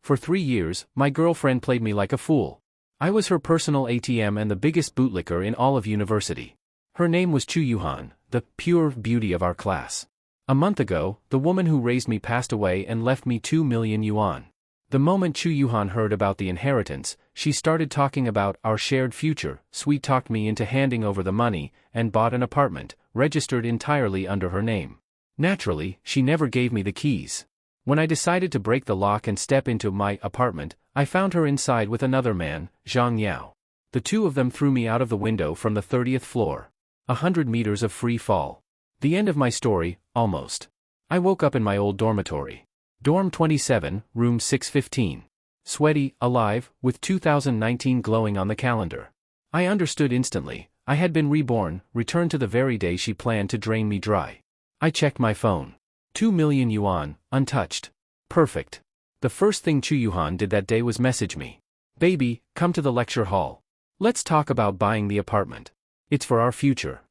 For 3 years, my girlfriend played me like a fool. I was her personal ATM and the biggest bootlicker in all of university. Her name was Chu Yuhan, the pure beauty of our class. A month ago, the woman who raised me passed away and left me 2 million yuan. The moment Chu Yuhan heard about the inheritance, she started talking about our shared future, sweet-talked me into handing over the money, and bought an apartment, registered entirely under her name. Naturally, she never gave me the keys. When I decided to break the lock and step into my apartment, I found her inside with another man, Zhang Yao. The two of them threw me out of the window from the 30th floor. 100 meters of free fall. The end of my story, almost. I woke up in my old dormitory. Dorm 27, room 615. Sweaty, alive, with 2019 glowing on the calendar. I understood instantly. I had been reborn, returned to the very day she planned to drain me dry. I checked my phone. 2 million yuan, untouched. Perfect. The first thing Chu Yuhan did that day was message me. Baby, come to the lecture hall. Let's talk about buying the apartment. It's for our future.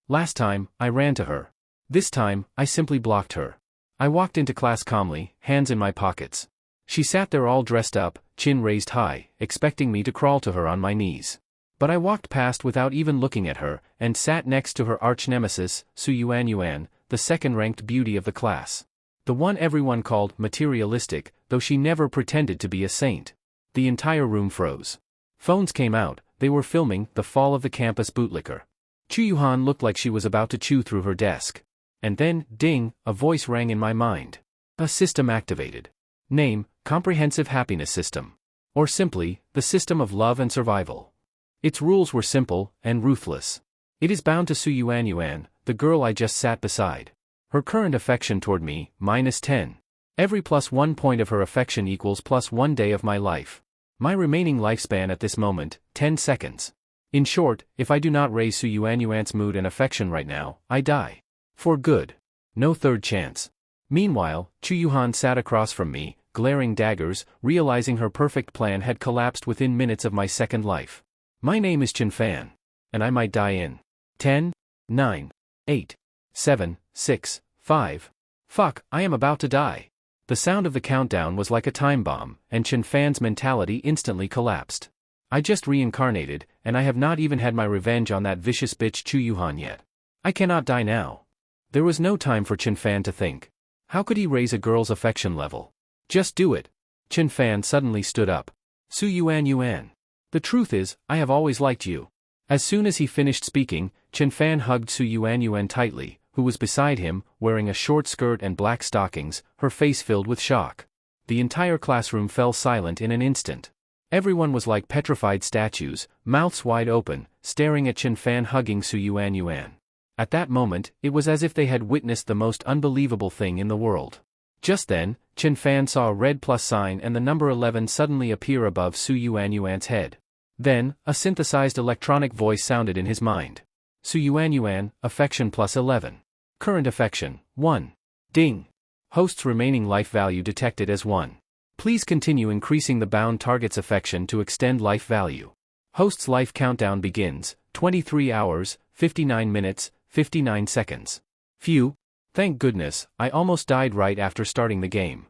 Last time, I ran to her. This time, I simply blocked her. I walked into class calmly, hands in my pockets. She sat there all dressed up, chin raised high, expecting me to crawl to her on my knees. But I walked past without even looking at her, and sat next to her arch-nemesis, Su Yuan, the second-ranked beauty of the class. The one everyone called materialistic, though she never pretended to be a saint. The entire room froze. Phones came out, they were filming The Fall of the Campus Bootlicker. Chu Yuhan looked like she was about to chew through her desk. And then, ding, a voice rang in my mind. A system activated. Name, Comprehensive Happiness System. Or simply, the system of love and survival. Its rules were simple and ruthless. It is bound to Su Yuan, the girl I just sat beside. Her current affection toward me, -10. Every +1 point of her affection equals +1 day of my life. My remaining lifespan at this moment, 10 seconds. In short, if I do not raise Su Yuan's mood and affection right now, I die. For good. No third chance. Meanwhile, Chu Yuhan sat across from me, glaring daggers, realizing her perfect plan had collapsed within minutes of my second life. My name is Chen Fan. And I might die in 10, 9, 8, 7, 6, 5. Fuck, I am about to die. The sound of the countdown was like a time bomb, and Chen Fan's mentality instantly collapsed. I just reincarnated, and I have not even had my revenge on that vicious bitch Chu Yuhan yet. I cannot die now. There was no time for Chen Fan to think. How could he raise a girl's affection level? Just do it. Chen Fan suddenly stood up. Su Yuan. The truth is, I have always liked you. As soon as he finished speaking, Chen Fan hugged Su Yuan tightly, who was beside him, wearing a short skirt and black stockings, her face filled with shock. The entire classroom fell silent in an instant. Everyone was like petrified statues, mouths wide open, staring at Chen Fan hugging Su Yuan. At that moment, it was as if they had witnessed the most unbelievable thing in the world. Just then, Chen Fan saw a red plus sign and the number 11 suddenly appear above Su Yuan's head. Then, a synthesized electronic voice sounded in his mind. Su Yuan, affection +11. Current affection, 1. Ding. Host's remaining life value detected as 1. Please continue increasing the bound target's affection to extend life value. Host's life countdown begins, 23 hours, 59 minutes, 59 seconds. Phew. Thank goodness, I almost died right after starting the game.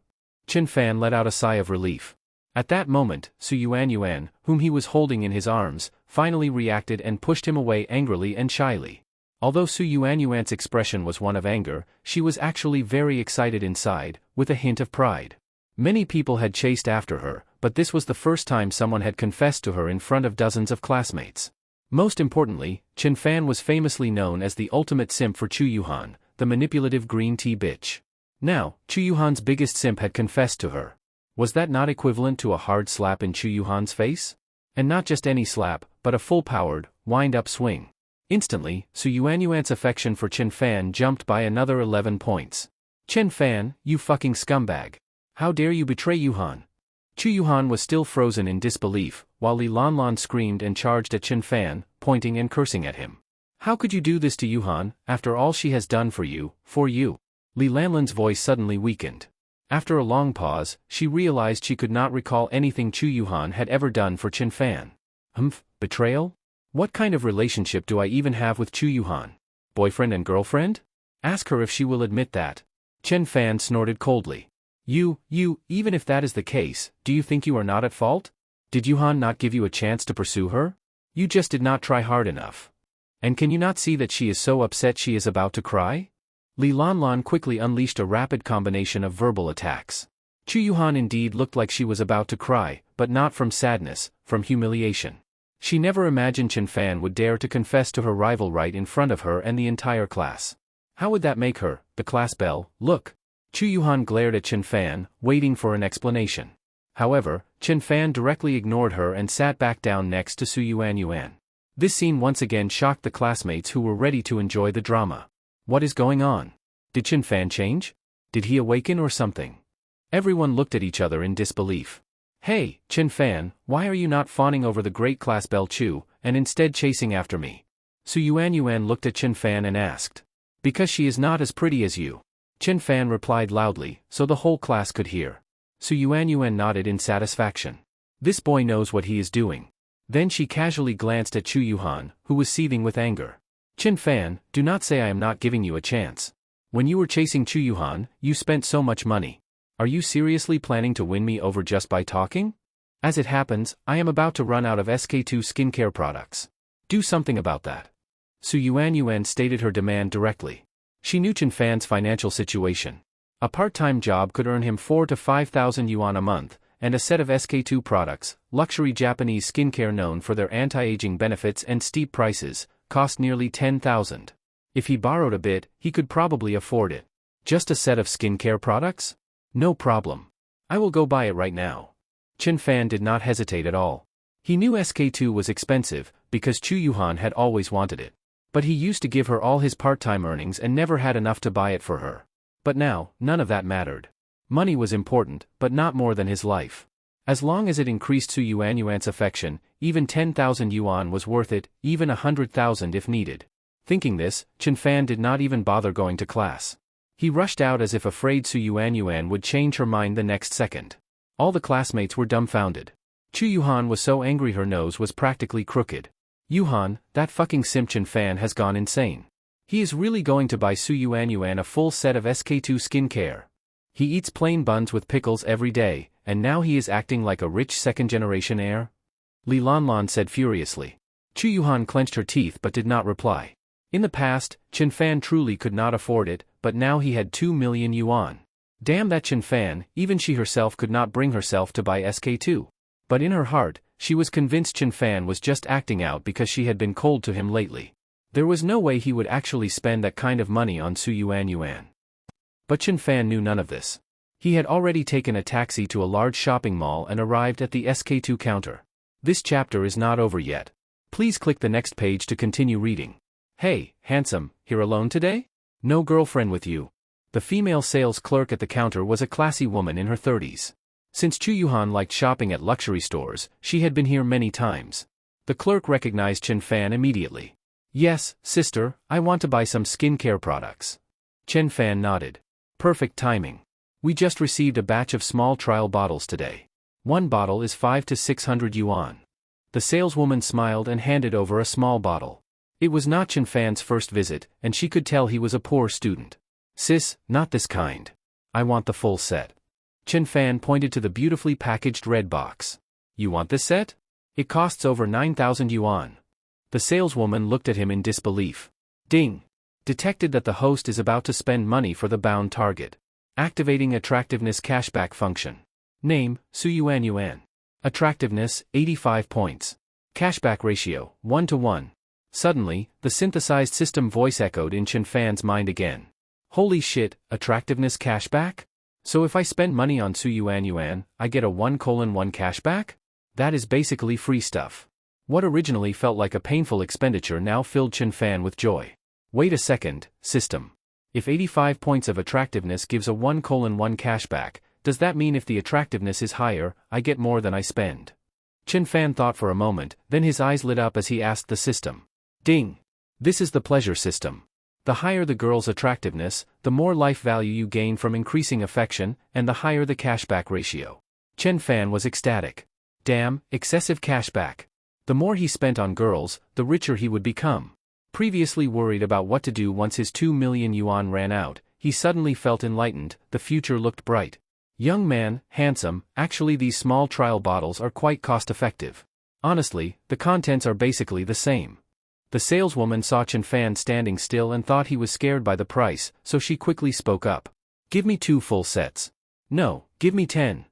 Chen Fan let out a sigh of relief. At that moment, Su Yuan, whom he was holding in his arms, finally reacted and pushed him away angrily and shyly. Although Su Yuan's expression was one of anger, she was actually very excited inside, with a hint of pride. Many people had chased after her, but this was the first time someone had confessed to her in front of dozens of classmates. Most importantly, Chen Fan was famously known as the ultimate simp for Chu Yuhan, the manipulative green tea bitch. Now, Chu Yuhan's biggest simp had confessed to her. Was that not equivalent to a hard slap in Chu Yuhan's face? And not just any slap, but a full-powered, wind-up swing. Instantly, Su Yuan's affection for Chen Fan jumped by another 11 points. Chen Fan, you fucking scumbag. How dare you betray Yuhan? Chu Yuhan was still frozen in disbelief, while Li Lanlan screamed and charged at Chen Fan, pointing and cursing at him. How could you do this to Yuhan, after all she has done for you, Li Lanlan's voice suddenly weakened. After a long pause, she realized she could not recall anything Chu Yuhan had ever done for Chen Fan. Betrayal? What kind of relationship do I even have with Chu Yuhan? Boyfriend and girlfriend? Ask her if she will admit that. Chen Fan snorted coldly. Even if that is the case, do you think you are not at fault? Did Yuhan not give you a chance to pursue her? You just did not try hard enough. And can you not see that she is so upset she is about to cry? Li Lanlan quickly unleashed a rapid combination of verbal attacks. Chu Yuhan indeed looked like she was about to cry, but not from sadness, from humiliation. She never imagined Chen Fan would dare to confess to her rival right in front of her and the entire class. How would that make her, the class belle, look? Chu Yuhan glared at Chen Fan, waiting for an explanation. However, Chen Fan directly ignored her and sat back down next to Su Yuan. This scene once again shocked the classmates who were ready to enjoy the drama. What is going on? Did Chen Fan change? Did he awaken or something? Everyone looked at each other in disbelief. Hey, Chen Fan, why are you not fawning over the great class belle Chu, and instead chasing after me? Su Yuan looked at Chen Fan and asked. Because she is not as pretty as you. Chen Fan replied loudly, so the whole class could hear. Su Yuan nodded in satisfaction. This boy knows what he is doing. Then she casually glanced at Chu Yuhan, who was seething with anger. Chen Fan, do not say I am not giving you a chance. When you were chasing Chu Yuhan, you spent so much money. Are you seriously planning to win me over just by talking? As it happens, I am about to run out of SK2 skincare products. Do something about that. Su Yuan stated her demand directly. She knew Chen Fan's financial situation. A part-time job could earn him 4,000 to 5,000 yuan a month, and a set of SK2 products, luxury Japanese skincare known for their anti-aging benefits and steep prices, cost nearly 10,000. If he borrowed a bit, he could probably afford it. Just a set of skincare products? No problem. I will go buy it right now. Chen Fan did not hesitate at all. He knew SK2 was expensive, because Chu Yuhan had always wanted it. But he used to give her all his part-time earnings and never had enough to buy it for her. But now, none of that mattered. Money was important, but not more than his life. As long as it increased Su Yuan's affection, even 10,000 yuan was worth it, even 100,000 if needed. Thinking this, Chen Fan did not even bother going to class. He rushed out as if afraid Su Yuan would change her mind the next second. All the classmates were dumbfounded. Chu Yuhan was so angry her nose was practically crooked. Yuhan, that fucking simp Chen Fan has gone insane. He is really going to buy Su Yuan a full set of SK2 skincare. He eats plain buns with pickles every day, and now he is acting like a rich second-generation heir? Li Lanlan said furiously. Chu Yuhan clenched her teeth but did not reply. In the past, Chen Fan truly could not afford it, but now he had 2 million yuan. Damn that Chen Fan, even she herself could not bring herself to buy SK2. But in her heart, she was convinced Chen Fan was just acting out because she had been cold to him lately. There was no way he would actually spend that kind of money on Su Yuan. But Chen Fan knew none of this. He had already taken a taxi to a large shopping mall and arrived at the SK2 counter. This chapter is not over yet. Please click the next page to continue reading. Hey, handsome, here alone today? No girlfriend with you. The female sales clerk at the counter was a classy woman in her 30s. Since Chu Yuhan liked shopping at luxury stores, she had been here many times. The clerk recognized Chen Fan immediately. Yes, sister, I want to buy some skincare products. Chen Fan nodded. Perfect timing. We just received a batch of small trial bottles today. One bottle is 500 to 600 yuan. The saleswoman smiled and handed over a small bottle. It was not Chen Fan's first visit, and she could tell he was a poor student. Sis, not this kind. I want the full set. Chen Fan pointed to the beautifully packaged red box. You want this set? It costs over 9,000 yuan. The saleswoman looked at him in disbelief. Ding! Detected that the host is about to spend money for the bound target. Activating attractiveness cashback function. Name, Su Yuan. Attractiveness, 85 points. Cashback ratio, 1:1. Suddenly, the synthesized system voice echoed in Chen Fan's mind again. Holy shit, attractiveness cashback? So if I spend money on Su Yuan, I get a 1:1 cashback? That is basically free stuff. What originally felt like a painful expenditure now filled Chen Fan with joy. Wait a second, system. If 85 points of attractiveness gives a 1:1 cashback, does that mean if the attractiveness is higher, I get more than I spend? Chen Fan thought for a moment, then his eyes lit up as he asked the system. Ding! This is the pleasure system. The higher the girl's attractiveness, the more life value you gain from increasing affection, and the higher the cashback ratio. Chen Fan was ecstatic. Damn, excessive cashback. The more he spent on girls, the richer he would become. Previously worried about what to do once his 2 million yuan ran out, he suddenly felt enlightened, the future looked bright. Young man, handsome, actually these small trial bottles are quite cost-effective. Honestly, the contents are basically the same. The saleswoman saw Chen Fan standing still and thought he was scared by the price, so she quickly spoke up. Give me 2 full sets. No, give me 10.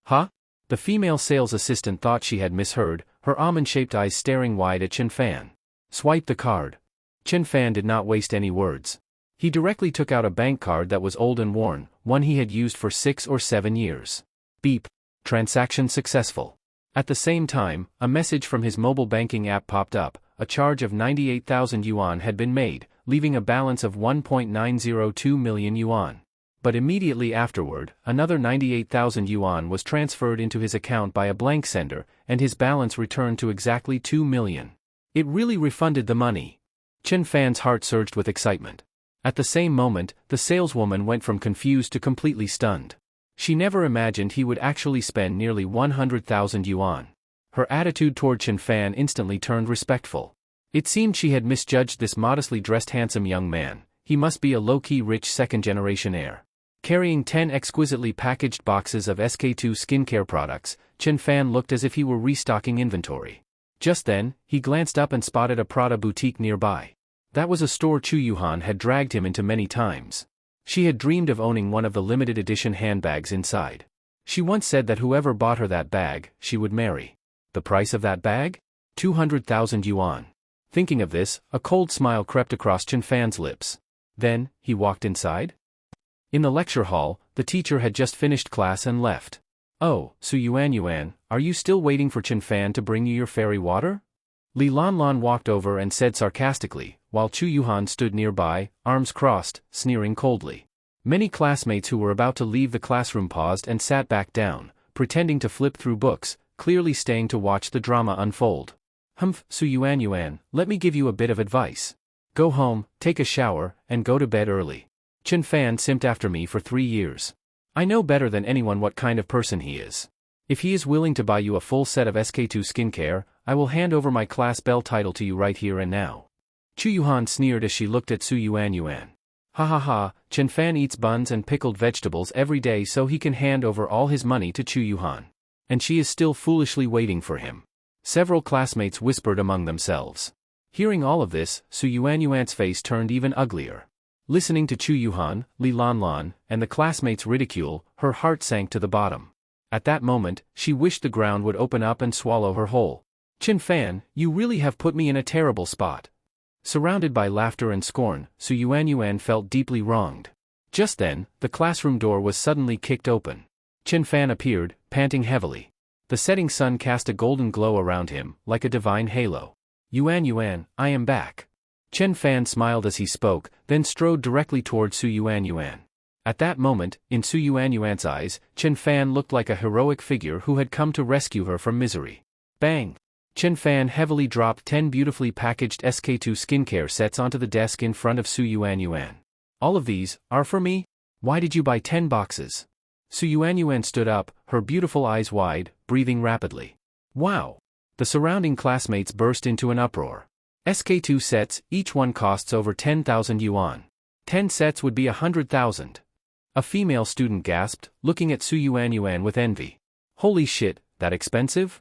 Huh? The female sales assistant thought she had misheard, her almond-shaped eyes staring wide at Chen Fan. Swipe the card. Chen Fan did not waste any words. He directly took out a bank card that was old and worn, one he had used for 6 or 7 years. Beep. Transaction successful. At the same time, a message from his mobile banking app popped up. A charge of 98,000 yuan had been made, leaving a balance of 1.902 million yuan. But immediately afterward, another 98,000 yuan was transferred into his account by a blank sender, and his balance returned to exactly 2 million. It really refunded the money. Chen Fan's heart surged with excitement. At the same moment, the saleswoman went from confused to completely stunned. She never imagined he would actually spend nearly 100,000 yuan. Her attitude toward Chen Fan instantly turned respectful. It seemed she had misjudged this modestly dressed handsome young man. He must be a low-key rich second-generation heir. Carrying 10 exquisitely packaged boxes of SK2 skincare products, Chen Fan looked as if he were restocking inventory. Just then, he glanced up and spotted a Prada boutique nearby. That was a store Chu Yuhan had dragged him into many times. She had dreamed of owning one of the limited edition handbags inside. She once said that whoever bought her that bag, she would marry. The price of that bag? 200,000 yuan. Thinking of this, a cold smile crept across Chen Fan's lips. Then, he walked inside? In the lecture hall, the teacher had just finished class and left. Oh, Su Yuan, are you still waiting for Chen Fan to bring you your fairy water? Li Lanlan walked over and said sarcastically, while Chu Yuhan stood nearby, arms crossed, sneering coldly. Many classmates who were about to leave the classroom paused and sat back down, pretending to flip through books, clearly staying to watch the drama unfold. Humph, Su Yuan, let me give you a bit of advice. Go home, take a shower, and go to bed early. Chen Fan simped after me for 3 years. I know better than anyone what kind of person he is. If he is willing to buy you a full set of SK2 skincare, I will hand over my class bell title to you right here and now. Chu Yuhan sneered as she looked at Su Yuan. Ha ha ha, Chen Fan eats buns and pickled vegetables every day so he can hand over all his money to Chu Yuhan. And she is still foolishly waiting for him. Several classmates whispered among themselves. Hearing all of this, Su Yuan's face turned even uglier. Listening to Chu Yuhan, Li Lanlan, and the classmates' ridicule, her heart sank to the bottom. At that moment, she wished the ground would open up and swallow her whole. Chen Fan, you really have put me in a terrible spot. Surrounded by laughter and scorn, Su Yuan felt deeply wronged. Just then, the classroom door was suddenly kicked open. Chen Fan appeared, panting heavily. The setting sun cast a golden glow around him, like a divine halo. Yuan, I am back. Chen Fan smiled as he spoke, then strode directly toward Su Yuan. At that moment, in Su Yuan's eyes, Chen Fan looked like a heroic figure who had come to rescue her from misery. Bang! Chen Fan heavily dropped 10 beautifully packaged SK2 skincare sets onto the desk in front of Su Yuan. All of these are for me? Why did you buy 10 boxes? Su Yuan stood up, her beautiful eyes wide, breathing rapidly. Wow! The surrounding classmates burst into an uproar. SK2 sets, each one costs over 10,000 yuan. 10 sets would be 100,000. A female student gasped, looking at Su Yuan with envy. Holy shit, that expensive?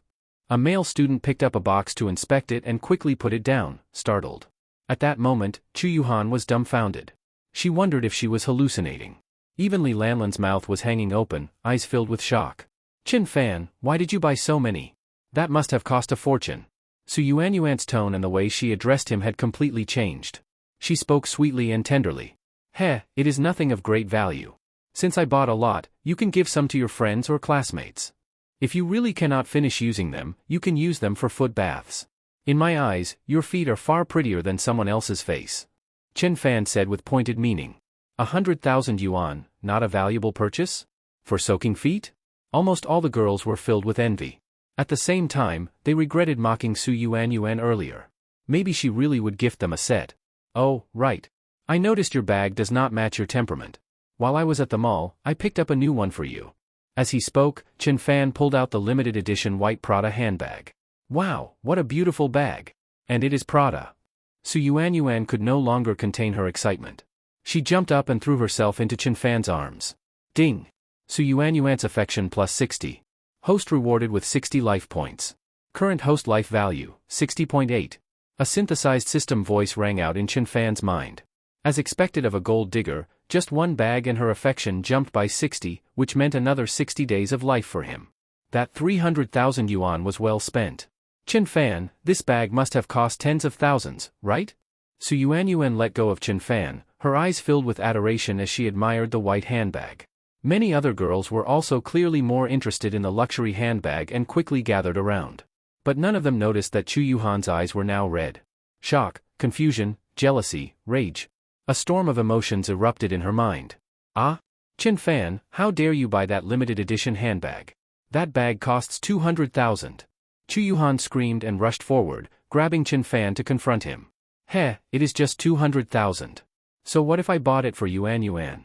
A male student picked up a box to inspect it and quickly put it down, startled. At that moment, Chu Yuhan was dumbfounded. She wondered if she was hallucinating. Even Li Lanlan's mouth was hanging open, eyes filled with shock. Chen Fan, why did you buy so many? That must have cost a fortune. Su Yuan's tone and the way she addressed him had completely changed. She spoke sweetly and tenderly. Heh, it is nothing of great value. Since I bought a lot, you can give some to your friends or classmates. If you really cannot finish using them, you can use them for foot baths. In my eyes, your feet are far prettier than someone else's face. Chen Fan said with pointed meaning. 100,000 yuan, not a valuable purchase? For soaking feet? Almost all the girls were filled with envy. At the same time, they regretted mocking Su Yuan earlier. Maybe she really would gift them a set. Oh, right. I noticed your bag does not match your temperament. While I was at the mall, I picked up a new one for you. As he spoke, Chen Fan pulled out the limited edition white Prada handbag. Wow, what a beautiful bag. And it is Prada. Su Yuan could no longer contain her excitement. She jumped up and threw herself into Chen Fan's arms. Ding! Su Yuanyuan's affection plus 60. Host rewarded with 60 life points. Current host life value, 60.8. A synthesized system voice rang out in Chen Fan's mind. As expected of a gold digger, just one bag and her affection jumped by 60, which meant another 60 days of life for him. That 300,000 yuan was well spent. Chen Fan, this bag must have cost tens of thousands, right? Su Yuanyuan let go of Chen Fan, her eyes filled with adoration as she admired the white handbag. Many other girls were also clearly more interested in the luxury handbag and quickly gathered around. But none of them noticed that Chu Yuhan's eyes were now red. Shock, confusion, jealousy, rage. A storm of emotions erupted in her mind. Ah? Chen Fan, how dare you buy that limited edition handbag? That bag costs 200,000. Chu Yuhan screamed and rushed forward, grabbing Chen Fan to confront him. Heh, it is just 200,000. So what if I bought it for Yuan?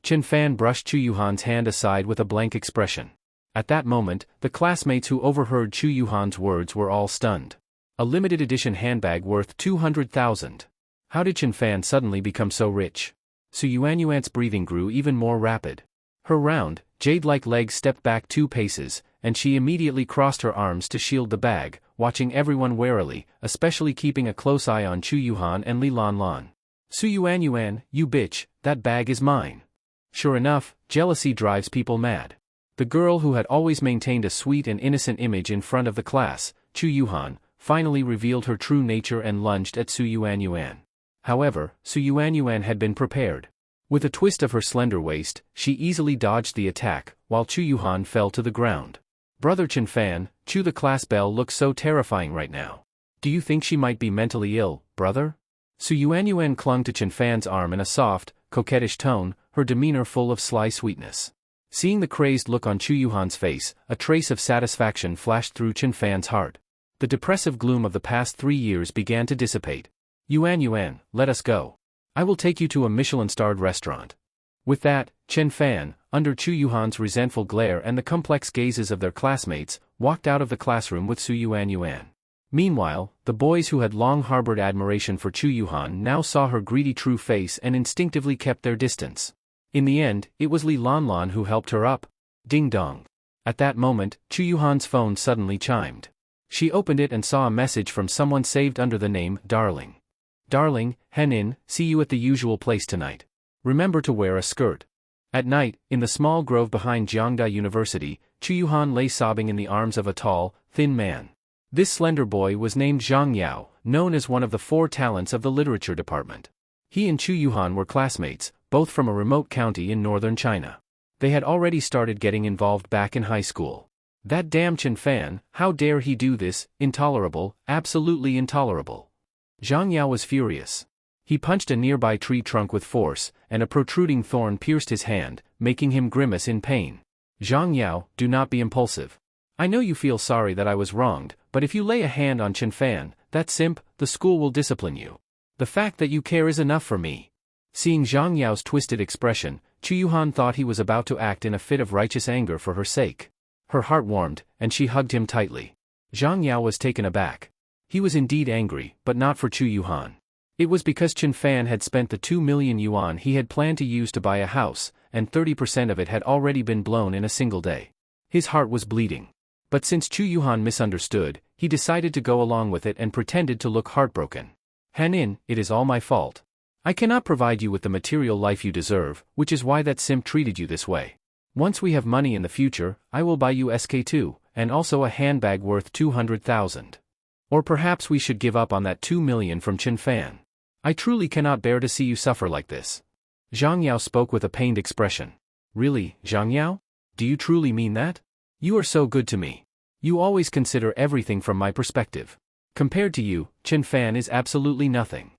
Chen Fan brushed Chu Yuhan's hand aside with a blank expression. At that moment, the classmates who overheard Chu Yuhan's words were all stunned. A limited edition handbag worth 200,000. How did Chen Fan suddenly become so rich? Su Yuanyuan's breathing grew even more rapid. Her round, jade-like legs stepped back 2 paces, and she immediately crossed her arms to shield the bag, watching everyone warily, especially keeping a close eye on Chu Yuhan and Li Lanlan. Su Yuanyuan, you bitch, that bag is mine. Sure enough, jealousy drives people mad. The girl who had always maintained a sweet and innocent image in front of the class, Chu Yuhan, finally revealed her true nature and lunged at Su Yuanyuan. However, Su Yuanyuan had been prepared. With a twist of her slender waist, she easily dodged the attack, while Chu Yuhan fell to the ground. Brother Chen Fan, Chu the class belle looks so terrifying right now. Do you think she might be mentally ill, brother? Su Yuanyuan clung to Chen Fan's arm in a soft, coquettish tone, her demeanor full of sly sweetness. Seeing the crazed look on Chu Yuhan's face, a trace of satisfaction flashed through Chen Fan's heart. The depressive gloom of the past 3 years began to dissipate. Yuan, let us go. I will take you to a Michelin-starred restaurant. With that, Chen Fan, under Chu Yuhan's resentful glare and the complex gazes of their classmates, walked out of the classroom with Su Yuanyuan. Meanwhile, the boys who had long harbored admiration for Chu Yuhan now saw her greedy true face and instinctively kept their distance. In the end, it was Li Lanlan who helped her up. Ding dong. At that moment, Chu Yuhan's phone suddenly chimed. She opened it and saw a message from someone saved under the name Darling. Darling, Henin, see you at the usual place tonight. Remember to wear a skirt. At night, in the small grove behind Jiangda University, Chu Yuhan lay sobbing in the arms of a tall, thin man. This slender boy was named Zhang Yao, known as one of the 4 talents of the literature department. He and Chu Yuhan were classmates, both from a remote county in northern China. They had already started getting involved back in high school. That damn Chen Fan, how dare he do this, intolerable, absolutely intolerable. Zhang Yao was furious. He punched a nearby tree trunk with force, and a protruding thorn pierced his hand, making him grimace in pain. Zhang Yao, do not be impulsive. I know you feel sorry that I was wronged, but if you lay a hand on Chen Fan, that simp, the school will discipline you. The fact that you care is enough for me. Seeing Zhang Yao's twisted expression, Chu Yuhan thought he was about to act in a fit of righteous anger for her sake. Her heart warmed, and she hugged him tightly. Zhang Yao was taken aback. He was indeed angry, but not for Chu Yuhan. It was because Chen Fan had spent the 2 million yuan he had planned to use to buy a house, and 30% of it had already been blown in a single day. His heart was bleeding. But since Chu Yuhan misunderstood, he decided to go along with it and pretended to look heartbroken. Hanin, it is all my fault. I cannot provide you with the material life you deserve, which is why that simp treated you this way. Once we have money in the future, I will buy you SK2, and also a handbag worth 200,000. Or perhaps we should give up on that 2 million from Chen Fan. I truly cannot bear to see you suffer like this. Zhang Yao spoke with a pained expression. Really, Zhang Yao? Do you truly mean that? You are so good to me. You always consider everything from my perspective. Compared to you, Chen Fan is absolutely nothing.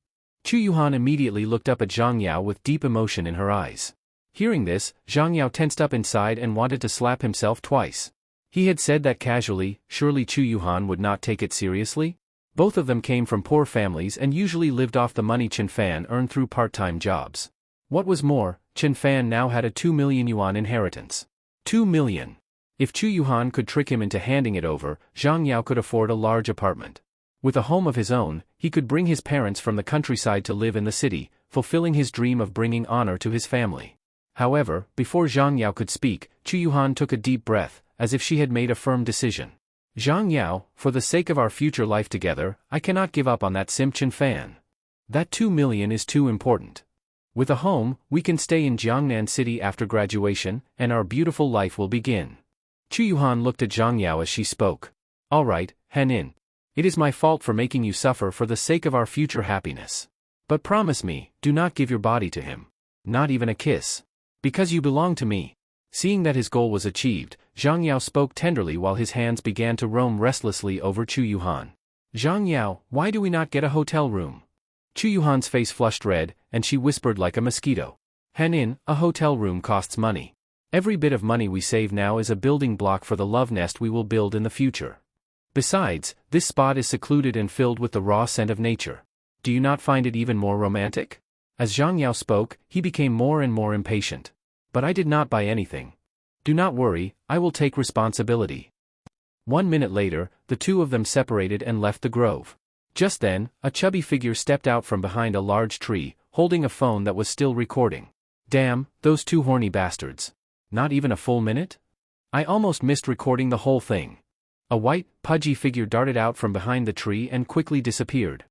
Chu Yuhan immediately looked up at Zhang Yao with deep emotion in her eyes. Hearing this, Zhang Yao tensed up inside and wanted to slap himself twice. He had said that casually, surely Chu Yuhan would not take it seriously? Both of them came from poor families and usually lived off the money Chen Fan earned through part-time jobs. What was more, Chen Fan now had a 2 million yuan inheritance. 2 million. If Chu Yuhan could trick him into handing it over, Zhang Yao could afford a large apartment. With a home of his own, he could bring his parents from the countryside to live in the city, fulfilling his dream of bringing honor to his family. However, before Zhang Yao could speak, Chu Yuhan took a deep breath, as if she had made a firm decision. Zhang Yao, for the sake of our future life together, I cannot give up on that simp Chen Fan. That 2 million is too important. With a home, we can stay in Jiangnan City after graduation, and our beautiful life will begin. Chu Yuhan looked at Zhang Yao as she spoke. All right, Hanin. It is my fault for making you suffer for the sake of our future happiness. But promise me, do not give your body to him. Not even a kiss. Because you belong to me. Seeing that his goal was achieved, Zhang Yao spoke tenderly while his hands began to roam restlessly over Chu Yuhan. Zhang Yao, why do we not get a hotel room? Chu Yuhan's face flushed red, and she whispered like a mosquito. Hanin, a hotel room costs money. Every bit of money we save now is a building block for the love nest we will build in the future. Besides, this spot is secluded and filled with the raw scent of nature. Do you not find it even more romantic? As Zhang Yao spoke, he became more and more impatient. But I did not buy anything. Do not worry, I will take responsibility. 1 minute later, the two of them separated and left the grove. Just then, a chubby figure stepped out from behind a large tree, holding a phone that was still recording. Damn, those two horny bastards. Not even a full minute? I almost missed recording the whole thing. A white, pudgy figure darted out from behind the tree and quickly disappeared.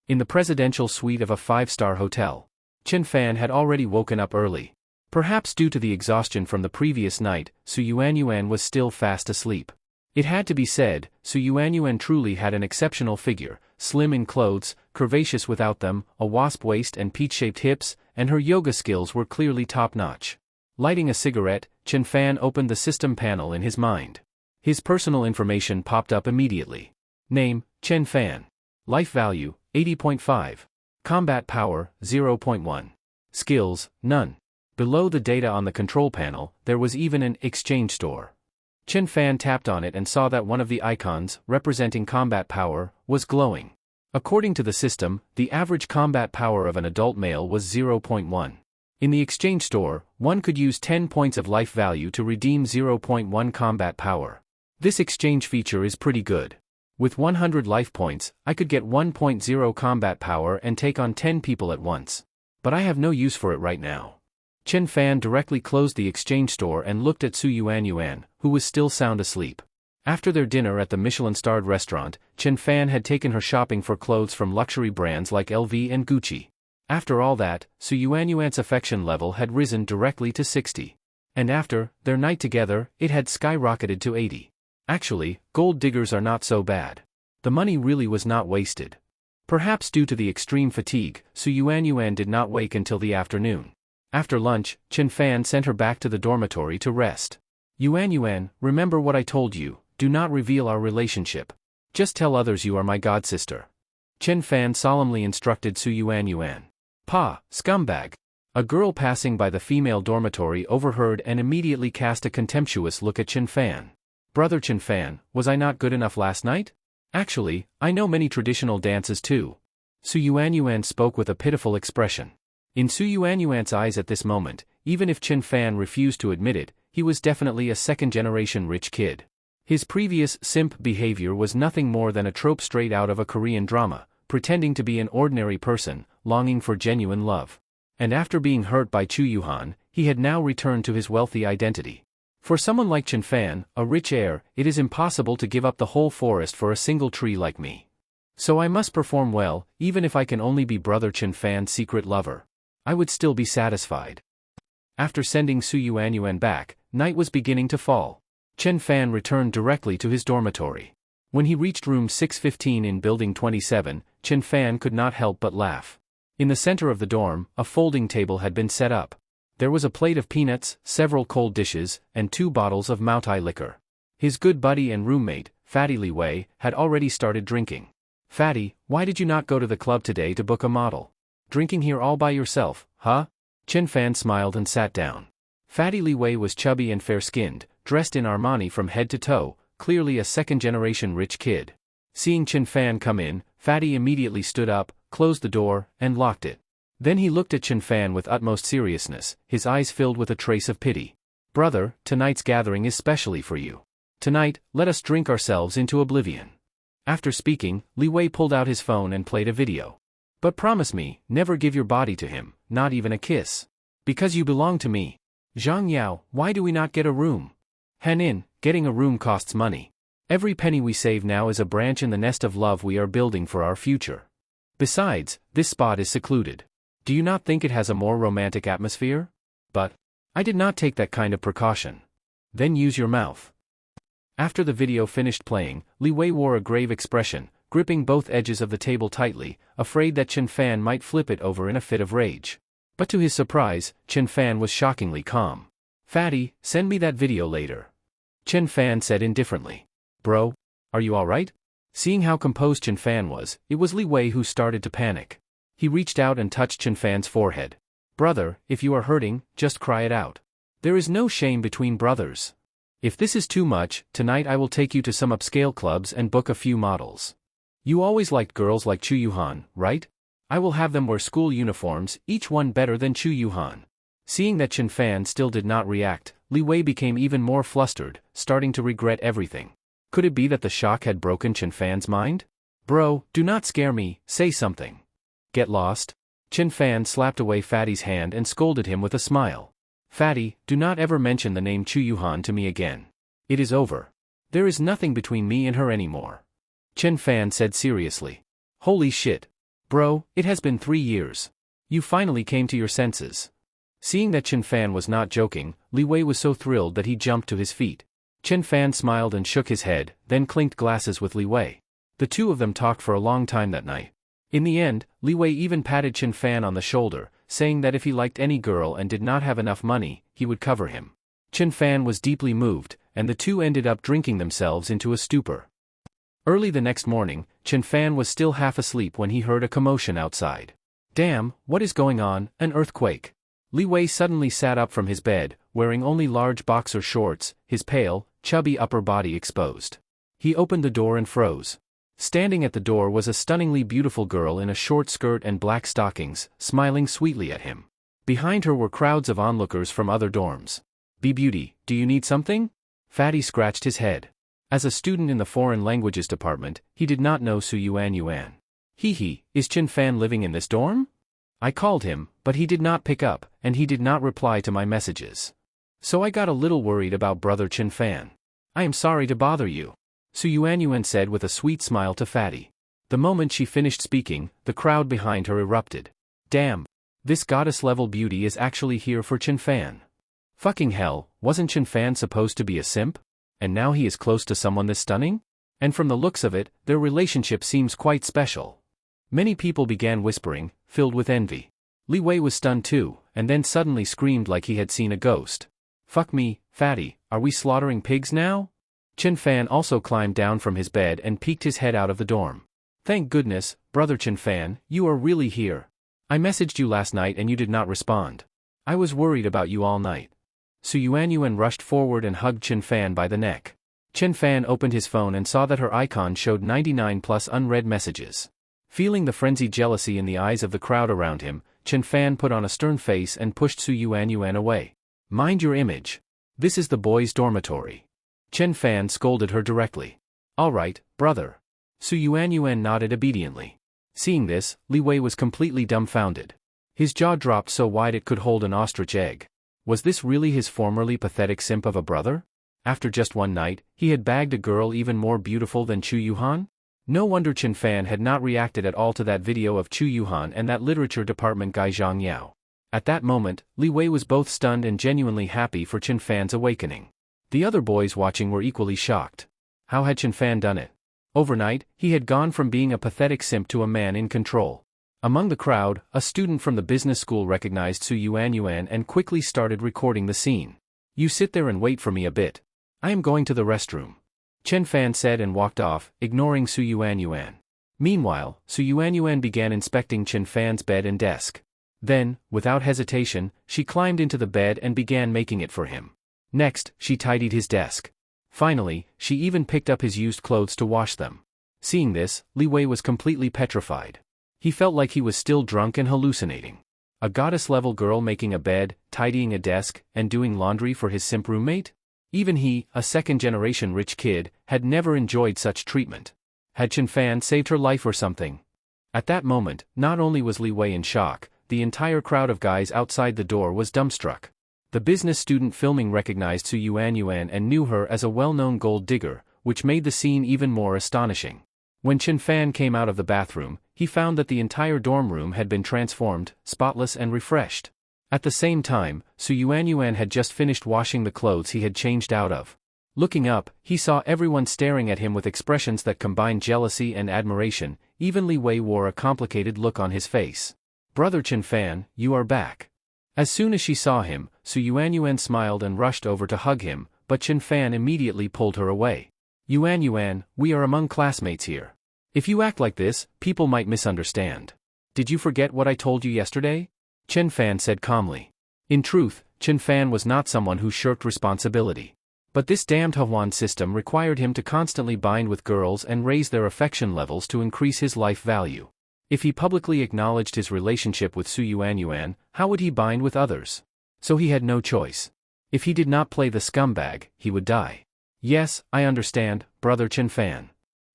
In the presidential suite of a 5-star hotel, Chen Fan had already woken up early. Perhaps due to the exhaustion from the previous night, Su Yuanyuan was still fast asleep. It had to be said, Su Yuanyuan truly had an exceptional figure, slim in clothes, curvaceous without them, a wasp waist and peach-shaped hips, and her yoga skills were clearly top-notch. Lighting a cigarette, Chen Fan opened the system panel in his mind. His personal information popped up immediately. Name, Chen Fan. Life value, 80.5. Combat power, 0.1. Skills, none. Below the data on the control panel, there was even an exchange store. Chen Fan tapped on it and saw that one of the icons, representing combat power, was glowing. According to the system, the average combat power of an adult male was 0.1. In the exchange store, one could use 10 points of life value to redeem 0.1 combat power. This exchange feature is pretty good. With 100 life points, I could get 1.0 combat power and take on 10 people at once. But I have no use for it right now. Chen Fan directly closed the exchange store and looked at Su Yuanyuan, who was still sound asleep. After their dinner at the Michelin-starred restaurant, Chen Fan had taken her shopping for clothes from luxury brands like LV and Gucci. After all that, Su Yuanyuan's affection level had risen directly to 60. And after their night together, it had skyrocketed to 80. Actually, gold diggers are not so bad. The money really was not wasted. Perhaps due to the extreme fatigue, Su Yuanyuan did not wake until the afternoon. After lunch, Chen Fan sent her back to the dormitory to rest. Yuanyuan, remember what I told you, do not reveal our relationship. Just tell others you are my godsister. Chen Fan solemnly instructed Su Yuanyuan. Pa, scumbag. A girl passing by the female dormitory overheard and immediately cast a contemptuous look at Chen Fan. Brother Chen Fan, was I not good enough last night? Actually, I know many traditional dances too. Su Yuanyuan spoke with a pitiful expression. In Su Yuanyuan's eyes at this moment, even if Chen Fan refused to admit it, he was definitely a second-generation rich kid. His previous simp behavior was nothing more than a trope straight out of a Korean drama, pretending to be an ordinary person, longing for genuine love. And after being hurt by Chu Yuhan, he had now returned to his wealthy identity. For someone like Chen Fan, a rich heir, it is impossible to give up the whole forest for a single tree like me. So I must perform well, even if I can only be brother Chen Fan's secret lover. I would still be satisfied. After sending Su Yuanyuan back, night was beginning to fall. Chen Fan returned directly to his dormitory. When he reached room 615 in building 27, Chen Fan could not help but laugh. In the center of the dorm, a folding table had been set up. There was a plate of peanuts, several cold dishes, and 2 bottles of Moutai liquor. His good buddy and roommate, Fatty Li Wei, had already started drinking. Fatty, why did you not go to the club today to book a model? Drinking here all by yourself, huh? Chen Fan smiled and sat down. Fatty Li Wei was chubby and fair-skinned, dressed in Armani from head to toe, clearly a second-generation rich kid. Seeing Chen Fan come in, Fatty immediately stood up, closed the door, and locked it. Then he looked at Chen Fan with utmost seriousness, his eyes filled with a trace of pity. Brother, tonight's gathering is specially for you. Tonight, let us drink ourselves into oblivion. After speaking, Li Wei pulled out his phone and played a video. But promise me, never give your body to him, not even a kiss. Because you belong to me. Zhang Yao, why do we not get a room? Hanin, getting a room costs money. Every penny we save now is a branch in the nest of love we are building for our future. Besides, this spot is secluded. Do you not think it has a more romantic atmosphere? But I did not take that kind of precaution. Then use your mouth. After the video finished playing, Li Wei wore a grave expression, gripping both edges of the table tightly, afraid that Chen Fan might flip it over in a fit of rage. But to his surprise, Chen Fan was shockingly calm. Fatty, send me that video later. Chen Fan said indifferently. Bro, are you alright? Seeing how composed Chen Fan was, it was Li Wei who started to panic. He reached out and touched Chen Fan's forehead. Brother, if you are hurting, just cry it out. There is no shame between brothers. If this is too much, tonight I will take you to some upscale clubs and book a few models. You always liked girls like Chu Yuhan, right? I will have them wear school uniforms, each one better than Chu Yuhan. Seeing that Chen Fan still did not react, Li Wei became even more flustered, starting to regret everything. Could it be that the shock had broken Chen Fan's mind? Bro, do not scare me, say something. Get lost? Chen Fan slapped away Fatty's hand and scolded him with a smile. Fatty, do not ever mention the name Chu Yuhan to me again. It is over. There is nothing between me and her anymore. Chen Fan said seriously. Holy shit. Bro, it has been 3 years. You finally came to your senses. Seeing that Chen Fan was not joking, Li Wei was so thrilled that he jumped to his feet. Chen Fan smiled and shook his head, then clinked glasses with Li Wei. The two of them talked for a long time that night. In the end, Li Wei even patted Chen Fan on the shoulder, saying that if he liked any girl and did not have enough money, he would cover him. Chen Fan was deeply moved, and the two ended up drinking themselves into a stupor. Early the next morning, Chen Fan was still half asleep when he heard a commotion outside. Damn, what is going on, an earthquake? Li Wei suddenly sat up from his bed, wearing only large boxer shorts, his pale, chubby upper body exposed. He opened the door and froze. Standing at the door was a stunningly beautiful girl in a short skirt and black stockings, smiling sweetly at him. Behind her were crowds of onlookers from other dorms. B-Beauty, do you need something? Fatty scratched his head. As a student in the foreign languages department, he did not know Su Yuan. Hee, is Chen Fan living in this dorm? I called him, but he did not pick up, and he did not reply to my messages. So I got a little worried about brother Chen Fan. I am sorry to bother you. Su Yuan said with a sweet smile to Fatty. The moment she finished speaking, the crowd behind her erupted. Damn! This goddess-level beauty is actually here for Chen Fan. Fucking hell, wasn't Chen Fan supposed to be a simp? And now he is close to someone this stunning? And from the looks of it, their relationship seems quite special. Many people began whispering, filled with envy. Li Wei was stunned too, and then suddenly screamed like he had seen a ghost. Fuck me, Fatty, are we slaughtering pigs now? Chen Fan also climbed down from his bed and peeked his head out of the dorm. Thank goodness, brother Chen Fan, you are really here. I messaged you last night and you did not respond. I was worried about you all night. Su Yuan rushed forward and hugged Chen Fan by the neck. Chen Fan opened his phone and saw that her icon showed 99 plus unread messages. Feeling the frenzied jealousy in the eyes of the crowd around him, Chen Fan put on a stern face and pushed Su Yuan away. Mind your image. This is the boys' dormitory. Chen Fan scolded her directly. Alright, brother. Su Yuan nodded obediently. Seeing this, Li Wei was completely dumbfounded. His jaw dropped so wide it could hold an ostrich egg. Was this really his formerly pathetic simp of a brother? After just one night, he had bagged a girl even more beautiful than Chu Yuhan? No wonder Chen Fan had not reacted at all to that video of Chu Yuhan and that literature department guy Zhang Yao. At that moment, Li Wei was both stunned and genuinely happy for Chen Fan's awakening. The other boys watching were equally shocked. How had Chen Fan done it? Overnight, he had gone from being a pathetic simp to a man in control. Among the crowd, a student from the business school recognized Su Yuan and quickly started recording the scene. You sit there and wait for me a bit. I am going to the restroom. Chen Fan said and walked off, ignoring Su Yuan. Meanwhile, Su Yuan began inspecting Chen Fan's bed and desk. Then, without hesitation, she climbed into the bed and began making it for him. Next, she tidied his desk. Finally, she even picked up his used clothes to wash them. Seeing this, Li Wei was completely petrified. He felt like he was still drunk and hallucinating. A goddess-level girl making a bed, tidying a desk, and doing laundry for his simp roommate? Even he, a second-generation rich kid, had never enjoyed such treatment. Had Chen Fan saved her life or something? At that moment, not only was Li Wei in shock, the entire crowd of guys outside the door was dumbstruck. The business student filming recognized Su Yuanyuan and knew her as a well-known gold digger, which made the scene even more astonishing. When Chen Fan came out of the bathroom, he found that the entire dorm room had been transformed, spotless and refreshed. At the same time, Su Yuanyuan had just finished washing the clothes he had changed out of. Looking up, he saw everyone staring at him with expressions that combined jealousy and admiration. Even Li Wei wore a complicated look on his face. "Brother Chen Fan, you are back." As soon as she saw him, Su Yuanyuan smiled and rushed over to hug him, but Chen Fan immediately pulled her away. "Yuanyuan, we are among classmates here. If you act like this, people might misunderstand. Did you forget what I told you yesterday?" Chen Fan said calmly. In truth, Chen Fan was not someone who shirked responsibility. But this damned Hwan system required him to constantly bind with girls and raise their affection levels to increase his life value. If he publicly acknowledged his relationship with Su Yuanyuan, how would he bind with others? So he had no choice. If he did not play the scumbag, he would die. "Yes, I understand, brother Chen Fan.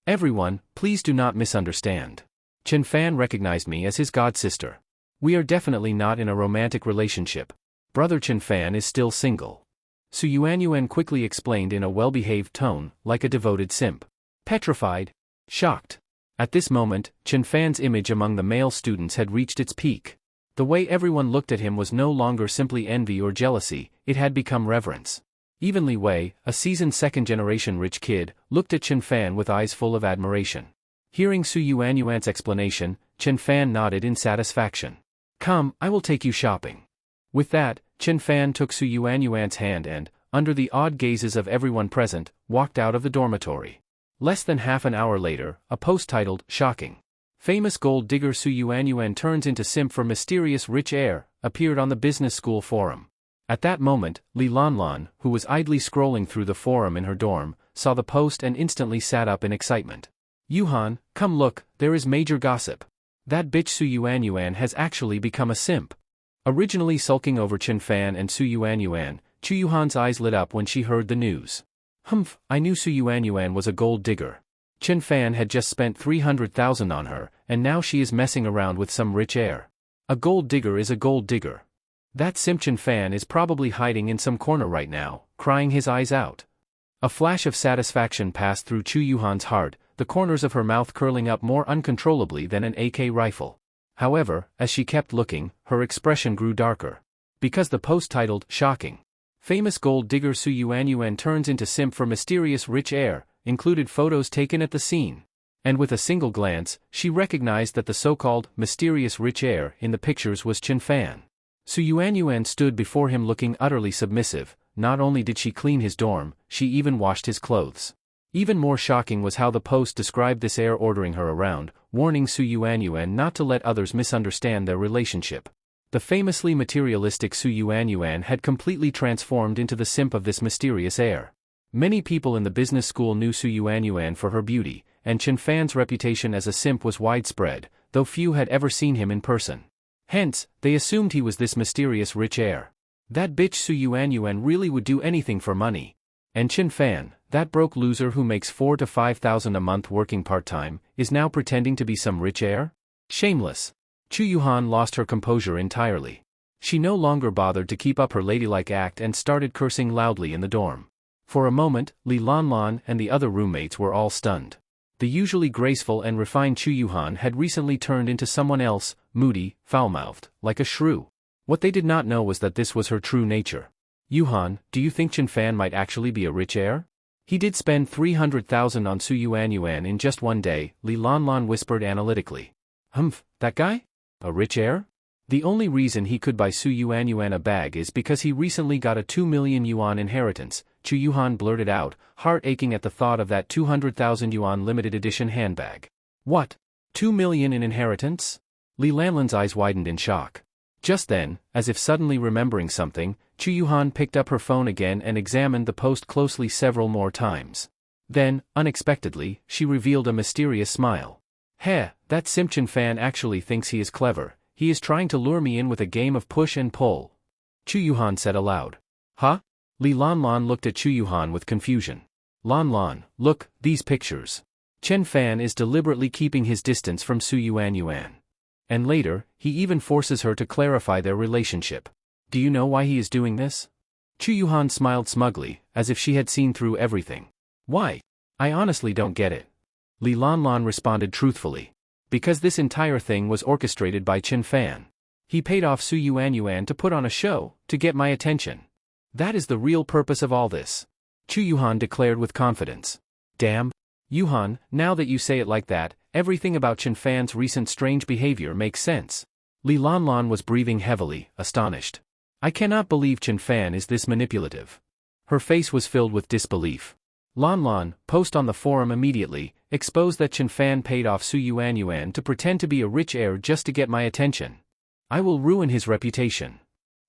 Everyone, please do not misunderstand. Chen Fan recognized me as his god-sister. We are definitely not in a romantic relationship. Brother Chen Fan is still single." Su Yuanyuan quickly explained in a well-behaved tone, like a devoted simp. Petrified. Shocked. At this moment, Chen Fan's image among the male students had reached its peak. The way everyone looked at him was no longer simply envy or jealousy, it had become reverence. Even Li Wei, a seasoned second-generation rich kid, looked at Chen Fan with eyes full of admiration. Hearing Su Yuanyuan's explanation, Chen Fan nodded in satisfaction. "Come, I will take you shopping." With that, Chen Fan took Su Yuanyuan's hand and, under the awed gazes of everyone present, walked out of the dormitory. Less than half an hour later, a post titled, "Shocking. Famous gold digger Su Yuanyuan turns into simp for mysterious rich heir," appeared on the business school forum. At that moment, Li Lanlan, who was idly scrolling through the forum in her dorm, saw the post and instantly sat up in excitement. "Yuhan, come look, there is major gossip. That bitch Su Yuanyuan has actually become a simp." Originally sulking over Chen Fan and Su Yuanyuan, Chu Yuhan's eyes lit up when she heard the news. "Humph, I knew Su Yuanyuan was a gold digger. Chen Fan had just spent 300,000 on her, and now she is messing around with some rich heir. A gold digger is a gold digger. That simp Chen Fan is probably hiding in some corner right now, crying his eyes out." A flash of satisfaction passed through Chu Yuhan's heart, the corners of her mouth curling up more uncontrollably than an AK rifle. However, as she kept looking, her expression grew darker. Because the post titled, "Shocking. Famous gold digger Su Yuanyuan turns into simp for mysterious rich heir," included photos taken at the scene. And with a single glance, she recognized that the so-called, mysterious rich heir in the pictures was Chen Fan. Su Yuanyuan stood before him looking utterly submissive. Not only did she clean his dorm, she even washed his clothes. Even more shocking was how the post described this heir ordering her around, warning Su Yuanyuan not to let others misunderstand their relationship. The famously materialistic Su Yuanyuan had completely transformed into the simp of this mysterious heir. Many people in the business school knew Su Yuanyuan for her beauty, and Chen Fan's reputation as a simp was widespread, though few had ever seen him in person. Hence, they assumed he was this mysterious rich heir. That bitch Su Yuanyuan really would do anything for money. And Chen Fan, that broke loser who makes 4,000 to 5,000 a month working part-time, is now pretending to be some rich heir? Shameless. Chu Yuhan lost her composure entirely. She no longer bothered to keep up her ladylike act and started cursing loudly in the dorm. For a moment, Li Lanlan and the other roommates were all stunned. The usually graceful and refined Chu Yuhan had recently turned into someone else, moody, foul-mouthed, like a shrew. What they did not know was that this was her true nature. "Yuhan, do you think Chen Fan might actually be a rich heir? He did spend 300,000 on Su Yuanyuan in just one day," Li Lanlan whispered analytically. "Humph, that guy? A rich heir? The only reason he could buy Su Yuanyuan a bag is because he recently got a 2 million yuan inheritance," Chu Yuhan blurted out, heart aching at the thought of that 200,000 yuan limited edition handbag. "What? 2 million in inheritance?" Li Lanlan's eyes widened in shock. Just then, as if suddenly remembering something, Chu Yuhan picked up her phone again and examined the post closely several more times. Then, unexpectedly, she revealed a mysterious smile. "Heh, that simp Chen Fan actually thinks he is clever. He is trying to lure me in with a game of push and pull," Chu Yuhan said aloud. "Huh?" Li Lanlan looked at Chu Yuhan with confusion. "Lanlan, look, these pictures. Chen Fan is deliberately keeping his distance from Su Yuanyuan. And later, he even forces her to clarify their relationship. Do you know why he is doing this? Chu Yuhan smiled smugly, as if she had seen through everything. Why? I honestly don't get it. Li Lanlan responded truthfully. Because this entire thing was orchestrated by Chen Fan. He paid off Su Yuanyuan to put on a show, to get my attention. That is the real purpose of all this. Chu Yuhan declared with confidence. Damn. Yuhan, now that you say it like that, everything about Chen Fan's recent strange behavior makes sense. Li Lanlan was breathing heavily, astonished. I cannot believe Chen Fan is this manipulative. Her face was filled with disbelief. Lanlan, post on the forum immediately, exposed that Chen Fan paid off Su Yuanyuan to pretend to be a rich heir just to get my attention. I will ruin his reputation.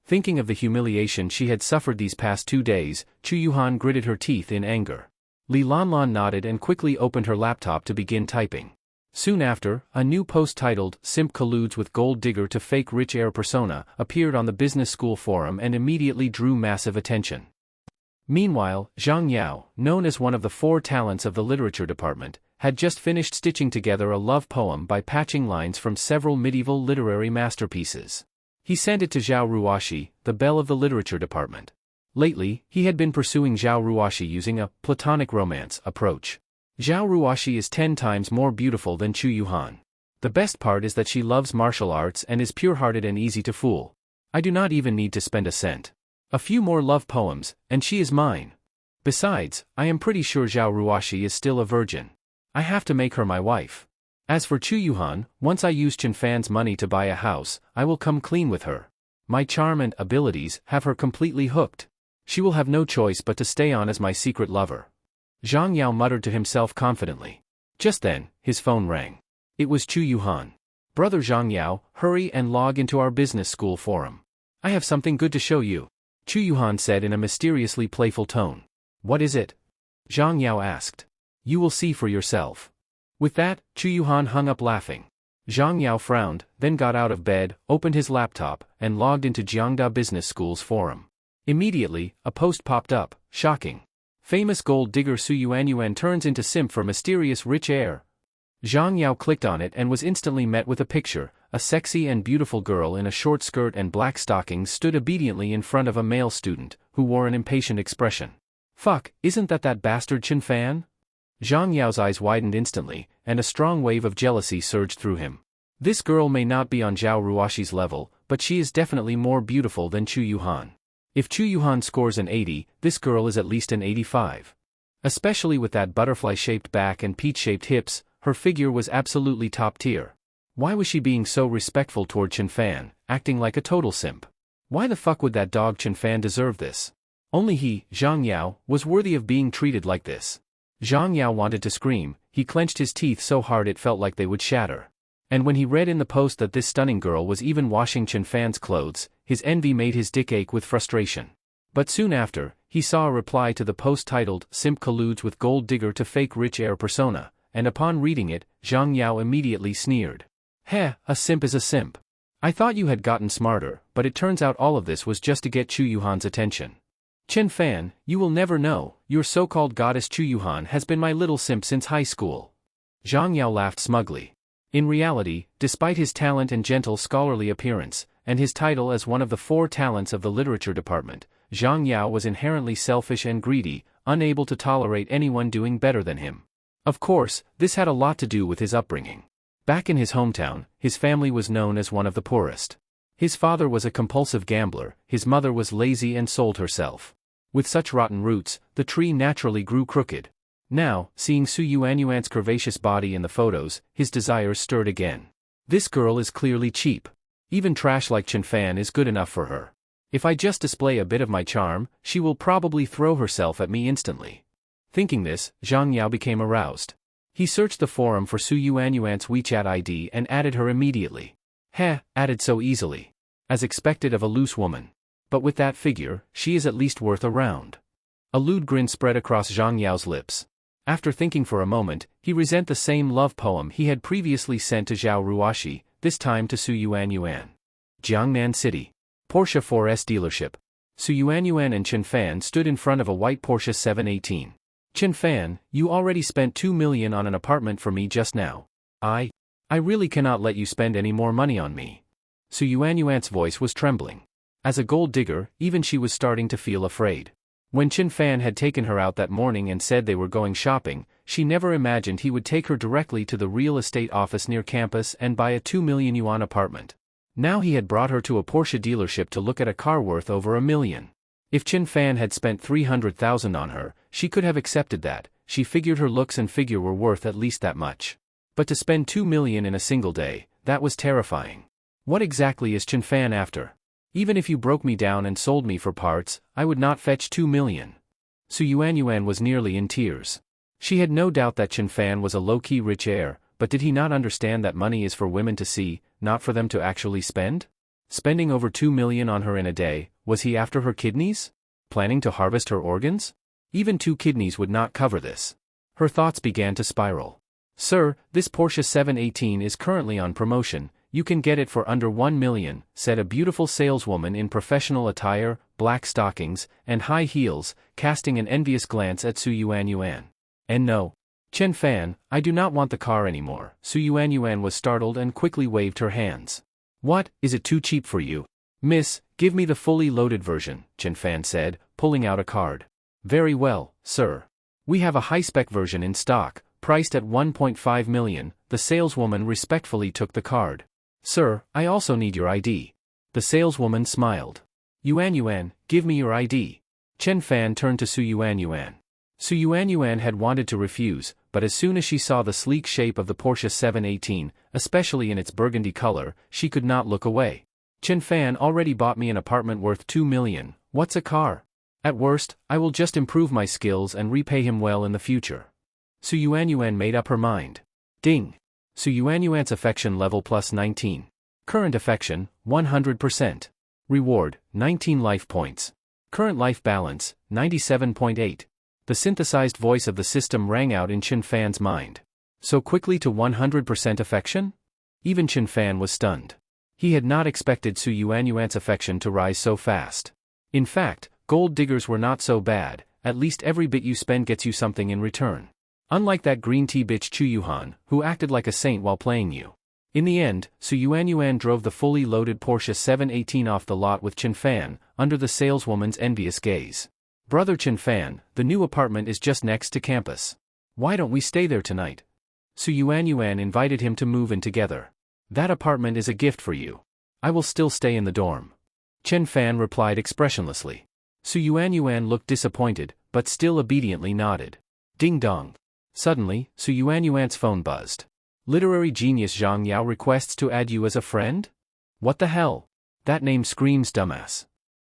Thinking of the humiliation she had suffered these past 2 days, Chu Yuhan gritted her teeth in anger. Li Lanlan nodded and quickly opened her laptop to begin typing. Soon after, a new post titled, Simp Colludes with Gold Digger to Fake Rich Heir Persona, appeared on the business school forum and immediately drew massive attention. Meanwhile, Zhang Yao, known as one of the 4 talents of the literature department, had just finished stitching together a love poem by patching lines from several medieval literary masterpieces. He sent it to Zhao Ruoshi, the belle of the literature department. Lately, he had been pursuing Zhao Ruoshi using a platonic romance approach. Zhao Ruoshi is 10 times more beautiful than Chu Yuhan. The best part is that she loves martial arts and is pure-hearted and easy to fool. I do not even need to spend a cent. A few more love poems, and she is mine. Besides, I am pretty sure Zhao Ruoshi is still a virgin. I have to make her my wife. As for Chu Yuhan, once I use Chen Fan's money to buy a house, I will come clean with her. My charm and abilities have her completely hooked. She will have no choice but to stay on as my secret lover. Zhang Yao muttered to himself confidently. Just then, his phone rang. It was Chu Yuhan. Brother Zhang Yao, hurry and log into our business school forum. I have something good to show you. Chu Yuhan said in a mysteriously playful tone. What is it? Zhang Yao asked. You will see for yourself. With that, Chu Yuhan hung up laughing. Zhang Yao frowned, then got out of bed, opened his laptop, and logged into Jiangda Business School's forum. Immediately, a post popped up, shocking. Famous gold digger Su Yuanyuan turns into simp for mysterious rich heir. Zhang Yao clicked on it and was instantly met with a picture. A sexy and beautiful girl in a short skirt and black stockings stood obediently in front of a male student, who wore an impatient expression. Fuck, isn't that bastard Chen Fan? Zhang Yao's eyes widened instantly, and a strong wave of jealousy surged through him. This girl may not be on Zhao Ruoshi's level, but she is definitely more beautiful than Chu Yuhan. If Chu Yuhan scores an 80, this girl is at least an 85. Especially with that butterfly-shaped back and peach-shaped hips, her figure was absolutely top tier. Why was she being so respectful toward Chen Fan, acting like a total simp? Why the fuck would that dog Chen Fan deserve this? Only he, Zhang Yao, was worthy of being treated like this. Zhang Yao wanted to scream, he clenched his teeth so hard it felt like they would shatter. And when he read in the post that this stunning girl was even washing Chen Fan's clothes, his envy made his dick ache with frustration. But soon after, he saw a reply to the post titled, Simp Colludes with Gold Digger to Fake Rich Heir Persona, and upon reading it, Zhang Yao immediately sneered. Heh, a simp is a simp. I thought you had gotten smarter, but it turns out all of this was just to get Chu Yuhan's attention. Chen Fan, you will never know, your so-called goddess Chu Yuhan has been my little simp since high school. Zhang Yao laughed smugly. In reality, despite his talent and gentle scholarly appearance, and his title as one of the 4 talents of the literature department, Zhang Yao was inherently selfish and greedy, unable to tolerate anyone doing better than him. Of course, this had a lot to do with his upbringing. Back in his hometown, his family was known as one of the poorest. His father was a compulsive gambler, his mother was lazy and sold herself. With such rotten roots, the tree naturally grew crooked. Now, seeing Su Yuanyuan's curvaceous body in the photos, his desires stirred again. This girl is clearly cheap. Even trash like Chen Fan is good enough for her. If I just display a bit of my charm, she will probably throw herself at me instantly. Thinking this, Zhang Yao became aroused. He searched the forum for Su Yuanyuan's WeChat ID and added her immediately. Heh, added so easily. As expected of a loose woman. But with that figure, she is at least worth a round. A lewd grin spread across Zhang Yao's lips. After thinking for a moment, he resent the same love poem he had previously sent to Zhao Ruoshi, this time to Su Yuanyuan. Jiangnan City. Porsche 4S dealership. Su Yuanyuan and Chen Fan stood in front of a white Porsche 718. Chen Fan, you already spent 2 million on an apartment for me just now. I I really cannot let you spend any more money on me. Su Yuanyuan's voice was trembling. As a gold digger, even she was starting to feel afraid. When Chen Fan had taken her out that morning and said they were going shopping, she never imagined he would take her directly to the real estate office near campus and buy a 2 million yuan apartment. Now he had brought her to a Porsche dealership to look at a car worth over 1 million. If Chen Fan had spent 300,000 on her, she could have accepted that. She figured her looks and figure were worth at least that much. But to spend 2 million in a single day, that was terrifying. What exactly is Chen Fan after? Even if you broke me down and sold me for parts, I would not fetch 2 million. Su Yuanyuan was nearly in tears. She had no doubt that Chen Fan was a low-key rich heir, but did he not understand that money is for women to see, not for them to actually spend? Spending over 2 million on her in a day, was he after her kidneys? Planning to harvest her organs? Even 2 kidneys would not cover this. Her thoughts began to spiral. Sir, this Porsche 718 is currently on promotion. You can get it for under 1 million, said a beautiful saleswoman in professional attire, black stockings, and high heels, casting an envious glance at Su Yuanyuan. And no, Chen Fan, I do not want the car anymore. Su Yuanyuan was startled and quickly waved her hands. What, is it too cheap for you? Miss, give me the fully loaded version, Chen Fan said, pulling out a card. Very well, sir. We have a high-spec version in stock, priced at 1.5 million, the saleswoman respectfully took the card. Sir, I also need your ID. The saleswoman smiled. Yuanyuan, give me your ID. Chen Fan turned to Su Yuanyuan. Su Yuanyuan had wanted to refuse, but as soon as she saw the sleek shape of the Porsche 718, especially in its burgundy color, she could not look away. Chen Fan already bought me an apartment worth 2 million, what's a car? At worst, I will just improve my skills and repay him well in the future. Su Yuanyuan made up her mind. Ding! Su Yuanyuan's affection level plus 19. Current affection, 100%. Reward, 19 life points. Current life balance, 97.8. The synthesized voice of the system rang out in Chen Fan's mind. So quickly to 100% affection? Even Chen Fan was stunned. He had not expected Su Yuanyuan's affection to rise so fast. In fact, gold diggers were not so bad, at least every bit you spend gets you something in return. Unlike that green tea bitch Chu Yuhan, who acted like a saint while playing you. In the end, Su Yuanyuan drove the fully loaded Porsche 718 off the lot with Chen Fan, under the saleswoman's envious gaze. Brother Chen Fan, the new apartment is just next to campus. Why don't we stay there tonight? Su Yuanyuan invited him to move in together. That apartment is a gift for you. I will still stay in the dorm. Chen Fan replied expressionlessly. Su Yuanyuan looked disappointed, but still obediently nodded. Ding dong. Suddenly, Su Yuanyuan's phone buzzed. Literary genius Zhang Yao requests to add you as a friend? What the hell? That name screams dumbass.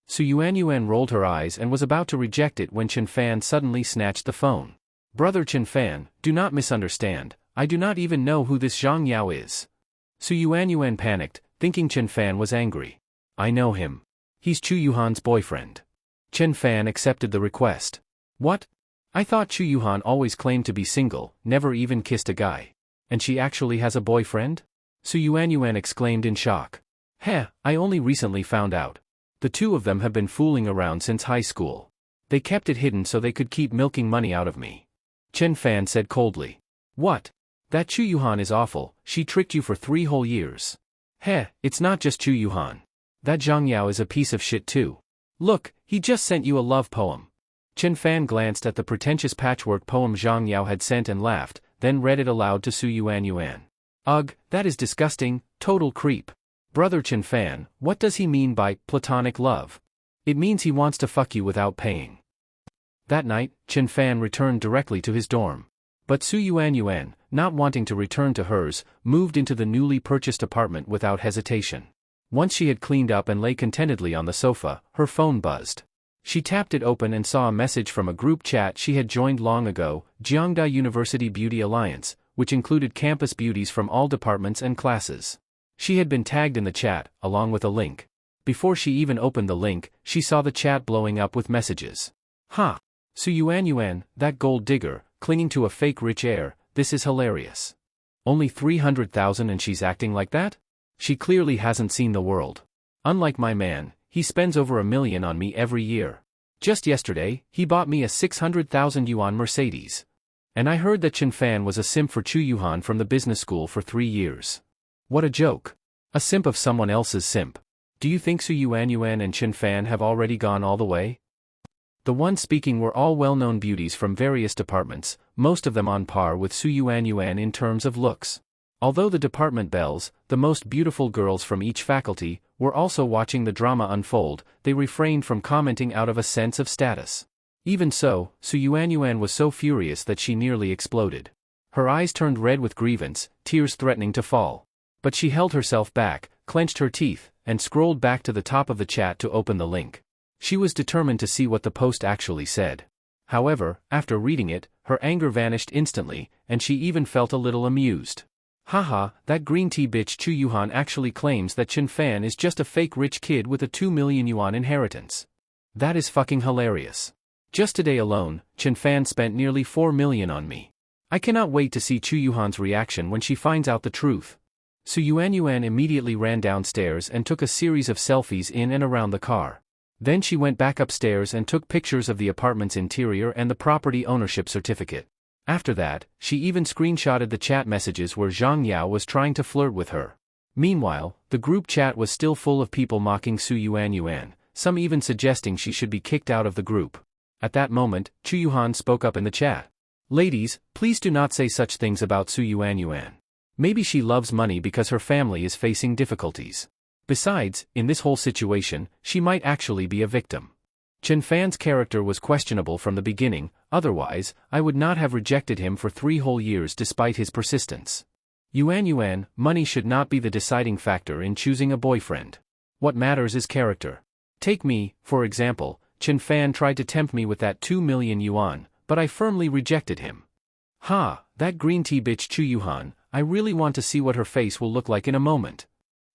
Su Yuanyuan rolled her eyes and was about to reject it when Chen Fan suddenly snatched the phone. Brother Chen Fan, do not misunderstand, I do not even know who this Zhang Yao is. Su Yuanyuan panicked, thinking Chen Fan was angry. I know him. He's Chu Yuhan's boyfriend. Chen Fan accepted the request. What? I thought Chu Yuhan always claimed to be single, never even kissed a guy. And she actually has a boyfriend? Su Yuanyuan exclaimed in shock. Heh, I only recently found out. The two of them have been fooling around since high school. They kept it hidden so they could keep milking money out of me. Chen Fan said coldly. What? That Chu Yuhan is awful, she tricked you for 3 whole years. Heh, it's not just Chu Yuhan. That Zhang Yao is a piece of shit too. Look, he just sent you a love poem. Chen Fan glanced at the pretentious patchwork poem Zhang Yao had sent and laughed, then read it aloud to Su Yuanyuan. Ugh, that is disgusting, total creep. Brother Chen Fan, what does he mean by platonic love? It means he wants to fuck you without paying. That night, Chen Fan returned directly to his dorm. But Su Yuanyuan, not wanting to return to hers, moved into the newly purchased apartment without hesitation. Once she had cleaned up and lay contentedly on the sofa, her phone buzzed. She tapped it open and saw a message from a group chat she had joined long ago, Jiangda University Beauty Alliance, which included campus beauties from all departments and classes. She had been tagged in the chat, along with a link. Before she even opened the link, she saw the chat blowing up with messages. Ha! Su Yuanyuan, that gold digger, clinging to a fake rich heir, this is hilarious. Only 300,000 and she's acting like that? She clearly hasn't seen the world. Unlike my man, he spends over 1 million on me every year. Just yesterday, he bought me a 600,000 yuan Mercedes. And I heard that Chen Fan was a simp for Chu Yuhan from the business school for 3 years. What a joke. A simp of someone else's simp. Do you think Su Yuanyuan and Chen Fan have already gone all the way? The ones speaking were all well-known beauties from various departments, most of them on par with Su Yuanyuan in terms of looks. Although the department belles, the most beautiful girls from each faculty, were also watching the drama unfold, they refrained from commenting out of a sense of status. Even so, Su Yuanyuan was so furious that she nearly exploded. Her eyes turned red with grievance, tears threatening to fall. But she held herself back, clenched her teeth, and scrolled back to the top of the chat to open the link. She was determined to see what the post actually said. However, after reading it, her anger vanished instantly, and she even felt a little amused. Haha, that green tea bitch Chu Yuhan actually claims that Chen Fan is just a fake rich kid with a 2 million yuan inheritance. That is fucking hilarious. Just today alone, Chen Fan spent nearly 4 million on me. I cannot wait to see Chu Yuhan's reaction when she finds out the truth. Su Yuanyuan immediately ran downstairs and took a series of selfies in and around the car. Then she went back upstairs and took pictures of the apartment's interior and the property ownership certificate. After that, she even screenshotted the chat messages where Zhang Yao was trying to flirt with her. Meanwhile, the group chat was still full of people mocking Su Yuanyuan, some even suggesting she should be kicked out of the group. At that moment, Chu Yuhan spoke up in the chat. Ladies, please do not say such things about Su Yuanyuan. Maybe she loves money because her family is facing difficulties. Besides, in this whole situation, she might actually be a victim. Chen Fan's character was questionable from the beginning, otherwise, I would not have rejected him for 3 whole years despite his persistence. Yuanyuan, money should not be the deciding factor in choosing a boyfriend. What matters is character. Take me, for example. Chen Fan tried to tempt me with that 2 million yuan, but I firmly rejected him. Ha, that green tea bitch Chu Yuhan, I really want to see what her face will look like in a moment.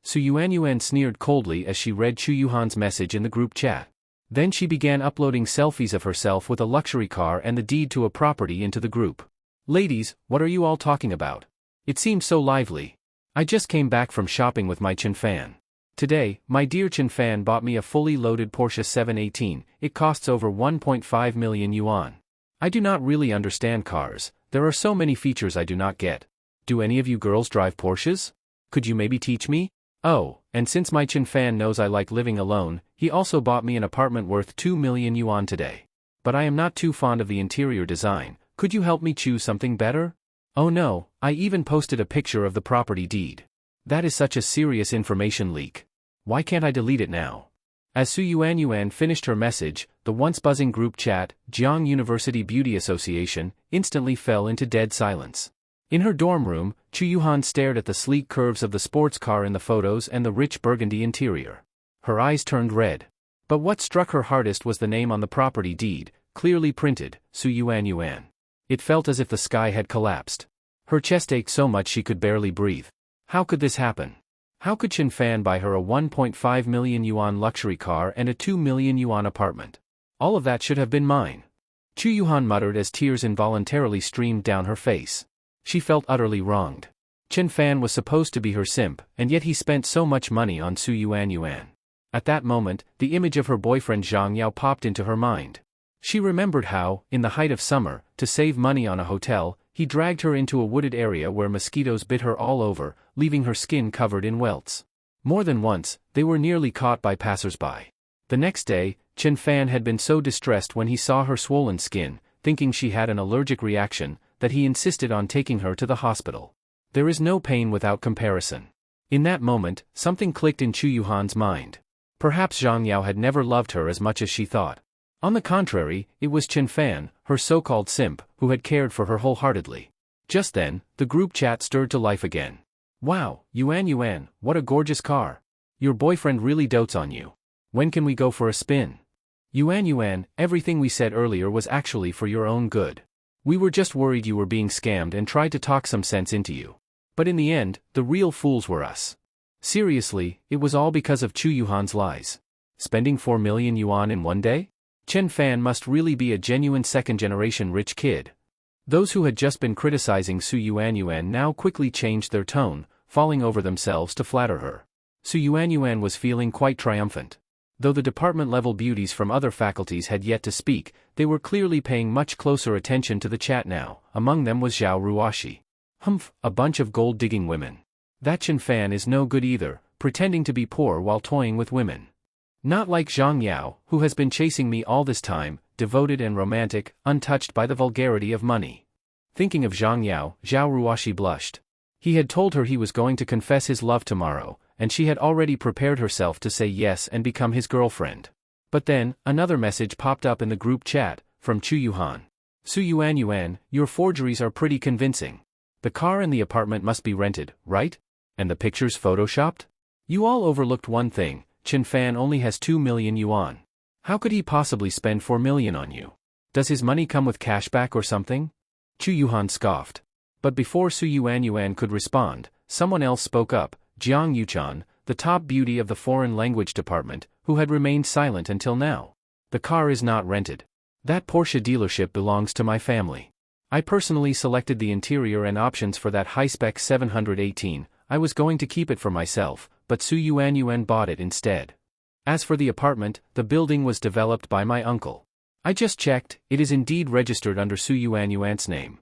Su Yuanyuan sneered coldly as she read Chu Yuhan's message in the group chat. Then she began uploading selfies of herself with a luxury car and the deed to a property into the group. Ladies, what are you all talking about? It seems so lively. I just came back from shopping with my Chen Fan. Today, my dear Chen Fan bought me a fully loaded Porsche 718, it costs over 1.5 million yuan. I do not really understand cars, there are so many features I do not get. Do any of you girls drive Porsches? Could you maybe teach me? Oh, and since my Chen Fan knows I like living alone, he also bought me an apartment worth 2 million yuan today. But I am not too fond of the interior design, could you help me choose something better? Oh no, I even posted a picture of the property deed. That is such a serious information leak. Why can't I delete it now? As Su Yuanyuan finished her message, the once buzzing group chat, Jiang University Beauty Association, instantly fell into dead silence. In her dorm room, Chu Yuhan stared at the sleek curves of the sports car in the photos and the rich burgundy interior. Her eyes turned red. But what struck her hardest was the name on the property deed, clearly printed, Su Yuanyuan. It felt as if the sky had collapsed. Her chest ached so much she could barely breathe. How could this happen? How could Chen Fan buy her a 1.5 million yuan luxury car and a 2 million yuan apartment? All of that should have been mine. Chu Yuhan muttered as tears involuntarily streamed down her face. She felt utterly wronged. Chen Fan was supposed to be her simp, and yet he spent so much money on Su Yuanyuan. At that moment, the image of her boyfriend Zhang Yao popped into her mind. She remembered how, in the height of summer, to save money on a hotel, he dragged her into a wooded area where mosquitoes bit her all over, leaving her skin covered in welts. More than once, they were nearly caught by passers-by. The next day, Chen Fan had been so distressed when he saw her swollen skin, thinking she had an allergic reaction, that he insisted on taking her to the hospital. There is no pain without comparison. In that moment, something clicked in Chu Yuhan's mind. Perhaps Zhang Yao had never loved her as much as she thought. On the contrary, it was Chen Fan, her so-called simp, who had cared for her wholeheartedly. Just then, the group chat stirred to life again. Wow, Yuanyuan, what a gorgeous car. Your boyfriend really dotes on you. When can we go for a spin? Yuanyuan, everything we said earlier was actually for your own good. We were just worried you were being scammed and tried to talk some sense into you. But in the end, the real fools were us. Seriously, it was all because of Chu Yuhan's lies. Spending 4 million yuan in one day? Chen Fan must really be a genuine second-generation rich kid. Those who had just been criticizing Su Yuanyuan now quickly changed their tone, falling over themselves to flatter her. Su Yuanyuan was feeling quite triumphant. Though the department-level beauties from other faculties had yet to speak, they were clearly paying much closer attention to the chat now. Among them was Zhao Ruoshi. Humph, a bunch of gold-digging women. That Chen Fan is no good either, pretending to be poor while toying with women. Not like Zhang Yao, who has been chasing me all this time, devoted and romantic, untouched by the vulgarity of money. Thinking of Zhang Yao, Zhao Ruoshi blushed. He had told her he was going to confess his love tomorrow, and she had already prepared herself to say yes and become his girlfriend. But then, another message popped up in the group chat, from Chu Yuhan. Su Yuan, your forgeries are pretty convincing. The car and the apartment must be rented, right? And the pictures photoshopped? You all overlooked one thing, Chen Fan only has 2 million yuan. How could he possibly spend 4 million on you? Does his money come with cashback or something? Chu Yuhan scoffed. But before Su Yuan could respond, someone else spoke up, Jiang Yuchan, the top beauty of the foreign language department, who had remained silent until now. The car is not rented. That Porsche dealership belongs to my family. I personally selected the interior and options for that high-spec 718, I was going to keep it for myself, but Su Yuan bought it instead. As for the apartment, the building was developed by my uncle. I just checked, it is indeed registered under Su Yuan's name.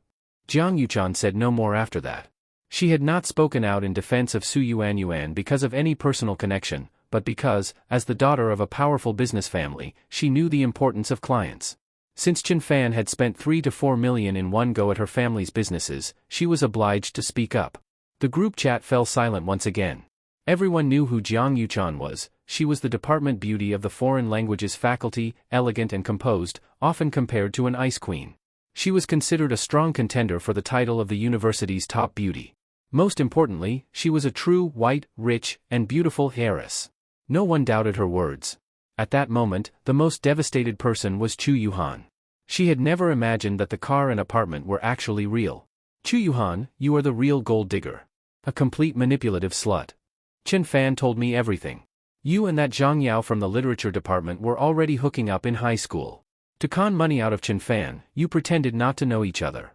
Jiang Yuchan said no more after that. She had not spoken out in defense of Su Yuan because of any personal connection, but because, as the daughter of a powerful business family, she knew the importance of clients. Since Chen Fan had spent 3 to 4 million in one go at her family's businesses, she was obliged to speak up. The group chat fell silent once again. Everyone knew who Jiang Yuchan was. She was the department beauty of the foreign languages faculty, elegant and composed, often compared to an ice queen. She was considered a strong contender for the title of the university's top beauty. Most importantly, she was a true, white, rich, and beautiful heiress. No one doubted her words. At that moment, the most devastated person was Chu Yuhan. She had never imagined that the car and apartment were actually real. Chu Yuhan, you are the real gold digger. A complete manipulative slut. Chen Fan told me everything. You and that Zhang Yao from the literature department were already hooking up in high school. To con money out of Chen Fan, you pretended not to know each other.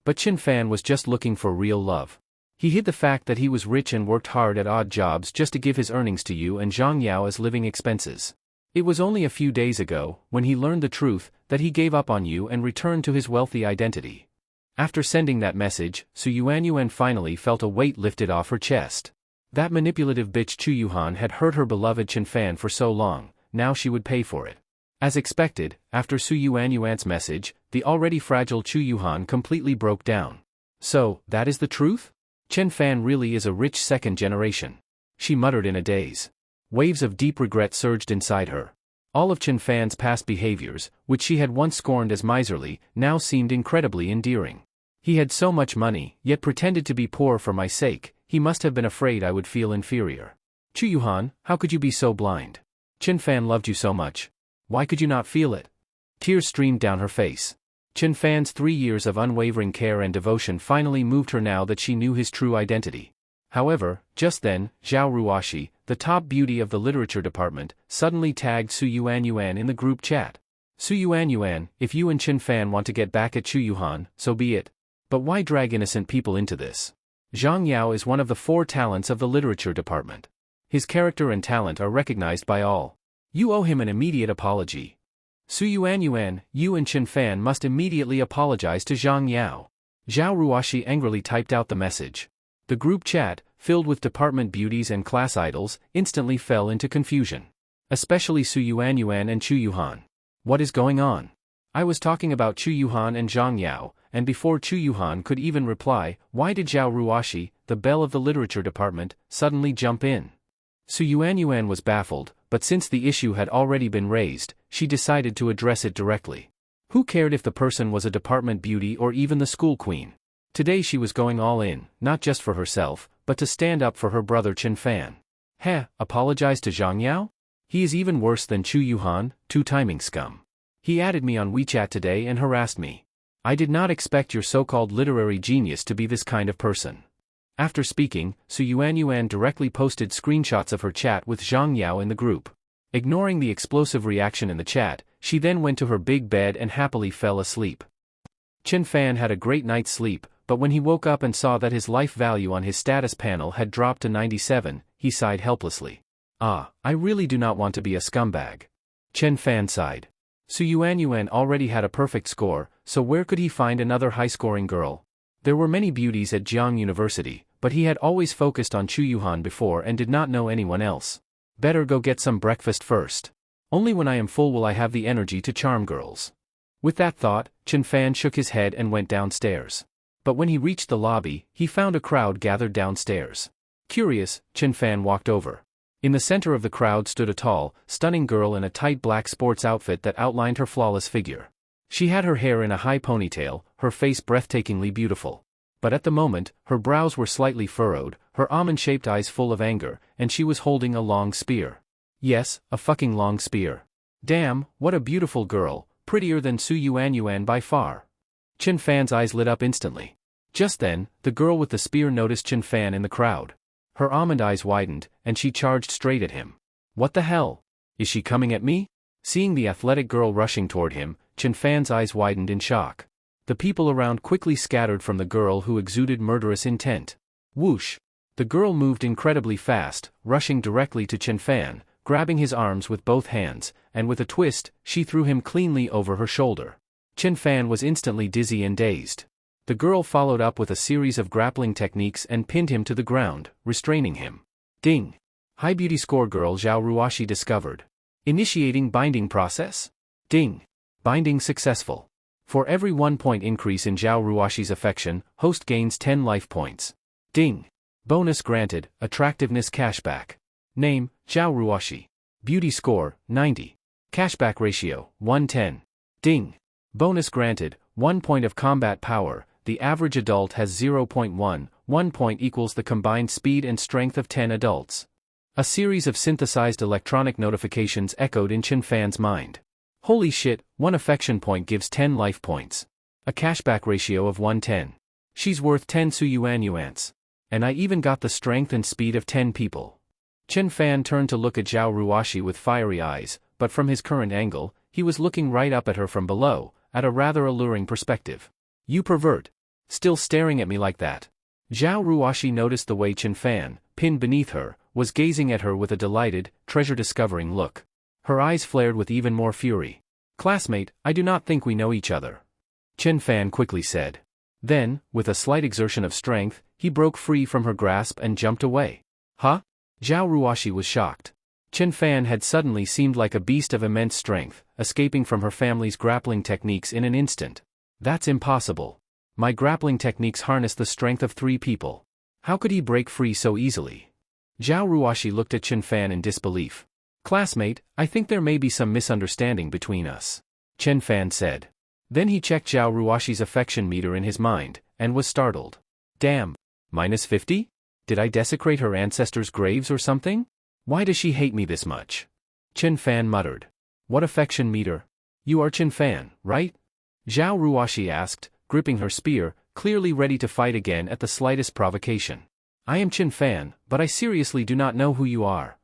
But Chen Fan was just looking for real love. He hid the fact that he was rich and worked hard at odd jobs just to give his earnings to you and Zhang Yao as living expenses. It was only a few days ago, when he learned the truth, that he gave up on you and returned to his wealthy identity. After sending that message, Su Yuan finally felt a weight lifted off her chest. That manipulative bitch Chu Yuhan had hurt her beloved Chen Fan for so long, now she would pay for it. As expected, after Su Yuan's message, the already fragile Chu Yuhan completely broke down. So, that is the truth? Chen Fan really is a rich second generation. She muttered in a daze. Waves of deep regret surged inside her. All of Chen Fan's past behaviors, which she had once scorned as miserly, now seemed incredibly endearing. He had so much money, yet pretended to be poor for my sake. He must have been afraid I would feel inferior. Chu Yuhan, how could you be so blind? Chen Fan loved you so much. Why could you not feel it? Tears streamed down her face. Chen Fan's 3 years of unwavering care and devotion finally moved her now that she knew his true identity. However, just then, Zhao Ruoshi, the top beauty of the literature department, suddenly tagged Su Yuan in the group chat. Su Yuan, if you and Chen Fan want to get back at Chu Yuhan, so be it. But why drag innocent people into this? Zhang Yao is one of the 4 talents of the literature department. His character and talent are recognized by all. You owe him an immediate apology. Su Yuan, you and Chen Fan must immediately apologize to Zhang Yao. Zhao Ruoshi angrily typed out the message. The group chat, filled with department beauties and class idols, instantly fell into confusion. Especially Su Yuan and Chu Yuhan. What is going on? I was talking about Chu Yuhan and Zhang Yao, and before Chu Yuhan could even reply, why did Zhao Ruoshi, the belle of the literature department, suddenly jump in? Su Yuan was baffled, but since the issue had already been raised, she decided to address it directly. Who cared if the person was a department beauty or even the school queen? Today she was going all in, not just for herself, but to stand up for her brother Chen Fan. Apologize to Zhang Yao? He is even worse than Chu Yuhan, two-timing scum. He added me on WeChat today and harassed me. I did not expect your so-called literary genius to be this kind of person. After speaking, Su Yuan directly posted screenshots of her chat with Zhang Yao in the group. Ignoring the explosive reaction in the chat, she then went to her big bed and happily fell asleep. Chen Fan had a great night's sleep, but when he woke up and saw that his life value on his status panel had dropped to 97, he sighed helplessly. Ah, I really do not want to be a scumbag. Chen Fan sighed. Su Yuanyuan already had a perfect score, so where could he find another high-scoring girl? There were many beauties at Jiang University, but he had always focused on Chu Yuhan before and did not know anyone else. Better go get some breakfast first. Only when I am full will I have the energy to charm girls. With that thought, Chen Fan shook his head and went downstairs. But when he reached the lobby, he found a crowd gathered downstairs. Curious, Chen Fan walked over. In the center of the crowd stood a tall, stunning girl in a tight black sports outfit that outlined her flawless figure. She had her hair in a high ponytail, her face breathtakingly beautiful. But at the moment, her brows were slightly furrowed, her almond-shaped eyes full of anger, and she was holding a long spear. Yes, a fucking long spear. Damn, what a beautiful girl, prettier than Su Yuanyuan by far. Chen Fan's eyes lit up instantly. Just then, the girl with the spear noticed Chen Fan in the crowd. Her almond eyes widened, and she charged straight at him. What the hell? Is she coming at me? Seeing the athletic girl rushing toward him, Chen Fan's eyes widened in shock. The people around quickly scattered from the girl who exuded murderous intent. Whoosh! The girl moved incredibly fast, rushing directly to Chen Fan, grabbing his arms with both hands, and with a twist, she threw him cleanly over her shoulder. Chen Fan was instantly dizzy and dazed. The girl followed up with a series of grappling techniques and pinned him to the ground, restraining him. Ding! High beauty score girl Zhao Ruoshi discovered. Initiating binding process? Ding! Binding successful. For every 1 point increase in Zhao Ruoshi's affection, host gains 10 life points. Ding! Bonus granted, attractiveness cashback. Name, Zhao Ruoshi. Beauty score, 90. Cashback ratio, 110. Ding! Bonus granted, 1 point of combat power. The average adult has 0.1, 1 point equals the combined speed and strength of 10 adults. A series of synthesized electronic notifications echoed in Chen Fan's mind. Holy shit, 1 affection point gives 10 life points. A cashback ratio of 110. She's worth 10 Su Yuanyuans. And I even got the strength and speed of 10 people. Chen Fan turned to look at Zhao Ruoshi with fiery eyes, but from his current angle, he was looking right up at her from below, at a rather alluring perspective. You pervert. Still staring at me like that. Zhao Ruoshi noticed the way Chen Fan, pinned beneath her, was gazing at her with a delighted, treasure-discovering look. Her eyes flared with even more fury. Classmate, I do not think we know each other. Chen Fan quickly said. Then, with a slight exertion of strength, he broke free from her grasp and jumped away. Huh? Zhao Ruoshi was shocked. Chen Fan had suddenly seemed like a beast of immense strength, escaping from her family's grappling techniques in an instant. That's impossible. My grappling techniques harness the strength of 3 people. How could he break free so easily? Zhao Ruoshi looked at Chen Fan in disbelief. Classmate, I think there may be some misunderstanding between us. Chen Fan said. Then he checked Zhao Ruoshi's affection meter in his mind, and was startled. Damn. -50? Did I desecrate her ancestors' graves or something? Why does she hate me this much? Chen Fan muttered. What affection meter? You are Chen Fan, right? Zhao Ruoshi asked, gripping her spear, clearly ready to fight again at the slightest provocation. I am Chen Fan, but I seriously do not know who you are.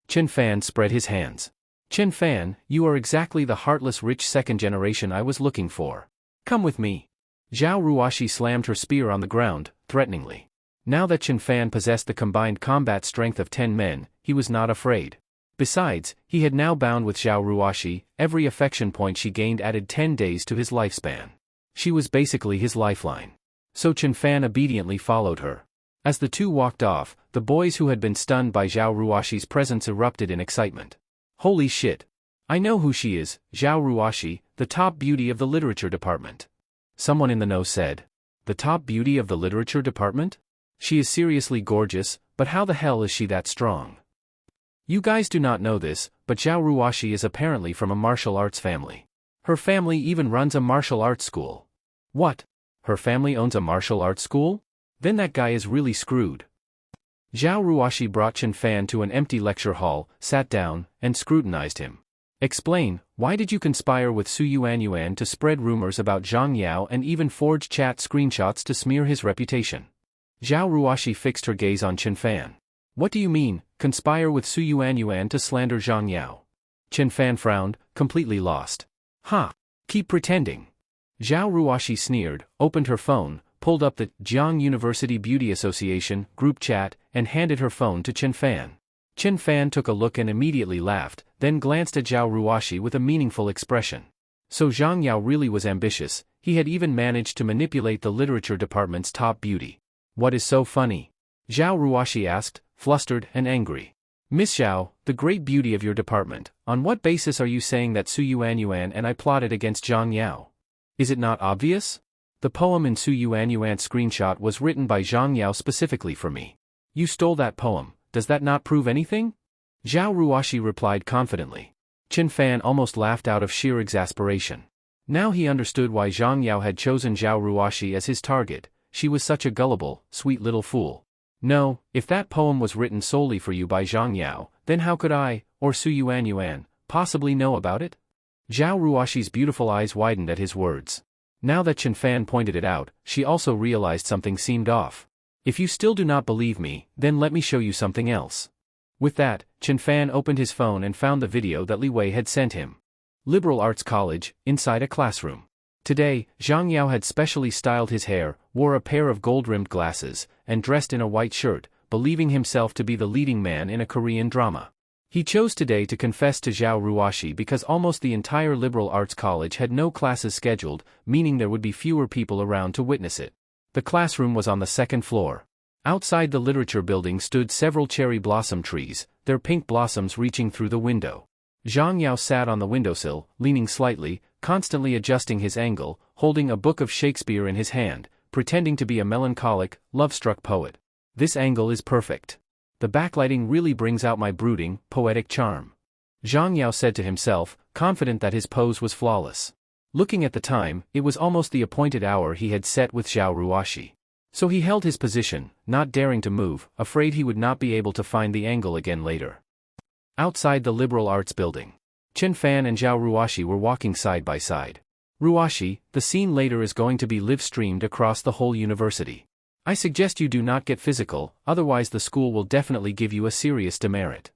Chen Fan spread his hands. Chen Fan, you are exactly the heartless rich second generation I was looking for. Come with me. Zhao Ruoshi slammed her spear on the ground, threateningly. Now that Chen Fan possessed the combined combat strength of 10 men, he was not afraid. Besides, he had now bound with Zhao Ruoshi, every affection point she gained added 10 days to his lifespan. She was basically his lifeline. So Chen Fan obediently followed her. As the two walked off, the boys who had been stunned by Zhao Ruoshi's presence erupted in excitement. Holy shit! I know who she is, Zhao Ruoshi, the top beauty of the literature department. Someone in the know said. The top beauty of the literature department? She is seriously gorgeous, but how the hell is she that strong? You guys do not know this, but Zhao Ruoshi is apparently from a martial arts family. Her family even runs a martial arts school. What? Her family owns a martial arts school? Then that guy is really screwed. Zhao Ruoshi brought Chen Fan to an empty lecture hall, sat down, and scrutinized him. Explain, why did you conspire with Su Yuanyuan to spread rumors about Zhang Yao and even forge chat screenshots to smear his reputation? Zhao Ruoshi fixed her gaze on Chen Fan. What do you mean, conspire with Su Yuanyuan to slander Zhang Yao? Chen Fan frowned, completely lost. Ha! Keep pretending. Zhao Ruoshi sneered, opened her phone, pulled up the Jiang University Beauty Association group chat, and handed her phone to Chen Fan. Chen Fan took a look and immediately laughed, then glanced at Zhao Ruoxi with a meaningful expression. So Zhang Yao really was ambitious, he had even managed to manipulate the literature department's top beauty. What is so funny? Zhao Ruoxi asked, flustered and angry. Miss Zhao, the great beauty of your department, on what basis are you saying that Su Yuanyuan and I plotted against Zhang Yao? Is it not obvious? The poem in Su Yuanyuan's screenshot was written by Zhang Yao specifically for me. You stole that poem, does that not prove anything? Zhao Ruoxi replied confidently. Chen Fan almost laughed out of sheer exasperation. Now he understood why Zhang Yao had chosen Zhao Ruoxi as his target, she was such a gullible, sweet little fool. No, if that poem was written solely for you by Zhang Yao, then how could I, or Su Yuanyuan, possibly know about it? Zhao Ruoxi's beautiful eyes widened at his words. Now that Chen Fan pointed it out, she also realized something seemed off. If you still do not believe me, then let me show you something else. With that, Chen Fan opened his phone and found the video that Li Wei had sent him. Liberal Arts College, inside a classroom. Today, Zhang Yao had specially styled his hair, wore a pair of gold-rimmed glasses, and dressed in a white shirt, believing himself to be the leading man in a Korean drama. He chose today to confess to Zhao Ruoxi because almost the entire liberal arts college had no classes scheduled, meaning there would be fewer people around to witness it. The classroom was on the second floor. Outside the literature building stood several cherry blossom trees, their pink blossoms reaching through the window. Zhang Yao sat on the windowsill, leaning slightly, constantly adjusting his angle, holding a book of Shakespeare in his hand, pretending to be a melancholic, love-struck poet. This angle is perfect. The backlighting really brings out my brooding, poetic charm. Zhang Yao said to himself, confident that his pose was flawless. Looking at the time, it was almost the appointed hour he had set with Zhao Ruoxi. So he held his position, not daring to move, afraid he would not be able to find the angle again later. Outside the liberal arts building, Chen Fan and Zhao Ruoxi were walking side by side. Ruoxi, the scene later is going to be live-streamed across the whole university. I suggest you do not get physical, otherwise the school will definitely give you a serious demerit.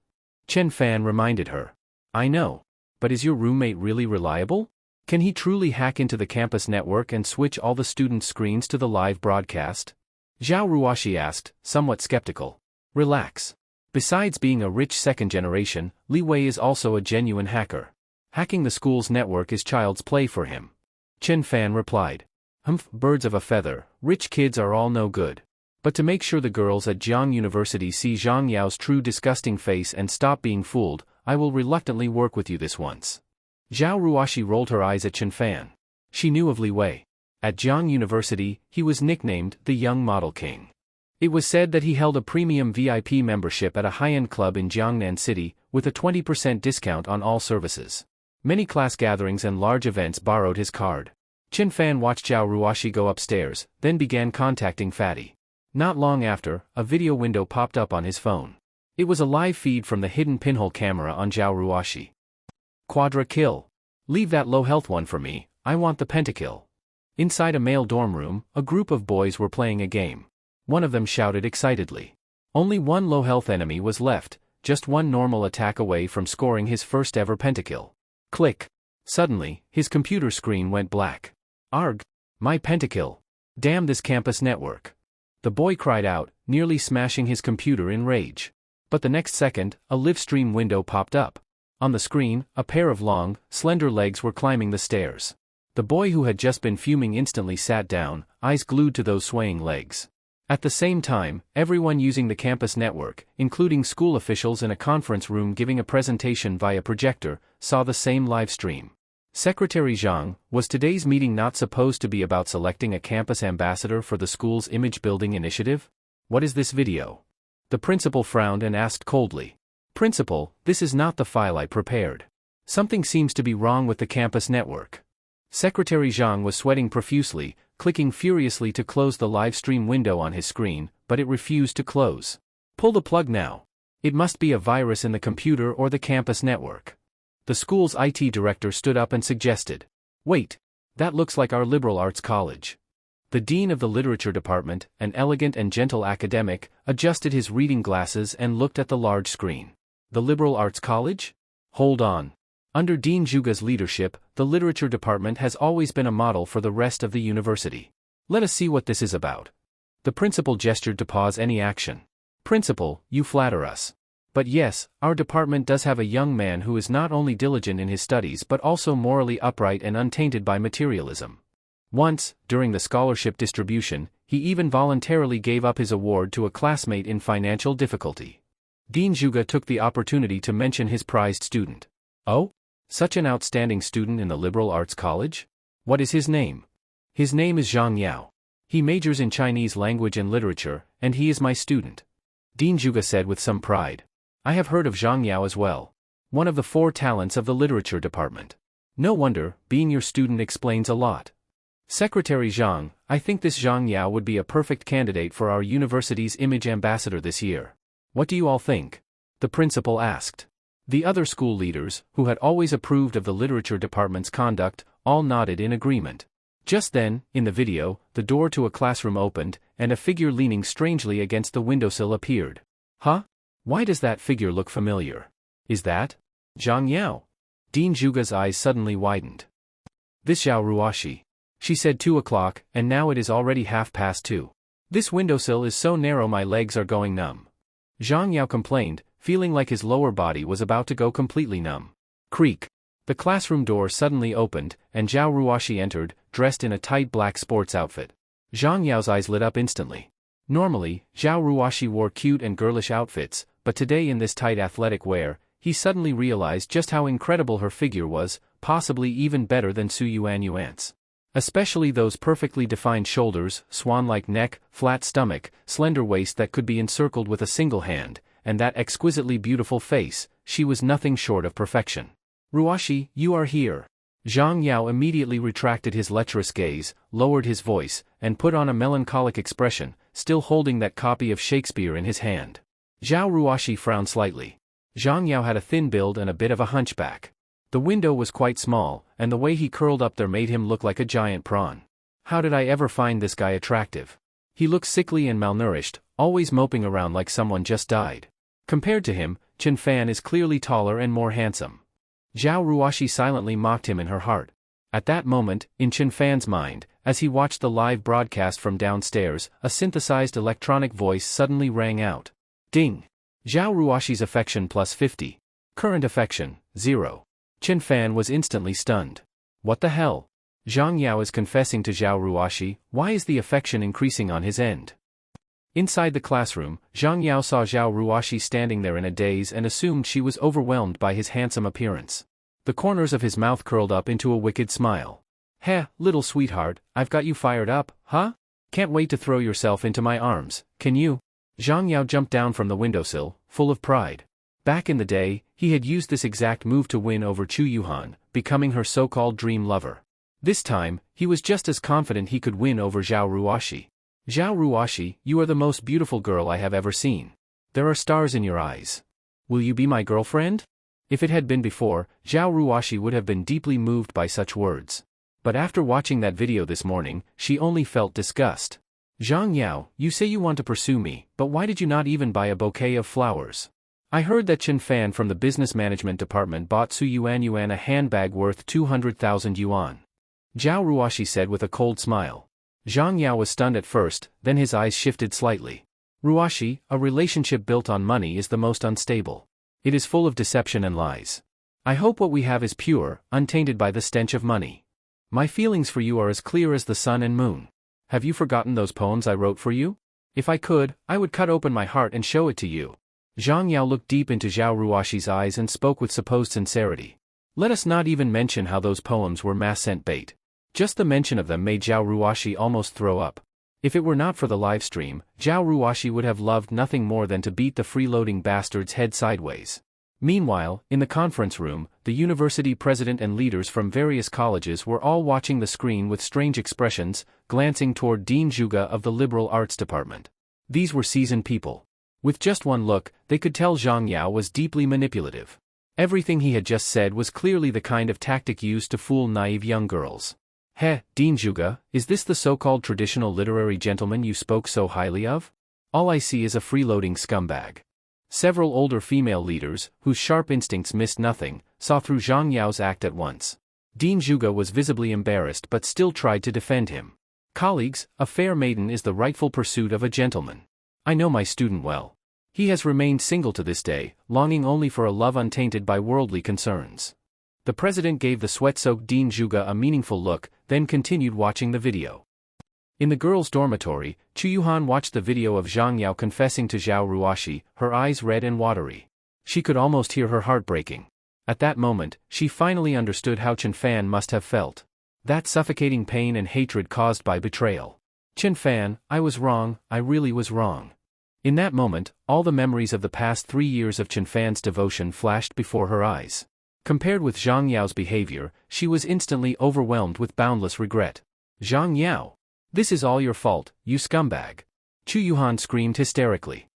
Chen Fan reminded her. I know. But is your roommate really reliable? Can he truly hack into the campus network and switch all the students' screens to the live broadcast? Zhao Ruoxi asked, somewhat skeptical. Relax. Besides being a rich second generation, Li Wei is also a genuine hacker. Hacking the school's network is child's play for him. Chen Fan replied. Humph, birds of a feather, rich kids are all no good. But to make sure the girls at Jiang University see Zhang Yao's true disgusting face and stop being fooled, I will reluctantly work with you this once. Zhao Ruoxi rolled her eyes at Chen Fan. She knew of Li Wei. At Jiang University, he was nicknamed the Young Model King. It was said that he held a premium VIP membership at a high-end club in Jiangnan City, with a 20% discount on all services. Many class gatherings and large events borrowed his card. Chen Fan watched Zhao Ruoxi go upstairs, then began contacting Fatty. Not long after, a video window popped up on his phone. It was a live feed from the hidden pinhole camera on Zhao Ruoxi. Quadra kill. Leave that low health one for me, I want the pentakill. Inside a male dorm room, a group of boys were playing a game. One of them shouted excitedly. Only one low health enemy was left, just one normal attack away from scoring his first ever pentakill. Click. Suddenly, his computer screen went black. Arg! My pentakill. Damn this campus network. The boy cried out, nearly smashing his computer in rage. But the next second, a live stream window popped up. On the screen, a pair of long, slender legs were climbing the stairs. The boy who had just been fuming instantly sat down, eyes glued to those swaying legs. At the same time, everyone using the campus network, including school officials in a conference room giving a presentation via projector, saw the same live stream. Secretary Zhang, was today's meeting not supposed to be about selecting a campus ambassador for the school's image-building initiative? What is this video? The principal frowned and asked coldly. Principal, this is not the file I prepared. Something seems to be wrong with the campus network. Secretary Zhang was sweating profusely, clicking furiously to close the live stream window on his screen, but it refused to close. Pull the plug now. It must be a virus in the computer or the campus network. The school's IT director stood up and suggested. Wait, that looks like our liberal arts college. The dean of the literature department, an elegant and gentle academic, adjusted his reading glasses and looked at the large screen. The liberal arts college? Hold on. Under Dean Zhuge's leadership, the literature department has always been a model for the rest of the university. Let us see what this is about. The principal gestured to pause any action. Principal, you flatter us. But yes, our department does have a young man who is not only diligent in his studies but also morally upright and untainted by materialism. Once, during the scholarship distribution, he even voluntarily gave up his award to a classmate in financial difficulty. Dean Zhuge took the opportunity to mention his prized student. Oh? Such an outstanding student in the liberal arts college? What is his name? His name is Zhang Yao. He majors in Chinese language and literature, and he is my student. Dean Zhuge said with some pride. I have heard of Zhang Yao as well. One of the 4 talents of the literature department. No wonder, being your student explains a lot. Secretary Zhang, I think this Zhang Yao would be a perfect candidate for our university's image ambassador this year. What do you all think? The principal asked. The other school leaders, who had always approved of the literature department's conduct, all nodded in agreement. Just then, in the video, the door to a classroom opened, and a figure leaning strangely against the windowsill appeared. Huh? Why does that figure look familiar? Is that Zhang Yao? Dean Zhuge's eyes suddenly widened. This Zhao Ruoshi. She said 2 o'clock, and now it is already 2:30. This windowsill is so narrow my legs are going numb. Zhang Yao complained, feeling like his lower body was about to go completely numb. Creak. The classroom door suddenly opened, and Zhao Ruoshi entered, dressed in a tight black sports outfit. Zhang Yao's eyes lit up instantly. Normally, Zhao Ruoshi wore cute and girlish outfits, but today in this tight athletic wear, he suddenly realized just how incredible her figure was, possibly even better than Su Yuan's. Especially those perfectly defined shoulders, swan-like neck, flat stomach, slender waist that could be encircled with a single hand, and that exquisitely beautiful face, she was nothing short of perfection. Ruoshi, you are here. Zhang Yao immediately retracted his lecherous gaze, lowered his voice, and put on a melancholic expression, still holding that copy of Shakespeare in his hand. Zhao Ruoshi frowned slightly. Zhang Yao had a thin build and a bit of a hunchback. The window was quite small, and the way he curled up there made him look like a giant prawn. How did I ever find this guy attractive? He looked sickly and malnourished, always moping around like someone just died. Compared to him, Chen Fan is clearly taller and more handsome. Zhao Ruoshi silently mocked him in her heart. At that moment, in Chen Fan's mind, as he watched the live broadcast from downstairs, a synthesized electronic voice suddenly rang out. Ding! Zhao Ruoshi's affection +50. Current affection, 0. Chen Fan was instantly stunned. What the hell? Zhang Yao is confessing to Zhao Ruoshi, why is the affection increasing on his end? Inside the classroom, Zhang Yao saw Zhao Ruoshi standing there in a daze and assumed she was overwhelmed by his handsome appearance. The corners of his mouth curled up into a wicked smile. Heh, little sweetheart, I've got you fired up, huh? Can't wait to throw yourself into my arms, can you? Zhang Yao jumped down from the windowsill, full of pride. Back in the day, he had used this exact move to win over Chu Yuhan, becoming her so-called dream lover. This time, he was just as confident he could win over Zhao Ruoshi. Zhao Ruoshi, you are the most beautiful girl I have ever seen. There are stars in your eyes. Will you be my girlfriend? If it had been before, Zhao Ruoshi would have been deeply moved by such words. But after watching that video this morning, she only felt disgust. Zhang Yao, you say you want to pursue me, but why did you not even buy a bouquet of flowers? I heard that Chen Fan from the business management department bought Su Yuan a handbag worth 200,000 yuan. Zhao Ruoshi said with a cold smile. Zhang Yao was stunned at first, then his eyes shifted slightly. Ruoshi, a relationship built on money is the most unstable. It is full of deception and lies. I hope what we have is pure, untainted by the stench of money. My feelings for you are as clear as the sun and moon. Have you forgotten those poems I wrote for you? If I could, I would cut open my heart and show it to you. Zhang Yao looked deep into Zhao Ruoshi's eyes and spoke with supposed sincerity. Let us not even mention how those poems were mass-sent bait. Just the mention of them made Zhao Ruoshi almost throw up. If it were not for the live stream, Zhao Ruoshi would have loved nothing more than to beat the freeloading bastard's head sideways. Meanwhile, in the conference room, the university president and leaders from various colleges were all watching the screen with strange expressions, glancing toward Dean Zhuge of the liberal arts department. These were seasoned people. With just one look, they could tell Zhang Yao was deeply manipulative. Everything he had just said was clearly the kind of tactic used to fool naive young girls. Heh, Dean Zhuge, is this the so-called traditional literary gentleman you spoke so highly of? All I see is a freeloading scumbag. Several older female leaders, whose sharp instincts missed nothing, saw through Zhang Yao's act at once. Dean Zhuge was visibly embarrassed but still tried to defend him. Colleagues, a fair maiden is the rightful pursuit of a gentleman. I know my student well. He has remained single to this day, longing only for a love untainted by worldly concerns. The president gave the sweat-soaked Dean Juga a meaningful look, then continued watching the video. In the girls' dormitory, Chu Yuhan watched the video of Zhang Yao confessing to Zhao Ruoxi, her eyes red and watery. She could almost hear her heart breaking. At that moment, she finally understood how Chen Fan must have felt. That suffocating pain and hatred caused by betrayal. Chen Fan, I was wrong, I really was wrong. In that moment, all the memories of the past 3 years of Chen Fan's devotion flashed before her eyes. Compared with Zhang Yao's behavior, she was instantly overwhelmed with boundless regret. Zhang Yao! This is all your fault, you scumbag! Chu Yuhan screamed hysterically.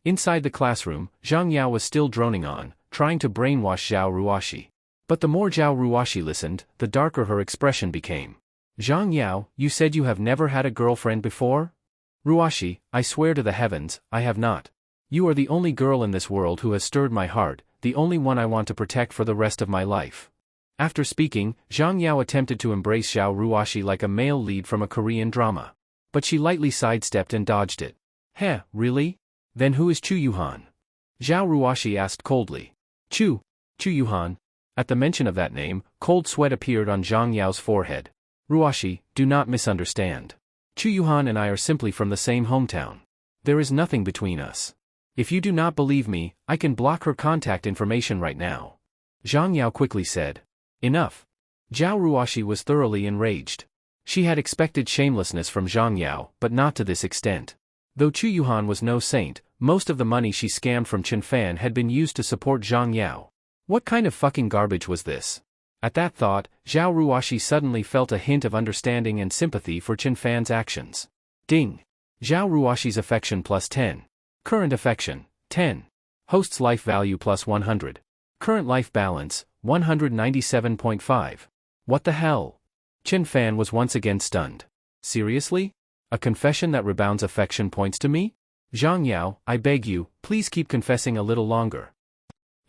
Inside the classroom, Zhang Yao was still droning on, trying to brainwash Zhao Ruoxi. But the more Zhao Ruoxi listened, the darker her expression became. Zhang Yao, you said you have never had a girlfriend before? Ruoxi, I swear to the heavens, I have not. You are the only girl in this world who has stirred my heart, the only one I want to protect for the rest of my life. After speaking, Zhang Yao attempted to embrace Zhao Ruoxi like a male lead from a Korean drama. But she lightly sidestepped and dodged it. Heh, really? Then who is Chu Yuhan? Zhao Ruoxi asked coldly. Chu Yuhan. At the mention of that name, cold sweat appeared on Zhang Yao's forehead. Ruoxi, do not misunderstand. Chu Yuhan and I are simply from the same hometown. There is nothing between us. If you do not believe me, I can block her contact information right now. Zhang Yao quickly said. Enough. Zhao Ruoxi was thoroughly enraged. She had expected shamelessness from Zhang Yao, but not to this extent. Though Chu Yuhan was no saint, most of the money she scammed from Chen Fan had been used to support Zhang Yao. What kind of fucking garbage was this? At that thought, Zhao Ruoxi suddenly felt a hint of understanding and sympathy for Chen Fan's actions. Ding! Zhao Ruoxi's affection plus 10. Current affection, 10. Host's life value plus 100. Current life balance, 197.5. What the hell? Chen Fan was once again stunned. Seriously? A confession that rebounds affection points to me? Zhang Yao, I beg you, please keep confessing a little longer.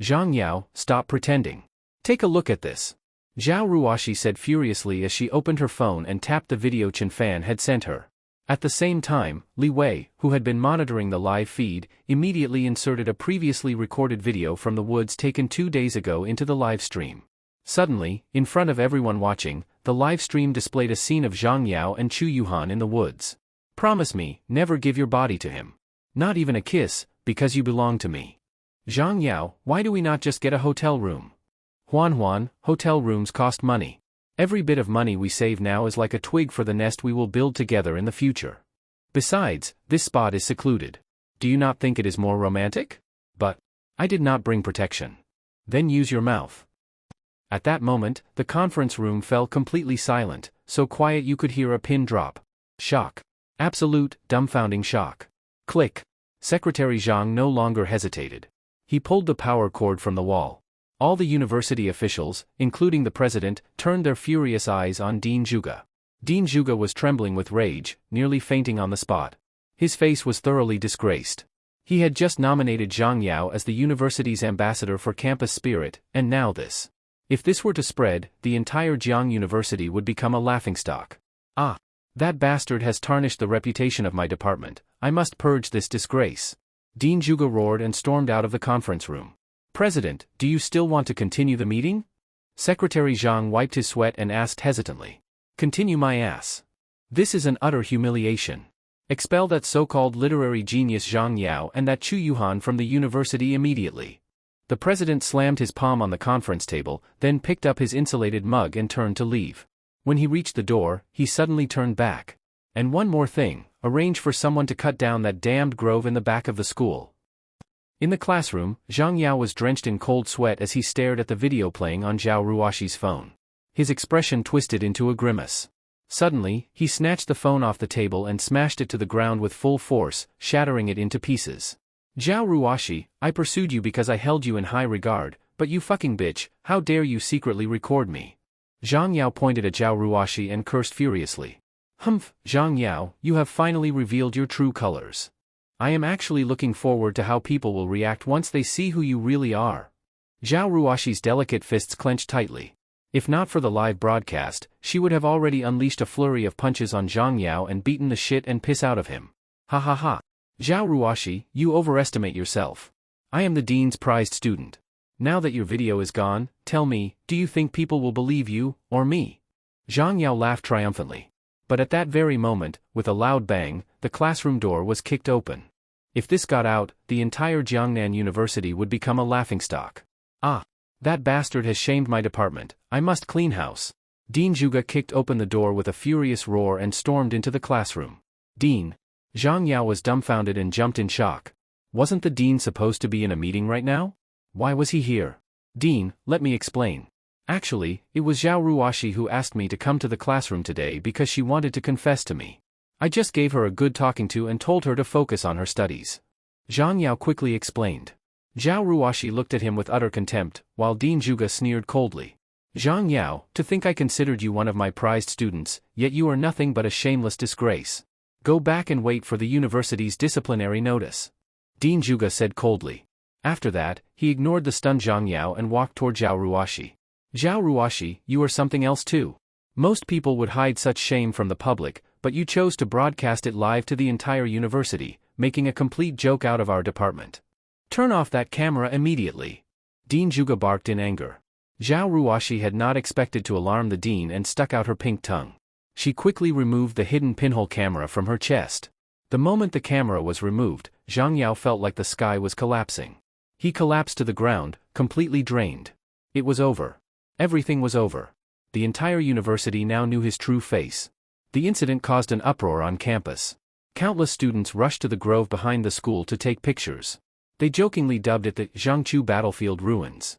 Zhang Yao, stop pretending. Take a look at this. Zhao Ruoxi said furiously as she opened her phone and tapped the video Chen Fan had sent her. At the same time, Li Wei, who had been monitoring the live feed, immediately inserted a previously recorded video from the woods taken 2 days ago into the live stream. Suddenly, in front of everyone watching, the live stream displayed a scene of Zhang Yao and Chu Yuhan in the woods. Promise me, never give your body to him. Not even a kiss, because you belong to me. Zhang Yao, why do we not just get a hotel room? Huan, hotel rooms cost money. Every bit of money we save now is like a twig for the nest we will build together in the future. Besides, this spot is secluded. Do you not think it is more romantic? But I did not bring protection. Then use your mouth. At that moment, the conference room fell completely silent, so quiet you could hear a pin drop. Shock. Absolute, dumbfounding shock. Click. Secretary Zhang no longer hesitated. He pulled the power cord from the wall. All the university officials, including the president, turned their furious eyes on Dean Juga. Dean Juga was trembling with rage, nearly fainting on the spot. His face was thoroughly disgraced. He had just nominated Zhang Yao as the university's ambassador for campus spirit, and now this. If this were to spread, the entire Jiang University would become a laughingstock. Ah! That bastard has tarnished the reputation of my department. I must purge this disgrace. Dean Juga roared and stormed out of the conference room. President, do you still want to continue the meeting? Secretary Zhang wiped his sweat and asked hesitantly. Continue my ass. This is an utter humiliation. Expel that so-called literary genius Zhang Yao and that Chu Yuhan from the university immediately. The president slammed his palm on the conference table, then picked up his insulated mug and turned to leave. When he reached the door, he suddenly turned back. And one more thing, arrange for someone to cut down that damned grove in the back of the school. In the classroom, Zhang Yao was drenched in cold sweat as he stared at the video playing on Zhao Ruoxi's phone. His expression twisted into a grimace. Suddenly, he snatched the phone off the table and smashed it to the ground with full force, shattering it into pieces. Zhao Ruoxi, I pursued you because I held you in high regard, but you fucking bitch, how dare you secretly record me? Zhang Yao pointed at Zhao Ruoxi and cursed furiously. Humph, Zhang Yao, you have finally revealed your true colors. I am actually looking forward to how people will react once they see who you really are. Zhao Ruoxi's delicate fists clenched tightly. If not for the live broadcast, she would have already unleashed a flurry of punches on Zhang Yao and beaten the shit and piss out of him. Ha ha ha. Zhao Ruoshi, you overestimate yourself. I am the dean's prized student. Now that your video is gone, tell me, do you think people will believe you, or me? Zhang Yao laughed triumphantly. But at that very moment, with a loud bang, the classroom door was kicked open. If this got out, the entire Jiangnan University would become a laughingstock. Ah! That bastard has shamed my department, I must clean house. Dean Zhuge kicked open the door with a furious roar and stormed into the classroom. Dean! Zhang Yao was dumbfounded and jumped in shock. Wasn't the dean supposed to be in a meeting right now? Why was he here? Dean, let me explain. Actually, it was Zhao Ruoshi who asked me to come to the classroom today because she wanted to confess to me. I just gave her a good talking to and told her to focus on her studies. Zhang Yao quickly explained. Zhao Ruoshi looked at him with utter contempt, while Dean Zhuge sneered coldly. Zhang Yao, to think I considered you one of my prized students, yet you are nothing but a shameless disgrace. Go back and wait for the university's disciplinary notice. Dean Zhuge said coldly. After that, he ignored the stunned Zhang Yao and walked toward Zhao Ruoshi. Zhao Ruoshi, you are something else too. Most people would hide such shame from the public, but you chose to broadcast it live to the entire university, making a complete joke out of our department. Turn off that camera immediately. Dean Zhuge barked in anger. Zhao Ruoshi had not expected to alarm the dean and stuck out her pink tongue. She quickly removed the hidden pinhole camera from her chest. The moment the camera was removed, Zhang Yao felt like the sky was collapsing. He collapsed to the ground, completely drained. It was over. Everything was over. The entire university now knew his true face. The incident caused an uproar on campus. Countless students rushed to the grove behind the school to take pictures. They jokingly dubbed it the Zhangqiu Battlefield Ruins.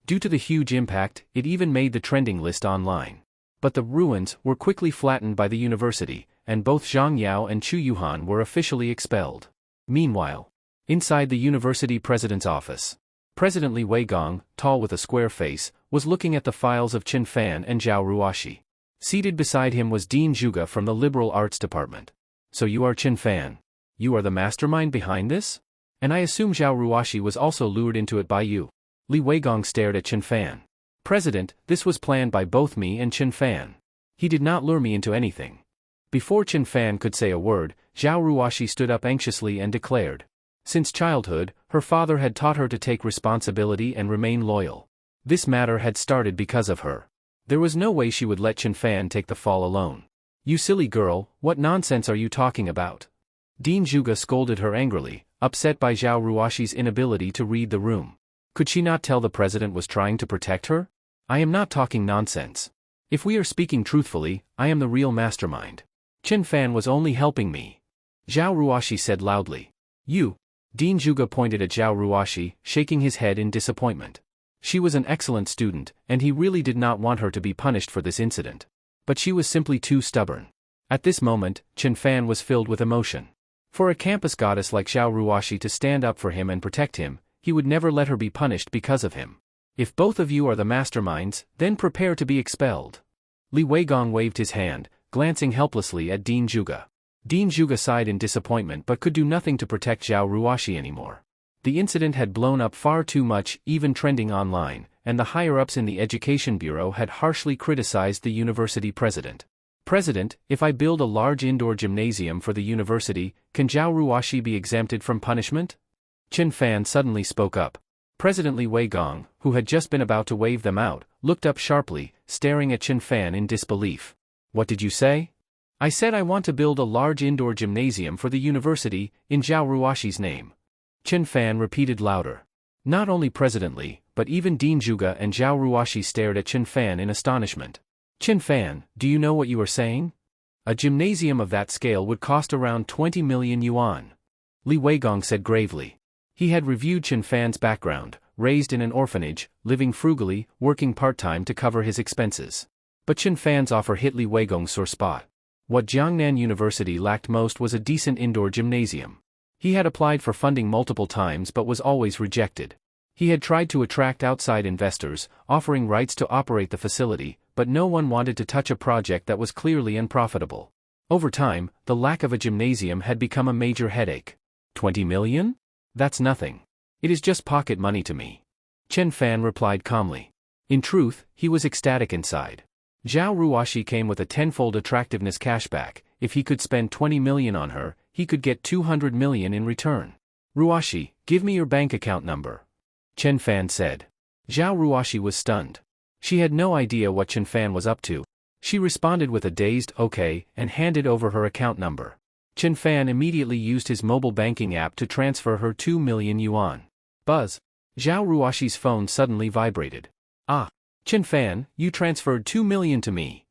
Due to the huge impact, it even made the trending list online. But the ruins were quickly flattened by the university, and both Zhang Yao and Chu Yuhan were officially expelled. Meanwhile, inside the university president's office, President Li Weigong, tall with a square face, was looking at the files of Chen Fan and Zhao Ruoshi. Seated beside him was Dean Zhuge from the Liberal Arts Department. So you are Chen Fan. You are the mastermind behind this? And I assume Zhao Ruoshi was also lured into it by you. Li Weigong stared at Chen Fan. President, this was planned by both me and Chen Fan. He did not lure me into anything. Before Chen Fan could say a word, Zhao Ruoshi stood up anxiously and declared. Since childhood, her father had taught her to take responsibility and remain loyal. This matter had started because of her. There was no way she would let Chen Fan take the fall alone. You silly girl, what nonsense are you talking about? Dean Zhuge scolded her angrily, upset by Zhao Ruoshi's inability to read the room. Could she not tell the president was trying to protect her? I am not talking nonsense. If we are speaking truthfully, I am the real mastermind. Chen Fan was only helping me. Zhao Ruoshi said loudly. You. Dean Zhuge pointed at Zhao Ruoshi, shaking his head in disappointment. She was an excellent student, and he really did not want her to be punished for this incident. But she was simply too stubborn. At this moment, Chen Fan was filled with emotion. For a campus goddess like Zhao Ruoshi to stand up for him and protect him, he would never let her be punished because of him. If both of you are the masterminds, then prepare to be expelled. Li Weigong waved his hand, glancing helplessly at Dean Zhuge. Dean Zhuge sighed in disappointment but could do nothing to protect Zhao Ruoshi anymore. The incident had blown up far too much, even trending online, and the higher-ups in the Education Bureau had harshly criticized the university president. President, if I build a large indoor gymnasium for the university, can Zhao Ruoshi be exempted from punishment? Chen Fan suddenly spoke up. President Li Weigong, who had just been about to wave them out, looked up sharply, staring at Chen Fan in disbelief. What did you say? I said I want to build a large indoor gymnasium for the university, in Zhao Ruoshi's name. Chen Fan repeated louder. Not only President Li, but even Dean Zhuge and Zhao Ruoshi stared at Chen Fan in astonishment. Chen Fan, do you know what you are saying? A gymnasium of that scale would cost around 20 million yuan. Li Weigong said gravely. He had reviewed Chen Fan's background, raised in an orphanage, living frugally, working part-time to cover his expenses. But Chen Fan's offer hit Li Weigong's sore spot. What Jiangnan University lacked most was a decent indoor gymnasium. He had applied for funding multiple times but was always rejected. He had tried to attract outside investors, offering rights to operate the facility, but no one wanted to touch a project that was clearly unprofitable. Over time, the lack of a gymnasium had become a major headache. 20 million? That's nothing. It is just pocket money to me. Chen Fan replied calmly. In truth, he was ecstatic inside. Zhao Ruoshi came with a tenfold attractiveness cashback. If he could spend 20 million on her, he could get 200 million in return. Ruashi, give me your bank account number. Chen Fan said. Zhao Ruashi was stunned. She had no idea what Chen Fan was up to. She responded with a dazed okay and handed over her account number. Chen Fan immediately used his mobile banking app to transfer her 2 million yuan. Buzz. Zhao Ruashi's phone suddenly vibrated. Ah. Chen Fan, you transferred 2 million to me.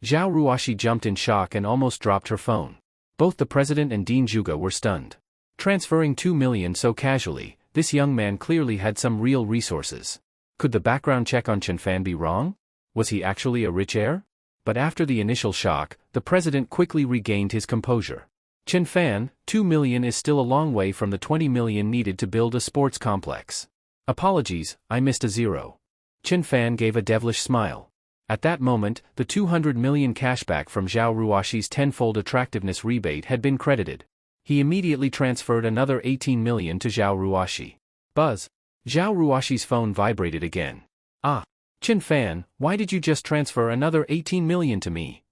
Zhao Ruashi jumped in shock and almost dropped her phone. Both the president and Dean Zhuge were stunned. Transferring 2 million so casually, this young man clearly had some real resources. Could the background check on Chen Fan be wrong? Was he actually a rich heir? But after the initial shock, the president quickly regained his composure. Chen Fan, 2 million is still a long way from the 20 million needed to build a sports complex. Apologies, I missed a zero. Chen Fan gave a devilish smile. At that moment, the 200 million cashback from Zhao Ruashi's tenfold attractiveness rebate had been credited. He immediately transferred another 18 million to Zhao Ruashi. Buzz. Zhao Ruashi's phone vibrated again. Ah. Chen Fan, why did you just transfer another 18 million to me?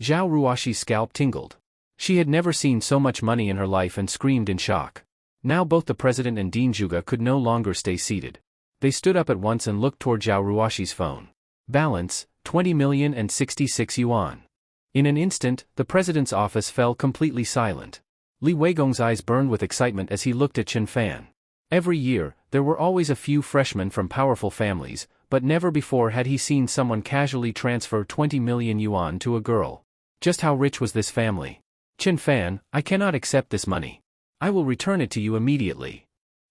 Zhao Ruashi's scalp tingled. She had never seen so much money in her life and screamed in shock. Now both the president and Dean Zhuge could no longer stay seated. They stood up at once and looked toward Zhao Ruashi's phone. Balance, 20 million and 66 yuan. In an instant, the president's office fell completely silent. Li Weigong's eyes burned with excitement as he looked at Chen Fan. Every year, there were always a few freshmen from powerful families, but never before had he seen someone casually transfer 20 million yuan to a girl. Just how rich was this family? Chen Fan, I cannot accept this money. I will return it to you immediately.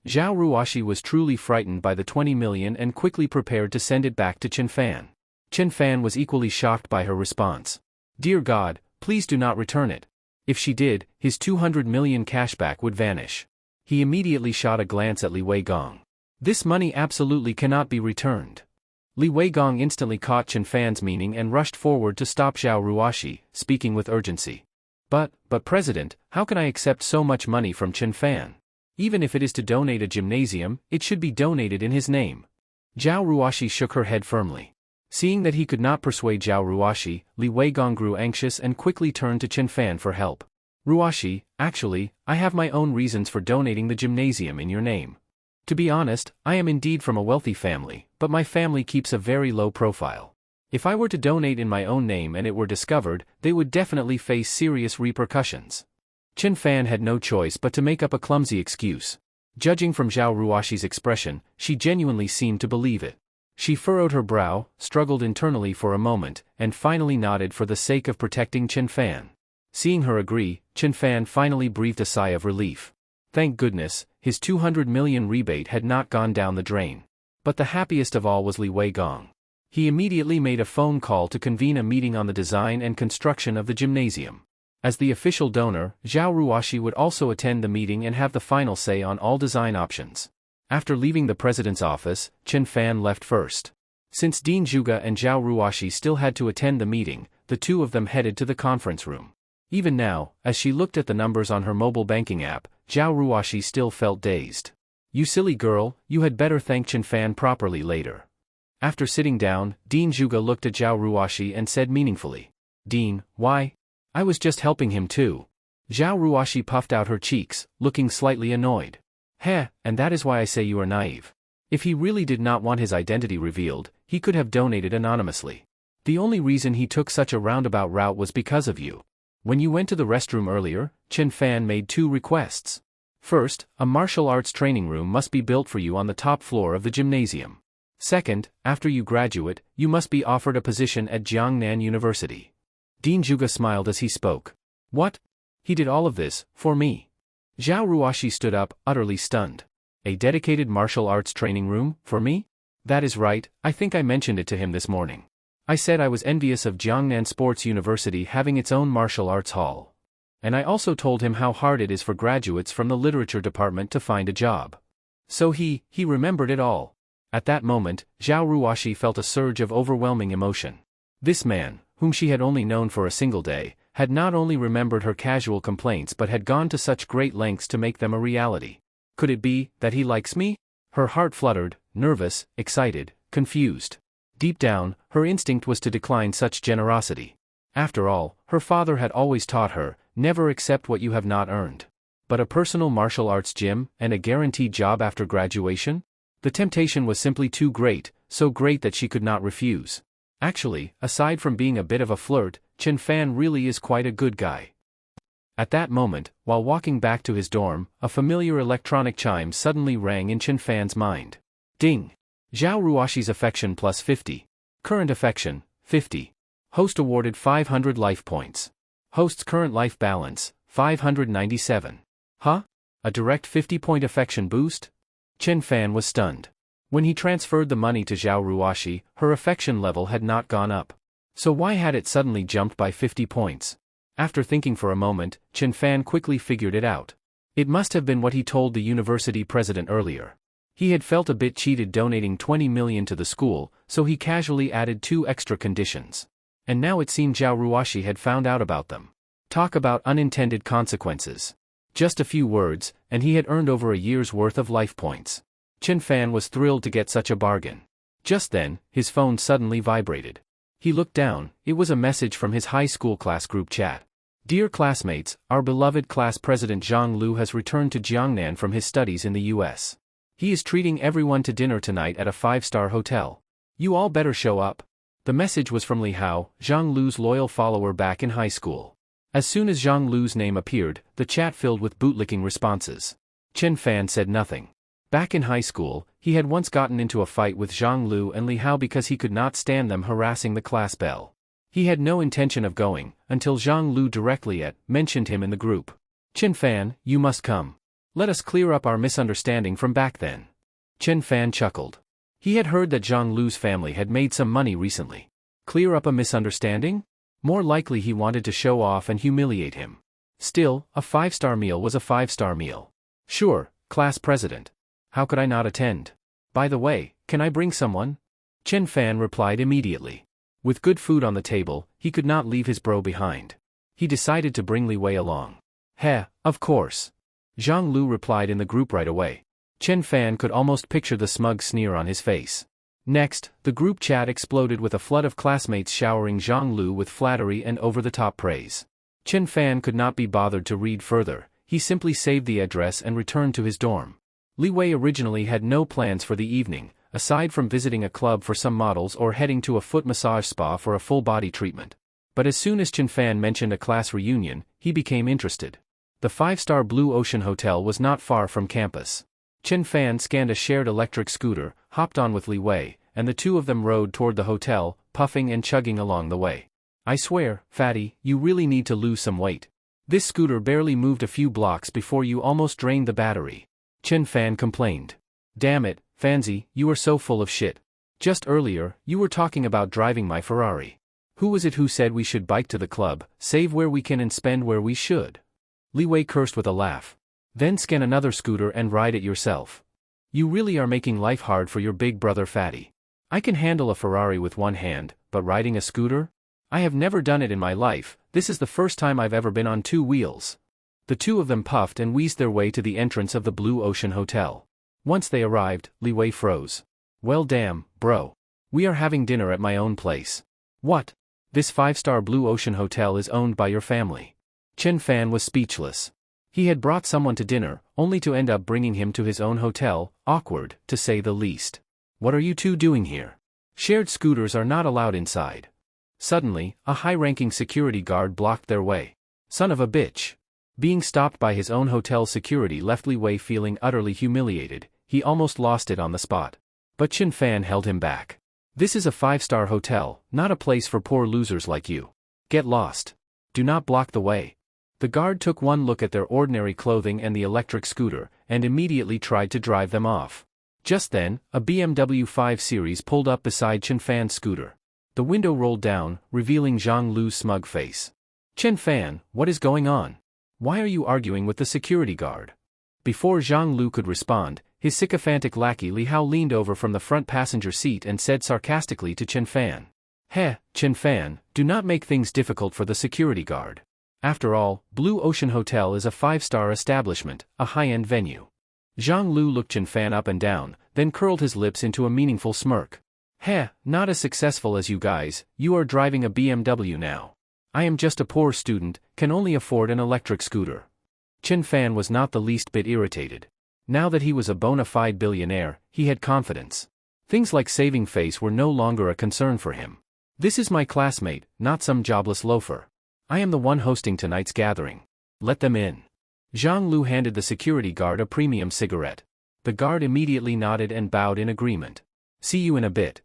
Zhao Ruashi was truly frightened by the 20 million and quickly prepared to send it back to Chen Fan. Chen Fan was equally shocked by her response. Dear God, please do not return it. If she did, his 200 million cashback would vanish. He immediately shot a glance at Li Weigong. This money absolutely cannot be returned. Li Weigong instantly caught Chen Fan's meaning and rushed forward to stop Zhao Ruashi, speaking with urgency. But President, how can I accept so much money from Chen Fan? Even if it is to donate a gymnasium, it should be donated in his name. Zhao Ruashi shook her head firmly. Seeing that he could not persuade Zhao Ruashi, Li Weigong grew anxious and quickly turned to Chen Fan for help. Ruashi, actually, I have my own reasons for donating the gymnasium in your name. To be honest, I am indeed from a wealthy family, but my family keeps a very low profile. If I were to donate in my own name and it were discovered, they would definitely face serious repercussions. Chen Fan had no choice but to make up a clumsy excuse. Judging from Zhao Ruashi's expression, she genuinely seemed to believe it. She furrowed her brow, struggled internally for a moment, and finally nodded for the sake of protecting Chen Fan. Seeing her agree, Chen Fan finally breathed a sigh of relief. Thank goodness, his 200 million rebate had not gone down the drain. But the happiest of all was Li Weigong. He immediately made a phone call to convene a meeting on the design and construction of the gymnasium. As the official donor, Zhao Ruashi would also attend the meeting and have the final say on all design options. After leaving the president's office, Chen Fan left first. Since Dean Zhuge and Zhao Ruashi still had to attend the meeting, the two of them headed to the conference room. Even now, as she looked at the numbers on her mobile banking app, Zhao Ruashi still felt dazed. You silly girl, you had better thank Chen Fan properly later. After sitting down, Dean Zhuge looked at Zhao Ruashi and said meaningfully. Dean, why? I was just helping him too. Zhao Ruashi puffed out her cheeks, looking slightly annoyed. Heh, and that is why I say you are naive. If he really did not want his identity revealed, he could have donated anonymously. The only reason he took such a roundabout route was because of you. When you went to the restroom earlier, Chen Fan made 2 requests. First, a martial arts training room must be built for you on the top floor of the gymnasium. Second, after you graduate, you must be offered a position at Jiangnan University. Dean Zhuge smiled as he spoke. What? He did all of this, for me? Zhao Ruashi stood up, utterly stunned. A dedicated martial arts training room, for me? That is right, I think I mentioned it to him this morning. I said I was envious of Jiangnan Sports University having its own martial arts hall. And I also told him how hard it is for graduates from the literature department to find a job. So he remembered it all. At that moment, Zhao Ruashi felt a surge of overwhelming emotion. This man, whom she had only known for a single day, had not only remembered her casual complaints but had gone to such great lengths to make them a reality. Could it be that he likes me? Her heart fluttered, nervous, excited, confused. Deep down, her instinct was to decline such generosity. After all, her father had always taught her, never accept what you have not earned. But a personal martial arts gym and a guaranteed job after graduation? The temptation was simply too great, so great that she could not refuse. Actually, aside from being a bit of a flirt, Chen Fan really is quite a good guy. At that moment, while walking back to his dorm, a familiar electronic chime suddenly rang in Chen Fan's mind. Ding! Zhao Ruoshi's affection plus 50. Current affection, 50. Host awarded 500 life points. Host's current life balance, 597. Huh? A direct 50-point affection boost? Chen Fan was stunned. When he transferred the money to Zhao Ruoshi, her affection level had not gone up. So why had it suddenly jumped by 50 points? After thinking for a moment, Chen Fan quickly figured it out. It must have been what he told the university president earlier. He had felt a bit cheated donating 20 million to the school, so he casually added 2 extra conditions. And now it seemed Zhao Ruoshi had found out about them. Talk about unintended consequences. Just a few words, and he had earned over a year's worth of life points. Chen Fan was thrilled to get such a bargain. Just then, his phone suddenly vibrated. He looked down. It was a message from his high school class group chat. Dear classmates, our beloved class president Zhang Lu has returned to Jiangnan from his studies in the US. He is treating everyone to dinner tonight at a 5-star hotel. You all better show up. The message was from Li Hao, Zhang Lu's loyal follower back in high school. As soon as Zhang Lu's name appeared, the chat filled with bootlicking responses. Chen Fan said nothing. Back in high school, he had once gotten into a fight with Zhang Lu and Li Hao because he could not stand them harassing the class belle. He had no intention of going, until Zhang Lu directly mentioned him in the group. Chen Fan, you must come. Let us clear up our misunderstanding from back then. Chen Fan chuckled. He had heard that Zhang Lu's family had made some money recently. Clear up a misunderstanding? More likely he wanted to show off and humiliate him. Still, a 5-star meal was a 5-star meal. Sure, class president. How could I not attend? By the way, can I bring someone? Chen Fan replied immediately. With good food on the table, he could not leave his bro behind. He decided to bring Li Wei along. Heh, of course. Zhang Lu replied in the group right away. Chen Fan could almost picture the smug sneer on his face. Next, the group chat exploded with a flood of classmates showering Zhang Lu with flattery and over-the-top praise. Chen Fan could not be bothered to read further. He simply saved the address and returned to his dorm. Li Wei originally had no plans for the evening, aside from visiting a club for some models or heading to a foot massage spa for a full-body treatment. But as soon as Chen Fan mentioned a class reunion, he became interested. The 5-star Blue Ocean Hotel was not far from campus. Chen Fan scanned a shared electric scooter, hopped on with Li Wei, and the two of them rode toward the hotel, puffing and chugging along the way. I swear, fatty, you really need to lose some weight. This scooter barely moved a few blocks before you almost drained the battery. Chen Fan complained. Damn it, Fanzi, you are so full of shit. Just earlier, you were talking about driving my Ferrari. Who was it who said we should bike to the club, save where we can and spend where we should? Li Wei cursed with a laugh. Then scan another scooter and ride it yourself. You really are making life hard for your big brother fatty. I can handle a Ferrari with one hand, but riding a scooter? I have never done it in my life. This is the first time I've ever been on 2 wheels. The two of them puffed and wheezed their way to the entrance of the Blue Ocean Hotel. Once they arrived, Li Wei froze. Well damn, bro. We are having dinner at my own place. What? This 5-star Blue Ocean Hotel is owned by your family. Chen Fan was speechless. He had brought someone to dinner, only to end up bringing him to his own hotel, awkward, to say the least. What are you two doing here? Shared scooters are not allowed inside. Suddenly, a high-ranking security guard blocked their way. Son of a bitch. Being stopped by his own hotel security left Li Wei feeling utterly humiliated. He almost lost it on the spot. But Chen Fan held him back. This is a 5-star hotel, not a place for poor losers like you. Get lost. Do not block the way. The guard took one look at their ordinary clothing and the electric scooter, and immediately tried to drive them off. Just then, a BMW 5 Series pulled up beside Chen Fan's scooter. The window rolled down, revealing Zhang Lu's smug face. Chen Fan, what is going on? Why are you arguing with the security guard? Before Zhang Lu could respond, his sycophantic lackey Li Hao leaned over from the front passenger seat and said sarcastically to Chen Fan. Heh, Chen Fan, do not make things difficult for the security guard. After all, Blue Ocean Hotel is a 5-star establishment, a high-end venue. Zhang Lu looked Chen Fan up and down, then curled his lips into a meaningful smirk. Heh, not as successful as you guys, you are driving a BMW now. I am just a poor student, can only afford an electric scooter. Chen Fan was not the least bit irritated. Now that he was a bona fide billionaire, he had confidence. Things like saving face were no longer a concern for him. This is my classmate, not some jobless loafer. I am the one hosting tonight's gathering. Let them in. Zhang Lu handed the security guard a premium cigarette. The guard immediately nodded and bowed in agreement. See you in a bit.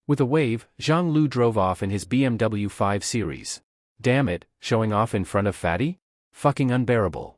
With a wave, Zhang Lu drove off in his BMW 5 Series. Damn it, showing off in front of Fatty? Fucking unbearable.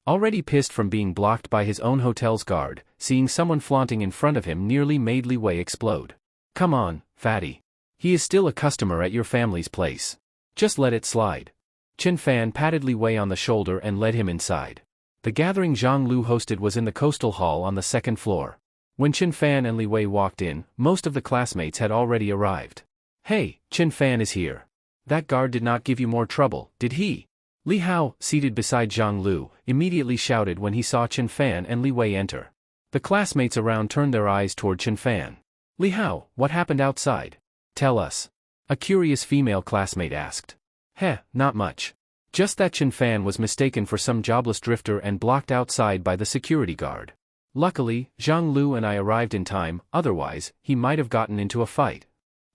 Already pissed from being blocked by his own hotel's guard, seeing someone flaunting in front of him nearly made Li Wei explode. Come on, Fatty. He is still a customer at your family's place. Just let it slide. Chen Fan patted Li Wei on the shoulder and led him inside. The gathering Zhang Lu hosted was in the coastal hall on the second floor. When Chen Fan and Li Wei walked in, most of the classmates had already arrived. Hey, Chen Fan is here. That guard did not give you more trouble, did he? Li Hao, seated beside Zhang Lu, immediately shouted when he saw Chen Fan and Li Wei enter. The classmates around turned their eyes toward Chen Fan. Li Hao, what happened outside? Tell us. A curious female classmate asked. Heh, not much. Just that Chen Fan was mistaken for some jobless drifter and blocked outside by the security guard. Luckily, Zhang Lu and I arrived in time, otherwise, he might have gotten into a fight.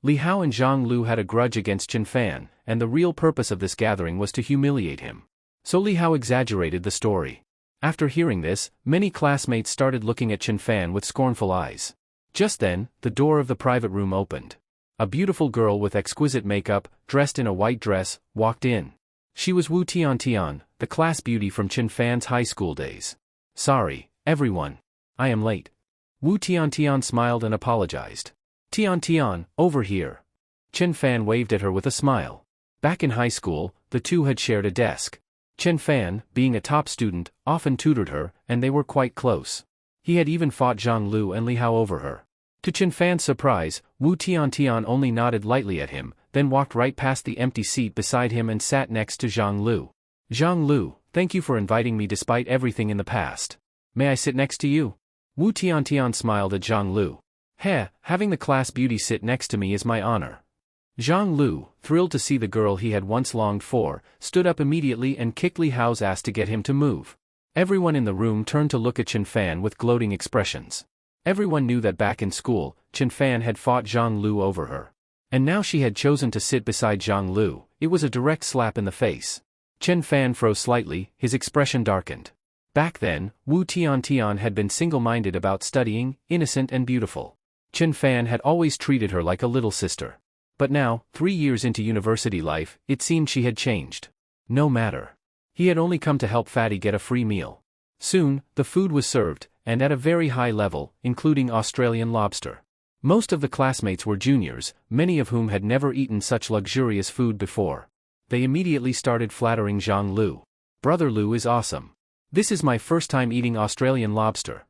Li Hao and Zhang Lu had a grudge against Chen Fan, and the real purpose of this gathering was to humiliate him. So Li Hao exaggerated the story. After hearing this, many classmates started looking at Chen Fan with scornful eyes. Just then, the door of the private room opened. A beautiful girl with exquisite makeup, dressed in a white dress, walked in. She was Wu Tiantian, the class beauty from Chen Fan's high school days. Sorry, everyone. I am late. Wu Tiantian smiled and apologized. Tiantian, over here. Chen Fan waved at her with a smile. Back in high school, the two had shared a desk. Chen Fan, being a top student, often tutored her, and they were quite close. He had even fought Zhang Lu and Li Hao over her. To Chen Fan's surprise, Wu Tiantian only nodded lightly at him, then walked right past the empty seat beside him and sat next to Zhang Lu. Zhang Lu, thank you for inviting me despite everything in the past. May I sit next to you? Wu Tiantian smiled at Zhang Lu. Heh, having the class beauty sit next to me is my honor. Zhang Lu, thrilled to see the girl he had once longed for, stood up immediately and kicked Li Hao's ass to get him to move. Everyone in the room turned to look at Chen Fan with gloating expressions. Everyone knew that back in school, Chen Fan had fought Zhang Lu over her. And now she had chosen to sit beside Zhang Lu. It was a direct slap in the face. Chen Fan froze slightly, his expression darkened. Back then, Wu Tiantian had been single-minded about studying, innocent and beautiful. Chen Fan had always treated her like a little sister. But now, 3 years into university life, it seemed she had changed. No matter. He had only come to help Fatty get a free meal. Soon, the food was served, and at a very high level, including Australian lobster. Most of the classmates were juniors, many of whom had never eaten such luxurious food before. They immediately started flattering Zhang Lu. Brother Lu is awesome. This is my first time eating Australian lobster.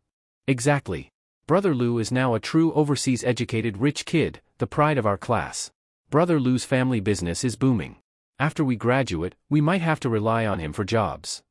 Exactly. Brother Lu is now a true overseas educated rich kid, the pride of our class. Brother Lu's family business is booming. After we graduate, we might have to rely on him for jobs.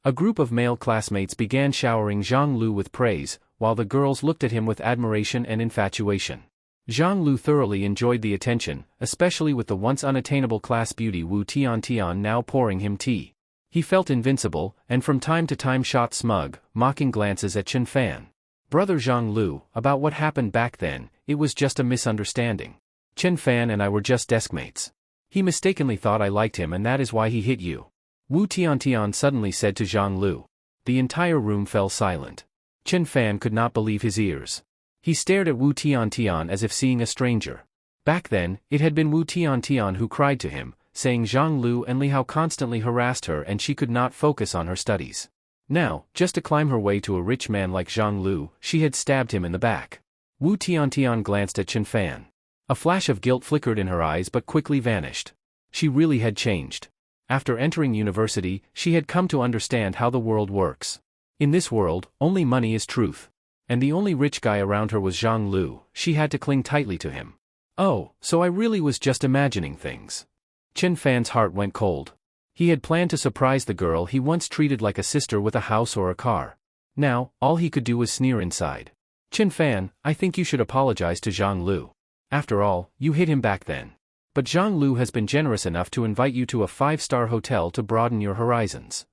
A group of male classmates began showering Zhang Lu with praise, while the girls looked at him with admiration and infatuation. Zhang Lu thoroughly enjoyed the attention, especially with the once unattainable class beauty Wu Tiantian now pouring him tea. He felt invincible, and from time to time shot smug, mocking glances at Chen Fan. Brother Zhang Lu, about what happened back then, it was just a misunderstanding. Chen Fan and I were just deskmates. He mistakenly thought I liked him and that is why he hit you. Wu Tiantian suddenly said to Zhang Lu. The entire room fell silent. Chen Fan could not believe his ears. He stared at Wu Tiantian as if seeing a stranger. Back then, it had been Wu Tiantian who cried to him, saying Zhang Lu and Li Hao constantly harassed her and she could not focus on her studies. Now, just to climb her way to a rich man like Zhang Lu, she had stabbed him in the back. Wu Tiantian glanced at Chen Fan. A flash of guilt flickered in her eyes but quickly vanished. She really had changed. After entering university, she had come to understand how the world works. In this world, only money is truth. And the only rich guy around her was Zhang Lu. She had to cling tightly to him. Oh, so I really was just imagining things. Chen Fan's heart went cold. He had planned to surprise the girl he once treated like a sister with a house or a car. Now, all he could do was sneer inside. Chen Fan, I think you should apologize to Zhang Lu. After all, you hit him back then. But Zhang Lu has been generous enough to invite you to a 5-star hotel to broaden your horizons.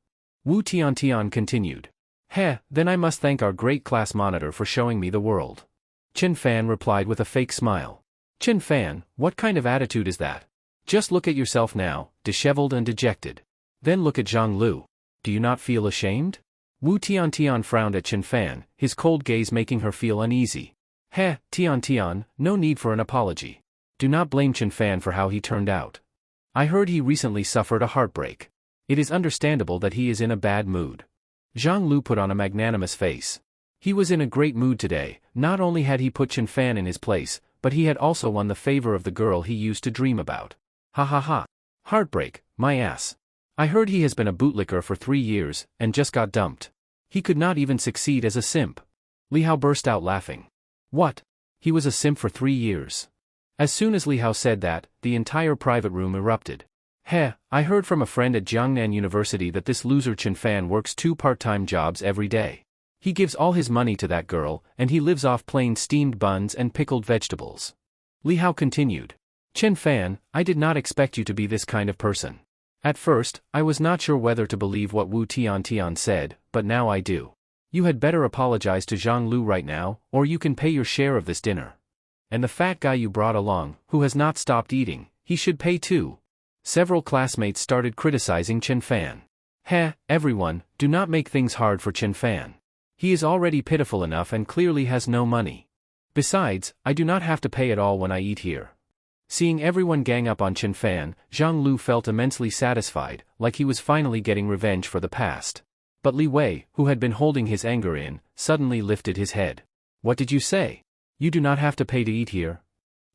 Wu Tiantian continued. Heh, then I must thank our great class monitor for showing me the world. Chen Fan replied with a fake smile. Chen Fan, what kind of attitude is that? Just look at yourself now, disheveled and dejected. Then look at Zhang Lu. Do you not feel ashamed? Wu Tiantian frowned at Chen Fan, his cold gaze making her feel uneasy. Heh, Tiantian, no need for an apology. Do not blame Chen Fan for how he turned out. I heard he recently suffered a heartbreak. It is understandable that he is in a bad mood. Zhang Lu put on a magnanimous face. He was in a great mood today. Not only had he put Chen Fan in his place, but he had also won the favor of the girl he used to dream about. Ha ha ha. Heartbreak, my ass. I heard he has been a bootlicker for 3 years, and just got dumped. He could not even succeed as a simp. Li Hao burst out laughing. What? He was a simp for 3 years. As soon as Li Hao said that, the entire private room erupted. Heh, I heard from a friend at Jiangnan University that this loser Chen Fan works 2 part-time jobs every day. He gives all his money to that girl, and he lives off plain steamed buns and pickled vegetables. Li Hao continued. Chen Fan, I did not expect you to be this kind of person. At first, I was not sure whether to believe what Wu Tiantian said, but now I do. You had better apologize to Zhang Lu right now, or you can pay your share of this dinner. And the fat guy you brought along, who has not stopped eating, he should pay too. Several classmates started criticizing Chen Fan. Heh, everyone, do not make things hard for Chen Fan. He is already pitiful enough and clearly has no money. Besides, I do not have to pay at all when I eat here. Seeing everyone gang up on Chen Fan, Zhang Lu felt immensely satisfied, like he was finally getting revenge for the past. But Li Wei, who had been holding his anger in, suddenly lifted his head. What did you say? You do not have to pay to eat here?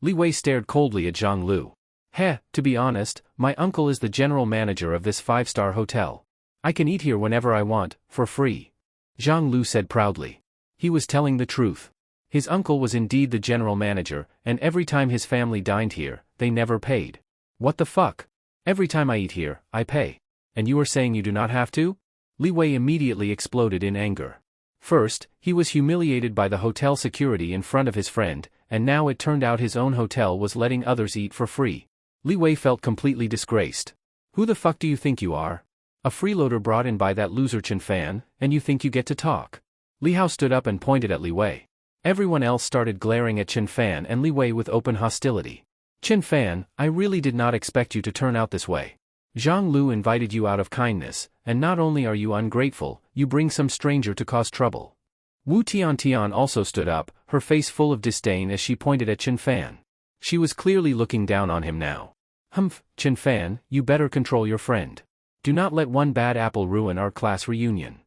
Li Wei stared coldly at Zhang Lu. Heh, to be honest, my uncle is the general manager of this 5-star hotel. I can eat here whenever I want, for free. Zhang Lu said proudly. He was telling the truth. His uncle was indeed the general manager, and every time his family dined here, they never paid. What the fuck? Every time I eat here, I pay. And you are saying you do not have to? Li Wei immediately exploded in anger. First, he was humiliated by the hotel security in front of his friend, and now it turned out his own hotel was letting others eat for free. Li Wei felt completely disgraced. Who the fuck do you think you are? A freeloader brought in by that loser Chen Fan, and you think you get to talk? Li Hao stood up and pointed at Li Wei. Everyone else started glaring at Chen Fan and Li Wei with open hostility. Chen Fan, I really did not expect you to turn out this way. Zhang Lu invited you out of kindness, and not only are you ungrateful, you bring some stranger to cause trouble. Wu Tiantian also stood up, her face full of disdain as she pointed at Chen Fan. She was clearly looking down on him now. Humph, Chen Fan, you better control your friend. Do not let one bad apple ruin our class reunion.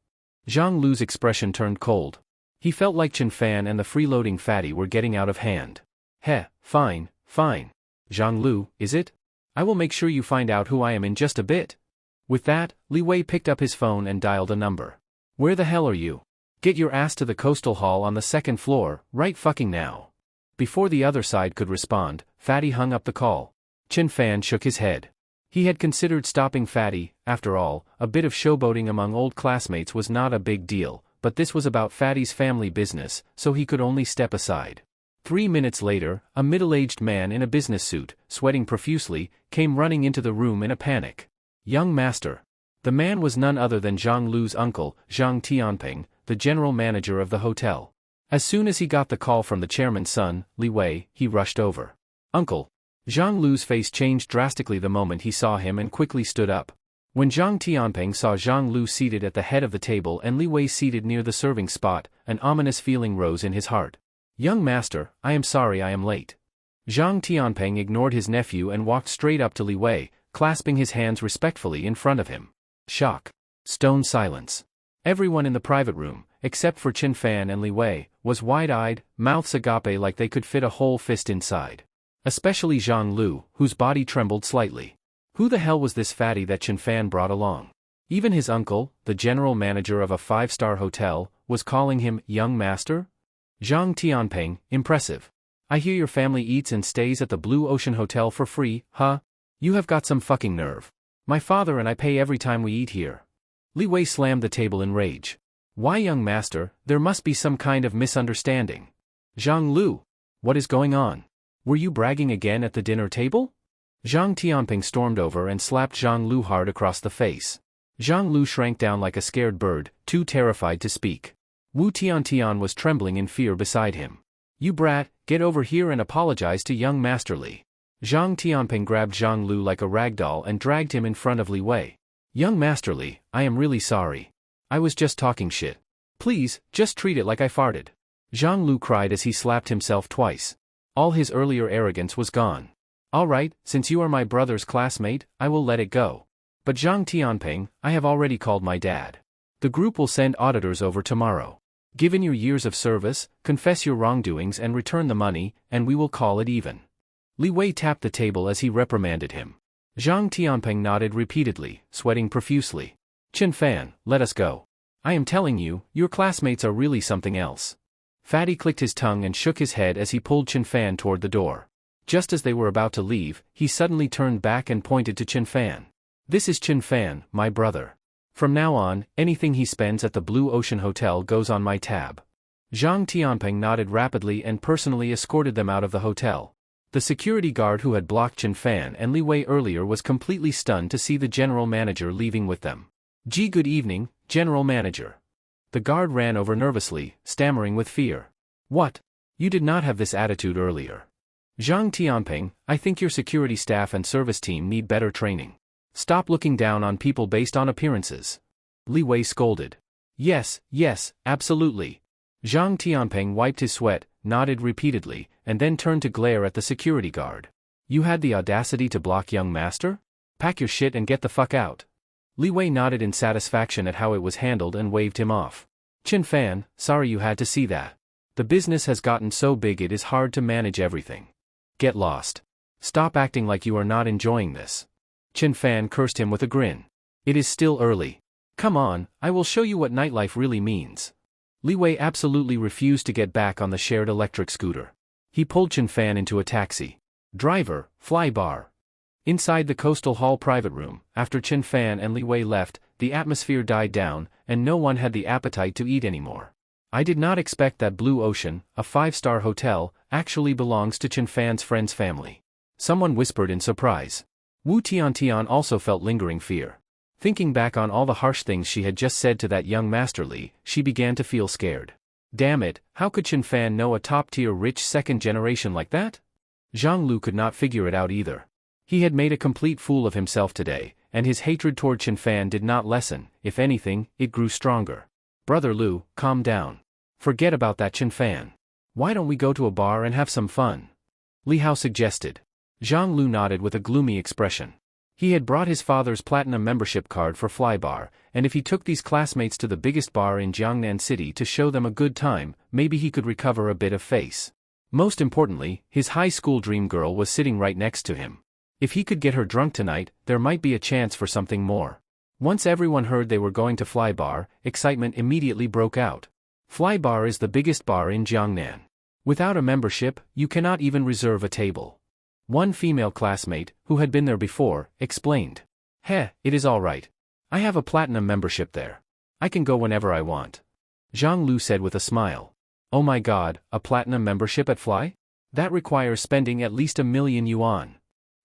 Zhang Lu's expression turned cold. He felt like Chen Fan and the freeloading fatty were getting out of hand. Heh, fine, fine. Zhang Lu, is it? I will make sure you find out who I am in just a bit. With that, Li Wei picked up his phone and dialed a number. Where the hell are you? Get your ass to the coastal hall on the 2nd floor, right fucking now. Before the other side could respond, Fatty hung up the call. Chen Fan shook his head. He had considered stopping Fatty. After all, a bit of showboating among old classmates was not a big deal, but this was about Fatty's family business, so he could only step aside. 3 minutes later, a middle-aged man in a business suit, sweating profusely, came running into the room in a panic. Young master. The man was none other than Zhang Lu's uncle, Zhang Tianping, the general manager of the hotel. As soon as he got the call from the chairman's son, Li Wei, he rushed over. Uncle. Zhang Lu's face changed drastically the moment he saw him and quickly stood up. When Zhang Tianping saw Zhang Lu seated at the head of the table and Li Wei seated near the serving spot, an ominous feeling rose in his heart. Young master, I am sorry I am late. Zhang Tianping ignored his nephew and walked straight up to Li Wei, clasping his hands respectfully in front of him. Shock. Stone silence. Everyone in the private room, except for Chen Fan and Li Wei, was wide-eyed, mouths agape like they could fit a whole fist inside. Especially Zhang Lu, whose body trembled slightly. Who the hell was this fatty that Chen Fan brought along? Even his uncle, the general manager of a 5-star hotel, was calling him young master? Zhang Tianping, impressive. I hear your family eats and stays at the Blue Ocean Hotel for free, huh? You have got some fucking nerve. My father and I pay every time we eat here. Li Wei slammed the table in rage. Why, young master, there must be some kind of misunderstanding. Zhang Lu, what is going on? Were you bragging again at the dinner table? Zhang Tianping stormed over and slapped Zhang Lu hard across the face. Zhang Lu shrank down like a scared bird, too terrified to speak. Wu Tiantian was trembling in fear beside him. You brat, get over here and apologize to young Master Li. Zhang Tianping grabbed Zhang Lu like a ragdoll and dragged him in front of Li Wei. Young Master Li, I am really sorry. I was just talking shit. Please, just treat it like I farted. Zhang Lu cried as he slapped himself twice. All his earlier arrogance was gone. All right, since you are my brother's classmate, I will let it go. But Zhang Tianping, I have already called my dad. The group will send auditors over tomorrow. Given your years of service, confess your wrongdoings and return the money, and we will call it even. Li Wei tapped the table as he reprimanded him. Zhang Tianping nodded repeatedly, sweating profusely. Chen Fan, let us go. I am telling you, your classmates are really something else. Fatty clicked his tongue and shook his head as he pulled Chen Fan toward the door. Just as they were about to leave, he suddenly turned back and pointed to Chen Fan. This is Chen Fan, my brother. From now on, anything he spends at the Blue Ocean Hotel goes on my tab. Zhang Tianping nodded rapidly and personally escorted them out of the hotel. The security guard who had blocked Chen Fan and Li Wei earlier was completely stunned to see the general manager leaving with them. Good evening, General Manager. The guard ran over nervously, stammering with fear. What? You did not have this attitude earlier. Zhang Tianping, I think your security staff and service team need better training. Stop looking down on people based on appearances. Li Wei scolded. Yes, absolutely. Zhang Tianping wiped his sweat, nodded repeatedly, and then turned to glare at the security guard. You had the audacity to block young master? Pack your shit and get the fuck out. Li Wei nodded in satisfaction at how it was handled and waved him off. Chen Fan, sorry you had to see that. The business has gotten so big it is hard to manage everything. Get lost. Stop acting like you are not enjoying this. Chen Fan cursed him with a grin. It is still early. Come on, I will show you what nightlife really means. Li Wei absolutely refused to get back on the shared electric scooter. He pulled Chen Fan into a taxi. Driver, fly bar. Inside the Coastal Hall private room, after Chen Fan and Li Wei left, the atmosphere died down, and no one had the appetite to eat anymore. I did not expect that Blue Ocean, a 5-star hotel, actually belongs to Chen Fan's friend's family. Someone whispered in surprise. Wu Tiantian also felt lingering fear. Thinking back on all the harsh things she had just said to that young Master Li, she began to feel scared. Damn it, how could Chen Fan know a top-tier rich second generation like that? Zhang Lu could not figure it out either. He had made a complete fool of himself today, and his hatred toward Chen Fan did not lessen. If anything, it grew stronger. Brother Lu, calm down. Forget about that Chen Fan. Why don't we go to a bar and have some fun? Li Hao suggested. Zhang Lu nodded with a gloomy expression. He had brought his father's platinum membership card for Flybar, and if he took these classmates to the biggest bar in Jiangnan City to show them a good time, maybe he could recover a bit of face. Most importantly, his high school dream girl was sitting right next to him. If he could get her drunk tonight, there might be a chance for something more. Once everyone heard they were going to Flybar, excitement immediately broke out. Flybar is the biggest bar in Jiangnan. Without a membership, you cannot even reserve a table. One female classmate, who had been there before, explained. Heh, it is all right. I have a platinum membership there. I can go whenever I want. Zhang Lu said with a smile. Oh my god, a platinum membership at Fly? That requires spending at least 1,000,000 yuan.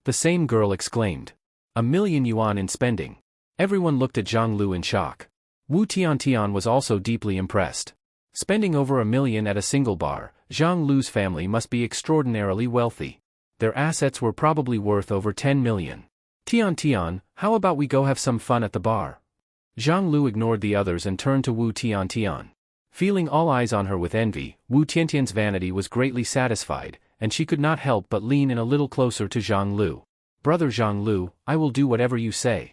The same girl exclaimed. 1,000,000 yuan in spending. Everyone looked at Zhang Lu in shock. Wu Tiantian was also deeply impressed. Spending over 1,000,000 at a single bar, Zhang Lu's family must be extraordinarily wealthy. Their assets were probably worth over 10 million. Tian, how about we go have some fun at the bar? Zhang Lu ignored the others and turned to Wu Tian. Feeling all eyes on her with envy, Wu Tiantian's vanity was greatly satisfied, and she could not help but lean in a little closer to Zhang Lu. Brother Zhang Lu, I will do whatever you say.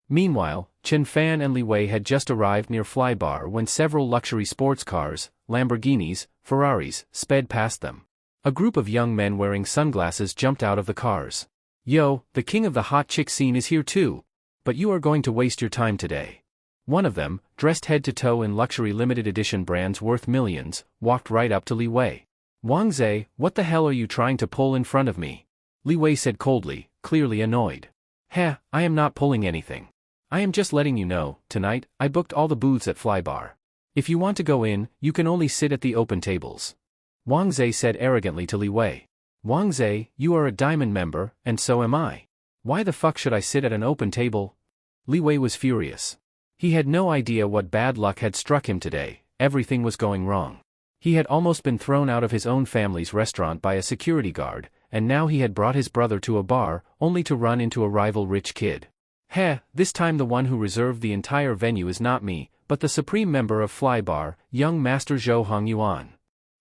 Meanwhile, Chen Fan and Li Wei had just arrived near Flybar when several luxury sports cars, Lamborghinis, Ferraris, sped past them. A group of young men wearing sunglasses jumped out of the cars. Yo, the king of the hot chick scene is here too. But you are going to waste your time today. One of them, dressed head to toe in luxury limited edition brands worth millions, walked right up to Li Wei. Wang Zhe, what the hell are you trying to pull in front of me? Li Wei said coldly, clearly annoyed. Heh, I am not pulling anything. I am just letting you know, tonight, I booked all the booths at Flybar. If you want to go in, you can only sit at the open tables. Wang Zhe said arrogantly to Li Wei. Wang Zhe, you are a diamond member, and so am I. Why the fuck should I sit at an open table? Li Wei was furious. He had no idea what bad luck had struck him today. Everything was going wrong. He had almost been thrown out of his own family's restaurant by a security guard, and now he had brought his brother to a bar, only to run into a rival rich kid. This time the one who reserved the entire venue is not me, but the supreme member of Fly Bar, young Master Zhou Hongyuan.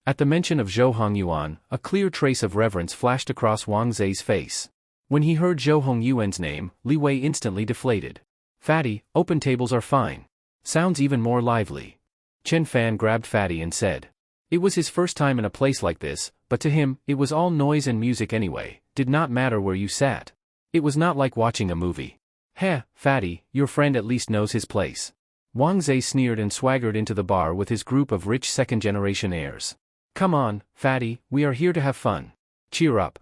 At the mention of Zhou Hongyuan, a clear trace of reverence flashed across Wang Zei's face. When he heard Zhou Hongyuan's name, Li Wei instantly deflated. Fatty, open tables are fine. Sounds even more lively. Chen Fan grabbed Fatty and said. It was his first time in a place like this, but to him, it was all noise and music anyway, did not matter where you sat. It was not like watching a movie. Fatty, your friend at least knows his place. Wang Zei sneered and swaggered into the bar with his group of rich second-generation heirs. Come on, Fatty, we are here to have fun. Cheer up.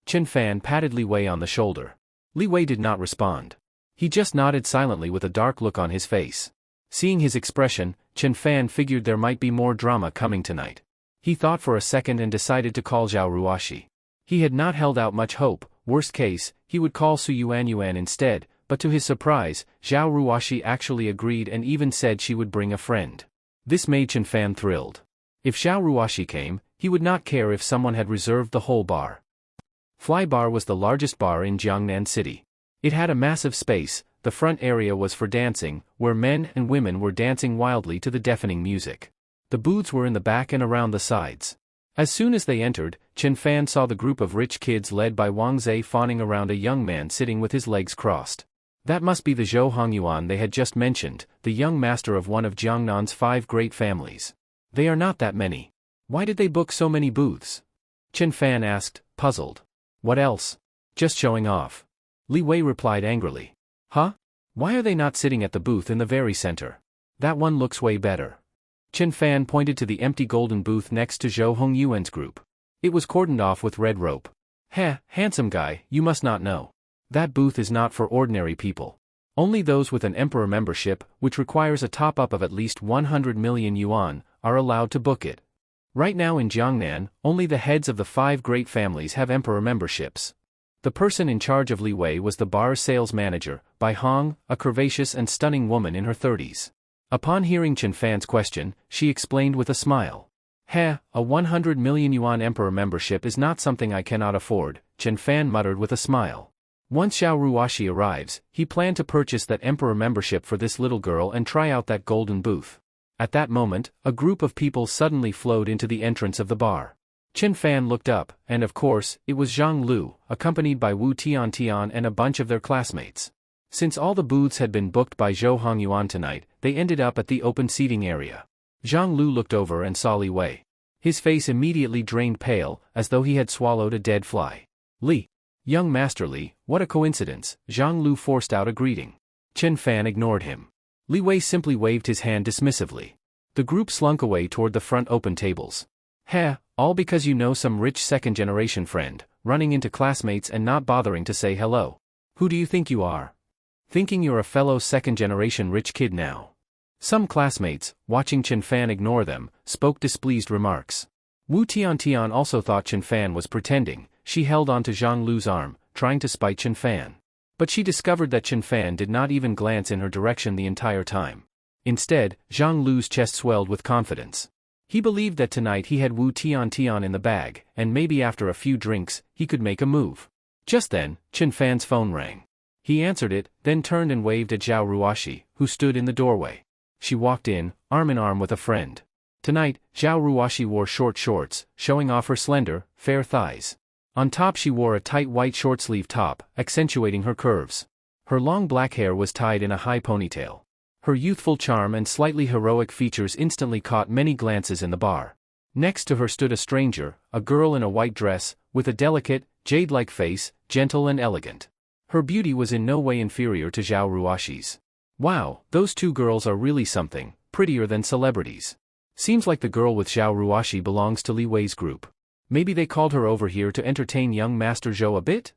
Chen Fan patted Li Wei on the shoulder. Li Wei did not respond. He just nodded silently with a dark look on his face. Seeing his expression, Chen Fan figured there might be more drama coming tonight. He thought for a second and decided to call Zhao Ruoshi. He had not held out much hope. Worst case, he would call Su Yuan instead, but to his surprise, Zhao Ruoshi actually agreed and even said she would bring a friend. This made Chen Fan thrilled. If Zhao Ruoshi came, he would not care if someone had reserved the whole bar. Fly Bar was the largest bar in Jiangnan City. It had a massive space. The front area was for dancing, where men and women were dancing wildly to the deafening music. The booths were in the back and around the sides. As soon as they entered, Chen Fan saw the group of rich kids led by Wang Zei fawning around a young man sitting with his legs crossed. That must be the Zhou Hongyuan they had just mentioned, the young master of one of Jiangnan's 5 great families. They are not that many. Why did they book so many booths? Chen Fan asked, puzzled. What else? Just showing off. Li Wei replied angrily. Why are they not sitting at the booth in the very center? That one looks way better. Chen Fan pointed to the empty golden booth next to Zhou Hongyuan's group. It was cordoned off with red rope. Handsome guy, you must not know. That booth is not for ordinary people. Only those with an emperor membership, which requires a top-up of at least 100 million yuan, are allowed to book it. Right now in Jiangnan, only the heads of the 5 great families have emperor memberships. The person in charge of Li Wei was the bar's sales manager, Bai Hong, a curvaceous and stunning woman in her 30s. Upon hearing Chen Fan's question, she explained with a smile. A 100 million yuan emperor membership is not something I cannot afford, Chen Fan muttered with a smile. Once Zhao Ruoshi arrives, he planned to purchase that emperor membership for this little girl and try out that golden booth. At that moment, a group of people suddenly flowed into the entrance of the bar. Chen Fan looked up, and of course, it was Zhang Lu, accompanied by Wu Tiantian and a bunch of their classmates. Since all the booths had been booked by Zhou Hongyuan tonight, they ended up at the open seating area. Zhang Lu looked over and saw Li Wei. His face immediately drained pale, as though he had swallowed a dead fly. Young Master Li, what a coincidence, Zhang Lu forced out a greeting. Chen Fan ignored him. Li Wei simply waved his hand dismissively. The group slunk away toward the front open tables. All because you know some rich second-generation friend, running into classmates and not bothering to say hello. Who do you think you are? Thinking you're a fellow second-generation rich kid now. Some classmates, watching Chen Fan ignore them, spoke displeased remarks. Wu Tiantian also thought Chen Fan was pretending. She held onto Zhang Lu's arm, trying to spite Chen Fan. But she discovered that Chen Fan did not even glance in her direction the entire time. Instead, Zhang Lu's chest swelled with confidence. He believed that tonight he had Wu Tiantian in the bag, and maybe after a few drinks, he could make a move. Just then, Chen Fan's phone rang. He answered it, then turned and waved at Zhao Ruoshi, who stood in the doorway. She walked in, arm in arm with a friend. Tonight, Zhao Ruoshi wore short shorts, showing off her slender, fair thighs. On top she wore a tight white short-sleeve top, accentuating her curves. Her long black hair was tied in a high ponytail. Her youthful charm and slightly heroic features instantly caught many glances in the bar. Next to her stood a stranger, a girl in a white dress, with a delicate, jade-like face, gentle and elegant. Her beauty was in no way inferior to Zhao Ruoshi's. Wow, those two girls are really something, prettier than celebrities. Seems like the girl with Zhao Ruoshi belongs to Li Wei's group. Maybe they called her over here to entertain young Master Zhou a bit?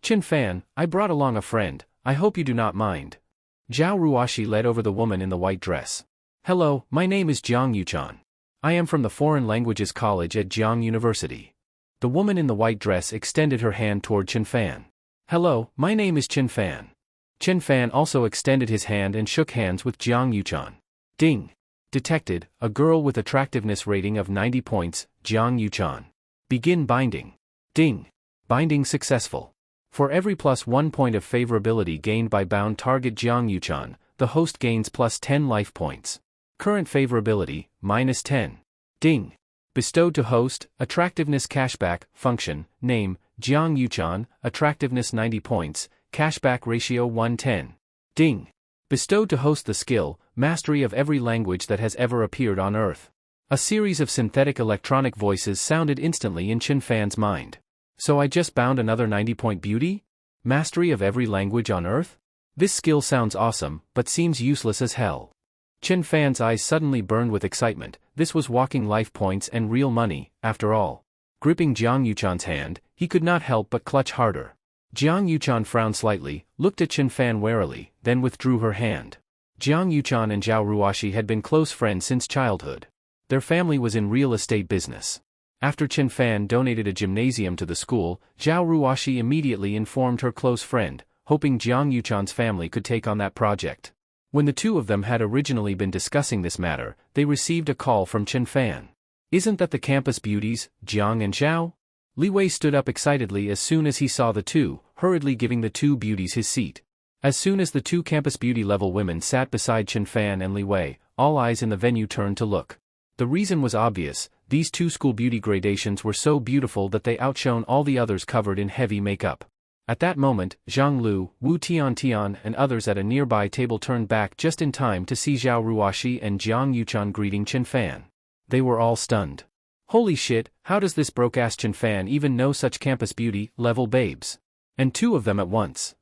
Chen Fan, I brought along a friend, I hope you do not mind. Zhao Ruoshi led over the woman in the white dress. Hello, my name is Jiang Yuchan. I am from the Foreign Languages College at Jiang University. The woman in the white dress extended her hand toward Chen Fan. Hello, my name is Chen Fan. Chen Fan also extended his hand and shook hands with Jiang Yuchan. Ding. Detected, a girl with attractiveness rating of 90 points, Jiang Yuchan. Begin binding. Ding. Binding successful. For every +1 point of favorability gained by bound target Jiang Yuchan, the host gains +10 life points. Current favorability, -10. Ding. Bestowed to host, attractiveness cashback, function, name, Jiang Yuchan, attractiveness 90 points, cashback ratio 110. Ding. Bestowed to host the skill, mastery of every language that has ever appeared on Earth. A series of synthetic electronic voices sounded instantly in Chen Fan's mind. So I just bound another 90-point beauty? Mastery of every language on Earth? This skill sounds awesome, but seems useless as hell. Chen Fan's eyes suddenly burned with excitement. This was walking life points and real money, after all. Gripping Jiang Yuchan's hand, he could not help but clutch harder. Jiang Yuchan frowned slightly, looked at Chen Fan warily, then withdrew her hand. Jiang Yuchan and Zhao Ruoxi had been close friends since childhood. Their family was in real estate business. After Chen Fan donated a gymnasium to the school, Zhao Ruoxi immediately informed her close friend, hoping Jiang Yuchan's family could take on that project. When the two of them had originally been discussing this matter, they received a call from Chen Fan. Isn't that the campus beauties, Jiang and Zhao? Li Wei stood up excitedly as soon as he saw the two, hurriedly giving the two beauties his seat. As soon as the two campus beauty level women sat beside Chen Fan and Li Wei, all eyes in the venue turned to look. The reason was obvious, these two school beauty gradations were so beautiful that they outshone all the others covered in heavy makeup. At that moment, Zhang Lu, Wu Tiantian and others at a nearby table turned back just in time to see Zhao Ruoxi and Jiang Yuchan greeting Chen Fan. They were all stunned. Holy shit, how does this broke-ass Chen Fan even know such campus beauty-level babes? And two of them at once.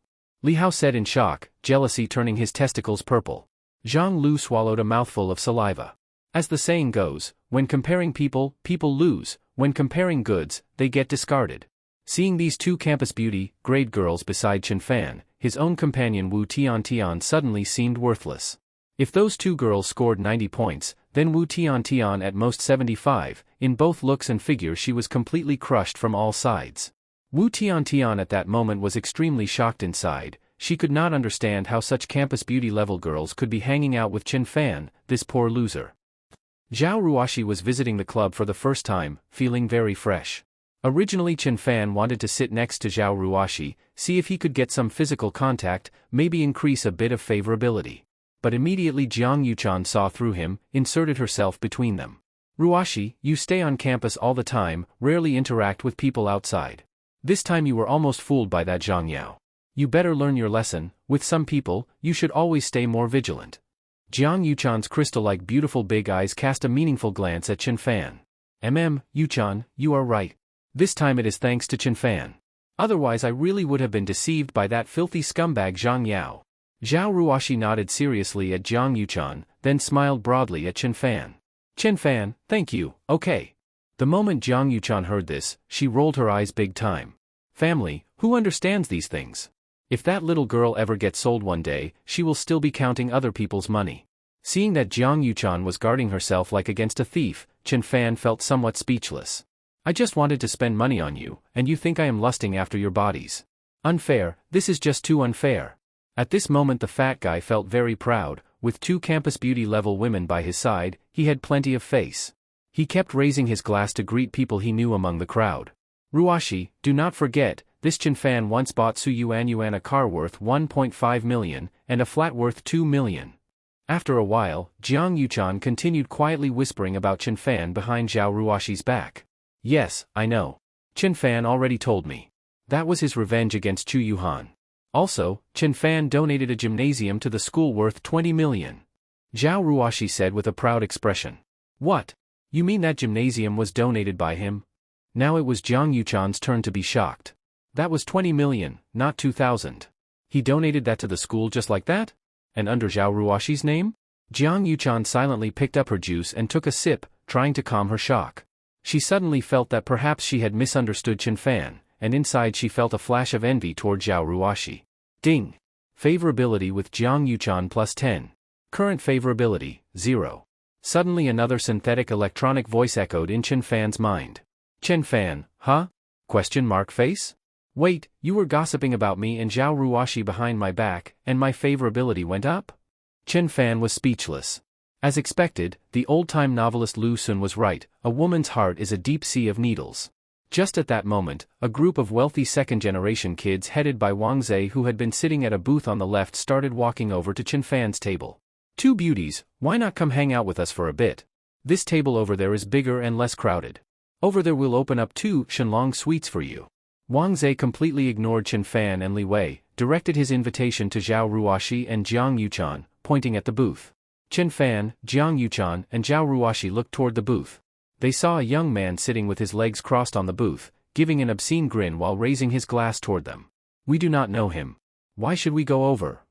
Li Hao said in shock, jealousy turning his testicles purple. Zhang Lu swallowed a mouthful of saliva. As the saying goes, when comparing people, people lose, when comparing goods, they get discarded. Seeing these two campus beauty, grade girls beside Chen Fan, his own companion Wu Tiantian suddenly seemed worthless. If those two girls scored 90 points, then Wu Tiantian at most 75, in both looks and figure she was completely crushed from all sides. Wu Tiantian at that moment was extremely shocked inside. She could not understand how such campus beauty level girls could be hanging out with Chen Fan, this poor loser. Zhao Ruoxi was visiting the club for the first time, feeling very fresh. Originally Chen Fan wanted to sit next to Zhao Ruoxi, see if he could get some physical contact, maybe increase a bit of favorability. But immediately Jiang Yuchan saw through him, inserted herself between them. Ruoxi, you stay on campus all the time, rarely interact with people outside. This time you were almost fooled by that Zhang Yao. You better learn your lesson, with some people, you should always stay more vigilant. Jiang Yuchan's crystal-like beautiful big eyes cast a meaningful glance at Chen Fan. Yuchan, you are right. This time it is thanks to Chen Fan. Otherwise I really would have been deceived by that filthy scumbag Zhang Yao. Zhao Ruoxi nodded seriously at Jiang Yuchan, then smiled broadly at Chen Fan. Chen Fan, thank you, okay. The moment Jiang Yuchan heard this, she rolled her eyes big time. Family, who understands these things? If that little girl ever gets sold one day, she will still be counting other people's money. Seeing that Jiang Yuchan was guarding herself like against a thief, Chen Fan felt somewhat speechless. I just wanted to spend money on you, and you think I am lusting after your bodies. Unfair, this is just too unfair. At this moment the fat guy felt very proud, with two campus beauty level women by his side, he had plenty of face. He kept raising his glass to greet people he knew among the crowd. Ruoxi, do not forget, this Chen Fan once bought Su Yuan a car worth 1.5 million, and a flat worth 2 million. After a while, Jiang Yuchan continued quietly whispering about Chen Fan behind Zhao Ruoxi's back. Yes, I know. Chen Fan already told me. That was his revenge against Chu Yuhan. Also, Chen Fan donated a gymnasium to the school worth 20 million. Zhao Ruoxi said with a proud expression. What? You mean that gymnasium was donated by him? Now it was Jiang Yuchan's turn to be shocked. That was 20 million, not 2,000. He donated that to the school just like that? And under Zhao Ruoxi's name? Jiang Yuchan silently picked up her juice and took a sip, trying to calm her shock. She suddenly felt that perhaps she had misunderstood Chen Fan, and inside she felt a flash of envy toward Zhao Ruoxi. Ding! Favorability with Jiang Yuchan +10. Current favorability, 0. Suddenly another synthetic electronic voice echoed in Chen Fan's mind. Chen Fan, huh? Question mark face? Wait, you were gossiping about me and Zhao Ruoxi behind my back, and my favorability went up? Chen Fan was speechless. As expected, the old-time novelist Lu Sun was right, a woman's heart is a deep sea of needles. Just at that moment, a group of wealthy second-generation kids headed by Wang Zhe who had been sitting at a booth on the left started walking over to Chen Fan's table. Two beauties, why not come hang out with us for a bit? This table over there is bigger and less crowded. Over there we'll open up 2 Shenlong suites for you. Wang Zhe completely ignored Chen Fan and Li Wei, directed his invitation to Zhao Ruoxi and Jiang Yuchan, pointing at the booth. Chen Fan, Jiang Yuchan, and Zhao Ruoxi looked toward the booth. They saw a young man sitting with his legs crossed on the booth, giving an obscene grin while raising his glass toward them. We do not know him. Why should we go over?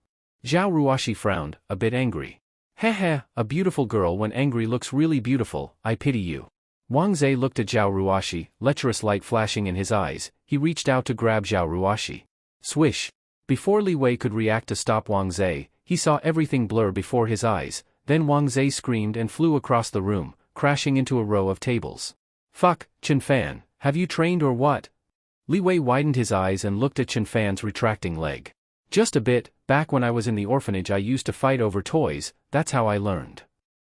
Zhao Ruoxi frowned, a bit angry. Heh, a beautiful girl when angry looks really beautiful, I pity you. Wang Zhe looked at Zhao Ruoxi, lecherous light flashing in his eyes. He reached out to grab Zhao Ruoxi. Swish! Before Li Wei could react to stop Wang Zhe, he saw everything blur before his eyes, then Wang Zhe screamed and flew across the room, crashing into a row of tables. Fuck, Chen Fan, have you trained or what? Li Wei widened his eyes and looked at Chen Fan's retracting leg. Just a bit, back when I was in the orphanage I used to fight over toys, that's how I learned.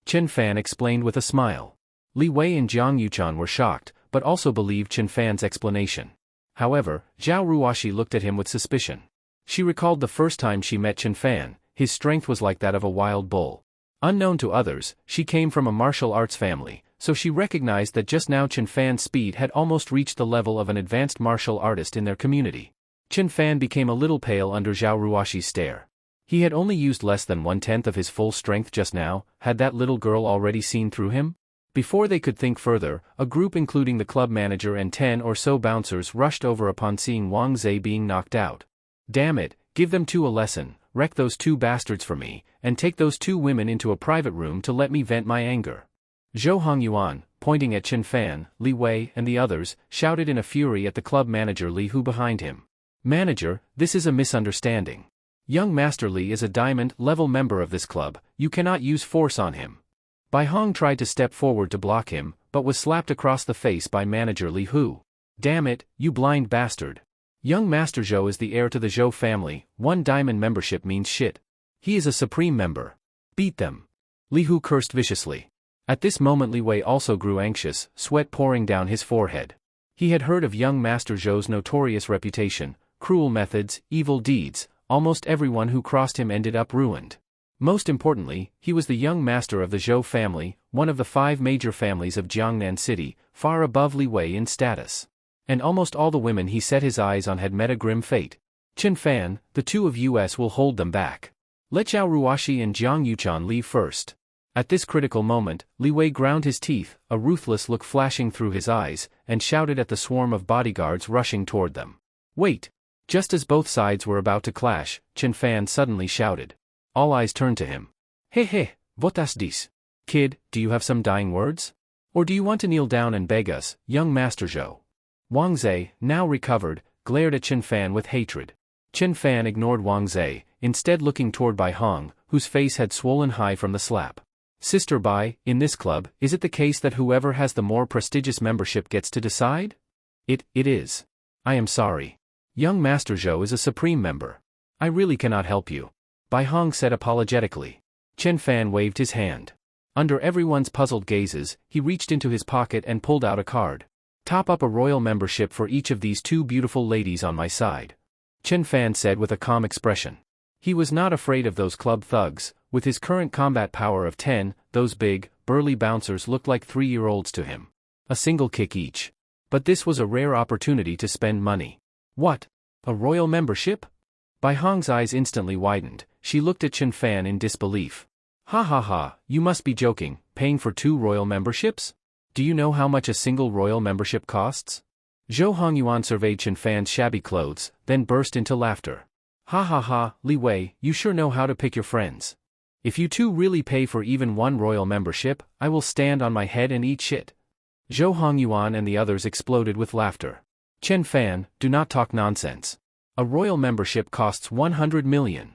Chen Fan explained with a smile. Li Wei and Jiang Yuchan were shocked, but also believed Chen Fan's explanation. However, Zhao Ruoxi looked at him with suspicion. She recalled the first time she met Chen Fan, his strength was like that of a wild bull. Unknown to others, she came from a martial arts family, so she recognized that just now Chen Fan's speed had almost reached the level of an advanced martial artist in their community. Chen Fan became a little pale under Zhao Ruoxi's stare. He had only used less than 1/10 of his full strength just now. Had that little girl already seen through him? Before they could think further, a group including the club manager and 10 or so bouncers rushed over upon seeing Wang Zhe being knocked out. Damn it, give them 2 a lesson, wreck those 2 bastards for me, and take those 2 women into a private room to let me vent my anger. Zhou Hongyuan, pointing at Chen Fan, Li Wei and the others, shouted in a fury at the club manager Li Hu behind him. Manager, this is a misunderstanding. Young Master Li is a diamond-level member of this club, you cannot use force on him. Bai Hong tried to step forward to block him, but was slapped across the face by manager Li Hu. Damn it, you blind bastard. Young Master Zhou is the heir to the Zhou family, 1 diamond membership means shit. He is a supreme member. Beat them. Li Hu cursed viciously. At this moment Li Wei also grew anxious, sweat pouring down his forehead. He had heard of young Master Zhou's notorious reputation, cruel methods, evil deeds, almost everyone who crossed him ended up ruined. Most importantly, he was the young master of the Zhou family, one of the 5 major families of Jiangnan City, far above Li Wei in status. And almost all the women he set his eyes on had met a grim fate. Chen Fan, the 2 of us will hold them back. Let Zhao Ruoxi and Jiang Yuchan leave first. At this critical moment, Li Wei ground his teeth, a ruthless look flashing through his eyes, and shouted at the swarm of bodyguards rushing toward them. Wait! Just as both sides were about to clash, Chen Fan suddenly shouted. All eyes turned to him. Hey, what is this? Kid, do you have some dying words? Or do you want to kneel down and beg us, young Master Zhou? Wang Zhe, now recovered, glared at Chen Fan with hatred. Chen Fan ignored Wang Zhe, instead looking toward Bai Hong, whose face had swollen high from the slap. Sister Bai, in this club, is it the case that whoever has the more prestigious membership gets to decide? It is. I am sorry. Young Master Zhou is a supreme member. I really cannot help you. Bai Hong said apologetically. Chen Fan waved his hand. Under everyone's puzzled gazes, he reached into his pocket and pulled out a card. Top up a royal membership for each of these 2 beautiful ladies on my side. Chen Fan said with a calm expression. He was not afraid of those club thugs. With his current combat power of 10, those big, burly bouncers looked like 3-year-olds to him. A single kick each. But this was a rare opportunity to spend money. What? A royal membership? Bai Hong's eyes instantly widened. She looked at Chen Fan in disbelief. Ha, you must be joking, paying for 2 royal memberships? Do you know how much a single royal membership costs? Zhou Hongyuan surveyed Chen Fan's shabby clothes, then burst into laughter. Ha, Li Wei, you sure know how to pick your friends. If you 2 really pay for even 1 royal membership, I will stand on my head and eat shit. Zhou Hongyuan and the others exploded with laughter. Chen Fan, do not talk nonsense. A royal membership costs 100 million.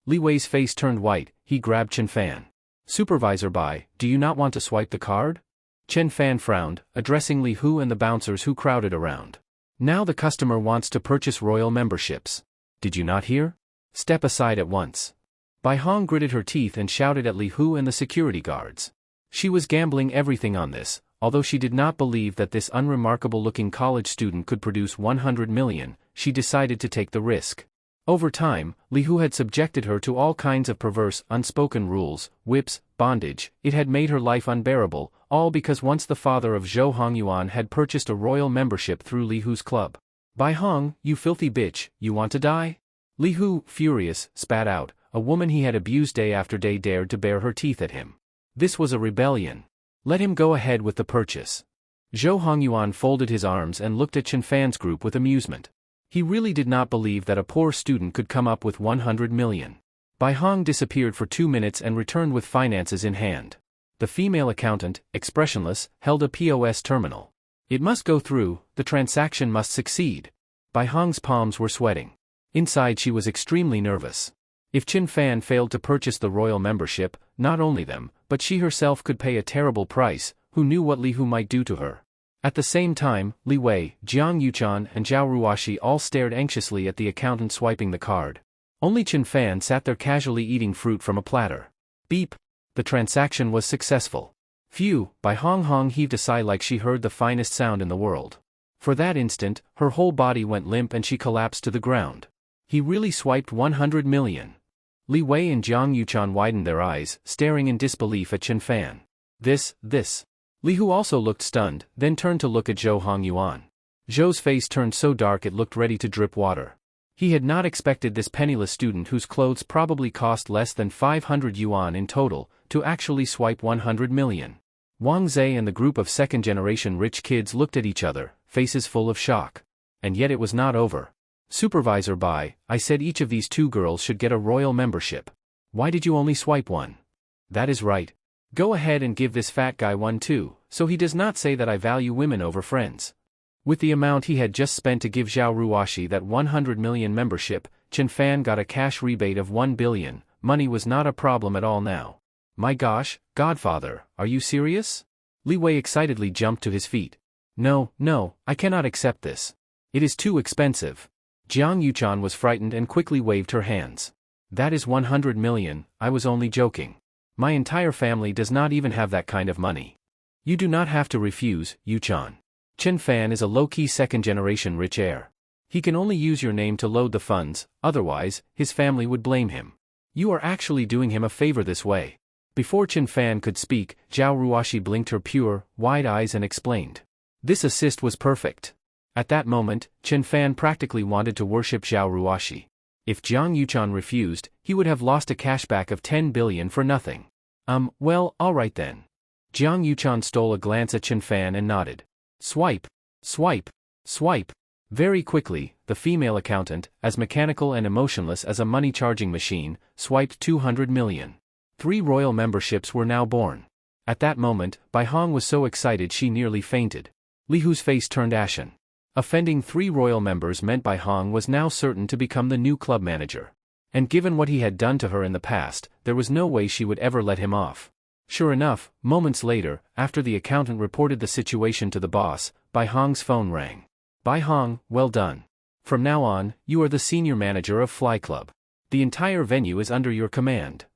Li Wei's face turned white, he grabbed Chen Fan. Supervisor Bai, do you not want to swipe the card? Chen Fan frowned, addressing Li Hu and the bouncers who crowded around. Now the customer wants to purchase royal memberships. Did you not hear? Step aside at once. Bai Hong gritted her teeth and shouted at Li Hu and the security guards. She was gambling everything on this, although she did not believe that this unremarkable-looking college student could produce 100 million, she decided to take the risk. Over time, Li Hu had subjected her to all kinds of perverse, unspoken rules, whips, bondage. It had made her life unbearable, all because once the father of Zhou Hongyuan had purchased a royal membership through Li Hu's club. Bai Hong, you filthy bitch, you want to die? Li Hu, furious, spat out. A woman he had abused day after day dared to bare her teeth at him. This was a rebellion. Let him go ahead with the purchase. Zhou Hongyuan folded his arms and looked at Chen Fan's group with amusement. He really did not believe that a poor student could come up with 100 million. Bai Hong disappeared for 2 minutes and returned with finances in hand. The female accountant, expressionless, held a POS terminal. It must go through, the transaction must succeed. Bai Hong's palms were sweating. Inside she was extremely nervous. If Chen Fan failed to purchase the royal membership, not only them, but she herself could pay a terrible price. Who knew what Li Hu might do to her? At the same time, Li Wei, Jiang Yuchan and Zhao Ruoxi all stared anxiously at the accountant swiping the card. Only Chen Fan sat there casually eating fruit from a platter. Beep. The transaction was successful. Phew, Bai Hong heaved a sigh like she heard the finest sound in the world. For that instant, her whole body went limp and she collapsed to the ground. He really swiped 100 million. Li Wei and Jiang Yuchan widened their eyes, staring in disbelief at Chen Fan. This. Li Hu also looked stunned, then turned to look at Zhou Hongyuan. Zhou's face turned so dark it looked ready to drip water. He had not expected this penniless student whose clothes probably cost less than 500 yuan in total, to actually swipe 100 million. Wang Zhe and the group of second-generation rich kids looked at each other, faces full of shock. And yet it was not over. Supervisor Bai, I said each of these 2 girls should get a royal membership. Why did you only swipe one? That is right. Go ahead and give this fat guy one too, so he does not say that I value women over friends. With the amount he had just spent to give Zhao Ruoxi that 100 million membership, Chen Fan got a cash rebate of 1 billion, money was not a problem at all now. My gosh, Godfather, are you serious? Li Wei excitedly jumped to his feet. No, I cannot accept this. It is too expensive. Jiang Yuchan was frightened and quickly waved her hands. That is 100 million, I was only joking. My entire family does not even have that kind of money. You do not have to refuse, Yuchan. Chen Fan is a low-key second-generation rich heir. He can only use your name to load the funds, otherwise, his family would blame him. You are actually doing him a favor this way. Before Chen Fan could speak, Zhao Ruoxi blinked her pure, wide eyes and explained. This assist was perfect. At that moment, Chen Fan practically wanted to worship Zhao Ruoxi. If Jiang Yuchan refused, he would have lost a cashback of 10 billion for nothing. Well, alright then. Jiang Yuchan stole a glance at Chen Fan and nodded. Swipe. Very quickly, the female accountant, as mechanical and emotionless as a money-charging machine, swiped 200 million. 3 royal memberships were now born. At that moment, Bai Hong was so excited she nearly fainted. Li Hu's face turned ashen. Offending 3 royal members meant Bai Hong was now certain to become the new club manager. And given what he had done to her in the past, there was no way she would ever let him off. Sure enough, moments later, after the accountant reported the situation to the boss, Bai Hong's phone rang. Bai Hong, well done. From now on, you are the senior manager of Fly Club. The entire venue is under your command.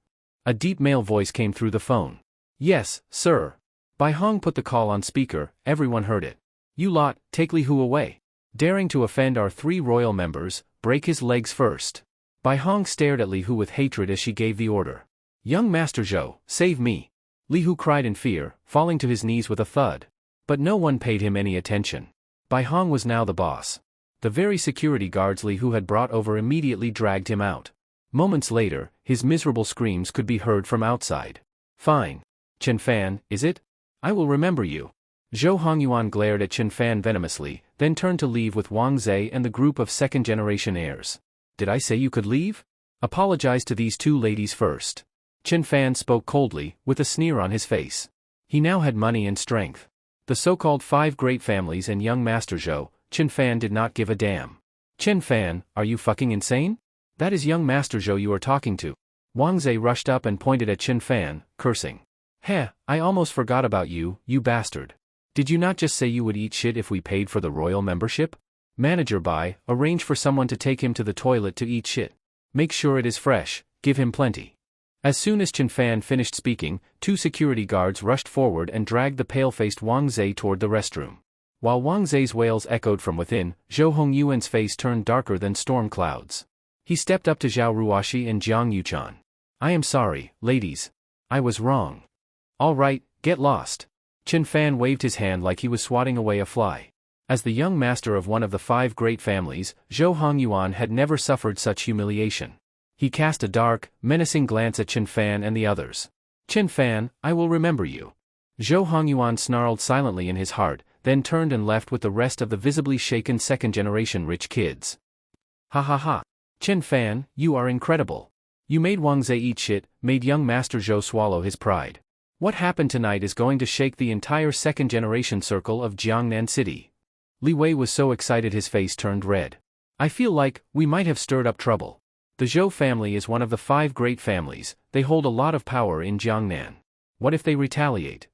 A deep male voice came through the phone. Yes, sir. Bai Hong put the call on speaker, everyone heard it. You lot, take Li Hu away. Daring to offend our 3 royal members, break his legs first. Bai Hong stared at Li Hu with hatred as she gave the order. Young Master Zhou, save me. Li Hu cried in fear, falling to his knees with a thud. But no one paid him any attention. Bai Hong was now the boss. The very security guards Li Hu had brought over immediately dragged him out. Moments later, his miserable screams could be heard from outside. Fine. Chen Fan, is it? I will remember you. Zhou Hongyuan glared at Chen Fan venomously, then turned to leave with Wang Zhe and the group of second-generation heirs. Did I say you could leave? Apologize to these 2 ladies first. Chen Fan spoke coldly, with a sneer on his face. He now had money and strength. The so-called 5 great families and young Master Zhou, Chen Fan did not give a damn. Chen Fan, are you fucking insane? That is young Master Zhou you are talking to. Wang Zhe rushed up and pointed at Chen Fan, cursing. Heh, I almost forgot about you, you bastard. Did you not just say you would eat shit if we paid for the royal membership? Manager Bai, arrange for someone to take him to the toilet to eat shit. Make sure it is fresh, give him plenty. As soon as Chen Fan finished speaking, 2 security guards rushed forward and dragged the pale-faced Wang Zhe toward the restroom. While Wang Zhe's wails echoed from within, Zhou Hongyuan's face turned darker than storm clouds. He stepped up to Zhao Ruoxi and Jiang Yuchan. I am sorry, ladies. I was wrong. All right, get lost. Chen Fan waved his hand like he was swatting away a fly. As the young master of one of the 5 great families, Zhou Hongyuan had never suffered such humiliation. He cast a dark, menacing glance at Chen Fan and the others. Chen Fan, I will remember you. Zhou Hongyuan snarled silently in his heart, then turned and left with the rest of the visibly shaken second-generation rich kids. Ha ha ha. Chen Fan, you are incredible. You made Wang Zhe eat shit, made young Master Zhou swallow his pride. What happened tonight is going to shake the entire second-generation circle of Jiangnan City. Li Wei was so excited his face turned red. I feel like we might have stirred up trouble. The Zhou family is one of the 5 great families, they hold a lot of power in Jiangnan. What if they retaliate?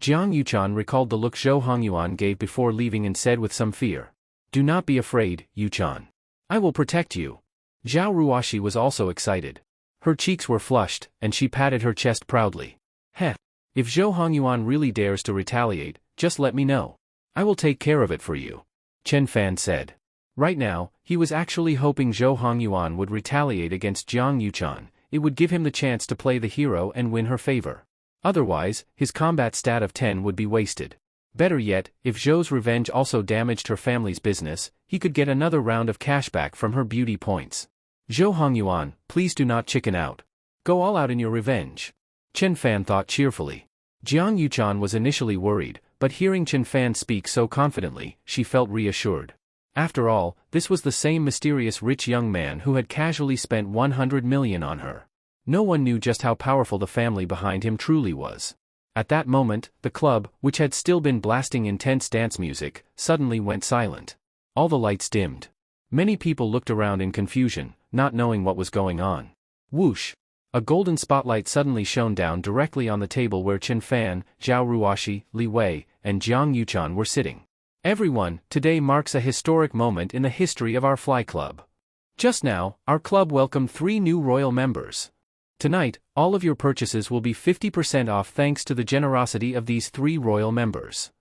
Jiang Yuchan recalled the look Zhou Hongyuan gave before leaving and said with some fear. Do not be afraid, Yuchan. I will protect you. Zhao Ruoxi was also excited. Her cheeks were flushed, and she patted her chest proudly. Heh. If Zhou Hongyuan really dares to retaliate, just let me know. I will take care of it for you. Chen Fan said. Right now, he was actually hoping Zhou Hongyuan would retaliate against Jiang Yuchan. It would give him the chance to play the hero and win her favor. Otherwise, his combat stat of 10 would be wasted. Better yet, if Zhou's revenge also damaged her family's business, he could get another round of cashback from her beauty points. Zhou Hongyuan, please do not chicken out. Go all out in your revenge. Chen Fan thought cheerfully. Jiang Yuchan was initially worried, but hearing Chen Fan speak so confidently, she felt reassured. After all, this was the same mysterious rich young man who had casually spent 100 million on her. No one knew just how powerful the family behind him truly was. At that moment, the club, which had still been blasting intense dance music, suddenly went silent. All the lights dimmed. Many people looked around in confusion, not knowing what was going on. Whoosh! A golden spotlight suddenly shone down directly on the table where Chen Fan, Zhao Ruoxi, Li Wei, and Jiang Yuchan were sitting. Everyone, today marks a historic moment in the history of our Fly Club. Just now, our club welcomed 3 new royal members. Tonight, all of your purchases will be 50% off thanks to the generosity of these 3 royal members.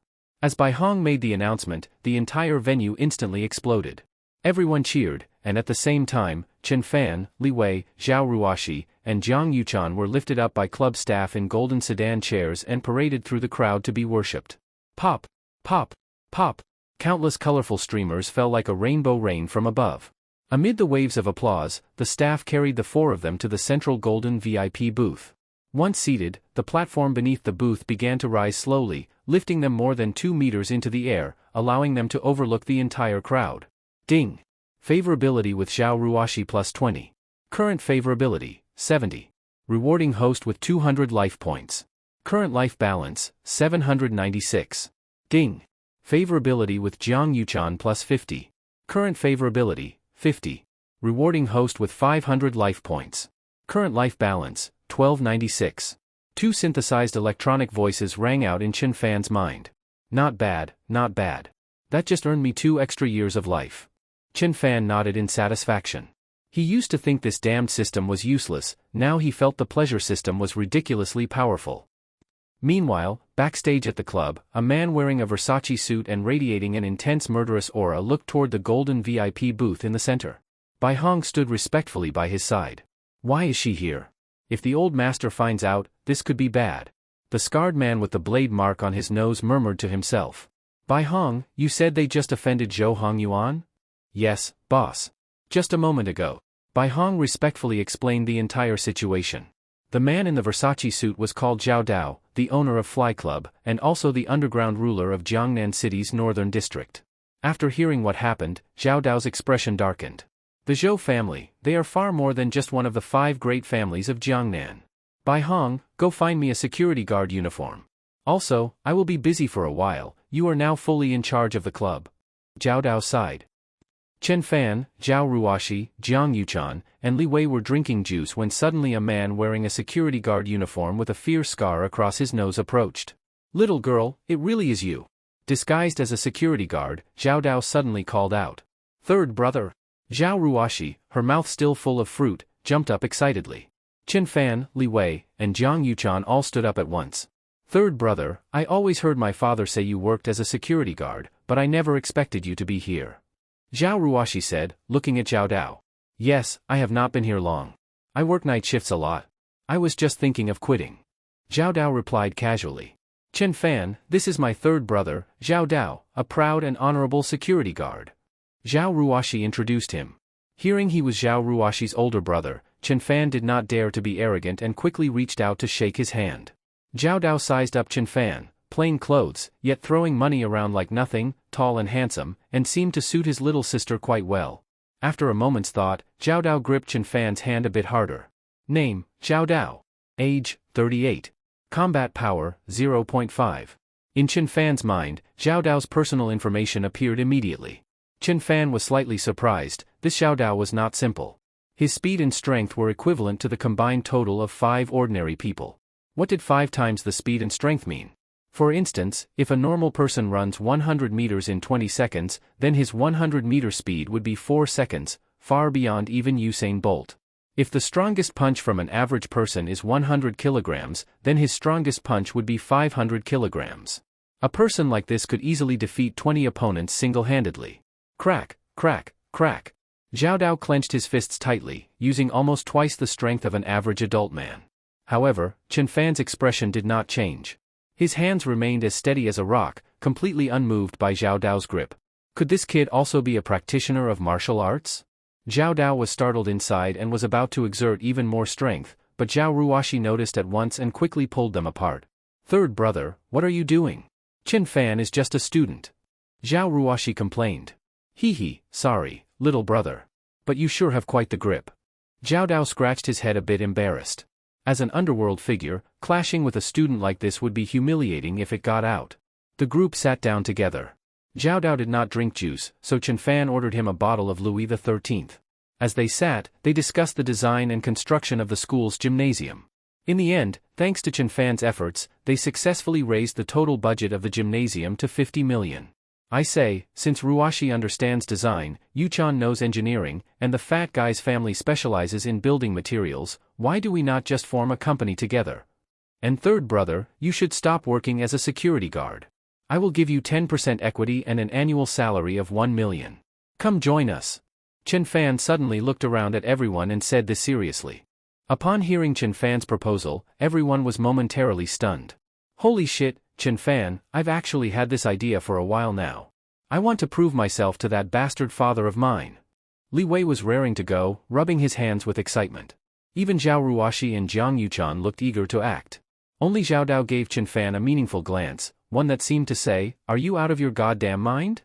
As Bai Hong made the announcement, the entire venue instantly exploded. Everyone cheered, and at the same time, Chen Fan, Li Wei, Zhao Ruoxi, and Jiang Yuchan were lifted up by club staff in golden sedan chairs and paraded through the crowd to be worshipped. Pop! Pop! Pop! Countless colorful streamers fell like a rainbow rain from above. Amid the waves of applause, the staff carried the 4 of them to the central golden VIP booth. Once seated, the platform beneath the booth began to rise slowly, lifting them more than 2 meters into the air, allowing them to overlook the entire crowd. Ding! Favorability with Zhao Ruoxi plus 20. Current favorability, 70. Rewarding host with 200 life points. Current life balance, 796. Ding! Favorability with Jiang Yuchan plus 50. Current favorability, 50. Rewarding host with 500 life points. Current life balance, 1296. 2 synthesized electronic voices rang out in Chen Fan's mind. Not bad, not bad. That just earned me 2 extra years of life. Chen Fan nodded in satisfaction. He used to think this damned system was useless, now he felt the pleasure system was ridiculously powerful. Meanwhile, backstage at the club, a man wearing a Versace suit and radiating an intense murderous aura looked toward the golden VIP booth in the center. Bai Hong stood respectfully by his side. Why is she here? If the old master finds out, this could be bad. The scarred man with the blade mark on his nose murmured to himself. Bai Hong, you said they just offended Zhou Hongyuan? Yes, boss. Just a moment ago. Bai Hong respectfully explained the entire situation. The man in the Versace suit was called Zhao Dao, the owner of Fly Club, and also the underground ruler of Jiangnan City's northern district. After hearing what happened, Zhao Dao's expression darkened. The Zhou family, they are far more than just one of the 5 great families of Jiangnan. Bai Hong, go find me a security guard uniform. Also, I will be busy for a while, you are now fully in charge of the club. Zhao Dao sighed. Chen Fan, Zhao Ruoxi, Jiang Yuchan, and Li Wei were drinking juice when suddenly a man wearing a security guard uniform with a fierce scar across his nose approached. Little girl, it really is you. Disguised as a security guard, Zhao Dao suddenly called out. Third brother. Zhao Ruoshi, her mouth still full of fruit, jumped up excitedly. Chen Fan, Li Wei, and Jiang Yuchan all stood up at once. Third brother, I always heard my father say you worked as a security guard, but I never expected you to be here. Zhao Ruoshi said, looking at Zhao Dao. Yes, I have not been here long. I work night shifts a lot. I was just thinking of quitting. Zhao Dao replied casually. Chen Fan, this is my third brother, Zhao Dao, a proud and honorable security guard. Zhao Ruoshi introduced him. Hearing he was Zhao Ruoshi's older brother, Chen Fan did not dare to be arrogant and quickly reached out to shake his hand. Zhao Dao sized up Chen Fan, plain clothes, yet throwing money around like nothing, tall and handsome, and seemed to suit his little sister quite well. After a moment's thought, Zhao Dao gripped Chen Fan's hand a bit harder. Name, Zhao Dao. Age, 38. Combat power, 0.5. In Chen Fan's mind, Zhao Dao's personal information appeared immediately. Chen Fan was slightly surprised. This Zhao Dao was not simple. His speed and strength were equivalent to the combined total of 5 ordinary people. What did 5 times the speed and strength mean? For instance, if a normal person runs 100 meters in 20 seconds, then his 100-meter speed would be 4 seconds, far beyond even Usain Bolt. If the strongest punch from an average person is 100 kilograms, then his strongest punch would be 500 kilograms. A person like this could easily defeat 20 opponents single-handedly. Crack, crack, crack. Zhao Dao clenched his fists tightly, using almost twice the strength of an average adult man. However, Chen Fan's expression did not change. His hands remained as steady as a rock, completely unmoved by Zhao Dao's grip. Could this kid also be a practitioner of martial arts? Zhao Dao was startled inside and was about to exert even more strength, but Zhao Ruoshi noticed at once and quickly pulled them apart. Third brother, what are you doing? Chen Fan is just a student. Zhao Ruoshi complained. Hee, sorry, little brother. But you sure have quite the grip. Zhao Dao scratched his head a bit embarrassed. As an underworld figure, clashing with a student like this would be humiliating if it got out. The group sat down together. Zhao Dao did not drink juice, so Chen Fan ordered him a bottle of Louis XIII. As they sat, they discussed the design and construction of the school's gymnasium. In the end, thanks to Chen Fan's efforts, they successfully raised the total budget of the gymnasium to 50 million. I say, since Ruoshi understands design, Yuchan knows engineering, and the fat guy's family specializes in building materials, why do we not just form a company together? And third brother, you should stop working as a security guard. I will give you 10% equity and an annual salary of 1 million. Come join us. Chen Fan suddenly looked around at everyone and said this seriously. Upon hearing Chen Fan's proposal, everyone was momentarily stunned. Holy shit, Chen Fan, I've actually had this idea for a while now. I want to prove myself to that bastard father of mine. Li Wei was raring to go, rubbing his hands with excitement. Even Zhao Ruoshi and Jiang Yuchan looked eager to act. Only Zhao Dao gave Chen Fan a meaningful glance, one that seemed to say, are you out of your goddamn mind?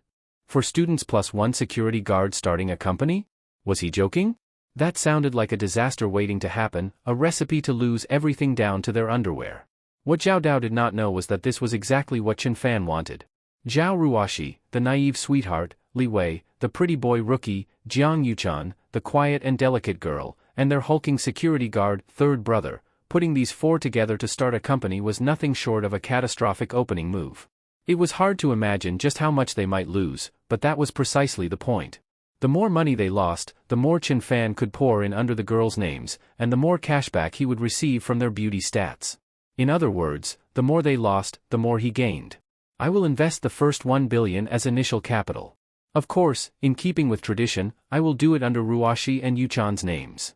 For students plus 1 security guard starting a company? Was he joking? That sounded like a disaster waiting to happen, a recipe to lose everything down to their underwear. What Zhao Dao did not know was that this was exactly what Chen Fan wanted. Zhao Ruoshi, the naive sweetheart, Li Wei, the pretty boy rookie, Jiang Yuchan, the quiet and delicate girl, and their hulking security guard, third brother, putting these 4 together to start a company was nothing short of a catastrophic opening move. It was hard to imagine just how much they might lose, but that was precisely the point. The more money they lost, the more Chen Fan could pour in under the girls' names, and the more cashback he would receive from their beauty stats. In other words, the more they lost, the more he gained. I will invest the first 1 billion as initial capital. Of course, in keeping with tradition, I will do it under Ruoshi and Yuchan's names.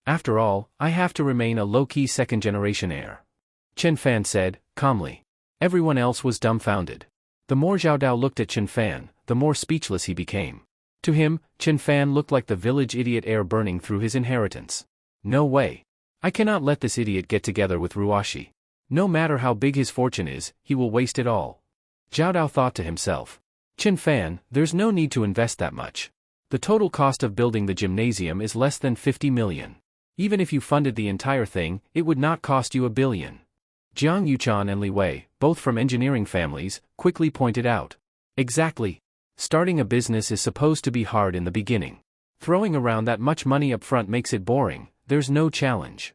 After all, I have to remain a low-key second-generation heir. Chen Fan said, calmly. Everyone else was dumbfounded. The more Zhao Dao looked at Chen Fan, the more speechless he became. To him, Chen Fan looked like the village idiot heir burning through his inheritance. No way. I cannot let this idiot get together with Ruoshi. No matter how big his fortune is, he will waste it all. Zhao Dao thought to himself. Chen Fan, there's no need to invest that much. The total cost of building the gymnasium is less than 50 million. Even if you funded the entire thing, it would not cost you 1 billion. Jiang Yuchan and Li Wei, both from engineering families, quickly pointed out. Exactly. Starting a business is supposed to be hard in the beginning. Throwing around that much money up front makes it boring, there's no challenge.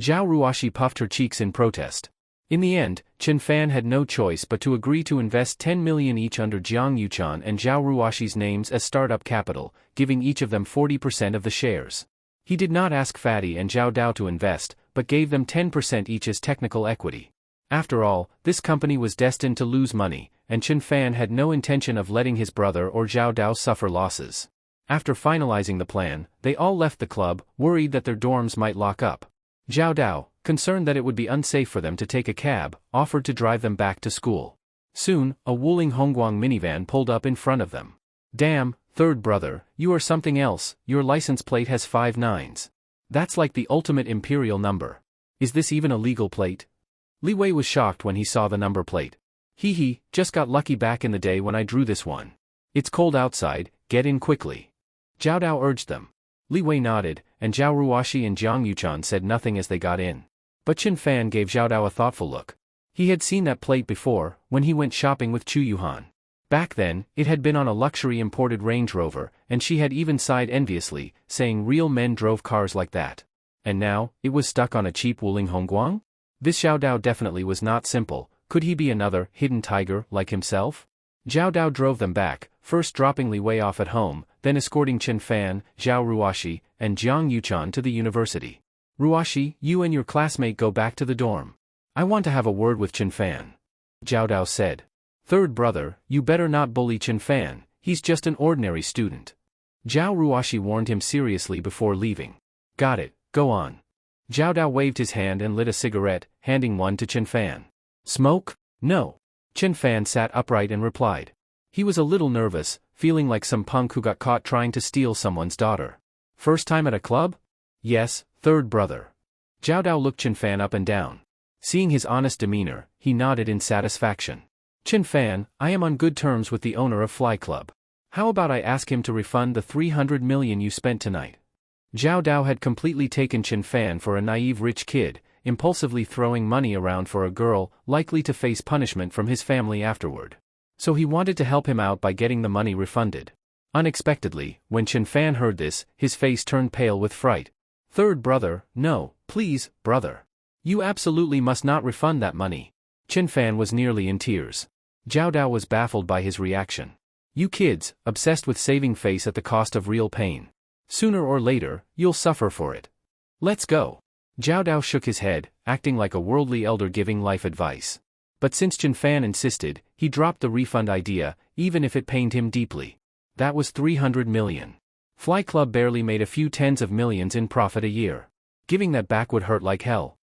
Zhao Ruoshi puffed her cheeks in protest. In the end, Chen Fan had no choice but to agree to invest 10 million each under Jiang Yuchan and Zhao Ruoxi's names as startup capital, giving each of them 40% of the shares. He did not ask Fatty and Zhao Dao to invest, but gave them 10% each as technical equity. After all, this company was destined to lose money, and Chen Fan had no intention of letting his brother or Zhao Dao suffer losses. After finalizing the plan, they all left the club, worried that their dorms might lock up. Zhao Dao, concerned that it would be unsafe for them to take a cab, offered to drive them back to school. Soon, a Wuling Hongguang minivan pulled up in front of them. Damn, third brother, you are something else, your license plate has 5 nines. That's like the ultimate imperial number. Is this even a legal plate? Li Wei was shocked when he saw the number plate. Hee hee, just got lucky back in the day when I drew this one. It's cold outside, get in quickly. Zhao Dao urged them. Li Wei nodded, and Zhao Ruoxi and Jiang Yuchan said nothing as they got in. But Chen Fan gave Zhao Dao a thoughtful look. He had seen that plate before, when he went shopping with Chu Yuhan. Back then, it had been on a luxury imported Range Rover, and she had even sighed enviously, saying real men drove cars like that. And now, it was stuck on a cheap Wuling Hongguang? This Zhao Dao definitely was not simple. Could he be another hidden tiger like himself? Zhao Dao drove them back, first dropping Li Wei off at home, then escorting Chen Fan, Zhao Ruoxi, and Jiang Yuchan to the university. Ruoxi, you and your classmate go back to the dorm. I want to have a word with Chen Fan. Zhao Dao said. Third brother, you better not bully Chen Fan, he's just an ordinary student. Zhao Ruoxi warned him seriously before leaving. Got it, go on. Zhao Dao waved his hand and lit a cigarette, handing one to Chen Fan. Smoke? No. Chen Fan sat upright and replied. He was a little nervous, feeling like some punk who got caught trying to steal someone's daughter. First time at a club? Yes, third brother. Zhao Dao looked Chen Fan up and down. Seeing his honest demeanor, he nodded in satisfaction. Chen Fan, I am on good terms with the owner of Fly Club. How about I ask him to refund the 300 million you spent tonight? Zhao Dao had completely taken Chen Fan for a naive rich kid, impulsively throwing money around for a girl likely to face punishment from his family afterward. So he wanted to help him out by getting the money refunded. Unexpectedly, when Chen Fan heard this, his face turned pale with fright. Third brother, no, please, brother. You absolutely must not refund that money. Chen Fan was nearly in tears. Zhao Dao was baffled by his reaction. You kids, obsessed with saving face at the cost of real pain. Sooner or later, you'll suffer for it. Let's go. Zhao Dao shook his head, acting like a worldly elder giving life advice. But since Chen Fan insisted, he dropped the refund idea, even if it pained him deeply. That was 300 million. Fly Club barely made a few tens of millions in profit a year. Giving that back would hurt like hell.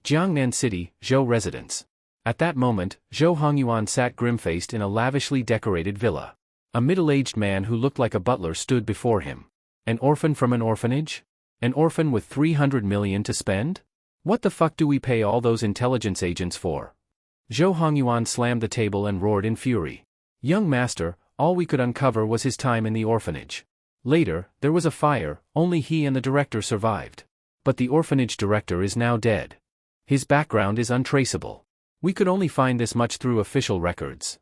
Jiangnan City, Zhou residence. At that moment, Zhou Hongyuan sat grim-faced in a lavishly decorated villa. A middle-aged man who looked like a butler stood before him. An orphan from an orphanage? An orphan with 300 million to spend? What the fuck do we pay all those intelligence agents for? Zhou Hongyuan slammed the table and roared in fury. Young master, all we could uncover was his time in the orphanage. Later, there was a fire, only he and the director survived. But the orphanage director is now dead. His background is untraceable. We could only find this much through official records.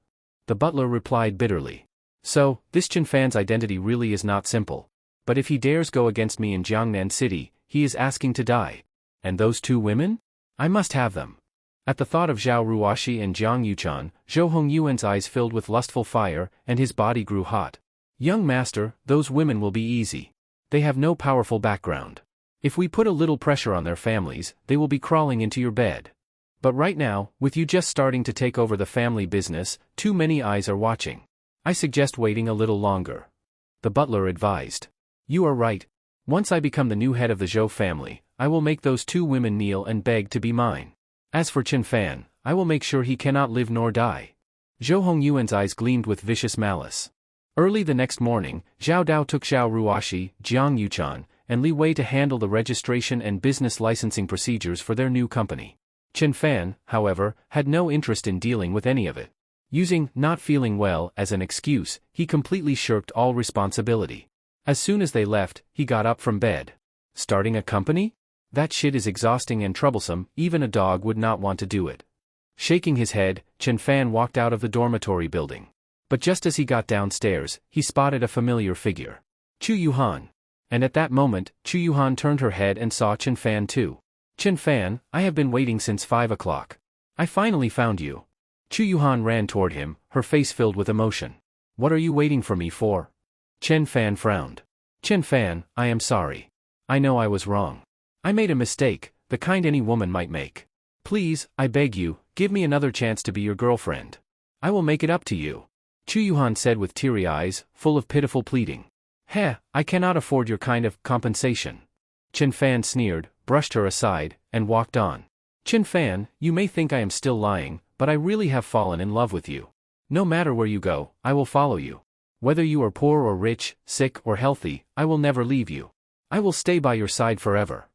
The butler replied bitterly. So, this Chen Fan's identity really is not simple. But if he dares go against me in Jiangnan City, he is asking to die. And those two women? I must have them. At the thought of Zhao Ruoxi and Jiang Yuchan, Zhou Hongyuan's eyes filled with lustful fire, and his body grew hot. Young master, those women will be easy. They have no powerful background. If we put a little pressure on their families, they will be crawling into your bed. But right now, with you just starting to take over the family business, too many eyes are watching. I suggest waiting a little longer. The butler advised. You are right. Once I become the new head of the Zhou family, I will make those two women kneel and beg to be mine. As for Chen Fan, I will make sure he cannot live nor die. Zhou Hongyuan's eyes gleamed with vicious malice. Early the next morning, Zhao Dao took Zhao Ruoxi, Jiang Yuchan, and Li Wei to handle the registration and business licensing procedures for their new company. Chen Fan, however, had no interest in dealing with any of it. Using not feeling well as an excuse, he completely shirked all responsibility. As soon as they left, he got up from bed. Starting a company? That shit is exhausting and troublesome, even a dog would not want to do it. Shaking his head, Chen Fan walked out of the dormitory building. But just as he got downstairs, he spotted a familiar figure. Chu Yuhan. And at that moment, Chu Yuhan turned her head and saw Chen Fan too. Chen Fan, I have been waiting since 5 o'clock. I finally found you. Chu Yuhan ran toward him, her face filled with emotion. What are you waiting for me for? Chen Fan frowned. Chen Fan, I am sorry. I know I was wrong. I made a mistake, the kind any woman might make. Please, I beg you, give me another chance to be your girlfriend. I will make it up to you. Chu Yuhan said with teary eyes, full of pitiful pleading. Heh, I cannot afford your kind of compensation. Chen Fan sneered, brushed her aside, and walked on. Chen Fan, you may think I am still lying, but I really have fallen in love with you. No matter where you go, I will follow you. Whether you are poor or rich, sick or healthy, I will never leave you. I will stay by your side forever.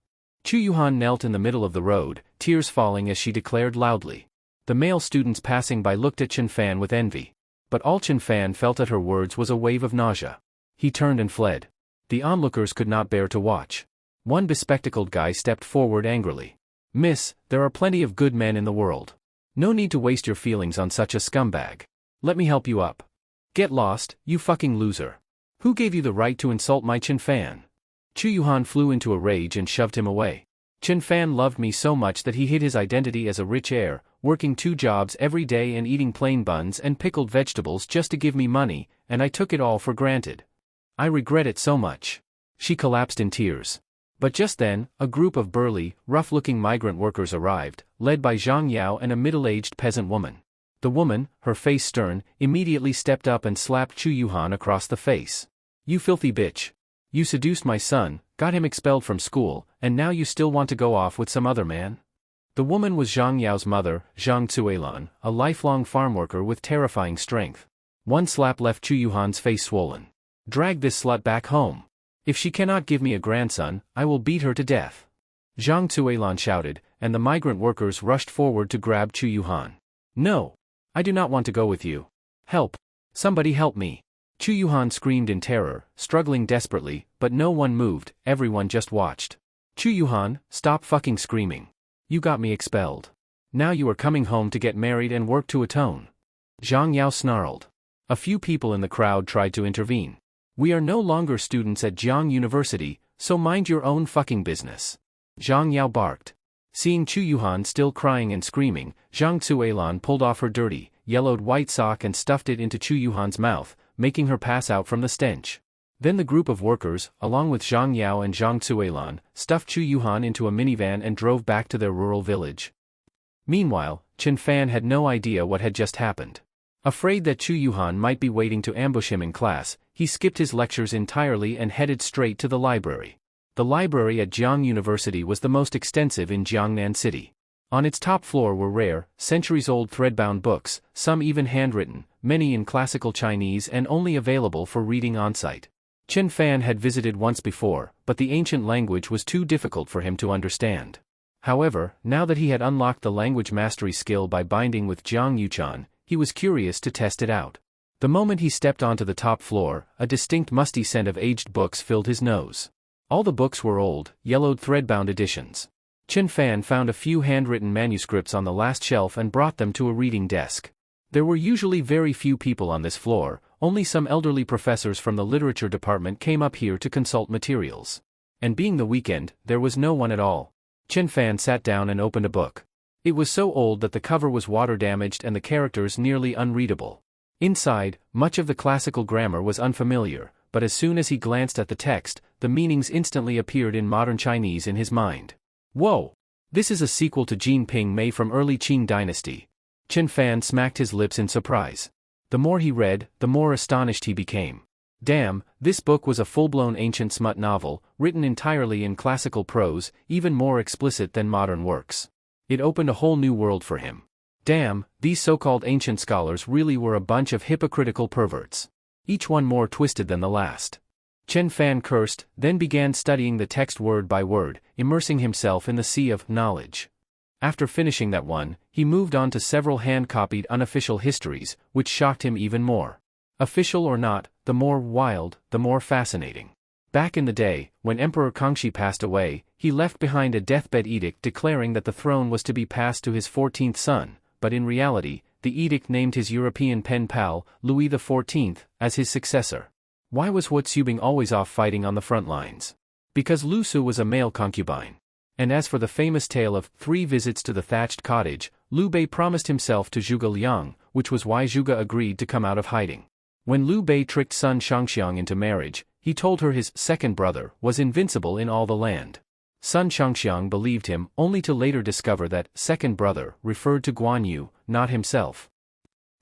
Chu Yuhan knelt in the middle of the road, tears falling as she declared loudly. The male students passing by looked at Chen Fan with envy. But all Chen Fan felt at her words was a wave of nausea. He turned and fled. The onlookers could not bear to watch. One bespectacled guy stepped forward angrily. Miss, there are plenty of good men in the world. No need to waste your feelings on such a scumbag. Let me help you up. Get lost, you fucking loser. Who gave you the right to insult my Chen Fan? Chu Yuhan flew into a rage and shoved him away. Chen Fan loved me so much that he hid his identity as a rich heir, working 2 jobs every day and eating plain buns and pickled vegetables just to give me money, and I took it all for granted. I regret it so much. She collapsed in tears. But just then, a group of burly, rough-looking migrant workers arrived, led by Zhang Yao and a middle-aged peasant woman. The woman, her face stern, immediately stepped up and slapped Chu Yuhan across the face. You filthy bitch. You seduced my son, got him expelled from school, and now you still want to go off with some other man? The woman was Zhang Yao's mother, Zhang Cuelan, a lifelong farm worker with terrifying strength. One slap left Chu Yuhan's face swollen. Drag this slut back home. If she cannot give me a grandson, I will beat her to death. Zhang Cuelan shouted, and the migrant workers rushed forward to grab Chu Yuhan. No. I do not want to go with you. Help. Somebody help me. Chu Yuhan screamed in terror, struggling desperately, but no one moved, everyone just watched. Chu Yuhan, stop fucking screaming. You got me expelled. Now you are coming home to get married and work to atone. Zhang Yao snarled. A few people in the crowd tried to intervene. We are no longer students at Jiang University, so mind your own fucking business. Zhang Yao barked. Seeing Chu Yuhan still crying and screaming, Zhang Cuelan pulled off her dirty, yellowed white sock and stuffed it into Chu Yuhan's mouth, making her pass out from the stench. Then the group of workers, along with Zhang Yao and Zhang Cuelan, stuffed Chu Yuhan into a minivan and drove back to their rural village. Meanwhile, Chen Fan had no idea what had just happened. Afraid that Chu Yuhan might be waiting to ambush him in class, he skipped his lectures entirely and headed straight to the library. The library at Jiang University was the most extensive in Jiangnan City. On its top floor were rare, centuries-old thread-bound books, some even handwritten, many in classical Chinese and only available for reading on-site. Chen Fan had visited once before, but the ancient language was too difficult for him to understand. However, now that he had unlocked the language mastery skill by binding with Jiang Yuchan, he was curious to test it out. The moment he stepped onto the top floor, a distinct musty scent of aged books filled his nose. All the books were old, yellowed thread-bound editions. Chen Fan found a few handwritten manuscripts on the last shelf and brought them to a reading desk. There were usually very few people on this floor, only some elderly professors from the literature department came up here to consult materials. And being the weekend, there was no one at all. Chen Fan sat down and opened a book. It was so old that the cover was water-damaged and the characters nearly unreadable. Inside, much of the classical grammar was unfamiliar, but as soon as he glanced at the text, the meanings instantly appeared in modern Chinese in his mind. Whoa! This is a sequel to Jin Ping Mei from early Qing dynasty. Chen Fan smacked his lips in surprise. The more he read, the more astonished he became. Damn, this book was a full-blown ancient smut novel, written entirely in classical prose, even more explicit than modern works. It opened a whole new world for him. Damn, these so-called ancient scholars really were a bunch of hypocritical perverts. Each one more twisted than the last. Chen Fan cursed, then began studying the text word by word, immersing himself in the sea of knowledge. After finishing that one, he moved on to several hand-copied unofficial histories, which shocked him even more. Official or not, the more wild, the more fascinating. Back in the day, when Emperor Kangxi passed away, he left behind a deathbed edict declaring that the throne was to be passed to his 14th son, but in reality, the edict named his European pen pal, Louis XIV, as his successor. Why was Hua Tsubing always off fighting on the front lines? Because Lu Su was a male concubine. And as for the famous tale of 3 visits to the thatched cottage, Liu Bei promised himself to Zhuge Liang, which was why Zhuge agreed to come out of hiding. When Liu Bei tricked Sun Shangxiang into marriage, he told her his second brother was invincible in all the land. Sun Shangxiang believed him, only to later discover that second brother referred to Guan Yu, not himself.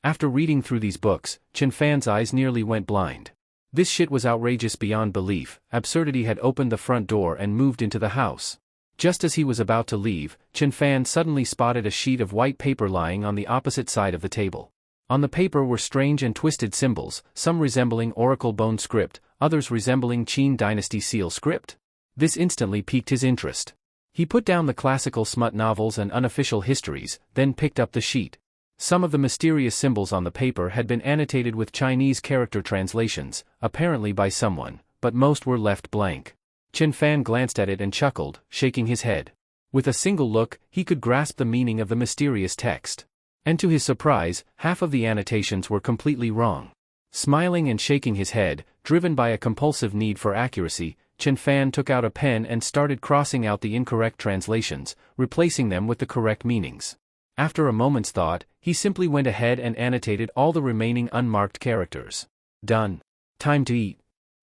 After reading through these books, Chen Fan's eyes nearly went blind. This shit was outrageous beyond belief. Absurdity had opened the front door and moved into the house. Just as he was about to leave, Chen Fan suddenly spotted a sheet of white paper lying on the opposite side of the table. On the paper were strange and twisted symbols, some resembling Oracle Bone script, others resembling Qin Dynasty seal script. This instantly piqued his interest. He put down the classical smut novels and unofficial histories, then picked up the sheet. Some of the mysterious symbols on the paper had been annotated with Chinese character translations, apparently by someone, but most were left blank. Chen Fan glanced at it and chuckled, shaking his head. With a single look, he could grasp the meaning of the mysterious text. And to his surprise, half of the annotations were completely wrong. Smiling and shaking his head, driven by a compulsive need for accuracy, Chen Fan took out a pen and started crossing out the incorrect translations, replacing them with the correct meanings. After a moment's thought, he simply went ahead and annotated all the remaining unmarked characters. Done. Time to eat.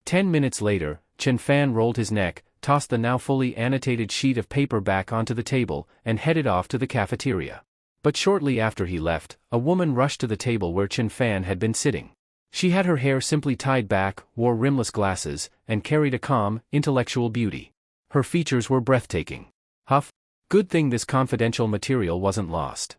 10 minutes later, Chen Fan rolled his neck, tossed the now fully annotated sheet of paper back onto the table, and headed off to the cafeteria. But shortly after he left, a woman rushed to the table where Chen Fan had been sitting. She had her hair simply tied back, wore rimless glasses, and carried a calm, intellectual beauty. Her features were breathtaking. Huff. Good thing this confidential material wasn't lost.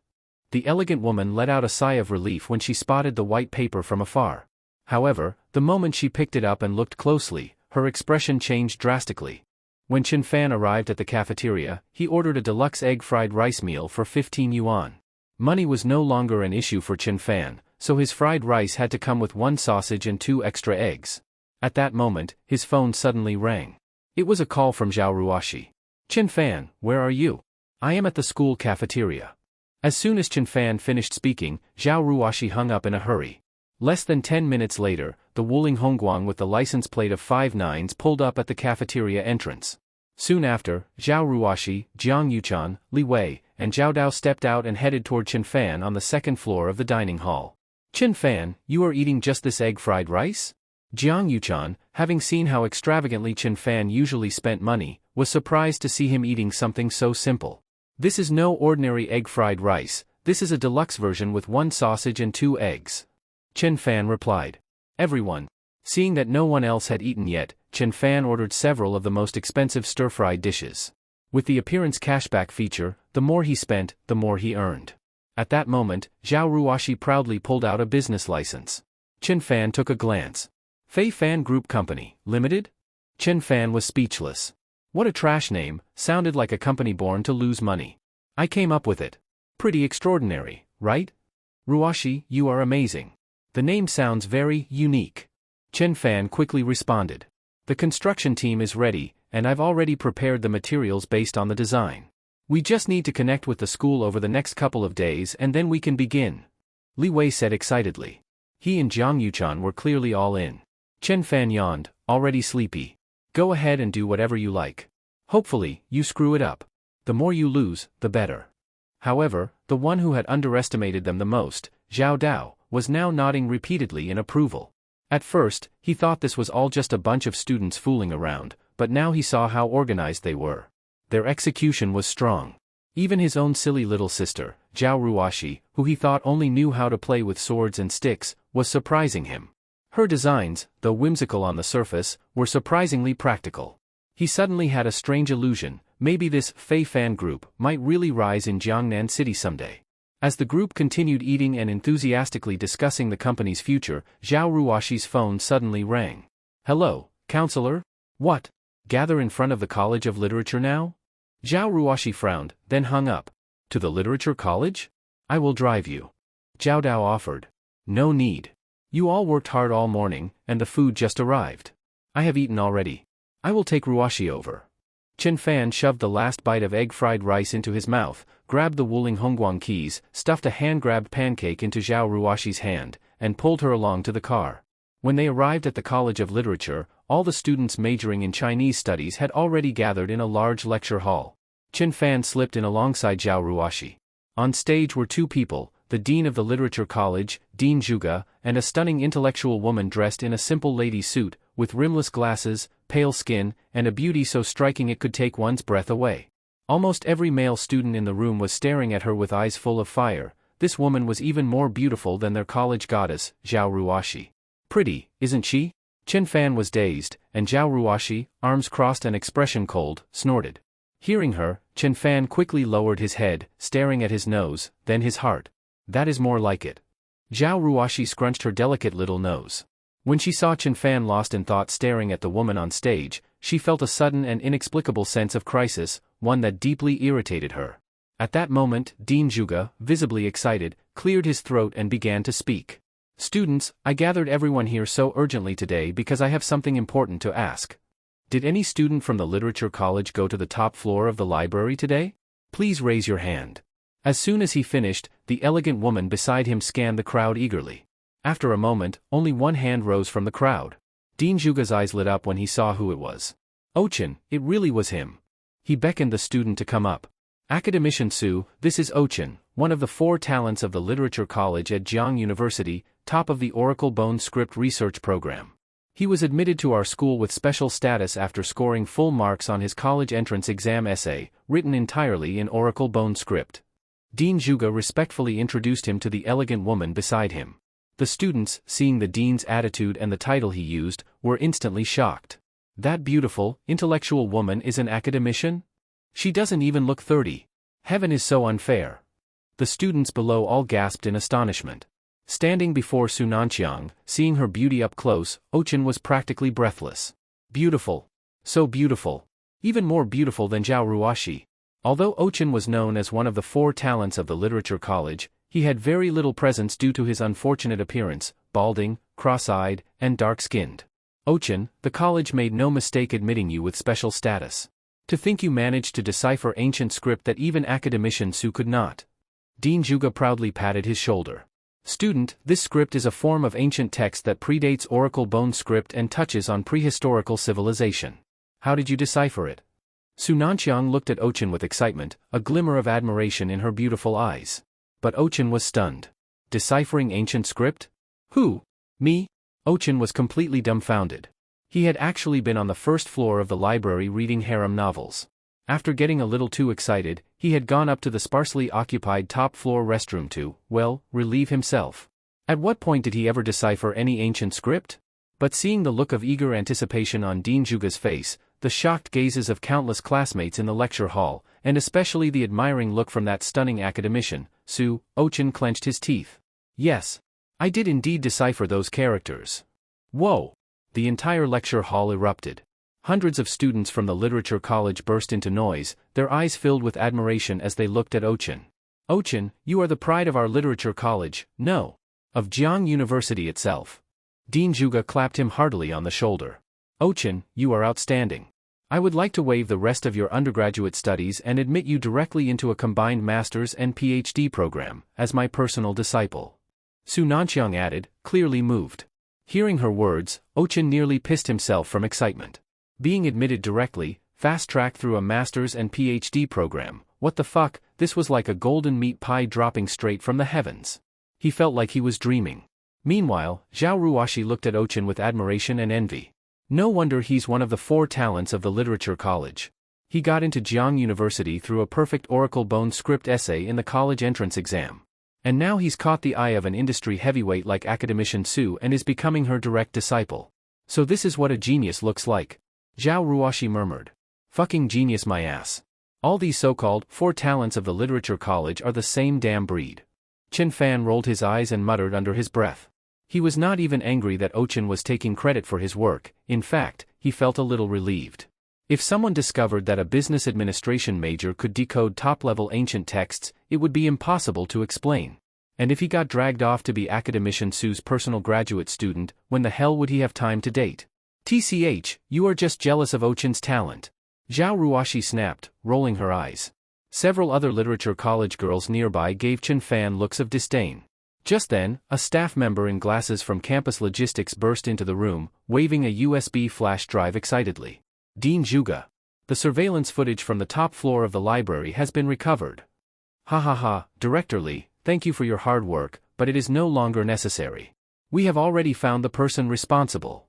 The elegant woman let out a sigh of relief when she spotted the white paper from afar. However, the moment she picked it up and looked closely, her expression changed drastically. When Chen Fan arrived at the cafeteria, he ordered a deluxe egg fried rice meal for 15 yuan. Money was no longer an issue for Chen Fan, so his fried rice had to come with 1 sausage and 2 extra eggs. At that moment, his phone suddenly rang. It was a call from Zhao Ruoshi. Chen Fan, where are you? I am at the school cafeteria. As soon as Chen Fan finished speaking, Zhao Ruoshi hung up in a hurry. Less than 10 minutes later, the Wuling Hongguang with the license plate of 5 nines pulled up at the cafeteria entrance. Soon after, Zhao Ruoshi, Jiang Yuchan, Li Wei, and Zhao Dao stepped out and headed toward Chen Fan on the second floor of the dining hall. Chen Fan, you are eating just this egg fried rice? Jiang Yuchan, having seen how extravagantly Chen Fan usually spent money, was surprised to see him eating something so simple. This is no ordinary egg fried rice, this is a deluxe version with 1 sausage and 2 eggs. Chen Fan replied. Everyone. Seeing that no one else had eaten yet, Chen Fan ordered several of the most expensive stir-fried dishes. With the appearance cashback feature, the more he spent, the more he earned. At that moment, Zhao Ruoshi proudly pulled out a business license. Chen Fan took a glance. Fei Fan Group Company, Limited? Chen Fan was speechless. What a trash name, sounded like a company born to lose money. I came up with it. Pretty extraordinary, right? Ruoshi, you are amazing. The name sounds very unique. Chen Fan quickly responded. The construction team is ready, and I've already prepared the materials based on the design. We just need to connect with the school over the next couple of days and then we can begin. Li Wei said excitedly. He and Jiang Yuchan were clearly all in. Chen Fan yawned, already sleepy. Go ahead and do whatever you like. Hopefully, you screw it up. The more you lose, the better. However, the one who had underestimated them the most, Zhao Dao, was now nodding repeatedly in approval. At first, he thought this was all just a bunch of students fooling around, but now he saw how organized they were. Their execution was strong. Even his own silly little sister, Zhao Ruoshi, who he thought only knew how to play with swords and sticks, was surprising him. Her designs, though whimsical on the surface, were surprisingly practical. He suddenly had a strange illusion, maybe this Fei Fan group might really rise in Jiangnan City someday. As the group continued eating and enthusiastically discussing the company's future, Zhao Ruoshi's phone suddenly rang. Hello, counselor? What? Gather in front of the College of Literature now? Zhao Ruoshi frowned, then hung up. To the Literature College? I will drive you. Zhao Dao offered. No need. You all worked hard all morning, and the food just arrived. I have eaten already. I will take Ruoshi over. Chen Fan shoved the last bite of egg-fried rice into his mouth, grabbed the Wuling Hongguang keys, stuffed a hand-grabbed pancake into Zhao Ruoshi's hand, and pulled her along to the car. When they arrived at the College of Literature, all the students majoring in Chinese studies had already gathered in a large lecture hall. Chen Fan slipped in alongside Zhao Ruoshi. On stage were two people, the dean of the literature college, Dean Zhuge, and a stunning intellectual woman dressed in a simple lady suit, with rimless glasses, pale skin, and a beauty so striking it could take one's breath away. Almost every male student in the room was staring at her with eyes full of fire. This woman was even more beautiful than their college goddess, Zhao Ruoshi. Pretty, isn't she? Chen Fan was dazed, and Zhao Ruoshi, arms crossed and expression cold, snorted. Hearing her, Chen Fan quickly lowered his head, staring at his nose, then his heart. That is more like it. Zhao Ruoshi scrunched her delicate little nose. When she saw Chen Fan lost in thought staring at the woman on stage, she felt a sudden and inexplicable sense of crisis, one that deeply irritated her. At that moment, Dean Zhuge, visibly excited, cleared his throat and began to speak. Students, I gathered everyone here so urgently today because I have something important to ask. Did any student from the Literature College go to the top floor of the library today? Please raise your hand. As soon as he finished, the elegant woman beside him scanned the crowd eagerly. After a moment, only one hand rose from the crowd. Dean Zhuge's eyes lit up when he saw who it was. Ochin, it really was him. He beckoned the student to come up. Academician Su, this is Ochin, one of the 4 talents of the Literature College at Jiang University, top of the Oracle Bone Script Research Program. He was admitted to our school with special status after scoring full marks on his college entrance exam essay, written entirely in Oracle Bone Script. Dean Zhuge respectfully introduced him to the elegant woman beside him. The students, seeing the dean's attitude and the title he used, were instantly shocked. That beautiful, intellectual woman is an academician? She doesn't even look 30. Heaven is so unfair. The students below all gasped in astonishment. Standing before Su Nanqiang, seeing her beauty up close, Ochin was practically breathless. Beautiful. So beautiful. Even more beautiful than Zhao Ruoshi. Although Ochin was known as one of the 4 talents of the Literature College, he had very little presence due to his unfortunate appearance, balding, cross-eyed, and dark-skinned. Ochin, the college made no mistake admitting you with special status. To think you managed to decipher ancient script that even academician Su could not. Dean Zhuge proudly patted his shoulder. Student, this script is a form of ancient text that predates Oracle Bone Script and touches on prehistorical civilization. How did you decipher it? Su Nanqiang looked at Ochin with excitement, a glimmer of admiration in her beautiful eyes. But Ochin was stunned. Deciphering ancient script? Who? Me? Ochin was completely dumbfounded. He had actually been on the first floor of the library reading harem novels. After getting a little too excited, he had gone up to the sparsely occupied top-floor restroom to, well, relieve himself. At what point did he ever decipher any ancient script? But seeing the look of eager anticipation on Dean Zhuge's face, the shocked gazes of countless classmates in the lecture hall, and especially the admiring look from that stunning academician, Su, Ochin clenched his teeth. Yes. I did indeed decipher those characters. Whoa! The entire lecture hall erupted. Hundreds of students from the Literature College burst into noise, their eyes filled with admiration as they looked at Ochin. Ochin, you are the pride of our Literature College, no. Of Jiang University itself. Dean Zhuge clapped him heartily on the shoulder. Ochin, you are outstanding. I would like to waive the rest of your undergraduate studies and admit you directly into a combined master's and PhD program, as my personal disciple. Su Nanqiang added, clearly moved. Hearing her words, Ochin nearly pissed himself from excitement. Being admitted directly, fast-tracked through a master's and PhD program, what the fuck, this was like a golden meat pie dropping straight from the heavens. He felt like he was dreaming. Meanwhile, Zhao Ruoshi looked at Ochin with admiration and envy. No wonder he's one of the 4 talents of the Literature College. He got into Jiang University through a perfect Oracle Bone Script essay in the college entrance exam. And now he's caught the eye of an industry heavyweight like academician Su and is becoming her direct disciple. So this is what a genius looks like. Zhao Ruoshi murmured. Fucking genius my ass. All these so-called 4 talents of the Literature College are the same damn breed. Chen Fan rolled his eyes and muttered under his breath. He was not even angry that Ochin was taking credit for his work, in fact, he felt a little relieved. If someone discovered that a business administration major could decode top-level ancient texts, it would be impossible to explain. And if he got dragged off to be academician Su's personal graduate student, when the hell would he have time to date? TCH, you are just jealous of Ochin's talent. Zhao Ruoshi snapped, rolling her eyes. Several other Literature College girls nearby gave Chen Fan looks of disdain. Just then, a staff member in glasses from campus logistics burst into the room, waving a USB flash drive excitedly. Dean Zhuge. The surveillance footage from the top floor of the library has been recovered. Ha ha ha, Director Lee, thank you for your hard work, but it is no longer necessary. We have already found the person responsible.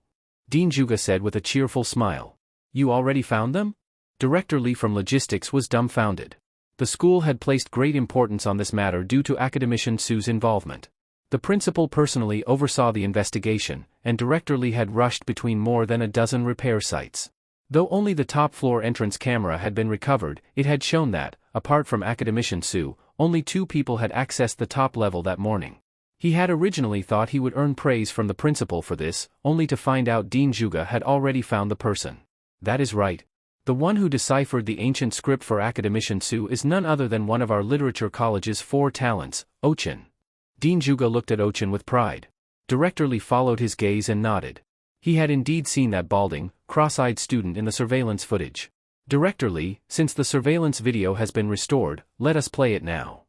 Dean Juga said with a cheerful smile. You already found them? Director Lee from Logistics was dumbfounded. The school had placed great importance on this matter due to academician Su's involvement. The principal personally oversaw the investigation, and Director Lee had rushed between more than a dozen repair sites. Though only the top-floor entrance camera had been recovered, it had shown that, apart from academician Su, only 2 people had accessed the top level that morning. He had originally thought he would earn praise from the principal for this, only to find out Dean Juga had already found the person. That is right. The one who deciphered the ancient script for academician Su is none other than one of our literature college's 4 talents, Ochin. Dean Juga looked at Ochin with pride. Director Lee followed his gaze and nodded. He had indeed seen that balding, cross-eyed student in the surveillance footage. Director Lee, since the surveillance video has been restored, let us play it now.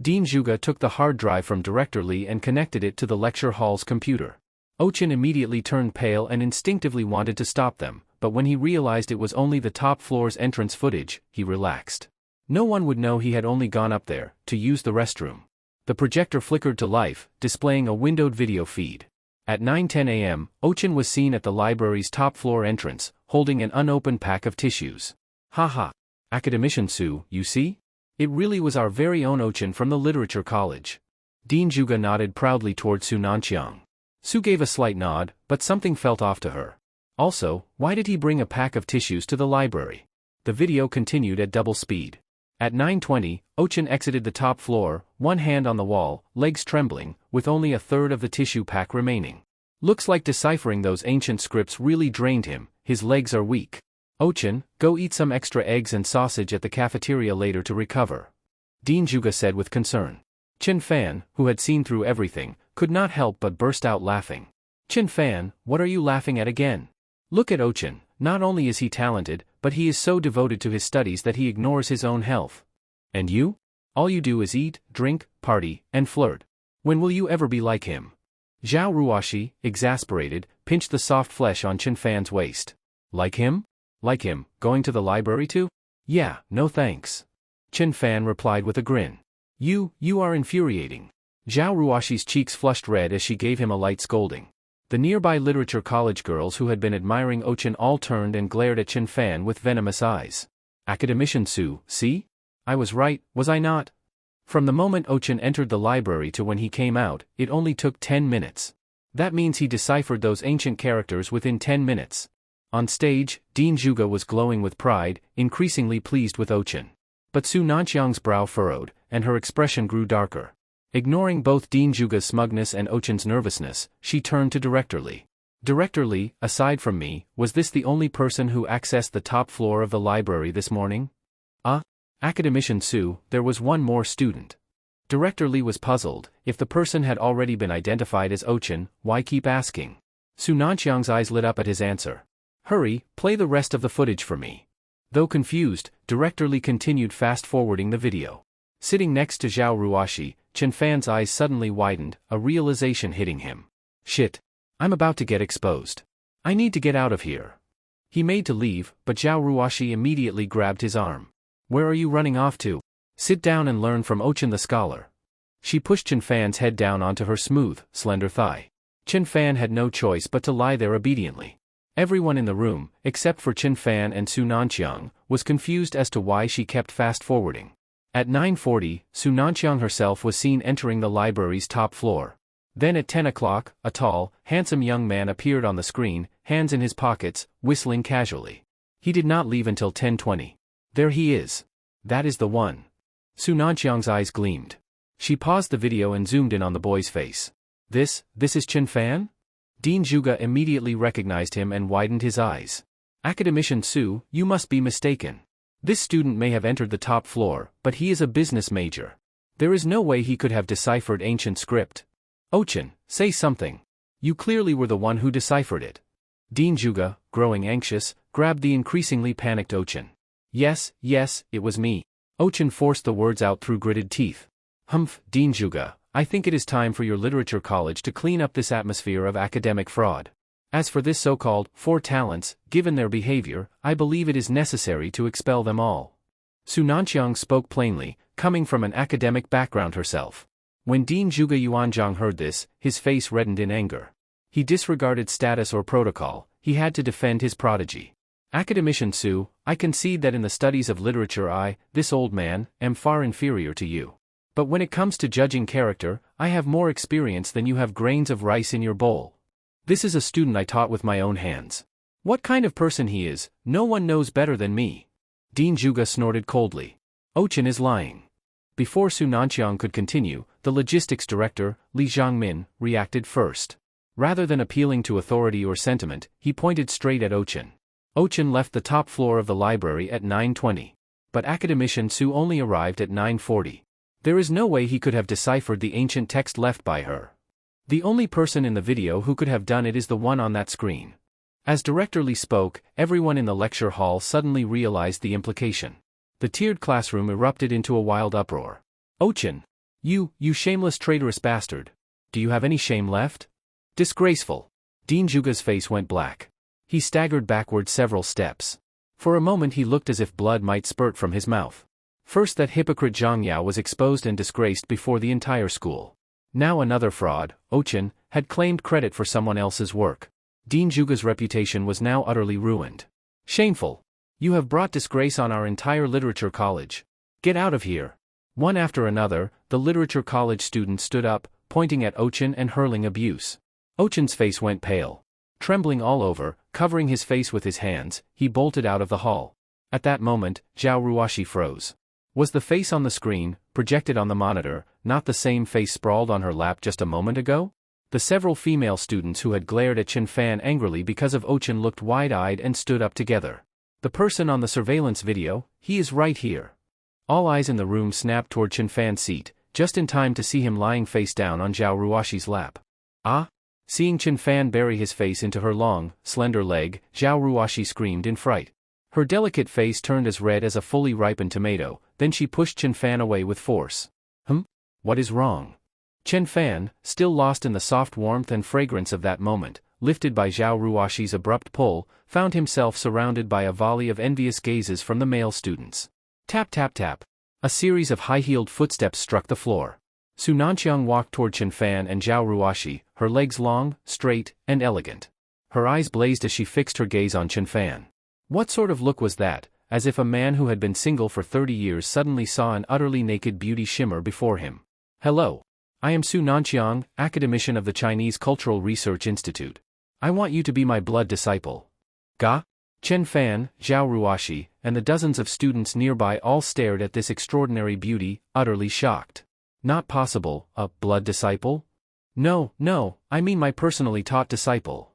Dean Juga took the hard drive from Director Lee and connected it to the lecture hall's computer. Ochin immediately turned pale and instinctively wanted to stop them, but when he realized it was only the top floor's entrance footage, he relaxed. No one would know he had only gone up there to use the restroom. The projector flickered to life, displaying a windowed video feed. At 9:10 a.m., Ochin was seen at the library's top-floor entrance, holding an unopened pack of tissues. Haha. Academician Su, you see? It really was our very own Ochin from the Literature College. Dean Juga nodded proudly toward Su Nanqiang. Su gave a slight nod, but something felt off to her. Also, why did he bring a pack of tissues to the library? The video continued at double speed. At 9:20, Ochin exited the top floor, one hand on the wall, legs trembling, with only a third of the tissue pack remaining. Looks like deciphering those ancient scripts really drained him, his legs are weak. Ochin, go eat some extra eggs and sausage at the cafeteria later to recover. Dean Juga said with concern. Chin Fan, who had seen through everything, could not help but burst out laughing. Chin Fan, what are you laughing at again? Look at Ochin, not only is he talented, but he is so devoted to his studies that he ignores his own health. And you? All you do is eat, drink, party, and flirt. When will you ever be like him? Zhao Ruoshi, exasperated, pinched the soft flesh on Chin Fan's waist. Like him? Like him, going to the library too? Yeah, no thanks. Chin Fan replied with a grin. You are infuriating. Zhao Ruoshi's cheeks flushed red as she gave him a light scolding. The nearby literature college girls who had been admiring Ochin all turned and glared at Chin Fan with venomous eyes. Academician Su, see? I was right, was I not? From the moment Ochin entered the library to when he came out, it only took 10 minutes. That means he deciphered those ancient characters within 10 minutes. On stage, Dean Juga was glowing with pride, increasingly pleased with Ochin. But Su Nanqiang's brow furrowed, and her expression grew darker. Ignoring both Dean Juga's smugness and Ochin's nervousness, she turned to Director Lee. Director Lee, aside from me, was this the only person who accessed the top floor of the library this morning? Academician Su, there was one more student. Director Lee was puzzled. If the person had already been identified as Ochin, why keep asking? Su Nanqiang's eyes lit up at his answer. Hurry, play the rest of the footage for me. Though confused, Director Lee continued fast-forwarding the video. Sitting next to Zhao Ruoshi, Chin Fan's eyes suddenly widened, a realization hitting him. Shit. I'm about to get exposed. I need to get out of here. He made to leave, but Zhao Ruoshi immediately grabbed his arm. Where are you running off to? Sit down and learn from Ochin the scholar. She pushed Chin Fan's head down onto her smooth, slender thigh. Chin Fan had no choice but to lie there obediently. Everyone in the room, except for Chin Fan and Su Nanqiang, was confused as to why she kept fast-forwarding. At 9:40, Su Nanqiang herself was seen entering the library's top floor. Then at 10 o'clock, a tall, handsome young man appeared on the screen, hands in his pockets, whistling casually. He did not leave until 10:20. There he is. That is the one. Su Nanqiang's eyes gleamed. She paused the video and zoomed in on the boy's face. This is Chin Fan? Dean Juga immediately recognized him and widened his eyes. Academician Su, you must be mistaken. This student may have entered the top floor, but he is a business major. There is no way he could have deciphered ancient script. Ochin, say something. You clearly were the one who deciphered it. Dean Juga, growing anxious, grabbed the increasingly panicked Ochin. Yes, it was me. Ochin forced the words out through gritted teeth. Humph, Dean Juga, I think it is time for your literature college to clean up this atmosphere of academic fraud. As for this so-called 4 talents, given their behavior, I believe it is necessary to expel them all. Su Nanqiang spoke plainly, coming from an academic background herself. When Dean Zhuge Yuanzhang heard this, his face reddened in anger. He disregarded status or protocol, he had to defend his prodigy. Academician Su, I concede that in the studies of literature I, this old man, am far inferior to you. But when it comes to judging character, I have more experience than you have grains of rice in your bowl. This is a student I taught with my own hands. What kind of person he is, no one knows better than me. Dean Zhuge snorted coldly. Ochin is lying. Before Su Nanqiang could continue, the logistics director, Li Zhangmin, reacted first. Rather than appealing to authority or sentiment, he pointed straight at Ochin. Ochin left the top floor of the library at 9:20. But academician Su only arrived at 9:40. There is no way he could have deciphered the ancient text left by her. The only person in the video who could have done it is the one on that screen. As Director Li spoke, everyone in the lecture hall suddenly realized the implication. The tiered classroom erupted into a wild uproar. Ochin! You shameless traitorous bastard! Do you have any shame left? Disgraceful! Dean Zhuge's face went black. He staggered backward several steps. For a moment he looked as if blood might spurt from his mouth. First that hypocrite Zhang Yao was exposed and disgraced before the entire school. Now another fraud, Ochin, had claimed credit for someone else's work. Dean Zhuge's reputation was now utterly ruined. Shameful! You have brought disgrace on our entire literature college. Get out of here! One after another, the literature college students stood up, pointing at Ochin and hurling abuse. Ochin's face went pale. Trembling all over, covering his face with his hands, he bolted out of the hall. At that moment, Zhao Ruoshi froze. Was the face on the screen, projected on the monitor, not the same face sprawled on her lap just a moment ago? The several female students who had glared at Chen Fan angrily because of Ochin looked wide-eyed and stood up together. The person on the surveillance video, he is right here. All eyes in the room snapped toward Chen Fan's seat, just in time to see him lying face down on Zhao Ruoshi's lap. Ah? Seeing Chen Fan bury his face into her long, slender leg, Zhao Ruoshi screamed in fright. Her delicate face turned as red as a fully ripened tomato, then she pushed Chen Fan away with force. What is wrong? Chen Fan, still lost in the soft warmth and fragrance of that moment, lifted by Zhao Ruoshi's abrupt pull, found himself surrounded by a volley of envious gazes from the male students. Tap tap tap. A series of high-heeled footsteps struck the floor. Su Nanqiang walked toward Chen Fan and Zhao Ruoshi, her legs long, straight, and elegant. Her eyes blazed as she fixed her gaze on Chen Fan. What sort of look was that, as if a man who had been single for 30 years suddenly saw an utterly naked beauty shimmer before him? Hello. I am Su Nanqiang, academician of the Chinese Cultural Research Institute. I want you to be my blood disciple. Ga? Chen Fan, Zhao Ruoshi, and the dozens of students nearby all stared at this extraordinary beauty, utterly shocked. Not possible, a blood disciple? No, I mean my personally taught disciple.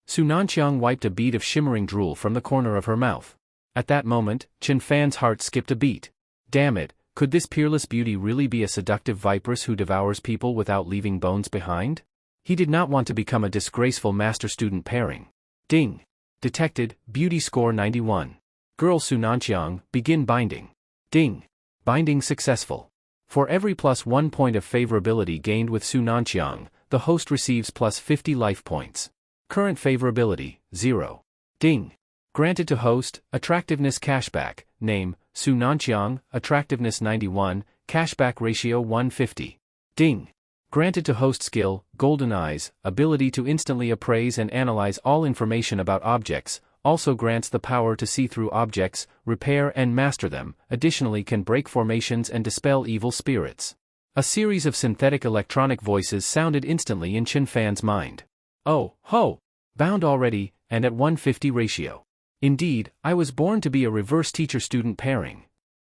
Su Nanqiang wiped a bead of shimmering drool from the corner of her mouth. At that moment, Chen Fan's heart skipped a beat. Damn it, could this peerless beauty really be a seductive vipress who devours people without leaving bones behind? He did not want to become a disgraceful master-student pairing. Ding! Detected, beauty score 91. Girl Su Nanqiang, begin binding. Ding! Binding successful. For every +1 point of favorability gained with Su Nanqiang, the host receives +50 life points. Current favorability, 0. Ding! Granted to host, attractiveness cashback, name, Su Nanqiang, attractiveness 91, cashback ratio 150. Ding! Granted to host skill, golden eyes, ability to instantly appraise and analyze all information about objects, also grants the power to see through objects, repair and master them, additionally can break formations and dispel evil spirits. A series of synthetic electronic voices sounded instantly in Chen Fan's mind. Oh, ho! Bound already, and at 150 ratio. Indeed, I was born to be a reverse teacher-student pairing.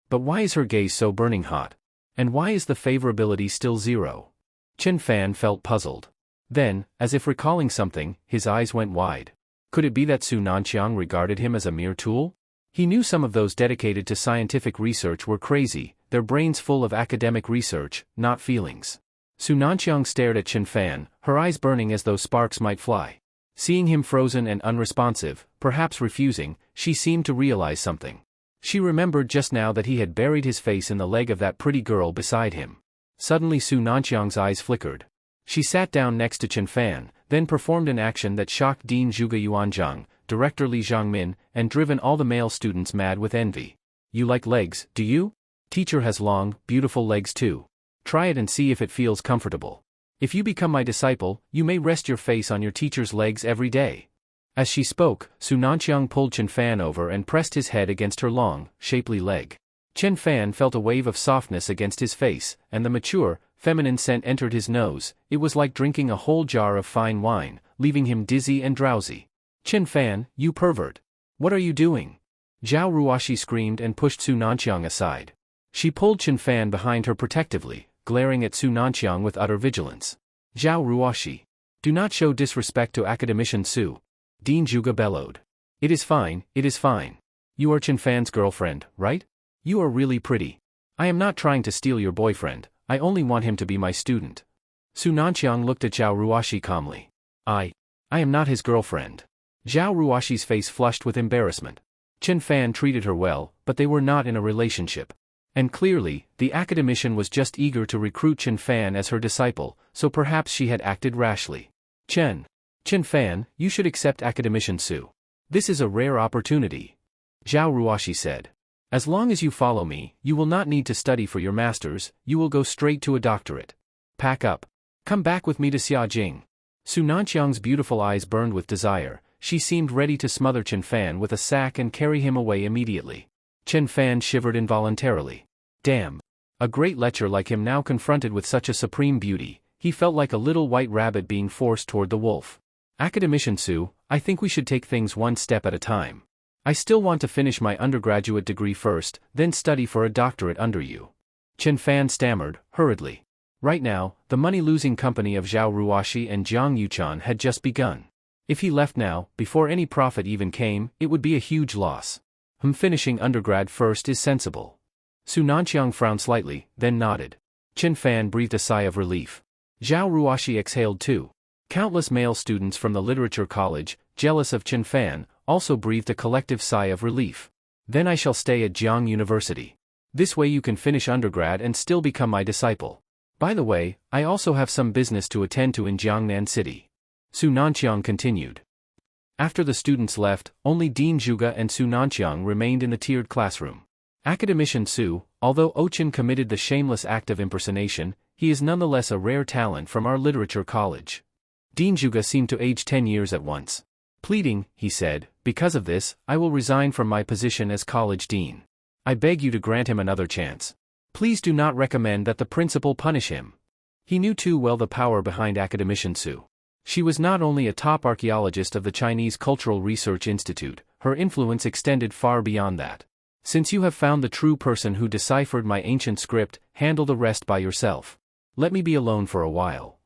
But why is her gaze so burning hot? And why is the favorability still 0? Chen Fan felt puzzled. Then, as if recalling something, his eyes went wide. Could it be that Su Nanqiang regarded him as a mere tool? He knew some of those dedicated to scientific research were crazy, their brains full of academic research, not feelings. Su Nanqiang stared at Chen Fan, her eyes burning as though sparks might fly. Seeing him frozen and unresponsive, perhaps refusing, she seemed to realize something. She remembered just now that he had buried his face in the leg of that pretty girl beside him. Suddenly Su Nanqiang's eyes flickered. She sat down next to Chen Fan, then performed an action that shocked Dean Zhuge Yuanzhang, Director Li Zhangmin, and driven all the male students mad with envy. You like legs, do you? Teacher has long, beautiful legs too. Try it and see if it feels comfortable. If you become my disciple, you may rest your face on your teacher's legs every day. As she spoke, Su Nanqiang pulled Chen Fan over and pressed his head against her long, shapely leg. Chen Fan felt a wave of softness against his face, and the mature, feminine scent entered his nose. It was like drinking a whole jar of fine wine, leaving him dizzy and drowsy. Chen Fan, you pervert! What are you doing? Zhao Ruoxi screamed and pushed Su Nanqiang aside. She pulled Chen Fan behind her protectively, glaring at Su Nanqiang with utter vigilance. Zhao Ruoxi! Do not show disrespect to Academician Su. Dean Zhuge bellowed. It is fine, it is fine. You are Chen Fan's girlfriend, right? You are really pretty. I am not trying to steal your boyfriend, I only want him to be my student. Su Nanqiang looked at Zhao Ruoxi calmly. I am not his girlfriend. Zhao Ruoxi's face flushed with embarrassment. Chen Fan treated her well, but they were not in a relationship. And clearly, the academician was just eager to recruit Chen Fan as her disciple, so perhaps she had acted rashly. Chen Fan, you should accept Academician Su. This is a rare opportunity. Zhao Ruoxi said. As long as you follow me, you will not need to study for your master's, you will go straight to a doctorate. Pack up. Come back with me to Xiajing. Su Nanqiang's beautiful eyes burned with desire. She seemed ready to smother Chen Fan with a sack and carry him away immediately. Chen Fan shivered involuntarily. Damn. A great lecher like him now confronted with such a supreme beauty, he felt like a little white rabbit being forced toward the wolf. Academician Su, I think we should take things one step at a time. I still want to finish my undergraduate degree first, then study for a doctorate under you. Chen Fan stammered, hurriedly. Right now, the money-losing company of Zhao Ruoxi and Jiang Yuchan had just begun. If he left now, before any profit even came, it would be a huge loss. Finishing undergrad first is sensible. Su Nanqiang frowned slightly, then nodded. Chen Fan breathed a sigh of relief. Zhao Ruoxi exhaled too. Countless male students from the literature college, jealous of Chen Fan, also breathed a collective sigh of relief. Then I shall stay at Jiang University. This way you can finish undergrad and still become my disciple. By the way, I also have some business to attend to in Jiangnan City. Su Nanqiang continued. After the students left, only Dean Zhuge and Su Nanqiang remained in the tiered classroom. Academician Su, although Ochin committed the shameless act of impersonation, he is nonetheless a rare talent from our literature college. Dean Zhuge seemed to age 10 years at once. Pleading, he said, because of this, I will resign from my position as college dean. I beg you to grant him another chance. Please do not recommend that the principal punish him. He knew too well the power behind Academician Su. She was not only a top archaeologist of the Chinese Cultural Research Institute, her influence extended far beyond that. Since you have found the true person who deciphered my ancient script, handle the rest by yourself. Let me be alone for a while.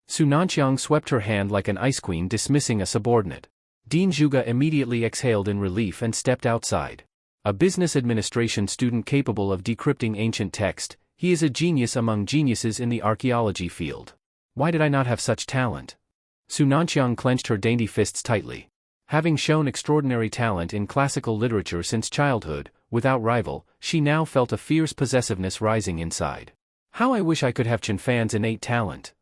Su Nanqiang swept her hand like an ice queen dismissing a subordinate. Dean Zhuge immediately exhaled in relief and stepped outside. A business administration student capable of decrypting ancient text, he is a genius among geniuses in the archaeology field. Why did I not have such talent? Su Nanqiang clenched her dainty fists tightly. Having shown extraordinary talent in classical literature since childhood, without rival, she now felt a fierce possessiveness rising inside. How I wish I could have Chen Fan's innate talent.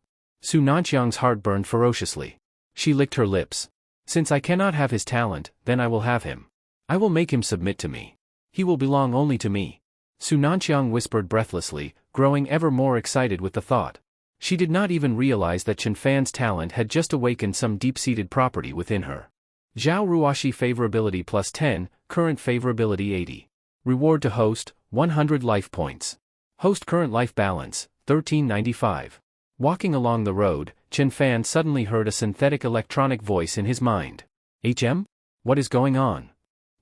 Su Nanqiang's heart burned ferociously. She licked her lips. Since I cannot have his talent, then I will have him. I will make him submit to me. He will belong only to me. Su Nanqiang whispered breathlessly, growing ever more excited with the thought. She did not even realize that Chen Fan's talent had just awakened some deep-seated property within her. Zhao Ruoxi favorability plus 10, current favorability 80. Reward to host, 100 life points. Host current life balance, 1395. Walking along the road, Chen Fan suddenly heard a synthetic electronic voice in his mind. HM? What is going on?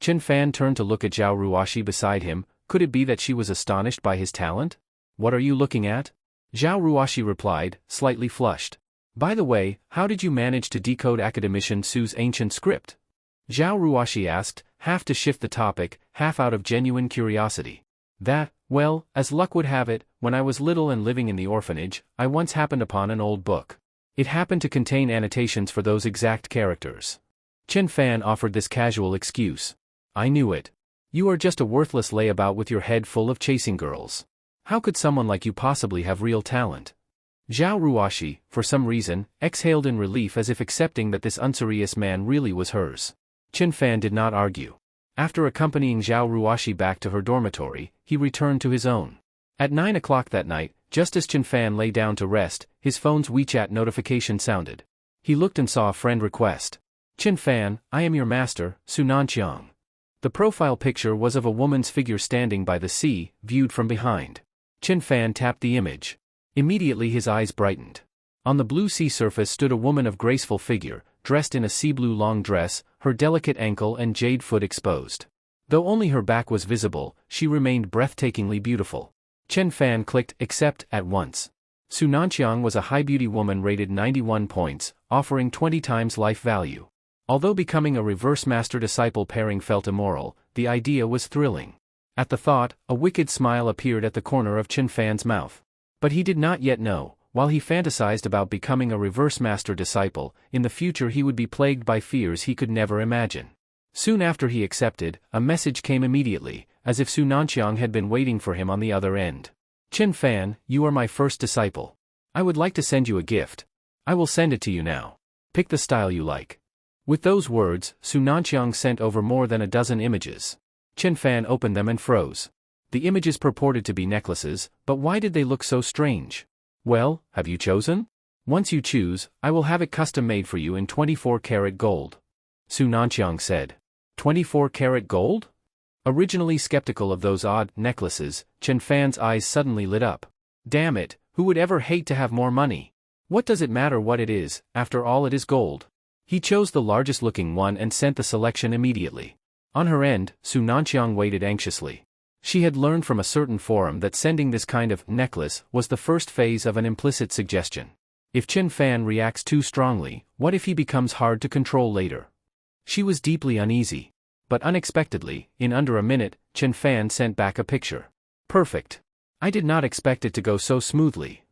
Chen Fan turned to look at Zhao Ruoxi beside him. Could it be that she was astonished by his talent? What are you looking at? Zhao Ruoxi replied, slightly flushed. By the way, how did you manage to decode Academician Su's ancient script? Zhao Ruoxi asked, half to shift the topic, half out of genuine curiosity. That, well, as luck would have it, when I was little and living in the orphanage, I once happened upon an old book. It happened to contain annotations for those exact characters. Chen Fan offered this casual excuse. I knew it. You are just a worthless layabout with your head full of chasing girls. How could someone like you possibly have real talent? Zhao Ruoxi, for some reason, exhaled in relief as if accepting that this unserious man really was hers. Chen Fan did not argue. After accompanying Zhao Ruoxi back to her dormitory, he returned to his own. At 9 o'clock that night, just as Chen Fan lay down to rest, his phone's WeChat notification sounded. He looked and saw a friend request. Chen Fan, I am your master, Su Nanqiang. The profile picture was of a woman's figure standing by the sea, viewed from behind. Chen Fan tapped the image. Immediately his eyes brightened. On the blue sea surface stood a woman of graceful figure, dressed in a sea blue long dress, her delicate ankle and jade foot exposed. Though only her back was visible, she remained breathtakingly beautiful. Chen Fan clicked accept at once. Su Nanqiang was a high beauty woman rated 91 points, offering 20 times life value. Although becoming a reverse master-disciple pairing felt immoral, the idea was thrilling. At the thought, a wicked smile appeared at the corner of Chen Fan's mouth. But he did not yet know, while he fantasized about becoming a reverse master-disciple, in the future he would be plagued by fears he could never imagine. Soon after he accepted, a message came immediately, as if Su Nanqiang had been waiting for him on the other end. Chen Fan, you are my first disciple. I would like to send you a gift. I will send it to you now. Pick the style you like. With those words, Su Nanqiang sent over more than a dozen images. Chen Fan opened them and froze. The images purported to be necklaces, but why did they look so strange? Well, have you chosen? Once you choose, I will have it custom made for you in 24-karat gold. Su Nanqiang said. 24-karat gold? Originally skeptical of those odd necklaces, Chen Fan's eyes suddenly lit up. Damn it, who would ever hate to have more money? What does it matter what it is, after all it is gold? He chose the largest looking one and sent the selection immediately. On her end, Su Nanqiang waited anxiously. She had learned from a certain forum that sending this kind of necklace was the first phase of an implicit suggestion. If Chen Fan reacts too strongly, what if he becomes hard to control later? She was deeply uneasy. But unexpectedly, in under a minute, Chen Fan sent back a picture. Perfect. I did not expect it to go so smoothly.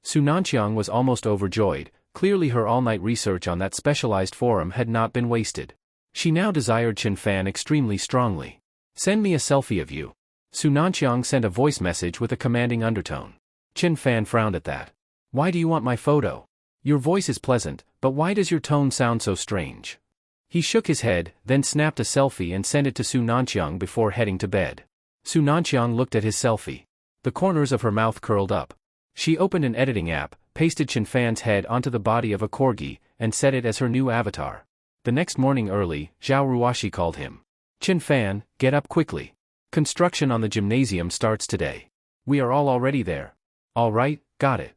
Su Nanqiang was almost overjoyed. Clearly her all-night research on that specialized forum had not been wasted. She now desired Chen Fan extremely strongly. Send me a selfie of you. Su Nanqiang sent a voice message with a commanding undertone. Chen Fan frowned at that. Why do you want my photo? Your voice is pleasant, but why does your tone sound so strange? He shook his head, then snapped a selfie and sent it to Su Nanqiang before heading to bed. Su Nanqiang looked at his selfie. The corners of her mouth curled up. She opened an editing app, pasted Chen Fan's head onto the body of a corgi, and set it as her new avatar. The next morning early, Zhao Ruoxi called him. Chen Fan, get up quickly. Construction on the gymnasium starts today. We are all already there. All right, got it.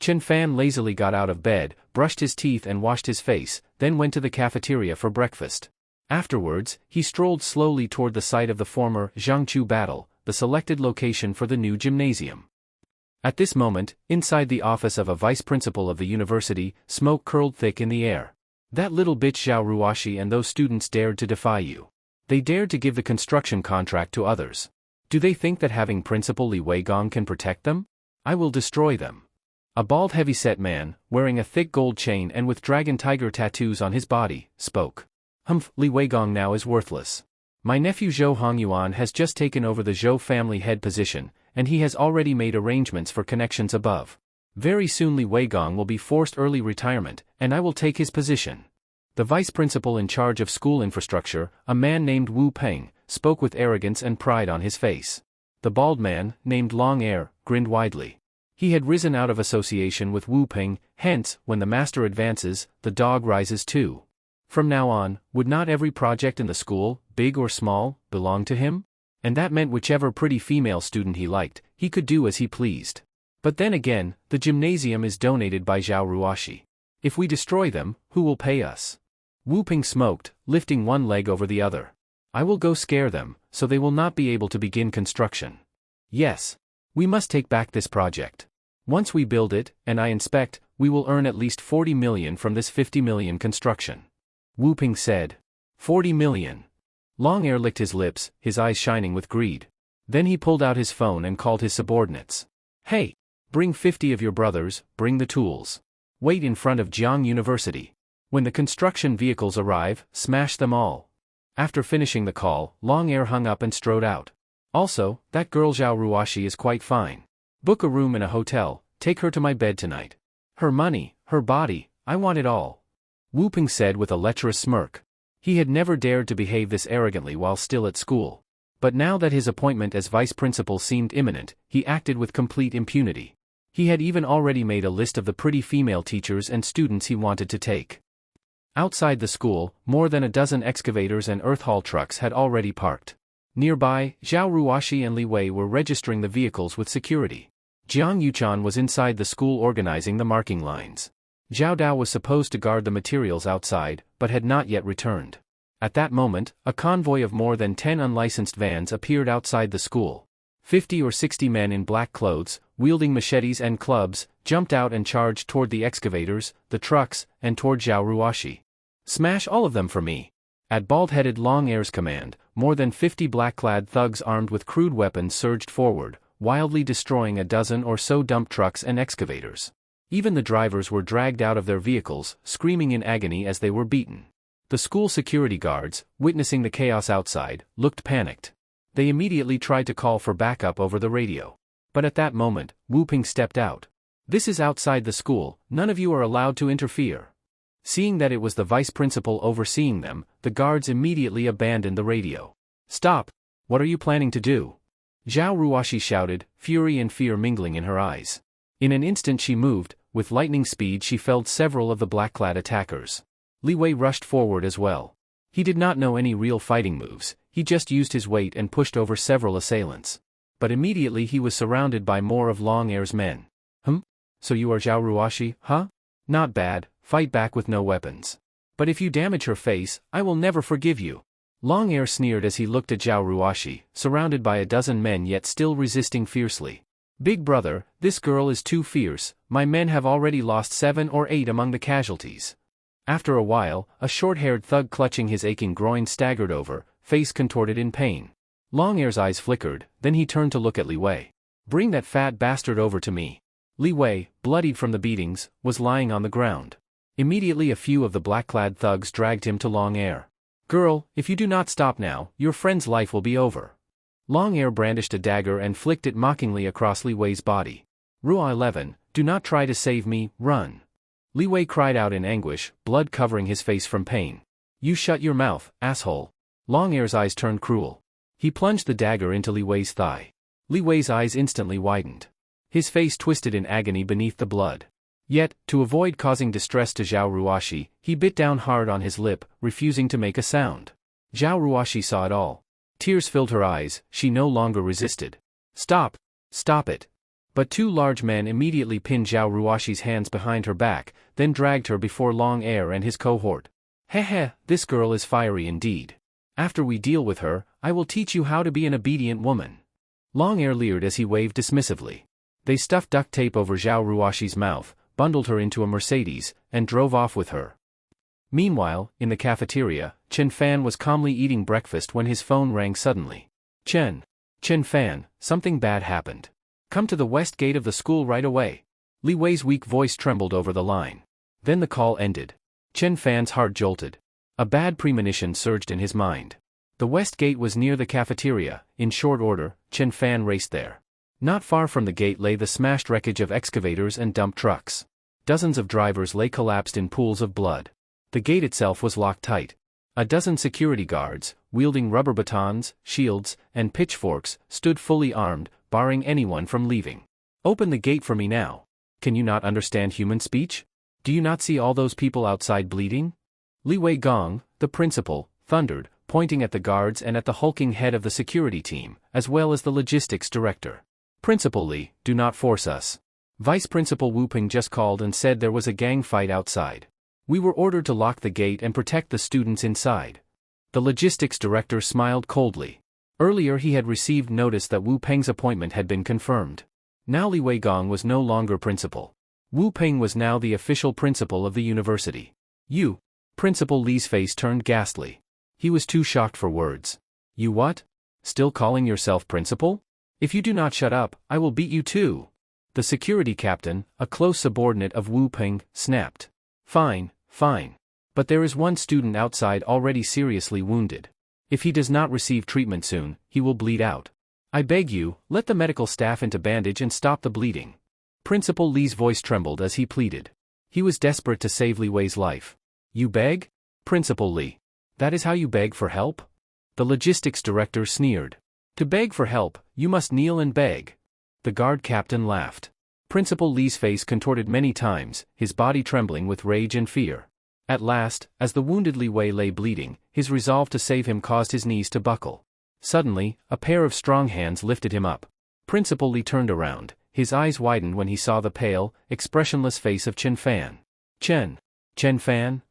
Chen Fan lazily got out of bed, brushed his teeth and washed his face, then went to the cafeteria for breakfast. Afterwards, he strolled slowly toward the site of the former Zhangqiu battle, the selected location for the new gymnasium. At this moment, inside the office of a vice principal of the university, smoke curled thick in the air. That little bitch Zhao Ruoxi and those students dared to defy you. They dared to give the construction contract to others. Do they think that having Principal Li Weigong can protect them? I will destroy them. A bald heavy-set man, wearing a thick gold chain and with dragon tiger tattoos on his body, spoke. Li Weigong now is worthless. My nephew Zhou Hongyuan has just taken over the Zhou family head position, and he has already made arrangements for connections above. Very soon Li Weigong will be forced early retirement, and I will take his position. The vice principal in charge of school infrastructure, a man named Wu Peng, spoke with arrogance and pride on his face. The bald man, named Long Air, grinned widely. He had risen out of association with Wu Peng, hence, when the master advances, the dog rises too. From now on, would not every project in the school, big or small, belong to him? And that meant whichever pretty female student he liked, he could do as he pleased. But then again, the gymnasium is donated by Zhao Ruoxi. If we destroy them, who will pay us? Wu Peng smoked, lifting one leg over the other. I will go scare them, so they will not be able to begin construction. Yes. We must take back this project. Once we build it, and I inspect, we will earn at least 40 million from this 50 million construction. Wu Peng said. 40 million. Long Air licked his lips, his eyes shining with greed. Then he pulled out his phone and called his subordinates. Hey! Bring 50 of your brothers, bring the tools. Wait in front of Jiang University. When the construction vehicles arrive, smash them all. After finishing the call, Long Air hung up and strode out. Also, that girl Zhao Ruoxi is quite fine. Book a room in a hotel, take her to my bed tonight. Her money, her body, I want it all. Wu Ping said with a lecherous smirk. He had never dared to behave this arrogantly while still at school. But now that his appointment as vice principal seemed imminent, he acted with complete impunity. He had even already made a list of the pretty female teachers and students he wanted to take. Outside the school, more than a dozen excavators and earth haul trucks had already parked. Nearby, Zhao Ruoxi and Li Wei were registering the vehicles with security. Jiang Yuchan was inside the school organizing the marking lines. Zhao Dao was supposed to guard the materials outside, but had not yet returned. At that moment, a convoy of more than 10 unlicensed vans appeared outside the school. 50 or 60 men in black clothes, wielding machetes and clubs, jumped out and charged toward the excavators, the trucks, and toward Zhao Ruoxi. Smash all of them for me. At bald-headed Long Air's command, more than 50 black-clad thugs armed with crude weapons surged forward, wildly destroying a dozen or so dump trucks and excavators. Even the drivers were dragged out of their vehicles, screaming in agony as they were beaten. The school security guards, witnessing the chaos outside, looked panicked. They immediately tried to call for backup over the radio. But at that moment, Wu Ping stepped out. This is outside the school, none of you are allowed to interfere. Seeing that it was the vice principal overseeing them, the guards immediately abandoned the radio. Stop! What are you planning to do? Zhao Ruoxi shouted, fury and fear mingling in her eyes. In an instant she moved, with lightning speed she felled several of the black-clad attackers. Li Wei rushed forward as well. He did not know any real fighting moves, he just used his weight and pushed over several assailants. But immediately he was surrounded by more of Long Air's men. So you are Zhao Ruoxi, huh? Not bad, fight back with no weapons. But if you damage her face, I will never forgive you. Long Air sneered as he looked at Zhao Ruoxi, surrounded by a dozen men yet still resisting fiercely. Big brother, this girl is too fierce, my men have already lost 7 or 8 among the casualties. After a while, a short-haired thug clutching his aching groin staggered over, face contorted in pain. Long Air's eyes flickered, then he turned to look at Li Wei. Bring that fat bastard over to me. Li Wei, bloodied from the beatings, was lying on the ground. Immediately a few of the black-clad thugs dragged him to Long Air. Girl, if you do not stop now, your friend's life will be over. Long Air brandished a dagger and flicked it mockingly across Li Wei's body. Rua 11, do not try to save me, run. Li Wei cried out in anguish, blood covering his face from pain. You shut your mouth, asshole. Long Air's eyes turned cruel. He plunged the dagger into Li Wei's thigh. Li Wei's eyes instantly widened. His face twisted in agony beneath the blood. Yet, to avoid causing distress to Zhao Ruoxi, he bit down hard on his lip, refusing to make a sound. Zhao Ruoxi saw it all. Tears filled her eyes, she no longer resisted. Stop! Stop it! But 2 large men immediately pinned Zhao Ruoxi's hands behind her back, then dragged her before Long Air and his cohort. Heh, this girl is fiery indeed. After we deal with her, I will teach you how to be an obedient woman. Long Air leered as he waved dismissively. They stuffed duct tape over Zhao Ruoxi's mouth, bundled her into a Mercedes, and drove off with her. Meanwhile, in the cafeteria, Chen Fan was calmly eating breakfast when his phone rang suddenly. Chen Fan, something bad happened. Come to the west gate of the school right away. Li Wei's weak voice trembled over the line. Then the call ended. Chen Fan's heart jolted. A bad premonition surged in his mind. The west gate was near the cafeteria. In short order, Chen Fan raced there. Not far from the gate lay the smashed wreckage of excavators and dump trucks. Dozens of drivers lay collapsed in pools of blood. The gate itself was locked tight. A dozen security guards, wielding rubber batons, shields, and pitchforks, stood fully armed, barring anyone from leaving. Open the gate for me now. Can you not understand human speech? Do you not see all those people outside bleeding? Li Wei Gong, the principal, thundered, pointing at the guards and at the hulking head of the security team, as well as the logistics director. Principal Li, do not force us. Vice Principal Wu Ping just called and said there was a gang fight outside. We were ordered to lock the gate and protect the students inside. The logistics director smiled coldly. Earlier he had received notice that Wu Peng's appointment had been confirmed. Now Li Weigong was no longer principal. Wu Peng was now the official principal of the university. You. Principal Li's face turned ghastly. He was too shocked for words. You what? Still calling yourself principal? If you do not shut up, I will beat you too. The security captain, a close subordinate of Wu Peng, snapped. Fine. But there is one student outside already seriously wounded. If he does not receive treatment soon, he will bleed out. I beg you, let the medical staff into bandage and stop the bleeding. Principal Li's voice trembled as he pleaded. He was desperate to save Li Wei's life. You beg? Principal Li. That is how you beg for help? The logistics director sneered. To beg for help, you must kneel and beg. The guard captain laughed. Principal Li's face contorted many times, his body trembling with rage and fear. At last, as the wounded Li Wei lay bleeding, his resolve to save him caused his knees to buckle. Suddenly, a pair of strong hands lifted him up. Principal Li turned around, his eyes widened when he saw the pale, expressionless face of Chen Fan. Chen Fan?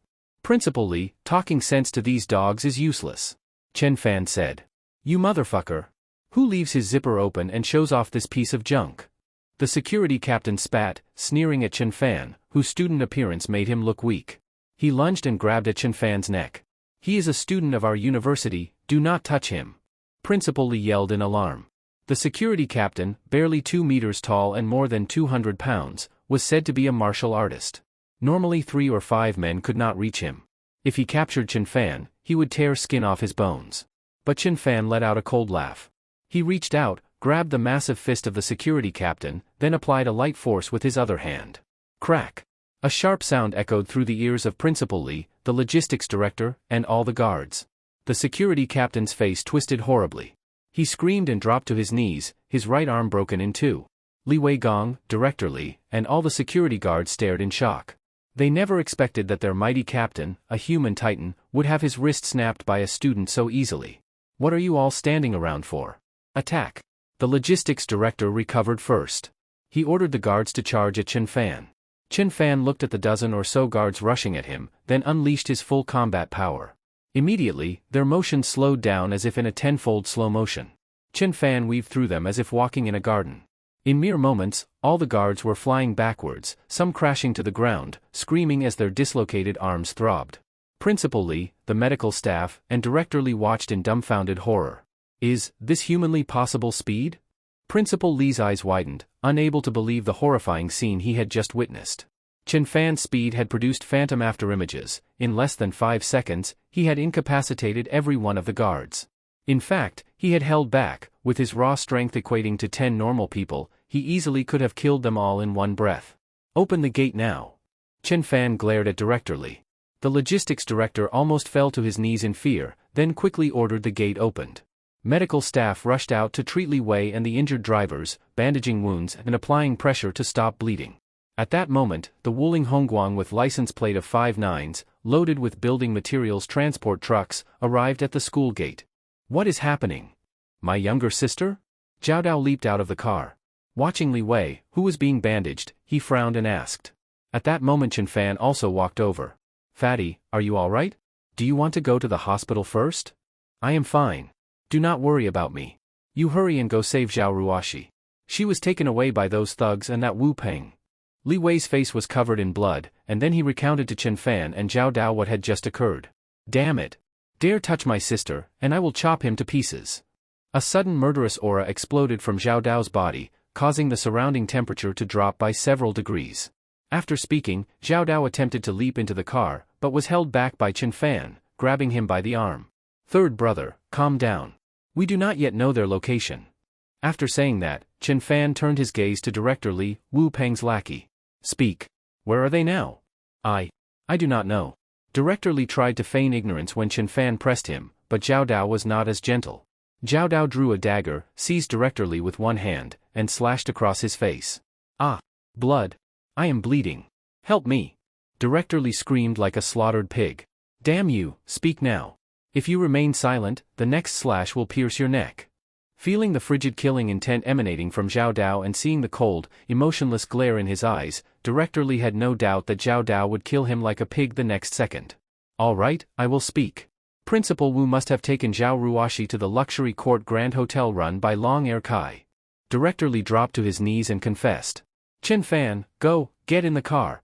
Principal Li, talking sense to these dogs is useless. Chen Fan said. You motherfucker. Who leaves his zipper open and shows off this piece of junk? The security captain spat, sneering at Chen Fan, whose student appearance made him look weak. He lunged and grabbed at Chen Fan's neck. He is a student of our university, do not touch him. Principal Li yelled in alarm. The security captain, barely 2 meters tall and more than 200 pounds, was said to be a martial artist. Normally 3 or 5 men could not reach him. If he captured Chen Fan, he would tear skin off his bones. But Chen Fan let out a cold laugh. He reached out, grabbed the massive fist of the security captain, then applied a light force with his other hand. Crack! A sharp sound echoed through the ears of Principal Li, the logistics director, and all the guards. The security captain's face twisted horribly. He screamed and dropped to his knees, his right arm broken in two. Li Weigong, Director Li, and all the security guards stared in shock. They never expected that their mighty captain, a human titan, would have his wrist snapped by a student so easily. What are you all standing around for? Attack! The logistics director recovered first. He ordered the guards to charge at Chen Fan. Chen Fan looked at the dozen or so guards rushing at him, then unleashed his full combat power. Immediately, their motion slowed down as if in a tenfold slow motion. Chen Fan weaved through them as if walking in a garden. In mere moments, all the guards were flying backwards, some crashing to the ground, screaming as their dislocated arms throbbed. Principal Li, the medical staff, and Director Li watched in dumbfounded horror. Is this humanly possible speed? Principal Li's eyes widened, unable to believe the horrifying scene he had just witnessed. Chen Fan's speed had produced phantom afterimages. In less than 5 seconds, he had incapacitated every one of the guards. In fact, he had held back, with his raw strength equating to 10 normal people, he easily could have killed them all in one breath. Open the gate now. Chen Fan glared at Director Li. The logistics director almost fell to his knees in fear, then quickly ordered the gate opened. Medical staff rushed out to treat Li Wei and the injured drivers, bandaging wounds and applying pressure to stop bleeding. At that moment, the Wuling Hongguang with license plate of 59s, loaded with building materials transport trucks, arrived at the school gate. What is happening? My younger sister? Zhao Dao leaped out of the car. Watching Li Wei, who was being bandaged, he frowned and asked. At that moment Chen Fan also walked over. Fatty, are you all right? Do you want to go to the hospital first? I am fine. Do not worry about me. You hurry and go save Zhao Ruoshi. She was taken away by those thugs and that Wu Peng. Li Wei's face was covered in blood, and then he recounted to Chen Fan and Zhao Dao what had just occurred. Damn it. Dare touch my sister, and I will chop him to pieces. A sudden murderous aura exploded from Zhao Dao's body, causing the surrounding temperature to drop by several degrees. After speaking, Zhao Dao attempted to leap into the car, but was held back by Chen Fan, grabbing him by the arm. Third brother, calm down. We do not yet know their location. After saying that, Chen Fan turned his gaze to Director Li, Wu Peng's lackey. Speak. Where are they now? I do not know. Director Li tried to feign ignorance when Chen Fan pressed him, but Zhao Dao was not as gentle. Zhao Dao drew a dagger, seized Director Li with one hand, and slashed across his face. Ah! Blood! I am bleeding. Help me! Director Li screamed like a slaughtered pig. Damn you, speak now. If you remain silent, the next slash will pierce your neck. Feeling the frigid killing intent emanating from Zhao Dao and seeing the cold, emotionless glare in his eyes, Director Li had no doubt that Zhao Dao would kill him like a pig the next second. All right, I will speak. Principal Wu must have taken Zhao Ruoshi to the luxury court Grand Hotel run by Long Air Kai. Director Li dropped to his knees and confessed. Chen Fan, go, get in the car.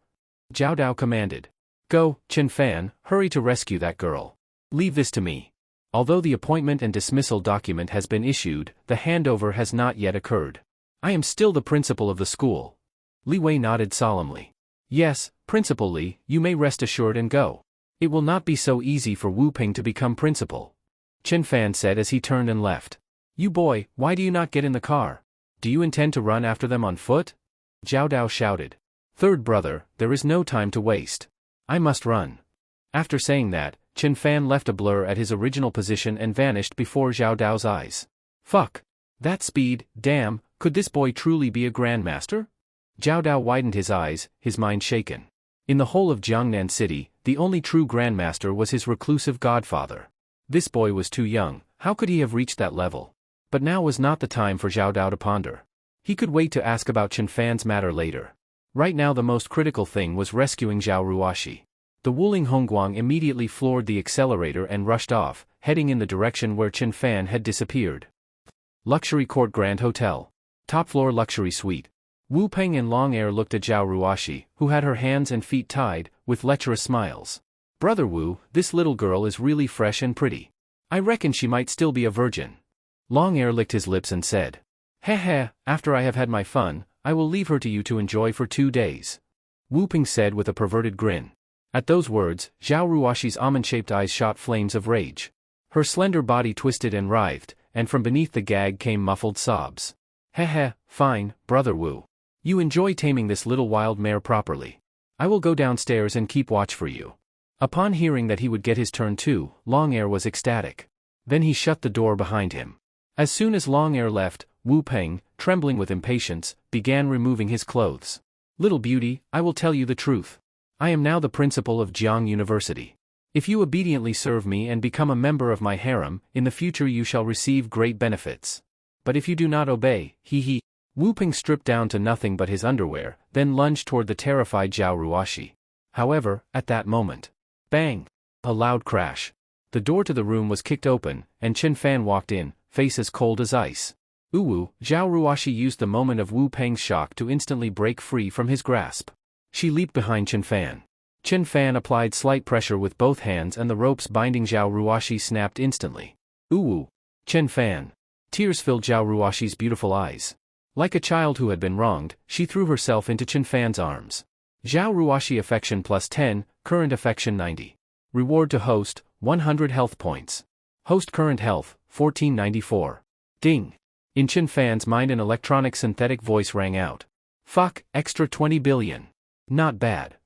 Zhao Dao commanded. Go, Chen Fan, hurry to rescue that girl. Leave this to me. Although the appointment and dismissal document has been issued, the handover has not yet occurred. I am still the principal of the school. Li Wei nodded solemnly. Yes, Principal Li, you may rest assured and go. It will not be so easy for Wu Peng to become principal. Chen Fan said as he turned and left. You boy, why do you not get in the car? Do you intend to run after them on foot? Zhao Dao shouted. Third brother, there is no time to waste. I must run. After saying that, Chen Fan left a blur at his original position and vanished before Zhao Dao's eyes. Fuck. That speed, damn, could this boy truly be a grandmaster? Zhao Dao widened his eyes, his mind shaken. In the whole of Jiangnan City, the only true grandmaster was his reclusive godfather. This boy was too young, how could he have reached that level? But now was not the time for Zhao Dao to ponder. He could wait to ask about Chen Fan's matter later. Right now the most critical thing was rescuing Zhao Ruoxi. The Wuling Hongguang immediately floored the accelerator and rushed off, heading in the direction where Chen Fan had disappeared. Luxury Court Grand Hotel. Top floor luxury suite. Wu Peng and Long Air looked at Zhao Ruoxi, who had her hands and feet tied, with lecherous smiles. Brother Wu, this little girl is really fresh and pretty. I reckon she might still be a virgin. Long Air licked his lips and said. Heh, after I have had my fun, I will leave her to you to enjoy for 2 days. Wu Peng said with a perverted grin. At those words, Zhao Ruoxi's almond-shaped eyes shot flames of rage. Her slender body twisted and writhed, and from beneath the gag came muffled sobs. Heh, fine, Brother Wu. You enjoy taming this little wild mare properly. I will go downstairs and keep watch for you. Upon hearing that he would get his turn too, Long Air was ecstatic. Then he shut the door behind him. As soon as Long Air left, Wu Peng, trembling with impatience, began removing his clothes. Little beauty, I will tell you the truth. I am now the principal of Jiang University. If you obediently serve me and become a member of my harem, in the future you shall receive great benefits. But if you do not obey, he. Wu Peng stripped down to nothing but his underwear, then lunged toward the terrified Zhao Ruoxi. However, at that moment, bang! A loud crash. The door to the room was kicked open, and Chen Fan walked in, face as cold as ice. Zhao Ruoxi used the moment of Wu Peng's shock to instantly break free from his grasp. She leaped behind Chen Fan. Chen Fan applied slight pressure with both hands and the ropes binding Zhao Ruoxi snapped instantly. Chen Fan. Tears filled Zhao Ruoxi's beautiful eyes. Like a child who had been wronged, she threw herself into Chen Fan's arms. Zhao Ruoxi affection plus 10, current affection 90. Reward to host, 100 health points. Host current health, 1494. Ding. In Chen Fan's mind an electronic synthetic voice rang out. Fuck, extra 20 billion. Not bad.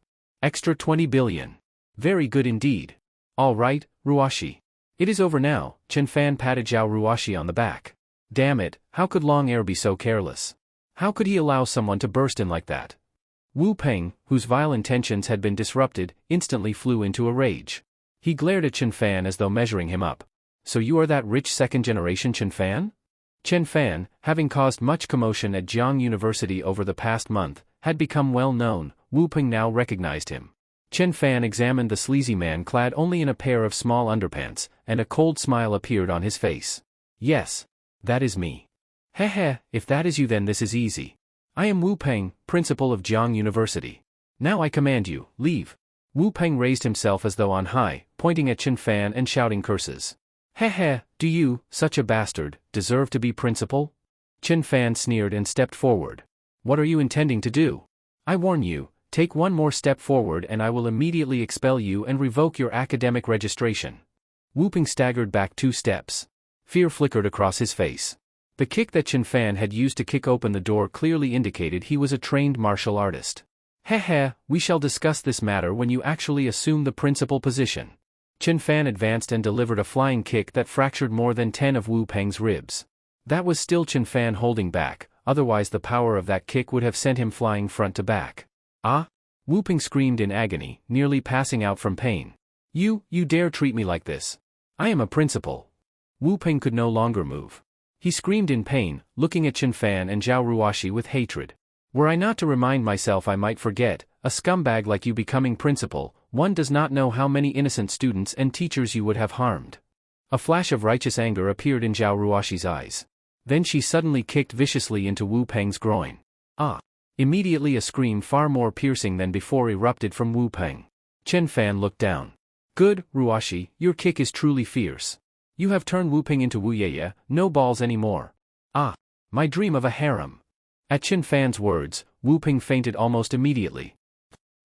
Extra 20 billion. Very good indeed. All right, Ruoxi. It is over now, Chen Fan patted Zhao Ruoxi on the back. Damn it, how could Long Air be so careless? How could he allow someone to burst in like that? Wu Peng, whose vile intentions had been disrupted, instantly flew into a rage. He glared at Chen Fan as though measuring him up. So you are that rich second-generation Chen Fan? Chen Fan, having caused much commotion at Jiang University over the past month, had become well known. Wu Peng now recognized him. Chen Fan examined the sleazy man clad only in a pair of small underpants, and a cold smile appeared on his face. Yes. That is me. Heh, if that is you then this is easy. I am Wu Peng, principal of Jiang University. Now I command you, leave. Wu Peng raised himself as though on high, pointing at Chen Fan and shouting curses. Heh, do you, such a bastard, deserve to be principal? Chen Fan sneered and stepped forward. What are you intending to do? I warn you, take one more step forward and I will immediately expel you and revoke your academic registration. Wu Peng staggered back 2 steps. Fear flickered across his face. The kick that Chen Fan had used to kick open the door clearly indicated he was a trained martial artist. Heh, we shall discuss this matter when you actually assume the principal position. Chen Fan advanced and delivered a flying kick that fractured more than 10 of Wu Peng's ribs. That was still Chen Fan holding back, otherwise the power of that kick would have sent him flying front to back. Ah! Wu Peng screamed in agony, nearly passing out from pain. You dare treat me like this? I am a principal. Wu Peng could no longer move. He screamed in pain, looking at Chen Fan and Zhao Ruoxi with hatred. Were I not to remind myself I might forget, a scumbag like you becoming principal, one does not know how many innocent students and teachers you would have harmed. A flash of righteous anger appeared in Zhao Ruoxi's eyes. Then she suddenly kicked viciously into Wu Peng's groin. Ah! Immediately a scream far more piercing than before erupted from Wu Peng. Chen Fan looked down. Good, Ruoxi, your kick is truly fierce. You have turned Wu Peng into Wu Yeye, no balls anymore. Ah! My dream of a harem. At Chen Fan's words, Wu Peng fainted almost immediately.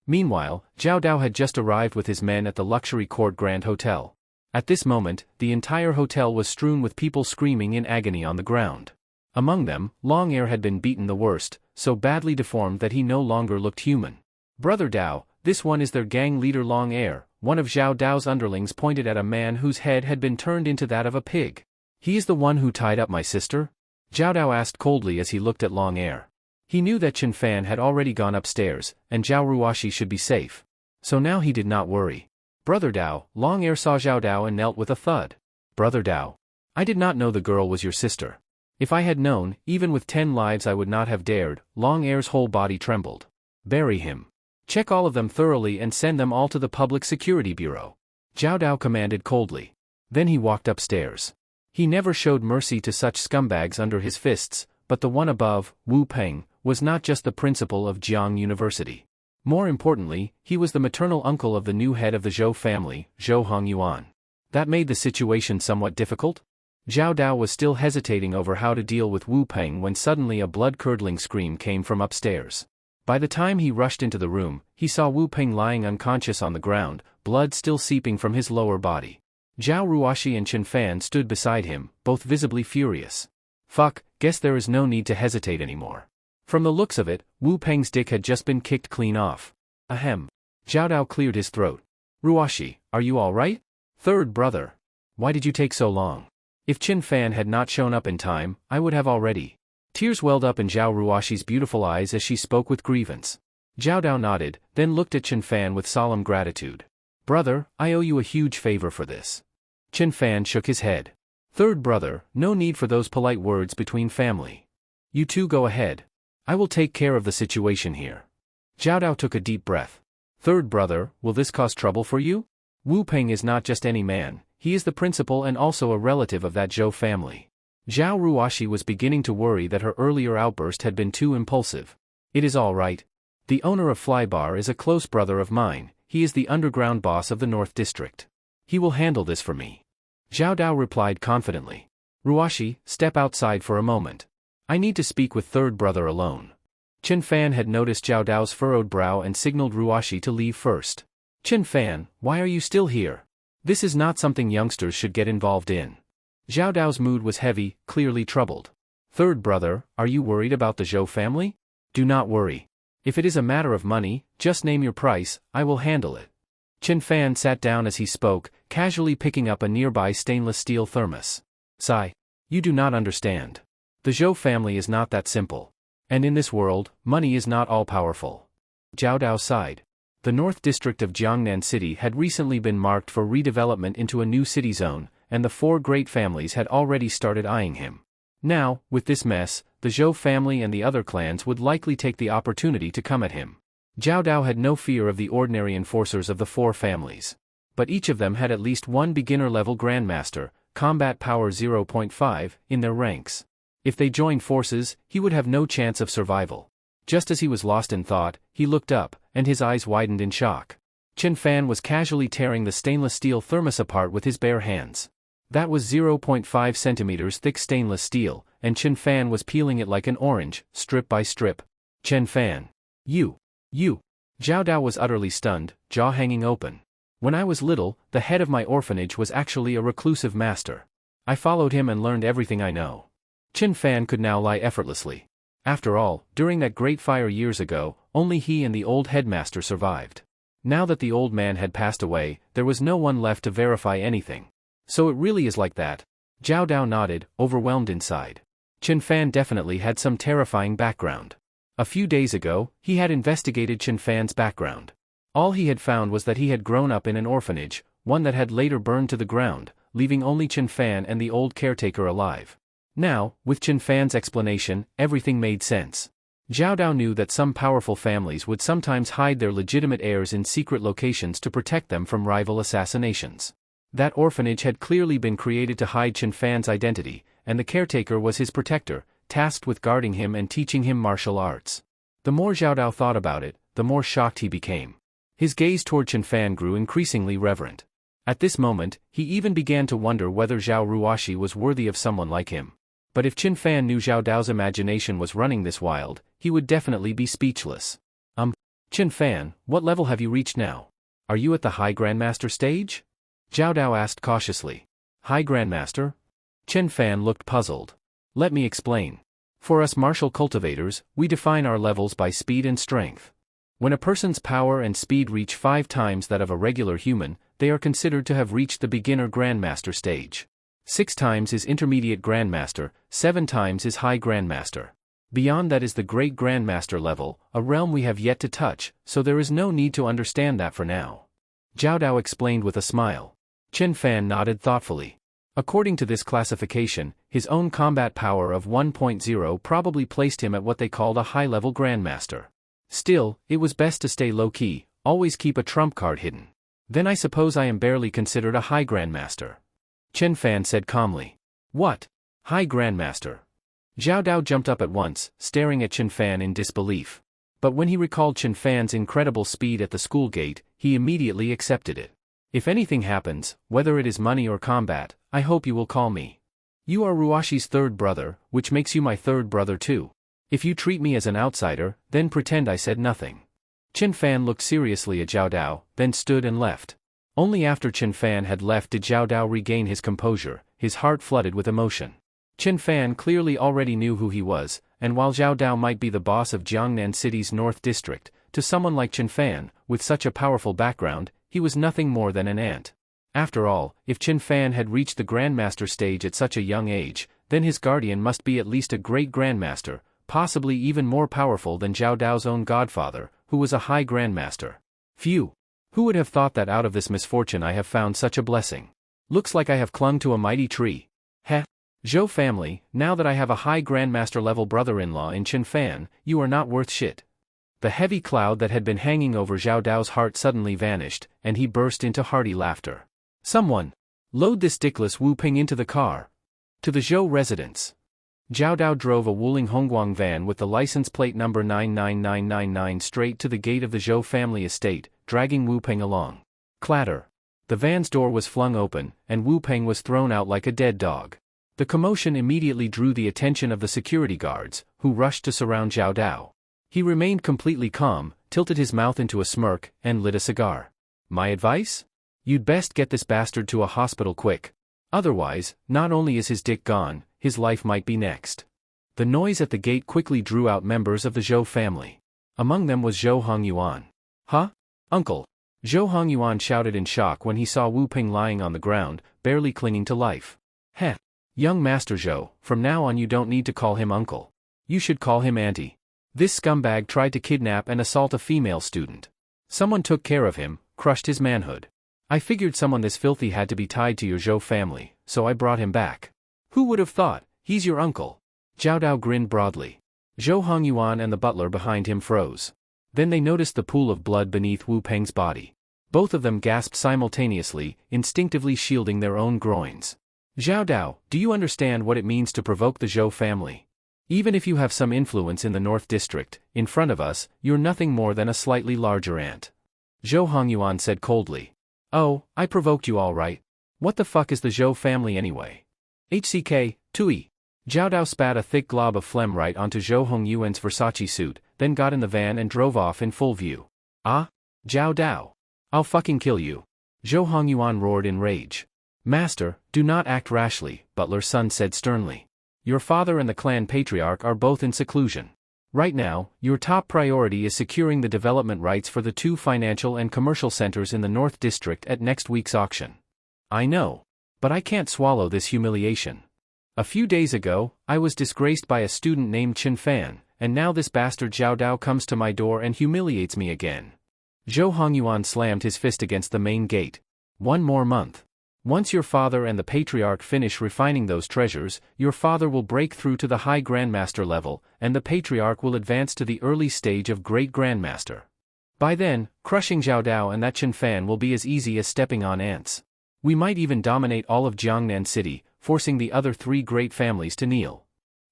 Meanwhile, Zhao Dao had just arrived with his men at the luxury court Grand Hotel. At this moment, the entire hotel was strewn with people screaming in agony on the ground. Among them, Long Air had been beaten the worst, so badly deformed that he no longer looked human. "Brother Dao, this one is their gang leader Long Air," one of Zhao Dao's underlings pointed at a man whose head had been turned into that of a pig. "He is the one who tied up my sister?" Zhao Dao asked coldly as he looked at Long Air. He knew that Chen Fan had already gone upstairs, and Zhao Ruoxi should be safe. So now he did not worry. "Brother Dao," Long Air saw Zhao Dao and knelt with a thud. "Brother Dao, I did not know the girl was your sister. If I had known, even with 10 lives I would not have dared." Long Air's whole body trembled. "Bury him. Check all of them thoroughly and send them all to the Public Security Bureau," Zhao Dao commanded coldly. Then he walked upstairs. He never showed mercy to such scumbags under his fists, but the one above, Wu Peng, was not just the principal of Jiang University. More importantly, he was the maternal uncle of the new head of the Zhou family, Zhou Hongyuan. That made the situation somewhat difficult. Zhao Dao was still hesitating over how to deal with Wu Peng when suddenly a blood-curdling scream came from upstairs. By the time he rushed into the room, he saw Wu Peng lying unconscious on the ground, blood still seeping from his lower body. Zhao Ruoxi and Chen Fan stood beside him, both visibly furious. "Fuck, guess there is no need to hesitate anymore." From the looks of it, Wu Peng's dick had just been kicked clean off. Ahem. Zhao Dao cleared his throat. "Ruoxi, are you all right? Third brother. Why did you take so long? If Chen Fan had not shown up in time, I would have already." Tears welled up in Zhao Ruoxi's beautiful eyes as she spoke with grievance. Zhao Dao nodded, then looked at Chen Fan with solemn gratitude. "Brother, I owe you a huge favor for this." Chen Fan shook his head. "Third brother, no need for those polite words between family. You two go ahead. I will take care of the situation here." Zhao Dao took a deep breath. "Third brother, will this cause trouble for you? Wu Peng is not just any man, he is the principal and also a relative of that Zhou family." Zhao Ruoxi was beginning to worry that her earlier outburst had been too impulsive. "It is all right. The owner of Flybar is a close brother of mine, he is the underground boss of the North District. He will handle this for me." Zhao Dao replied confidently. "Ruoxi, step outside for a moment. I need to speak with third brother alone." Chen Fan had noticed Zhao Dao's furrowed brow and signaled Ruoxi to leave first. "Chen Fan, why are you still here? This is not something youngsters should get involved in." Zhao Dao's mood was heavy, clearly troubled. "Third brother, are you worried about the Zhou family? Do not worry. If it is a matter of money, just name your price, I will handle it." Chen Fan sat down as he spoke, casually picking up a nearby stainless steel thermos. "Sigh. You do not understand. The Zhou family is not that simple. And in this world, money is not all-powerful." Zhao Dao sighed. The North District of Jiangnan City had recently been marked for redevelopment into a new city zone, and the 4 great families had already started eyeing him. Now, with this mess, the Zhou family and the other clans would likely take the opportunity to come at him. Zhao Dao had no fear of the ordinary enforcers of the 4 families. But each of them had at least one beginner-level grandmaster, combat power 0.5, in their ranks. If they joined forces, he would have no chance of survival. Just as he was lost in thought, he looked up, and his eyes widened in shock. Chen Fan was casually tearing the stainless steel thermos apart with his bare hands. That was 0.5 centimeters thick stainless steel, and Chen Fan was peeling it like an orange, strip by strip. "Chen Fan. You. Zhao Dao was utterly stunned, jaw hanging open. "When I was little, the head of my orphanage was actually a reclusive master. I followed him and learned everything I know." Chen Fan could now lie effortlessly. After all, during that great fire years ago, only he and the old headmaster survived. Now that the old man had passed away, there was no one left to verify anything. "So it really is like that." Zhao Dao nodded, overwhelmed inside. Chen Fan definitely had some terrifying background. A few days ago, he had investigated Chen Fan's background. All he had found was that he had grown up in an orphanage, one that had later burned to the ground, leaving only Chen Fan and the old caretaker alive. Now, with Chen Fan's explanation, everything made sense. Zhao Dao knew that some powerful families would sometimes hide their legitimate heirs in secret locations to protect them from rival assassinations. That orphanage had clearly been created to hide Chen Fan's identity, and the caretaker was his protector, tasked with guarding him and teaching him martial arts. The more Zhao Dao thought about it, the more shocked he became. His gaze toward Chen Fan grew increasingly reverent. At this moment, he even began to wonder whether Zhao Ruoxi was worthy of someone like him. But if Chen Fan knew Zhao Dao's imagination was running this wild, he would definitely be speechless. Chen Fan, what level have you reached now? Are you at the High Grandmaster stage?" Zhao Dao asked cautiously. "High Grandmaster?" Chen Fan looked puzzled. "Let me explain. For us martial cultivators, we define our levels by speed and strength. When a person's power and speed reach 5 times that of a regular human, they are considered to have reached the beginner grandmaster stage. 6 times is intermediate grandmaster, 7 times is high grandmaster. Beyond that is the great grandmaster level, a realm we have yet to touch, so there is no need to understand that for now. Zhao Dao explained with a smile. Chen Fan nodded thoughtfully. According to this classification, his own combat power of 1.0 probably placed him at what they called a high-level grandmaster. Still, it was best to stay low-key, always keep a trump card hidden. Then I suppose I am barely considered a high grandmaster. Chen Fan said calmly. What? High grandmaster? Zhao Dao jumped up at once, staring at Chen Fan in disbelief. But when he recalled Chen Fan's incredible speed at the school gate, he immediately accepted it. If anything happens, whether it is money or combat, I hope you will call me. You are Ruashi's third brother, which makes you my third brother too. If you treat me as an outsider, then pretend I said nothing. Chen Fan looked seriously at Zhao Dao, then stood and left. Only after Chen Fan had left did Zhao Dao regain his composure, his heart flooded with emotion. Chen Fan clearly already knew who he was, and while Zhao Dao might be the boss of Jiangnan City's North District, to someone like Chen Fan, with such a powerful background, he was nothing more than an ant. After all, if Chen Fan had reached the grandmaster stage at such a young age, then his guardian must be at least a great grandmaster, possibly even more powerful than Zhao Dao's own godfather, who was a high grandmaster. Phew! Who would have thought that out of this misfortune I have found such a blessing? Looks like I have clung to a mighty tree. Heh! Zhou family, now that I have a high grandmaster level brother-in-law in Chen Fan, you are not worth shit. The heavy cloud that had been hanging over Zhao Dao's heart suddenly vanished, and he burst into hearty laughter. Someone! Load this dickless Wu Ping into the car. To the Zhou residence. Zhao Dao drove a Wuling Hongguang van with the license plate number 99999 straight to the gate of the Zhou family estate, dragging Wu Ping along. Clatter. The van's door was flung open, and Wu Ping was thrown out like a dead dog. The commotion immediately drew the attention of the security guards, who rushed to surround Zhao Dao. He remained completely calm, tilted his mouth into a smirk, and lit a cigar. My advice? You'd best get this bastard to a hospital quick. Otherwise, not only is his dick gone, his life might be next. The noise at the gate quickly drew out members of the Zhou family. Among them was Zhou Hongyuan. Huh? Uncle! Zhou Hongyuan shouted in shock when he saw Wu Ping lying on the ground, barely clinging to life. Heh! Young Master Zhou, from now on you don't need to call him uncle. You should call him auntie. This scumbag tried to kidnap and assault a female student. Someone took care of him, crushed his manhood. I figured someone this filthy had to be tied to your Zhou family, so I brought him back. Who would have thought? He's your uncle. Zhao Dao grinned broadly. Zhou Hongyuan and the butler behind him froze. Then they noticed the pool of blood beneath Wu Peng's body. Both of them gasped simultaneously, instinctively shielding their own groins. Zhao Dao, do you understand what it means to provoke the Zhou family? Even if you have some influence in the North District, in front of us, you're nothing more than a slightly larger ant. Zhou Hongyuan said coldly. Oh, I provoked you all right. What the fuck is the Zhou family anyway? HCK, Tui. Zhao Dao spat a thick glob of phlegm right onto Zhou Hongyuan's Versace suit, then got in the van and drove off in full view. Ah? Zhao Dao. I'll fucking kill you. Zhou Hongyuan roared in rage. Master, do not act rashly, Butler's son said sternly. Your father and the clan patriarch are both in seclusion. Right now, your top priority is securing the development rights for the 2 financial and commercial centers in the North District at next week's auction. I know. But I can't swallow this humiliation. A few days ago, I was disgraced by a student named Chen Fan, and now this bastard Zhao Dao comes to my door and humiliates me again. Zhou Hongyuan slammed his fist against the main gate. 1 more month. Once your father and the patriarch finish refining those treasures, your father will break through to the high grandmaster level, and the patriarch will advance to the early stage of great grandmaster. By then, crushing Zhao Dao and that Chen Fan will be as easy as stepping on ants. We might even dominate all of Jiangnan City, forcing the other 3 great families to kneel.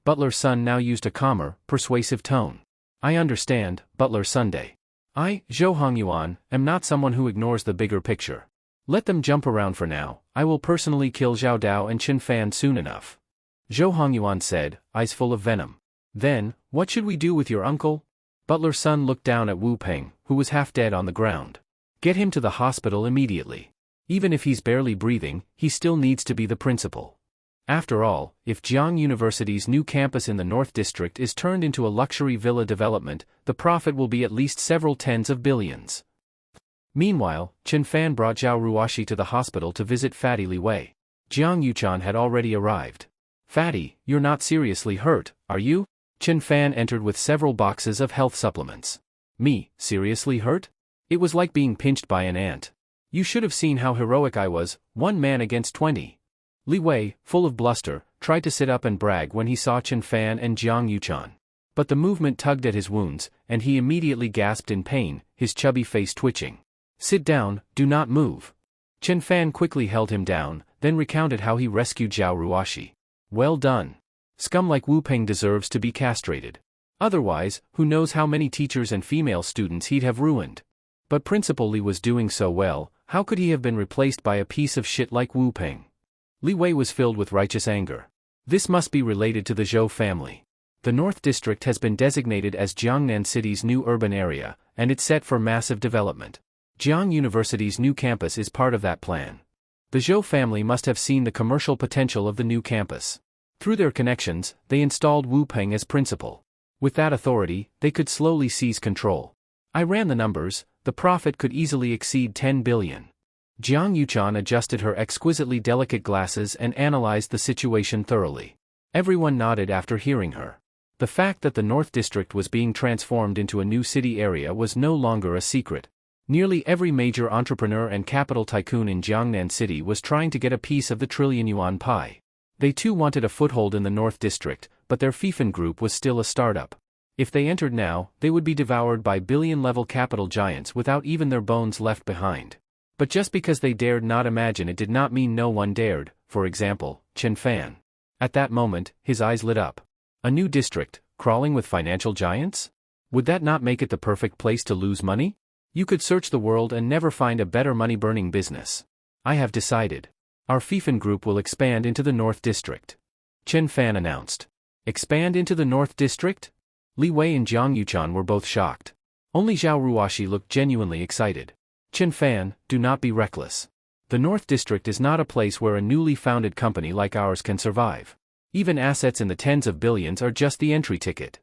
Butler's son now used a calmer, persuasive tone. I understand, Butler Sunday. I, Zhou Hongyuan, am not someone who ignores the bigger picture. Let them jump around for now, I will personally kill Zhao Dao and Chen Fan soon enough. Zhou Hongyuan said, eyes full of venom. Then, what should we do with your uncle? Butler's son looked down at Wu Ping, who was half dead on the ground. Get him to the hospital immediately. Even if he's barely breathing, he still needs to be the principal. After all, if Jiang University's new campus in the North District is turned into a luxury villa development, the profit will be at least several tens of billions. Meanwhile, Chen Fan brought Zhao Ruoxi to the hospital to visit Fatty Li Wei. Jiang Yuchan had already arrived. "Fatty, you're not seriously hurt, are you?" Chen Fan entered with several boxes of health supplements. "Me, seriously hurt?" It was like being pinched by an ant. "You should have seen how heroic I was, 1 man against 20. Li Wei, full of bluster, tried to sit up and brag when he saw Chen Fan and Jiang Yuchan. But the movement tugged at his wounds, and he immediately gasped in pain, his chubby face twitching. "Sit down, do not move." Chen Fan quickly held him down, then recounted how he rescued Zhao Ruoxi. "Well done. Scum like Wu Peng deserves to be castrated. Otherwise, who knows how many teachers and female students he'd have ruined. But Principal Li was doing so well, how could he have been replaced by a piece of shit like Wu Peng?" Li Wei was filled with righteous anger. This must be related to the Zhou family. The North District has been designated as Jiangnan City's new urban area, and it's set for massive development. Jiang University's new campus is part of that plan. The Zhou family must have seen the commercial potential of the new campus. Through their connections, they installed Wu Peng as principal. With that authority, they could slowly seize control. I ran the numbers, the profit could easily exceed 10 billion. Jiang Yuchan adjusted her exquisitely delicate glasses and analyzed the situation thoroughly. Everyone nodded after hearing her. The fact that the North District was being transformed into a new city area was no longer a secret. Nearly every major entrepreneur and capital tycoon in Jiangnan City was trying to get a piece of the trillion-yuan pie. They too wanted a foothold in the North District, but their Fifen group was still a startup. If they entered now, they would be devoured by billion-level capital giants without even their bones left behind. But just because they dared not imagine it did not mean no one dared, for example, Chen Fan. At that moment, his eyes lit up. A new district, crawling with financial giants? Would that not make it the perfect place to lose money? You could search the world and never find a better money-burning business. I have decided. Our Fifen group will expand into the North District. Chen Fan announced. Expand into the North District? Li Wei and Jiang Yuchan were both shocked. Only Zhao Ruoxi looked genuinely excited. Chen Fan, do not be reckless. The North District is not a place where a newly founded company like ours can survive. Even assets in the tens of billions are just the entry ticket.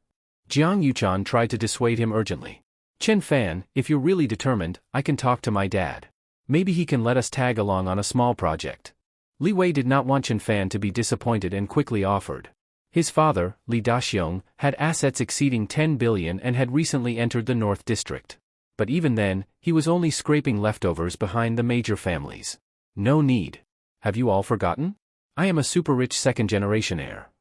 Jiang Yuchan tried to dissuade him urgently. Chen Fan, if you're really determined, I can talk to my dad. Maybe he can let us tag along on a small project. Li Wei did not want Chen Fan to be disappointed and quickly offered. His father, Li Daxiong, had assets exceeding 10 billion and had recently entered the North District. But even then, he was only scraping leftovers behind the major families. No need. Have you all forgotten? I am a super-rich second-generation heir.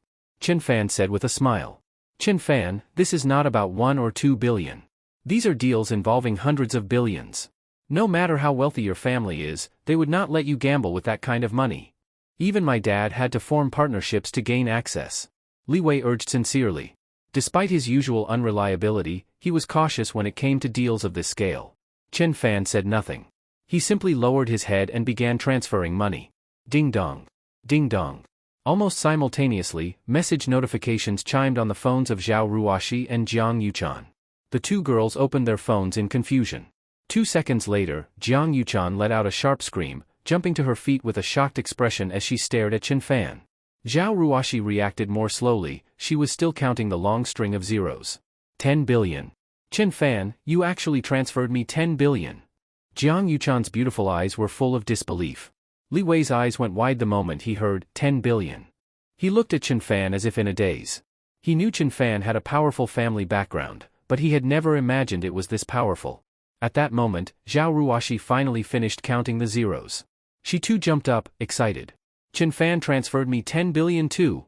Chen Fan said with a smile. Chen Fan, this is not about 1 or 2 billion. These are deals involving hundreds of billions. No matter how wealthy your family is, they would not let you gamble with that kind of money. Even my dad had to form partnerships to gain access. Li Wei urged sincerely. Despite his usual unreliability, he was cautious when it came to deals of this scale. Chen Fan said nothing. He simply lowered his head and began transferring money. Ding dong. Ding dong. Almost simultaneously, message notifications chimed on the phones of Zhao Ruoxi and Jiang Yuchan. The two girls opened their phones in confusion. 2 seconds later, Jiang Yuchan let out a sharp scream, jumping to her feet with a shocked expression as she stared at Chen Fan. Zhao Ruoxi reacted more slowly, she was still counting the long string of zeros. 10 billion. Chen Fan, you actually transferred me 10 billion. Jiang Yuchan's beautiful eyes were full of disbelief. Li Wei's eyes went wide the moment he heard 10 billion. He looked at Chen Fan as if in a daze. He knew Chen Fan had a powerful family background, but he had never imagined it was this powerful. At that moment, Zhao Ruoxi finally finished counting the zeros. She too jumped up, excited. Chen Fan transferred me 10 billion too.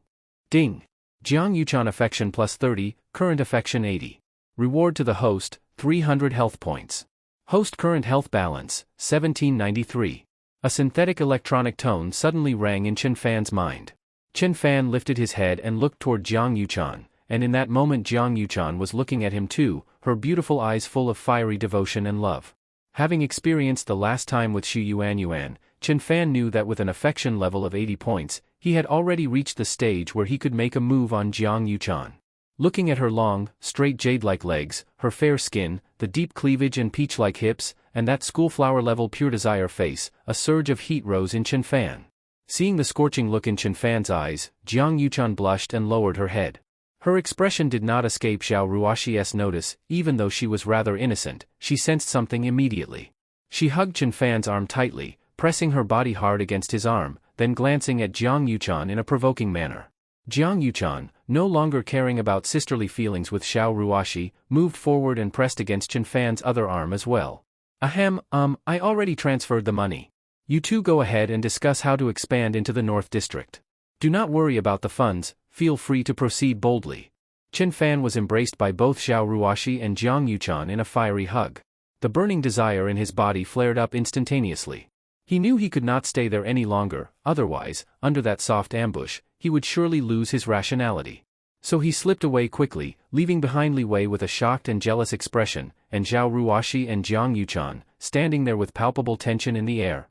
Ding. Jiang Yuchan affection plus 30, current affection 80. Reward to the host, 300 health points. Host current health balance, 1793. A synthetic electronic tone suddenly rang in Chen Fan's mind. Chen Fan lifted his head and looked toward Jiang Yuchan, and in that moment Jiang Yuchan was looking at him too, her beautiful eyes full of fiery devotion and love. Having experienced the last time with Xu Yuan, Chen Fan knew that with an affection level of 80 points, he had already reached the stage where he could make a move on Jiang Yuchan. Looking at her long, straight jade-like legs, her fair skin, the deep cleavage and peach-like hips, and that schoolflower-level pure desire face, a surge of heat rose in Chen Fan. Seeing the scorching look in Chen Fan's eyes, Jiang Yuchan blushed and lowered her head. Her expression did not escape Xiao Ruoxi's notice. Even though she was rather innocent, she sensed something immediately. She hugged Chen Fan's arm tightly, pressing her body hard against his arm, then glancing at Jiang Yuchan in a provoking manner. Jiang Yuchan, no longer caring about sisterly feelings with Xiao Ruoxi, moved forward and pressed against Chen Fan's other arm as well. Ahem, I already transferred the money. You two go ahead and discuss how to expand into the North District. Do not worry about the funds, feel free to proceed boldly. Chen Fan was embraced by both Xiao Ruoxi and Jiang Yuchan in a fiery hug. The burning desire in his body flared up instantaneously. He knew he could not stay there any longer, otherwise, under that soft ambush, he would surely lose his rationality. So he slipped away quickly, leaving behind Li Wei with a shocked and jealous expression, and Xiao Ruoxi and Jiang Yuchan, standing there with palpable tension in the air.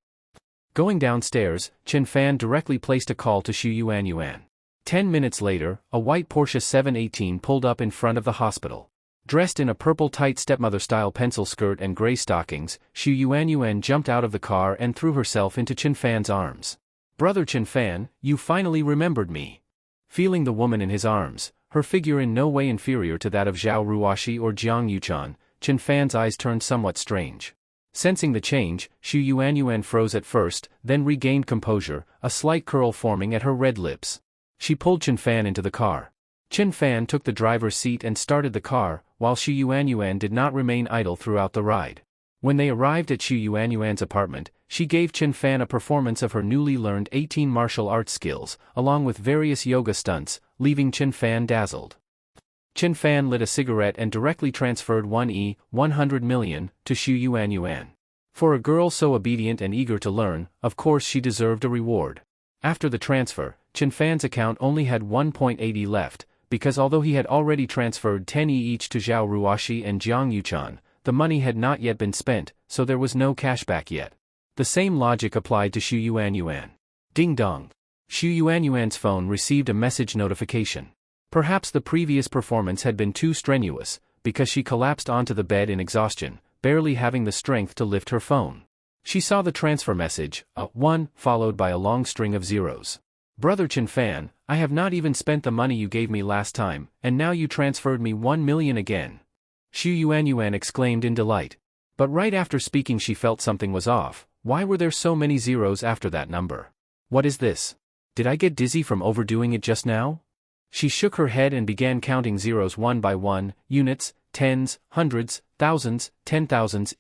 Going downstairs, Chen Fan directly placed a call to Xu Yuanyuan. 10 minutes later, a white Porsche 718 pulled up in front of the hospital. Dressed in a purple tight stepmother-style pencil skirt and gray stockings, Xu Yuanyuan jumped out of the car and threw herself into Chen Fan's arms. "Brother Chen Fan, you finally remembered me." Feeling the woman in his arms, her figure in no way inferior to that of Xiao Ruoxi or Jiang Yuchan, Chen Fan's eyes turned somewhat strange. Sensing the change, Xu Yuanyuan froze at first, then regained composure, a slight curl forming at her red lips. She pulled Chen Fan into the car. Chen Fan took the driver's seat and started the car, while Xu Yuanyuan did not remain idle throughout the ride. When they arrived at Xu Yuanyuan's apartment, she gave Chen Fan a performance of her newly learned 18 martial arts skills, along with various yoga stunts, leaving Chen Fan dazzled. Chen Fan lit a cigarette and directly transferred 100 million, to Xu Yuanyuan. For a girl so obedient and eager to learn, of course she deserved a reward. After the transfer, Chen Fan's account only had 1.80 left, because although he had already transferred 10 each to Xiao Ruoxi and Jiang Yuchan, the money had not yet been spent, so there was no cashback yet. The same logic applied to Xu Yuanyuan. Ding dong. Xu Yuanyuan's phone received a message notification. Perhaps the previous performance had been too strenuous, because she collapsed onto the bed in exhaustion, barely having the strength to lift her phone. She saw the transfer message, a 1, followed by a long string of zeros. "Brother Chen Fan, I have not even spent the money you gave me last time, and now you transferred me 1 million again." Xu Yuanyuan exclaimed in delight. But right after speaking she felt something was off. Why were there so many zeros after that number? What is this? Did I get dizzy from overdoing it just now? She shook her head and began counting zeros one by one, units, tens, hundreds, thousands, 10,000s,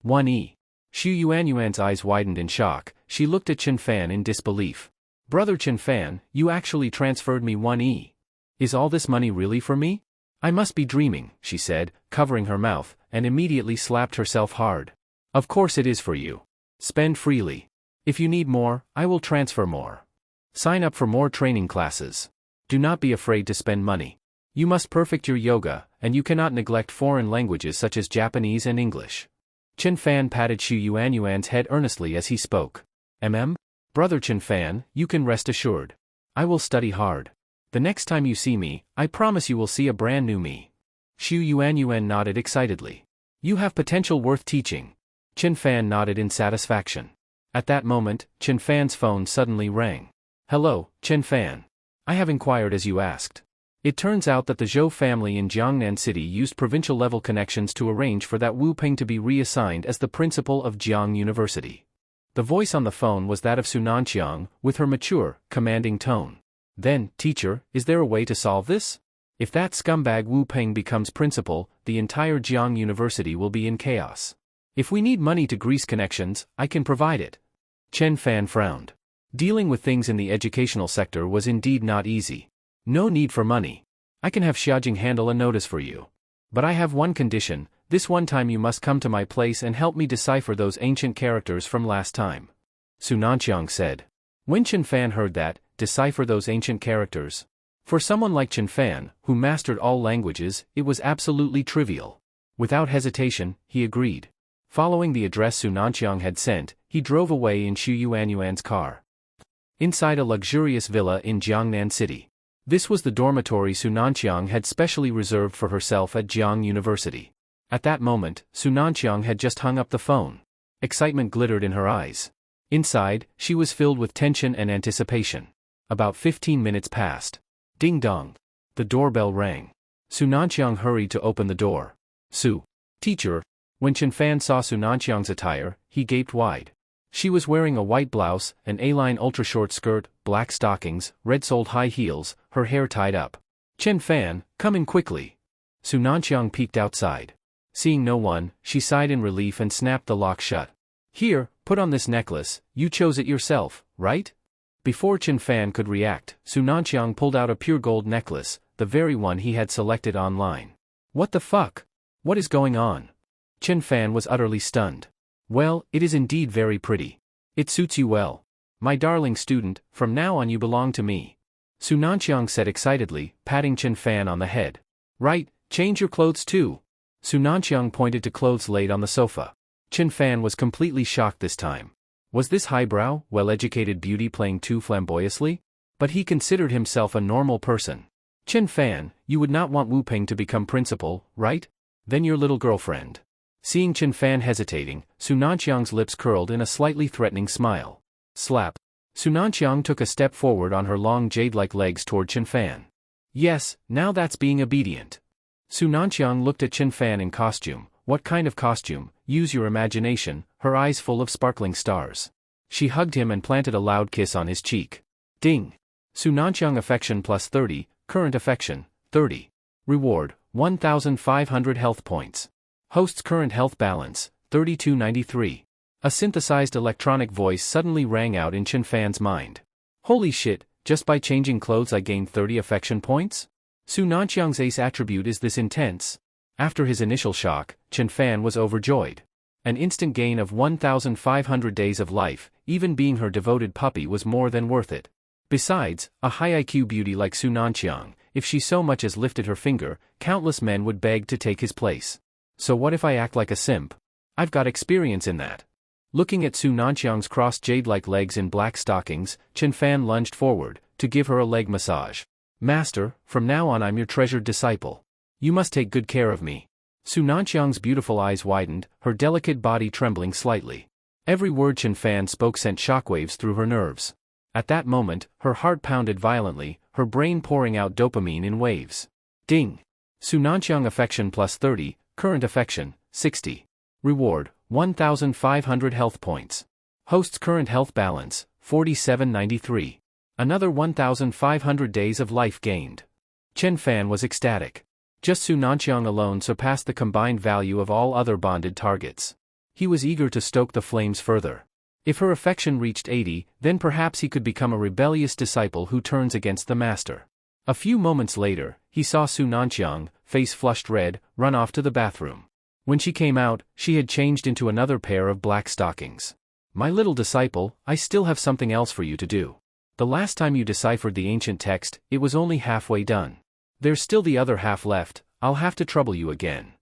1 Xu Yuanyuan's eyes widened in shock. She looked at Chen Fan in disbelief. "Brother Chen Fan, you actually transferred me 1 Is all this money really for me? I must be dreaming," she said, covering her mouth, and immediately slapped herself hard. "Of course it is for you. Spend freely. If you need more, I will transfer more. Sign up for more training classes. Do not be afraid to spend money. You must perfect your yoga, and you cannot neglect foreign languages such as Japanese and English." Chen Fan patted Xu Yuanyuan's head earnestly as he spoke. Brother Chen Fan, you can rest assured. I will study hard. The next time you see me, I promise you will see a brand new me." Xu Yuanyuan nodded excitedly. "You have potential worth teaching." Chen Fan nodded in satisfaction. At that moment, Chen Fan's phone suddenly rang. "Hello, Chen Fan. I have inquired as you asked. It turns out that the Zhou family in Jiangnan City used provincial-level connections to arrange for that Wu Peng to be reassigned as the principal of Jiang University." The voice on the phone was that of Sunanqiang, with her mature, commanding tone. "Then, teacher, is there a way to solve this? If that scumbag Wu Peng becomes principal, the entire Jiang University will be in chaos. If we need money to grease connections, I can provide it." Chen Fan frowned. Dealing with things in the educational sector was indeed not easy. "No need for money. I can have Xiaojing handle a notice for you. But I have one condition. This one time you must come to my place and help me decipher those ancient characters from last time," Sunanqiang said. When Chen Fan heard that, decipher those ancient characters. For someone like Chen Fan, who mastered all languages, it was absolutely trivial. Without hesitation, he agreed. Following the address Sunanqiang had sent, he drove away in Xu Yuanyuan's car. Inside a luxurious villa in Jiangnan City. This was the dormitory Sunanqiang had specially reserved for herself at Jiang University. At that moment, Sunanqiang had just hung up the phone. Excitement glittered in her eyes. Inside, she was filled with tension and anticipation. About 15 minutes passed. Ding dong. The doorbell rang. Su Nanqiang hurried to open the door. Su. Teacher. When Chen Fan saw Su Nanqiang's attire, he gaped wide. She was wearing a white blouse, an A-line ultra-short skirt, black stockings, red-soled high heels, her hair tied up. Chen Fan, come in quickly. Su Nanqiang peeked outside. Seeing no one, she sighed in relief and snapped the lock shut. Here, put on this necklace, you chose it yourself, right? Before Chen Fan could react, Su Nanqiang pulled out a pure gold necklace, the very one he had selected online. What the fuck? What is going on? Chen Fan was utterly stunned. Well, it is indeed very pretty. It suits you well. My darling student, from now on you belong to me. Su Nanqiang said excitedly, patting Chen Fan on the head. Right, change your clothes too. Su Nanqiang pointed to clothes laid on the sofa. Chen Fan was completely shocked this time. Was this highbrow, well-educated beauty playing too flamboyously? But he considered himself a normal person. Chen Fan, you would not want Wu Ping to become principal, right? Then your little girlfriend. Seeing Chen Fan hesitating, Su Nanqiang's lips curled in a slightly threatening smile. Slap. Su Nanqiang took a step forward on her long jade-like legs toward Chen Fan. Yes, now that's being obedient. Su Nanqiang looked at Chen Fan in costume. What kind of costume? Use your imagination, her eyes full of sparkling stars. She hugged him and planted a loud kiss on his cheek. Ding. Su Nanqiang affection plus 30, current affection, 30. Reward, 1,500 health points. Host's current health balance, 3293. A synthesized electronic voice suddenly rang out in Chen Fan's mind. Holy shit, just by changing clothes I gained 30 affection points? Su Nanqiang's ace attribute is this intense. After his initial shock, Chen Fan was overjoyed. An instant gain of 1,500 days of life, even being her devoted puppy, was more than worth it. Besides, a high IQ beauty like Su Nanqiang, if she so much as lifted her finger, countless men would beg to take his place. So what if I act like a simp? I've got experience in that. Looking at Su Nanqiang's crossed jade-like legs in black stockings, Chen Fan lunged forward, to give her a leg massage. Master, from now on I'm your treasured disciple. You must take good care of me. Su Nanqiang's beautiful eyes widened, her delicate body trembling slightly. Every word Chen Fan spoke sent shockwaves through her nerves. At that moment, her heart pounded violently, her brain pouring out dopamine in waves. Ding. Su Nanqiang affection plus 30, current affection, 60. Reward, 1,500 health points. Host's current health balance, 4793. Another 1,500 days of life gained. Chen Fan was ecstatic. Just Su Nanqiang alone surpassed the combined value of all other bonded targets. He was eager to stoke the flames further. If her affection reached 80, then perhaps he could become a rebellious disciple who turns against the master. A few moments later, he saw Su Nanqiang, face flushed red, run off to the bathroom. When she came out, she had changed into another pair of black stockings. My little disciple, I still have something else for you to do. The last time you deciphered the ancient text, it was only halfway done. There's still the other half left, I'll have to trouble you again.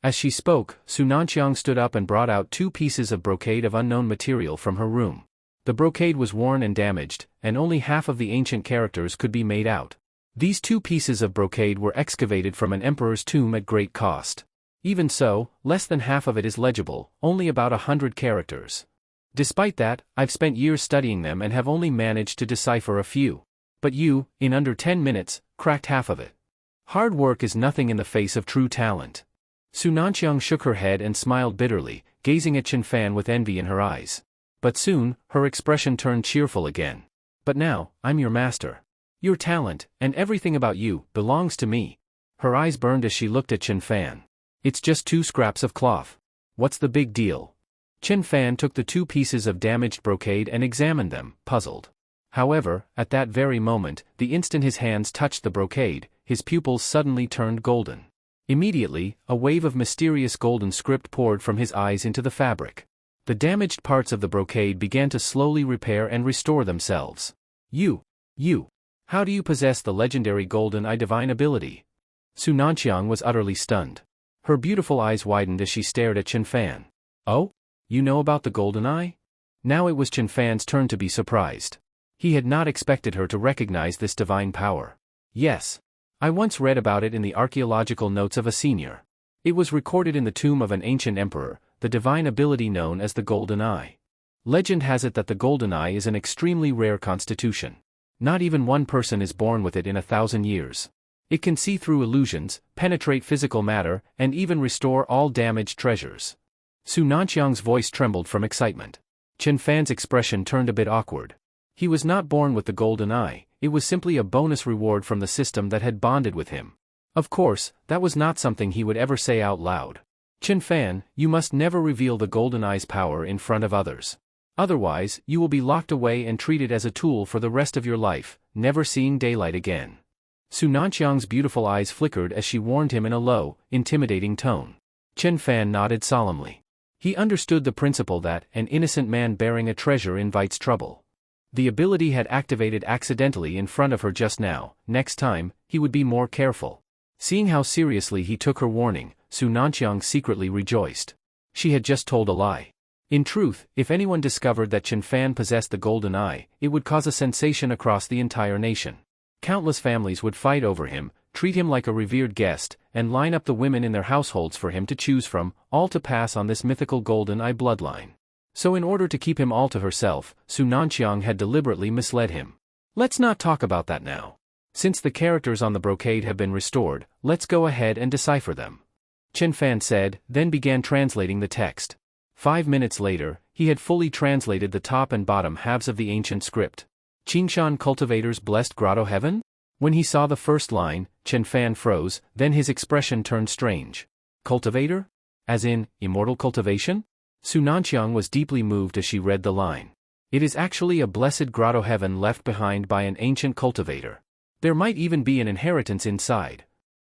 As she spoke, Su Nanqiang stood up and brought out 2 pieces of brocade of unknown material from her room. The brocade was worn and damaged, and only half of the ancient characters could be made out. These 2 pieces of brocade were excavated from an emperor's tomb at great cost. Even so, less than half of it is legible, only about 100 characters. Despite that, I've spent years studying them and have only managed to decipher a few. But you, in under 10 minutes, cracked half of it. Hard work is nothing in the face of true talent. Su Nanqiang shook her head and smiled bitterly, gazing at Chen Fan with envy in her eyes. But soon, her expression turned cheerful again. But now, I'm your master. Your talent, and everything about you, belongs to me. Her eyes burned as she looked at Chen Fan. It's just 2 scraps of cloth. What's the big deal? Chen Fan took the 2 pieces of damaged brocade and examined them, puzzled. However, at that very moment, the instant his hands touched the brocade, his pupils suddenly turned golden. Immediately, a wave of mysterious golden script poured from his eyes into the fabric. The damaged parts of the brocade began to slowly repair and restore themselves. You. How do you possess the legendary golden eye divine ability? Su Nanqiang was utterly stunned. Her beautiful eyes widened as she stared at Chen Fan. Oh? You know about the golden eye? Now it was Chen Fan's turn to be surprised. He had not expected her to recognize this divine power. Yes. I once read about it in the archaeological notes of a senior. It was recorded in the tomb of an ancient emperor, the divine ability known as the golden eye. Legend has it that the golden eye is an extremely rare constitution. Not even one person is born with it in 1,000 years. It can see through illusions, penetrate physical matter, and even restore all damaged treasures. Su Nanqiang's voice trembled from excitement. Chen Fan's expression turned a bit awkward. He was not born with the golden eye, it was simply a bonus reward from the system that had bonded with him. Of course, that was not something he would ever say out loud. Chen Fan, you must never reveal the golden eye's power in front of others. Otherwise, you will be locked away and treated as a tool for the rest of your life, never seeing daylight again. Su Nanqiang's beautiful eyes flickered as she warned him in a low, intimidating tone. Chen Fan nodded solemnly. He understood the principle that an innocent man bearing a treasure invites trouble. The ability had activated accidentally in front of her just now. Next time, he would be more careful. Seeing how seriously he took her warning, Su Nanqiang secretly rejoiced. She had just told a lie. In truth, if anyone discovered that Chen Fan possessed the golden eye, it would cause a sensation across the entire nation. Countless families would fight over him, treat him like a revered guest, and line up the women in their households for him to choose from, all to pass on this mythical golden eye bloodline. So in order to keep him all to herself, Su Nanqiang had deliberately misled him. Let's not talk about that now. Since the characters on the brocade have been restored, let's go ahead and decipher them. Chen Fan said, then began translating the text. 5 minutes later, he had fully translated the top and bottom halves of the ancient script. Qingshan Cultivator's Blessed Grotto Heaven? When he saw the first line, Chen Fan froze, then his expression turned strange. Cultivator? As in, immortal cultivation? Su Nanqiang was deeply moved as she read the line. It is actually a blessed grotto heaven left behind by an ancient cultivator. There might even be an inheritance inside.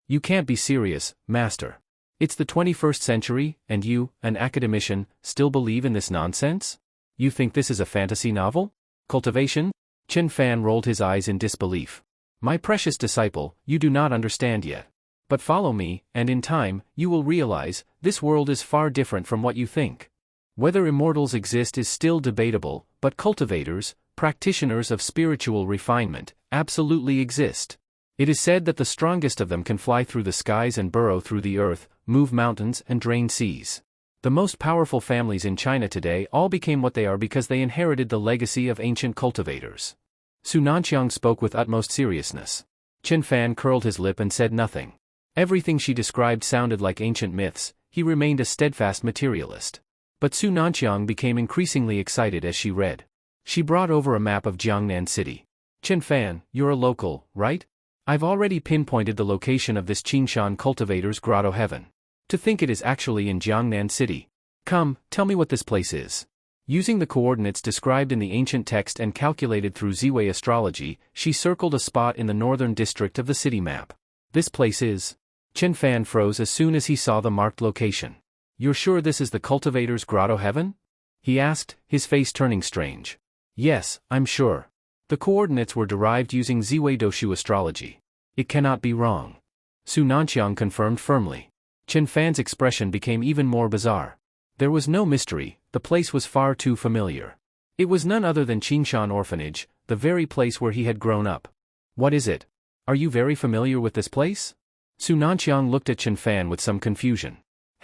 You can't be serious, master. It's the 21st century, and you, an academician, still believe in this nonsense? You think this is a fantasy novel? Cultivation? Chen Fan rolled his eyes in disbelief. My precious disciple, you do not understand yet. But follow me, and in time, you will realize, this world is far different from what you think. Whether immortals exist is still debatable, but cultivators, practitioners of spiritual refinement, absolutely exist. It is said that the strongest of them can fly through the skies and burrow through the earth, move mountains and drain seas. The most powerful families in China today all became what they are because they inherited the legacy of ancient cultivators. Su Nanqiang spoke with utmost seriousness. Chen Fan curled his lip and said nothing. Everything she described sounded like ancient myths. He remained a steadfast materialist. But Su Nanqiang became increasingly excited as she read. She brought over a map of Jiangnan City. Chen Fan, you're a local, right? I've already pinpointed the location of this Qingshan Cultivator's Grotto Heaven. To think it is actually in Jiangnan City. Come, tell me what this place is. Using the coordinates described in the ancient text and calculated through Ziwei astrology, she circled a spot in the northern district of the city map. This place is... Chen Fan froze as soon as he saw the marked location. You're sure this is the Cultivator's Grotto Heaven? He asked, his face turning strange. Yes, I'm sure. The coordinates were derived using Ziwei Doshu astrology. It cannot be wrong. Su Nanqiang confirmed firmly. Chen Fan's expression became even more bizarre. There was no mystery, the place was far too familiar. It was none other than Qingshan Orphanage, the very place where he had grown up. What is it? Are you very familiar with this place? Su Nanqiang looked at Chen Fan with some confusion.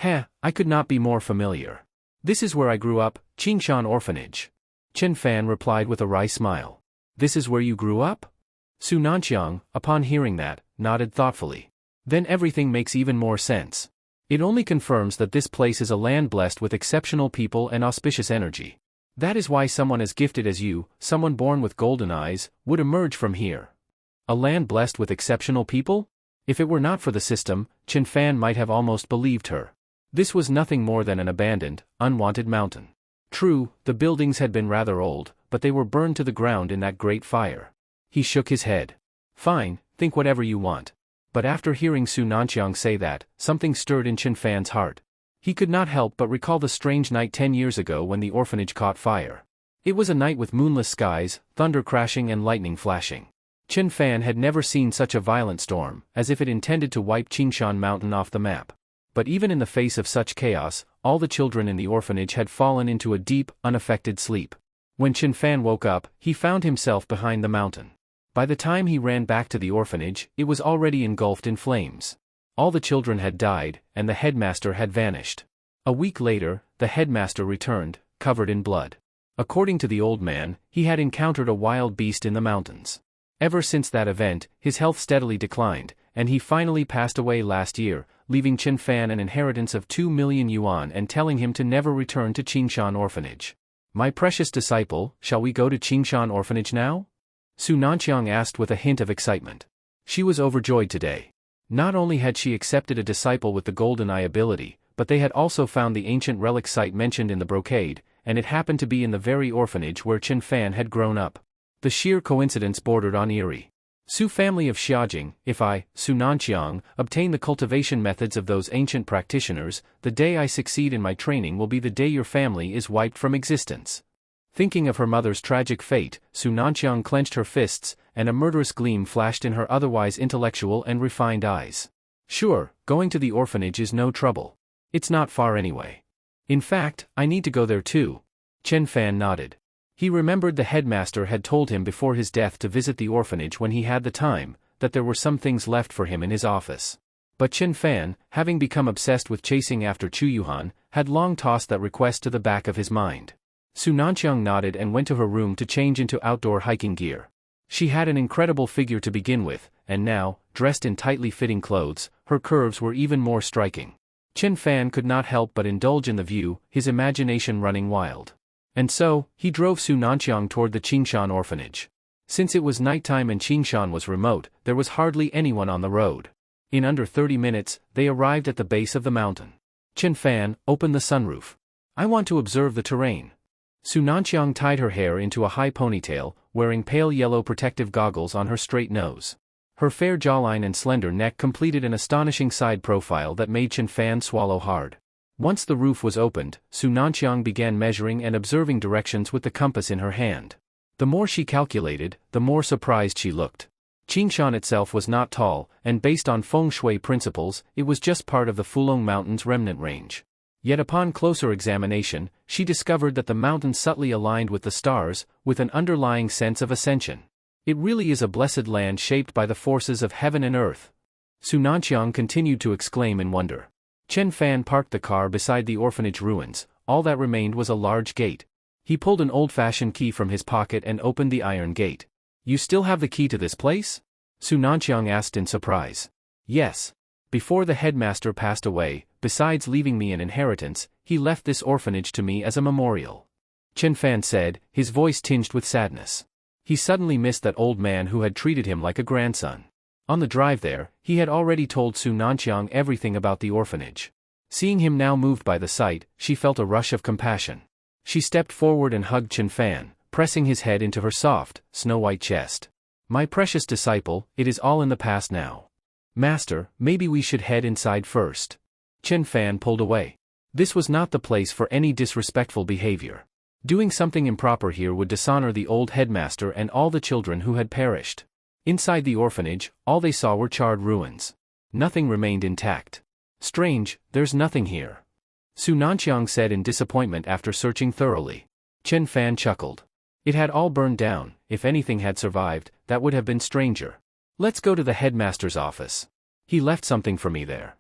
I could not be more familiar. This is where I grew up, Qingshan Orphanage. Chen Fan replied with a wry smile. This is where you grew up? Su Nanqiang, upon hearing that, nodded thoughtfully. Then everything makes even more sense. It only confirms that this place is a land blessed with exceptional people and auspicious energy. That is why someone as gifted as you, someone born with golden eyes, would emerge from here. A land blessed with exceptional people? If it were not for the system, Chen Fan might have almost believed her. This was nothing more than an abandoned, unwanted mountain. True, the buildings had been rather old, but they were burned to the ground in that great fire. He shook his head. Fine, think whatever you want. But after hearing Su Nanqiang say that, something stirred in Chen Fan's heart. He could not help but recall the strange night 10 years ago when the orphanage caught fire. It was a night with moonless skies, thunder crashing and lightning flashing. Chen Fan had never seen such a violent storm, as if it intended to wipe Qingshan Mountain off the map. But even in the face of such chaos, all the children in the orphanage had fallen into a deep, unaffected sleep. When Chen Fan woke up, he found himself behind the mountain. By the time he ran back to the orphanage, it was already engulfed in flames. All the children had died, and the headmaster had vanished. A week later, the headmaster returned, covered in blood. According to the old man, he had encountered a wild beast in the mountains. Ever since that event, his health steadily declined, and he finally passed away last year, leaving Chen Fan an inheritance of 2 million yuan and telling him to never return to Qingshan Orphanage. My precious disciple, shall we go to Qingshan Orphanage now? Su Nanqiang asked with a hint of excitement. She was overjoyed today. Not only had she accepted a disciple with the golden eye ability, but they had also found the ancient relic site mentioned in the brocade, and it happened to be in the very orphanage where Chen Fan had grown up. The sheer coincidence bordered on eerie. Su family of Xiaojing, if I, Su Nanqiang, obtain the cultivation methods of those ancient practitioners, the day I succeed in my training will be the day your family is wiped from existence. Thinking of her mother's tragic fate, Su Nanqiang clenched her fists, and a murderous gleam flashed in her otherwise intellectual and refined eyes. Sure, going to the orphanage is no trouble. It's not far anyway. In fact, I need to go there too. Chen Fan nodded. He remembered the headmaster had told him before his death to visit the orphanage when he had the time, that there were some things left for him in his office. But Chen Fan, having become obsessed with chasing after Chu Yuhan, had long tossed that request to the back of his mind. Su Nanqiang nodded and went to her room to change into outdoor hiking gear. She had an incredible figure to begin with, and now, dressed in tightly fitting clothes, her curves were even more striking. Chen Fan could not help but indulge in the view, his imagination running wild. And so, he drove Su Nanqiang toward the Qingshan orphanage. Since it was nighttime and Qingshan was remote, there was hardly anyone on the road. In under 30 minutes, they arrived at the base of the mountain. Chen Fan, open the sunroof. I want to observe the terrain. Su Nanqiang tied her hair into a high ponytail, wearing pale yellow protective goggles on her straight nose. Her fair jawline and slender neck completed an astonishing side profile that made Chen Fan swallow hard. Once the roof was opened, Su Nanqiang began measuring and observing directions with the compass in her hand. The more she calculated, the more surprised she looked. Qingshan itself was not tall, and based on feng shui principles, it was just part of the Fulong Mountains remnant range. Yet upon closer examination, she discovered that the mountain subtly aligned with the stars, with an underlying sense of ascension. It really is a blessed land shaped by the forces of heaven and earth. Su Nanqiang continued to exclaim in wonder. Chen Fan parked the car beside the orphanage ruins. All that remained was a large gate. He pulled an old-fashioned key from his pocket and opened the iron gate. You still have the key to this place? Su Nanqiang asked in surprise. Yes. Before the headmaster passed away, besides leaving me an inheritance, he left this orphanage to me as a memorial. Chen Fan said, his voice tinged with sadness. He suddenly missed that old man who had treated him like a grandson. On the drive there, he had already told Su Nanqiang everything about the orphanage. Seeing him now moved by the sight, she felt a rush of compassion. She stepped forward and hugged Chen Fan, pressing his head into her soft, snow-white chest. My precious disciple, it is all in the past now. Master, maybe we should head inside first. Chen Fan pulled away. This was not the place for any disrespectful behavior. Doing something improper here would dishonor the old headmaster and all the children who had perished. Inside the orphanage, all they saw were charred ruins. Nothing remained intact. Strange, there's nothing here. Su Nanqiang said in disappointment after searching thoroughly. Chen Fan chuckled. It had all burned down. If anything had survived, that would have been stranger. Let's go to the headmaster's office. He left something for me there.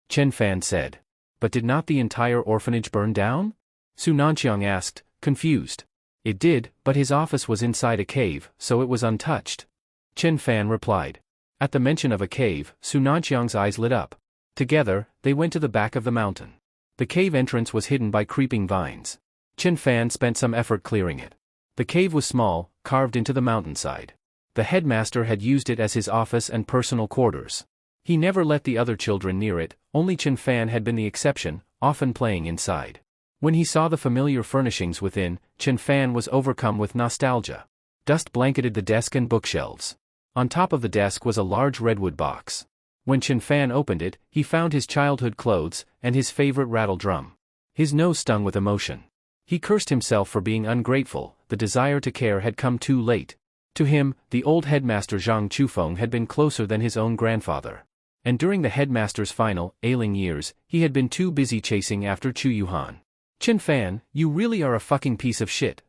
Chen Fan said. But did not the entire orphanage burn down? Su Nanqiang asked, confused. It did, but his office was inside a cave, so it was untouched. Chen Fan replied. At the mention of a cave, Su Nanqiang's eyes lit up. Together, they went to the back of the mountain. The cave entrance was hidden by creeping vines. Chen Fan spent some effort clearing it. The cave was small, carved into the mountainside. The headmaster had used it as his office and personal quarters. He never let the other children near it, only Chen Fan had been the exception, often playing inside. When he saw the familiar furnishings within, Chen Fan was overcome with nostalgia. Dust blanketed the desk and bookshelves. On top of the desk was a large redwood box. When Chen Fan opened it, he found his childhood clothes and his favorite rattle drum. His nose stung with emotion. He cursed himself for being ungrateful. The desire to care had come too late. To him, the old headmaster Zhang Chufeng had been closer than his own grandfather. And during the headmaster's final, ailing years, he had been too busy chasing after Chu Yuhan. Chen Fan, you really are a fucking piece of shit.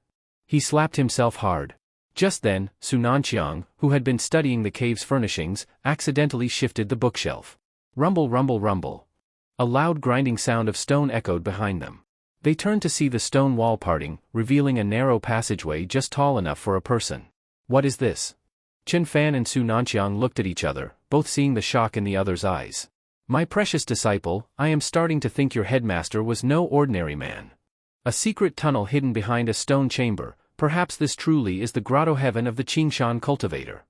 He slapped himself hard. Just then, Su Nanqiang, who had been studying the cave's furnishings, accidentally shifted the bookshelf. Rumble, rumble, rumble. A loud grinding sound of stone echoed behind them. They turned to see the stone wall parting, revealing a narrow passageway just tall enough for a person. What is this? Chen Fan and Su Nanqiang looked at each other, both seeing the shock in the other's eyes. My precious disciple, I am starting to think your headmaster was no ordinary man. A secret tunnel hidden behind a stone chamber, perhaps this truly is the grotto heaven of the Qingshan cultivator.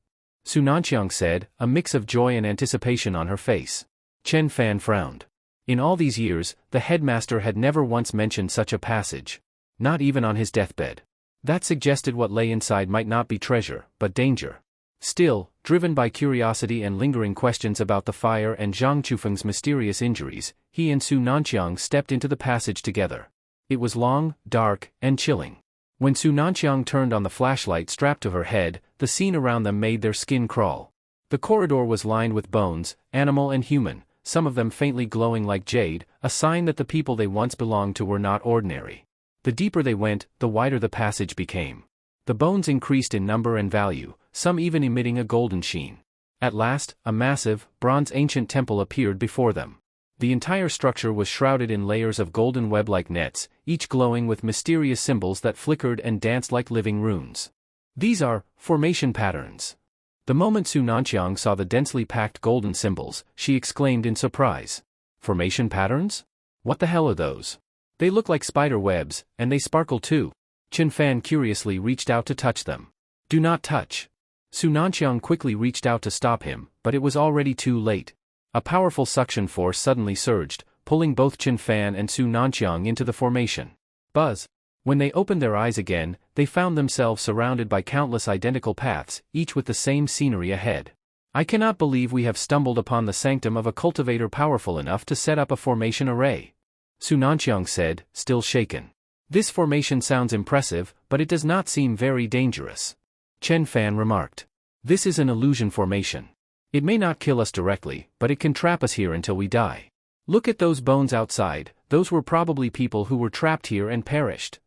Su Nanqiang said, a mix of joy and anticipation on her face. Chen Fan frowned. In all these years, the headmaster had never once mentioned such a passage. Not even on his deathbed. That suggested what lay inside might not be treasure, but danger. Still, driven by curiosity and lingering questions about the fire and Zhang Chufeng's mysterious injuries, he and Su Nanqiang stepped into the passage together. It was long, dark, and chilling. When Su Nanqiang turned on the flashlight strapped to her head, the scene around them made their skin crawl. The corridor was lined with bones, animal and human, some of them faintly glowing like jade, a sign that the people they once belonged to were not ordinary. The deeper they went, the wider the passage became. The bones increased in number and value, some even emitting a golden sheen. At last, a massive, bronze ancient temple appeared before them. The entire structure was shrouded in layers of golden web-like nets, each glowing with mysterious symbols that flickered and danced like living runes. These are formation patterns. The moment Su Nanqiang saw the densely packed golden symbols, she exclaimed in surprise. Formation patterns? What the hell are those? They look like spider webs, and they sparkle too. Chen Fan curiously reached out to touch them. Do not touch. Su Nanqiang quickly reached out to stop him, but it was already too late. A powerful suction force suddenly surged, pulling both Chen Fan and Su Nanqiang into the formation. Buzz! When they opened their eyes again, they found themselves surrounded by countless identical paths, each with the same scenery ahead. I cannot believe we have stumbled upon the sanctum of a cultivator powerful enough to set up a formation array. Su Nanqiang said, still shaken. This formation sounds impressive, but it does not seem very dangerous. Chen Fan remarked. This is an illusion formation. It may not kill us directly, but it can trap us here until we die. Look at those bones outside, those were probably people who were trapped here and perished.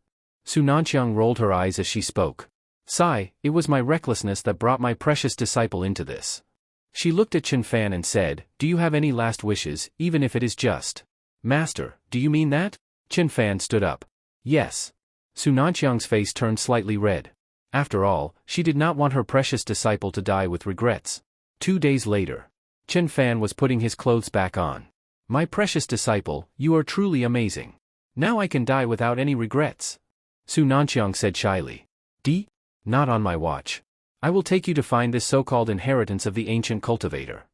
Su Nanqiang rolled her eyes as she spoke. Sigh, it was my recklessness that brought my precious disciple into this. She looked at Chen Fan and said, do you have any last wishes, even if it is just? Master, do you mean that? Chen Fan stood up. Yes. Su Nanqiang's face turned slightly red. After all, she did not want her precious disciple to die with regrets. 2 days later. Chen Fan was putting his clothes back on. My precious disciple, you are truly amazing. Now I can die without any regrets. Su Nanqiang said shyly. Not on my watch. I will take you to find this so-called inheritance of the ancient cultivator.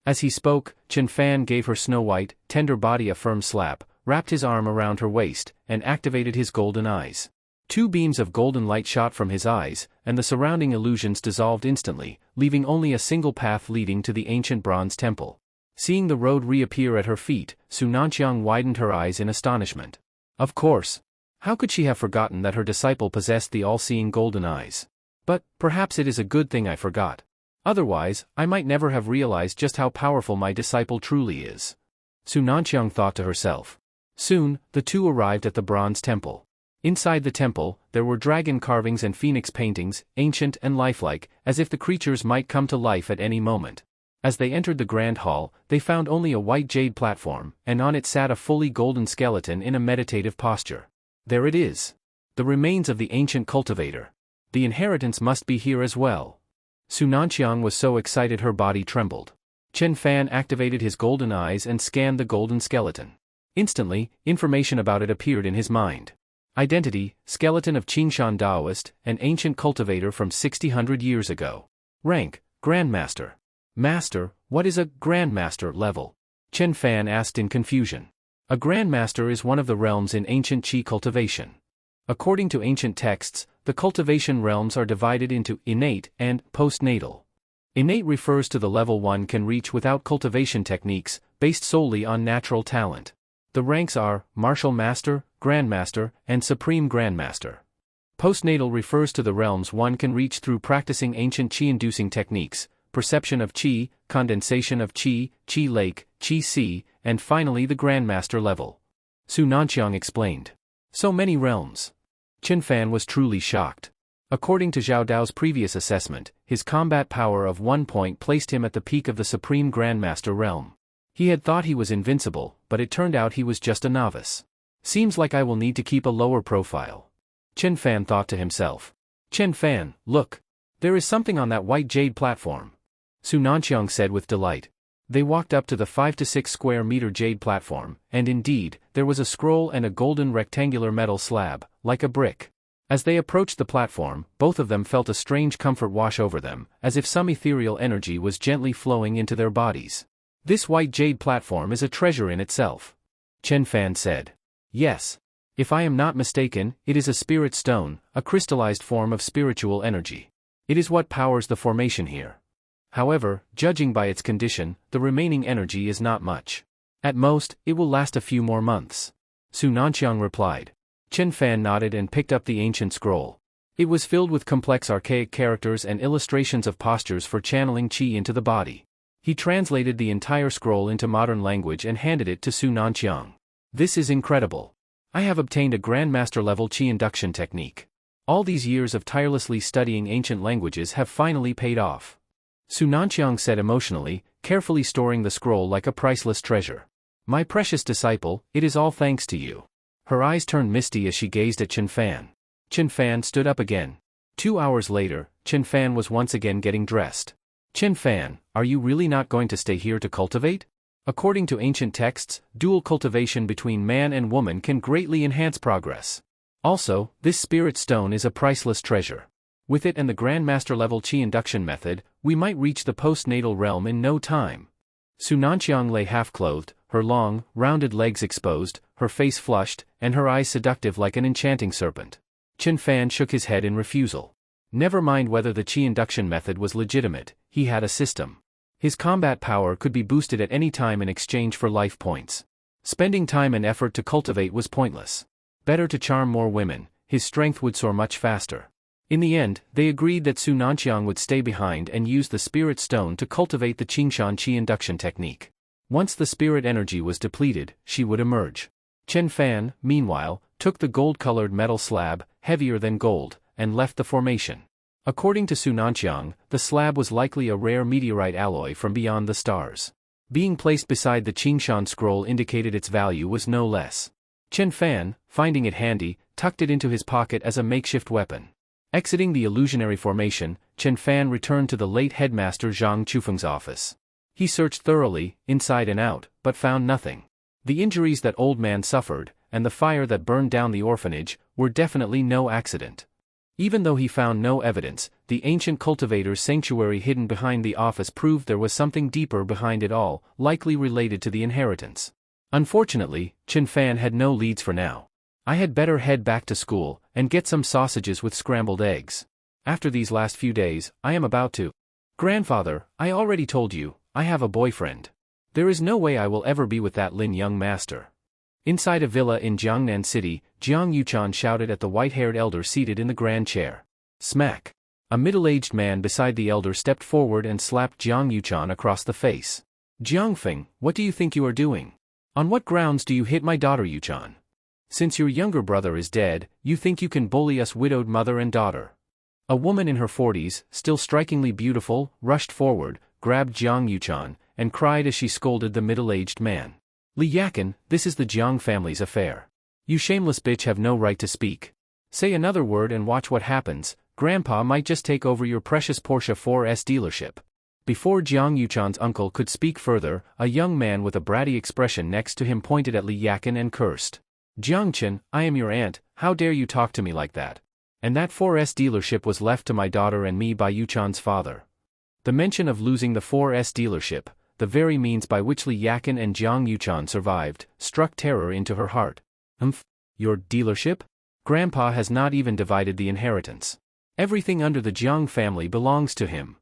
As he spoke, Chen Fan gave her snow-white, tender body a firm slap, wrapped his arm around her waist, and activated his golden eyes. 2 beams of golden light shot from his eyes, and the surrounding illusions dissolved instantly, leaving only a single path leading to the ancient bronze temple. Seeing the road reappear at her feet, Su Nanqiang widened her eyes in astonishment. Of course. How could she have forgotten that her disciple possessed the all-seeing golden eyes? But, perhaps it is a good thing I forgot. Otherwise, I might never have realized just how powerful my disciple truly is. Su Nanqiang thought to herself. Soon, the two arrived at the bronze temple. Inside the temple, there were dragon carvings and phoenix paintings, ancient and lifelike, as if the creatures might come to life at any moment. As they entered the grand hall, they found only a white jade platform, and on it sat a fully golden skeleton in a meditative posture. There it is. The remains of the ancient cultivator. The inheritance must be here as well. Su Nanqiang was so excited her body trembled. Chen Fan activated his golden eyes and scanned the golden skeleton. Instantly, information about it appeared in his mind. Identity, skeleton of Qingshan Daoist, an ancient cultivator from 600 years ago. Rank, Grandmaster. Master, what is a Grandmaster level? Chen Fan asked in confusion. A Grandmaster is one of the realms in ancient Qi cultivation. According to ancient texts, the cultivation realms are divided into innate and postnatal. Innate refers to the level one can reach without cultivation techniques, based solely on natural talent. The ranks are Martial Master, Grandmaster, and Supreme Grandmaster. Postnatal refers to the realms one can reach through practicing ancient Qi-inducing techniques, perception of Qi, condensation of Qi, Qi Lake, Qi Sea, and finally the Grandmaster level. Su Nanqiang explained. So many realms. Chen Fan was truly shocked. According to Zhao Dao's previous assessment, his combat power of 1 point placed him at the peak of the Supreme Grandmaster realm. He had thought he was invincible, but it turned out he was just a novice. Seems like I will need to keep a lower profile. Chen Fan thought to himself. Chen Fan, look. There is something on that white jade platform. Su Nanqiang said with delight. They walked up to the 5 to 6 square meter jade platform, and indeed, there was a scroll and a golden rectangular metal slab, like a brick. As they approached the platform, both of them felt a strange comfort wash over them, as if some ethereal energy was gently flowing into their bodies. This white jade platform is a treasure in itself. Chen Fan said. Yes. If I am not mistaken, it is a spirit stone, a crystallized form of spiritual energy. It is what powers the formation here. However, judging by its condition, the remaining energy is not much. At most, it will last a few more months. Su Nanqiang replied. Chen Fan nodded and picked up the ancient scroll. It was filled with complex archaic characters and illustrations of postures for channeling qi into the body. He translated the entire scroll into modern language and handed it to Su Nanqiang. This is incredible. I have obtained a Grandmaster level qi induction technique. All these years of tirelessly studying ancient languages have finally paid off. Su Nanqiang said emotionally, carefully storing the scroll like a priceless treasure. My precious disciple, it is all thanks to you. Her eyes turned misty as she gazed at Chen Fan. Chen Fan stood up again. 2 hours later, Chen Fan was once again getting dressed. Chen Fan, are you really not going to stay here to cultivate? According to ancient texts, dual cultivation between man and woman can greatly enhance progress. Also, this spirit stone is a priceless treasure. With it and the Grandmaster level qi induction method, we might reach the postnatal realm in no time. Su Nanqiang lay half-clothed, her long, rounded legs exposed, her face flushed, and her eyes seductive like an enchanting serpent. Chen Fan shook his head in refusal. Never mind whether the qi induction method was legitimate, he had a system. His combat power could be boosted at any time in exchange for life points. Spending time and effort to cultivate was pointless. Better to charm more women, his strength would soar much faster. In the end, they agreed that Su Nanqiang would stay behind and use the spirit stone to cultivate the Qingshan qi induction technique. Once the spirit energy was depleted, she would emerge. Chen Fan, meanwhile, took the gold-colored metal slab, heavier than gold, and left the formation. According to Su Nanqiang, the slab was likely a rare meteorite alloy from beyond the stars. Being placed beside the Qingshan scroll indicated its value was no less. Chen Fan, finding it handy, tucked it into his pocket as a makeshift weapon. Exiting the illusionary formation, Chen Fan returned to the late headmaster Zhang Chufeng's office. He searched thoroughly, inside and out, but found nothing. The injuries that old man suffered, and the fire that burned down the orphanage, were definitely no accident. Even though he found no evidence, the ancient cultivator's sanctuary hidden behind the office proved there was something deeper behind it all, likely related to the inheritance. Unfortunately, Chen Fan had no leads for now. I had better head back to school, and get some sausages with scrambled eggs. After these last few days, I am about to. Grandfather, I already told you, I have a boyfriend. There is no way I will ever be with that Lin young master. Inside a villa in Jiangnan City, Jiang Yuchan shouted at the white-haired elder seated in the grand chair. Smack! A middle-aged man beside the elder stepped forward and slapped Jiang Yuchan across the face. Jiangfeng, what do you think you are doing? On what grounds do you hit my daughter Yuchan? Since your younger brother is dead, you think you can bully us widowed mother and daughter. A woman in her 40s, still strikingly beautiful, rushed forward, grabbed Jiang Yuchan, and cried as she scolded the middle-aged man. Li Yakan, this is the Jiang family's affair. You shameless bitch have no right to speak. Say another word and watch what happens, Grandpa might just take over your precious Porsche 4S dealership. Before Jiang Yuchan's uncle could speak further, a young man with a bratty expression next to him pointed at Li Yakan and cursed. Jiangchen, I am your aunt, how dare you talk to me like that? And that 4S dealership was left to my daughter and me by Yuchan's father. The mention of losing the 4S dealership, the very means by which Li Yakan and Jiang Yuchan survived, struck terror into her heart. Your dealership? Grandpa has not even divided the inheritance. Everything under the Jiang family belongs to him.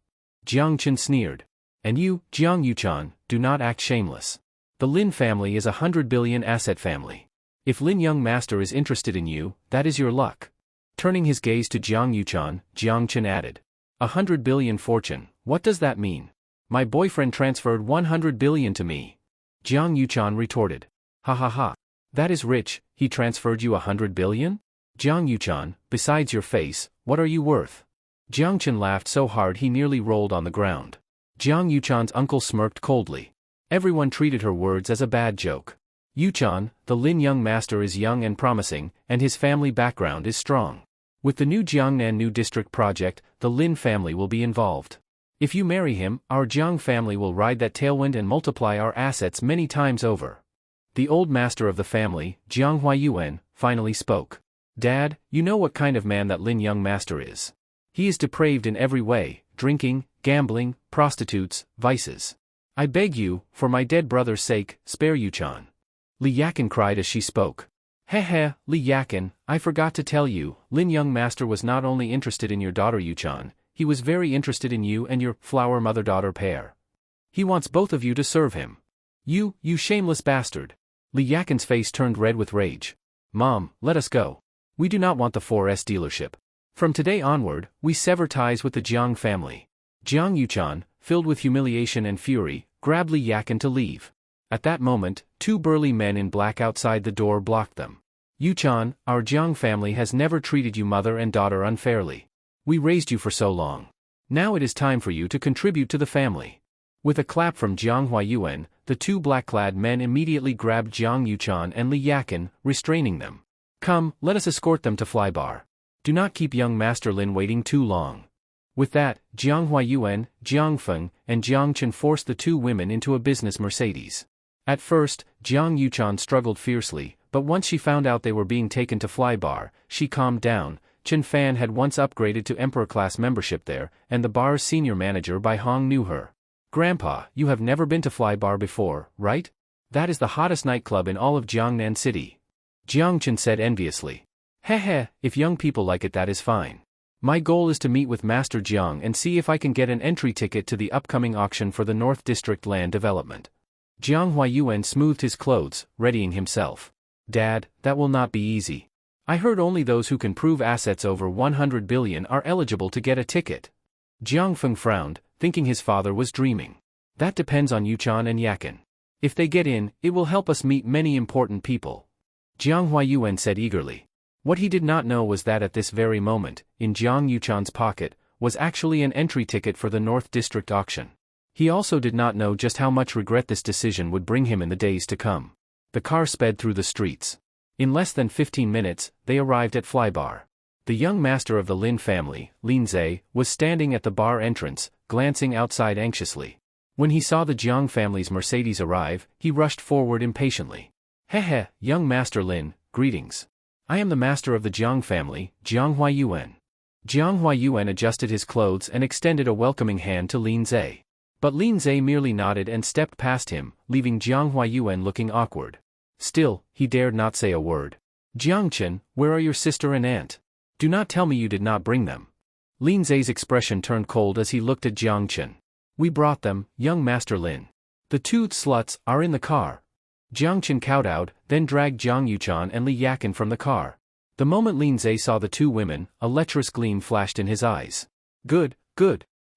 Jiangchen sneered. And you, Jiang Yuchan, do not act shameless. The Lin family is a 100 billion asset family. If Lin young master is interested in you, that is your luck. Turning his gaze to Jiang Yuchan, Jiangchen added. 100 billion fortune, what does that mean? My boyfriend transferred 100 billion to me. Jiang Yuchan retorted. Ha ha ha. That is rich, he transferred you 100 billion? Jiang Yuchan, besides your face, what are you worth? Jiangchen laughed so hard he nearly rolled on the ground. Jiang Yuchan's uncle smirked coldly. Everyone treated her words as a bad joke. Yuchan, the Lin young master is young and promising, and his family background is strong. With the new Jiangnan New District project, the Lin family will be involved. If you marry him, our Jiang family will ride that tailwind and multiply our assets many times over. The old master of the family, Jiang Huayuan, finally spoke. Dad, you know what kind of man that Lin young master is. He is depraved in every way, drinking, gambling, prostitutes, vices. I beg you, for my dead brother's sake, spare Yuchan. Li Yakin cried as she spoke. Heh, Li Yakin, I forgot to tell you, Lin young master was not only interested in your daughter Yuchan, he was very interested in you and your flower mother-daughter pair. He wants both of you to serve him. You shameless bastard. Li Yakin's face turned red with rage. Mom, let us go. We do not want the 4S dealership. From today onward, we sever ties with the Jiang family. Jiang Yuchan, filled with humiliation and fury, grabbed Li Yakin to leave. At that moment, 2 burly men in black outside the door blocked them. Yuchan, our Jiang family has never treated you mother and daughter unfairly. We raised you for so long. Now it is time for you to contribute to the family. With a clap from Jiang Huayuan, the 2 black-clad men immediately grabbed Jiang Yuchan and Li Yakin, restraining them. Come, let us escort them to Flybar. Do not keep young Master Lin waiting too long. With that, Jiang Huayuan, Jiang Feng, and Jiang Chen forced the 2 women into a business Mercedes. At first, Jiang Yuchan struggled fiercely, but once she found out they were being taken to Flybar, she calmed down. Chen Fan had once upgraded to Emperor-class membership there, and the bar's senior manager Bai Hong knew her. Grandpa, you have never been to Flybar before, right? That is the hottest nightclub in all of Jiangnan City. Jiang Chen said enviously. Heh, if young people like it that is fine. My goal is to meet with Master Jiang and see if I can get an entry ticket to the upcoming auction for the North District land development. Jiang Huayuan smoothed his clothes, readying himself. Dad, that will not be easy. I heard only those who can prove assets over 100 billion are eligible to get a ticket. Jiang Feng frowned, thinking his father was dreaming. That depends on Yuchan and Yakin. If they get in, it will help us meet many important people. Jiang Huayuan said eagerly. What he did not know was that at this very moment, in Jiang Yuchan's pocket, was actually an entry ticket for the North District auction. He also did not know just how much regret this decision would bring him in the days to come. The car sped through the streets. In less than 15 minutes, they arrived at Flybar. The young master of the Lin family, Lin Zhe, was standing at the bar entrance, glancing outside anxiously. When he saw the Jiang family's Mercedes arrive, he rushed forward impatiently. Heh, young Master Lin, greetings. I am the master of the Jiang family, Jiang Huayuan. Jiang Huayuan adjusted his clothes and extended a welcoming hand to Lin Zhe. But Lin Zhe merely nodded and stepped past him, leaving Jiang Huayuan looking awkward. Still, he dared not say a word. Jiang Chen, where are your sister and aunt? Do not tell me you did not bring them. Lin Zhe's expression turned cold as he looked at Jiang Chen. We brought them, young Master Lin. The 2 sluts are in the car. Jiang Chen kowtowed, then dragged Jiang Yuchan and Li Yakin from the car. The moment Lin Zhe saw the 2 women, a lecherous gleam flashed in his eyes. Good.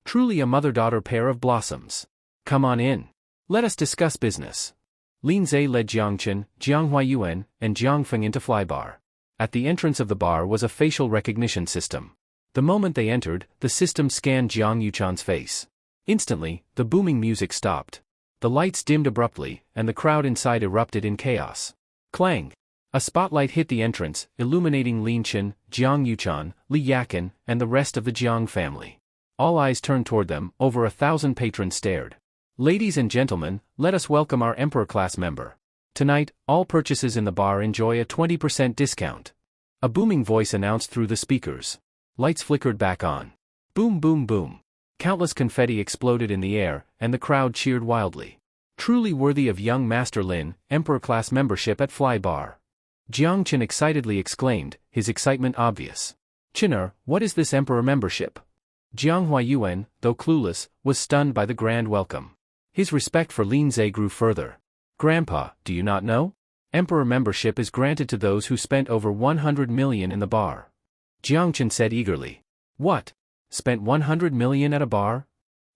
Truly a mother-daughter pair of blossoms. Come on in. Let us discuss business. Lin Zhe led Jiang Chen, Jiang Huayuan, and Jiang Feng into Flybar. At the entrance of the bar was a facial recognition system. The moment they entered, the system scanned Jiang Yuchan's face. Instantly, the booming music stopped. The lights dimmed abruptly, and the crowd inside erupted in chaos. Clang! A spotlight hit the entrance, illuminating Lin Chen, Jiang Yuchan, Li Yakin, and the rest of the Jiang family. All eyes turned toward them, over 1,000 patrons stared. Ladies and gentlemen, let us welcome our Emperor-class member. Tonight, all purchases in the bar enjoy a 20% discount. A booming voice announced through the speakers. Lights flickered back on. Boom boom boom. Countless confetti exploded in the air, and the crowd cheered wildly. Truly worthy of young Master Lin, Emperor-class membership at Flybar. Jiang Chen excitedly exclaimed, his excitement obvious. Chener, what is this Emperor membership? Jiang Huayuan, though clueless, was stunned by the grand welcome. His respect for Lin Zhe grew further. Grandpa, do you not know? Emperor membership is granted to those who spent over 100 million in the bar. Jiang Chen said eagerly. What? Spent 100 million at a bar?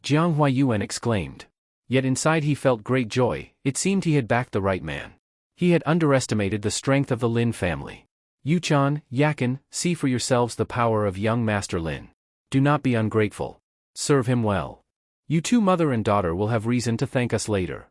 Jiang Huayuan exclaimed. Yet inside he felt great joy, it seemed he had backed the right man. He had underestimated the strength of the Lin family. Yuchan, Yakin, see for yourselves the power of young Master Lin. Do not be ungrateful. Serve him well. You 2 mother and daughter will have reason to thank us later.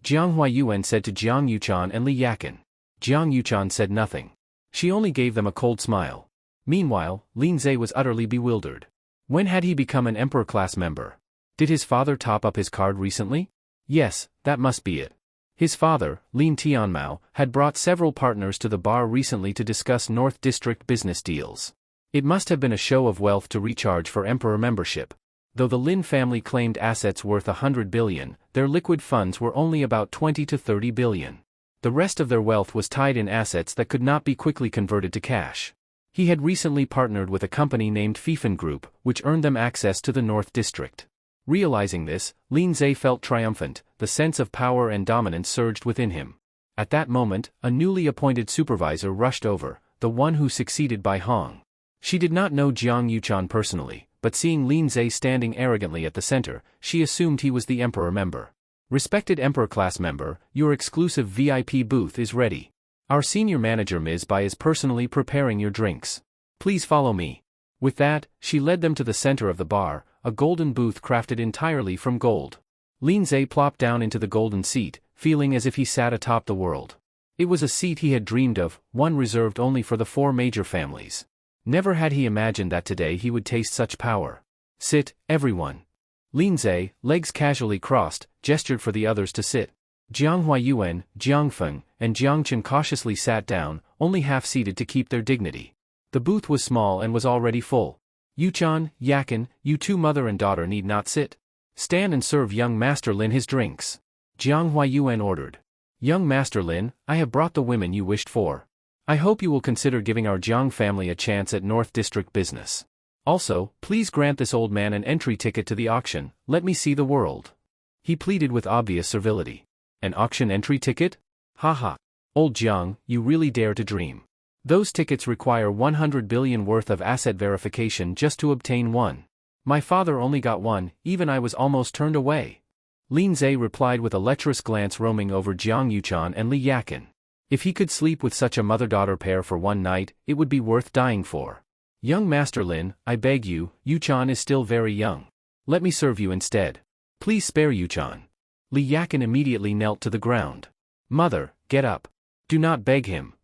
Jiang Huayuan said to Jiang Yuchan and Li Yakin. Jiang Yuchan said nothing. She only gave them a cold smile. Meanwhile, Lin Zhe was utterly bewildered. When had he become an Emperor class member? Did his father top up his card recently? Yes, that must be it. His father, Lin Tianmao, had brought several partners to the bar recently to discuss North District business deals. It must have been a show of wealth to recharge for Emperor membership. Though the Lin family claimed assets worth 100 billion, their liquid funds were only about 20 to 30 billion. The rest of their wealth was tied in assets that could not be quickly converted to cash. He had recently partnered with a company named Fifen Group, which earned them access to the North District. Realizing this, Lin Zhe felt triumphant, the sense of power and dominance surged within him. At that moment, a newly appointed supervisor rushed over, the one who succeeded Bai Hong. She did not know Jiang Yuchan personally, but seeing Lin Zhe standing arrogantly at the center, she assumed he was the Emperor member. Respected Emperor class member, your exclusive VIP booth is ready. Our senior manager Ms. Bai is personally preparing your drinks. Please follow me. With that, she led them to the center of the bar, a golden booth crafted entirely from gold. Lin Zhe plopped down into the golden seat, feeling as if he sat atop the world. It was a seat he had dreamed of, one reserved only for the 4 major families. Never had he imagined that today he would taste such power. Sit, everyone. Lin Zhe, legs casually crossed, gestured for the others to sit. Jiang Huayuan, Jiang Feng, and Jiang Chen cautiously sat down, only half-seated to keep their dignity. The booth was small and was already full. Yuchan, Yakin, you two mother and daughter need not sit. Stand and serve young Master Lin his drinks. Jiang Huayuan ordered. Young Master Lin, I have brought the women you wished for. I hope you will consider giving our Jiang family a chance at North District business. Also, please grant this old man an entry ticket to the auction, let me see the world. He pleaded with obvious servility. An auction entry ticket? Haha. Old Jiang, you really dare to dream. Those tickets require 100 billion worth of asset verification just to obtain one. My father only got one, even I was almost turned away. Lin Zhe replied with a lecherous glance roaming over Jiang Yuchan and Li Yakin. If he could sleep with such a mother-daughter pair for one night, it would be worth dying for. Young Master Lin, I beg you, Yuchan is still very young. Let me serve you instead. Please spare Yuchan. Li Yakin immediately knelt to the ground. Mother, get up. Do not beg him.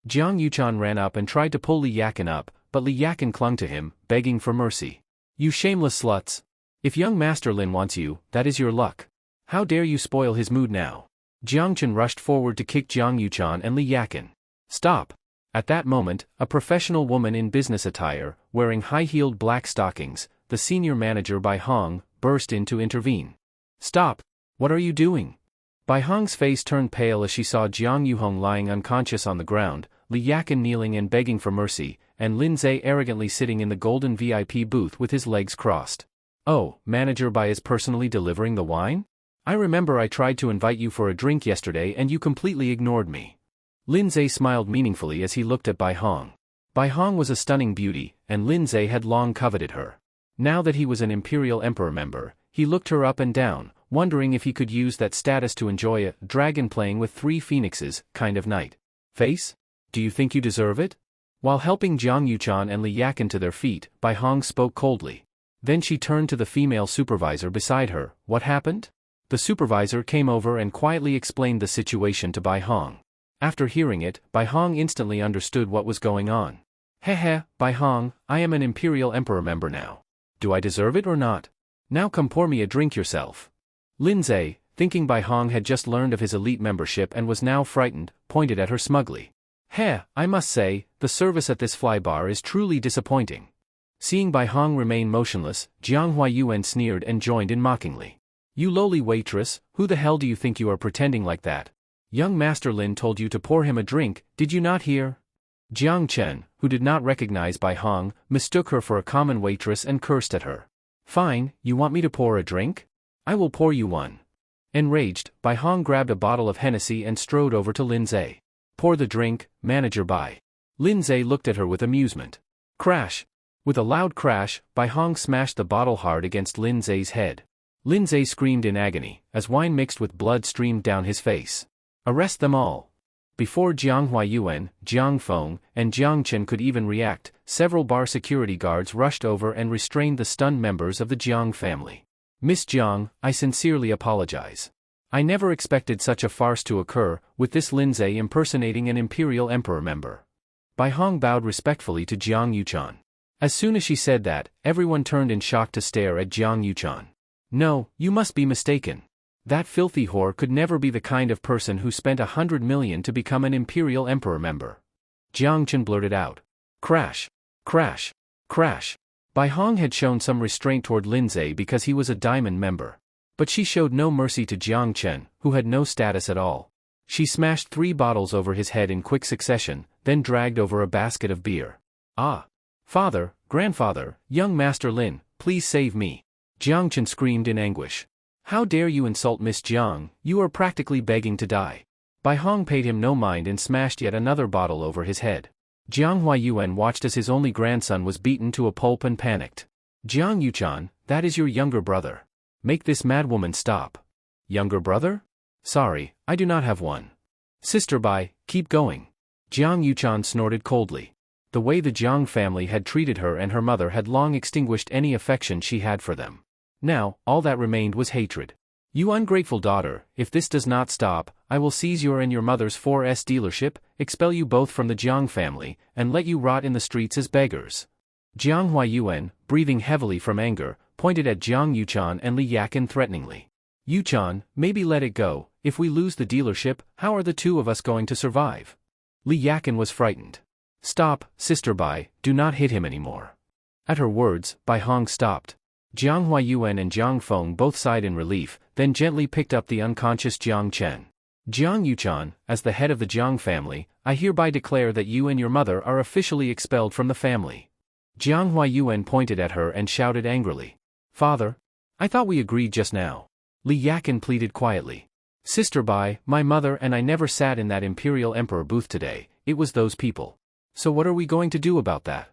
Jiang Yuchan ran up and tried to pull Li Yakin up, but Li Yakin clung to him, begging for mercy. You shameless sluts. If young Master Lin wants you, that is your luck. How dare you spoil his mood now? Jiang Chen rushed forward to kick Jiang Yuchan and Li Yakin. Stop. At that moment, a professional woman in business attire, wearing high-heeled black stockings, the senior manager Bai Hong, burst in to intervene. Stop. What are you doing? Bai Hong's face turned pale as she saw Jiang Yuhong lying unconscious on the ground, Li Yakin kneeling and begging for mercy, and Lin Zhe arrogantly sitting in the golden VIP booth with his legs crossed. Oh, Manager Bai is personally delivering the wine? I remember I tried to invite you for a drink yesterday and you completely ignored me. Lin Zhe smiled meaningfully as he looked at Bai Hong. Bai Hong was a stunning beauty, and Lin Zhe had long coveted her. Now that he was an Imperial Emperor member, he looked her up and down, wondering if he could use that status to enjoy a dragon playing with 3 phoenixes kind of night. Face? Do you think you deserve it? While helping Jiang Yuchan and Li Yakin to their feet, Bai Hong spoke coldly. Then she turned to the female supervisor beside her. What happened? The supervisor came over and quietly explained the situation to Bai Hong. After hearing it, Bai Hong instantly understood what was going on. Heh, Bai Hong, I am an Imperial Emperor member now. Do I deserve it or not? Now come pour me a drink yourself. Lin Zhe, thinking Bai Hong had just learned of his elite membership and was now frightened, pointed at her smugly. I must say, the service at this fly bar is truly disappointing. Seeing Bai Hong remain motionless, Jiang Huayuan sneered and joined in mockingly. You lowly waitress, who the hell do you think you are pretending like that? Young Master Lin told you to pour him a drink, did you not hear? Jiang Chen, who did not recognize Bai Hong, mistook her for a common waitress and cursed at her. Fine, you want me to pour a drink? I will pour you one. Enraged, Bai Hong grabbed a bottle of Hennessy and strode over to Lin Zhe. Pour the drink, Manager Bai. Lin Zhe looked at her with amusement. Crash! With a loud crash, Bai Hong smashed the bottle hard against Lin Zhe's head. Lin Zhe screamed in agony, as wine mixed with blood streamed down his face. Arrest them all. Before Jiang Huayuan, Jiang Feng, and Jiang Chen could even react, several bar security guards rushed over and restrained the stunned members of the Jiang family. Miss Jiang, I sincerely apologize. I never expected such a farce to occur, with this Lindsay impersonating an Imperial Emperor member. Bai Hong bowed respectfully to Jiang Yuchan. As soon as she said that, everyone turned in shock to stare at Jiang Yuchan. No, you must be mistaken. That filthy whore could never be the kind of person who spent 100 million to become an Imperial Emperor member. Jiang Chen blurted out. Crash. Crash. Crash. Bai Hong had shown some restraint toward Lindsay because he was a diamond member. But she showed no mercy to Jiang Chen, who had no status at all. She smashed 3 bottles over his head in quick succession, then dragged over a basket of beer. Ah! Father, grandfather, young Master Lin, please save me. Jiang Chen screamed in anguish. How dare you insult Miss Jiang, you are practically begging to die. Bai Hong paid him no mind and smashed yet another bottle over his head. Jiang Huayuan watched as his only grandson was beaten to a pulp and panicked. Jiang Yuchan, that is your younger brother. Make this madwoman stop. Younger brother? Sorry, I do not have one. Sister Bai, keep going. Jiang Yuchan snorted coldly. The way the Jiang family had treated her and her mother had long extinguished any affection she had for them. Now, all that remained was hatred. You ungrateful daughter, if this does not stop, I will seize your and your mother's 4S dealership, expel you both from the Jiang family, and let you rot in the streets as beggars. Jiang Huayuan, breathing heavily from anger, pointed at Jiang Yuchan and Li Yakan threateningly. Yuchan, maybe let it go. If we lose the dealership, how are the two of us going to survive? Li Yakan was frightened. Stop, Sister Bai, do not hit him anymore. At her words, Bai Hong stopped. Jiang Huayuan and Jiang Feng both sighed in relief, then gently picked up the unconscious Jiang Chen. Jiang Yuchan, as the head of the Jiang family, I hereby declare that you and your mother are officially expelled from the family. Jiang Huayuan pointed at her and shouted angrily. Father? I thought we agreed just now. Li Yakan pleaded quietly. Sister Bai, my mother and I never sat in that Imperial Emperor booth today, it was those people. So what are we going to do about that?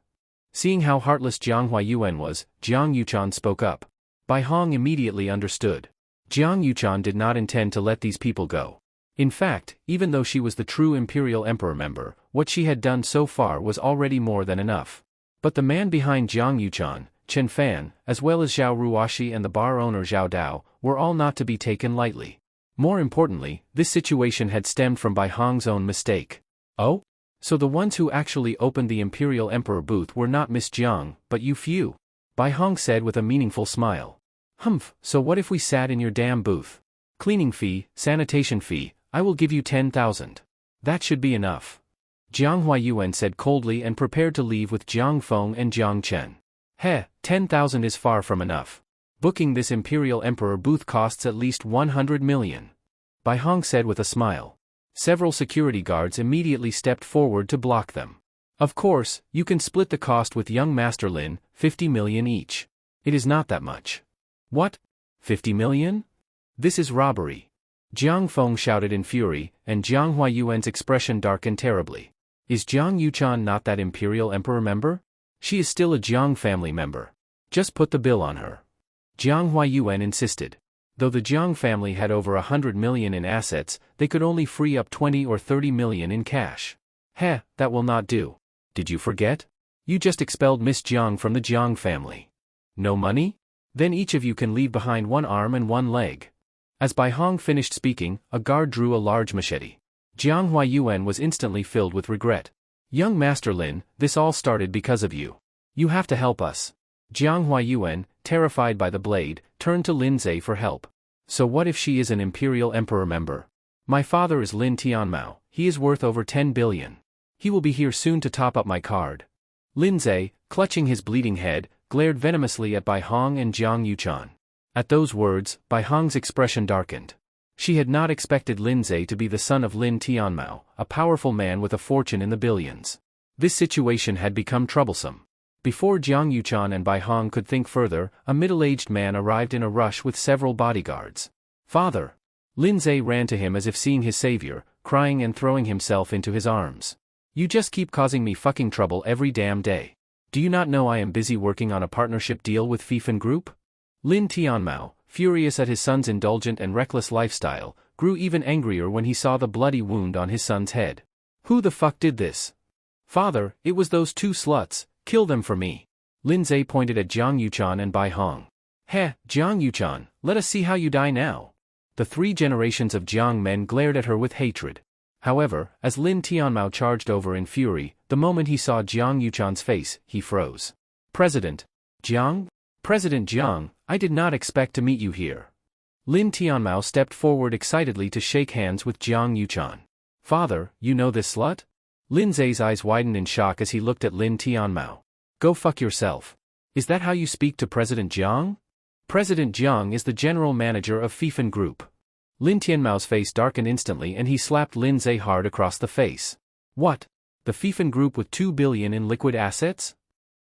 Seeing how heartless Jiang Huayuan was, Jiang Yuchan spoke up. Bai Hong immediately understood. Jiang Yuchan did not intend to let these people go. In fact, even though she was the true Imperial Emperor member, what she had done so far was already more than enough. But the man behind Jiang Yuchan, Chen Fan, as well as Zhao Ruoshi and the bar owner Zhao Dao, were all not to be taken lightly. More importantly, this situation had stemmed from Bai Hong's own mistake. Oh? So the ones who actually opened the Imperial Emperor booth were not Miss Jiang, but you few? Bai Hong said with a meaningful smile. Humph, so what if we sat in your damn booth? Cleaning fee, sanitation fee, I will give you 10,000. That should be enough. Jiang Huayuan said coldly and prepared to leave with Jiang Feng and Jiang Chen. 10,000 is far from enough. Booking this Imperial Emperor booth costs at least 100 million. Bai Hong said with a smile. Several security guards immediately stepped forward to block them. Of course, you can split the cost with young Master Lin, 50 million each. It is not that much. What? 50 million? This is robbery. Jiang Feng shouted in fury, and Jiang Huayuan's expression darkened terribly. Is Jiang Yuchan not that Imperial Emperor member? She is still a Jiang family member. Just put the bill on her. Jiang Huayuan insisted. Though the Jiang family had over 100 million in assets, they could only free up 20 or 30 million in cash. That will not do. Did you forget? You just expelled Miss Jiang from the Jiang family. No money? Then each of you can leave behind one arm and one leg. As Bai Hong finished speaking, a guard drew a large machete. Jiang Huayuan was instantly filled with regret. Young Master Lin, this all started because of you. You have to help us. Jiang Huayuan, terrified by the blade, turned to Lindsay for help. So what if she is an Imperial Emperor member? My father is Lin Tianmao, he is worth over 10 billion. He will be here soon to top up my card. Lindsay, clutching his bleeding head, glared venomously at Bai Hong and Jiang Yuchan. At those words, Bai Hong's expression darkened. She had not expected Lindsay to be the son of Lin Tianmao, a powerful man with a fortune in the billions. This situation had become troublesome. Before Jiang Yuchan and Bai Hong could think further, a middle-aged man arrived in a rush with several bodyguards. Father! Lindsay ran to him as if seeing his savior, crying and throwing himself into his arms. You just keep causing me fucking trouble every damn day. Do you not know I am busy working on a partnership deal with Fifan Group? Lin Tianmao, furious at his son's indulgent and reckless lifestyle, grew even angrier when he saw the bloody wound on his son's head. Who the fuck did this? Father, it was those two sluts. Kill them for me. Lindsay pointed at Jiang Yuchan and Bai Hong. Jiang Yuchan, let us see how you die now. The 3 generations of Jiang men glared at her with hatred. However, as Lin Tianmao charged over in fury, the moment he saw Jiang Yuchan's face, he froze. President Jiang? President Jiang, I did not expect to meet you here. Lin Tianmao stepped forward excitedly to shake hands with Jiang Yuchan. Father, you know this slut? Lin Zai's eyes widened in shock as he looked at Lin Tianmao. Go fuck yourself. Is that how you speak to President Jiang? President Jiang is the general manager of Fifan Group. Lin Tianmao's face darkened instantly and he slapped Lin Zai hard across the face. What? The Fifan Group with 2 billion in liquid assets?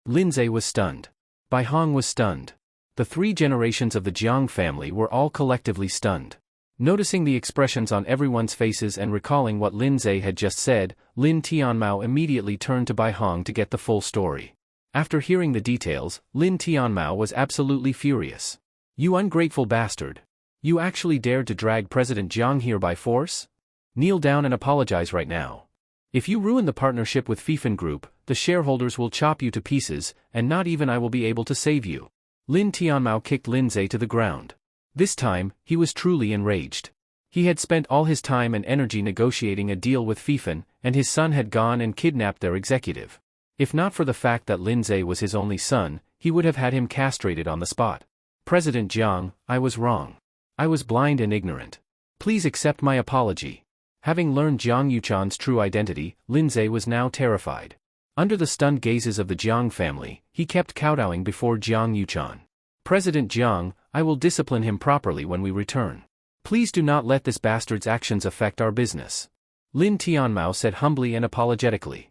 Lin Zai was stunned. Bai Hong was stunned. The 3 generations of the Jiang family were all collectively stunned. Noticing the expressions on everyone's faces and recalling what Lin Zai had just said, Lin Tianmao immediately turned to Bai Hong to get the full story. After hearing the details, Lin Tianmao was absolutely furious. You ungrateful bastard. You actually dared to drag President Jiang here by force? Kneel down and apologize right now. If you ruin the partnership with Fifan Group, the shareholders will chop you to pieces, and not even I will be able to save you. Lin Tianmao kicked Lin Zai to the ground. This time, he was truly enraged. He had spent all his time and energy negotiating a deal with Fifan, and his son had gone and kidnapped their executive. If not for the fact that Lin Zai was his only son, he would have had him castrated on the spot. President Jiang, I was wrong. I was blind and ignorant. Please accept my apology. Having learned Jiang Yuchan's true identity, Lin Zai was now terrified. Under the stunned gazes of the Jiang family, he kept kowtowing before Jiang Yuchan. President Jiang, I will discipline him properly when we return. Please do not let this bastard's actions affect our business. Lin Tianmao said humbly and apologetically.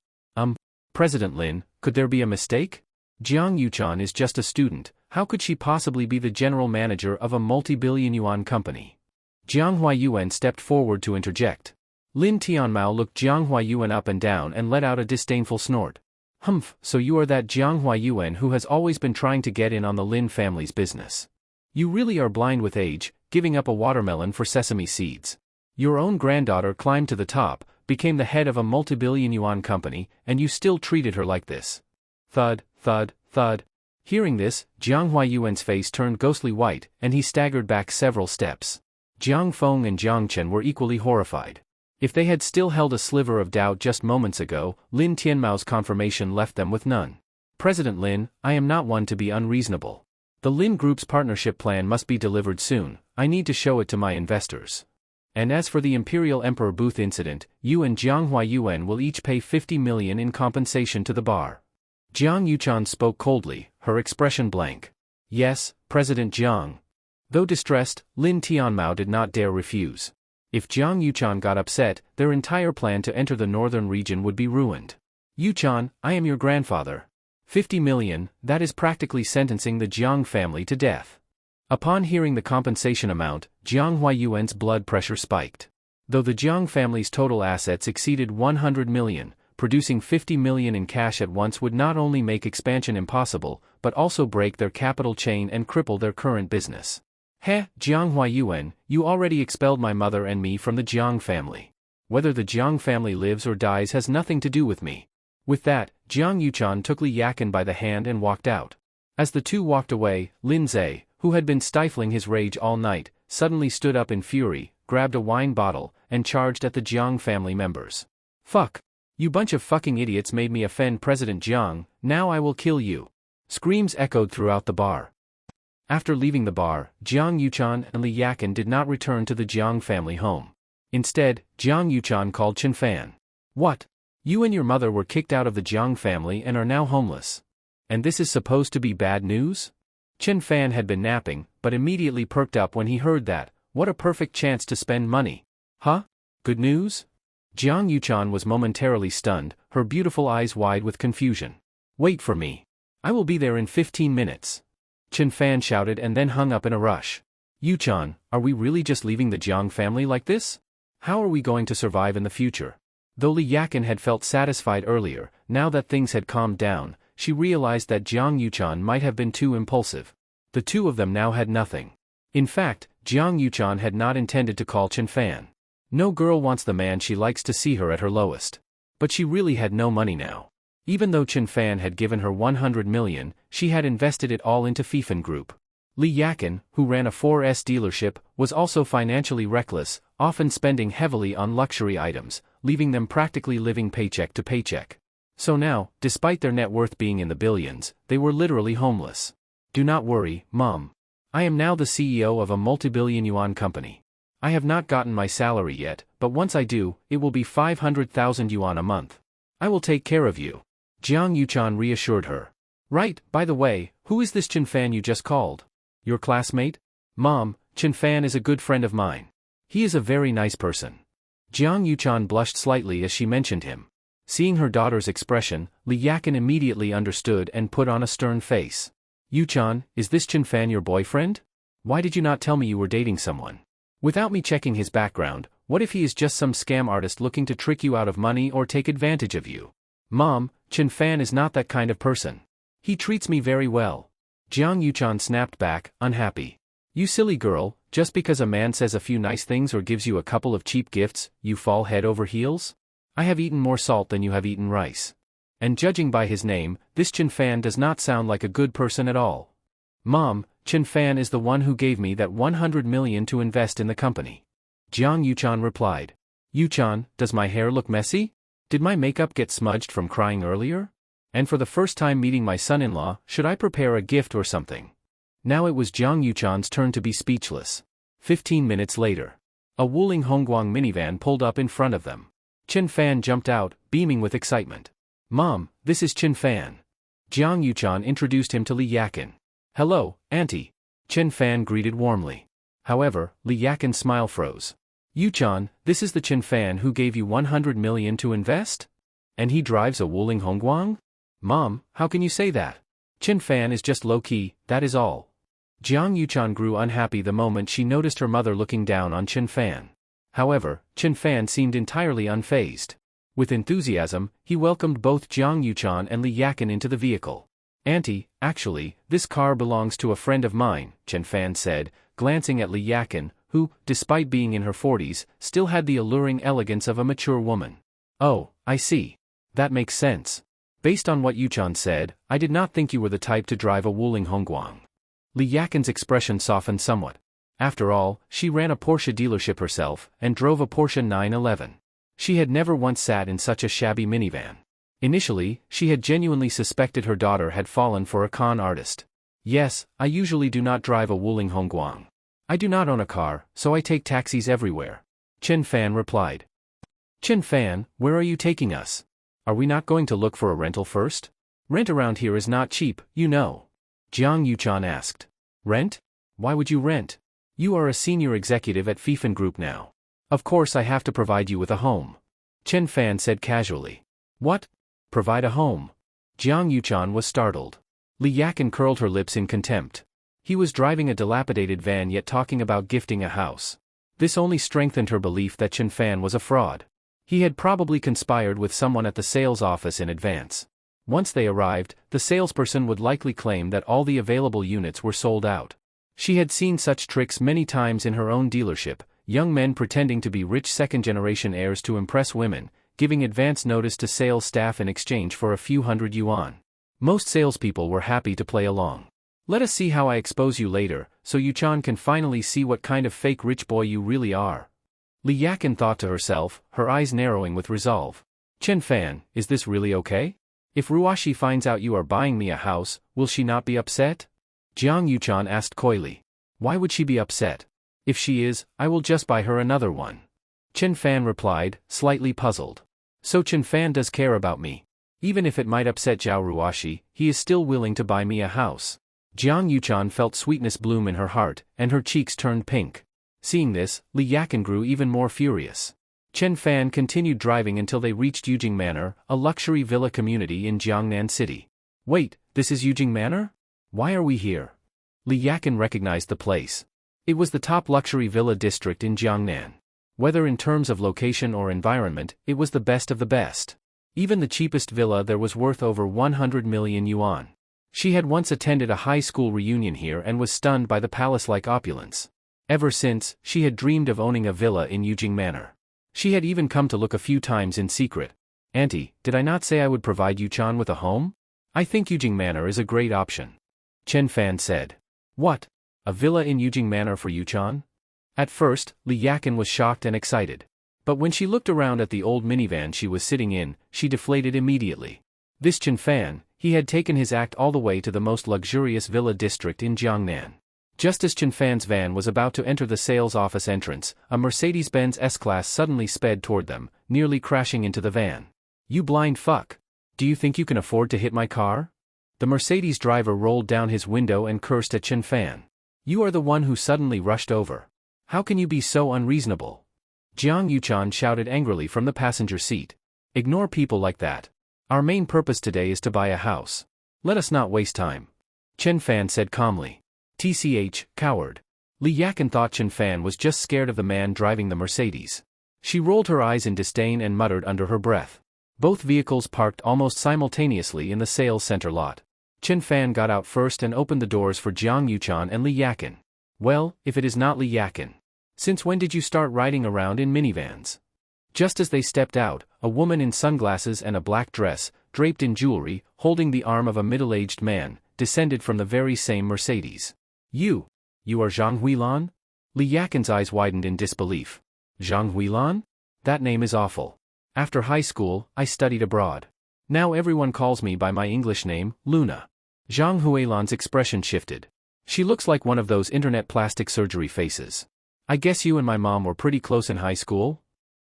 President Lin, could there be a mistake? Jiang Yuchan is just a student, how could she possibly be the general manager of a multi-billion yuan company? Jiang Huayuan stepped forward to interject. Lin Tianmao looked Jiang Huayuan up and down and let out a disdainful snort. Humph, so you are that Jiang Huayuan who has always been trying to get in on the Lin family's business. You really are blind with age, giving up a watermelon for sesame seeds. Your own granddaughter climbed to the top, became the head of a multi-billion yuan company, and you still treated her like this. Thud, thud, thud. Hearing this, Jiang Huayuan's face turned ghostly white, and he staggered back several steps. Jiang Feng and Jiang Chen were equally horrified. If they had still held a sliver of doubt just moments ago, Lin Tianmao's confirmation left them with none. President Lin, I am not one to be unreasonable. The Lin Group's partnership plan must be delivered soon, I need to show it to my investors. And as for the Imperial Emperor booth incident, you and Jiang Huayuan will each pay 50 million in compensation to the bar. Jiang Yuchan spoke coldly, her expression blank. Yes, President Jiang. Though distressed, Lin Tianmao did not dare refuse. If Jiang Yuchan got upset, their entire plan to enter the northern region would be ruined. Yuchan, I am your grandfather. 50 million, that is practically sentencing the Jiang family to death. Upon hearing the compensation amount, Jiang Huayuan's blood pressure spiked. Though the Jiang family's total assets exceeded 100 million, producing 50 million in cash at once would not only make expansion impossible, but also break their capital chain and cripple their current business. Heh, Jiang Huayuan, you already expelled my mother and me from the Jiang family. Whether the Jiang family lives or dies has nothing to do with me. With that, Jiang Yuchan took Li Yakin by the hand and walked out. As the two walked away, Lin Zai, who had been stifling his rage all night, suddenly stood up in fury, grabbed a wine bottle, and charged at the Jiang family members. Fuck! You bunch of fucking idiots made me offend President Jiang, now I will kill you. Screams echoed throughout the bar. After leaving the bar, Jiang Yuchan and Li Yakin did not return to the Jiang family home. Instead, Jiang Yuchan called Chen Fan. What? You and your mother were kicked out of the Jiang family and are now homeless. And this is supposed to be bad news? Chen Fan had been napping, but immediately perked up when he heard that. What a perfect chance to spend money. Huh? Good news? Jiang Yuchan was momentarily stunned, her beautiful eyes wide with confusion. Wait for me. I will be there in 15 minutes. Chen Fan shouted and then hung up in a rush. Yuchan, are we really just leaving the Jiang family like this? How are we going to survive in the future? Though Li Yakin had felt satisfied earlier, now that things had calmed down, she realized that Jiang Yuchan might have been too impulsive. The two of them now had nothing. In fact, Jiang Yuchan had not intended to call Chen Fan. No girl wants the man she likes to see her at her lowest. But she really had no money now. Even though Chen Fan had given her 100 million, she had invested it all into Fifan Group. Li Yakin, who ran a 4S dealership, was also financially reckless, often spending heavily on luxury items, leaving them practically living paycheck to paycheck. So now, despite their net worth being in the billions, they were literally homeless. Do not worry, Mom. I am now the CEO of a multi-billion yuan company. I have not gotten my salary yet, but once I do, it will be 500,000 yuan a month. I will take care of you. Jiang Yuchan reassured her. Right, by the way, who is this Chen Fan you just called? Your classmate? Mom, Chen Fan is a good friend of mine. He is a very nice person. Jiang Yuchan blushed slightly as she mentioned him. Seeing her daughter's expression, Li Yakin immediately understood and put on a stern face. Yuchan, is this Chen Fan your boyfriend? Why did you not tell me you were dating someone? Without me checking his background, what if he is just some scam artist looking to trick you out of money or take advantage of you? Mom, Chen Fan is not that kind of person. He treats me very well. Jiang Yuchan snapped back, unhappy. You silly girl, just because a man says a few nice things or gives you a couple of cheap gifts, you fall head over heels? I have eaten more salt than you have eaten rice. And judging by his name, this Chen Fan does not sound like a good person at all. Mom, Chen Fan is the one who gave me that 100 million to invest in the company. Jiang Yuchan replied. Yuchan, does my hair look messy? Did my makeup get smudged from crying earlier? And for the first time meeting my son-in-law, should I prepare a gift or something? Now it was Jiang Yuchan's turn to be speechless. 15 minutes later. A Wuling Hongguang minivan pulled up in front of them. Chen Fan jumped out, beaming with excitement. Mom, this is Chen Fan. Jiang Yuchan introduced him to Li Yakin. Hello, Auntie. Chen Fan greeted warmly. However, Li Yakin's smile froze. Yuchan, this is the Chen Fan who gave you 100 million to invest? And he drives a Wuling Hongguang? Mom, how can you say that? Chen Fan is just low-key, that is all. Jiang Yuchan grew unhappy the moment she noticed her mother looking down on Chen Fan. However, Chen Fan seemed entirely unfazed. With enthusiasm, he welcomed both Jiang Yuchan and Li Yakin into the vehicle. Auntie, actually, this car belongs to a friend of mine, Chen Fan said, glancing at Li Yakin, who, despite being in her 40s, still had the alluring elegance of a mature woman. Oh, I see. That makes sense. Based on what Yuchan said, I did not think you were the type to drive a Wuling Hongguang. Li Yakin's expression softened somewhat. After all, she ran a Porsche dealership herself, and drove a Porsche 911. She had never once sat in such a shabby minivan. Initially, she had genuinely suspected her daughter had fallen for a con artist. Yes, I usually do not drive a Wuling Hongguang. I do not own a car, so I take taxis everywhere. Chen Fan replied. Chen Fan, where are you taking us? Are we not going to look for a rental first? Rent around here is not cheap, you know. Jiang Yuchan asked. Rent? Why would you rent? You are a senior executive at Fifen Group now. Of course I have to provide you with a home. Chen Fan said casually. What? Provide a home? Jiang Yuchan was startled. Li Yakin curled her lips in contempt. He was driving a dilapidated van yet talking about gifting a house. This only strengthened her belief that Chen Fan was a fraud. He had probably conspired with someone at the sales office in advance. Once they arrived, the salesperson would likely claim that all the available units were sold out. She had seen such tricks many times in her own dealership, young men pretending to be rich second-generation heirs to impress women, giving advance notice to sales staff in exchange for a few hundred yuan. Most salespeople were happy to play along. Let us see how I expose you later, so Yuchan can finally see what kind of fake rich boy you really are. Li Yakin thought to herself, her eyes narrowing with resolve. Chen Fan, is this really okay? If Ruashi finds out you are buying me a house, will she not be upset? Jiang Yuchan asked coyly. Why would she be upset? If she is, I will just buy her another one. Chen Fan replied, slightly puzzled. So Chen Fan does care about me. Even if it might upset Zhao Ruashi, he is still willing to buy me a house. Jiang Yuchan felt sweetness bloom in her heart, and her cheeks turned pink. Seeing this, Li Yakin grew even more furious. Chen Fan continued driving until they reached Yujing Manor, a luxury villa community in Jiangnan City. Wait, this is Yujing Manor? Why are we here? Li Yakin recognized the place. It was the top luxury villa district in Jiangnan. Whether in terms of location or environment, it was the best of the best. Even the cheapest villa there was worth over 100 million yuan. She had once attended a high school reunion here and was stunned by the palace-like opulence. Ever since, she had dreamed of owning a villa in Yujing Manor. She had even come to look a few times in secret. Auntie, did I not say I would provide Yuchan with a home? I think Yujing Manor is a great option. Chen Fan said. What? A villa in Yujing Manor for Yuchan? At first, Li Yakin was shocked and excited. But when she looked around at the old minivan she was sitting in, she deflated immediately. This Chen Fan, he had taken his act all the way to the most luxurious villa district in Jiangnan. Just as Chen Fan's van was about to enter the sales office entrance, a Mercedes-Benz S-Class suddenly sped toward them, nearly crashing into the van. "You blind fuck! Do you think you can afford to hit my car?" The Mercedes driver rolled down his window and cursed at Chen Fan. "You are the one who suddenly rushed over. How can you be so unreasonable?" Jiang Yuchan shouted angrily from the passenger seat. "Ignore people like that. Our main purpose today is to buy a house. Let us not waste time," Chen Fan said calmly. "Tch, coward." Li Yakin thought Chen Fan was just scared of the man driving the Mercedes. She rolled her eyes in disdain and muttered under her breath. Both vehicles parked almost simultaneously in the sales center lot. Chen Fan got out first and opened the doors for Jiang Yuchan and Li Yakin. "Well, if it is not Li Yakin. Since when did you start riding around in minivans?" Just as they stepped out, a woman in sunglasses and a black dress, draped in jewelry, holding the arm of a middle-aged man, descended from the very same Mercedes. You are Zhang Huilan?" Li Yakin's eyes widened in disbelief. "Zhang Huilan? That name is awful. After high school, I studied abroad. Now everyone calls me by my English name, Luna." Zhang Huilan's expression shifted. "She looks like one of those internet plastic surgery faces. I guess you and my mom were pretty close in high school?"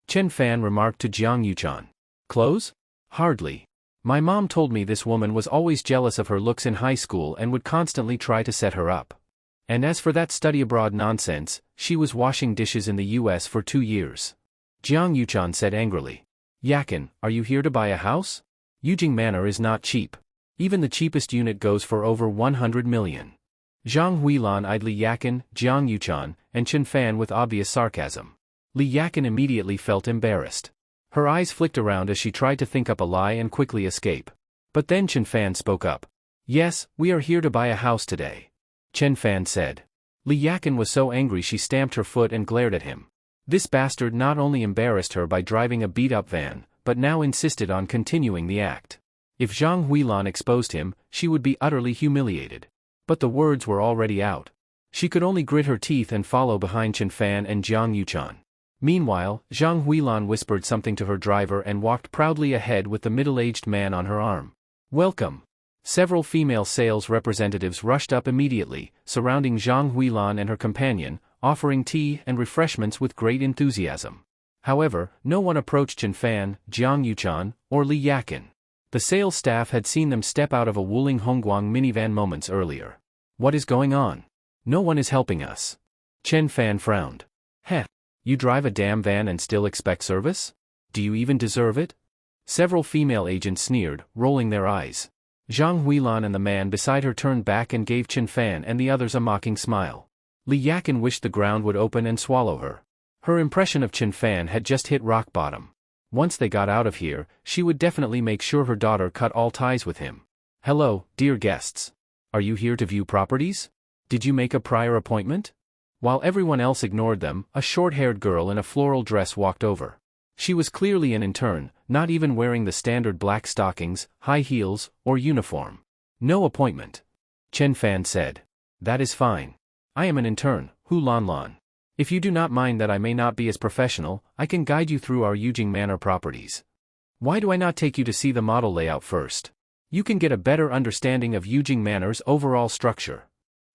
Chen Fan remarked to Jiang Yuchan. "Close? Hardly. My mom told me this woman was always jealous of her looks in high school and would constantly try to set her up. And as for that study abroad nonsense, she was washing dishes in the US for 2 years. Jiang Yuchan said angrily. "Yakin, are you here to buy a house? Yujing Manor is not cheap. Even the cheapest unit goes for over 100 million. Zhang Huilan eyed Li Yakin, Jiang Yuchan, and Chen Fan with obvious sarcasm. Li Yakin immediately felt embarrassed. Her eyes flicked around as she tried to think up a lie and quickly escape. But then Chen Fan spoke up. "Yes, we are here to buy a house today," Chen Fan said. Li Yakin was so angry she stamped her foot and glared at him. This bastard not only embarrassed her by driving a beat-up van, but now insisted on continuing the act. If Zhang Huilan exposed him, she would be utterly humiliated. But the words were already out. She could only grit her teeth and follow behind Chen Fan and Jiang Yuchan. Meanwhile, Zhang Huilan whispered something to her driver and walked proudly ahead with the middle-aged man on her arm. "Welcome." Several female sales representatives rushed up immediately, surrounding Zhang Huilan and her companion, offering tea and refreshments with great enthusiasm. However, no one approached Chen Fan, Jiang Yuchan, or Li Yakin. The sales staff had seen them step out of a Wuling Hongguang minivan moments earlier. "What is going on? No one is helping us." Chen Fan frowned. "Heh. You drive a damn van and still expect service? Do you even deserve it?" Several female agents sneered, rolling their eyes. Zhang Huilan and the man beside her turned back and gave Chen Fan and the others a mocking smile. Li Yakin wished the ground would open and swallow her. Her impression of Chen Fan had just hit rock bottom. Once they got out of here, she would definitely make sure her daughter cut all ties with him. "Hello, dear guests. Are you here to view properties? Did you make a prior appointment?" While everyone else ignored them, a short-haired girl in a floral dress walked over. She was clearly an intern, not even wearing the standard black stockings, high heels, or uniform. "No appointment," Chen Fan said. "That is fine. I am an intern, Hu Lan Lan. If you do not mind that I may not be as professional, I can guide you through our Yujing Manor properties. Why do I not take you to see the model layout first? You can get a better understanding of Yujing Manor's overall structure."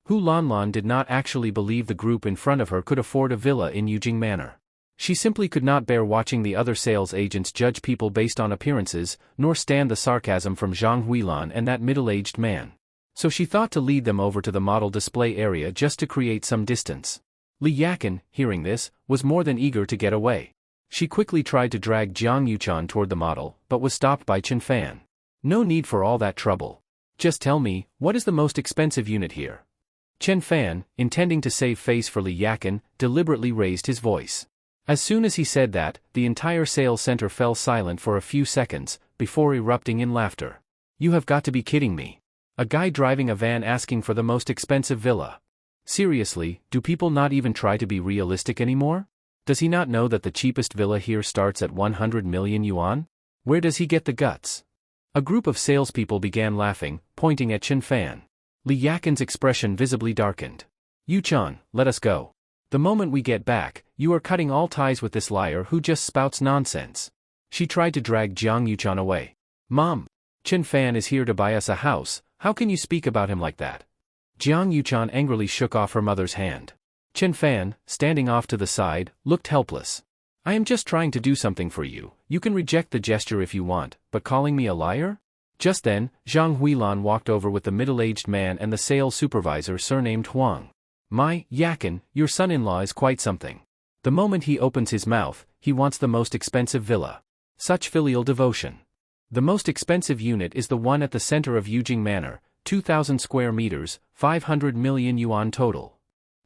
Hu Lan Lan did not actually believe the group in front of her could afford a villa in Yujing Manor. She simply could not bear watching the other sales agents judge people based on appearances, nor stand the sarcasm from Zhang Huilan and that middle-aged man. So she thought to lead them over to the model display area just to create some distance. Li Yakin, hearing this, was more than eager to get away. She quickly tried to drag Jiang Yuchan toward the model, but was stopped by Chen Fan. "No need for all that trouble. Just tell me, what is the most expensive unit here?" Chen Fan, intending to save face for Li Yakin, deliberately raised his voice. As soon as he said that, the entire sales center fell silent for a few seconds, before erupting in laughter. "You have got to be kidding me. A guy driving a van asking for the most expensive villa. Seriously, do people not even try to be realistic anymore? Does he not know that the cheapest villa here starts at 100 million yuan? Where does he get the guts?" A group of salespeople began laughing, pointing at Chen Fan. Li Yakin's expression visibly darkened. Yu-chan, let us go. The moment we get back, you are cutting all ties with this liar who just spouts nonsense. She tried to drag Jiang Yuchan away. Mom, Chen Fan is here to buy us a house, how can you speak about him like that? Jiang Yuchan angrily shook off her mother's hand. Chen Fan, standing off to the side, looked helpless. I am just trying to do something for you, you can reject the gesture if you want, but calling me a liar? Just then, Zhang Huilan walked over with the middle-aged man and the sales supervisor surnamed Huang. My, Yakin, your son-in-law is quite something. The moment he opens his mouth, he wants the most expensive villa. Such filial devotion. The most expensive unit is the one at the center of Yujing Manor, 2,000 square meters, 500 million yuan total.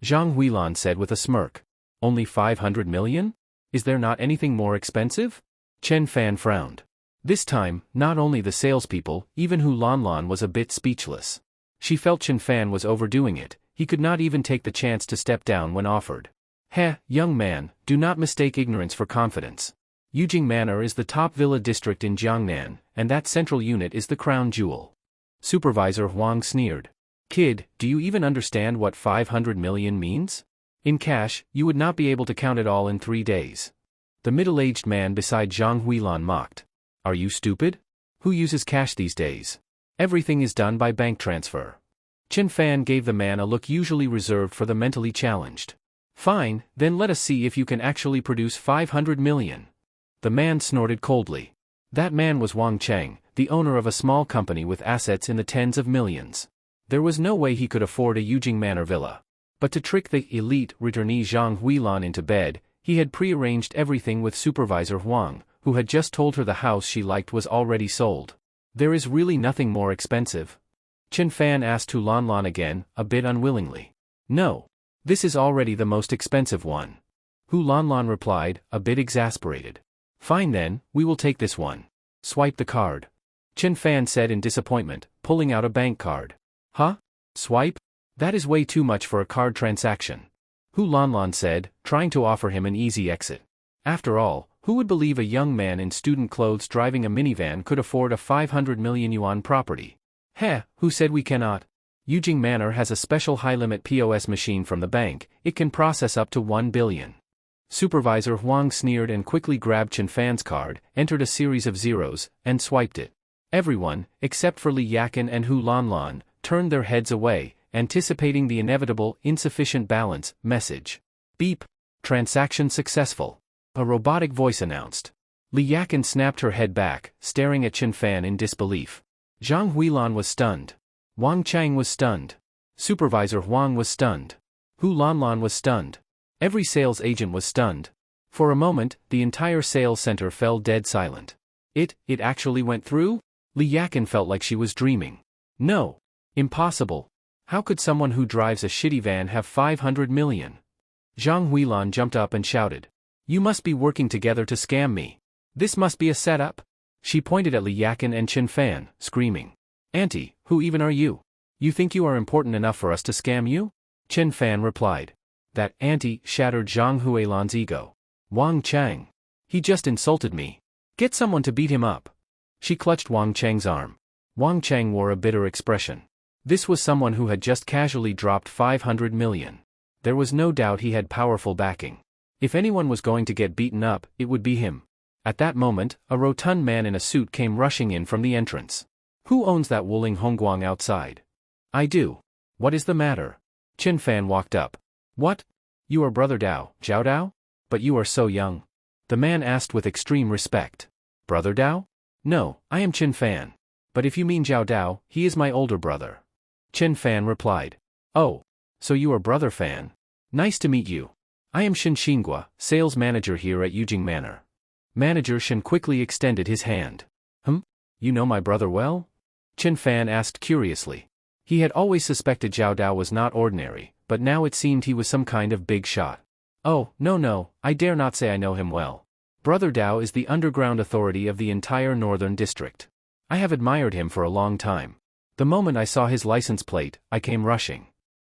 Zhang Huilan said with a smirk. Only 500 million? Is there not anything more expensive? Chen Fan frowned. This time, not only the salespeople, even Hu Lanlan was a bit speechless. She felt Chen Fan was overdoing it, he could not even take the chance to step down when offered. Heh, young man, do not mistake ignorance for confidence. Yujing Manor is the top villa district in Jiangnan, and that central unit is the crown jewel. Supervisor Huang sneered. Kid, do you even understand what 500 million means? In cash, you would not be able to count it all in 3 days. The middle-aged man beside Zhang Huilan mocked. Are you stupid? Who uses cash these days? Everything is done by bank transfer. Chen Fan gave the man a look usually reserved for the mentally challenged. Fine, then let us see if you can actually produce 500 million. The man snorted coldly. That man was Wang Cheng, the owner of a small company with assets in the tens of millions. There was no way he could afford a Yujing Manor villa. But to trick the elite returnee Zhang Huilan into bed, he had prearranged everything with Supervisor Huang, who had just told her the house she liked was already sold. There is really nothing more expensive? Chen Fan asked Hu Lanlan again, a bit unwillingly. No. This is already the most expensive one. Hu Lanlan replied, a bit exasperated. Fine then, we will take this one. Swipe the card. Chen Fan said in disappointment, pulling out a bank card. Huh? Swipe? That is way too much for a card transaction. Hu Lanlan said, trying to offer him an easy exit. After all, who would believe a young man in student clothes driving a minivan could afford a 500 million yuan property? Heh, who said we cannot? Yujing Manor has a special high-limit POS machine from the bank, it can process up to 1 billion. Supervisor Huang sneered and quickly grabbed Chen Fan's card, entered a series of zeros, and swiped it. Everyone, except for Li Yakin and Hu Lanlan, turned their heads away, anticipating the inevitable insufficient balance message. Beep. Transaction successful. A robotic voice announced. Li Yakin snapped her head back, staring at Chen Fan in disbelief. Zhang Huilan was stunned. Wang Chang was stunned. Supervisor Huang was stunned. Hu Lanlan was stunned. Every sales agent was stunned. For a moment, the entire sales center fell dead silent. It actually went through? Li Yakin felt like she was dreaming. No. Impossible. How could someone who drives a shitty van have 500 million? Zhang Huilan jumped up and shouted. You must be working together to scam me. This must be a setup. She pointed at Li Yakin and Chen Fan, screaming. Auntie, who even are you? You think you are important enough for us to scam you? Chen Fan replied. That auntie shattered Zhang Huilan's ego. Wang Chang. He just insulted me. Get someone to beat him up. She clutched Wang Chang's arm. Wang Chang wore a bitter expression. This was someone who had just casually dropped 500 million. There was no doubt he had powerful backing. If anyone was going to get beaten up, it would be him. At that moment, a rotund man in a suit came rushing in from the entrance. Who owns that Wuling Hongguang outside? I do. What is the matter? Chen Fan walked up. What? You are Brother Dao, Zhao Dao? But you are so young. The man asked with extreme respect. Brother Dao? No, I am Chen Fan. But if you mean Zhao Dao, he is my older brother. Chen Fan replied. Oh. So you are Brother Fan. Nice to meet you. I am Shen Xingua, sales manager here at Yujing Manor. Manager Shen quickly extended his hand. You know my brother well? Chen Fan asked curiously. He had always suspected Zhao Dao was not ordinary, but now it seemed he was some kind of big shot. Oh, no, I dare not say I know him well. Brother Dao is the underground authority of the entire northern district. I have admired him for a long time. The moment I saw his license plate, I came rushing.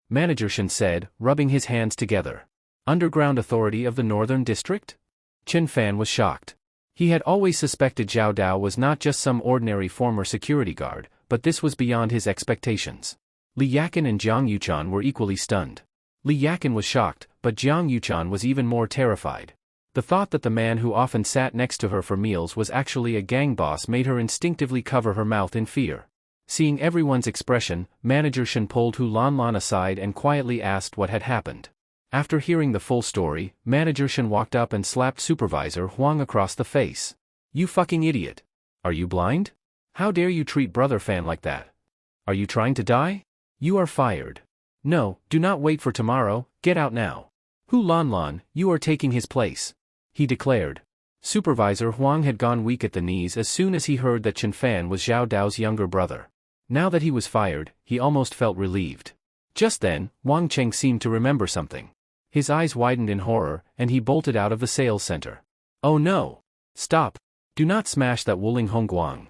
Manager Shen said, rubbing his hands together. Underground authority of the northern district? Chen Fan was shocked. He had always suspected Zhao Dao was not just some ordinary former security guard, but this was beyond his expectations. Li Yakin and Jiang Yuchan were equally stunned. Li Yakin was shocked, but Jiang Yuchan was even more terrified. The thought that the man who often sat next to her for meals was actually a gang boss made her instinctively cover her mouth in fear. Seeing everyone's expression, Manager Shen pulled Hu Lanlan aside and quietly asked what had happened. After hearing the full story, Manager Shen walked up and slapped Supervisor Huang across the face. "You fucking idiot! Are you blind? How dare you treat Brother Fan like that? Are you trying to die? You are fired. No, do not wait for tomorrow, get out now. Hu Lanlan, you are taking his place," he declared. Supervisor Huang had gone weak at the knees as soon as he heard that Chen Fan was Zhao Dao's younger brother. Now that he was fired, he almost felt relieved. Just then, Wang Cheng seemed to remember something. His eyes widened in horror, and he bolted out of the sales center. "Oh no! Stop! Do not smash that Wuling Hongguang."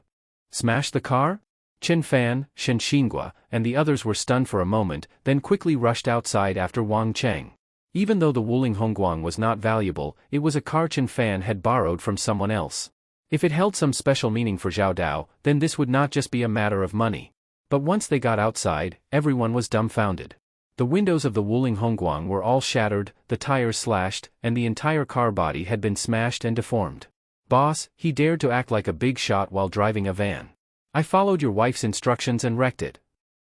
"Smash the car?" Chen Fan, Shen Xingua, and the others were stunned for a moment, then quickly rushed outside after Wang Cheng. Even though the Wuling Hongguang was not valuable, it was a car Chen Fan had borrowed from someone else. If it held some special meaning for Zhao Dao, then this would not just be a matter of money. But once they got outside, everyone was dumbfounded. The windows of the Wuling Hongguang were all shattered, the tires slashed, and the entire car body had been smashed and deformed. "Boss, he dared to act like a big shot while driving a van. I followed your wife's instructions and wrecked it,"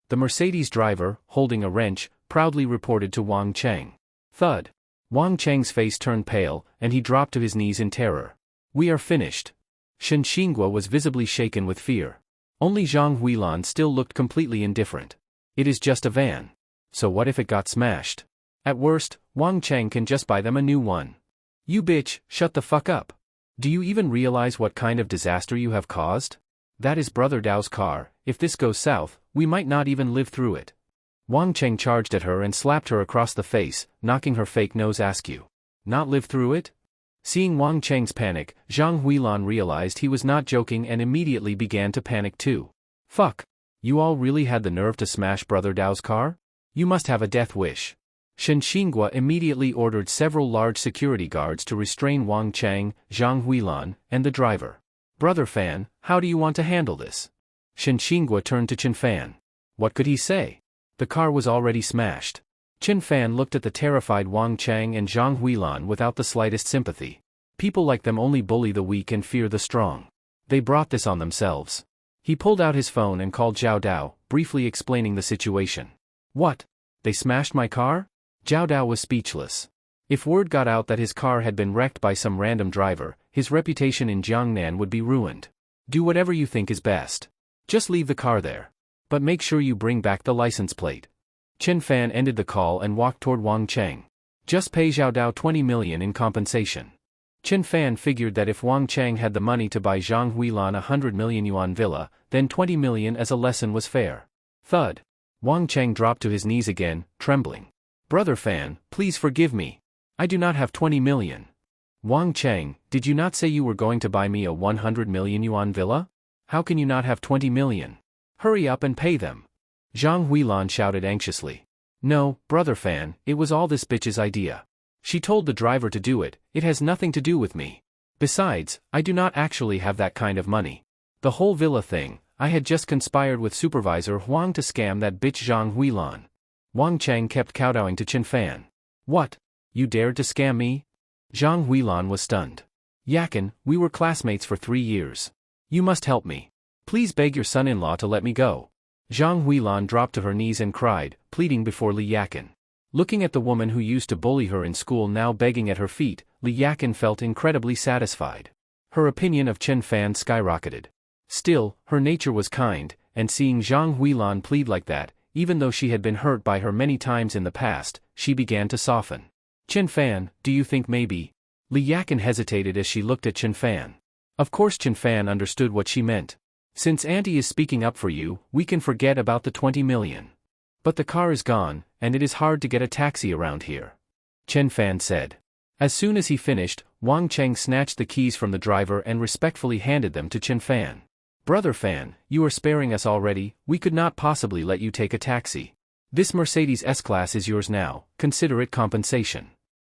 the Mercedes driver, holding a wrench, proudly reported to Wang Cheng. Thud. Wang Cheng's face turned pale, and he dropped to his knees in terror. "We are finished." Shen Xingua was visibly shaken with fear. Only Zhang Huilan still looked completely indifferent. "It is just a van. So what if it got smashed? At worst, Wang Cheng can just buy them a new one." "You bitch, shut the fuck up. Do you even realize what kind of disaster you have caused? That is Brother Dao's car. If this goes south, we might not even live through it." Wang Cheng charged at her and slapped her across the face, knocking her fake nose askew. "Not live through it?" Seeing Wang Cheng's panic, Zhang Huilan realized he was not joking and immediately began to panic too. "Fuck! You all really had the nerve to smash Brother Dao's car? You must have a death wish." Shen Xingua immediately ordered several large security guards to restrain Wang Cheng, Zhang Huilan, and the driver. "Brother Fan, how do you want to handle this?" Shen Xingua turned to Chen Fan. What could he say? The car was already smashed. Chen Fan looked at the terrified Wang Cheng and Zhang Huilan without the slightest sympathy. People like them only bully the weak and fear the strong. They brought this on themselves. He pulled out his phone and called Zhao Dao, briefly explaining the situation. "What? They smashed my car?" Zhao Dao was speechless. If word got out that his car had been wrecked by some random driver, his reputation in Jiangnan would be ruined. "Do whatever you think is best. Just leave the car there. But make sure you bring back the license plate." Chen Fan ended the call and walked toward Wang Cheng. "Just pay Zhao Dao 20 million in compensation." Chen Fan figured that if Wang Cheng had the money to buy Zhang Huilan a 100 million yuan villa, then 20 million as a lesson was fair. Thud. Wang Cheng dropped to his knees again, trembling. "Brother Fan, please forgive me. I do not have 20 million. Wang Cheng, did you not say you were going to buy me a 100 million yuan villa? How can you not have 20 million? Hurry up and pay them." Zhang Huilan shouted anxiously. "No, Brother Fan, it was all this bitch's idea. She told the driver to do it, it has nothing to do with me. Besides, I do not actually have that kind of money. The whole villa thing, I had just conspired with Supervisor Huang to scam that bitch Zhang Huilan." Wang Cheng kept kowtowing to Chen Fan. "What? You dared to scam me?" Zhang Huilan was stunned. "Yakin, we were classmates for 3 years. You must help me. Please beg your son-in-law to let me go." Zhang Huilan dropped to her knees and cried, pleading before Li Yakin. Looking at the woman who used to bully her in school now begging at her feet, Li Yakin felt incredibly satisfied. Her opinion of Chen Fan skyrocketed. Still, her nature was kind, and seeing Zhang Huilan plead like that, even though she had been hurt by her many times in the past, she began to soften. "Chen Fan, do you think maybe?" Li Yakin hesitated as she looked at Chen Fan. Of course Chen Fan understood what she meant. "Since Auntie is speaking up for you, we can forget about the 20 million. But the car is gone, and it is hard to get a taxi around here," Chen Fan said. As soon as he finished, Wang Cheng snatched the keys from the driver and respectfully handed them to Chen Fan. "Brother Fan, you are sparing us already, we could not possibly let you take a taxi. This Mercedes S-Class is yours now, consider it compensation."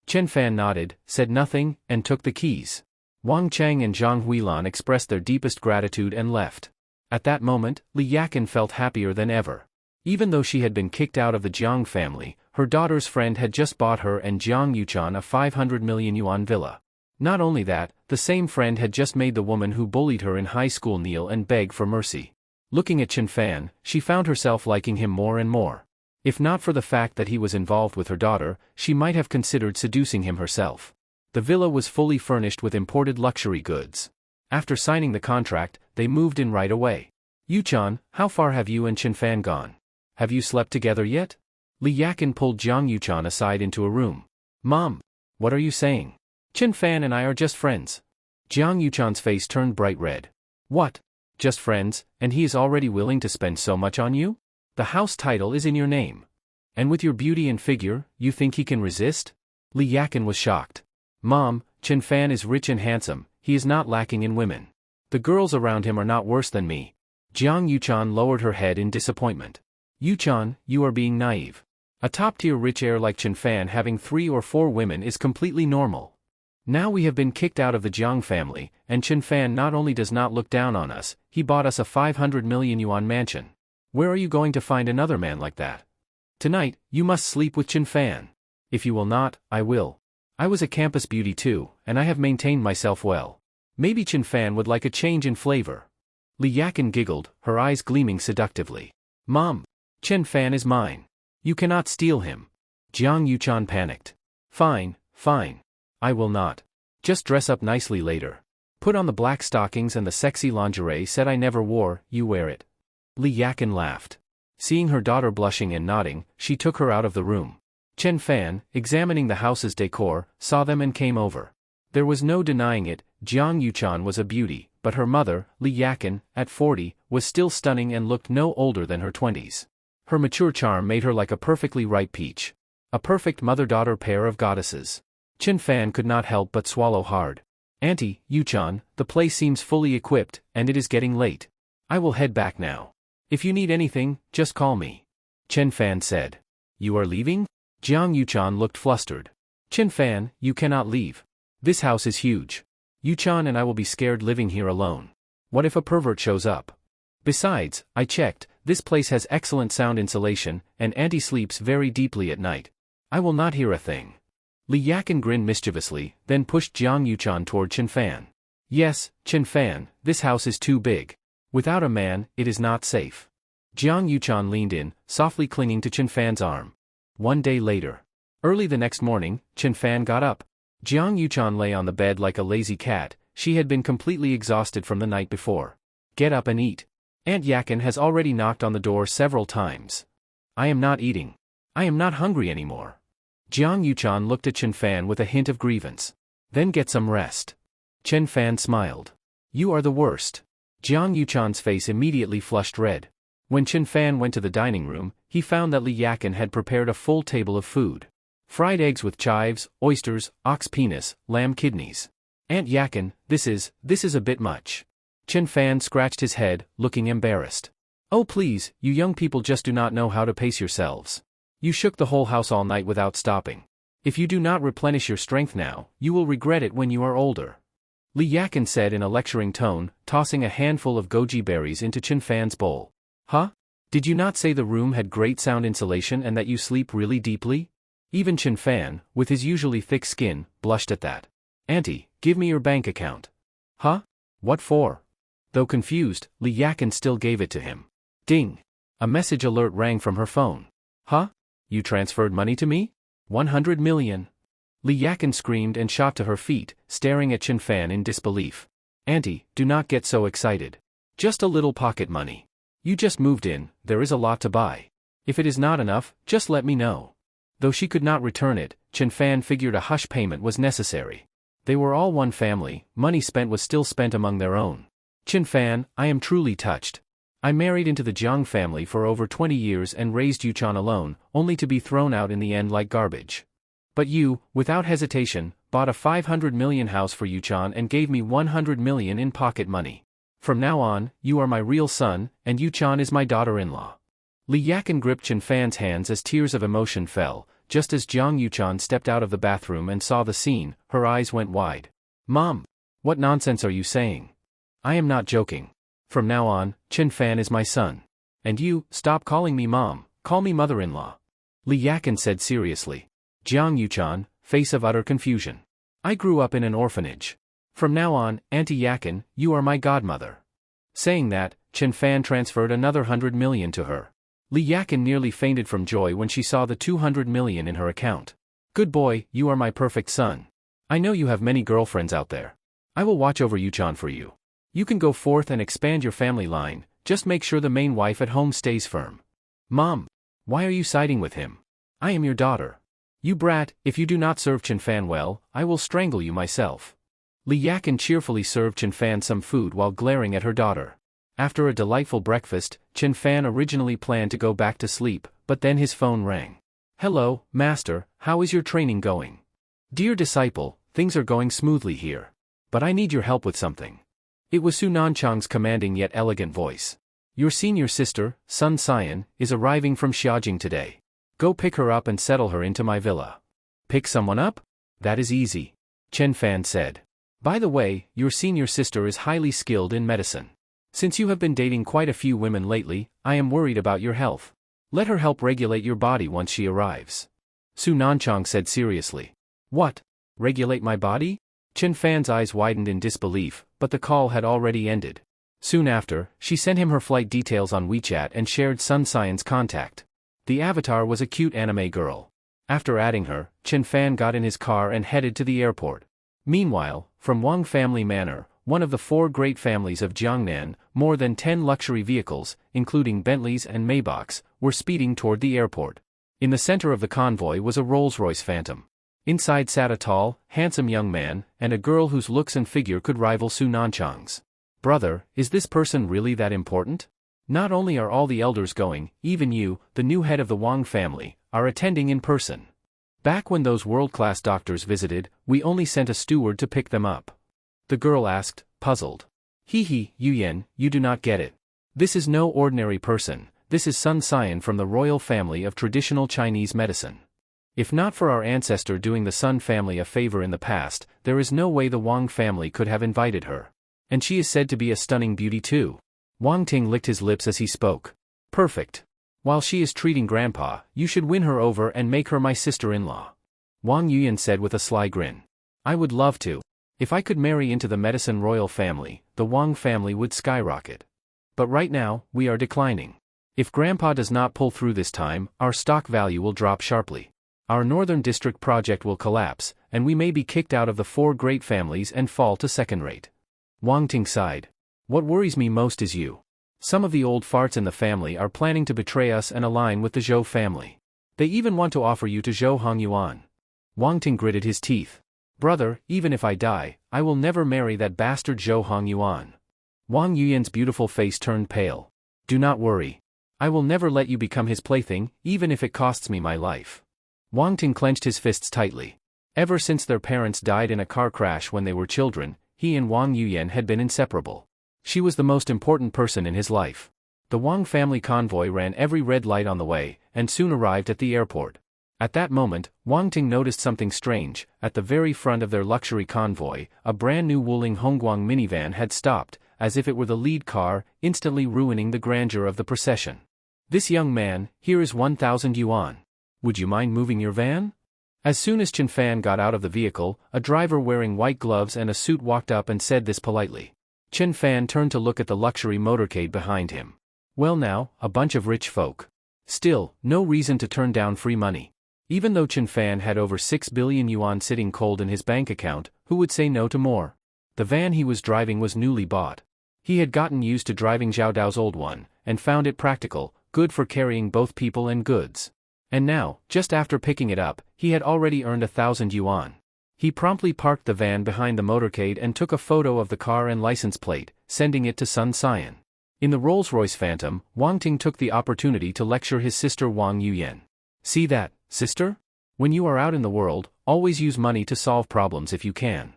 Chen Fan nodded, said nothing, and took the keys. Wang Cheng and Zhang Huilan expressed their deepest gratitude and left. At that moment, Li Yakin felt happier than ever. Even though she had been kicked out of the Jiang family, her daughter's friend had just bought her and Jiang Yuchan a 500 million yuan villa. Not only that, the same friend had just made the woman who bullied her in high school kneel and beg for mercy. Looking at Chen Fan, she found herself liking him more and more. If not for the fact that he was involved with her daughter, she might have considered seducing him herself. The villa was fully furnished with imported luxury goods. After signing the contract, they moved in right away. Yuchan, how far have you and Chen Fan gone? Have you slept together yet? Li Yakin pulled Jiang Yuchan aside into a room. Mom, what are you saying? Chen Fan and I are just friends. Jiang Yuchan's face turned bright red. What? Just friends, and he is already willing to spend so much on you? The house title is in your name. And with your beauty and figure, you think he can resist? Li Yakin was shocked. Mom, Chen Fan is rich and handsome, he is not lacking in women. The girls around him are not worse than me. Jiang Yuchan lowered her head in disappointment. Yuchan, you are being naive. A top-tier rich heir like Chen Fan having 3 or 4 women is completely normal. Now we have been kicked out of the Jiang family, and Chen Fan not only does not look down on us, he bought us a 500 million yuan mansion. Where are you going to find another man like that? Tonight, you must sleep with Chen Fan. If you will not, I will. I was a campus beauty too, and I have maintained myself well. Maybe Chen Fan would like a change in flavor. Li Yakin giggled, her eyes gleaming seductively. Mom, Chen Fan is mine. You cannot steal him. Jiang Yuchan panicked. Fine, fine. I will not. Just dress up nicely later. Put on the black stockings and the sexy lingerie set I never wore, you wear it. Li Yakin laughed. Seeing her daughter blushing and nodding, she took her out of the room. Chen Fan, examining the house's decor, saw them and came over. There was no denying it, Jiang Yuchan was a beauty, but her mother, Li Yakin, at 40, was still stunning and looked no older than her 20s. Her mature charm made her like a perfectly ripe peach. A perfect mother-daughter pair of goddesses. Chen Fan could not help but swallow hard. Auntie, Yuchan, the place seems fully equipped, and it is getting late. I will head back now. If you need anything, just call me. Chen Fan said. You are leaving? Jiang Yuchan looked flustered. Chen Fan, you cannot leave. This house is huge. Yuchan and I will be scared living here alone. What if a pervert shows up? Besides, I checked, this place has excellent sound insulation, and Auntie sleeps very deeply at night. I will not hear a thing. Li Yakin grinned mischievously, then pushed Jiang Yuchan toward Chen Fan. Yes, Chen Fan, this house is too big. Without a man, it is not safe. Jiang Yuchan leaned in, softly clinging to Chen Fan's arm. One day later. Early the next morning, Chen Fan got up. Jiang Yuchan lay on the bed like a lazy cat, she had been completely exhausted from the night before. Get up and eat. Aunt Yakin has already knocked on the door several times. I am not eating. I am not hungry anymore. Jiang Yuchan looked at Chen Fan with a hint of grievance. Then get some rest. Chen Fan smiled. You are the worst. Jiang Yuchan's face immediately flushed red. When Chen Fan went to the dining room, he found that Li Yakin had prepared a full table of food. Fried eggs with chives, oysters, ox penis, lamb kidneys. Aunt Yakin, this is a bit much. Chen Fan scratched his head, looking embarrassed. Oh please, you young people just do not know how to pace yourselves. You shook the whole house all night without stopping. If you do not replenish your strength now, you will regret it when you are older. Li Yakin said in a lecturing tone, tossing a handful of goji berries into Chen Fan's bowl. Huh? Did you not say the room had great sound insulation and that you sleep really deeply? Even Chen Fan, with his usually thick skin, blushed at that. Auntie, give me your bank account. Huh? What for? Though confused, Li Yakin still gave it to him. Ding! A message alert rang from her phone. Huh? You transferred money to me? 100 million. Li Yakin screamed and shot to her feet, staring at Chen Fan in disbelief. Auntie, do not get so excited. Just a little pocket money. You just moved in, there is a lot to buy. If it is not enough, just let me know. Though she could not return it, Chen Fan figured a hush payment was necessary. They were all one family, money spent was still spent among their own. Chen Fan, I am truly touched. I married into the Jiang family for over 20 years and raised Yuchan alone, only to be thrown out in the end like garbage. But you, without hesitation, bought a 500 million house for Yuchan and gave me 100 million in pocket money. From now on, you are my real son, and Yuchan is my daughter-in-law. Li Yakin gripped Chen Fan's hands as tears of emotion fell. Just as Jiang Yuchan stepped out of the bathroom and saw the scene, her eyes went wide. Mom! What nonsense are you saying? I am not joking. From now on, Chen Fan is my son. And you, stop calling me mom, call me mother-in-law. Li Yakin said seriously. Jiang Yuchan, face of utter confusion. I grew up in an orphanage. From now on, Auntie Yakin, you are my godmother. Saying that, Chen Fan transferred another 100 million to her. Li Yakin nearly fainted from joy when she saw the 200 million in her account. Good boy, you are my perfect son. I know you have many girlfriends out there. I will watch over Yuchan for you. You can go forth and expand your family line, just make sure the main wife at home stays firm. Mom, why are you siding with him? I am your daughter. You brat, if you do not serve Chen Fan well, I will strangle you myself. Li Yakin cheerfully served Chen Fan some food while glaring at her daughter. After a delightful breakfast, Chen Fan originally planned to go back to sleep, but then his phone rang. Hello, master, how is your training going? Dear disciple, things are going smoothly here. But I need your help with something. It was Su Nanchang's commanding yet elegant voice. Your senior sister, Sun Xian, is arriving from Xiaojing today. Go pick her up and settle her into my villa. Pick someone up? That is easy. Chen Fan said. By the way, your senior sister is highly skilled in medicine. Since you have been dating quite a few women lately, I am worried about your health. Let her help regulate your body once she arrives. Su Nanchang said seriously. What? Regulate my body? Chen Fan's eyes widened in disbelief, but the call had already ended. Soon after, she sent him her flight details on WeChat and shared Sun Xian's contact. The avatar was a cute anime girl. After adding her, Chen Fan got in his car and headed to the airport. Meanwhile, from Wang Family Manor, one of the 4 great families of Jiangnan, more than 10 luxury vehicles, including Bentleys and Maybachs, were speeding toward the airport. In the center of the convoy was a Rolls-Royce Phantom. Inside sat a tall, handsome young man, and a girl whose looks and figure could rival Su Nanchang's. Brother, is this person really that important? Not only are all the elders going, even you, the new head of the Wang family, are attending in person. Back when those world-class doctors visited, we only sent a steward to pick them up. The girl asked, puzzled. Hee, Yuyan, you do not get it. This is no ordinary person, this is Sun Xian from the royal family of traditional Chinese medicine. If not for our ancestor doing the Sun family a favor in the past, there is no way the Wang family could have invited her. And she is said to be a stunning beauty too. Wang Ting licked his lips as he spoke. Perfect. While she is treating Grandpa, you should win her over and make her my sister-in-law. Wang Yuyan said with a sly grin. I would love to. If I could marry into the medicine royal family, the Wang family would skyrocket. But right now, we are declining. If Grandpa does not pull through this time, our stock value will drop sharply. Our Northern District project will collapse, and we may be kicked out of the 4 great families and fall to second rate. Wang Ting sighed. What worries me most is you. Some of the old farts in the family are planning to betray us and align with the Zhou family. They even want to offer you to Zhou Hongyuan. Wang Ting gritted his teeth. Brother, even if I die, I will never marry that bastard Zhou Hongyuan. Wang Yuyan's beautiful face turned pale. Do not worry. I will never let you become his plaything, even if it costs me my life. Wang Ting clenched his fists tightly. Ever since their parents died in a car crash when they were children, he and Wang Yuyan had been inseparable. She was the most important person in his life. The Wang family convoy ran every red light on the way, and soon arrived at the airport. At that moment, Wang Ting noticed something strange. At the very front of their luxury convoy, a brand new Wuling Hongguang minivan had stopped, as if it were the lead car, instantly ruining the grandeur of the procession. This young man, here is 1,000 yuan. Would you mind moving your van? As soon as Chen Fan got out of the vehicle, a driver wearing white gloves and a suit walked up and said this politely. Chen Fan turned to look at the luxury motorcade behind him. Well now, a bunch of rich folk. Still, no reason to turn down free money. Even though Chen Fan had over 6 billion yuan sitting cold in his bank account, who would say no to more? The van he was driving was newly bought. He had gotten used to driving Zhao Dao's old one, and found it practical, good for carrying both people and goods. And now, just after picking it up, he had already earned 1,000 yuan. He promptly parked the van behind the motorcade and took a photo of the car and license plate, sending it to Sun Xian. In the Rolls-Royce Phantom, Wang Ting took the opportunity to lecture his sister Wang Yuyan. See that, sister? When you are out in the world, always use money to solve problems if you can.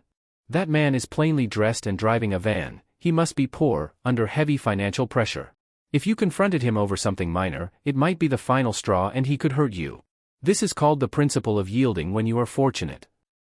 That man is plainly dressed and driving a van. He must be poor, under heavy financial pressure. If you confronted him over something minor, it might be the final straw and he could hurt you. This is called the principle of yielding when you are fortunate.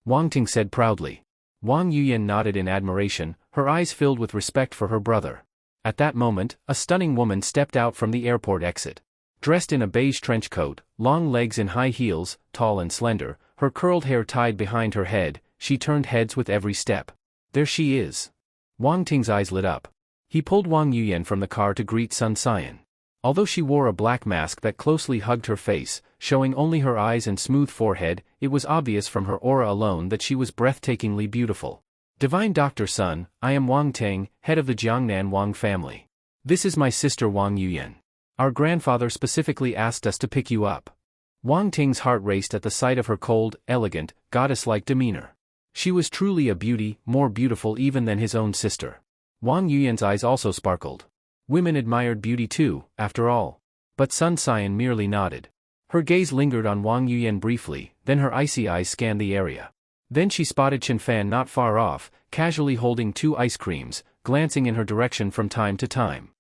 Wang Ting said proudly. Wang Yuyan nodded in admiration, her eyes filled with respect for her brother. At that moment, a stunning woman stepped out from the airport exit. Dressed in a beige trench coat, long legs in high heels, tall and slender, her curled hair tied behind her head, she turned heads with every step. There she is. Wang Ting's eyes lit up. He pulled Wang Yuyan from the car to greet Sun Xian. Although she wore a black mask that closely hugged her face, showing only her eyes and smooth forehead, it was obvious from her aura alone that she was breathtakingly beautiful. Divine Dr. Sun, I am Wang Ting, head of the Jiangnan Wang family. This is my sister Wang Yuyan. Our grandfather specifically asked us to pick you up. Wang Ting's heart raced at the sight of her cold, elegant, goddess-like demeanor. She was truly a beauty, more beautiful even than his own sister. Wang Yuyan's eyes also sparkled. Women admired beauty too, after all. But Sun Xian merely nodded. Her gaze lingered on Wang Yuyan briefly, then her icy eyes scanned the area. Then she spotted Chen Fan not far off, casually holding 2 ice creams, glancing in her direction from time to time.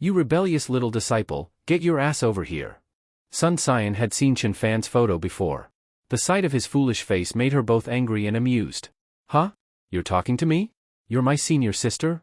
You rebellious little disciple, get your ass over here. Sun Xian had seen Chen Fan's photo before. The sight of his foolish face made her both angry and amused. Huh? You're talking to me? You're my senior sister?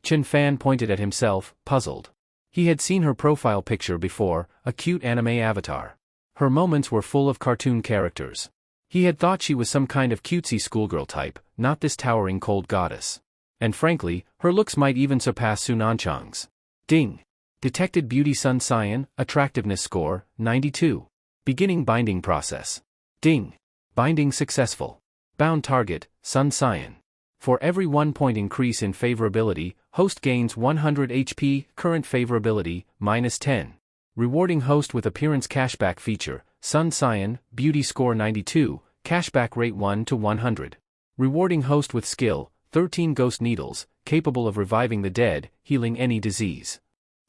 Chen Fan pointed at himself, puzzled. He had seen her profile picture before, a cute anime avatar. Her moments were full of cartoon characters. He had thought she was some kind of cutesy schoolgirl type, not this towering cold goddess. And frankly, her looks might even surpass Su Nanchang's. Ding. Detected beauty Sun Xian, attractiveness score, 92. Beginning binding process. Ding. Binding successful. Bound target, Sun Xian. For every 1 point increase in favorability, host gains 100 HP, current favorability, -10. Rewarding host with appearance cashback feature, Sun Xian, beauty score 92, cashback rate 1 to 100. Rewarding host with skill, 13 ghost needles, capable of reviving the dead, healing any disease.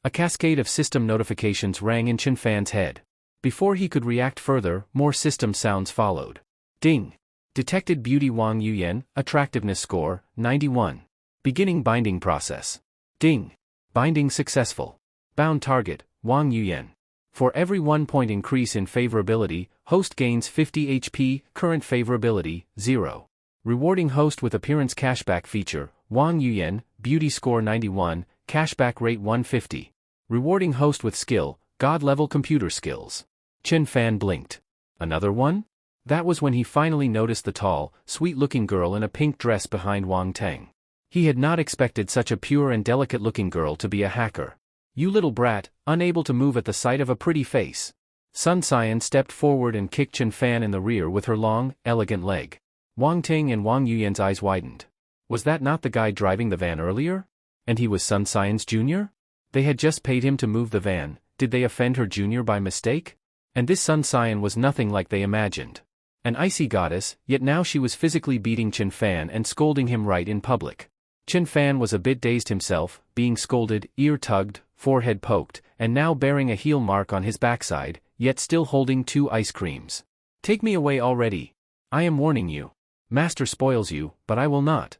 A cascade of system notifications rang in Chen Fan's head. Before he could react further, more system sounds followed. Ding. Detected beauty Wang Yuyan, attractiveness score, 91. Beginning binding process. Ding. Binding successful. Bound target, Wang Yuyan. For every 1 point increase in favorability, host gains 50 HP, current favorability, 0. Rewarding host with appearance cashback feature, Wang Yuyan, beauty score 91, cashback rate 150. Rewarding host with skill, god-level computer skills. Chen Fan blinked. Another one? That was when he finally noticed the tall, sweet-looking girl in a pink dress behind Wang Teng. He had not expected such a pure and delicate-looking girl to be a hacker. You little brat, unable to move at the sight of a pretty face. Sun Xian stepped forward and kicked Chen Fan in the rear with her long, elegant leg. Wang Ting and Wang Yuyan's eyes widened. Was that not the guy driving the van earlier? And he was Sun Xian's junior? They had just paid him to move the van, did they offend her junior by mistake? And this Sun Xian was nothing like they imagined. An icy goddess, yet now she was physically beating Chen Fan and scolding him right in public. Chen Fan was a bit dazed himself, being scolded, ear tugged, forehead poked, and now bearing a heel mark on his backside, yet still holding 2 ice creams. Take me away already. I am warning you. Master spoils you, but I will not.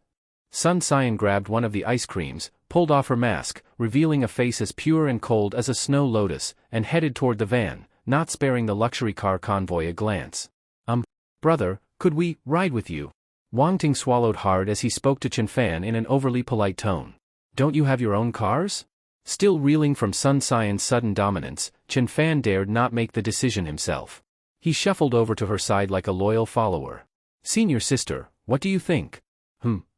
Sun Xian grabbed one of the ice creams, pulled off her mask, revealing a face as pure and cold as a snow lotus, and headed toward the van, not sparing the luxury car convoy a glance. Brother, could we ride with you? Wang Ting swallowed hard as he spoke to Chen Fan in an overly polite tone. Don't you have your own cars? Still reeling from Sun Xian's sudden dominance, Chen Fan dared not make the decision himself. He shuffled over to her side like a loyal follower. Senior sister, what do you think?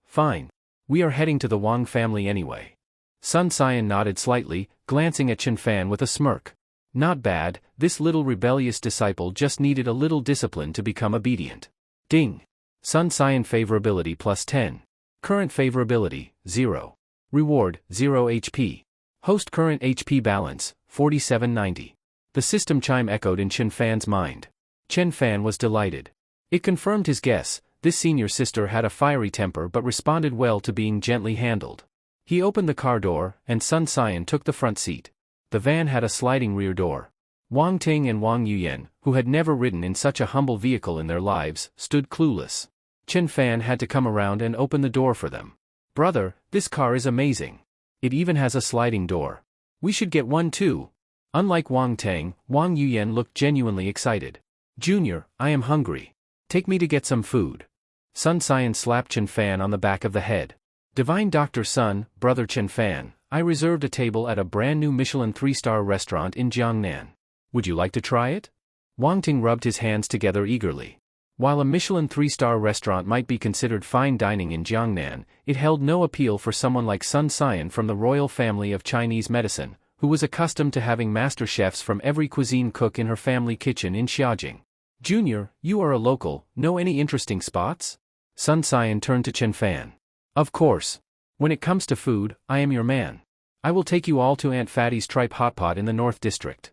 Fine. We are heading to the Wang family anyway. Sun Xian nodded slightly, glancing at Chen Fan with a smirk. Not bad, this little rebellious disciple just needed a little discipline to become obedient. Ding. Sun Xian favorability +10. Current favorability, 0. Reward, 0 HP. Host current HP balance, 4790. The system chime echoed in Chen Fan's mind. Chen Fan was delighted. It confirmed his guess, this senior sister had a fiery temper but responded well to being gently handled. He opened the car door, and Sun Xian took the front seat. The van had a sliding rear door. Wang Ting and Wang Yuyan, who had never ridden in such a humble vehicle in their lives, stood clueless. Chen Fan had to come around and open the door for them. Brother, this car is amazing. It even has a sliding door. We should get one too. Unlike Wang Teng, Wang Yuyan looked genuinely excited. Junior, I am hungry. Take me to get some food. Sun Xian slapped Chen Fan on the back of the head. Divine Dr. Sun, brother Chen Fan, I reserved a table at a brand new Michelin 3-star restaurant in Jiangnan. Would you like to try it? Wang Ting rubbed his hands together eagerly. While a Michelin 3-star restaurant might be considered fine dining in Jiangnan, it held no appeal for someone like Sun Xian from the royal family of Chinese medicine, who was accustomed to having master chefs from every cuisine cook in her family kitchen in Xiaojing. Junior, you are a local, know any interesting spots? Sun Xian turned to Chen Fan. Of course. When it comes to food, I am your man. I will take you all to Aunt Fatty's tripe hotpot in the North District.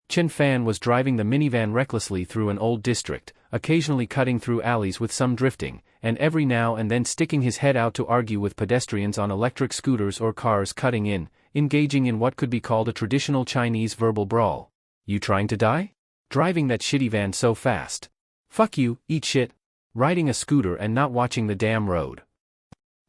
Chen Fan was driving the minivan recklessly through an old district, occasionally cutting through alleys with some drifting, and every now and then sticking his head out to argue with pedestrians on electric scooters or cars cutting in, engaging in what could be called a traditional Chinese verbal brawl. You trying to die? Driving that shitty van so fast. Fuck you, eat shit. Riding a scooter and not watching the damn road.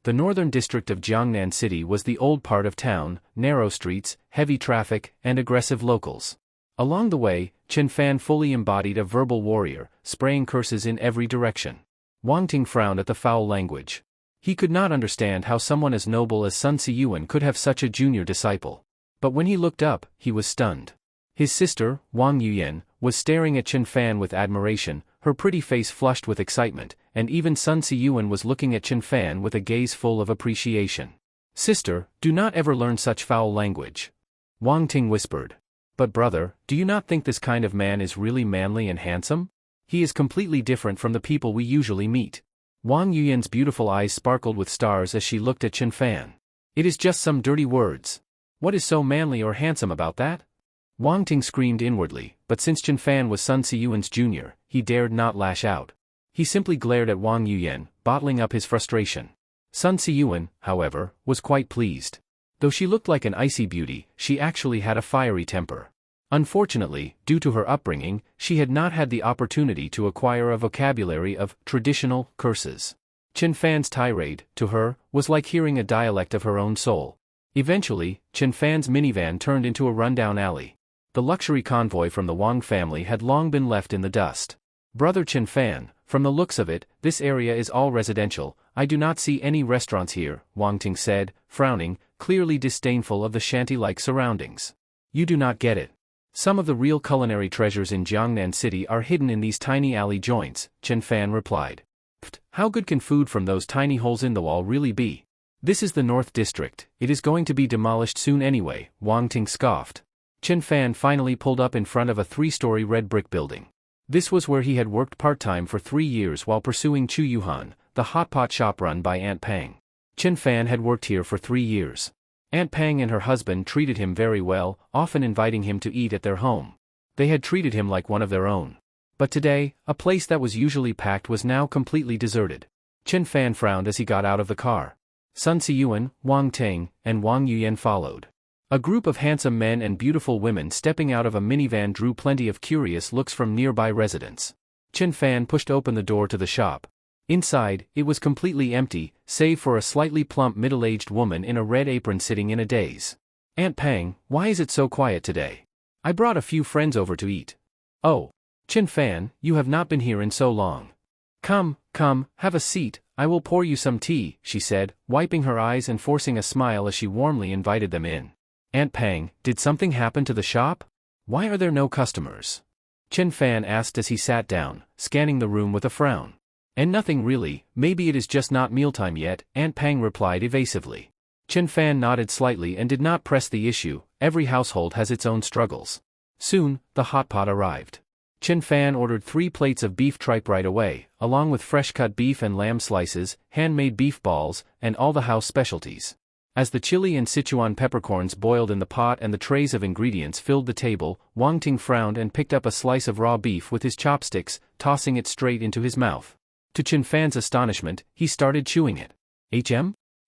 The northern district of Jiangnan City was the old part of town, narrow streets, heavy traffic, and aggressive locals. Along the way, Chen Fan fully embodied a verbal warrior, spraying curses in every direction. Wang Ting frowned at the foul language. He could not understand how someone as noble as Sun Siyuan could have such a junior disciple. But when he looked up, he was stunned. His sister, Wang Yuyan, was staring at Chen Fan with admiration, her pretty face flushed with excitement, and even Sun Siyuan was looking at Chen Fan with a gaze full of appreciation. Sister, do not ever learn such foul language. Wang Ting whispered. But brother, do you not think this kind of man is really manly and handsome? He is completely different from the people we usually meet. Wang Yuyan's beautiful eyes sparkled with stars as she looked at Chen Fan. It is just some dirty words. What is so manly or handsome about that? Wang Ting screamed inwardly, but since Chen Fan was Sun Siyuan's junior, he dared not lash out. He simply glared at Wang Yuyan, bottling up his frustration. Sun Siyuan, however, was quite pleased. Though she looked like an icy beauty, she actually had a fiery temper. Unfortunately, due to her upbringing, she had not had the opportunity to acquire a vocabulary of traditional curses. Chen Fan's tirade, to her, was like hearing a dialect of her own soul. Eventually, Chen Fan's minivan turned into a rundown alley. The luxury convoy from the Wang family had long been left in the dust. Brother Chen Fan, from the looks of it, this area is all residential. I do not see any restaurants here, Wang Ting said, frowning, clearly disdainful of the shanty-like surroundings. You do not get it. Some of the real culinary treasures in Jiangnan City are hidden in these tiny alley joints, Chen Fan replied. Pfft, how good can food from those tiny holes in the wall really be? This is the North District, it is going to be demolished soon anyway, Wang Ting scoffed. Chen Fan finally pulled up in front of a 3-story red brick building. This was where he had worked part-time for 3 years while pursuing Chu Yuhan, the hotpot shop run by Aunt Pang. Chen Fan had worked here for 3 years. Aunt Pang and her husband treated him very well, often inviting him to eat at their home. They had treated him like one of their own. But today, a place that was usually packed was now completely deserted. Chen Fan frowned as he got out of the car. Sun Siyuan, Wang Ting, and Wang Yuyan followed. A group of handsome men and beautiful women stepping out of a minivan drew plenty of curious looks from nearby residents. Chen Fan pushed open the door to the shop. Inside, it was completely empty, save for a slightly plump middle-aged woman in a red apron sitting in a daze. Aunt Pang, why is it so quiet today? I brought a few friends over to eat. Oh. Chen Fan, you have not been here in so long. Come, have a seat, I will pour you some tea, she said, wiping her eyes and forcing a smile as she warmly invited them in. Aunt Pang, did something happen to the shop? Why are there no customers? Chen Fan asked as he sat down, scanning the room with a frown. And nothing really, maybe it is just not mealtime yet, Aunt Pang replied evasively. Chen Fan nodded slightly and did not press the issue. Every household has its own struggles. Soon, the hot pot arrived. Chen Fan ordered 3 plates of beef tripe right away, along with fresh-cut beef and lamb slices, handmade beef balls, and all the house specialties. As the chili and Sichuan peppercorns boiled in the pot and the trays of ingredients filled the table, Wang Ting frowned and picked up a slice of raw beef with his chopsticks, tossing it straight into his mouth. To Chen Fan's astonishment, he started chewing it.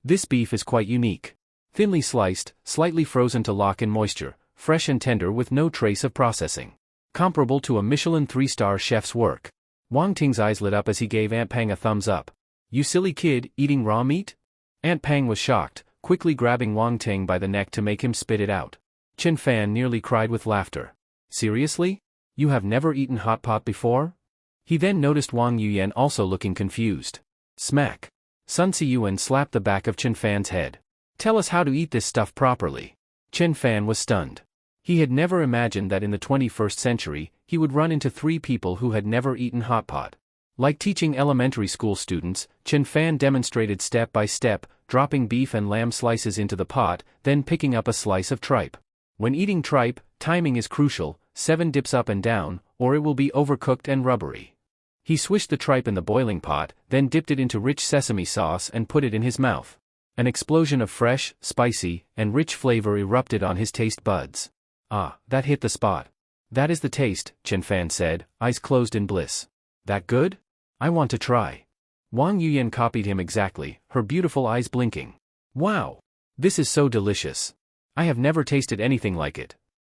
This beef is quite unique. Thinly sliced, slightly frozen to lock in moisture, fresh and tender with no trace of processing. Comparable to a Michelin 3-star chef's work. Wang Ting's eyes lit up as he gave Aunt Pang a thumbs up. You silly kid, eating raw meat? Aunt Pang was shocked, quickly grabbing Wang Ting by the neck to make him spit it out. Chen Fan nearly cried with laughter. Seriously? You have never eaten hot pot before? He then noticed Wang Yuyan also looking confused. Smack. Sun Siyuan slapped the back of Chen Fan's head. Tell us how to eat this stuff properly. Chen Fan was stunned. He had never imagined that in the 21st century, he would run into 3 people who had never eaten hot pot. Like teaching elementary school students, Chen Fan demonstrated step by step, dropping beef and lamb slices into the pot, then picking up a slice of tripe. When eating tripe, timing is crucial, 7 dips up and down, or it will be overcooked and rubbery. He swished the tripe in the boiling pot, then dipped it into rich sesame sauce and put it in his mouth. An explosion of fresh, spicy, and rich flavor erupted on his taste buds. Ah, that hit the spot. That is the taste, Chen Fan said, eyes closed in bliss. That good? I want to try. Wang Yuyan copied him exactly, her beautiful eyes blinking. Wow! This is so delicious. I have never tasted anything like it.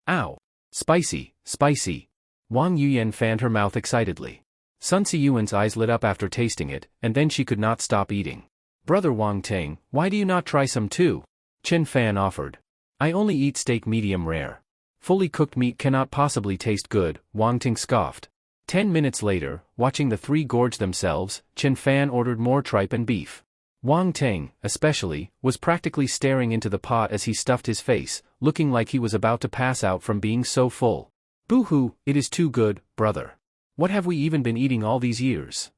Ow! Spicy, spicy. Wang Yuyan fanned her mouth excitedly. Sun Siyuan's eyes lit up after tasting it, and then she could not stop eating. Brother Wang Ting, why do you not try some too? Chen Fan offered. I only eat steak medium rare. Fully cooked meat cannot possibly taste good, Wang Ting scoffed. 10 minutes later, watching the 3 gorge themselves, Chen Fan ordered more tripe and beef. Wang Ting, especially, was practically staring into the pot as he stuffed his face, looking like he was about to pass out from being so full. Boo-hoo, it is too good, brother. What have we even been eating all these years?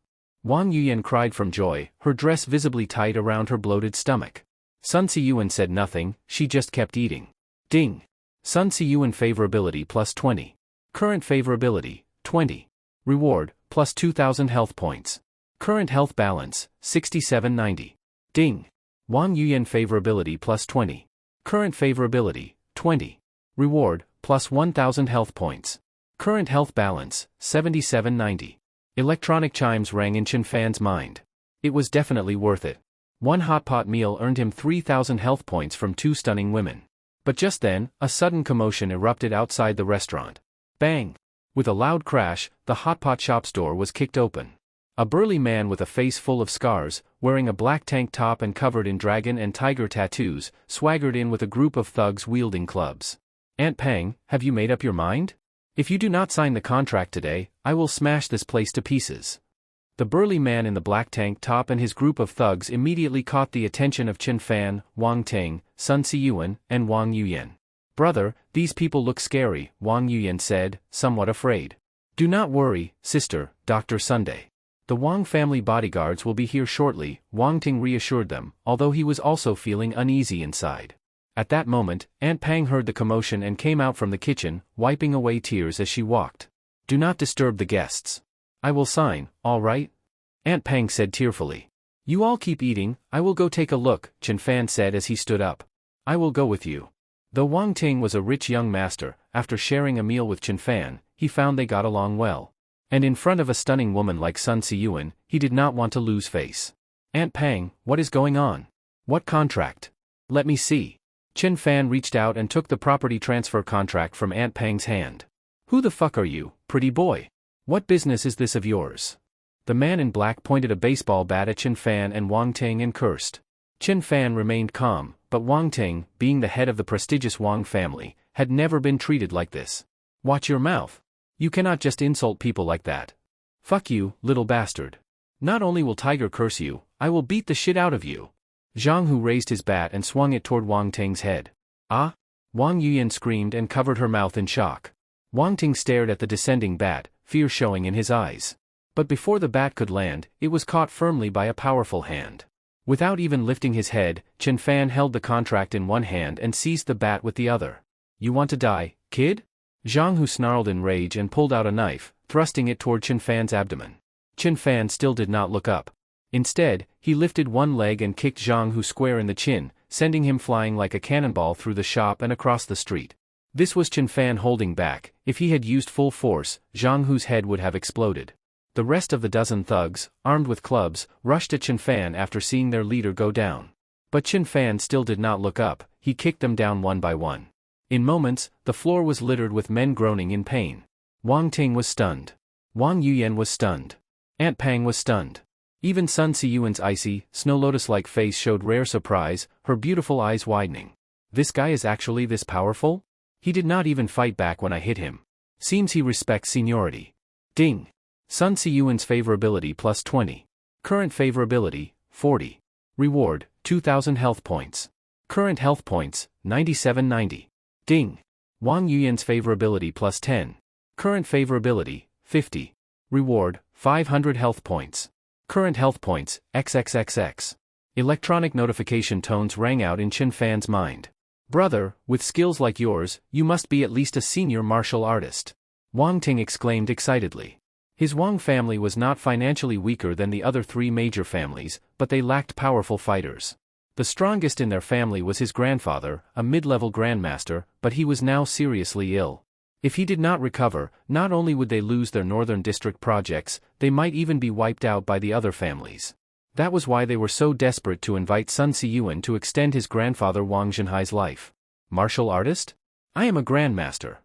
Wang Yuyan cried from joy, her dress visibly tight around her bloated stomach. Sun Siyuan said nothing, she just kept eating. Ding! Sun Siyuan favorability plus 20. Current favorability, 20. Reward, plus 2,000 health points. Current health balance, 6790. Ding! Wang Yuyan favorability plus 20. Current favorability, 20. Reward, plus 1,000 health points. Current health balance, 7790. Electronic chimes rang in Chen Fan's mind. It was definitely worth it. One hot pot meal earned him 3,000 health points from 2 stunning women. But just then, a sudden commotion erupted outside the restaurant. Bang! With a loud crash, the hot pot shop's door was kicked open. A burly man with a face full of scars, wearing a black tank top and covered in dragon and tiger tattoos, swaggered in with a group of thugs wielding clubs. Aunt Pang, have you made up your mind? If you do not sign the contract today, I will smash this place to pieces. The burly man in the black tank top and his group of thugs immediately caught the attention of Chen Fan, Wang Ting, Sun Siyuan, and Wang Yuyan. Brother, these people look scary, Wang Yuyan said, somewhat afraid. Do not worry, sister, Dr. Sunday. The Wang family bodyguards will be here shortly, Wang Ting reassured them, although he was also feeling uneasy inside. At that moment, Aunt Pang heard the commotion and came out from the kitchen, wiping away tears as she walked. Do not disturb the guests. I will sign, all right? Aunt Pang said tearfully. You all keep eating, I will go take a look, Chen Fan said as he stood up. I will go with you. Though Wang Ting was a rich young master, after sharing a meal with Chen Fan, he found they got along well. And in front of a stunning woman like Sun Siyuan, he did not want to lose face. Aunt Pang, what is going on? What contract? Let me see. Chen Fan reached out and took the property transfer contract from Aunt Pang's hand. Who the fuck are you, pretty boy? What business is this of yours? The man in black pointed a baseball bat at Chen Fan and Wang Ting and cursed. Chen Fan remained calm, but Wang Ting, being the head of the prestigious Wang family, had never been treated like this. Watch your mouth. You cannot just insult people like that. Fuck you, little bastard. Not only will Tiger curse you, I will beat the shit out of you. Zhang Hu raised his bat and swung it toward Wang Ting's head. Ah? Wang Yuyan screamed and covered her mouth in shock. Wang Ting stared at the descending bat, fear showing in his eyes. But before the bat could land, it was caught firmly by a powerful hand. Without even lifting his head, Chen Fan held the contract in one hand and seized the bat with the other. You want to die, kid? Zhang Hu snarled in rage and pulled out a knife, thrusting it toward Chen Fan's abdomen. Chen Fan still did not look up. Instead, he lifted one leg and kicked Zhang Hu square in the chin, sending him flying like a cannonball through the shop and across the street. This was Chen Fan holding back. If he had used full force, Zhang Hu's head would have exploded. The rest of the dozen thugs, armed with clubs, rushed at Chen Fan after seeing their leader go down. But Chen Fan still did not look up, he kicked them down one by one. In moments, the floor was littered with men groaning in pain. Wang Ting was stunned. Wang Yuyan was stunned. Aunt Pang was stunned. Even Sun Siyuan's icy, snow lotus-like face showed rare surprise, her beautiful eyes widening. This guy is actually this powerful? He did not even fight back when I hit him. Seems he respects seniority. Ding! Sun Siyuan's favorability plus 20. Current favorability, 40. Reward, 2,000 health points. Current health points, 9790. Ding. Wang Yuyan's favorability plus 10. Current favorability, 50. Reward, 500 health points. Current health points, XXXX. Electronic notification tones rang out in Chen Fan's mind. Brother, with skills like yours, you must be at least a senior martial artist. Wang Ting exclaimed excitedly. His Wang family was not financially weaker than the other three major families, but they lacked powerful fighters. The strongest in their family was his grandfather, a mid-level grandmaster, but he was now seriously ill. If he did not recover, not only would they lose their Northern District projects, they might even be wiped out by the other families. That was why they were so desperate to invite Sun Siyuan to extend his grandfather Wang Zhenhai's life. Martial artist? I am a grandmaster.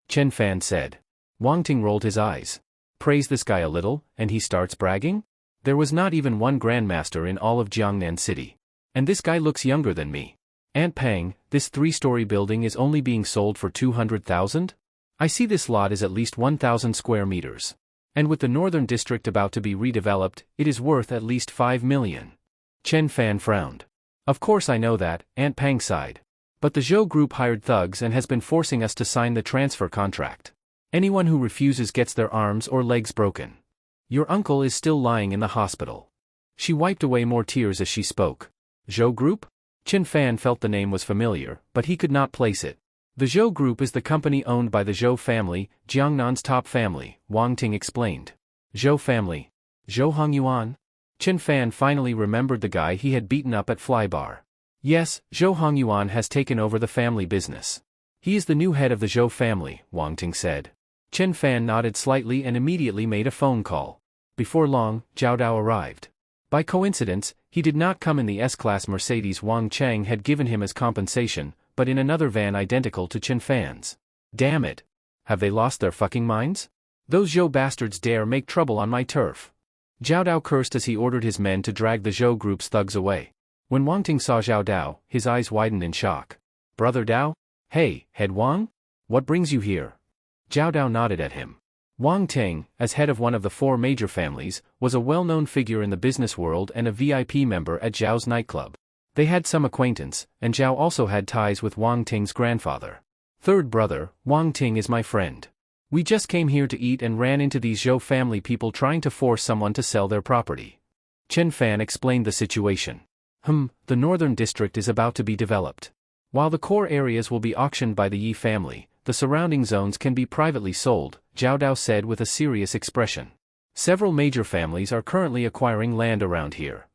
Chen Fan said. Wang Ting rolled his eyes. Praise this guy a little, and he starts bragging? There was not even one grandmaster in all of Jiangnan City. And this guy looks younger than me. Aunt Pang, this 3-story building is only being sold for 200,000? I see this lot is at least 1,000 square meters. And with the Northern District about to be redeveloped, it is worth at least 5 million. Chen Fan frowned. Of course I know that, Aunt Pang sighed. But the Zhou Group hired thugs and has been forcing us to sign the transfer contract. Anyone who refuses gets their arms or legs broken. Your uncle is still lying in the hospital. She wiped away more tears as she spoke. Zhou Group? Chen Fan felt the name was familiar, but he could not place it. The Zhou Group is the company owned by the Zhou family, Jiangnan's top family, Wang Ting explained. Zhou family. Zhou Hongyuan? Chen Fan finally remembered the guy he had beaten up at Flybar. Yes, Zhou Hongyuan has taken over the family business. He is the new head of the Zhou family, Wang Ting said. Chen Fan nodded slightly and immediately made a phone call. Before long, Zhao Dao arrived. By coincidence, he did not come in the S-Class Mercedes Wang Chang had given him as compensation, but in another van identical to Chen Fan's. Damn it. Have they lost their fucking minds? Those Zhou bastards dare make trouble on my turf. Zhao Dao cursed as he ordered his men to drag the Zhou Group's thugs away. When Wang Ting saw Zhao Dao, his eyes widened in shock. Brother Dao? Hey, Head Wang? What brings you here? Zhao Dao nodded at him. Wang Ting, as head of one of the 4 major families, was a well-known figure in the business world and a VIP member at Zhao's nightclub. They had some acquaintance, and Zhao also had ties with Wang Ting's grandfather. Third brother, Wang Ting is my friend. We just came here to eat and ran into these Zhou family people trying to force someone to sell their property. Chen Fan explained the situation. The Northern District is about to be developed. While the core areas will be auctioned by the Yi family, the surrounding zones can be privately sold, Zhao Dao said with a serious expression. Several major families are currently acquiring land around here.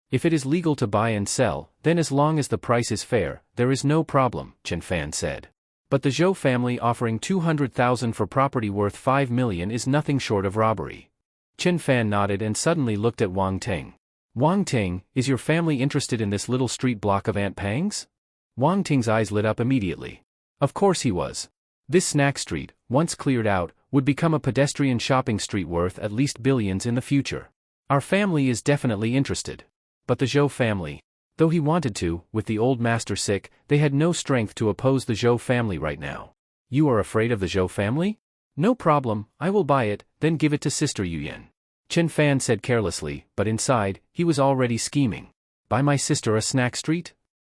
If it is legal to buy and sell, then as long as the price is fair, there is no problem, Chen Fan said. But the Zhou family offering 200,000 for property worth 5 million is nothing short of robbery. Chen Fan nodded and suddenly looked at Wang Ting. Wang Ting, is your family interested in this little street block of Aunt Pang's? Wang Ting's eyes lit up immediately. Of course he was. This snack street, once cleared out, would become a pedestrian shopping street worth at least billions in the future. Our family is definitely interested. But the Zhou family, though he wanted to, with the old master sick, they had no strength to oppose the Zhou family right now. You are afraid of the Zhou family? No problem, I will buy it, then give it to Sister Yuyan. Chen Fan said carelessly, but inside, he was already scheming. Buy my sister a snack street?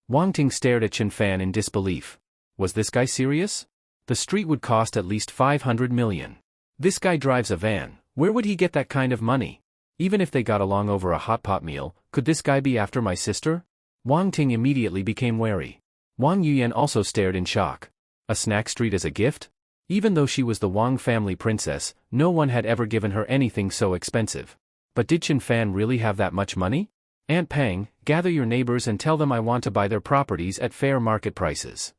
Wang Ting stared at Chen Fan in disbelief. Was this guy serious? The street would cost at least 500 million. This guy drives a van, where would he get that kind of money? Even if they got along over a hot pot meal, could this guy be after my sister? Wang Ting immediately became wary. Wang Yuyan also stared in shock. A snack street as a gift? Even though she was the Wang family princess, no one had ever given her anything so expensive. But did Chen Fan really have that much money? Aunt Pang, gather your neighbors and tell them I want to buy their properties at fair market prices.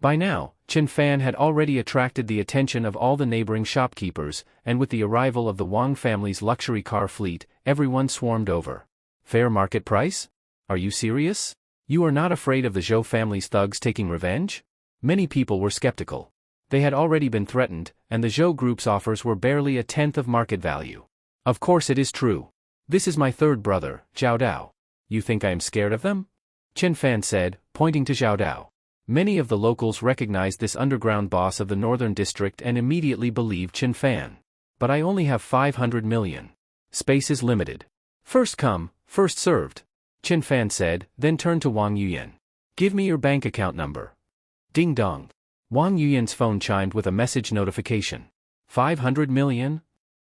By now, Chen Fan had already attracted the attention of all the neighboring shopkeepers, and with the arrival of the Wang family's luxury car fleet, everyone swarmed over. Fair market price? Are you serious? You are not afraid of the Zhou family's thugs taking revenge? Many people were skeptical. They had already been threatened, and the Zhou group's offers were barely a tenth of market value. Of course it is true. This is my third brother, Zhao Dao. You think I am scared of them? Chen Fan said, pointing to Zhao Dao. Many of the locals recognized this underground boss of the Northern District and immediately believed Chen Fan. But I only have 500 million. Space is limited. First come, first served. Chen Fan said, then turned to Wang Yuyan. Give me your bank account number. Ding dong. Wang Yuyan's phone chimed with a message notification. 500 million?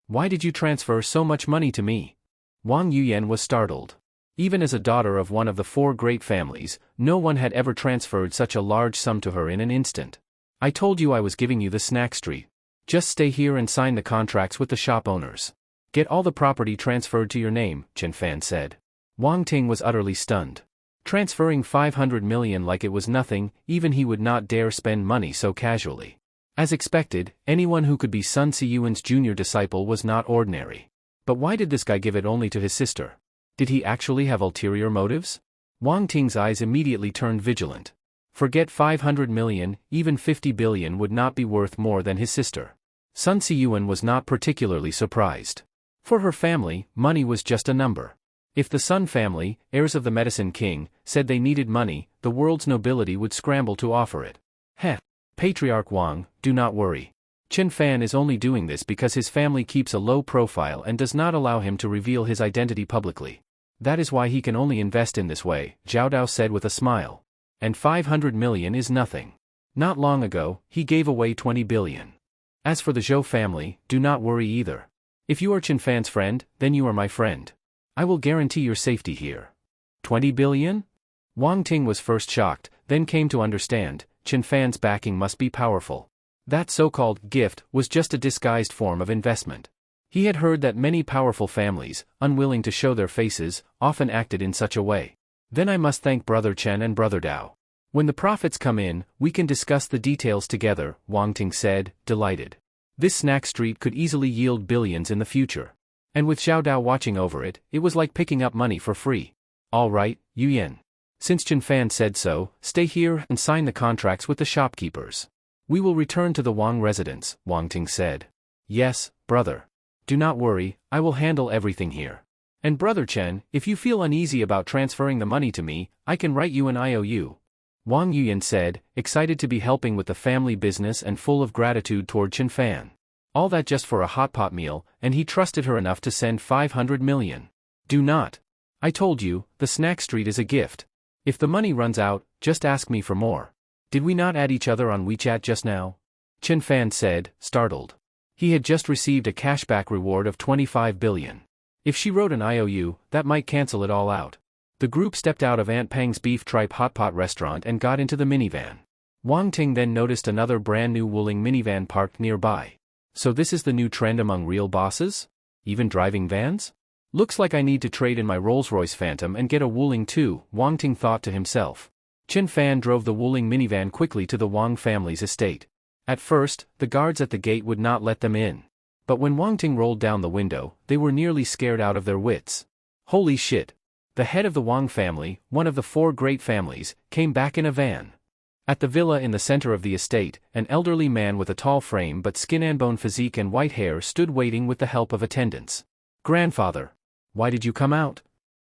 Why did you transfer so much money to me? Wang Yuyan was startled. Even as a daughter of one of the 4 great families, no one had ever transferred such a large sum to her in an instant. I told you I was giving you the snack street. Just stay here and sign the contracts with the shop owners. Get all the property transferred to your name, Chen Fan said. Wang Ting was utterly stunned. Transferring 500 million like it was nothing, even he would not dare spend money so casually. As expected, anyone who could be Sun Siyuan's junior disciple was not ordinary. But why did this guy give it only to his sister? Did he actually have ulterior motives? Wang Ting's eyes immediately turned vigilant. Forget 500 million, even 50 billion would not be worth more than his sister. Sun Siyuan was not particularly surprised. For her family, money was just a number. If the Sun family, heirs of the Medicine King, said they needed money, the world's nobility would scramble to offer it. Heh. Patriarch Wang, do not worry. Chen Fan is only doing this because his family keeps a low profile and does not allow him to reveal his identity publicly. That is why he can only invest in this way, Zhao Dao said with a smile. And 500 million is nothing. Not long ago, he gave away 20 billion. As for the Zhou family, do not worry either. If you are Chen Fan's friend, then you are my friend. I will guarantee your safety here. 20 billion? Wang Ting was first shocked, then came to understand, Chen Fan's backing must be powerful. That so-called gift was just a disguised form of investment. He had heard that many powerful families, unwilling to show their faces, often acted in such a way. Then I must thank Brother Chen and Brother Dao. When the profits come in, we can discuss the details together, Wang Ting said, delighted. This snack street could easily yield billions in the future. And with Xiao Dao watching over it, it was like picking up money for free. All right, Yuyan. Since Chen Fan said so, stay here and sign the contracts with the shopkeepers. We will return to the Wang residence, Wang Ting said. Yes, brother. Do not worry, I will handle everything here. And Brother Chen, if you feel uneasy about transferring the money to me, I can write you an IOU. Wang Yuyan said, excited to be helping with the family business and full of gratitude toward Chen Fan. All that just for a hot pot meal, and he trusted her enough to send 500 million. Do not. I told you, the snack street is a gift. If the money runs out, just ask me for more. Did we not add each other on WeChat just now? Chen Fan said, startled. He had just received a cashback reward of 25 billion. If she wrote an IOU, that might cancel it all out. The group stepped out of Aunt Pang's beef tripe hot pot restaurant and got into the minivan. Wang Ting then noticed another brand new Wuling minivan parked nearby. So this is the new trend among real bosses? Even driving vans? Looks like I need to trade in my Rolls-Royce Phantom and get a Wuling too, Wang Ting thought to himself. Chen Fan drove the Wuling minivan quickly to the Wang family's estate. At first, the guards at the gate would not let them in. But when Wang Ting rolled down the window, they were nearly scared out of their wits. Holy shit! The head of the Wang family, one of the 4 great families, came back in a van. At the villa in the center of the estate, an elderly man with a tall frame but skin-and-bone physique and white hair stood waiting with the help of attendants. Grandfather! Why did you come out?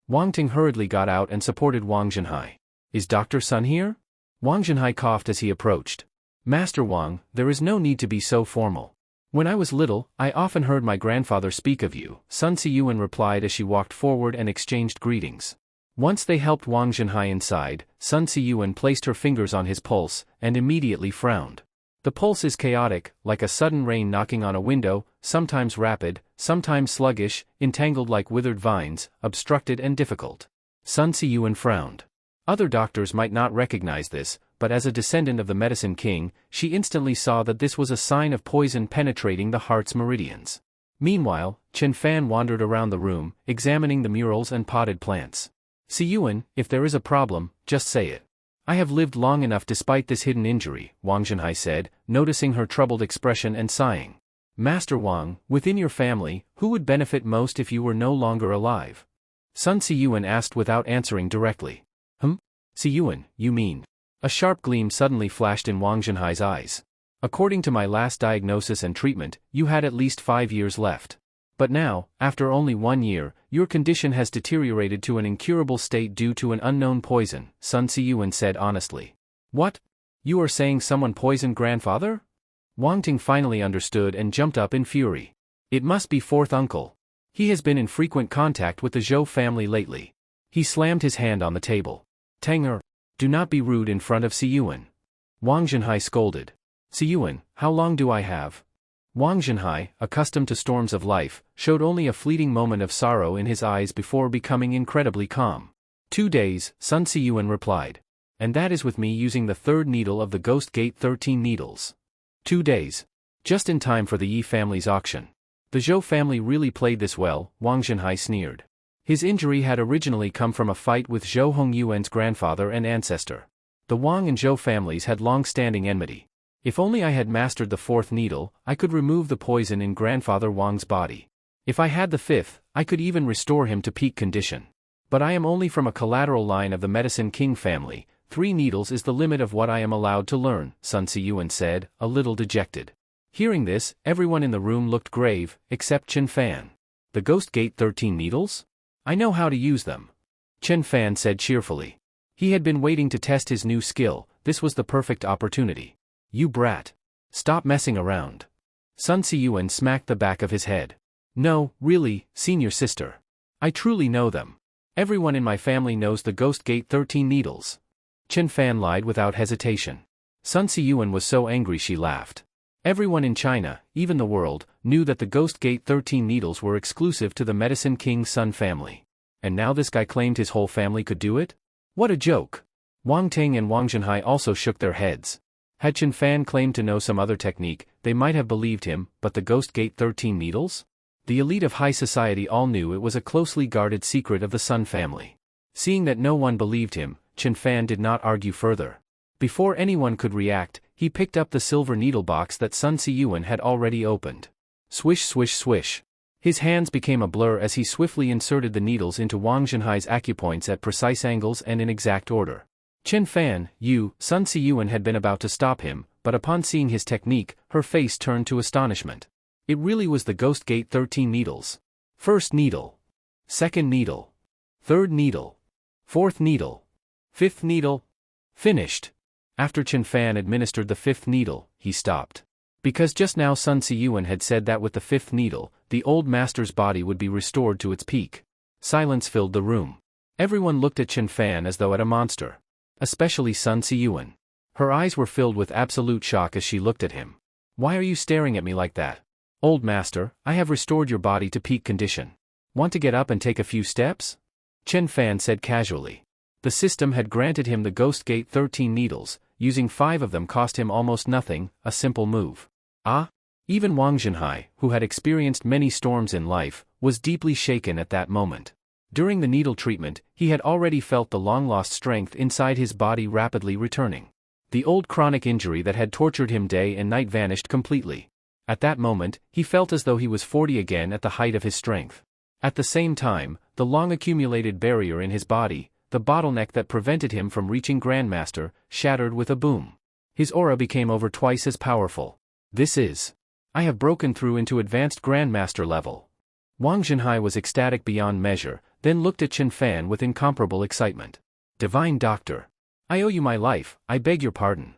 Wang Ting hurriedly got out and supported Wang Zhenhai. Is Dr. Sun here? Wang Zhenhai coughed as he approached. Master Wang, there is no need to be so formal. When I was little, I often heard my grandfather speak of you, Sun Siyuan replied as she walked forward and exchanged greetings. Once they helped Wang Zhenhai inside, Sun Siyuan placed her fingers on his pulse, and immediately frowned. The pulse is chaotic, like a sudden rain knocking on a window, sometimes rapid, sometimes sluggish, entangled like withered vines, obstructed and difficult. Sun Siyuan frowned. Other doctors might not recognize this, but as a descendant of the Medicine King, she instantly saw that this was a sign of poison penetrating the heart's meridians. Meanwhile, Chen Fan wandered around the room, examining the murals and potted plants. Siyuan, if there is a problem, just say it. I have lived long enough despite this hidden injury, Wang Zhenhai said, noticing her troubled expression and sighing. Master Wang, within your family, who would benefit most if you were no longer alive? Sun Siyuan asked without answering directly. Siyuan, you mean? A sharp gleam suddenly flashed in Wang Zhenhai's eyes. According to my last diagnosis and treatment, you had at least 5 years left. But now, after only 1 year, your condition has deteriorated to an incurable state due to an unknown poison, Sun Siyuan said honestly. What? You are saying someone poisoned grandfather? Wang Ting finally understood and jumped up in fury. It must be fourth uncle. He has been in frequent contact with the Zhou family lately. He slammed his hand on the table. Tanger. Do not be rude in front of Siyuan. Wang Zhenhai scolded. Siyuan, how long do I have? Wang Zhenhai, accustomed to storms of life, showed only a fleeting moment of sorrow in his eyes before becoming incredibly calm. 2 days, Sun Siyuan replied. And that is with me using the third needle of the Ghost Gate 13 needles. 2 days. Just in time for the Yi family's auction. The Zhou family really played this well, Wang Zhenhai sneered. His injury had originally come from a fight with Zhou Hongyuan's grandfather and ancestor. The Wang and Zhou families had long-standing enmity. If only I had mastered the fourth needle, I could remove the poison in grandfather Wang's body. If I had the fifth, I could even restore him to peak condition. But I am only from a collateral line of the Medicine King family. 3 needles is the limit of what I am allowed to learn, Sun Siyuan said, a little dejected. Hearing this, everyone in the room looked grave, except Chen Fan. The Ghost Gate 13 needles? I know how to use them. Chen Fan said cheerfully. He had been waiting to test his new skill. This was the perfect opportunity. You brat. Stop messing around. Sun Siyuan smacked the back of his head. No, really, senior sister. I truly know them. Everyone in my family knows the Ghost Gate 13 needles. Chen Fan lied without hesitation. Sun Siyuan was so angry she laughed. Everyone in China, even the world, knew that the Ghost Gate 13 needles were exclusive to the Medicine King Sun family. And now this guy claimed his whole family could do it? What a joke! Wang Ting and Wang Zhenhai also shook their heads. Had Chen Fan claimed to know some other technique, they might have believed him, but the Ghost Gate 13 needles? The elite of high society all knew it was a closely guarded secret of the Sun family. Seeing that no one believed him, Chen Fan did not argue further. Before anyone could react, he picked up the silver needle box that Sun Siyuan had already opened. Swish swish swish. His hands became a blur as he swiftly inserted the needles into Wang Zhenhai's acupoints at precise angles and in exact order. Chen Fan, Sun Siyuan had been about to stop him, but upon seeing his technique, her face turned to astonishment. It really was the Ghost Gate 13 needles. First needle. Second needle. Third needle. Fourth needle. Fifth needle. Finished. After Chen Fan administered the fifth needle, he stopped. Because just now Sun Siyuan had said that with the fifth needle, the old master's body would be restored to its peak. Silence filled the room. Everyone looked at Chen Fan as though at a monster. Especially Sun Siyuan. Her eyes were filled with absolute shock as she looked at him. Why are you staring at me like that? Old master, I have restored your body to peak condition. Want to get up and take a few steps? Chen Fan said casually. The system had granted him the Ghost Gate 13 needles. Using 5 of them cost him almost nothing, a simple move. Ah? Even Wang Zhenhai, who had experienced many storms in life, was deeply shaken at that moment. During the needle treatment, he had already felt the long-lost strength inside his body rapidly returning. The old chronic injury that had tortured him day and night vanished completely. At that moment, he felt as though he was 40 again at the height of his strength. At the same time, the long-accumulated barrier in his body, the bottleneck that prevented him from reaching Grandmaster, shattered with a boom. His aura became over twice as powerful. This is. I have broken through into advanced Grandmaster level. Wang Zhenhai was ecstatic beyond measure, then looked at Chen Fan with incomparable excitement. Divine Doctor. I owe you my life, I beg your pardon.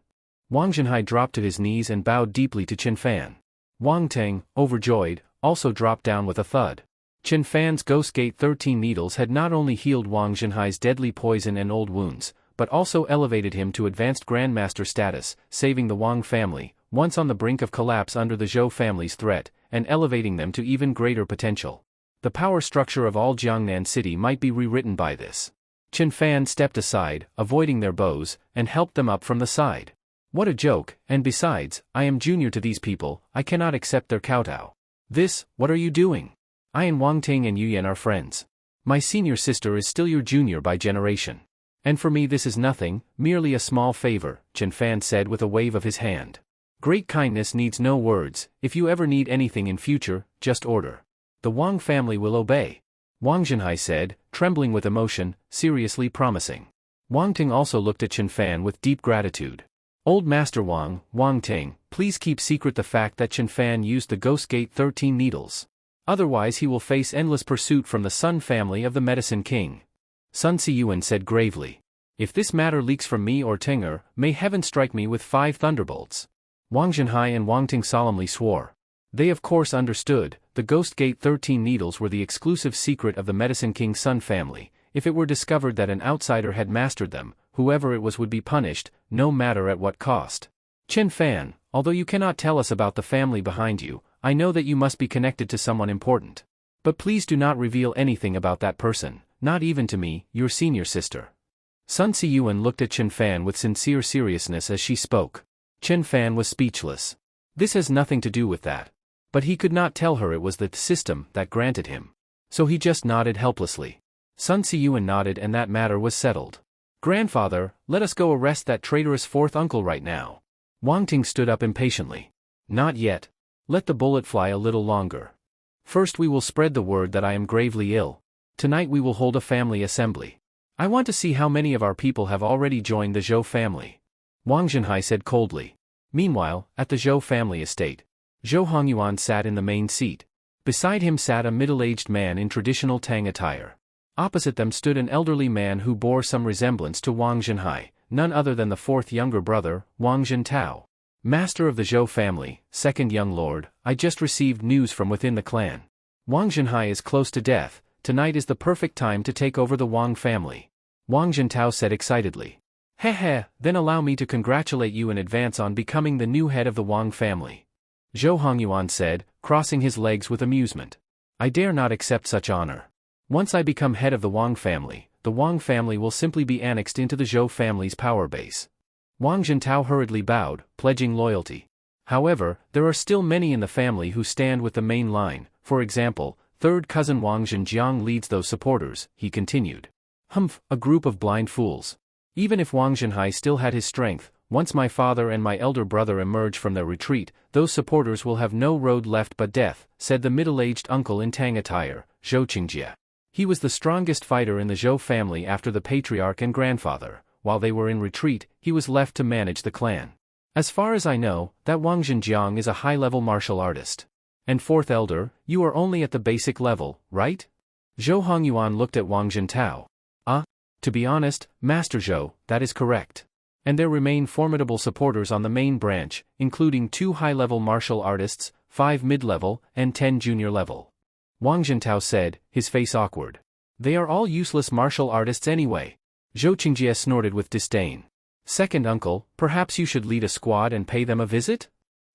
Wang Zhenhai dropped to his knees and bowed deeply to Chen Fan. Wang Ting, overjoyed, also dropped down with a thud. Chen Fan's Ghost Gate 13 needles had not only healed Wang Zhenhai's deadly poison and old wounds, but also elevated him to advanced Grandmaster status, saving the Wang family, once on the brink of collapse under the Zhou family's threat, and elevating them to even greater potential. The power structure of all Jiangnan City might be rewritten by this. Chen Fan stepped aside, avoiding their bows, and helped them up from the side. What a joke, and besides, I am junior to these people, I cannot accept their kowtow. This, what are you doing? I and Wang Ting and Yuyan are friends. My senior sister is still your junior by generation. And for me this is nothing, merely a small favor, Chen Fan said with a wave of his hand. Great kindness needs no words, if you ever need anything in future, just order. The Wang family will obey. Wang Zhenhai said, trembling with emotion, seriously promising. Wang Ting also looked at Chen Fan with deep gratitude. Old Master Wang, Wang Ting, please keep secret the fact that Chen Fan used the Ghost Gate 13 needles. Otherwise he will face endless pursuit from the Sun family of the Medicine King. Sun Siyuan said gravely. If this matter leaks from me or Tinger, may heaven strike me with 5 thunderbolts. Wang Zhenhai and Wang Ting solemnly swore. They of course understood, the Ghost Gate 13 needles were the exclusive secret of the Medicine King Sun family. If it were discovered that an outsider had mastered them, whoever it was would be punished, no matter at what cost. Chen Fan, although you cannot tell us about the family behind you, I know that you must be connected to someone important. But please do not reveal anything about that person, not even to me, your senior sister. Sun Siyuan looked at Chen Fan with sincere seriousness as she spoke. Chen Fan was speechless. This has nothing to do with that. But he could not tell her it was the system that granted him. So he just nodded helplessly. Sun Siyuan nodded and that matter was settled. Grandfather, let us go arrest that traitorous fourth uncle right now. Wang Ting stood up impatiently. Not yet. Let the bullet fly a little longer. First we will spread the word that I am gravely ill. Tonight we will hold a family assembly. I want to see how many of our people have already joined the Zhou family. Wang Zhenhai said coldly. Meanwhile, at the Zhou family estate, Zhou Hongyuan sat in the main seat. Beside him sat a middle-aged man in traditional Tang attire. Opposite them stood an elderly man who bore some resemblance to Wang Zhenhai, none other than the fourth younger brother, Wang Zhentao. Master of the Zhou family, second young lord, I just received news from within the clan. Wang Zhenhai is close to death, tonight is the perfect time to take over the Wang family. Wang Zhentao said excitedly. Heh, then allow me to congratulate you in advance on becoming the new head of the Wang family. Zhou Hongyuan said, crossing his legs with amusement. I dare not accept such honor. Once I become head of the Wang family will simply be annexed into the Zhou family's power base. Wang Zhentao hurriedly bowed, pledging loyalty. However, there are still many in the family who stand with the main line, for example, third cousin Wang Zhenjiang leads those supporters, he continued. Humph, a group of blind fools. Even if Wang Zhenhai still had his strength, once my father and my elder brother emerge from their retreat, those supporters will have no road left but death, said the middle-aged uncle in Tang attire, Zhou Qingjie. He was the strongest fighter in the Zhou family after the patriarch and grandfather. While they were in retreat, he was left to manage the clan. As far as I know, that Wang Zhenjiang is a high-level martial artist. And fourth elder, you are only at the basic level, right? Zhou Hongyuan looked at Wang Zhentao. To be honest, Master Zhou, that is correct. And there remain formidable supporters on the main branch, including 2 high-level martial artists, 5 mid-level, and 10 junior level. Wang Zhentao said, his face awkward. They are all useless martial artists anyway. Zhou Qingjie snorted with disdain. Second uncle, perhaps you should lead a squad and pay them a visit?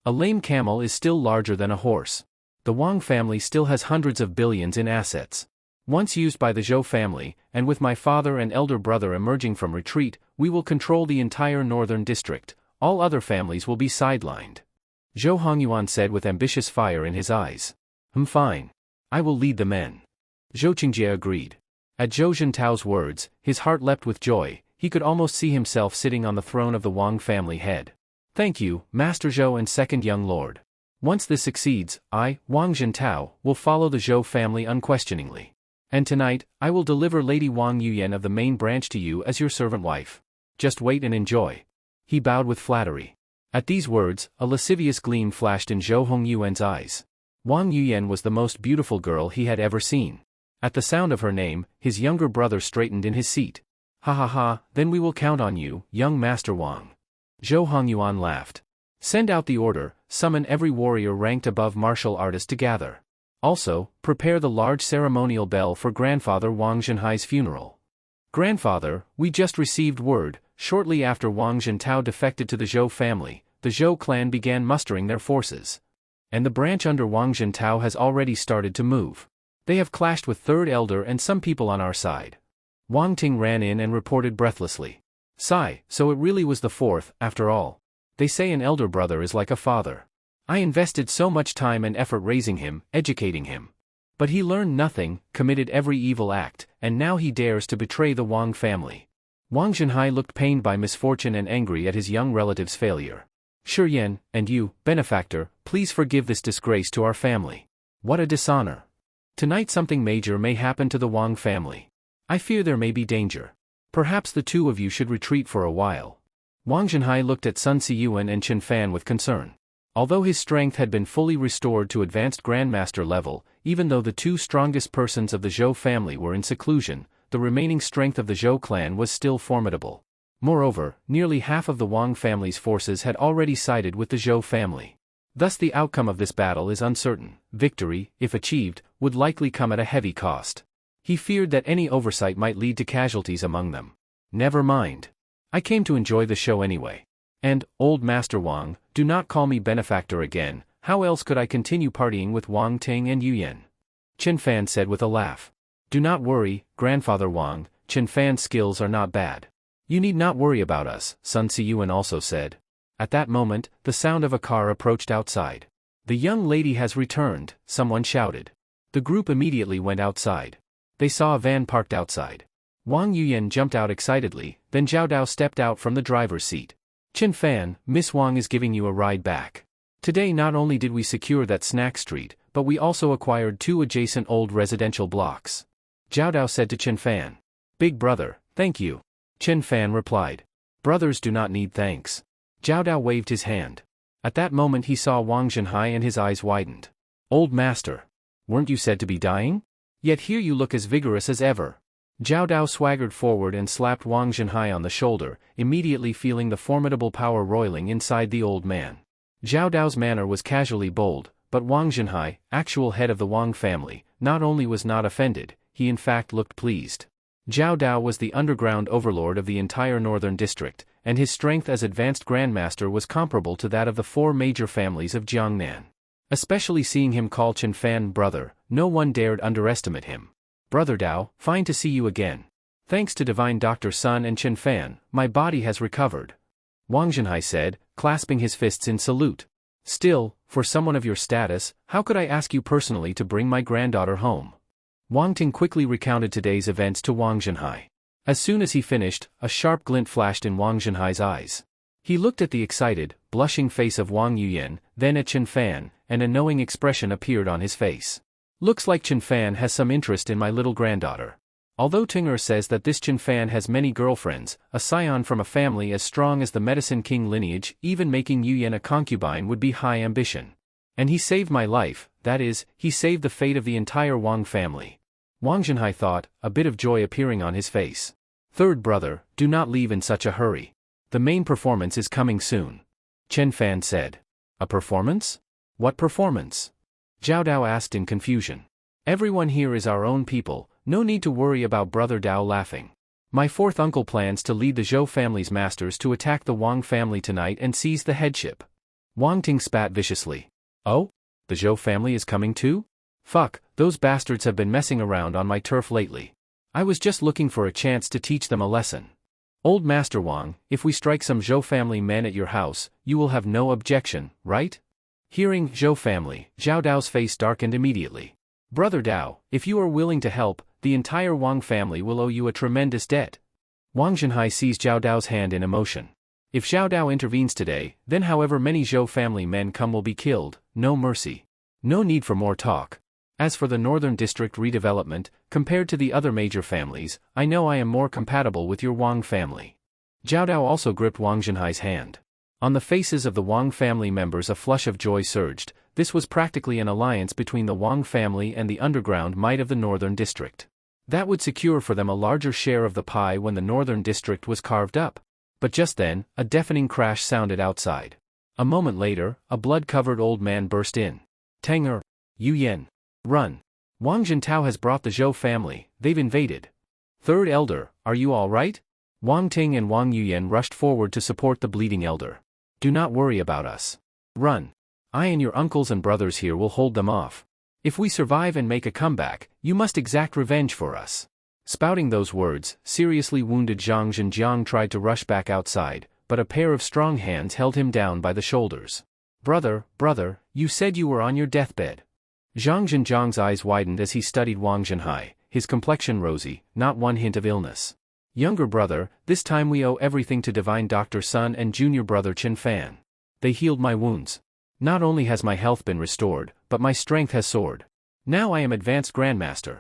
A lame camel is still larger than a horse. The Wang family still has hundreds of billions in assets. Once used by the Zhou family, and with my father and elder brother emerging from retreat, we will control the entire northern district. All other families will be sidelined. Zhou Hongyuan said with ambitious fire in his eyes. Fine. I will lead the men. Zhou Qingjie agreed. At Zhou Zhentao's words, his heart leapt with joy, he could almost see himself sitting on the throne of the Wang family head. Thank you, Master Zhou and second young lord. Once this succeeds, I, Wang Zhentao, will follow the Zhou family unquestioningly. And tonight, I will deliver Lady Wang Yuyan of the main branch to you as your servant wife. Just wait and enjoy. He bowed with flattery. At these words, a lascivious gleam flashed in Zhou Hongyuan's eyes. Wang Yuyan was the most beautiful girl he had ever seen. At the sound of her name, his younger brother straightened in his seat. Ha, then we will count on you, young Master Wang. Zhou Hongyuan laughed. Send out the order, summon every warrior ranked above martial artist to gather. Also, prepare the large ceremonial bell for grandfather Wang Zhenhai's funeral. Grandfather, we just received word, shortly after Wang Zhentao defected to the Zhou family, the Zhou clan began mustering their forces. And the branch under Wang Zhentao has already started to move. They have clashed with third elder and some people on our side. Wang Ting ran in and reported breathlessly. Sigh, so it really was the fourth, after all. They say an elder brother is like a father. I invested so much time and effort raising him, educating him. But he learned nothing, committed every evil act, and now he dares to betray the Wang family. Wang Zhenhai looked pained by misfortune and angry at his young relative's failure. Shiyan, and you, benefactor, please forgive this disgrace to our family. What a dishonor. Tonight something major may happen to the Wang family. I fear there may be danger. Perhaps the two of you should retreat for a while. Wang Zhenhai looked at Sun Siyuan and Chen Fan with concern. Although his strength had been fully restored to advanced grandmaster level, even though the 2 strongest persons of the Zhou family were in seclusion, the remaining strength of the Zhou clan was still formidable. Moreover, nearly half of the Wang family's forces had already sided with the Zhou family. Thus the outcome of this battle is uncertain. Victory, if achieved, would likely come at a heavy cost. He feared that any oversight might lead to casualties among them. Never mind. I came to enjoy the show anyway. And, old Master Wang, do not call me benefactor again, how else could I continue partying with Wang Ting and Yu Yan? Chen Fan said with a laugh. Do not worry, Grandfather Wang, Chen Fan's skills are not bad. You need not worry about us, Sun Siyuan also said. At that moment, the sound of a car approached outside. The young lady has returned, someone shouted. The group immediately went outside. They saw a van parked outside. Wang Yuyan jumped out excitedly, then Zhao Dao stepped out from the driver's seat. Chen Fan, Miss Wang is giving you a ride back. Today not only did we secure that snack street, but we also acquired 2 adjacent old residential blocks. Zhao Dao said to Chen Fan. Big brother, thank you. Chen Fan replied. Brothers do not need thanks. Zhao Dao waved his hand. At that moment he saw Wang Zhenhai and his eyes widened. Old master. Weren't you said to be dying? Yet here you look as vigorous as ever. Zhao Dao swaggered forward and slapped Wang Zhenhai on the shoulder, immediately feeling the formidable power roiling inside the old man. Zhao Dao's manner was casually bold, but Wang Zhenhai, actual head of the Wang family, not only was not offended, he in fact looked pleased. Zhao Dao was the underground overlord of the entire northern district, and his strength as advanced grandmaster was comparable to that of the 4 major families of Jiangnan. Especially seeing him call Chen Fan brother, no one dared underestimate him. Brother Dao, fine to see you again. Thanks to divine Dr. Sun and Chen Fan, my body has recovered. Wang Zhenhai said, clasping his fists in salute. Still, for someone of your status, how could I ask you personally to bring my granddaughter home? Wang Ting quickly recounted today's events to Wang Zhenhai. As soon as he finished, a sharp glint flashed in Wang Zhenhai's eyes. He looked at the excited, blushing face of Wang Yuyan, then at Chen Fan, and a knowing expression appeared on his face. Looks like Chen Fan has some interest in my little granddaughter. Although Tinger says that this Chen Fan has many girlfriends, a scion from a family as strong as the Medicine King lineage, even making Yuyan a concubine would be high ambition. And he saved my life, that is, he saved the fate of the entire Wang family. Wang Zhenhai thought, a bit of joy appearing on his face. Third brother, do not leave in such a hurry. The main performance is coming soon. Chen Fan said. A performance? What performance? Zhao Dao asked in confusion. Everyone here is our own people, no need to worry about brother Dao laughing. My 4th uncle plans to lead the Zhou family's masters to attack the Wang family tonight and seize the headship. Wang Ting spat viciously. Oh? The Zhou family is coming too? Fuck, those bastards have been messing around on my turf lately. I was just looking for a chance to teach them a lesson. Old Master Wang, if we strike some Zhou family men at your house, you will have no objection, right? Hearing Zhou family, Zhao Dao's face darkened immediately. Brother Dao, if you are willing to help, the entire Wang family will owe you a tremendous debt. Wang Zhenhai seized Zhao Dao's hand in emotion. If Zhao Dao intervenes today, then however many Zhou family men come will be killed, no mercy. No need for more talk. As for the Northern District redevelopment, compared to the other major families, I know I am more compatible with your Wang family. Zhao Dao also gripped Wang Zhenhai's hand. On the faces of the Wang family members a flush of joy surged. This was practically an alliance between the Wang family and the underground might of the Northern District. That would secure for them a larger share of the pie when the Northern District was carved up. But just then, a deafening crash sounded outside. A moment later, a blood-covered old man burst in. Tanger! Yu Yan! Run! Wang Zhentao has brought the Zhou family, they've invaded. Third elder, are you all right? Wang Ting and Wang Yuyan rushed forward to support the bleeding elder. Do not worry about us. Run. I and your uncles and brothers here will hold them off. If we survive and make a comeback, you must exact revenge for us. Spouting those words, seriously wounded Zhang Zhenjiang tried to rush back outside, but a pair of strong hands held him down by the shoulders. Brother, you said you were on your deathbed. Zhang Zhenjiang's eyes widened as he studied Wang Zhenhai, his complexion rosy, not one hint of illness. Younger brother, this time we owe everything to divine Dr. Sun and junior brother Chen Fan. They healed my wounds. Not only has my health been restored, but my strength has soared. Now I am advanced grandmaster.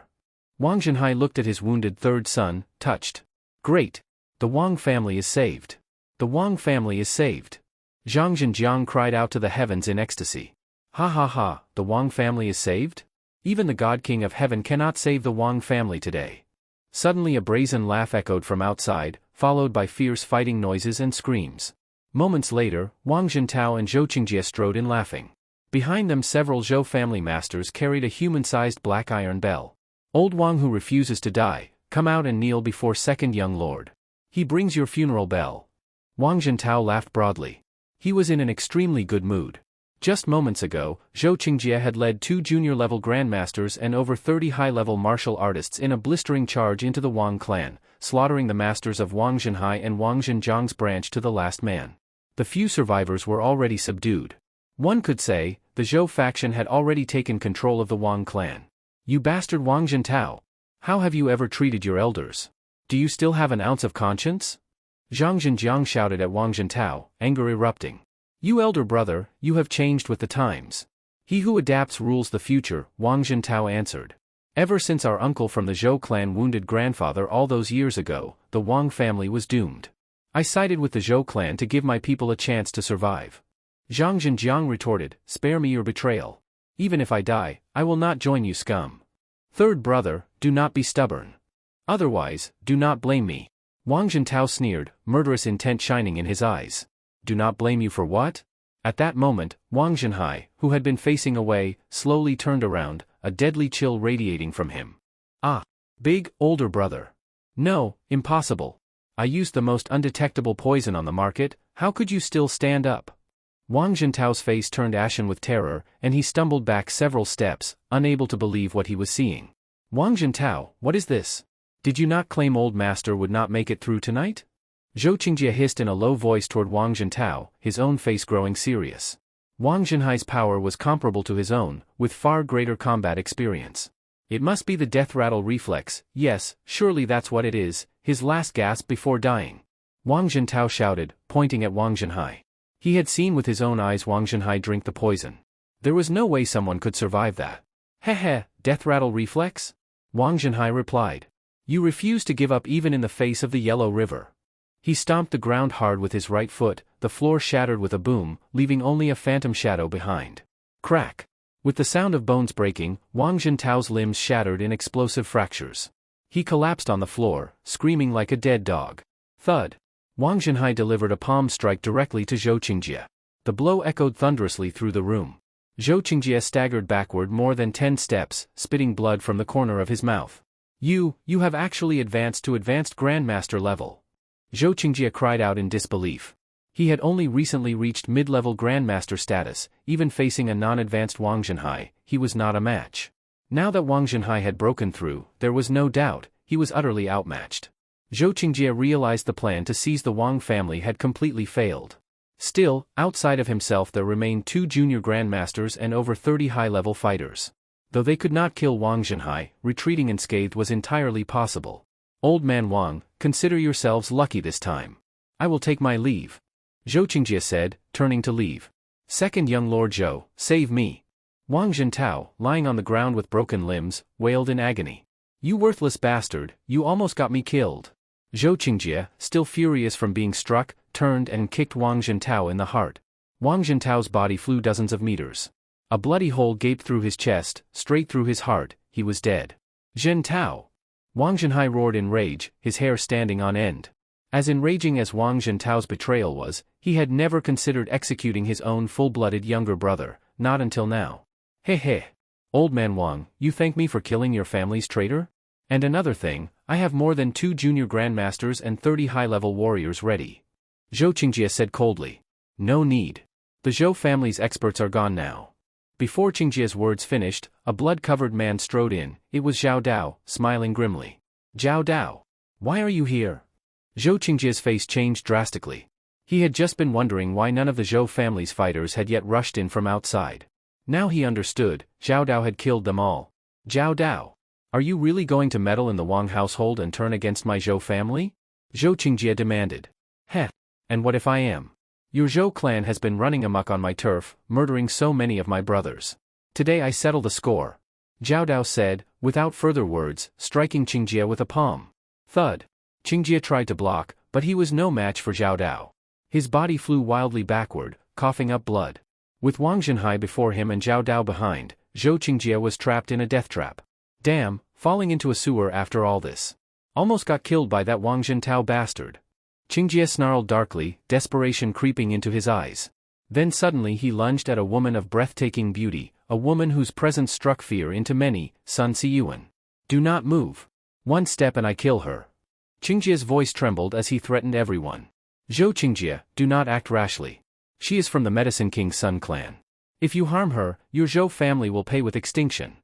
Wang Zhenhai looked at his wounded third son, touched. Great! The Wang family is saved. The Wang family is saved. Zhang Zhenjiang cried out to the heavens in ecstasy. Ha ha ha, the Wang family is saved? Even the God King of Heaven cannot save the Wang family today. Suddenly a brazen laugh echoed from outside, followed by fierce fighting noises and screams. Moments later, Wang Zhentao and Zhou Qingjie strode in laughing. Behind them several Zhou family masters carried a human-sized black iron bell. Old Wang who refuses to die, come out and kneel before second young lord. He brings your funeral bell. Wang Jintao laughed broadly. He was in an extremely good mood. Just moments ago, Zhou Qingjie had led 2 junior-level grandmasters and over 30 high-level martial artists in a blistering charge into the Wang clan, slaughtering the masters of Wang Zhenhai and Wang Zhenjiang's branch to the last man. The few survivors were already subdued. One could say, the Zhou faction had already taken control of the Wang clan. You bastard Wang Jintao! How have you ever treated your elders? Do you still have an ounce of conscience? Zhang Zhenjiang shouted at Wang Jintao, anger erupting. You elder brother, you have changed with the times. He who adapts rules the future, Wang Jintao answered. Ever since our uncle from the Zhou clan wounded grandfather all those years ago, the Wang family was doomed. I sided with the Zhou clan to give my people a chance to survive. Zhang Zhenjiang retorted, spare me your betrayal. Even if I die, I will not join you scum. Third brother, do not be stubborn. Otherwise, do not blame me. Wang Jintao sneered, murderous intent shining in his eyes. Do not blame you for what? At that moment, Wang Zhenhai, who had been facing away, slowly turned around, a deadly chill radiating from him. Ah! Big, older brother. No, impossible. I used the most undetectable poison on the market, how could you still stand up? Wang Jintao's face turned ashen with terror, and he stumbled back several steps, unable to believe what he was seeing. Wang Jintao, what is this? Did you not claim old master would not make it through tonight? Zhou Qingjie hissed in a low voice toward Wang Jintao, his own face growing serious. Wang Zhenhai's power was comparable to his own, with far greater combat experience. It must be the death rattle reflex, yes, surely that's what it is, his last gasp before dying. Wang Jintao shouted, pointing at Wang Zhenhai. He had seen with his own eyes Wang Zhenhai drink the poison. There was no way someone could survive that. Heh, death rattle reflex? Wang Zhenhai replied. You refuse to give up even in the face of the Yellow River. He stomped the ground hard with his right foot, the floor shattered with a boom, leaving only a phantom shadow behind. Crack! With the sound of bones breaking, Wang Jintao's limbs shattered in explosive fractures. He collapsed on the floor, screaming like a dead dog. Thud! Wang Zhenhai delivered a palm strike directly to Zhou Qingjie. The blow echoed thunderously through the room. Zhou Qingjie staggered backward more than 10 steps, spitting blood from the corner of his mouth. You have actually advanced to advanced grandmaster level. Zhou Qingjie cried out in disbelief. He had only recently reached mid-level grandmaster status, even facing a non-advanced Wang Zhenhai, he was not a match. Now that Wang Zhenhai had broken through, there was no doubt, he was utterly outmatched. Zhou Qingjie realized the plan to seize the Wang family had completely failed. Still, outside of himself there remained 2 junior grandmasters and over 30 high-level fighters. Though they could not kill Wang Zhenhai, retreating unscathed was entirely possible. Old man Wang, consider yourselves lucky this time. I will take my leave. Zhou Qingjie said, turning to leave. Second young Lord Zhou, save me. Wang Jintao, lying on the ground with broken limbs, wailed in agony. You worthless bastard, you almost got me killed. Zhou Qingjie, still furious from being struck, turned and kicked Wang Jintao in the heart. Wang Jintao's body flew dozens of meters. A bloody hole gaped through his chest, straight through his heart, he was dead. Jintao! Wang Zhenhai roared in rage, his hair standing on end. As enraging as Wang Jintao's betrayal was, he had never considered executing his own full-blooded younger brother, not until now. Heh. Old man Wang, you thank me for killing your family's traitor? And another thing, I have more than 2 junior grandmasters and 30 high-level warriors ready. Zhou Qingjie said coldly. No need. The Zhou family's experts are gone now. Before Qingjie's words finished, a blood-covered man strode in. It was Zhao Dao, smiling grimly. Zhao Dao. Why are you here? Zhou Qingjie's face changed drastically. He had just been wondering why none of the Zhou family's fighters had yet rushed in from outside. Now he understood, Zhao Dao had killed them all. Zhao Dao. Are you really going to meddle in the Wang household and turn against my Zhou family? Zhou Qingjie demanded. Heh. And what if I am? Your Zhou clan has been running amok on my turf, murdering so many of my brothers. Today I settle the score. Zhao Dao said, without further words, striking Qingjie with a palm. Thud. Qingjie tried to block, but he was no match for Zhao Dao. His body flew wildly backward, coughing up blood. With Wang Zhenhai before him and Zhao Dao behind, Zhou Qingjie was trapped in a death trap. Damn, falling into a sewer after all this. Almost got killed by that Wang Jintao bastard. Qingjie snarled darkly, desperation creeping into his eyes. Then suddenly he lunged at a woman of breathtaking beauty, a woman whose presence struck fear into many, Sun Siyuan. Do not move. One step and I kill her. Qingjia's voice trembled as he threatened everyone. Zhou Qingjie, do not act rashly. She is from the Medicine King's Sun clan. If you harm her, your Zhou family will pay with extinction.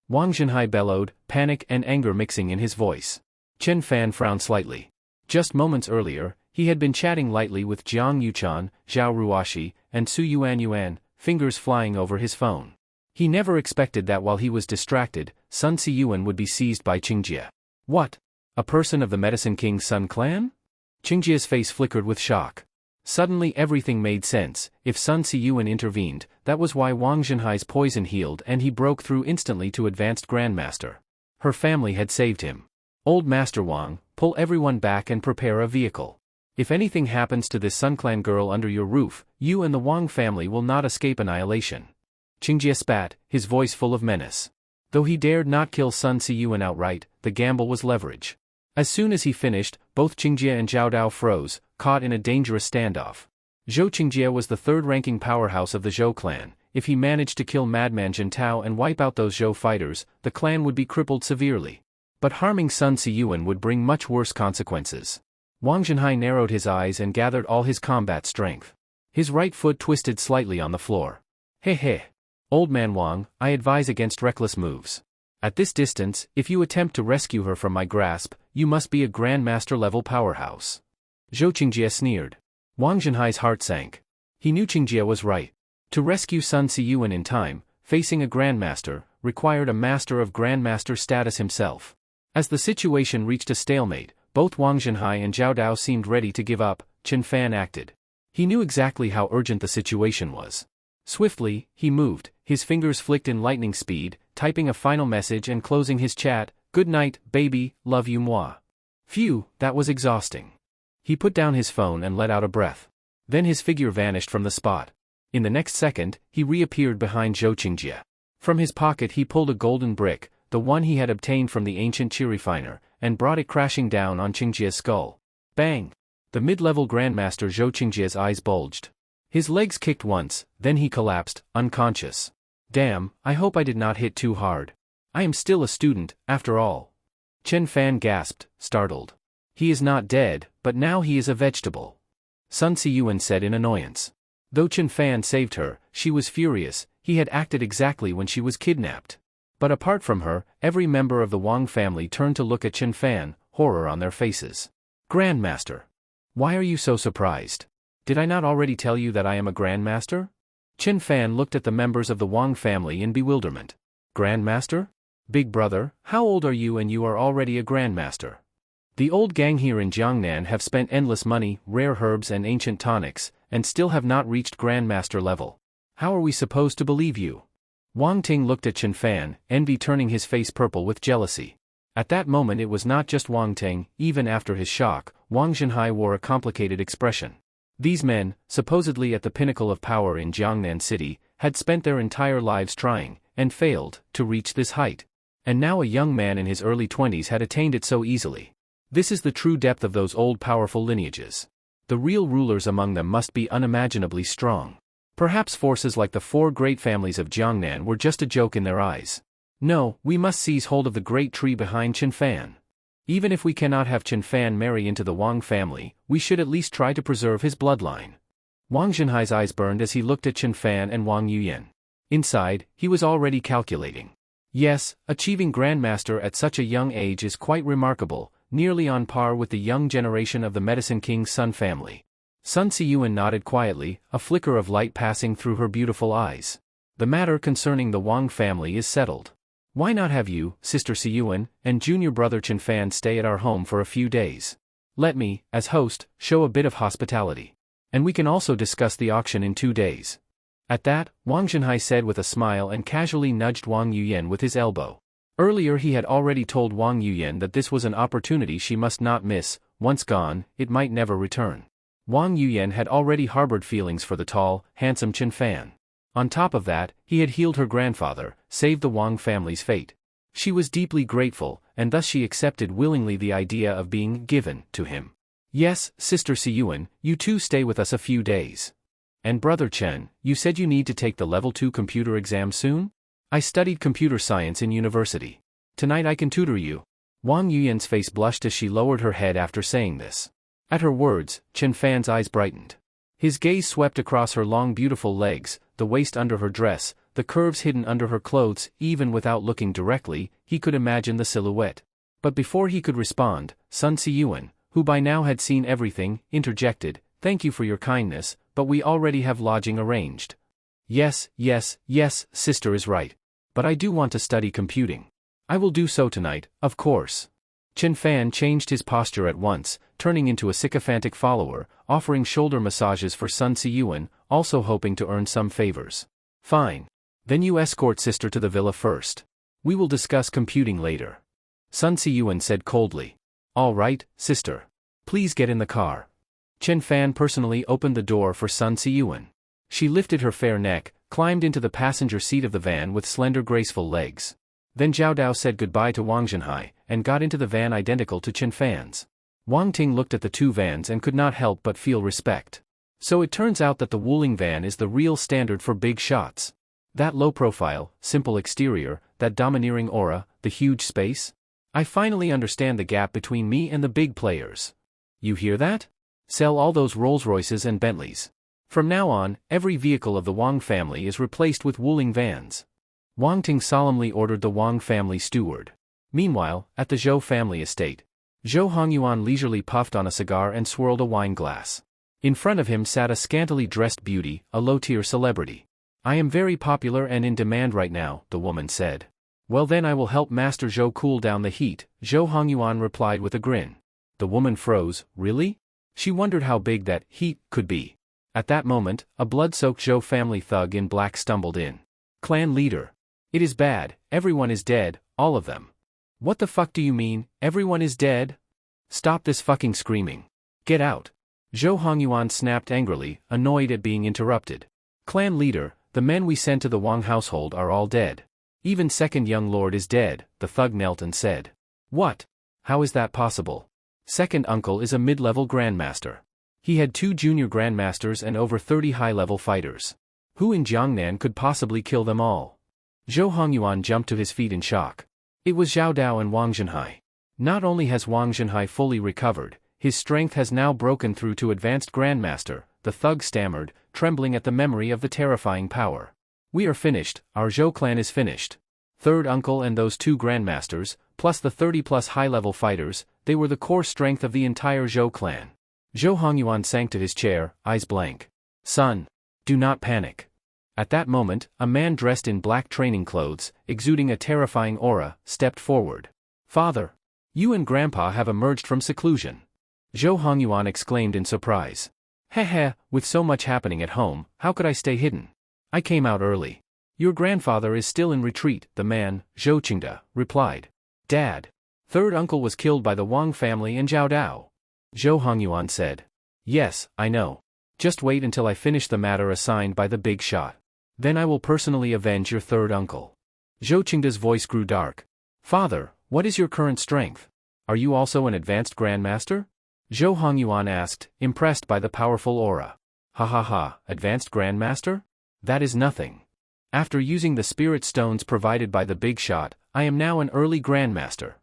Wang Zhenhai bellowed, panic and anger mixing in his voice. Chen Fan frowned slightly. Just moments earlier, he had been chatting lightly with Jiang Yuchan, Zhao Ruoxi, and Su Yuan, fingers flying over his phone. He never expected that while he was distracted, Sun Siyuan would be seized by Qingjie. What? A person of the Medicine King's Sun clan? Qingjie's face flickered with shock. Suddenly everything made sense. If Sun Siyuan intervened, that was why Wang Zhenhai's poison healed and he broke through instantly to Advanced Grandmaster. Her family had saved him. Old Master Wang, pull everyone back and prepare a vehicle. If anything happens to this Sun Clan girl under your roof, you and the Wang family will not escape annihilation. Qingjie spat, his voice full of menace. Though he dared not kill Sun Siyuan outright, the gamble was leverage. As soon as he finished, both Qingjie and Zhao Dao froze, caught in a dangerous standoff. Zhou Qingjie was the third-ranking powerhouse of the Zhou clan. If he managed to kill Madman Jin Tao and wipe out those Zhou fighters, the clan would be crippled severely. But harming Sun Siyuan would bring much worse consequences. Wang Zhenhai narrowed his eyes and gathered all his combat strength. His right foot twisted slightly on the floor. He. Old man Wang, I advise against reckless moves. At this distance, if you attempt to rescue her from my grasp, you must be a Grandmaster-level powerhouse. Zhou Qingjie sneered. Wang Zhenhai's heart sank. He knew Qingjie was right. To rescue Sun Siyuan in time, facing a Grandmaster, required a Master of Grandmaster status himself. As the situation reached a stalemate, both Wang Zhenhai and Zhao Dao seemed ready to give up. Chen Fan acted. He knew exactly how urgent the situation was. Swiftly, he moved, his fingers flicked in lightning speed, typing a final message and closing his chat, "Good night, baby, love you moi." Phew, that was exhausting. He put down his phone and let out a breath. Then his figure vanished from the spot. In the next second, he reappeared behind Zhou Qingjie. From his pocket he pulled a golden brick, the one he had obtained from the ancient Chirifiner, and brought it crashing down on Qingjie's skull. Bang! The mid-level Grandmaster Zhou Qingjie's eyes bulged. His legs kicked once, then he collapsed, unconscious. Damn, I hope I did not hit too hard. I am still a student, after all. Chen Fan gasped, startled. He is not dead, but now he is a vegetable. Sun Siyuan said in annoyance. Though Chen Fan saved her, she was furious. He had acted exactly when she was kidnapped. But apart from her, every member of the Wang family turned to look at Chen Fan, horror on their faces. Grandmaster. Why are you so surprised? Did I not already tell you that I am a Grandmaster? Chen Fan looked at the members of the Wang family in bewilderment. Grandmaster? Big brother, how old are you and you are already a Grandmaster? The old gang here in Jiangnan have spent endless money, rare herbs and ancient tonics, and still have not reached Grandmaster level. How are we supposed to believe you? Wang Ting looked at Chen Fan, envy turning his face purple with jealousy. At that moment it was not just Wang Ting, even after his shock, Wang Zhenhai wore a complicated expression. These men, supposedly at the pinnacle of power in Jiangnan City, had spent their entire lives trying, and failed, to reach this height. And now a young man in his early 20s had attained it so easily. This is the true depth of those old powerful lineages. The real rulers among them must be unimaginably strong. Perhaps forces like the four great families of Jiangnan were just a joke in their eyes. No, we must seize hold of the great tree behind Chen Fan. Even if we cannot have Chen Fan marry into the Wang family, we should at least try to preserve his bloodline. Wang Zhenhai's eyes burned as he looked at Chen Fan and Wang Yuyan. Inside, he was already calculating. Yes, achieving Grandmaster at such a young age is quite remarkable, nearly on par with the young generation of the Medicine King's Sun family. Sun Siyuan nodded quietly, a flicker of light passing through her beautiful eyes. The matter concerning the Wang family is settled. Why not have you, Sister Siyuan, and junior brother Chen Fan stay at our home for a few days? Let me, as host, show a bit of hospitality. And we can also discuss the auction in 2 days. At that, Wang Zhenhai said with a smile and casually nudged Wang Yuyan with his elbow. Earlier he had already told Wang Yuyan that this was an opportunity she must not miss. Once gone, it might never return. Wang Yuyan had already harbored feelings for the tall, handsome Chen Fan. On top of that, he had healed her grandfather, saved the Wang family's fate. She was deeply grateful, and thus she accepted willingly the idea of being given to him. Yes, Sister Siyuan, you too stay with us a few days. And Brother Chen, you said you need to take the level 2 computer exam soon? I studied computer science in university. Tonight I can tutor you. Wang Yuyan's face blushed as she lowered her head after saying this. At her words, Chen Fan's eyes brightened. His gaze swept across her long beautiful legs, the waist under her dress, the curves hidden under her clothes. Even without looking directly, he could imagine the silhouette. But before he could respond, Sun Siyuan, who by now had seen everything, interjected, "Thank you for your kindness, but we already have lodging arranged." Yes, sister is right. But I do want to study computing. I will do so tonight, of course. Chen Fan changed his posture at once, turning into a sycophantic follower, offering shoulder massages for Sun Siyuan, also hoping to earn some favors. Fine. Then you escort sister to the villa first. We will discuss computing later. Sun Siyuan said coldly. All right, sister. Please get in the car. Chen Fan personally opened the door for Sun Siyuan. She lifted her fair neck, climbed into the passenger seat of the van with slender graceful legs. Then Zhao Dao said goodbye to Wang Zhenhai, and got into the van identical to Chen Fan's. Wang Ting looked at the two vans and could not help but feel respect. So it turns out that the Wuling van is the real standard for big shots. That low profile, simple exterior, that domineering aura, the huge space? I finally understand the gap between me and the big players. You hear that? Sell all those Rolls-Royces and Bentleys. From now on, every vehicle of the Wang family is replaced with Wuling vans. Wang Ting solemnly ordered the Wang family steward. Meanwhile, at the Zhou family estate, Zhou Hongyuan leisurely puffed on a cigar and swirled a wine glass. In front of him sat a scantily dressed beauty, a low-tier celebrity. I am very popular and in demand right now, the woman said. Well then I will help Master Zhou cool down the heat, Zhou Hongyuan replied with a grin. The woman froze. Really? She wondered how big that heat could be. At that moment, a blood-soaked Zhou family thug in black stumbled in. Clan leader. It is bad, everyone is dead, all of them. What the fuck do you mean, everyone is dead? Stop this fucking screaming. Get out. Zhou Hongyuan snapped angrily, annoyed at being interrupted. Clan leader, the men we sent to the Wang household are all dead. Even second young lord is dead, the thug knelt and said. What? How is that possible? Second uncle is a mid-level grandmaster. He had 2 junior grandmasters and over 30 high-level fighters. Who in Jiangnan could possibly kill them all? Zhou Hongyuan jumped to his feet in shock. It was Zhao Dao and Wang Zhenhai. Not only has Wang Zhenhai fully recovered, his strength has now broken through to advanced grandmaster, the thug stammered, trembling at the memory of the terrifying power. We are finished, our Zhou clan is finished. Third uncle and those 2 grandmasters, plus the 30-plus high-level fighters, they were the core strength of the entire Zhou clan. Zhou Hongyuan sank to his chair, eyes blank. Son, do not panic. At that moment, a man dressed in black training clothes, exuding a terrifying aura, stepped forward. Father, you and Grandpa have emerged from seclusion. Zhou Hongyuan exclaimed in surprise. Heh, with so much happening at home, how could I stay hidden? I came out early. Your grandfather is still in retreat, the man, Zhou Qingde, replied. Dad. Third uncle was killed by the Wang family and Zhao Dao. Zhou Hongyuan said. Yes, I know. Just wait until I finish the matter assigned by the big shot. Then I will personally avenge your third uncle. Zhou Qingde's voice grew dark. Father, what is your current strength? Are you also an advanced grandmaster? Zhou Hongyuan asked, impressed by the powerful aura. Ha, advanced grandmaster? That is nothing. After using the spirit stones provided by the big shot, I am now an early grandmaster.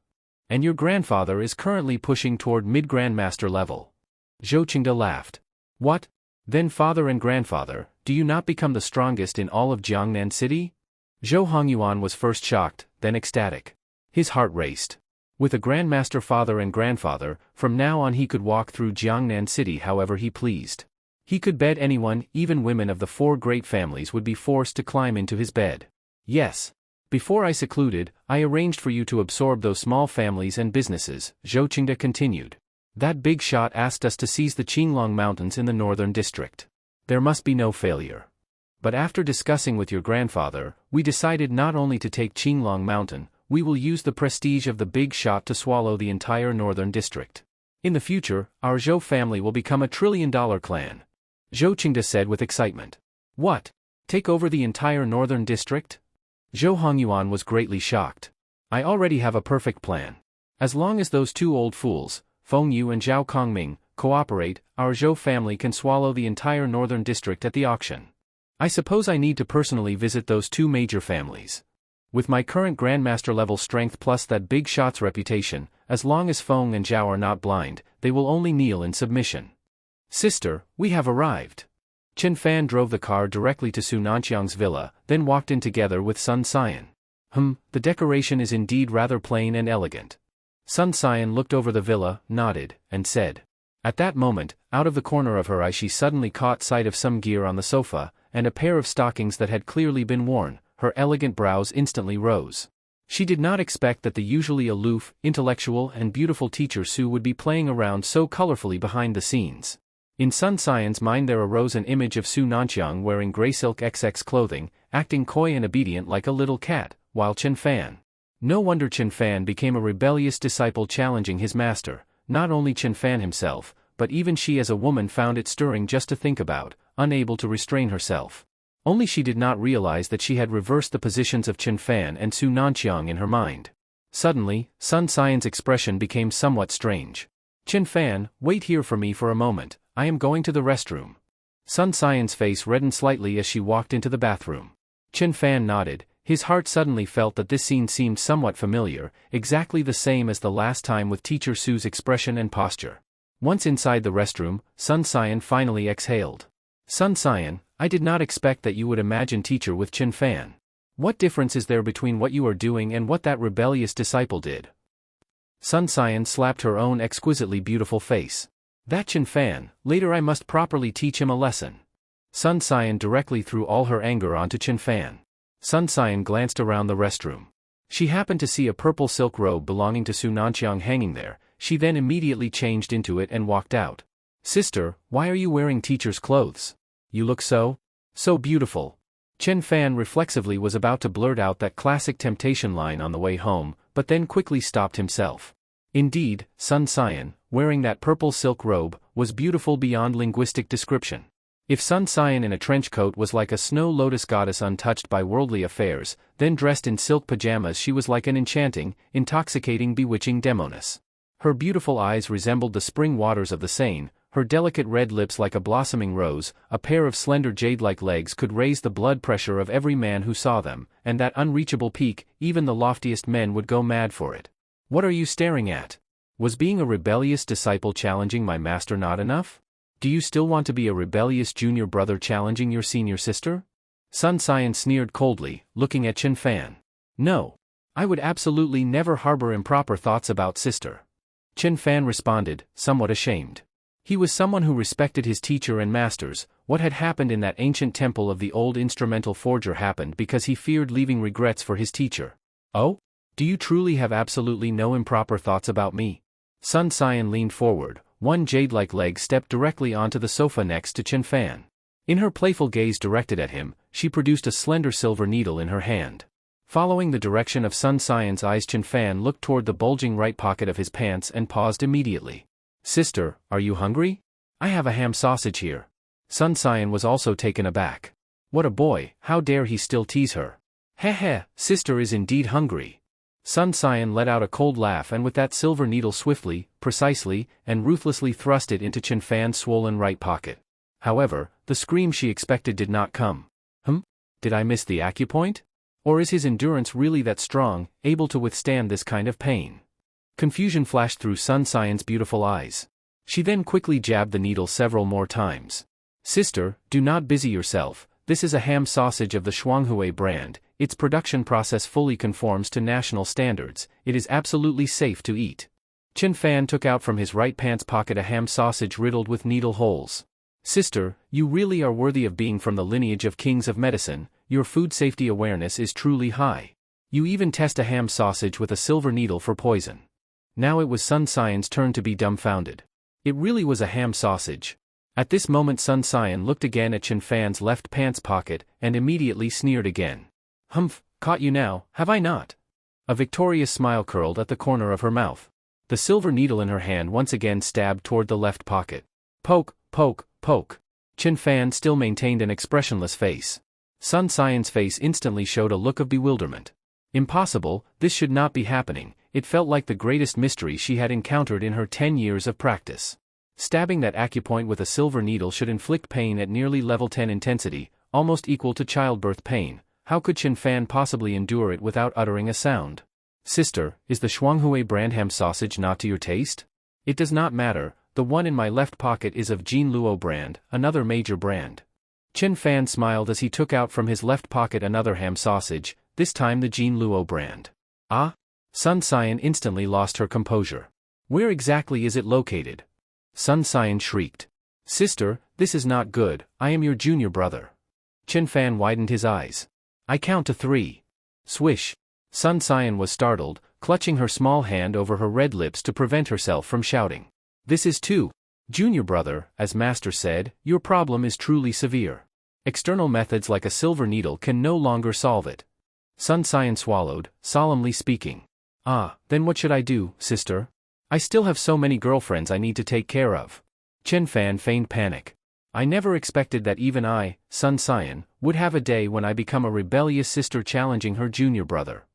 And your grandfather is currently pushing toward mid-grandmaster level. Zhou Qingde laughed. What? Then father and grandfather, do you not become the strongest in all of Jiangnan City? Zhou Hongyuan was first shocked, then ecstatic. His heart raced. With a grandmaster father and grandfather, from now on he could walk through Jiangnan City however he pleased. He could bed anyone, even women of the 4 great families would be forced to climb into his bed. Yes. Before I secluded, I arranged for you to absorb those small families and businesses, Zhou Qingde continued. That big shot asked us to seize the Qinglong Mountains in the northern district. There must be no failure. But after discussing with your grandfather, we decided not only to take Qinglong Mountain, we will use the prestige of the big shot to swallow the entire northern district. In the future, our Zhou family will become a trillion-dollar clan. Zhou Qingde said with excitement. What? Take over the entire northern district? Zhou Hongyuan was greatly shocked. I already have a perfect plan. As long as those 2 old fools, Feng Yu and Zhao Kongming, cooperate, our Zhou family can swallow the entire northern district at the auction. I suppose I need to personally visit those 2 major families. With my current Grandmaster level strength plus that big shot's reputation, as long as Feng and Zhao are not blind, they will only kneel in submission. Sister, we have arrived. Chen Fan drove the car directly to Su Nanqiang's villa, then walked in together with Sun Xian. The decoration is indeed rather plain and elegant. Sun Xian looked over the villa, nodded, and said. At that moment, out of the corner of her eye she suddenly caught sight of some gear on the sofa, and a pair of stockings that had clearly been worn. Her elegant brows instantly rose. She did not expect that the usually aloof, intellectual and beautiful teacher Su would be playing around so colorfully behind the scenes. In Sun Xian's mind there arose an image of Su Nanqiang wearing gray silk XX clothing, acting coy and obedient like a little cat, while Chen Fan. No wonder Chen Fan became a rebellious disciple challenging his master. Not only Chen Fan himself, but even she as a woman found it stirring just to think about, unable to restrain herself. Only she did not realize that she had reversed the positions of Chen Fan and Su Nanqiang in her mind. Suddenly, Sun Xian's expression became somewhat strange. Chen Fan, wait here for me for a moment, I am going to the restroom. Sun Xian's face reddened slightly as she walked into the bathroom. Chen Fan nodded, his heart suddenly felt that this scene seemed somewhat familiar, exactly the same as the last time with teacher Su's expression and posture. Once inside the restroom, Sun Xian finally exhaled. Sun Xian, I did not expect that you would imagine teacher with Chen Fan. What difference is there between what you are doing and what that rebellious disciple did? Sun Xian slapped her own exquisitely beautiful face. That Chen Fan, later I must properly teach him a lesson. Sun Xian directly threw all her anger onto Chen Fan. Sun Xian glanced around the restroom. She happened to see a purple silk robe belonging to Su Nanqiang hanging there. She then immediately changed into it and walked out. Sister, why are you wearing teacher's clothes? You look so beautiful. Chen Fan reflexively was about to blurt out that classic temptation line on the way home, but then quickly stopped himself. Indeed, Sun Xian, wearing that purple silk robe, was beautiful beyond linguistic description. If Sun Xian in a trench coat was like a snow lotus goddess untouched by worldly affairs, then dressed in silk pajamas she was like an enchanting, intoxicating, bewitching demoness. Her beautiful eyes resembled the spring waters of the Seine, her delicate red lips like a blossoming rose, a pair of slender jade-like legs could raise the blood pressure of every man who saw them, and that unreachable peak, even the loftiest men would go mad for it. What are you staring at? Was being a rebellious disciple challenging my master not enough? Do you still want to be a rebellious junior brother challenging your senior sister? Sun Xian sneered coldly, looking at Chen Fan. No. I would absolutely never harbor improper thoughts about sister. Chen Fan responded, somewhat ashamed. He was someone who respected his teacher and masters. What had happened in that ancient temple of the old instrumental forger happened because he feared leaving regrets for his teacher. Oh? Do you truly have absolutely no improper thoughts about me? Sun Xian leaned forward, one jade-like leg stepped directly onto the sofa next to Chen Fan. In her playful gaze directed at him, she produced a slender silver needle in her hand. Following the direction of Sun Xian's eyes, Chen Fan looked toward the bulging right pocket of his pants and paused immediately. Sister, are you hungry? I have a ham sausage here. Sun Xian was also taken aback. What a boy, how dare he still tease her. Heh, sister is indeed hungry. Sun Xian let out a cold laugh and with that silver needle swiftly, precisely, and ruthlessly thrust it into Chen Fan's swollen right pocket. However, the scream she expected did not come. Did I miss the acupoint? Or is his endurance really that strong, able to withstand this kind of pain? Confusion flashed through Sun Xian's beautiful eyes. She then quickly jabbed the needle several more times. Sister, do not busy yourself, this is a ham sausage of the Shuanghui brand, its production process fully conforms to national standards, it is absolutely safe to eat. Chen Fan took out from his right pants pocket a ham sausage riddled with needle holes. Sister, you really are worthy of being from the lineage of kings of medicine, your food safety awareness is truly high. You even test a ham sausage with a silver needle for poison. Now it was Sun Xian's turn to be dumbfounded. It really was a ham sausage. At this moment Sun Xian looked again at Chen Fan's left pants pocket, and immediately sneered again. Humph, caught you now, have I not? A victorious smile curled at the corner of her mouth. The silver needle in her hand once again stabbed toward the left pocket. Poke, poke, poke. Chen Fan still maintained an expressionless face. Sun Xian's face instantly showed a look of bewilderment. Impossible, this should not be happening. It felt like the greatest mystery she had encountered in her 10 years of practice. Stabbing that acupoint with a silver needle should inflict pain at nearly level 10 intensity, almost equal to childbirth pain. how could Chen Fan possibly endure it without uttering a sound? Sister, is the Shuanghui brand ham sausage not to your taste? It does not matter, the one in my left pocket is of Jin Luo brand, another major brand. Chen Fan smiled as he took out from his left pocket another ham sausage, this time the Jin Luo brand. Ah? Sun Xian instantly lost her composure. Where exactly is it located? Sun Xian shrieked. Sister, this is not good, I am your junior brother. Chen Fan widened his eyes. I count to 3. Swish. Sun Xian was startled, clutching her small hand over her red lips to prevent herself from shouting. This is 2. Junior brother, as master said, your problem is truly severe. External methods like a silver needle can no longer solve it. Sun Xian swallowed, solemnly speaking. Ah, then what should I do, sister? I still have so many girlfriends I need to take care of. Chen Fan feigned panic. I never expected that even I, Sun Xian, would have a day when I become a rebellious sister challenging her junior brother.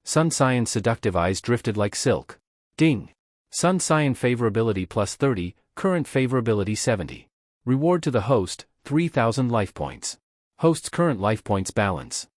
Sun Xian's seductive eyes drifted like silk. Ding! Sun Xian favorability plus 30, current favorability 70. Reward to the host, 3,000 life points. Host's current life points balance.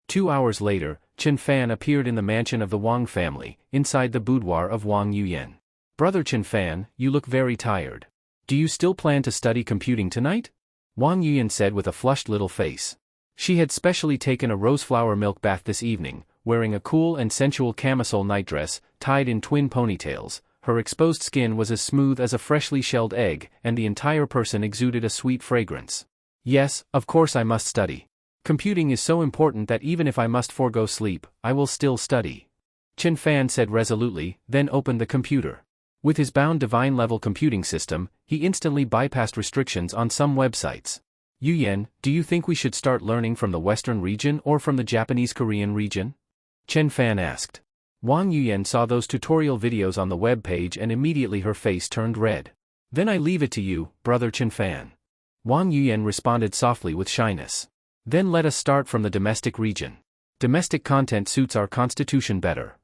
2 hours later, Chen Fan appeared in the mansion of the Wang family, inside the boudoir of Wang Yuyan. Brother Chen Fan, you look very tired. Do you still plan to study computing tonight? Wang Yuyan said with a flushed little face. She had specially taken a roseflower milk bath this evening, wearing a cool and sensual camisole nightdress, tied in twin ponytails. Her exposed skin was as smooth as a freshly shelled egg, and the entire person exuded a sweet fragrance. Yes, of course I must study. Computing is so important that even if I must forego sleep, I will still study. Chen Fan said resolutely, then opened the computer. With his bound divine-level computing system, he instantly bypassed restrictions on some websites. Yuyan, do you think we should start learning from the Western region or from the Japanese-Korean region? Chen Fan asked. Wang Yuyan saw those tutorial videos on the web page and immediately her face turned red. Then I leave it to you, brother Chen Fan. Wang Yuyan responded softly with shyness. Then let us start from the domestic region. Domestic content suits our constitution better.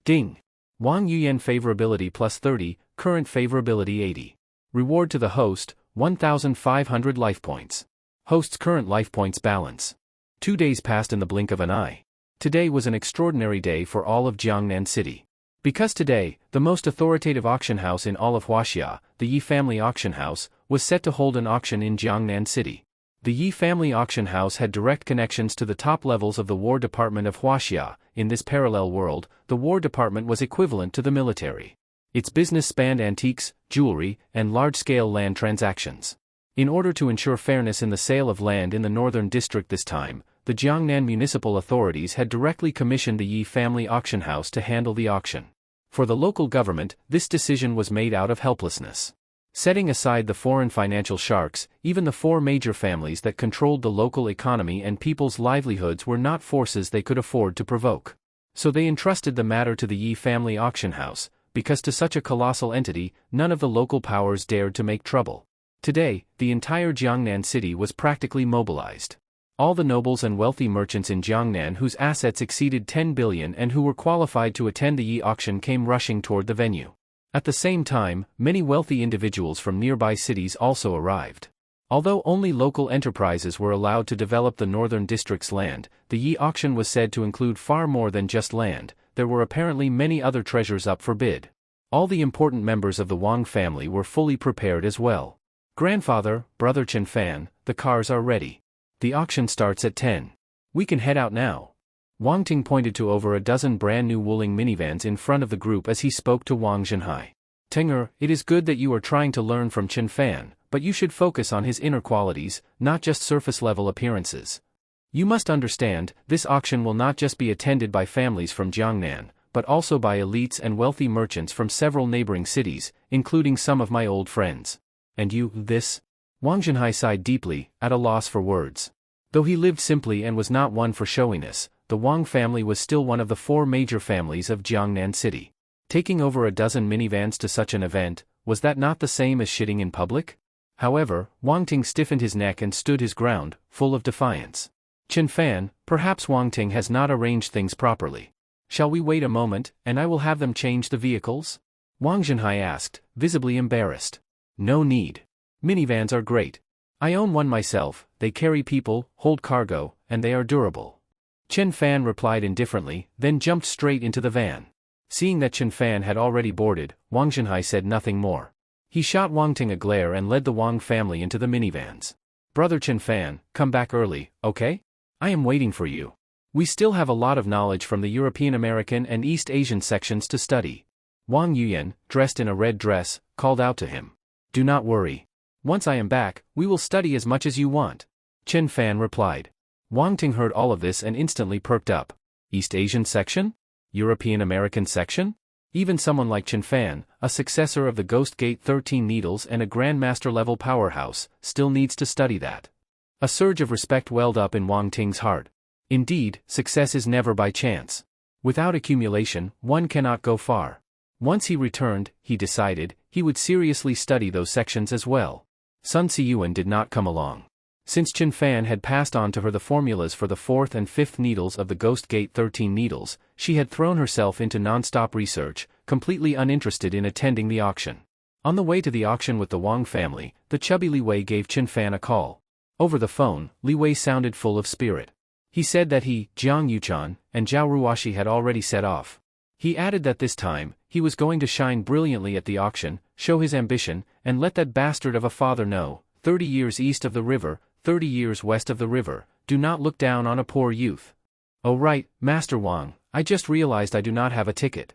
Ding! Wang Yuyan favorability plus 30, current favorability 80. Reward to the host, 1,500 life points. Host's current life points balance. 2 days passed in the blink of an eye. Today was an extraordinary day for all of Jiangnan City. Because today, the most authoritative auction house in all of Huaxia, the Yi Family Auction House, was set to hold an auction in Jiangnan City. The Yi Family Auction House had direct connections to the top levels of the War Department of Huaxia. In this parallel world, the War Department was equivalent to the military. Its business spanned antiques, jewelry, and large-scale land transactions. In order to ensure fairness in the sale of land in the northern district this time, the Jiangnan municipal authorities had directly commissioned the Yi Family Auction House to handle the auction. For the local government, this decision was made out of helplessness. Setting aside the foreign financial sharks, even the 4 major families that controlled the local economy and people's livelihoods were not forces they could afford to provoke. So they entrusted the matter to the Yi Family Auction House, because to such a colossal entity, none of the local powers dared to make trouble. Today, the entire Jiangnan city was practically mobilized. All the nobles and wealthy merchants in Jiangnan whose assets exceeded 10 billion and who were qualified to attend the Yi auction came rushing toward the venue. At the same time, many wealthy individuals from nearby cities also arrived. Although only local enterprises were allowed to develop the northern district's land, the Yi auction was said to include far more than just land. There were apparently many other treasures up for bid. All the important members of the Wang family were fully prepared as well. Grandfather, brother Chen Fan, the cars are ready. The auction starts at 10. We can head out now. Wang Ting pointed to over a dozen brand new Wuling minivans in front of the group as he spoke to Wang Zhenhai. Tenger, it is good that you are trying to learn from Chen Fan, but you should focus on his inner qualities, not just surface-level appearances. You must understand, this auction will not just be attended by families from Jiangnan, but also by elites and wealthy merchants from several neighboring cities, including some of my old friends. And you, this? Wang Zhenhai sighed deeply, at a loss for words. Though he lived simply and was not one for showiness, the Wang family was still one of the 4 major families of Jiangnan City. Taking over a dozen minivans to such an event, was that not the same as shitting in public? However, Wang Ting stiffened his neck and stood his ground, full of defiance. Chen Fan, perhaps Wang Ting has not arranged things properly. Shall we wait a moment, and I will have them change the vehicles? Wang Zhenhai asked, visibly embarrassed. No need. Minivans are great. I own one myself, they carry people, hold cargo, and they are durable. Chen Fan replied indifferently, then jumped straight into the van. Seeing that Chen Fan had already boarded, Wang Zhenhai said nothing more. He shot Wang Ting a glare and led the Wang family into the minivans. Brother Chen Fan, come back early, okay? I am waiting for you. We still have a lot of knowledge from the European American and East Asian sections to study. Wang Yuyan, dressed in a red dress, called out to him. Do not worry. Once I am back, we will study as much as you want. Chen Fan replied. Wang Ting heard all of this and instantly perked up. East Asian section? European American section? Even someone like Chen Fan, a successor of the Ghost Gate 13 Needles and a Grandmaster-level powerhouse, still needs to study that. A surge of respect welled up in Wang Ting's heart. Indeed, success is never by chance. Without accumulation, one cannot go far. Once he returned, he decided, he would seriously study those sections as well. Sun Siyuan did not come along. Since Chen Fan had passed on to her the formulas for the 4th and 5th needles of the Ghost Gate 13 needles, she had thrown herself into non-stop research, completely uninterested in attending the auction. On the way to the auction with the Wang family, the chubby Li Wei gave Chen Fan a call. Over the phone, Li Wei sounded full of spirit. He said that he, Jiang Yuchan, and Zhao Ruoshi had already set off. He added that this time, he was going to shine brilliantly at the auction, show his ambition, and let that bastard of a father know, 30 years east of the river, 30 years west of the river, do not look down on a poor youth. Oh right, Master Wang, I just realized I do not have a ticket.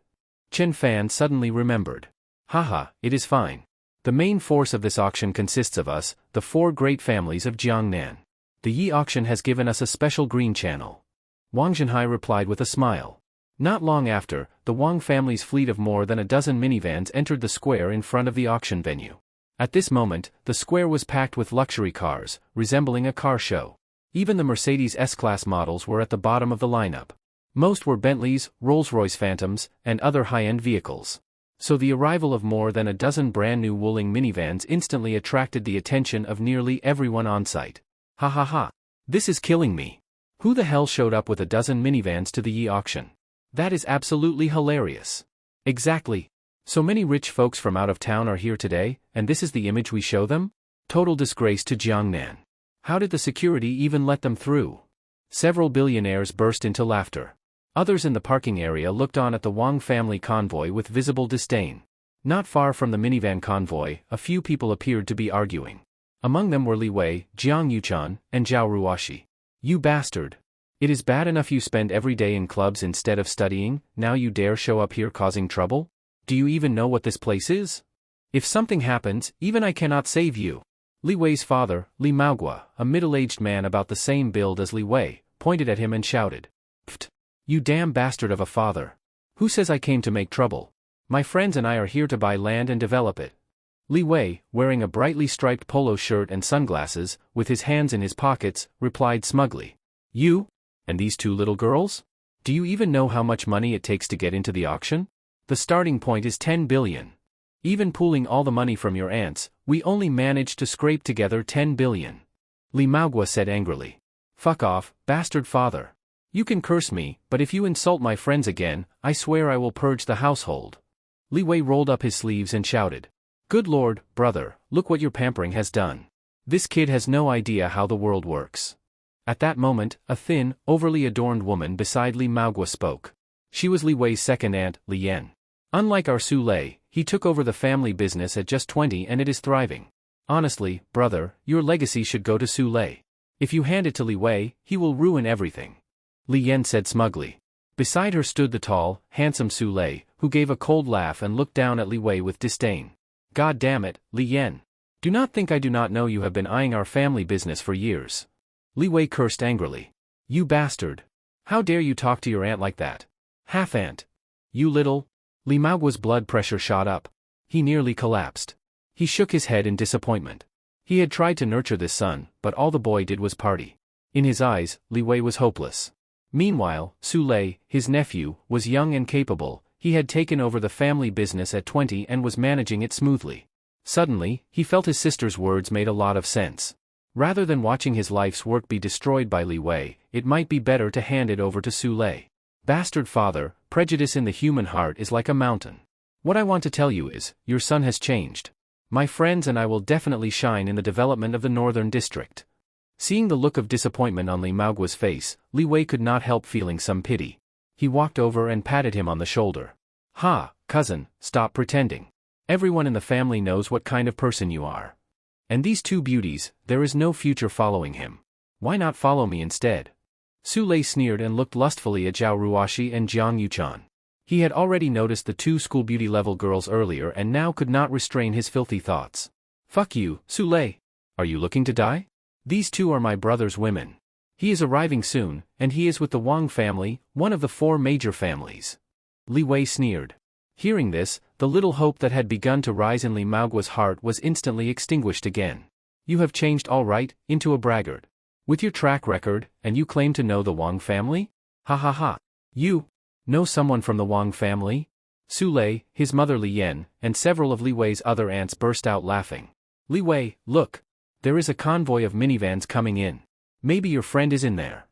Chen Fan suddenly remembered. Haha, it is fine. The main force of this auction consists of us, the 4 great families of Jiangnan. The Yi auction has given us a special green channel. Wang Zhenhai replied with a smile. Not long after, the Wang family's fleet of more than a dozen minivans entered the square in front of the auction venue. At this moment, the square was packed with luxury cars, resembling a car show. Even the Mercedes S-Class models were at the bottom of the lineup. Most were Bentleys, Rolls-Royce Phantoms, and other high-end vehicles. So the arrival of more than a dozen brand-new Wuling minivans instantly attracted the attention of nearly everyone on site. Ha ha ha. This is killing me. Who the hell showed up with a dozen minivans to the Yi auction? That is absolutely hilarious. Exactly. So many rich folks from out of town are here today, and this is the image we show them? Total disgrace to Jiangnan. How did the security even let them through? Several billionaires burst into laughter. Others in the parking area looked on at the Wang family convoy with visible disdain. Not far from the minivan convoy, a few people appeared to be arguing. Among them were Li Wei, Jiang Yuchan, and Zhao Ruoshi. You bastard! It is bad enough you spend every day in clubs instead of studying, now you dare show up here causing trouble? Do you even know what this place is? If something happens, even I cannot save you. Li Wei's father, Li Maogua, a middle-aged man about the same build as Li Wei, pointed at him and shouted. Pfft! You damn bastard of a father. Who says I came to make trouble? My friends and I are here to buy land and develop it. Li Wei, wearing a brightly striped polo shirt and sunglasses, with his hands in his pockets, replied smugly. You? And these 2 little girls? Do you even know how much money it takes to get into the auction? The starting point is 10 billion. Even pooling all the money from your aunts, we only managed to scrape together 10 billion. Li Maogua said angrily. Fuck off, bastard father. You can curse me, but if you insult my friends again, I swear I will purge the household. Li Wei rolled up his sleeves and shouted. Good lord, brother, look what your pampering has done. This kid has no idea how the world works. At that moment, a thin, overly adorned woman beside Li Maogua spoke. She was Li Wei's second aunt, Li Yan. Unlike our Su Lei, he took over the family business at just 20 and it is thriving. Honestly, brother, your legacy should go to Su Lei. If you hand it to Li Wei, he will ruin everything. Li Yan said smugly. Beside her stood the tall, handsome Su Lei, who gave a cold laugh and looked down at Li Wei with disdain. God damn it, Li Yan. Do not think I do not know you have been eyeing our family business for years. Li Wei cursed angrily. You bastard. How dare you talk to your aunt like that? Half-aunt. You little... Li Maogua's blood pressure shot up. He nearly collapsed. He shook his head in disappointment. He had tried to nurture this son, but all the boy did was party. In his eyes, Li Wei was hopeless. Meanwhile, Su Lei, his nephew, was young and capable. He had taken over the family business at 20 and was managing it smoothly. Suddenly, he felt his sister's words made a lot of sense. Rather than watching his life's work be destroyed by Li Wei, it might be better to hand it over to Su Lei. Bastard father, prejudice in the human heart is like a mountain. What I want to tell you is, your son has changed. My friends and I will definitely shine in the development of the Northern District. Seeing the look of disappointment on Li Maoguo's face, Li Wei could not help feeling some pity. He walked over and patted him on the shoulder. "Ha, cousin, stop pretending. Everyone in the family knows what kind of person you are. And these two beauties, there is no future following him. Why not follow me instead?" Su Lei sneered and looked lustfully at Zhao Ruoshi and Jiang Yuchan. He had already noticed the two school beauty level girls earlier and now could not restrain his filthy thoughts. "Fuck you, Su Lei. Are you looking to die? These two are my brother's women. He is arriving soon, and he is with the Wang family, one of the 4 major families." Li Wei sneered. Hearing this, the little hope that had begun to rise in Li Maoguo's heart was instantly extinguished again. "You have changed all right, into a braggart. With your track record, and you claim to know the Wang family? Ha ha ha. You know someone from the Wang family?" Su Lei, his mother Li Yan, and several of Li Wei's other aunts burst out laughing. "Li Wei, look. There is a convoy of minivans coming in. Maybe your friend is in there."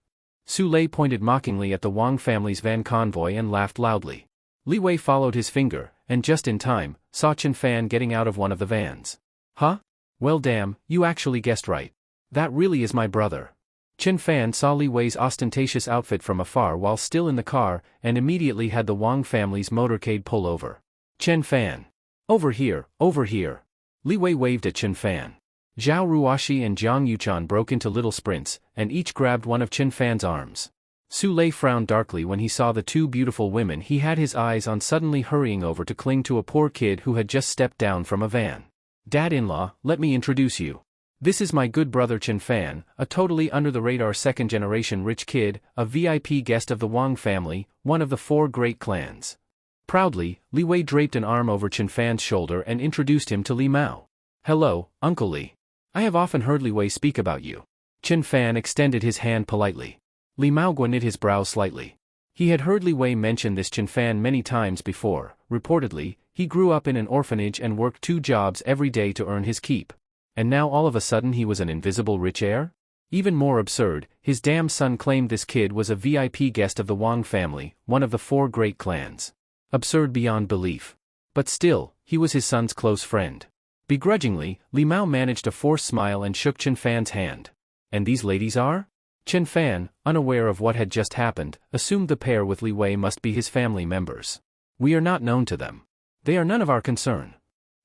Su Lei pointed mockingly at the Wang family's van convoy and laughed loudly. Li Wei followed his finger, and just in time, saw Chen Fan getting out of one of the vans. "Huh? Well damn, you actually guessed right. That really is my brother." Chen Fan saw Li Wei's ostentatious outfit from afar while still in the car, and immediately had the Wang family's motorcade pull over. "Chen Fan. Over here, over here." Li Wei waved at Chen Fan. Zhao Ruoshi and Jiang Yuchan broke into little sprints, and each grabbed one of Chen Fan's arms. Su Lei frowned darkly when he saw the two beautiful women he had his eyes on suddenly hurrying over to cling to a poor kid who had just stepped down from a van. "Dad-in-law, let me introduce you. This is my good brother Chen Fan, a totally under-the-radar second-generation rich kid, a VIP guest of the Wang family, one of the 4 great clans." Proudly, Li Wei draped an arm over Chen Fan's shoulder and introduced him to Li Mao. "Hello, Uncle Li. I have often heard Li Wei speak about you." Chen Fan extended his hand politely. Li Maoguo knit his brows slightly. He had heard Li Wei mention this Chen Fan many times before. Reportedly, he grew up in an orphanage and worked 2 jobs every day to earn his keep. And now all of a sudden he was an invisible rich heir? Even more absurd, his damn son claimed this kid was a VIP guest of the Wang family, one of the 4 great clans. Absurd beyond belief. But still, he was his son's close friend. Begrudgingly, Li Mao managed a forced smile and shook Chen Fan's hand. "And these ladies are?" Chen Fan, unaware of what had just happened, assumed the pair with Li Wei must be his family members. "We are not known to them. They are none of our concern."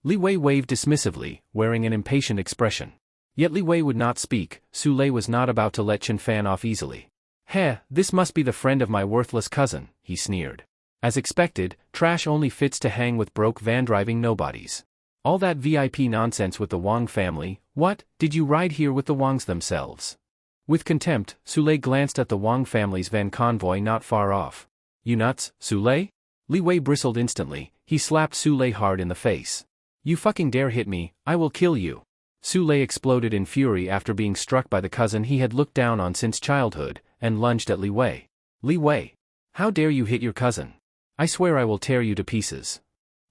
Li Wei waved dismissively, wearing an impatient expression. Yet Li Wei would not speak. Su Lei was not about to let Chen Fan off easily. "Heh, this must be the friend of my worthless cousin," he sneered. "As expected, trash only fits to hang with broke van-driving nobodies. All that VIP nonsense with the Wang family, what, did you ride here with the Wangs themselves?" With contempt, Su Lei glanced at the Wang family's van convoy not far off. "You nuts, Su Lei?" Li Wei bristled instantly. He slapped Su Lei hard in the face. "You fucking dare hit me, I will kill you." Su Lei exploded in fury after being struck by the cousin he had looked down on since childhood, and lunged at Li Wei. "Li Wei! How dare you hit your cousin? I swear I will tear you to pieces."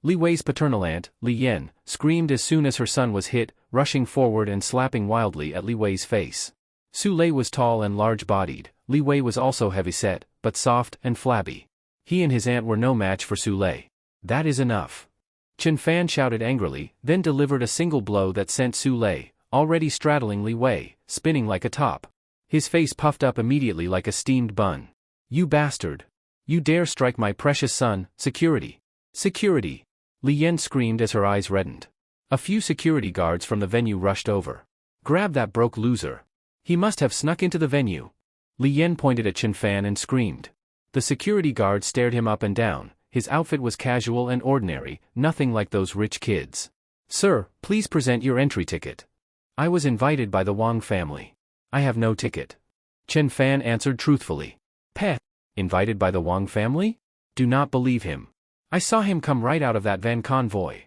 Li Wei's paternal aunt, Li Yan, screamed as soon as her son was hit, rushing forward and slapping wildly at Li Wei's face. Su Lei was tall and large-bodied. Li Wei was also heavy-set, but soft and flabby. He and his aunt were no match for Su Lei. "That is enough." Chen Fan shouted angrily, then delivered a single blow that sent Su Lei, already straddling Li Wei, spinning like a top. His face puffed up immediately like a steamed bun. "You bastard! You dare strike my precious son, security! Security!" Li Yan screamed as her eyes reddened. A few security guards from the venue rushed over. "Grab that broke loser. He must have snuck into the venue." Li Yan pointed at Chen Fan and screamed. The security guard stared him up and down. His outfit was casual and ordinary, nothing like those rich kids. "Sir, please present your entry ticket. I was invited by the Wang family. I have no ticket." Chen Fan answered truthfully. "Peh. Invited by the Wang family? Do not believe him. I saw him come right out of that van convoy."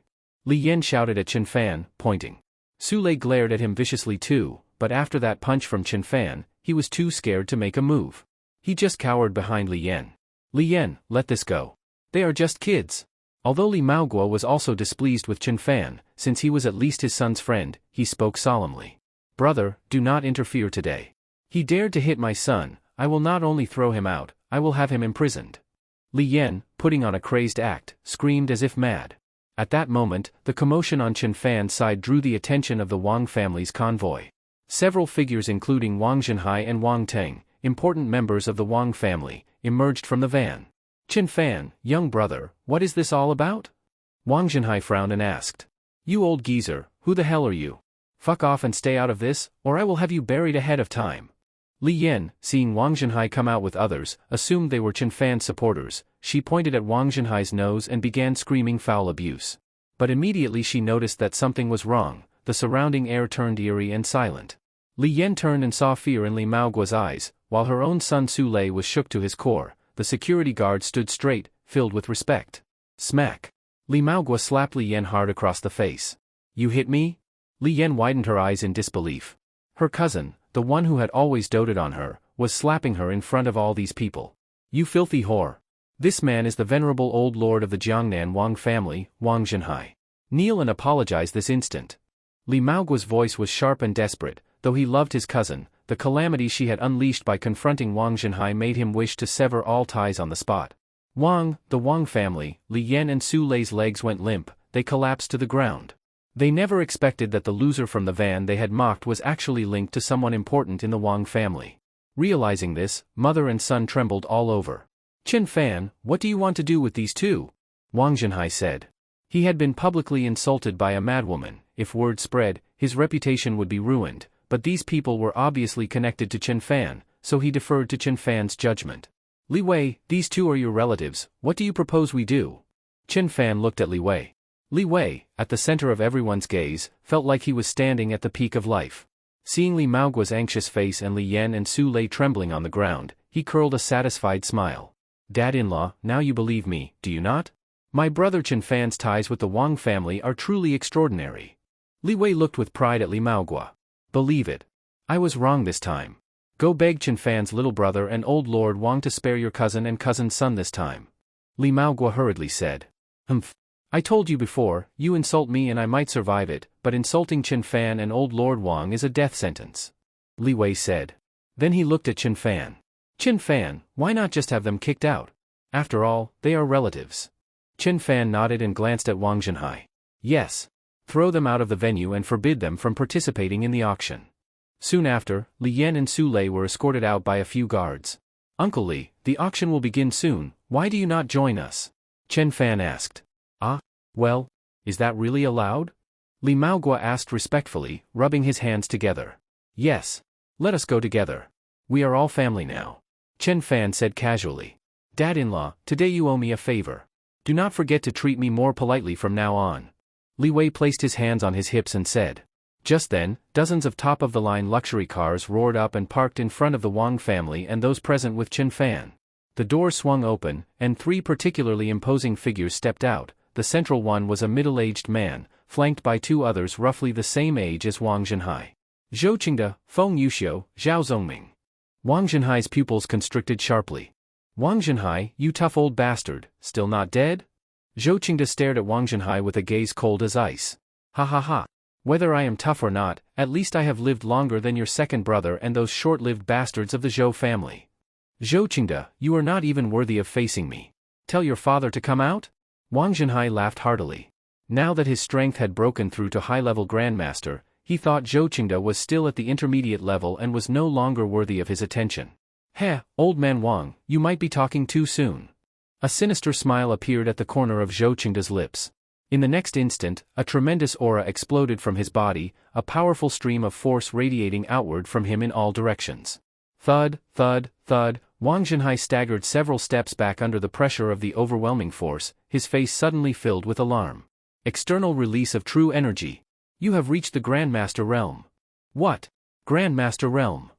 Li Yan shouted at Chen Fan, pointing. Su Lei glared at him viciously too, but after that punch from Chen Fan, he was too scared to make a move. He just cowered behind Li Yan. "Li Yan, let this go. They are just kids." Although Li Maoguo was also displeased with Chen Fan, since he was at least his son's friend, he spoke solemnly. "Brother, do not interfere today. He dared to hit my son. I will not only throw him out, I will have him imprisoned." Li Yan, putting on a crazed act, screamed as if mad. At that moment, the commotion on Chen Fan's side drew the attention of the Wang family's convoy. Several figures including Wang Zhenhai and Wang Teng, important members of the Wang family, emerged from the van. Chen Fan, young brother, what is this all about? Wang Zhenhai frowned and asked. You old geezer, who the hell are you? Fuck off and stay out of this, or I will have you buried ahead of time. Li Yan, seeing Wang Zhenhai come out with others, assumed they were Chen Fan's supporters. She pointed at Wang Zhenhai's nose and began screaming foul abuse. But immediately she noticed that something was wrong. The surrounding air turned eerie and silent. Li Yan turned and saw fear in Li Maogua's eyes, while her own son Su Lei was shook to his core. The security guard stood straight, filled with respect. Smack. Li Maogua slapped Li Yan hard across the face. You hit me? Li Yan widened her eyes in disbelief. Her cousin, the one who had always doted on her, was slapping her in front of all these people. You filthy whore. This man is the venerable old lord of the Jiangnan Wang family, Wang Zhenhai. Kneel and apologize this instant. Li Maogua's voice was sharp and desperate. Though he loved his cousin, the calamity she had unleashed by confronting Wang Zhenhai made him wish to sever all ties on the spot. Wang, the Wang family, Li Yan and Su Lei's legs went limp, they collapsed to the ground. They never expected that the loser from the van they had mocked was actually linked to someone important in the Wang family. Realizing this, mother and son trembled all over. Chen Fan, what do you want to do with these two? Wang Zhenhai said. He had been publicly insulted by a madwoman. If word spread, his reputation would be ruined. But these people were obviously connected to Chen Fan, so he deferred to Chen Fan's judgment. Li Wei, these two are your relatives, what do you propose we do? Chen Fan looked at Li Wei. Li Wei, at the center of everyone's gaze, felt like he was standing at the peak of life. Seeing Li Maogua's anxious face and Li Yan and Su Lei trembling on the ground, he curled a satisfied smile. Dad-in-law, now you believe me, do you not? My brother Chen Fan's ties with the Wang family are truly extraordinary. Li Wei looked with pride at Li Maogua. Believe it. I was wrong this time. Go beg Chen Fan's little brother and old Lord Wang to spare your cousin and cousin's son this time. Li Maogua hurriedly said. Humph. I told you before, you insult me and I might survive it, but insulting Chen Fan and old Lord Wang is a death sentence. Li Wei said. Then he looked at Chen Fan. Chen Fan, why not just have them kicked out? After all, they are relatives. Chen Fan nodded and glanced at Wang Zhenhai. Yes. Throw them out of the venue and forbid them from participating in the auction. Soon after, Li Yan and Su Lei were escorted out by a few guards. Uncle Li, the auction will begin soon, why do you not join us? Chen Fan asked. Ah, well, is that really allowed? Li Maogua asked respectfully, rubbing his hands together. Yes. Let us go together. We are all family now. Chen Fan said casually. Dad-in-law, today you owe me a favor. Do not forget to treat me more politely from now on. Li Wei placed his hands on his hips and said. Just then, dozens of top-of-the-line luxury cars roared up and parked in front of the Wang family and those present with Chen Fan. The doors swung open, and three particularly imposing figures stepped out. The central one was a middle-aged man, flanked by two others roughly the same age as Wang Zhenhai. Zhou Qingde, Feng Yuxiu, Zhao Zongming. Wang Zhenhai's pupils constricted sharply. Wang Zhenhai, you tough old bastard, still not dead? Zhou Qingde stared at Wang Zhenhai with a gaze cold as ice. Ha ha ha. Whether I am tough or not, at least I have lived longer than your second brother and those short-lived bastards of the Zhou family. Zhou Qingde, you are not even worthy of facing me. Tell your father to come out? Wang Zhenhai laughed heartily. Now that his strength had broken through to high-level grandmaster, he thought Zhou Qingde was still at the intermediate level and was no longer worthy of his attention. Heh, old man Wang, you might be talking too soon. A sinister smile appeared at the corner of Zhou Qingde's lips. In the next instant, a tremendous aura exploded from his body, a powerful stream of force radiating outward from him in all directions. Thud, thud, thud, Wang Zhenhai staggered several steps back under the pressure of the overwhelming force, his face suddenly filled with alarm. External release of true energy. You have reached the Grandmaster realm. What? Grandmaster realm?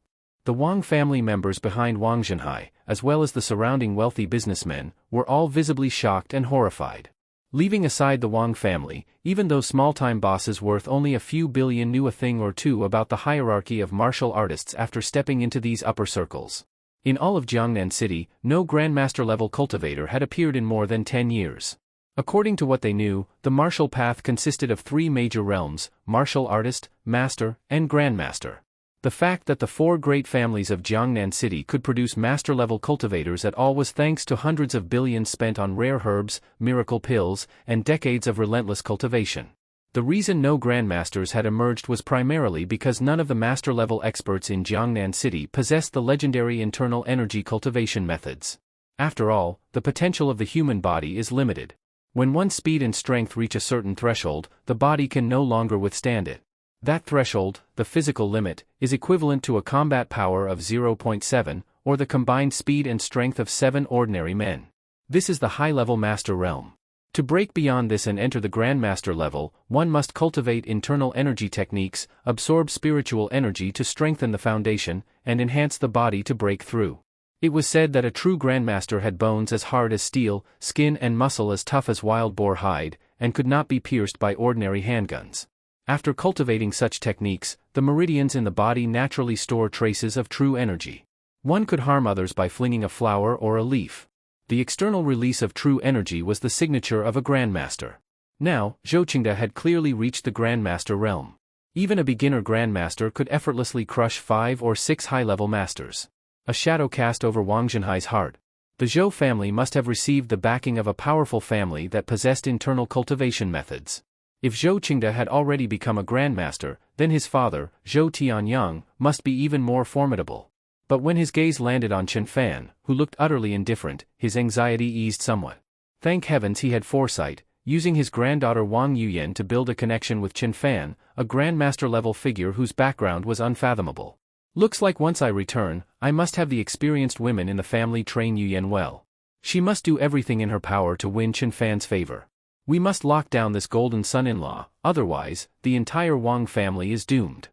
The Wang family members behind Wang Zhenhai, as well as the surrounding wealthy businessmen, were all visibly shocked and horrified. Leaving aside the Wang family, even those small-time bosses worth only a few billion knew a thing or two about the hierarchy of martial artists after stepping into these upper circles. In all of Jiangnan City, no Grandmaster-level cultivator had appeared in more than 10 years. According to what they knew, the martial path consisted of three major realms: martial artist, master, and grandmaster. The fact that the four great families of Jiangnan City could produce master-level cultivators at all was thanks to hundreds of billions spent on rare herbs, miracle pills, and decades of relentless cultivation. The reason no grandmasters had emerged was primarily because none of the master-level experts in Jiangnan City possessed the legendary internal energy cultivation methods. After all, the potential of the human body is limited. When one's speed and strength reach a certain threshold, the body can no longer withstand it. That threshold, the physical limit, is equivalent to a combat power of 0.7, or the combined speed and strength of 7 ordinary men. This is the high-level master realm. To break beyond this and enter the grandmaster level, one must cultivate internal energy techniques, absorb spiritual energy to strengthen the foundation, and enhance the body to break through. It was said that a true grandmaster had bones as hard as steel, skin and muscle as tough as wild boar hide, and could not be pierced by ordinary handguns. After cultivating such techniques, the meridians in the body naturally store traces of true energy. One could harm others by flinging a flower or a leaf. The external release of true energy was the signature of a grandmaster. Now, Zhou Qingde had clearly reached the grandmaster realm. Even a beginner grandmaster could effortlessly crush 5 or 6 high-level masters. A shadow cast over Wang Zhenhai's heart. The Zhou family must have received the backing of a powerful family that possessed internal cultivation methods. If Zhou Qingde had already become a grandmaster, then his father, Zhou Tianyang, must be even more formidable. But when his gaze landed on Chen Fan, who looked utterly indifferent, his anxiety eased somewhat. Thank heavens he had foresight, using his granddaughter Wang Yuyan to build a connection with Chen Fan, a grandmaster-level figure whose background was unfathomable. Looks like once I return, I must have the experienced women in the family train Yuyan well. She must do everything in her power to win Chen Fan's favor. We must lock down this golden son-in-law, otherwise, the entire Wang family is doomed.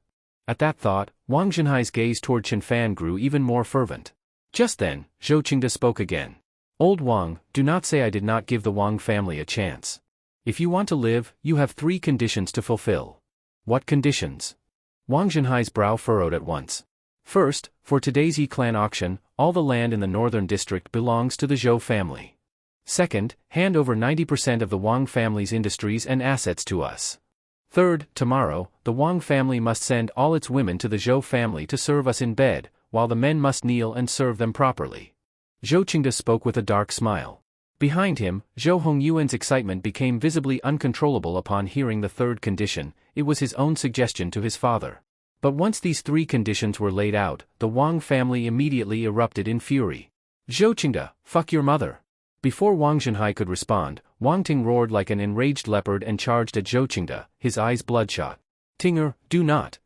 At that thought, Wang Zhenhai's gaze toward Chen Fan grew even more fervent. Just then, Zhou Qingde spoke again. Old Wang, do not say I did not give the Wang family a chance. If you want to live, you have 3 conditions to fulfill. What conditions? Wang Zhenhai's brow furrowed at once. First, for today's Yi-clan auction, all the land in the northern district belongs to the Zhou family. Second, hand over 90% of the Wang family's industries and assets to us. Third, tomorrow, the Wang family must send all its women to the Zhou family to serve us in bed, while the men must kneel and serve them properly. Zhou Qingde spoke with a dark smile. Behind him, Zhou Hongyuan's excitement became visibly uncontrollable upon hearing the third condition. It was his own suggestion to his father. But once these 3 conditions were laid out, the Wang family immediately erupted in fury. Zhou Qingde, fuck your mother. Before Wang Zhenhai could respond, Wang Ting roared like an enraged leopard and charged at Zhou Qingde, his eyes bloodshot. Tinger, do not!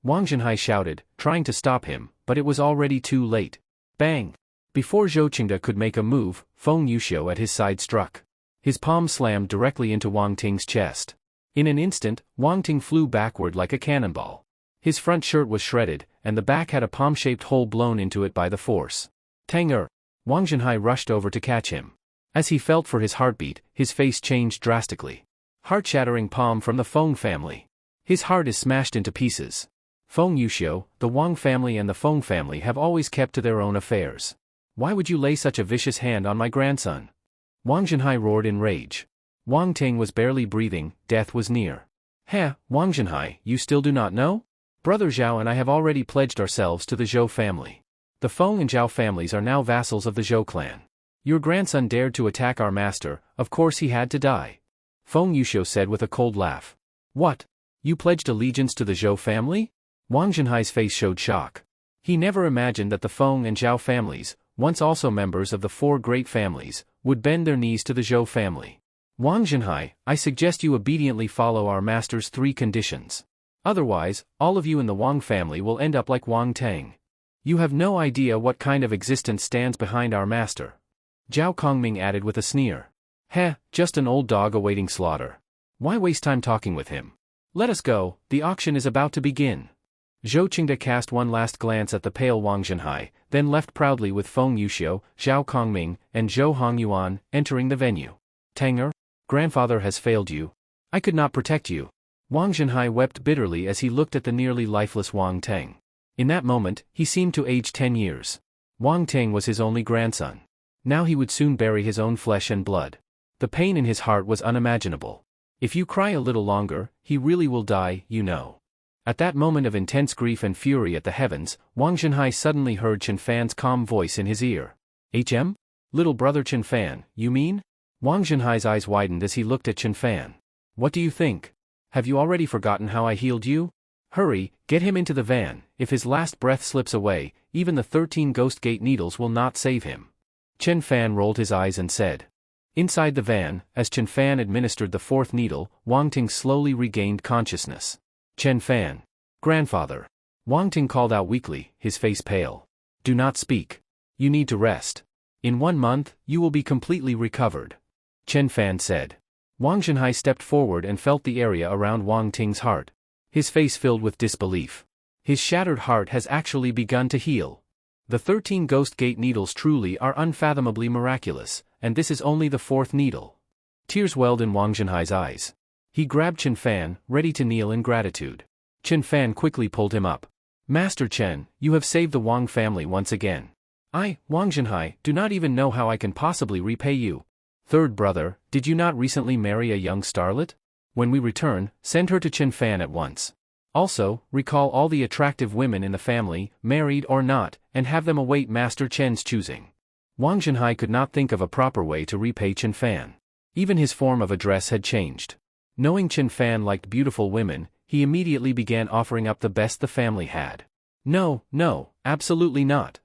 Wang Zhenhai shouted, trying to stop him, but it was already too late. Bang! Before Zhou Qingde could make a move, Feng Yuxiu at his side struck. His palm slammed directly into Wang Ting's chest. In an instant, Wang Ting flew backward like a cannonball. His front shirt was shredded, and the back had a palm-shaped hole blown into it by the force. Tanger! Wang Zhenhai rushed over to catch him. As he felt for his heartbeat, his face changed drastically. Heart-shattering palm from the Feng family. His heart is smashed into pieces. Feng Yuxiu, the Wang family and the Feng family have always kept to their own affairs. Why would you lay such a vicious hand on my grandson? Wang Zhenhai roared in rage. Wang Ting was barely breathing, death was near. Heh, Wang Zhenhai, you still do not know? Brother Zhao and I have already pledged ourselves to the Zhou family. The Feng and Zhao families are now vassals of the Zhou clan. Your grandson dared to attack our master, of course he had to die. Feng Yuxiu said with a cold laugh. What? You pledged allegiance to the Zhou family? Wang Zhenhai's face showed shock. He never imagined that the Feng and Zhao families, once also members of the 4 great families, would bend their knees to the Zhou family. Wang Zhenhai, I suggest you obediently follow our master's 3 conditions. Otherwise, all of you in the Wang family will end up like Wang Tang. You have no idea what kind of existence stands behind our master. Zhao Kongming added with a sneer. Heh, just an old dog awaiting slaughter. Why waste time talking with him? Let us go, the auction is about to begin. Zhou Qingde cast one last glance at the pale Wang Zhenhai, then left proudly with Feng Yuxiu, Zhao Kongming, and Zhou Hongyuan, entering the venue. Tanger, grandfather has failed you. I could not protect you. Wang Zhenhai wept bitterly as he looked at the nearly lifeless Wang Teng. In that moment, he seemed to age 10 years. Wang Teng was his only grandson. Now he would soon bury his own flesh and blood. The pain in his heart was unimaginable. If you cry a little longer, he really will die, you know. At that moment of intense grief and fury at the heavens, Wang Zhenhai suddenly heard Chen Fan's calm voice in his ear. HM? Little brother Chen Fan, you mean? Wang Zhenhai's eyes widened as he looked at Chen Fan. What do you think? Have you already forgotten how I healed you? Hurry, get him into the van. If his last breath slips away, even the 13 Ghost Gate needles will not save him. Chen Fan rolled his eyes and said. Inside the van, as Chen Fan administered the 4th needle, Wang Ting slowly regained consciousness. Chen Fan. Grandfather. Wang Ting called out weakly, his face pale. Do not speak. You need to rest. In 1 month, you will be completely recovered. Chen Fan said. Wang Zhenhai stepped forward and felt the area around Wang Ting's heart. His face filled with disbelief. His shattered heart has actually begun to heal. The 13 Ghost Gate needles truly are unfathomably miraculous, and this is only the 4th needle. Tears welled in Wang Zhenhai's eyes. He grabbed Chen Fan, ready to kneel in gratitude. Chen Fan quickly pulled him up. Master Chen, you have saved the Wang family once again. I, Wang Zhenhai, do not even know how I can possibly repay you. Third brother, did you not recently marry a young starlet? When we return, send her to Chen Fan at once. Also, recall all the attractive women in the family, married or not, and have them await Master Chen's choosing. Wang Zhenhai could not think of a proper way to repay Chen Fan. Even his form of address had changed. Knowing Chen Fan liked beautiful women, he immediately began offering up the best the family had. No, no, absolutely not.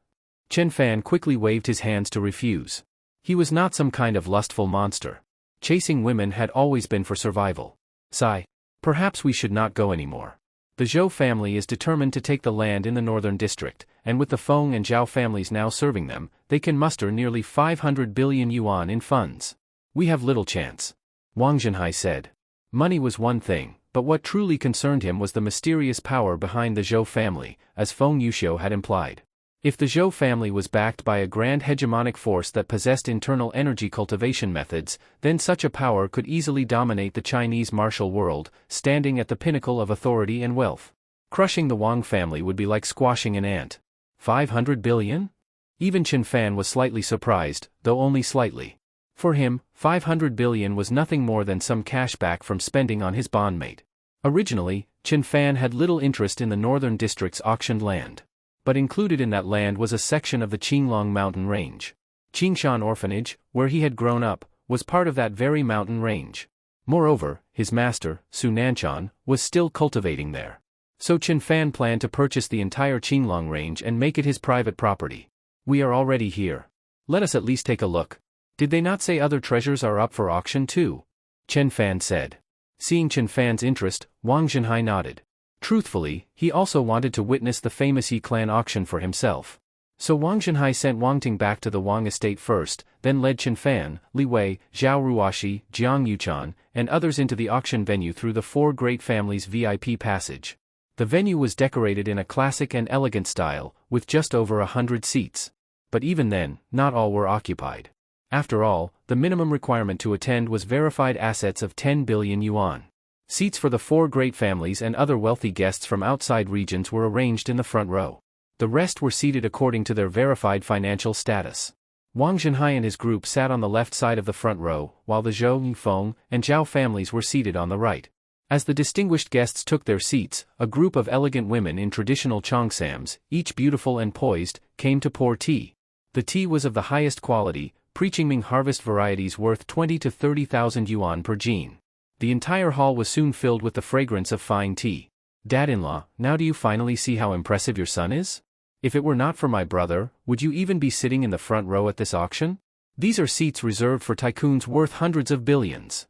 Chen Fan quickly waved his hands to refuse. He was not some kind of lustful monster. Chasing women had always been for survival. Sigh. Perhaps we should not go anymore. The Zhou family is determined to take the land in the northern district, and with the Feng and Zhao families now serving them, they can muster nearly 500 billion yuan in funds. We have little chance. Wang Zhenhai said. Money was one thing, but what truly concerned him was the mysterious power behind the Zhou family, as Feng Yuxiu had implied. If the Zhou family was backed by a grand hegemonic force that possessed internal energy cultivation methods, then such a power could easily dominate the Chinese martial world, standing at the pinnacle of authority and wealth. Crushing the Wang family would be like squashing an ant. 500 billion? Even Chen Fan was slightly surprised, though only slightly. For him, 500 billion was nothing more than some cash back from spending on his bondmate. Originally, Chen Fan had little interest in the northern district's auctioned land. But included in that land was a section of the Qinglong mountain range. Qingshan Orphanage, where he had grown up, was part of that very mountain range. Moreover, his master, Su Nanchan, was still cultivating there. So Chen Fan planned to purchase the entire Qinglong range and make it his private property. We are already here. Let us at least take a look. Did they not say other treasures are up for auction too? Chen Fan said. Seeing Chen Fan's interest, Wang Zhenhai nodded. Truthfully, he also wanted to witness the famous Yi clan auction for himself. So Wang Zhenhai sent Wang Ting back to the Wang estate first, then led Chen Fan, Li Wei, Zhao Ruoxi, Jiang Yuchan, and others into the auction venue through the 4 great families' VIP passage. The venue was decorated in a classic and elegant style, with just over 100 seats. But even then, not all were occupied. After all, the minimum requirement to attend was verified assets of 10 billion yuan. Seats for the 4 great families and other wealthy guests from outside regions were arranged in the front row. The rest were seated according to their verified financial status. Wang Zhenhai and his group sat on the left side of the front row, while the Zhou, Feng, and Zhao families were seated on the right. As the distinguished guests took their seats, a group of elegant women in traditional cheongsams, each beautiful and poised, came to pour tea. The tea was of the highest quality, preaching Ming harvest varieties worth 20 to 30,000 yuan per jin. The entire hall was soon filled with the fragrance of fine tea. Dad-in-law, now do you finally see how impressive your son is? If it were not for my brother, would you even be sitting in the front row at this auction? These are seats reserved for tycoons worth hundreds of billions.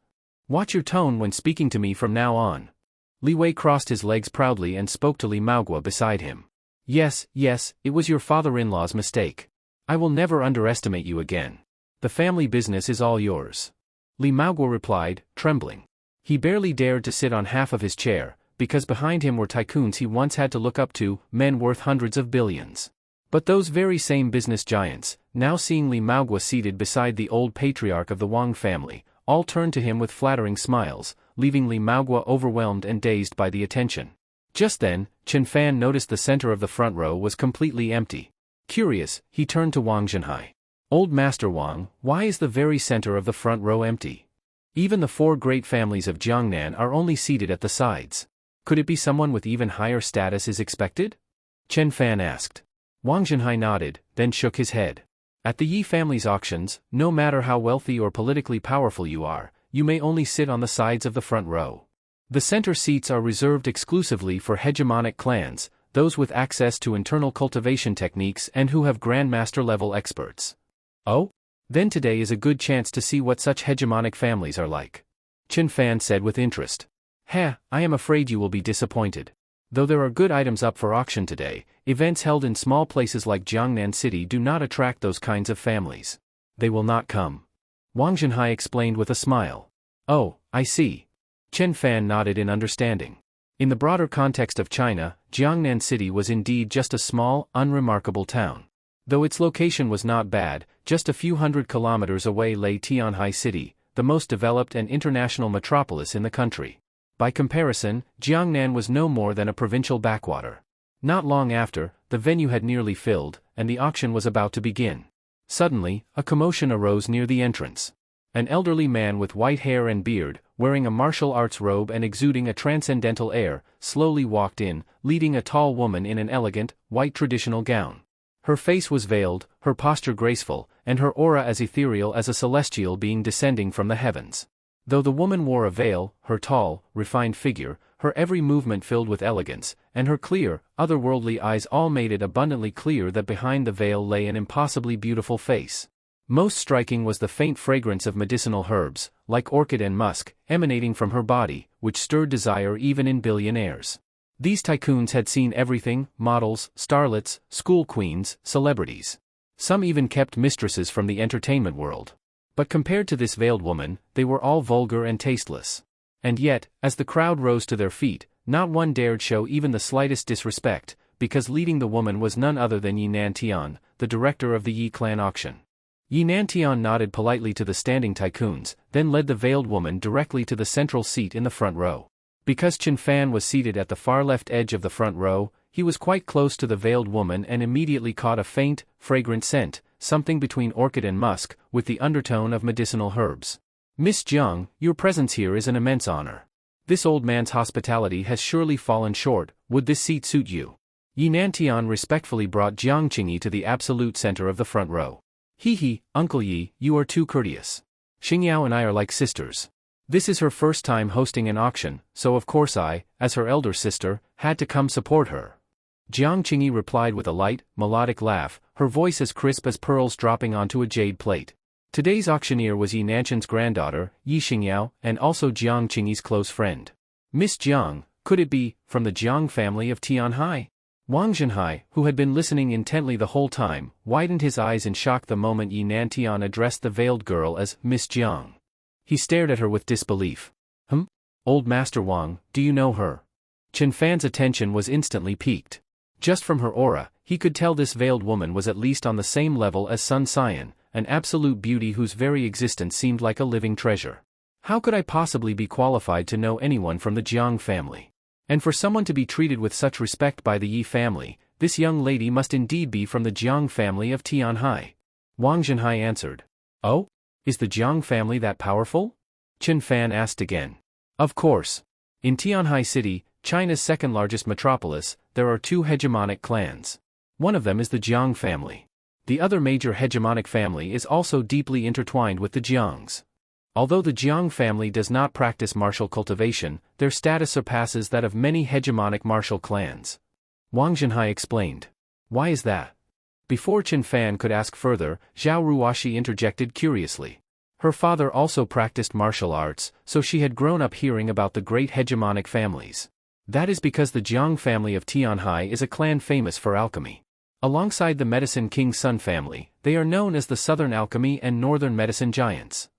Watch your tone when speaking to me from now on. Li Wei crossed his legs proudly and spoke to Li Maogua beside him. Yes, it was your father-in-law's mistake. I will never underestimate you again. The family business is all yours. Li Maogua replied, trembling. He barely dared to sit on half of his chair, because behind him were tycoons he once had to look up to, men worth hundreds of billions. But those very same business giants, now seeing Li Maogua seated beside the old patriarch of the Wang family, all turned to him with flattering smiles, leaving Li Maogua overwhelmed and dazed by the attention. Just then, Chen Fan noticed the center of the front row was completely empty. Curious, he turned to Wang Zhenhai. Old Master Wang, why is the very center of the front row empty? Even the 4 great families of Jiangnan are only seated at the sides. Could it be someone with even higher status is expected? Chen Fan asked. Wang Zhenhai nodded, then shook his head. At the Yi family's auctions, no matter how wealthy or politically powerful you are, you may only sit on the sides of the front row. The center seats are reserved exclusively for hegemonic clans, those with access to internal cultivation techniques and who have grandmaster-level experts. Oh? Then today is a good chance to see what such hegemonic families are like. Chen Fan said with interest. I am afraid you will be disappointed. Though there are good items up for auction today, events held in small places like Jiangnan City do not attract those kinds of families. They will not come. Wang Zhenhai explained with a smile. Oh, I see. Chen Fan nodded in understanding. In the broader context of China, Jiangnan City was indeed just a small, unremarkable town. Though its location was not bad, just a few hundred kilometers away lay Tianhai City, the most developed and international metropolis in the country. By comparison, Jiangnan was no more than a provincial backwater. Not long after, the venue had nearly filled, and the auction was about to begin. Suddenly, a commotion arose near the entrance. An elderly man with white hair and beard, wearing a martial arts robe and exuding a transcendental air, slowly walked in, leading a tall woman in an elegant, white traditional gown. Her face was veiled, her posture graceful, and her aura as ethereal as a celestial being descending from the heavens. Though the woman wore a veil, her tall, refined figure, her every movement filled with elegance, and her clear, otherworldly eyes all made it abundantly clear that behind the veil lay an impossibly beautiful face. Most striking was the faint fragrance of medicinal herbs, like orchid and musk, emanating from her body, which stirred desire even in billionaires. These tycoons had seen everything: models, starlets, school queens, celebrities. Some even kept mistresses from the entertainment world. But compared to this veiled woman, they were all vulgar and tasteless. And yet, as the crowd rose to their feet, not one dared show even the slightest disrespect, because leading the woman was none other than Yi Nantian, the director of the Yi clan auction. Yi Nantian nodded politely to the standing tycoons, then led the veiled woman directly to the central seat in the front row. Because Chen Fan was seated at the far left edge of the front row, he was quite close to the veiled woman and immediately caught a faint, fragrant scent, something between orchid and musk, with the undertone of medicinal herbs. Miss Jiang, your presence here is an immense honor. This old man's hospitality has surely fallen short. Would this seat suit you? Yi Nantian respectfully brought Jiang Qingyi to the absolute center of the front row. Uncle Yi, you are too courteous. Xingyao and I are like sisters. This is her first time hosting an auction, so of course I, as her elder sister, had to come support her. Jiang Qingyi replied with a light, melodic laugh, her voice as crisp as pearls dropping onto a jade plate. Today's auctioneer was Yi Nanshan's granddaughter, Yi Xingyao, and also Jiang Qingyi's close friend. Miss Jiang, could it be, from the Jiang family of Tianhai? Wang Zhenhai, who had been listening intently the whole time, widened his eyes in shock the moment Yi Nantian addressed the veiled girl as Miss Jiang. He stared at her with disbelief. Old Master Wang, do you know her? Chen Fan's attention was instantly piqued. Just from her aura, he could tell this veiled woman was at least on the same level as Sun Xian, an absolute beauty whose very existence seemed like a living treasure. How could I possibly be qualified to know anyone from the Jiang family? And for someone to be treated with such respect by the Yi family, this young lady must indeed be from the Jiang family of Tianhai. Wang Zhenhai answered. Oh? Is the Jiang family that powerful? Chen Fan asked again. Of course. In Tianhai City, China's second-largest metropolis, there are two hegemonic clans. One of them is the Jiang family. The other major hegemonic family is also deeply intertwined with the Jiangs. Although the Jiang family does not practice martial cultivation, their status surpasses that of many hegemonic martial clans. Wang Zhenhai explained. Why is that? Before Chen Fan could ask further, Zhao Ruoxi interjected curiously. Her father also practiced martial arts, so she had grown up hearing about the great hegemonic families. That is because the Jiang family of Tianhai is a clan famous for alchemy. Alongside the Medicine King Sun family, they are known as the Southern Alchemy and Northern Medicine Giants.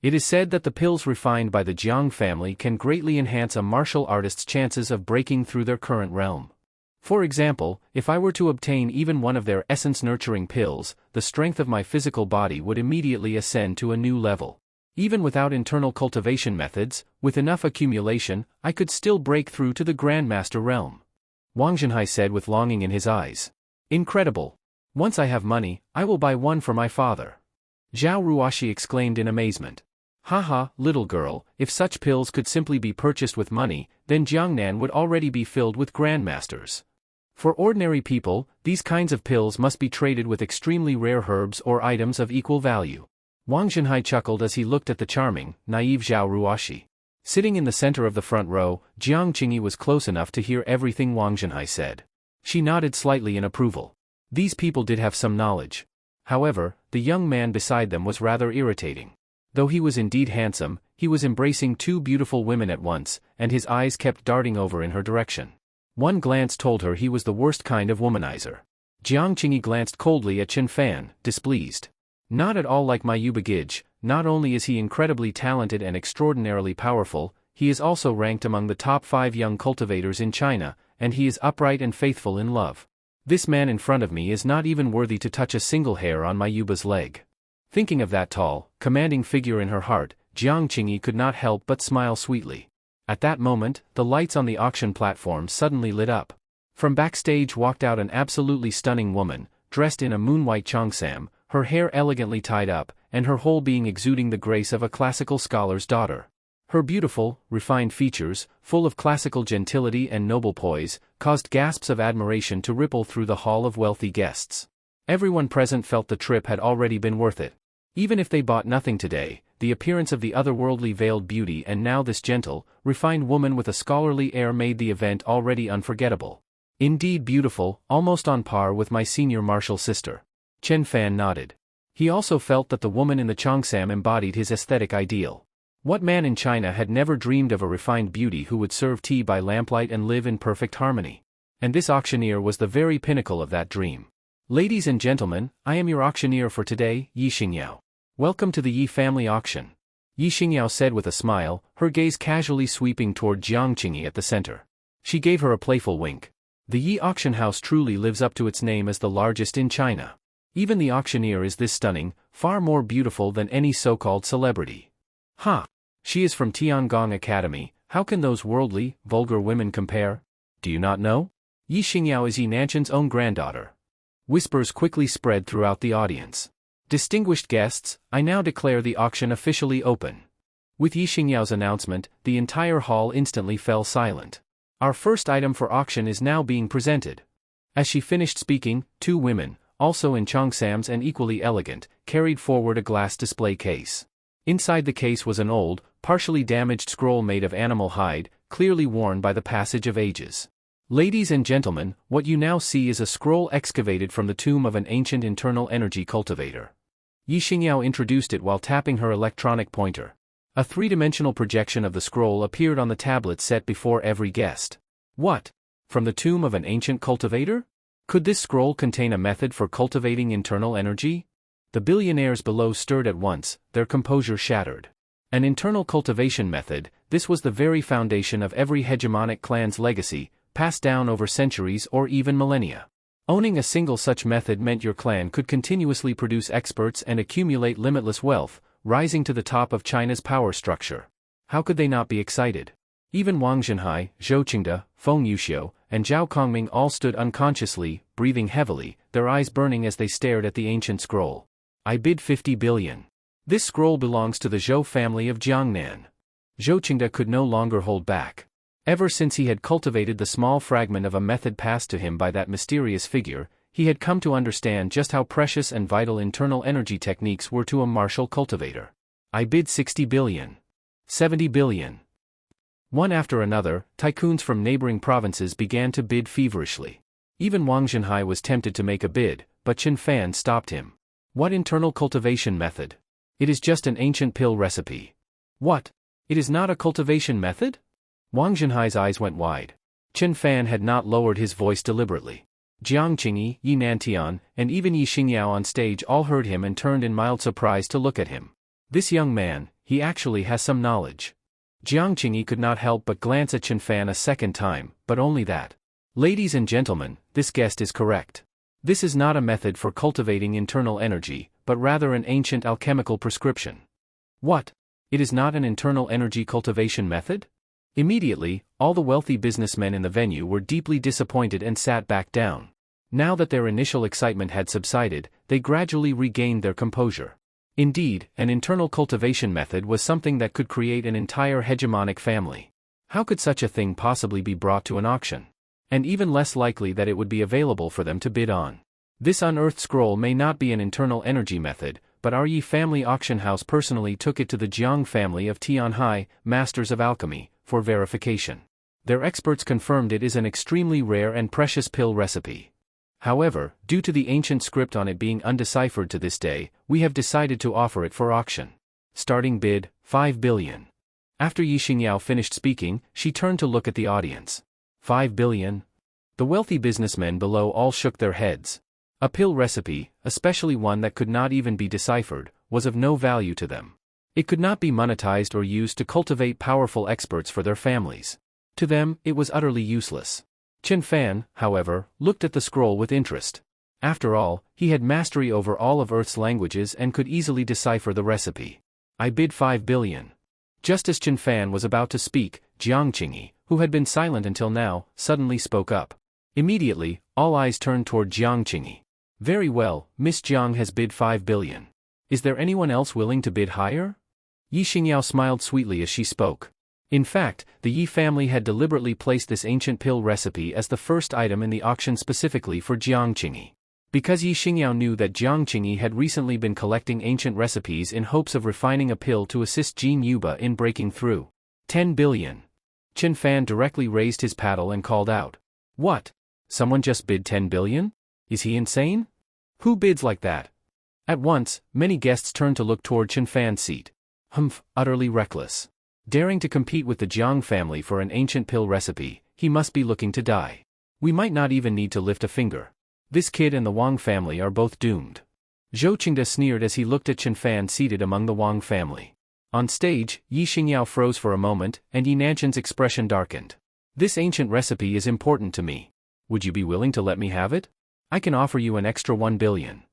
It is said that the pills refined by the Jiang family can greatly enhance a martial artist's chances of breaking through their current realm. For example, if I were to obtain even one of their essence-nurturing pills, the strength of my physical body would immediately ascend to a new level. Even without internal cultivation methods, with enough accumulation, I could still break through to the Grandmaster realm. Wang Zhenhai said with longing in his eyes. Incredible! Once I have money, I will buy one for my father. Zhao Ruoxi exclaimed in amazement. Haha, little girl, if such pills could simply be purchased with money, then Jiangnan would already be filled with grandmasters. For ordinary people, these kinds of pills must be traded with extremely rare herbs or items of equal value. Wang Zhenhai chuckled as he looked at the charming, naive Zhao Ruoxi. Sitting in the center of the front row, Jiang Qingyi was close enough to hear everything Wang Zhenhai said. She nodded slightly in approval. These people did have some knowledge. However, the young man beside them was rather irritating. Though he was indeed handsome, he was embracing two beautiful women at once, and his eyes kept darting over in her direction. One glance told her he was the worst kind of womanizer. Jiang Qingyi glanced coldly at Chen Fan, displeased. Not at all like my Yubagij. Not only is he incredibly talented and extraordinarily powerful, he is also ranked among the top 5 young cultivators in China, and he is upright and faithful in love. This man in front of me is not even worthy to touch a single hair on my Yuba's leg. Thinking of that tall, commanding figure in her heart, Jiang Qingyi could not help but smile sweetly. At that moment, the lights on the auction platform suddenly lit up. From backstage walked out an absolutely stunning woman, dressed in a moon-white cheongsam, her hair elegantly tied up, and her whole being exuding the grace of a classical scholar's daughter. Her beautiful, refined features, full of classical gentility and noble poise, caused gasps of admiration to ripple through the hall of wealthy guests. Everyone present felt the trip had already been worth it. Even if they bought nothing today, the appearance of the otherworldly veiled beauty and now this gentle, refined woman with a scholarly air made the event already unforgettable. Indeed beautiful, almost on par with my senior martial sister. Chen Fan nodded. He also felt that the woman in the cheongsam embodied his aesthetic ideal. What man in China had never dreamed of a refined beauty who would serve tea by lamplight and live in perfect harmony? And this auctioneer was the very pinnacle of that dream. Ladies and gentlemen, I am your auctioneer for today, Yi Xingyao. Welcome to the Yi family auction. Yi Xingyao said with a smile, her gaze casually sweeping toward Jiang Qingyi at the center. She gave her a playful wink. The Yi auction house truly lives up to its name as the largest in China. Even the auctioneer is this stunning, far more beautiful than any so-called celebrity. Ha! She is from Tiangong Academy, how can those worldly, vulgar women compare? Do you not know? Yi Xingyao is Yi Nanchen's own granddaughter. Whispers quickly spread throughout the audience. Distinguished guests, I now declare the auction officially open. With Yi Xingyao's announcement, the entire hall instantly fell silent. Our first item for auction is now being presented. As she finished speaking, 2 women, also in cheongsams and equally elegant, carried forward a glass display case. Inside the case was an old, partially damaged scroll made of animal hide, clearly worn by the passage of ages. Ladies and gentlemen, what you now see is a scroll excavated from the tomb of an ancient internal energy cultivator. Yi Xingyao introduced it while tapping her electronic pointer. A 3-dimensional projection of the scroll appeared on the tablet set before every guest. What? From the tomb of an ancient cultivator? Could this scroll contain a method for cultivating internal energy? The billionaires below stirred at once, their composure shattered. An internal cultivation method, this was the very foundation of every hegemonic clan's legacy, passed down over centuries or even millennia. Owning a single such method meant your clan could continuously produce experts and accumulate limitless wealth, rising to the top of China's power structure. How could they not be excited? Even Wang Zhenhai, Zhou Qingde, Feng Yuxiu, and Zhao Kongming all stood unconsciously, breathing heavily, their eyes burning as they stared at the ancient scroll. I bid 50 billion. This scroll belongs to the Zhou family of Jiangnan. Zhou Qingde could no longer hold back. Ever since he had cultivated the small fragment of a method passed to him by that mysterious figure, he had come to understand just how precious and vital internal energy techniques were to a martial cultivator. I bid 60 billion. 70 billion. One after another, tycoons from neighboring provinces began to bid feverishly. Even Wang Zhenhai was tempted to make a bid, but Chen Fan stopped him. What internal cultivation method? It is just an ancient pill recipe. What? It is not a cultivation method? Wang Zhenhai's eyes went wide. Chen Fan had not lowered his voice deliberately. Jiang Qingyi, Yi Nantian, and even Yi Xingyao on stage all heard him and turned in mild surprise to look at him. This young man, he actually has some knowledge. Jiang Qingyi could not help but glance at Chen Fan a second time, but only that. Ladies and gentlemen, this guest is correct. This is not a method for cultivating internal energy, but rather an ancient alchemical prescription. What? It is not an internal energy cultivation method? Immediately, all the wealthy businessmen in the venue were deeply disappointed and sat back down. Now that their initial excitement had subsided, they gradually regained their composure. Indeed, an internal cultivation method was something that could create an entire hegemonic family. How could such a thing possibly be brought to an auction? And even less likely that it would be available for them to bid on. This unearthed scroll may not be an internal energy method, but our Yi family auction house personally took it to the Jiang family of Tianhai, masters of alchemy, for verification. Their experts confirmed it is an extremely rare and precious pill recipe. However, due to the ancient script on it being undeciphered to this day, we have decided to offer it for auction. Starting bid, 5 billion. After Yi Xingyao finished speaking, she turned to look at the audience. 5 billion? The wealthy businessmen below all shook their heads. A pill recipe, especially one that could not even be deciphered, was of no value to them. It could not be monetized or used to cultivate powerful experts for their families. To them, it was utterly useless. Chen Fan, however, looked at the scroll with interest. After all, he had mastery over all of Earth's languages and could easily decipher the recipe. I bid 5 billion. Just as Chen Fan was about to speak, Jiang Qingyi, who had been silent until now, suddenly spoke up. Immediately, all eyes turned toward Jiang Qingyi. Very well, Miss Jiang has bid 5 billion. Is there anyone else willing to bid higher? Yi Xingyao smiled sweetly as she spoke. In fact, the Yi family had deliberately placed this ancient pill recipe as the first item in the auction specifically for Jiang Qingyi. Because Yi Xingyao knew that Jiang Qingyi had recently been collecting ancient recipes in hopes of refining a pill to assist Jin Yuba in breaking through. 10 billion. Chen Fan directly raised his paddle and called out. What? Someone just bid 10 billion? Is he insane? Who bids like that? At once, many guests turned to look toward Chen Fan's seat. Humph, utterly reckless. Daring to compete with the Jiang family for an ancient pill recipe, he must be looking to die. We might not even need to lift a finger. This kid and the Wang family are both doomed. Zhou Qingde sneered as he looked at Chen Fan seated among the Wang family. On stage, Yi Xingyao froze for a moment, and Yi Nanchen's expression darkened. This ancient recipe is important to me. Would you be willing to let me have it? I can offer you an extra 1 billion.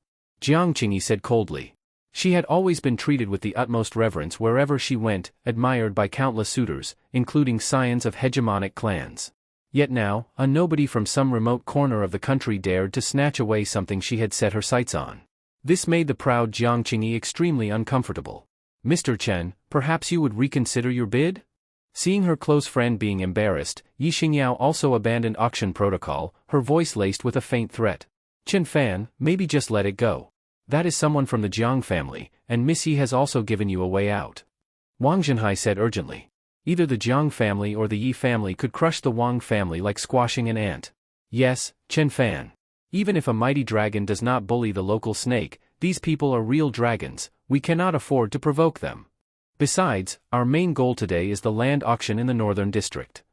Jiang Qingyi said coldly. She had always been treated with the utmost reverence wherever she went, admired by countless suitors, including scions of hegemonic clans. Yet now, a nobody from some remote corner of the country dared to snatch away something she had set her sights on. This made the proud Jiang Qingyi extremely uncomfortable. Mr. Chen, perhaps you would reconsider your bid? Seeing her close friend being embarrassed, Yi Xingyao also abandoned auction protocol, her voice laced with a faint threat. Chen Fan, maybe just let it go. That is someone from the Jiang family, and Miss Yi has also given you a way out. Wang Zhenhai said urgently. Either the Jiang family or the Yi family could crush the Wang family like squashing an ant. Yes, Chen Fan. Even if a mighty dragon does not bully the local snake, these people are real dragons, we cannot afford to provoke them. Besides, our main goal today is the land auction in the northern district.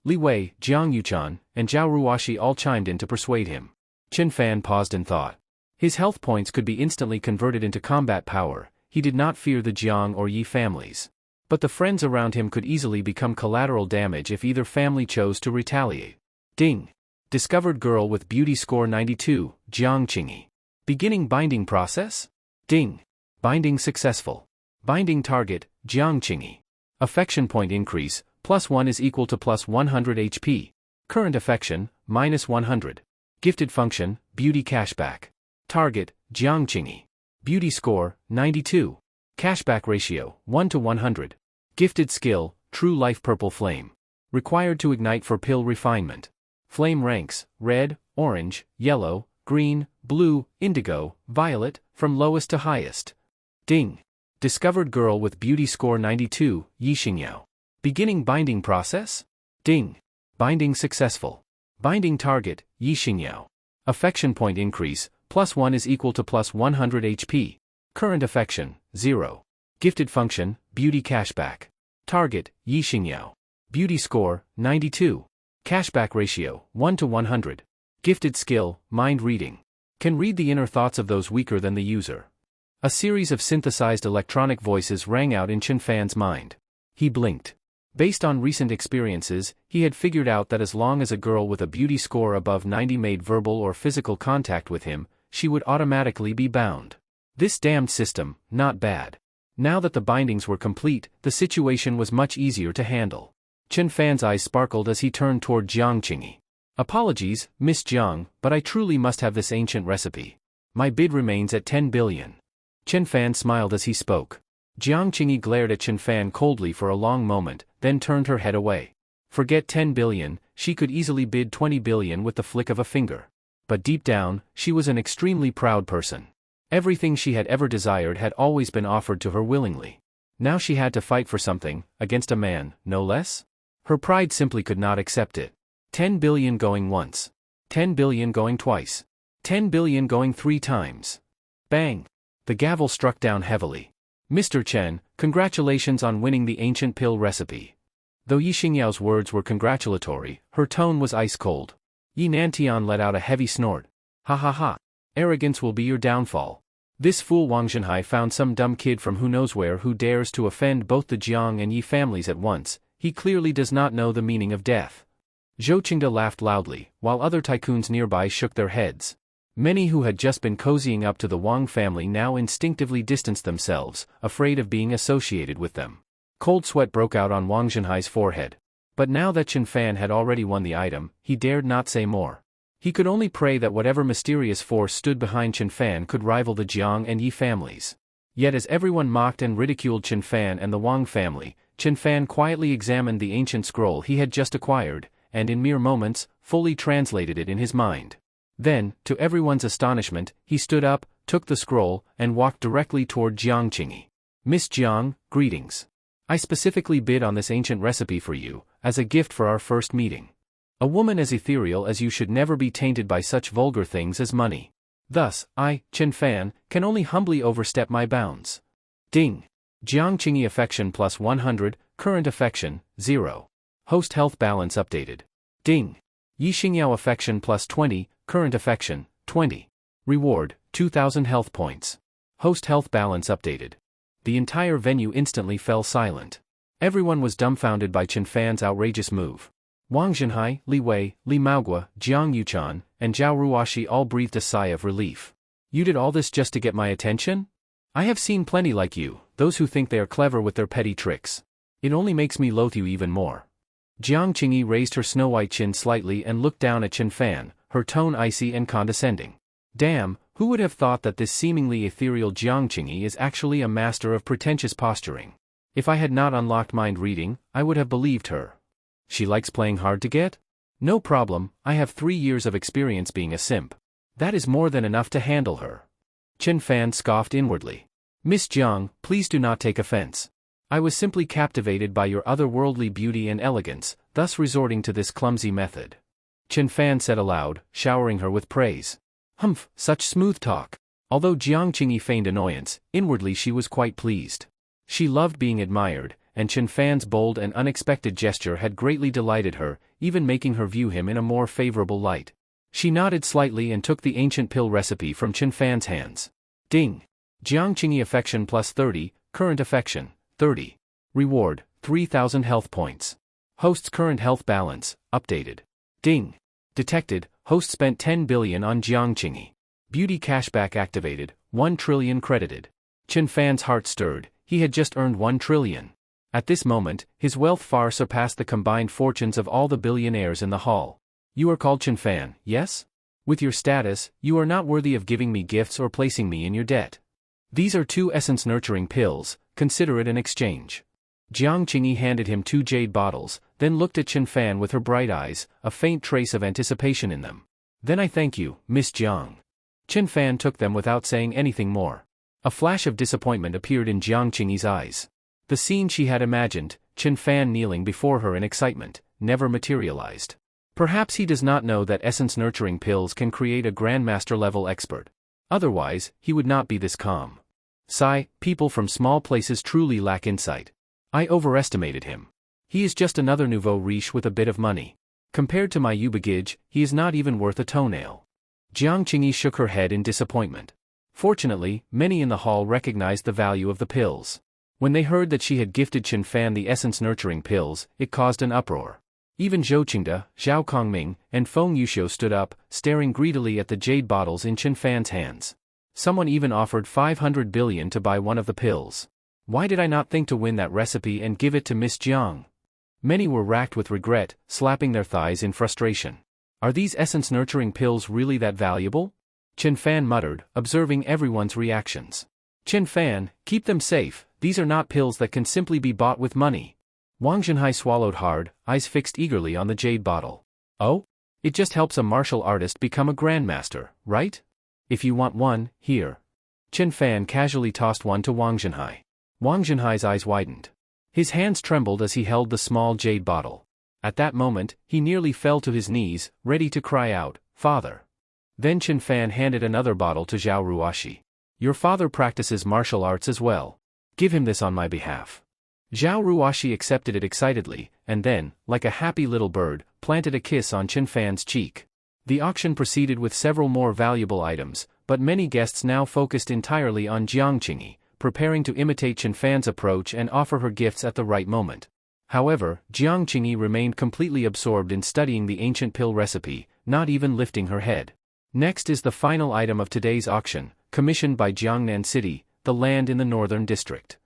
Li Wei, Jiang Yuchan, and Zhao Ruoxi all chimed in to persuade him. Chen Fan paused in thought. His health points could be instantly converted into combat power, he did not fear the Jiang or Yi families. But the friends around him could easily become collateral damage if either family chose to retaliate. Ding! Discovered girl with beauty score 92, Jiang Qingyi. Beginning binding process? Ding! Binding successful. Binding target, Jiang Qingyi. Affection point increase, +1 is equal to +100 HP. Current affection, -100. Gifted function, beauty cashback. Target, Jiang Qingyi. Beauty score, 92. Cashback ratio, 1 to 100. Gifted skill, True Life Purple Flame. Required to ignite for pill refinement. Flame ranks, red, orange, yellow, green, blue, indigo, violet, from lowest to highest. Ding! Discovered girl with beauty score 92, Yi Xingyao. Beginning binding process? Ding! Binding successful. Binding target, Yi Xingyao. Affection point increase, +1 is equal to +100 HP. Current affection, 0. Gifted function, beauty cashback. Target, Yi Xingyao. Beauty score, 92. Cashback ratio, 1 to 100. Gifted skill, mind reading. Can read the inner thoughts of those weaker than the user. A series of synthesized electronic voices rang out in Chen Fan's mind. He blinked. Based on recent experiences, he had figured out that as long as a girl with a beauty score above 90 made verbal or physical contact with him, she would automatically be bound. This damned system, not bad. Now that the bindings were complete, the situation was much easier to handle. Chen Fan's eyes sparkled as he turned toward Jiang Qingyi. Apologies, Miss Jiang, but I truly must have this ancient recipe. My bid remains at 10 billion. Chen Fan smiled as he spoke. Jiang Qingyi glared at Chen Fan coldly for a long moment, then turned her head away. Forget 10 billion, she could easily bid 20 billion with the flick of a finger. But deep down, she was an extremely proud person. Everything she had ever desired had always been offered to her willingly. Now she had to fight for something, against a man, no less? Her pride simply could not accept it. 10 billion going once. 10 billion going twice. 10 billion going 3 times. Bang! The gavel struck down heavily. Mr. Chen, congratulations on winning the ancient pill recipe. Though Yi Xingyao's words were congratulatory, her tone was ice-cold. Yi Nantian let out a heavy snort. Ha ha ha. Arrogance will be your downfall. This fool Wang Zhenhai found some dumb kid from who knows where who dares to offend both the Jiang and Yi families at once. He clearly does not know the meaning of death. Zhou Qingde laughed loudly, while other tycoons nearby shook their heads. Many who had just been cozying up to the Wang family now instinctively distanced themselves, afraid of being associated with them. Cold sweat broke out on Wang Zhenhai's forehead. But now that Chen Fan had already won the item, he dared not say more. He could only pray that whatever mysterious force stood behind Chen Fan could rival the Jiang and Yi families. Yet as everyone mocked and ridiculed Chen Fan and the Wang family, Chen Fan quietly examined the ancient scroll he had just acquired, and in mere moments, fully translated it in his mind. Then, to everyone's astonishment, he stood up, took the scroll, and walked directly toward Jiang Qingyi. Miss Jiang, greetings. I specifically bid on this ancient recipe for you, as a gift for our first meeting. A woman as ethereal as you should never be tainted by such vulgar things as money. Thus, I, Chen Fan, can only humbly overstep my bounds. Ding. Jiang Qingyi affection plus 100, current affection, 0. Host health balance updated. Ding. Yi Xingyao affection plus 20, current affection, 20. Reward, 2,000 health points. Host health balance updated. The entire venue instantly fell silent. Everyone was dumbfounded by Chen Fan's outrageous move. Wang Zhenhai, Li Wei, Li Maogua, Jiang Yuchan, and Zhao Ruoxi all breathed a sigh of relief. You did all this just to get my attention? I have seen plenty like you, those who think they are clever with their petty tricks. It only makes me loathe you even more. Jiang Qingyi raised her snow-white chin slightly and looked down at Chen Fan, her tone icy and condescending. Damn, who would have thought that this seemingly ethereal Jiang Qingyi is actually a master of pretentious posturing? If I had not unlocked mind reading, I would have believed her. She likes playing hard to get? No problem, I have 3 years of experience being a simp. That is more than enough to handle her. Chen Fan scoffed inwardly. Miss Jiang, please do not take offense. I was simply captivated by your otherworldly beauty and elegance, thus resorting to this clumsy method. Chen Fan said aloud, showering her with praise. Humph, such smooth talk. Although Jiang Qingyi feigned annoyance, inwardly she was quite pleased. She loved being admired, and Chen Fan's bold and unexpected gesture had greatly delighted her, even making her view him in a more favorable light. She nodded slightly and took the ancient pill recipe from Chen Fan's hands. Ding. Jiang Qingyi affection plus 30, current affection, 30. Reward, 3,000 health points. Host's current health balance, updated. Ding. Detected, host spent 10 billion on Jiang Qingyi. Beauty cashback activated, 1 trillion credited. Chen Fan's heart stirred, he had just earned 1 trillion. At this moment, his wealth far surpassed the combined fortunes of all the billionaires in the hall. You are called Chen Fan, yes? With your status, you are not worthy of giving me gifts or placing me in your debt. These are 2 essence-nurturing pills, consider it an exchange. Jiang Qingyi handed him 2 jade bottles, then looked at Chen Fan with her bright eyes, a faint trace of anticipation in them. Then I thank you, Miss Jiang. Chen Fan took them without saying anything more. A flash of disappointment appeared in Jiang Qingyi's eyes. The scene she had imagined, Chen Fan kneeling before her in excitement, never materialized. Perhaps he does not know that essence-nurturing pills can create a grandmaster-level expert. Otherwise, he would not be this calm. Sigh, people from small places truly lack insight. I overestimated him. He is just another nouveau riche with a bit of money. Compared to my Ubagij, he is not even worth a toenail. Jiang Qingyi shook her head in disappointment. Fortunately, many in the hall recognized the value of the pills. When they heard that she had gifted Chen Fan the essence-nurturing pills, it caused an uproar. Even Zhou Qingde, Zhao Kongming, and Feng Yuxiu stood up, staring greedily at the jade bottles in Chen Fan's hands. Someone even offered 500 billion to buy one of the pills. Why did I not think to win that recipe and give it to Miss Jiang? Many were racked with regret, slapping their thighs in frustration. Are these essence-nurturing pills really that valuable? Chen Fan muttered, observing everyone's reactions. Chen Fan, keep them safe, these are not pills that can simply be bought with money. Wang Zhenhai swallowed hard, eyes fixed eagerly on the jade bottle. Oh? It just helps a martial artist become a grandmaster, right? If you want one, here. Chen Fan casually tossed one to Wang Zhenhai. Wang Zhenhai's eyes widened. His hands trembled as he held the small jade bottle. At that moment, he nearly fell to his knees, ready to cry out, "Father." Then Chen Fan handed another bottle to Zhao Ruoxi. "Your father practices martial arts as well. Give him this on my behalf." Zhao Ruoxi accepted it excitedly, and then, like a happy little bird, planted a kiss on Chen Fan's cheek. The auction proceeded with several more valuable items, but many guests now focused entirely on Jiang Qingyi, preparing to imitate Chen Fan's approach and offer her gifts at the right moment. However, Jiang Qingyi remained completely absorbed in studying the ancient pill recipe, not even lifting her head. Next is the final item of today's auction, commissioned by Jiangnan City, the land in the northern district.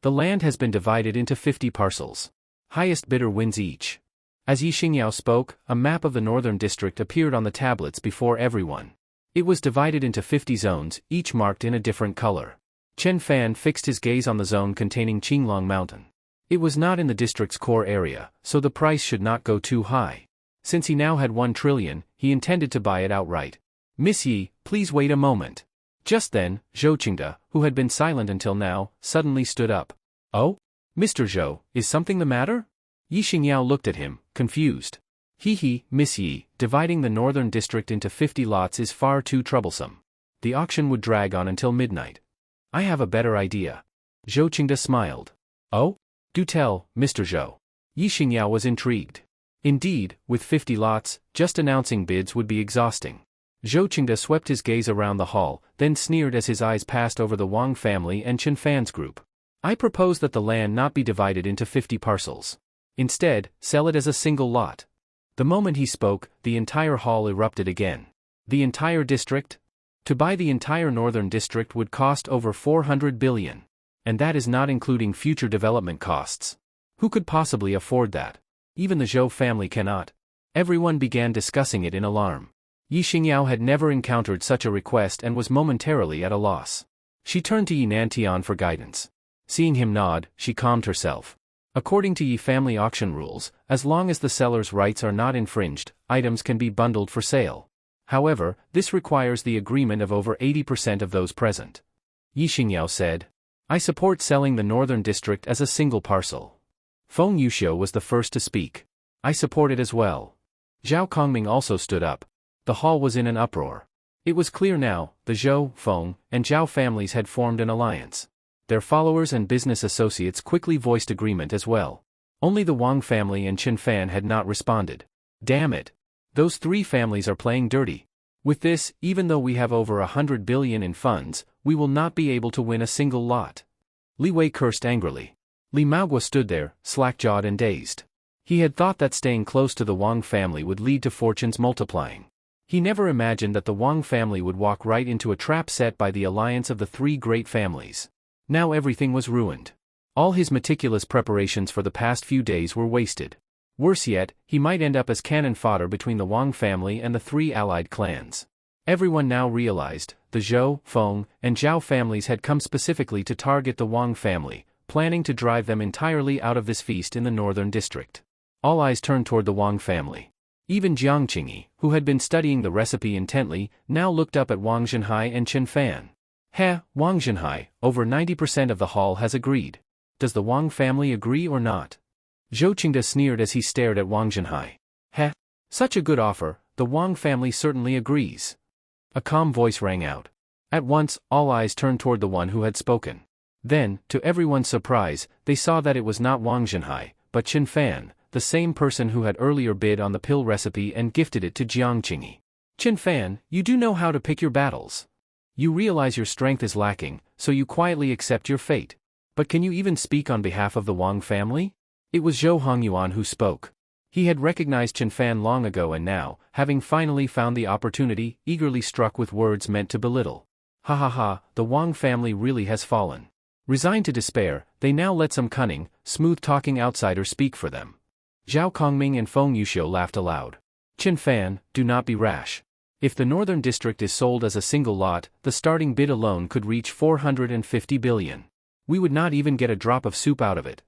The land has been divided into 50 parcels. Highest bidder wins each. As Yi Xingyao spoke, a map of the northern district appeared on the tablets before everyone. It was divided into 50 zones, each marked in a different color. Chen Fan fixed his gaze on the zone containing Qinglong Mountain. It was not in the district's core area, so the price should not go too high. Since he now had 1 trillion, he intended to buy it outright. "Miss Yi, please wait a moment." Just then, Zhou Qingde, who had been silent until now, suddenly stood up. "Oh? Mr. Zhou, is something the matter?" Yi Xingyao looked at him, confused. "He, Miss Yi, dividing the northern district into 50 lots is far too troublesome. The auction would drag on until midnight. I have a better idea." Zhou Qingde smiled. "Oh? Do tell, Mr. Zhou." Yi Xingyao was intrigued. Indeed, with 50 lots, just announcing bids would be exhausting. Zhou Qingde swept his gaze around the hall, then sneered as his eyes passed over the Wang family and Chen Fan's group. "I propose that the land not be divided into 50 parcels. Instead, sell it as a single lot." The moment he spoke, the entire hall erupted again. The entire district? To buy the entire northern district would cost over 400 billion. And that is not including future development costs. Who could possibly afford that? Even the Zhou family cannot. Everyone began discussing it in alarm. Yi Xingyao had never encountered such a request and was momentarily at a loss. She turned to Yi Nantian for guidance. Seeing him nod, she calmed herself. According to Yi family auction rules, as long as the seller's rights are not infringed, items can be bundled for sale. However, this requires the agreement of over 80% of those present. Yi Xingyao said, "I support selling the northern district as a single parcel." Feng Yuxiu was the first to speak. "I support it as well." Zhao Kongming also stood up. The hall was in an uproar. It was clear now, the Zhou, Feng, and Zhao families had formed an alliance. Their followers and business associates quickly voiced agreement as well. Only the Wang family and Chen Fan had not responded. Damn it. Those 3 families are playing dirty. With this, even though we have over 100 billion in funds, we will not be able to win a single lot. Li Wei cursed angrily. Li Maogua stood there, slack-jawed and dazed. He had thought that staying close to the Wang family would lead to fortunes multiplying. He never imagined that the Wang family would walk right into a trap set by the alliance of the 3 great families. Now everything was ruined. All his meticulous preparations for the past few days were wasted. Worse yet, he might end up as cannon fodder between the Wang family and the 3 allied clans. Everyone now realized, the Zhou, Feng, and Zhao families had come specifically to target the Wang family, planning to drive them entirely out of this feast in the northern district. All eyes turned toward the Wang family. Even Jiang Qingyi, who had been studying the recipe intently, now looked up at Wang Zhenhai and Chen Fan. Wang Zhenhai, over 90% of the hall has agreed. Does the Wang family agree or not? Zhou Qingde sneered as he stared at Wang Zhenhai. Such a good offer, the Wang family certainly agrees. A calm voice rang out. At once, all eyes turned toward the one who had spoken. Then, to everyone's surprise, they saw that it was not Wang Zhenhai, but Chen Fan, the same person who had earlier bid on the pill recipe and gifted it to Jiang Qingyi. Chen Fan, you do know how to pick your battles. You realize your strength is lacking, so you quietly accept your fate. But can you even speak on behalf of the Wang family? It was Zhou Hongyuan who spoke. He had recognized Chen Fan long ago and now, having finally found the opportunity, eagerly struck with words meant to belittle. Ha ha ha, the Wang family really has fallen. Resigned to despair, they now let some cunning, smooth-talking outsider speak for them. Zhao Kongming and Feng Yuxiu laughed aloud. Chen Fan, do not be rash. If the northern district is sold as a single lot, the starting bid alone could reach 450 billion. We would not even get a drop of soup out of it.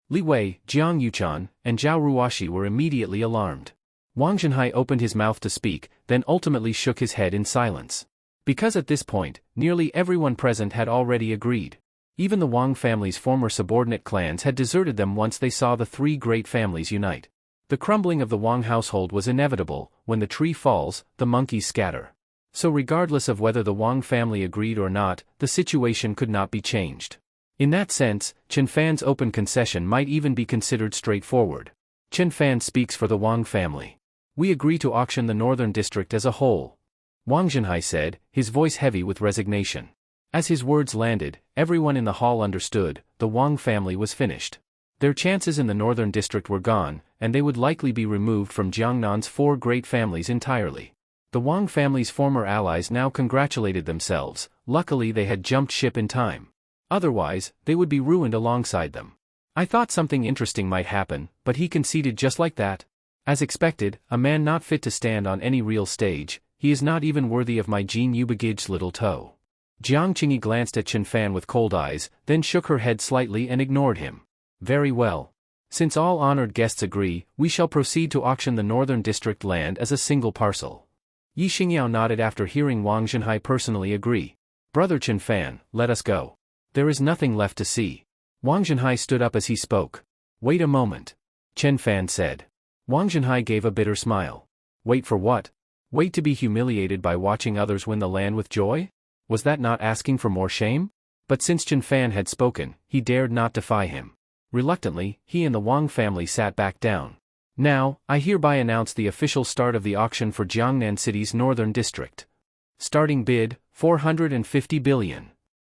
Li Wei, Jiang Yuchan, and Zhao Ruoxi were immediately alarmed. Wang Zhenhai opened his mouth to speak, then ultimately shook his head in silence. Because at this point, nearly everyone present had already agreed. Even the Wang family's former subordinate clans had deserted them once they saw the three great families unite. The crumbling of the Wang household was inevitable. When the tree falls, the monkeys scatter. So regardless of whether the Wang family agreed or not, the situation could not be changed. In that sense, Chen Fan's open concession might even be considered straightforward. Chen Fan speaks for the Wang family. We agree to auction the northern district as a whole, Wang Zhenhai said, his voice heavy with resignation. As his words landed, everyone in the hall understood, the Wang family was finished. Their chances in the northern district were gone, and they would likely be removed from Jiangnan's four great families entirely. The Wang family's former allies now congratulated themselves. Luckily they had jumped ship in time. Otherwise, they would be ruined alongside them. I thought something interesting might happen, but he conceded just like that. As expected, a man not fit to stand on any real stage, he is not even worthy of my Jin Yubagij's little toe. Jiang Qingyi glanced at Chen Fan with cold eyes, then shook her head slightly and ignored him. Very well. Since all honored guests agree, we shall proceed to auction the northern district land as a single parcel. Yi Xingyao nodded after hearing Wang Zhenhai personally agree. Brother Chen Fan, let us go. There is nothing left to see. Wang Zhenhai stood up as he spoke. Wait a moment. Chen Fan said. Wang Zhenhai gave a bitter smile. Wait for what? Wait to be humiliated by watching others win the land with joy? Was that not asking for more shame? But since Chen Fan had spoken, he dared not defy him. Reluctantly, he and the Wang family sat back down. Now, I hereby announce the official start of the auction for Jiangnan City's northern district. Starting bid, 450 billion.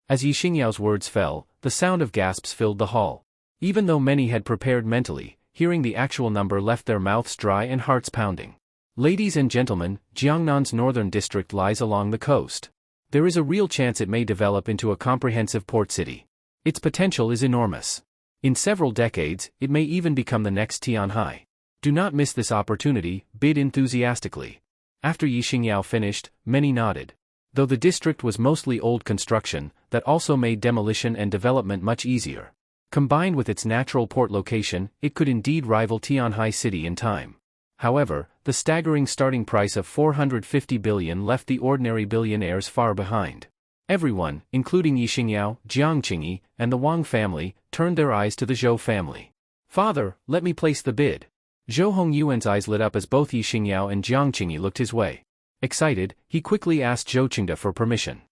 As Yi Xingyao's words fell, the sound of gasps filled the hall. Even though many had prepared mentally, hearing the actual number left their mouths dry and hearts pounding. Ladies and gentlemen, Jiangnan's northern district lies along the coast. There is a real chance it may develop into a comprehensive port city. Its potential is enormous. In several decades, it may even become the next Tianhai. Do not miss this opportunity, bid enthusiastically. After Yi Xingyao finished, many nodded. Though the district was mostly old construction, that also made demolition and development much easier. Combined with its natural port location, it could indeed rival Tianhai City in time. However, the staggering starting price of 450 billion left the ordinary billionaires far behind. Everyone, including Yi Xingyao, Jiang Qingyi, and the Wang family, turned their eyes to the Zhou family. Father, let me place the bid. Zhou Hongyuan's eyes lit up as both Yi Xingyao and Jiang Qingyi looked his way. Excited, he quickly asked Zhou Qingda for permission.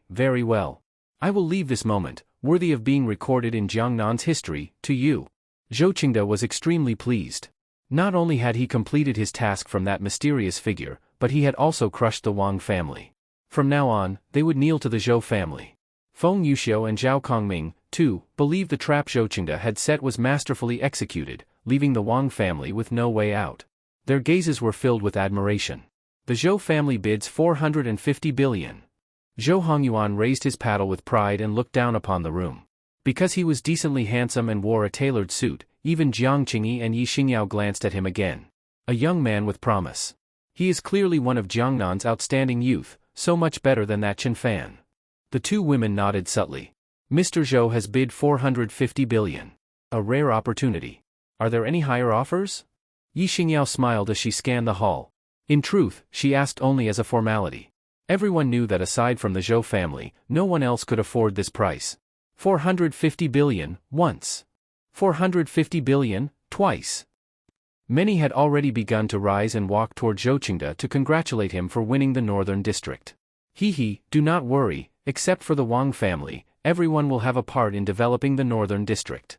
Very well. I will leave this moment, worthy of being recorded in Jiangnan's history, to you. Zhou Qingda was extremely pleased. Not only had he completed his task from that mysterious figure, but he had also crushed the Wang family. From now on, they would kneel to the Zhou family. Feng Yuxiu and Zhao Kongming, too, believed the trap Zhou Qingda had set was masterfully executed, leaving the Wang family with no way out. Their gazes were filled with admiration. The Zhou family bids 450 billion. Zhou Hongyuan raised his paddle with pride and looked down upon the room. Because he was decently handsome and wore a tailored suit, even Jiang Qingyi and Yi Xingyao glanced at him again. A young man with promise. He is clearly one of Jiangnan's outstanding youth, so much better than that Chen Fan. The two women nodded subtly. Mr. Zhou has bid 450 billion. A rare opportunity. Are there any higher offers? Yi Xingyao smiled as she scanned the hall. In truth, she asked only as a formality. Everyone knew that aside from the Zhou family, no one else could afford this price. 450 billion, once. 450 billion, twice. Many had already begun to rise and walk toward Zhou Qingda to congratulate him for winning the northern district. Do not worry, except for the Wang family, everyone will have a part in developing the northern district.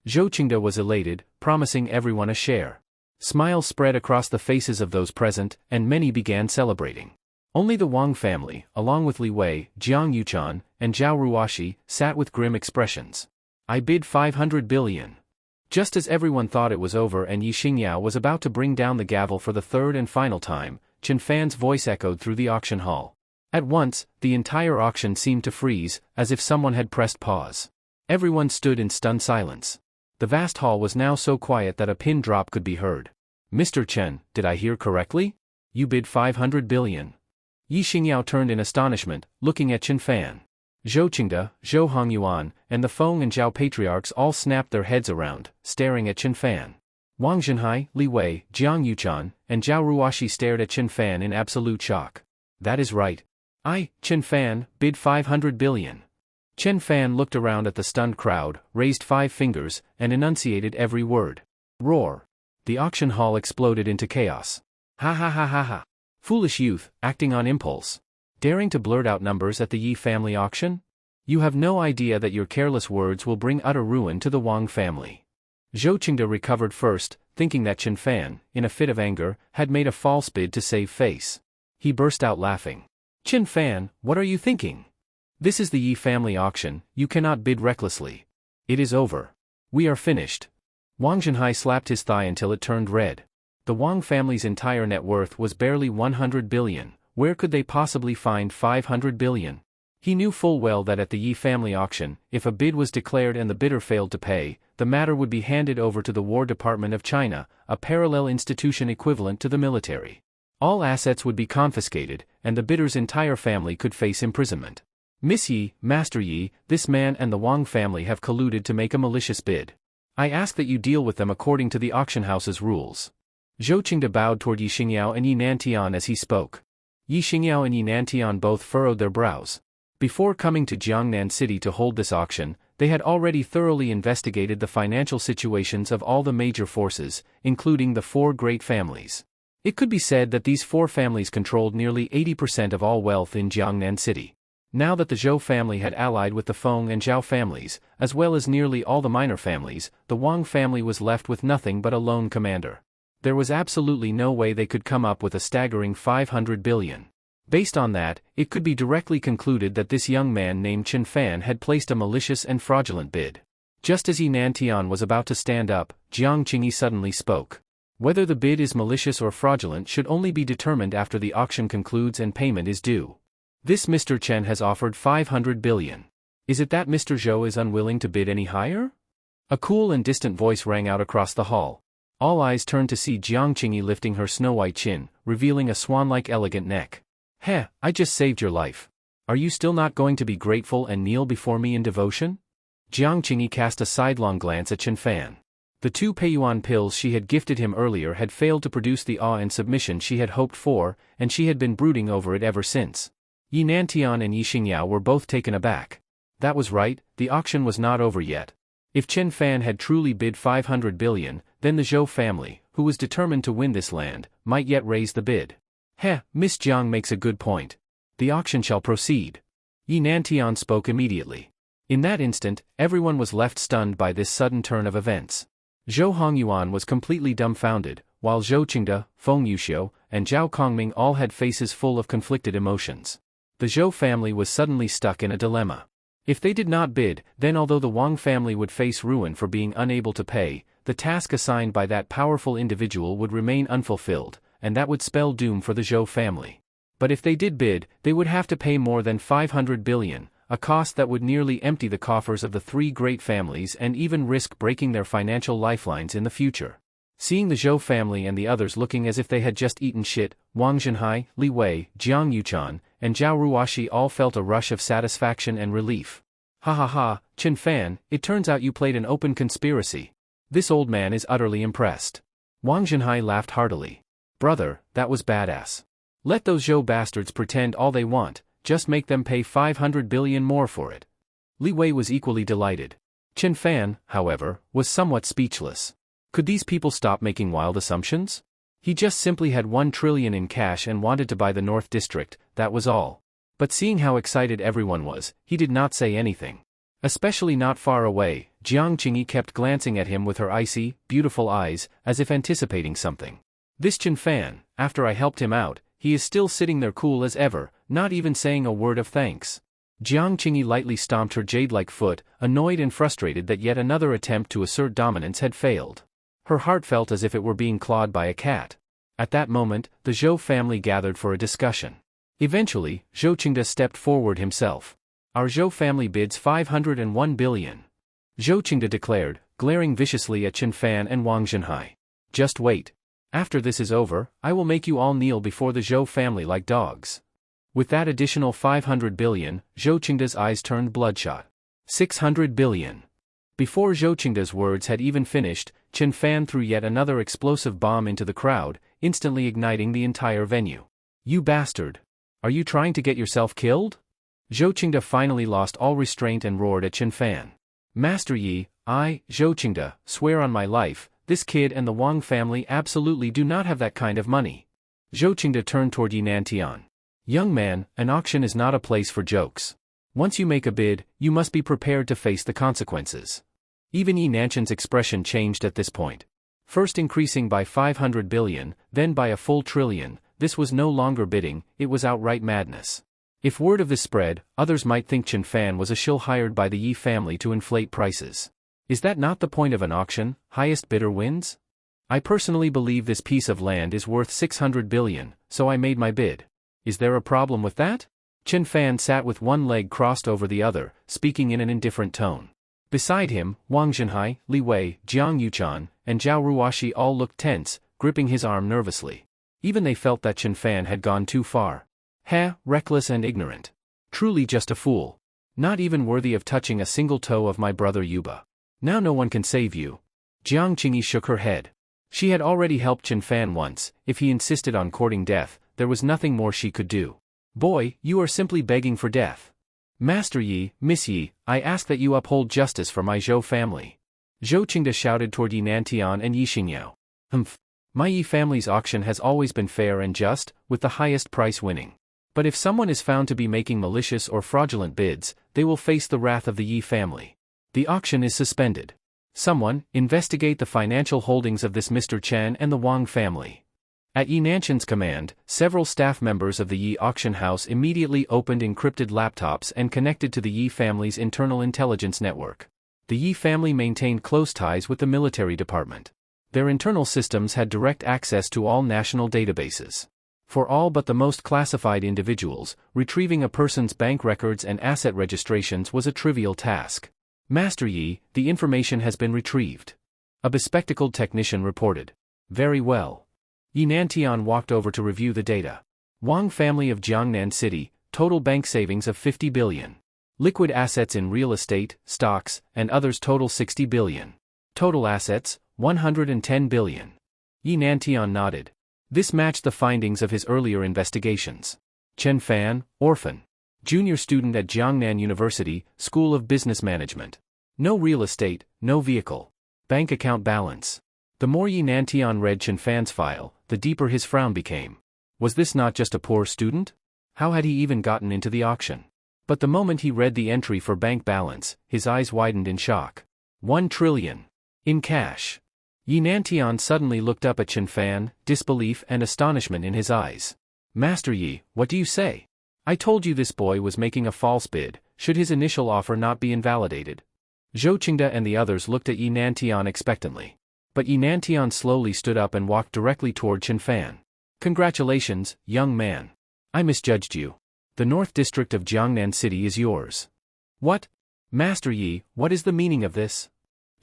Zhou Qingda was elated, promising everyone a share. Smiles spread across the faces of those present, and many began celebrating. Only the Wang family, along with Li Wei, Jiang Yuchan, and Zhao Ruoshi, sat with grim expressions. I bid 500 billion. Just as everyone thought it was over and Yi Xingyao was about to bring down the gavel for the third and final time, Chen Fan's voice echoed through the auction hall. At once, the entire auction seemed to freeze, as if someone had pressed pause. Everyone stood in stunned silence. The vast hall was now so quiet that a pin drop could be heard. Mr. Chen, did I hear correctly? You bid 500 billion. Yi Xingyao turned in astonishment, looking at Chen Fan. Zhou Qingda, Zhou Hongyuan, and the Feng and Zhao patriarchs all snapped their heads around, staring at Chen Fan. Wang Zhenhai, Li Wei, Jiang Yuchan, and Zhao Ruoshi stared at Chen Fan in absolute shock. That is right. Chen Fan, bid 500 billion. Chen Fan looked around at the stunned crowd, raised 5 fingers, and enunciated every word. Roar. The auction hall exploded into chaos. Ha ha ha ha ha. Foolish youth, acting on impulse. Daring to blurt out numbers at the Yi family auction? You have no idea that your careless words will bring utter ruin to the Wang family. Zhou Qingde recovered first, thinking that Chen Fan, in a fit of anger, had made a false bid to save face. He burst out laughing. Chen Fan, what are you thinking? This is the Yi family auction, you cannot bid recklessly. It is over. We are finished. Wang Zhenhai slapped his thigh until it turned red. The Wang family's entire net worth was barely 100 billion, where could they possibly find 500 billion? He knew full well that at the Yi family auction, if a bid was declared and the bidder failed to pay, the matter would be handed over to the War Department of China, a parallel institution equivalent to the military. All assets would be confiscated, and the bidder's entire family could face imprisonment. Miss Yi, Master Yi, this man and the Wang family have colluded to make a malicious bid. I ask that you deal with them according to the auction house's rules. Zhou Qingde bowed toward Yi Xingyao and Yi Nantian as he spoke. Yi Xingyao and Yi Nantian both furrowed their brows. Before coming to Jiangnan City to hold this auction, they had already thoroughly investigated the financial situations of all the major forces, including the 4 great families. It could be said that these 4 families controlled nearly 80% of all wealth in Jiangnan City. Now that the Zhou family had allied with the Feng and Zhao families, as well as nearly all the minor families, the Wang family was left with nothing but a lone commander. There was absolutely no way they could come up with a staggering 500 billion. Based on that, it could be directly concluded that this young man named Chen Fan had placed a malicious and fraudulent bid. Just as Yi Nantian was about to stand up, Jiang Qingyi suddenly spoke. Whether the bid is malicious or fraudulent should only be determined after the auction concludes and payment is due. This Mr. Chen has offered 500 billion. Is it that Mr. Zhou is unwilling to bid any higher? A cool and distant voice rang out across the hall. All eyes turned to see Jiang Qingyi lifting her snow-white chin, revealing a swan-like elegant neck. Heh, I just saved your life. Are you still not going to be grateful and kneel before me in devotion? Jiang Qingyi cast a sidelong glance at Chen Fan. The 2 Peiyuan pills she had gifted him earlier had failed to produce the awe and submission she had hoped for, and she had been brooding over it ever since. Yi Nantian and Yi Xingyao were both taken aback. That was right, the auction was not over yet. If Chen Fan had truly bid 500 billion, then the Zhou family, who was determined to win this land, might yet raise the bid. Heh, Miss Jiang makes a good point. The auction shall proceed. Yi Nantian spoke immediately. In that instant, everyone was left stunned by this sudden turn of events. Zhou Hongyuan was completely dumbfounded, while Zhou Qingde, Feng Yuxiu, and Zhao Kongming all had faces full of conflicted emotions. The Zhou family was suddenly stuck in a dilemma. If they did not bid, then although the Wang family would face ruin for being unable to pay, the task assigned by that powerful individual would remain unfulfilled, and that would spell doom for the Zhou family. But if they did bid, they would have to pay more than 500 billion, a cost that would nearly empty the coffers of the 3 great families and even risk breaking their financial lifelines in the future. Seeing the Zhou family and the others looking as if they had just eaten shit, Wang Zhenhai, Li Wei, Jiang Yuchan, and Zhao Ruoxi all felt a rush of satisfaction and relief. Ha ha ha, Chen Fan, it turns out you played an open conspiracy. This old man is utterly impressed. Wang Zhenhai laughed heartily. Brother, that was badass. Let those Zhou bastards pretend all they want, just make them pay 500 billion more for it. Li Wei was equally delighted. Chen Fan, however, was somewhat speechless. Could these people stop making wild assumptions? He just simply had 1 trillion in cash and wanted to buy the North District, that was all. But seeing how excited everyone was, he did not say anything. Especially not far away, Jiang Qingyi kept glancing at him with her icy, beautiful eyes, as if anticipating something. This Chen Fan, after I helped him out, he is still sitting there cool as ever, not even saying a word of thanks. Jiang Qingyi lightly stomped her jade-like foot, annoyed and frustrated that yet another attempt to assert dominance had failed. Her heart felt as if it were being clawed by a cat. At that moment, the Zhou family gathered for a discussion. Eventually, Zhou Qingde stepped forward himself. Our Zhou family bids 501 billion. Zhou Qingde declared, glaring viciously at Chen Fan and Wang Zhenhai. Just wait. After this is over, I will make you all kneel before the Zhou family like dogs. With that additional 500 billion, Zhou Qingde's eyes turned bloodshot. 600 billion. Before Zhou Qingde's words had even finished, Chen Fan threw yet another explosive bomb into the crowd, instantly igniting the entire venue. You bastard! Are you trying to get yourself killed? Zhou Qingde finally lost all restraint and roared at Chen Fan. Master Yi, I, Zhou Qingde, swear on my life, this kid and the Wang family absolutely do not have that kind of money. Zhou Qingde turned toward Yi Nantian. Young man, an auction is not a place for jokes. Once you make a bid, you must be prepared to face the consequences. Even Yi Nantian's expression changed at this point. First increasing by 500 billion, then by a full trillion, this was no longer bidding, it was outright madness. If word of this spread, others might think Chen Fan was a shill hired by the Yi family to inflate prices. Is that not the point of an auction? Highest bidder wins? I personally believe this piece of land is worth 600 billion, so I made my bid. Is there a problem with that? Chen Fan sat with one leg crossed over the other, speaking in an indifferent tone. Beside him, Wang Zhenhai, Li Wei, Jiang Yuchan, and Zhao Ruoxi all looked tense, gripping his arm nervously. Even they felt that Chen Fan had gone too far. Reckless and ignorant. Truly just a fool. Not even worthy of touching a single toe of my brother Yuba. Now no one can save you. Jiang Qingyi shook her head. She had already helped Chen Fan once. If he insisted on courting death, there was nothing more she could do. Boy, you are simply begging for death. Master Yi, Miss Yi, I ask that you uphold justice for my Zhou family. Zhou Qingde shouted toward Yi Nantian and Yi Xingyao. My Yi family's auction has always been fair and just, with the highest price winning. But if someone is found to be making malicious or fraudulent bids, they will face the wrath of the Yi family. The auction is suspended. Someone, investigate the financial holdings of this Mr. Chen and the Wang family. At Yi Nantian's command, several staff members of the Yi auction house immediately opened encrypted laptops and connected to the Yi family's internal intelligence network. The Yi family maintained close ties with the military department. Their internal systems had direct access to all national databases. For all but the most classified individuals, retrieving a person's bank records and asset registrations was a trivial task. Master Yi, the information has been retrieved. A bespectacled technician reported. Very well. Yi Nantian walked over to review the data. Wang family of Jiangnan City, total bank savings of 50 billion. Liquid assets in real estate, stocks, and others total 60 billion. Total assets, 110 billion. Yi Nantian nodded. This matched the findings of his earlier investigations. Chen Fan, orphan. Junior student at Jiangnan University, School of Business Management. No real estate, no vehicle. Bank account balance. The more Yi Nantian read Chen Fan's file, the deeper his frown became. Was this not just a poor student? How had he even gotten into the auction? But the moment he read the entry for bank balance, his eyes widened in shock. 1 trillion. In cash. Yi Nantian suddenly looked up at Chen Fan, disbelief and astonishment in his eyes. Master Yi, what do you say? I told you this boy was making a false bid, should his initial offer not be invalidated? Zhou Qingde and the others looked at Yi Nantian expectantly. But Yi Nantian slowly stood up and walked directly toward Chen Fan. Congratulations, young man. I misjudged you. The North District of Jiangnan City is yours. What? Master Yi, what is the meaning of this?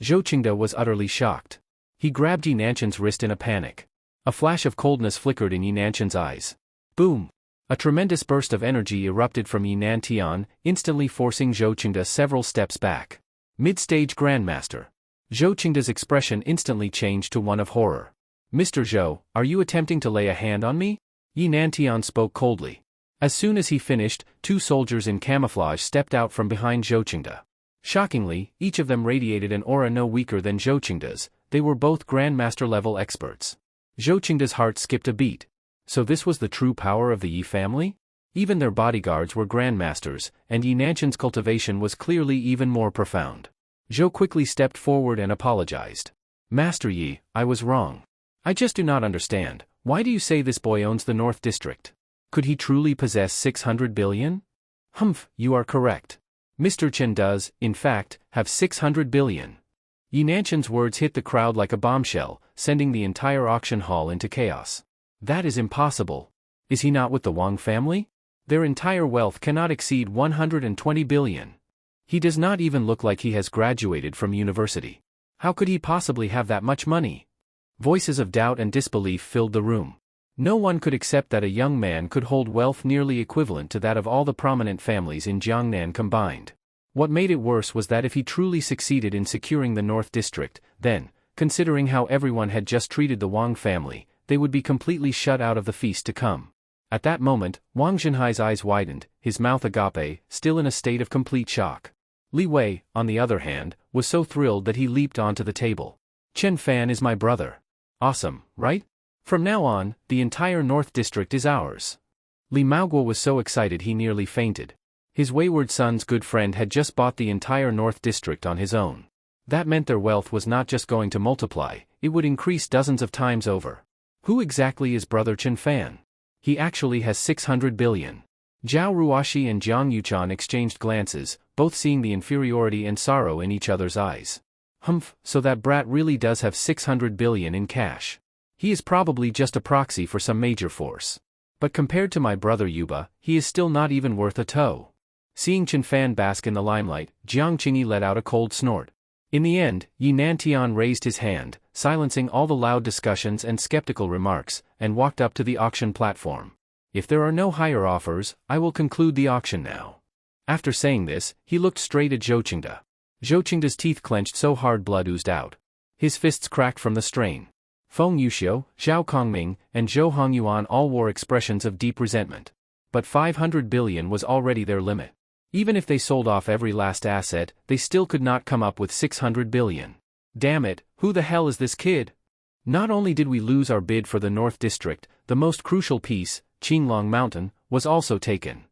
Zhou Qingde was utterly shocked. He grabbed Yi Nantian's wrist in a panic. A flash of coldness flickered in Yi Nantian's eyes. Boom! A tremendous burst of energy erupted from Yi Nantian, instantly forcing Zhou Qingde several steps back. Mid-stage Grandmaster. Zhou Qingde's expression instantly changed to one of horror. Mr. Zhou, are you attempting to lay a hand on me? Yi Nantian spoke coldly. As soon as he finished, 2 soldiers in camouflage stepped out from behind Zhou Qingde. Shockingly, each of them radiated an aura no weaker than Zhou Qingde's. They were both Grandmaster-level experts. Zhou Qingde's heart skipped a beat. So this was the true power of the Yi family? Even their bodyguards were Grandmasters, and Yi Nantian's cultivation was clearly even more profound. Zhou quickly stepped forward and apologized. Master Yi, I was wrong. I just do not understand. Why do you say this boy owns the North District? Could he truly possess 600 billion? You are correct. Mr. Chen does, in fact, have 600 billion. Yi Nantian's words hit the crowd like a bombshell, sending the entire auction hall into chaos. That is impossible. Is he not with the Wang family? Their entire wealth cannot exceed 120 billion. He does not even look like he has graduated from university. How could he possibly have that much money? Voices of doubt and disbelief filled the room. No one could accept that a young man could hold wealth nearly equivalent to that of all the prominent families in Jiangnan combined. What made it worse was that if he truly succeeded in securing the North District, then, considering how everyone had just treated the Wang family, they would be completely shut out of the feast to come. At that moment, Wang Zhenhai's eyes widened, his mouth agape, still in a state of complete shock. Li Wei, on the other hand, was so thrilled that he leaped onto the table. Chen Fan is my brother. Awesome, right? From now on, the entire North District is ours. Li Maoguo was so excited he nearly fainted. His wayward son's good friend had just bought the entire North District on his own. That meant their wealth was not just going to multiply, it would increase dozens of times over. Who exactly is brother Chen Fan? He actually has 600 billion. Zhao Ruoshi and Jiang Yuchan exchanged glances, both seeing the inferiority and sorrow in each other's eyes. Humph, so that brat really does have 600 billion in cash. He is probably just a proxy for some major force. But compared to my brother Yuba, he is still not even worth a toe. Seeing Chen Fan bask in the limelight, Jiang Qingyi let out a cold snort. In the end, Yi Nantian raised his hand, silencing all the loud discussions and skeptical remarks, and walked up to the auction platform. If there are no higher offers, I will conclude the auction now. After saying this, he looked straight at Zhou Qingde. Zhou Qingde's teeth clenched so hard blood oozed out. His fists cracked from the strain. Feng Yuxiu, Zhao Kongming, and Zhou Hongyuan all wore expressions of deep resentment. But 500 billion was already their limit. Even if they sold off every last asset, they still could not come up with 600 billion. Damn it, who the hell is this kid? Not only did we lose our bid for the North District, the most crucial piece, Qinglong Mountain, was also taken.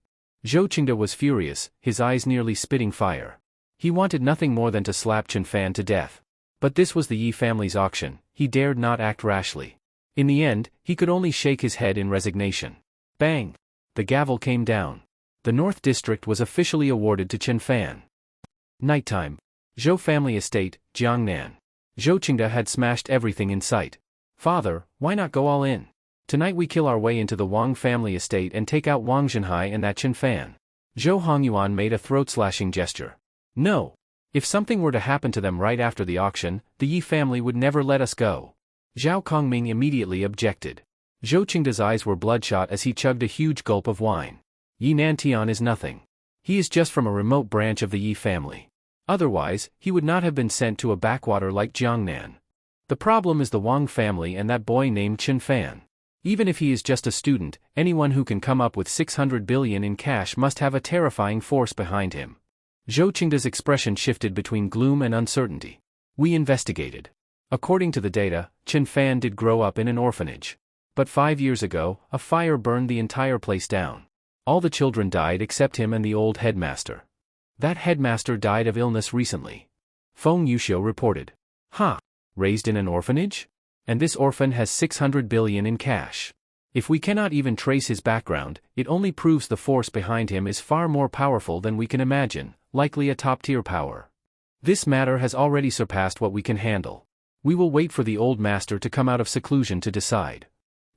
Zhou Qingde was furious, his eyes nearly spitting fire. He wanted nothing more than to slap Chen Fan to death. But this was the Yi family's auction, he dared not act rashly. In the end, he could only shake his head in resignation. Bang! The gavel came down. The North District was officially awarded to Chen Fan. Nighttime. Zhou family estate, Jiangnan. Zhou Qingde had smashed everything in sight. Father, why not go all in? Tonight we kill our way into the Wang family estate and take out Wang Zhenhai and that Chen Fan. Zhou Hongyuan made a throat-slashing gesture. No. If something were to happen to them right after the auction, the Yi family would never let us go. Zhao Kongming immediately objected. Zhou Qingde's eyes were bloodshot as he chugged a huge gulp of wine. Yi Nantian is nothing. He is just from a remote branch of the Yi family. Otherwise, he would not have been sent to a backwater like Jiangnan. The problem is the Wang family and that boy named Chen Fan. Even if he is just a student, anyone who can come up with 600 billion in cash must have a terrifying force behind him. Zhou Qingde's expression shifted between gloom and uncertainty. We investigated. According to the data, Chen Fan did grow up in an orphanage. But 5 years ago, a fire burned the entire place down. All the children died except him and the old headmaster. That headmaster died of illness recently. Feng Yuxiu reported. Huh? Raised in an orphanage? And this orphan has 600 billion in cash. If we cannot even trace his background, it only proves the force behind him is far more powerful than we can imagine, likely a top-tier power. This matter has already surpassed what we can handle. We will wait for the old master to come out of seclusion to decide.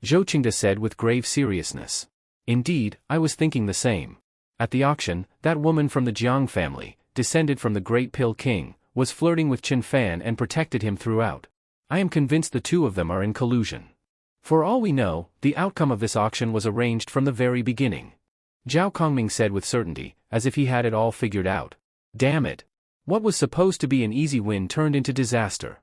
Zhou Qingde said with grave seriousness. Indeed, I was thinking the same. At the auction, that woman from the Jiang family, descended from the Great Pill King, was flirting with Chen Fan and protected him throughout. I am convinced the two of them are in collusion. For all we know, the outcome of this auction was arranged from the very beginning. Zhao Kongming said with certainty, as if he had it all figured out. Damn it! What was supposed to be an easy win turned into disaster.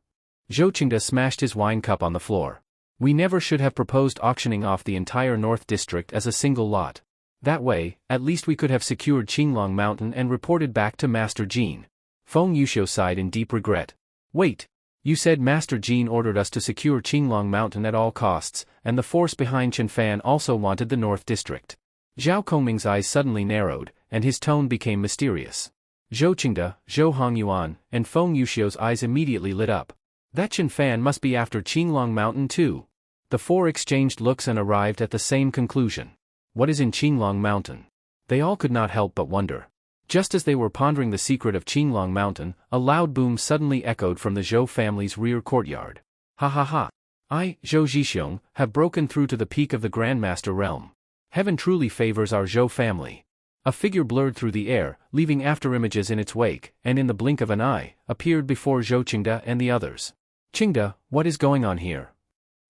Zhou Qingde smashed his wine cup on the floor. We never should have proposed auctioning off the entire North District as a single lot. That way, at least we could have secured Qinglong Mountain and reported back to Master Jean. Feng Yuxiu sighed in deep regret. Wait. You said Master Jean ordered us to secure Qinglong Mountain at all costs, and the force behind Chen Fan also wanted the North District. Zhao Kongming's eyes suddenly narrowed, and his tone became mysterious. Zhou Qingde, Zhou Hongyuan, and Feng Yuxiu's eyes immediately lit up. That Chen Fan must be after Qinglong Mountain too. The four exchanged looks and arrived at the same conclusion. What is in Qinglong Mountain? They all could not help but wonder. Just as they were pondering the secret of Qinglong Mountain, a loud boom suddenly echoed from the Zhou family's rear courtyard. Ha ha ha! I, Zhou Zhixiong, have broken through to the peak of the Grandmaster realm. Heaven truly favors our Zhou family. A figure blurred through the air, leaving afterimages in its wake, and in the blink of an eye, appeared before Zhou Qingde and the others. Qingde, what is going on here?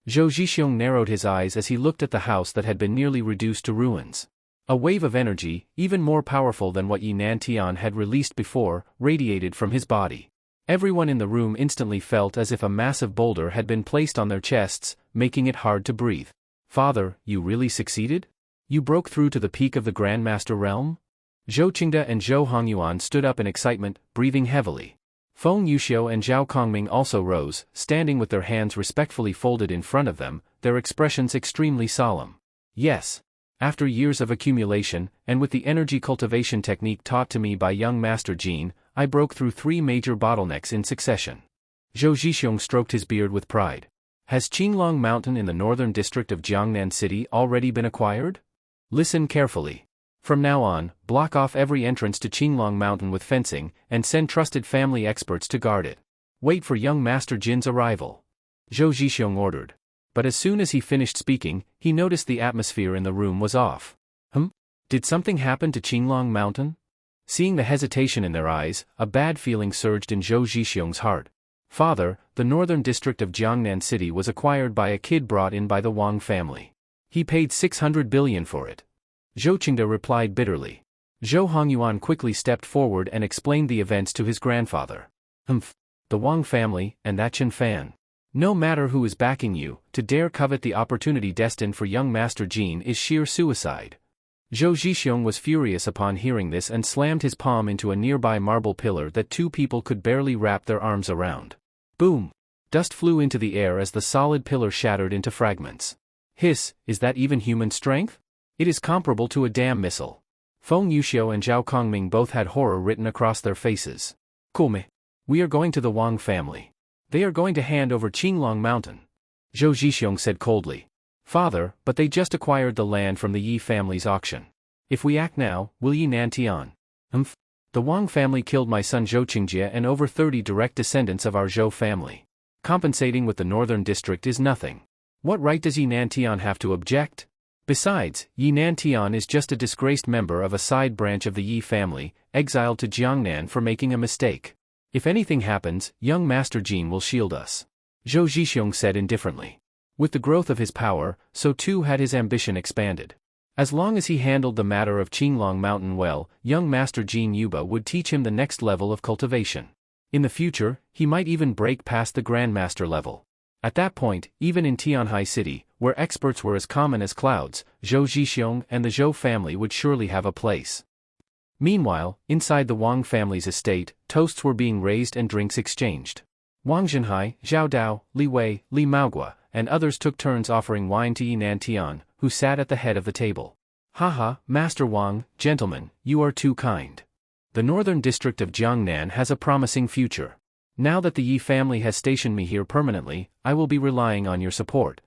Zhou Zhixiong narrowed his eyes as he looked at the house that had been nearly reduced to ruins. A wave of energy, even more powerful than what Yi Nantian had released before, radiated from his body. Everyone in the room instantly felt as if a massive boulder had been placed on their chests, making it hard to breathe. Father, you really succeeded? You broke through to the peak of the Grandmaster realm? Zhou Qingde and Zhou Hongyuan stood up in excitement, breathing heavily. Feng Yuxiu and Zhao Kongming also rose, standing with their hands respectfully folded in front of them, their expressions extremely solemn. Yes. After years of accumulation, and with the energy cultivation technique taught to me by young Master Jin, I broke through 3 major bottlenecks in succession. Zhou Zhixiong stroked his beard with pride. Has Qinglong Mountain in the northern district of Jiangnan City already been acquired? Listen carefully. From now on, block off every entrance to Qinglong Mountain with fencing, and send trusted family experts to guard it. Wait for young Master Jin's arrival. Zhou Zhixiong ordered. But as soon as he finished speaking, he noticed the atmosphere in the room was off. Did something happen to Qinglong Mountain? Seeing the hesitation in their eyes, a bad feeling surged in Zhou Zhixiong's heart. Father, the northern district of Jiangnan City was acquired by a kid brought in by the Wang family. He paid 600 billion for it. Zhou Qingde replied bitterly. Zhou Hongyuan quickly stepped forward and explained the events to his grandfather. The Wang family, and that Chen Fan. No matter who is backing you, to dare covet the opportunity destined for young Master Jin is sheer suicide. Zhou Zhixiong was furious upon hearing this and slammed his palm into a nearby marble pillar that 2 people could barely wrap their arms around. Boom! Dust flew into the air as the solid pillar shattered into fragments. Hiss, is that even human strength? It is comparable to a damn missile. Feng Yuxiu and Zhao Kongming both had horror written across their faces. Come. We are going to the Wang family. They are going to hand over Qinglong Mountain. Zhou Zhixiong said coldly. Father, but they just acquired the land from the Yi family's auction. If we act now, will Yi Nantian? The Wang family killed my son Zhou Qingjie and over 30 direct descendants of our Zhou family. Compensating with the northern district is nothing. What right does Yi Nantian have to object? Besides, Yi Nantian is just a disgraced member of a side branch of the Yi family, exiled to Jiangnan for making a mistake. If anything happens, young Master Jin will shield us. Zhou Zhixiong said indifferently. With the growth of his power, so too had his ambition expanded. As long as he handled the matter of Qinglong Mountain well, young Master Jin Yuba would teach him the next level of cultivation. In the future, he might even break past the Grandmaster level. At that point, even in Tianhai City, where experts were as common as clouds, Zhou Zhixiong and the Zhou family would surely have a place. Meanwhile, inside the Wang family's estate, toasts were being raised and drinks exchanged. Wang Zhenhai, Zhao Dao, Li Wei, Li Maogua, and others took turns offering wine to Yi Nantian, who sat at the head of the table. Haha, Master Wang, gentlemen, you are too kind. The northern district of Jiangnan has a promising future. Now that the Yi family has stationed me here permanently, I will be relying on your support.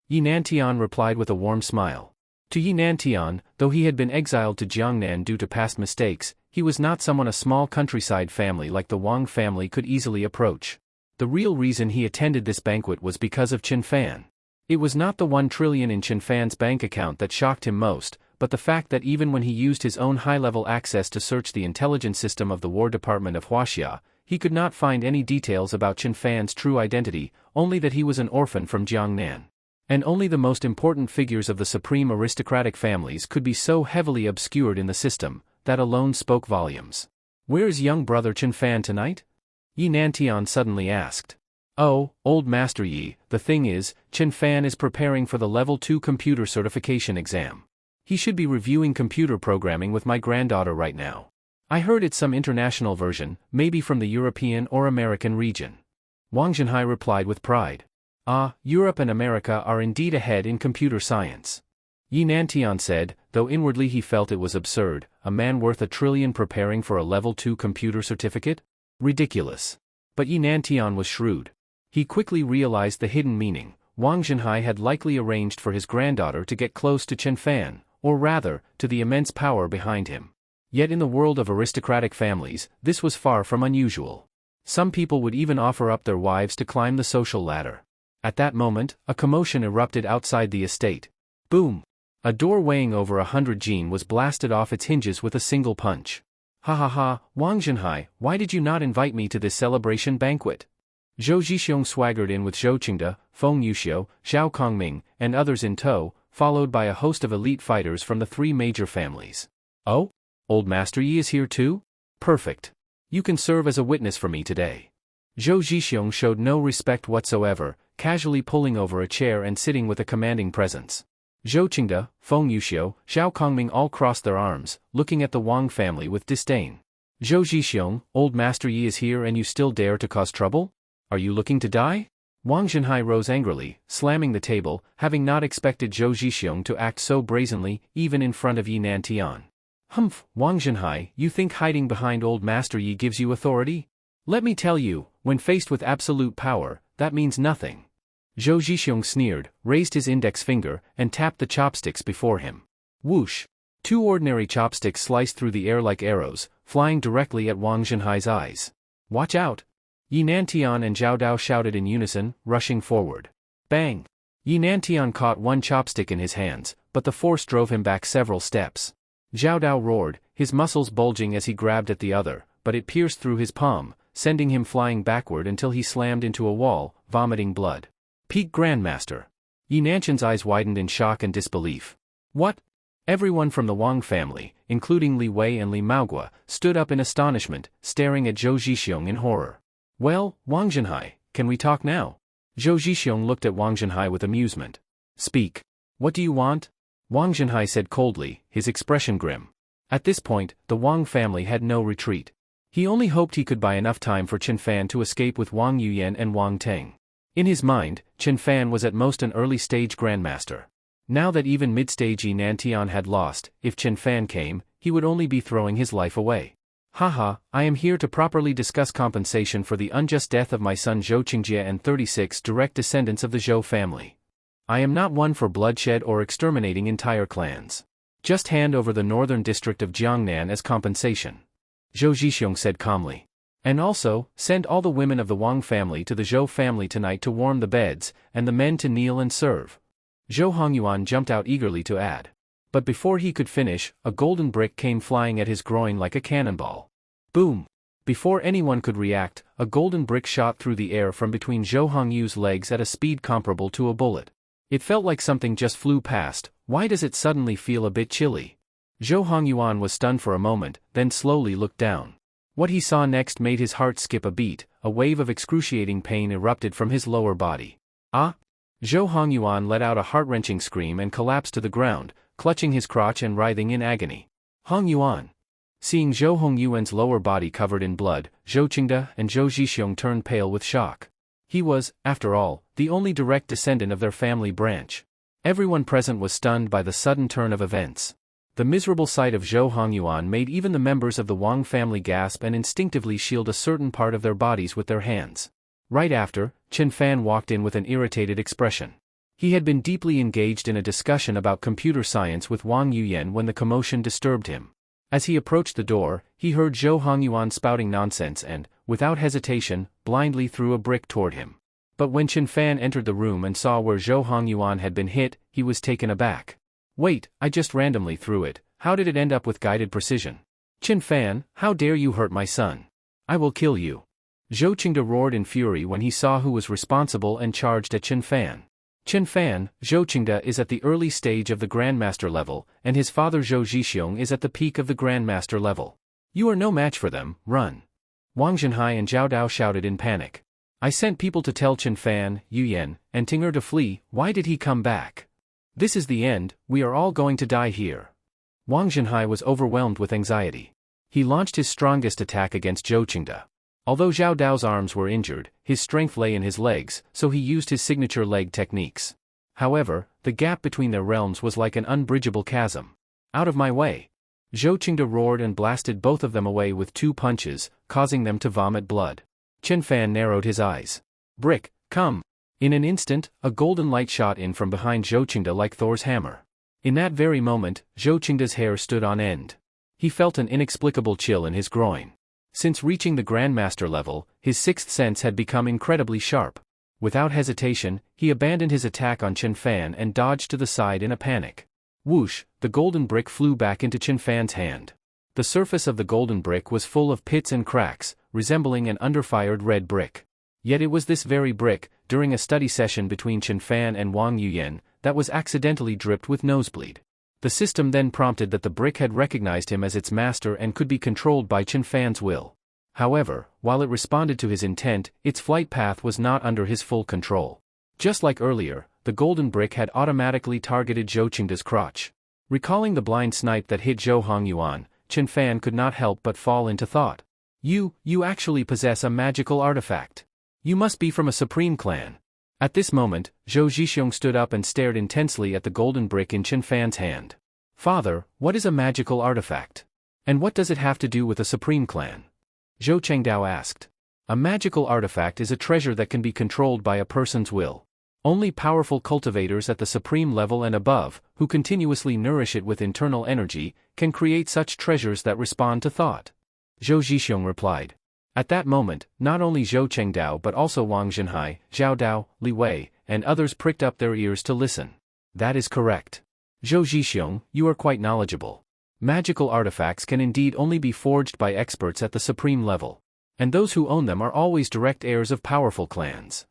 Yi Nantian replied with a warm smile. To Yi Nantian, though he had been exiled to Jiangnan due to past mistakes, he was not someone a small countryside family like the Wang family could easily approach. The real reason he attended this banquet was because of Chen Fan. It was not the 1 trillion in Chen Fan's bank account that shocked him most, but the fact that even when he used his own high-level access to search the intelligence system of the War Department of Huaxia, he could not find any details about Chen Fan's true identity, only that he was an orphan from Jiangnan. And only the most important figures of the supreme aristocratic families could be so heavily obscured in the system, that alone spoke volumes. Where's young brother Chen Fan tonight? Yi Nantian suddenly asked. Oh, old Master Yi, the thing is, Chen Fan is preparing for the Level 2 computer certification exam. He should be reviewing computer programming with my granddaughter right now. I heard it's some international version, maybe from the European or American region. Wang Zhenhai replied with pride. Ah, Europe and America are indeed ahead in computer science. Yi Nantian said, though inwardly he felt it was absurd, a man worth 1 trillion preparing for a Level 2 computer certificate? Ridiculous. But Yi Nantian was shrewd. He quickly realized the hidden meaning. Wang Zhenhai had likely arranged for his granddaughter to get close to Chen Fan, or rather, to the immense power behind him. Yet in the world of aristocratic families, this was far from unusual. Some people would even offer up their wives to climb the social ladder. At that moment, a commotion erupted outside the estate. Boom! A door weighing over 100 jin was blasted off its hinges with a single punch. Ha ha ha, Wang Zhenhai, why did you not invite me to this celebration banquet? Zhou Zhixiong swaggered in with Zhou Qingde, Feng Yuxiu, Zhao Kongming, and others in tow, followed by a host of elite fighters from the 3 major families. Oh? Old Master Yi is here too? Perfect. You can serve as a witness for me today. Zhou Zhixiong showed no respect whatsoever, casually pulling over a chair and sitting with a commanding presence. Zhou Qingde, Feng Yuxiu, Xiao Kongming all crossed their arms, looking at the Wang family with disdain. Zhou Zhixiong, old Master Yi is here and you still dare to cause trouble? Are you looking to die? Wang Zhenhai rose angrily, slamming the table, having not expected Zhou Zhixiong to act so brazenly, even in front of Yi Nantian. Humph, Wang Zhenhai, you think hiding behind old Master Yi gives you authority? Let me tell you, when faced with absolute power, that means nothing. Zhou Zhixiong sneered, raised his index finger, and tapped the chopsticks before him. Whoosh! 2 ordinary chopsticks sliced through the air like arrows, flying directly at Wang Zhenhai's eyes. Watch out! Yi Nantian and Zhao Dao shouted in unison, rushing forward. Bang! Yi Nantian caught one chopstick in his hands, but the force drove him back several steps. Zhao Dao roared, his muscles bulging as he grabbed at the other, but it pierced through his palm, sending him flying backward until he slammed into a wall, vomiting blood. Peak Grandmaster! Yi Nantian's eyes widened in shock and disbelief. What? Everyone from the Wang family, including Li Wei and Li Maogua, stood up in astonishment, staring at Zhou Zhixiong in horror. Well, Wang Zhenhai, can we talk now? Zhou Zhixiong looked at Wang Zhenhai with amusement. Speak. What do you want? Wang Zhenhai said coldly, his expression grim. At this point, the Wang family had no retreat. He only hoped he could buy enough time for Chen Fan to escape with Wang Yuyan and Wang Teng. In his mind, Chen Fan was at most an early-stage grandmaster. Now that even mid-stage Yi Nantian had lost, if Chen Fan came, he would only be throwing his life away. Haha, I am here to properly discuss compensation for the unjust death of my son Zhou Qingjie and 36 direct descendants of the Zhou family. I am not one for bloodshed or exterminating entire clans. Just hand over the northern district of Jiangnan as compensation. Zhou Zhixiong said calmly. And also, send all the women of the Wang family to the Zhou family tonight to warm the beds, and the men to kneel and serve. Zhou Hongyuan jumped out eagerly to add. But before he could finish, a golden brick came flying at his groin like a cannonball. Boom! Before anyone could react, a golden brick shot through the air from between Zhou Hongyu's legs at a speed comparable to a bullet. It felt like something just flew past. Why does it suddenly feel a bit chilly? Zhou Hongyuan was stunned for a moment, then slowly looked down. What he saw next made his heart skip a beat. A wave of excruciating pain erupted from his lower body. Ah! Zhou Hongyuan let out a heart-wrenching scream and collapsed to the ground, clutching his crotch and writhing in agony. Hongyuan! Seeing Zhou Hongyuan's lower body covered in blood, Zhou Qingde and Zhou Zhixiong turned pale with shock. He was, after all, the only direct descendant of their family branch. Everyone present was stunned by the sudden turn of events. The miserable sight of Zhou Hongyuan made even the members of the Wang family gasp and instinctively shield a certain part of their bodies with their hands. Right after, Chen Fan walked in with an irritated expression. He had been deeply engaged in a discussion about computer science with Wang Yuyan when the commotion disturbed him. As he approached the door, he heard Zhou Hongyuan spouting nonsense and, without hesitation, blindly threw a brick toward him. But when Chen Fan entered the room and saw where Zhou Hongyuan had been hit, he was taken aback. Wait, I just randomly threw it. How did it end up with guided precision? Chen Fan, how dare you hurt my son? I will kill you. Zhou Qingde roared in fury when he saw who was responsible and charged at Chen Fan. Chen Fan, Zhou Qingde is at the early stage of the Grandmaster level, and his father Zhou Zhixiong is at the peak of the Grandmaster level. You are no match for them, run. Wang Zhenhai and Zhao Dao shouted in panic. I sent people to tell Chen Fan, Yuyan, and Tinger to flee. Why did he come back? This is the end, we are all going to die here. Wang Zhenhai was overwhelmed with anxiety. He launched his strongest attack against Zhou Qingde. Although Zhao Dao's arms were injured, his strength lay in his legs, so he used his signature leg techniques. However, the gap between their realms was like an unbridgeable chasm. Out of my way! Zhou Qingde roared and blasted both of them away with 2 punches, causing them to vomit blood. Chen Fan narrowed his eyes. Brick, come! In an instant, a golden light shot in from behind Zhou Qingde like Thor's hammer. In that very moment, Zhou Qingde's hair stood on end. He felt an inexplicable chill in his groin. Since reaching the Grandmaster level, his 6th sense had become incredibly sharp. Without hesitation, he abandoned his attack on Chen Fan and dodged to the side in a panic. Whoosh, the golden brick flew back into Chen Fan's hand. The surface of the golden brick was full of pits and cracks, resembling an underfired red brick. Yet it was this very brick, during a study session between Chen Fan and Wang Yuyan, that was accidentally dripped with nosebleed. The system then prompted that the brick had recognized him as its master and could be controlled by Chen Fan's will. However, while it responded to his intent, its flight path was not under his full control. Just like earlier, the golden brick had automatically targeted Zhou Qingda's crotch. Recalling the blind snipe that hit Zhou Hongyuan, Chen Fan could not help but fall into thought. You actually possess a magical artifact. You must be from a supreme clan. At this moment, Zhou Zhixiong stood up and stared intensely at the golden brick in Chen Fan's hand. Father, what is a magical artifact? And what does it have to do with a supreme clan? Zhou Chengdao asked. A magical artifact is a treasure that can be controlled by a person's will. Only powerful cultivators at the supreme level and above, who continuously nourish it with internal energy, can create such treasures that respond to thought. Zhou Zhixiong replied. At that moment, not only Zhou Chengdao but also Wang Zhenhai, Zhao Dao, Li Wei, and others pricked up their ears to listen. That is correct. Zhou Zhixiong, you are quite knowledgeable. Magical artifacts can indeed only be forged by experts at the supreme level. And those who own them are always direct heirs of powerful clans.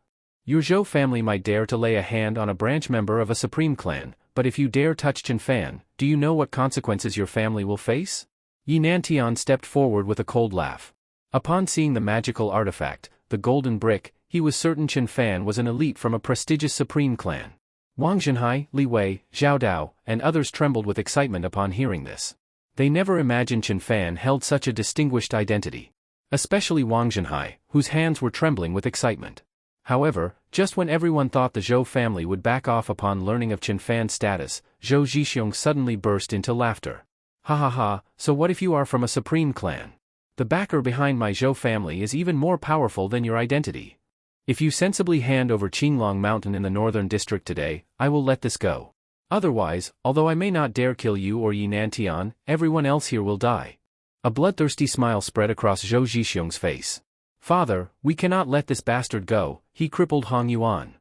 Your Zhou family might dare to lay a hand on a branch member of a supreme clan, but if you dare touch Chen Fan, do you know what consequences your family will face? Yi Nantian stepped forward with a cold laugh. Upon seeing the magical artifact, the golden brick, he was certain Chen Fan was an elite from a prestigious supreme clan. Wang Zhenhai, Li Wei, Zhao Dao, and others trembled with excitement upon hearing this. They never imagined Chen Fan held such a distinguished identity. Especially Wang Zhenhai, whose hands were trembling with excitement. However, just when everyone thought the Zhou family would back off upon learning of Chen Fan's status, Zhou Zhixiong suddenly burst into laughter. Ha ha ha, so what if you are from a supreme clan? The backer behind my Zhou family is even more powerful than your identity. If you sensibly hand over Qinglong Mountain in the northern district today, I will let this go. Otherwise, although I may not dare kill you or Yi Nantian, everyone else here will die. A bloodthirsty smile spread across Zhou Zhixiong's face. Father, we cannot let this bastard go, he crippled Hong Yuan.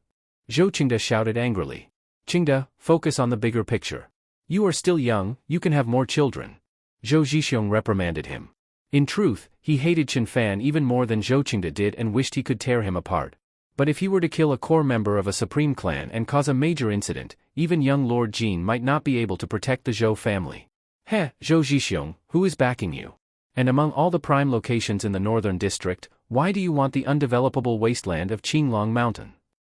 Zhou Qingda shouted angrily. Qingda, focus on the bigger picture. You are still young, you can have more children. Zhou Zhixiong reprimanded him. In truth, he hated Chen Fan even more than Zhou Qingda did and wished he could tear him apart. But if he were to kill a core member of a supreme clan and cause a major incident, even young Lord Jin might not be able to protect the Zhou family. Heh, Zhou Zhixiong, who is backing you? And among all the prime locations in the northern district, why do you want the undevelopable wasteland of Qinglong Mountain?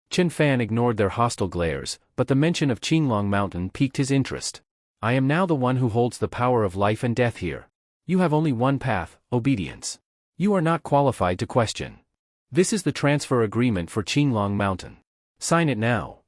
Chen Fan ignored their hostile glares, but the mention of Qinglong Mountain piqued his interest. I am now the one who holds the power of life and death here. You have only one path, obedience. You are not qualified to question. This is the transfer agreement for Qinglong Mountain. Sign it now.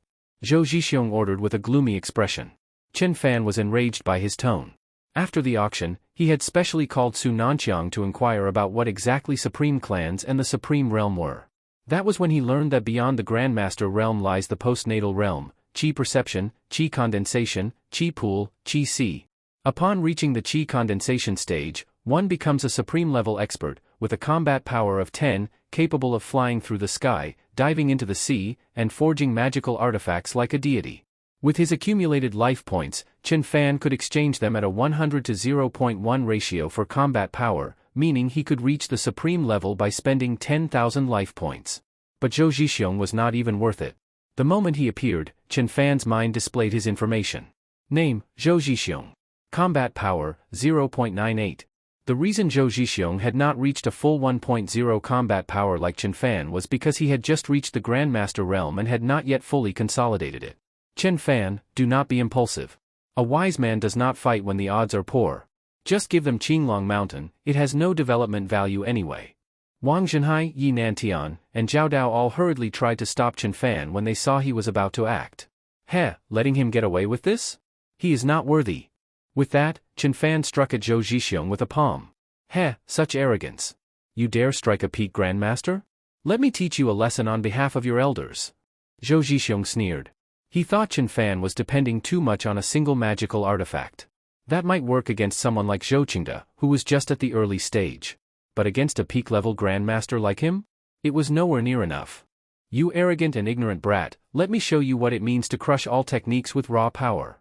Zhou Zhixiong ordered with a gloomy expression. Chen Fan was enraged by his tone. After the auction, he had specially called Su Nanqiang to inquire about what exactly supreme clans and the supreme realm were. That was when he learned that beyond the Grandmaster realm lies the postnatal realm, Qi perception, Qi condensation, Qi pool, Qi sea. Upon reaching the Qi condensation stage, one becomes a supreme-level expert, with a combat power of 10, capable of flying through the sky, diving into the sea, and forging magical artifacts like a deity. With his accumulated life points, Chen Fan could exchange them at a 100 to 0.1 ratio for combat power, meaning he could reach the supreme level by spending 10,000 life points. But Zhou Zhixiong was not even worth it. The moment he appeared, Chen Fan's mind displayed his information. Name, Zhou Zhixiong. Combat power, 0.98. The reason Zhou Zhixiong had not reached a full 1.0 combat power like Chen Fan was because he had just reached the Grandmaster realm and had not yet fully consolidated it. Chen Fan, do not be impulsive. A wise man does not fight when the odds are poor. Just give them Qinglong Mountain, it has no development value anyway. Wang Zhenhai, Yi Nantian, and Zhao Dao all hurriedly tried to stop Chen Fan when they saw he was about to act. Heh, letting him get away with this? He is not worthy. With that, Chen Fan struck at Zhou Zhixiong with a palm. Heh, such arrogance. You dare strike a peak grandmaster? Let me teach you a lesson on behalf of your elders. Zhou Zhixiong sneered. He thought Chen Fan was depending too much on a single magical artifact. That might work against someone like Zhou Qingda, who was just at the early stage. But against a peak-level grandmaster like him? It was nowhere near enough. You arrogant and ignorant brat, let me show you what it means to crush all techniques with raw power.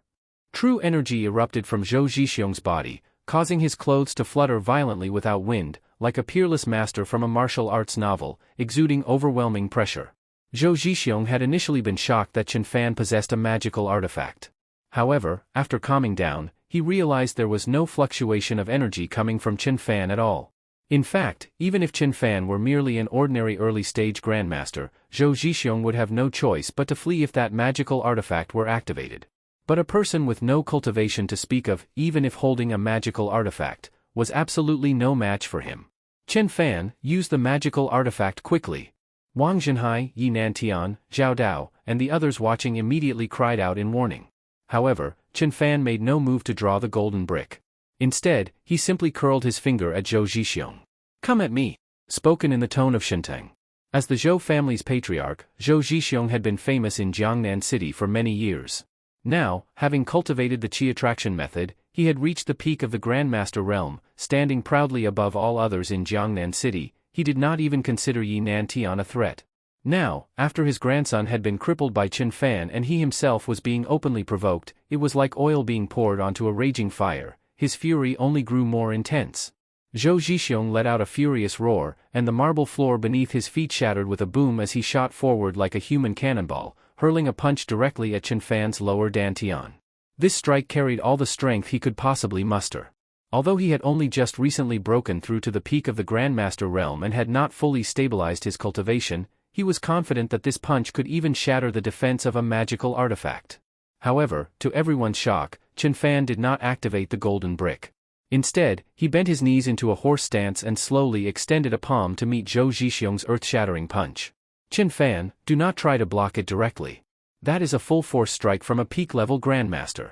True energy erupted from Zhou Zhixiong's body, causing his clothes to flutter violently without wind, like a peerless master from a martial arts novel, exuding overwhelming pressure. Zhou Zhixiong had initially been shocked that Chen Fan possessed a magical artifact. However, after calming down, he realized there was no fluctuation of energy coming from Chen Fan at all. In fact, even if Chen Fan were merely an ordinary early-stage grandmaster, Zhou Zhixiong would have no choice but to flee if that magical artifact were activated. But a person with no cultivation to speak of, even if holding a magical artifact, was absolutely no match for him. Chen Fan used the magical artifact quickly. Wang Zhenhai, Yi Nantian, Zhao Dao, and the others watching immediately cried out in warning. However, Chen Fan made no move to draw the golden brick. Instead, he simply curled his finger at Zhou Zhixiong. "Come at me," spoken in the tone of Shenteng. As the Zhou family's patriarch, Zhou Zhixiong had been famous in Jiangnan City for many years. Now, having cultivated the Qi attraction method, he had reached the peak of the Grandmaster realm, standing proudly above all others in Jiangnan City. He did not even consider Yi Nantian a threat. Now, after his grandson had been crippled by Chen Fan and he himself was being openly provoked, it was like oil being poured onto a raging fire. His fury only grew more intense. Zhou Zhixiong let out a furious roar, and the marble floor beneath his feet shattered with a boom as he shot forward like a human cannonball, hurling a punch directly at Chen Fan's lower dantian. This strike carried all the strength he could possibly muster. Although he had only just recently broken through to the peak of the Grandmaster realm and had not fully stabilized his cultivation, he was confident that this punch could even shatter the defense of a magical artifact. However, to everyone's shock, Chen Fan did not activate the golden brick. Instead, he bent his knees into a horse stance and slowly extended a palm to meet Zhou Zhixiong's earth-shattering punch. "Chen Fan, do not try to block it directly. That is a full-force strike from a peak-level grandmaster."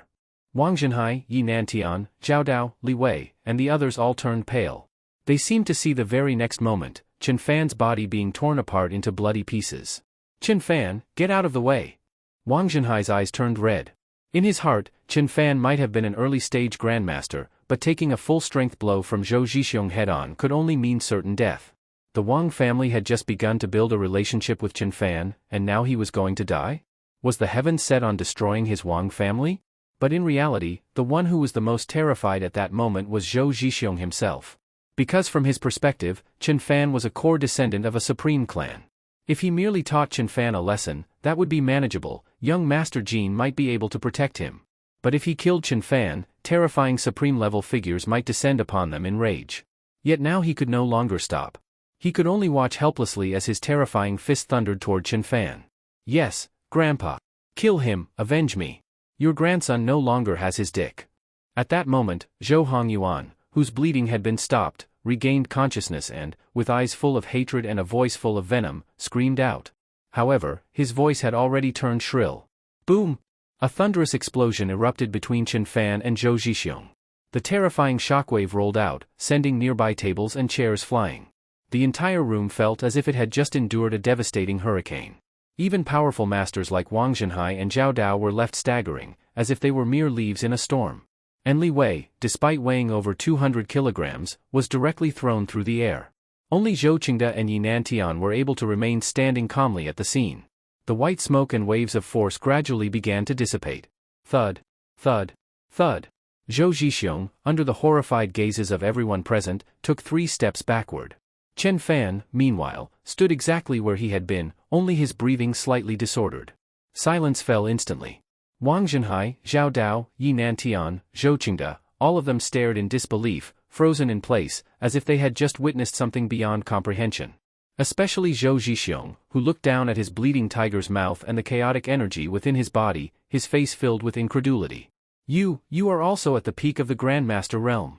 Wang Zhenhai, Yi Nantian, Zhao Dao, Li Wei, and the others all turned pale. They seemed to see the very next moment, Chen Fan's body being torn apart into bloody pieces. "Chen Fan, get out of the way." Wang Zhenhai's eyes turned red. In his heart, Chen Fan might have been an early-stage grandmaster, but taking a full-strength blow from Zhou Zhixiong head-on could only mean certain death. The Wang family had just begun to build a relationship with Chen Fan, and now he was going to die? Was the heavens set on destroying his Wang family? But in reality, the one who was the most terrified at that moment was Zhou Zhixiong himself. Because from his perspective, Chen Fan was a core descendant of a supreme clan. If he merely taught Chen Fan a lesson, that would be manageable. Young Master Jin might be able to protect him. But if he killed Chen Fan, terrifying supreme-level figures might descend upon them in rage. Yet now he could no longer stop. He could only watch helplessly as his terrifying fist thundered toward Chen Fan. "Yes, Grandpa. Kill him, avenge me. Your grandson no longer has his dick." At that moment, Zhou Hongyuan, whose bleeding had been stopped, regained consciousness and, with eyes full of hatred and a voice full of venom, screamed out. However, his voice had already turned shrill. Boom! A thunderous explosion erupted between Chen Fan and Zhou Zhixiong. The terrifying shockwave rolled out, sending nearby tables and chairs flying. The entire room felt as if it had just endured a devastating hurricane. Even powerful masters like Wang Zhenhai and Zhao Dao were left staggering, as if they were mere leaves in a storm. And Li Wei, despite weighing over 200 kilograms, was directly thrown through the air. Only Zhou Qingde and Yi Nantian were able to remain standing calmly at the scene. The white smoke and waves of force gradually began to dissipate. Thud, thud, thud. Zhou Zhixiong, under the horrified gazes of everyone present, took 3 steps backward. Chen Fan, meanwhile, stood exactly where he had been, only his breathing slightly disordered. Silence fell instantly. Wang Zhenhai, Zhao Dao, Yi Nantian, Zhou Qingde, all of them stared in disbelief, frozen in place, as if they had just witnessed something beyond comprehension. Especially Zhou Zhixiong, who looked down at his bleeding tiger's mouth and the chaotic energy within his body, his face filled with incredulity. You are also at the peak of the Grandmaster realm."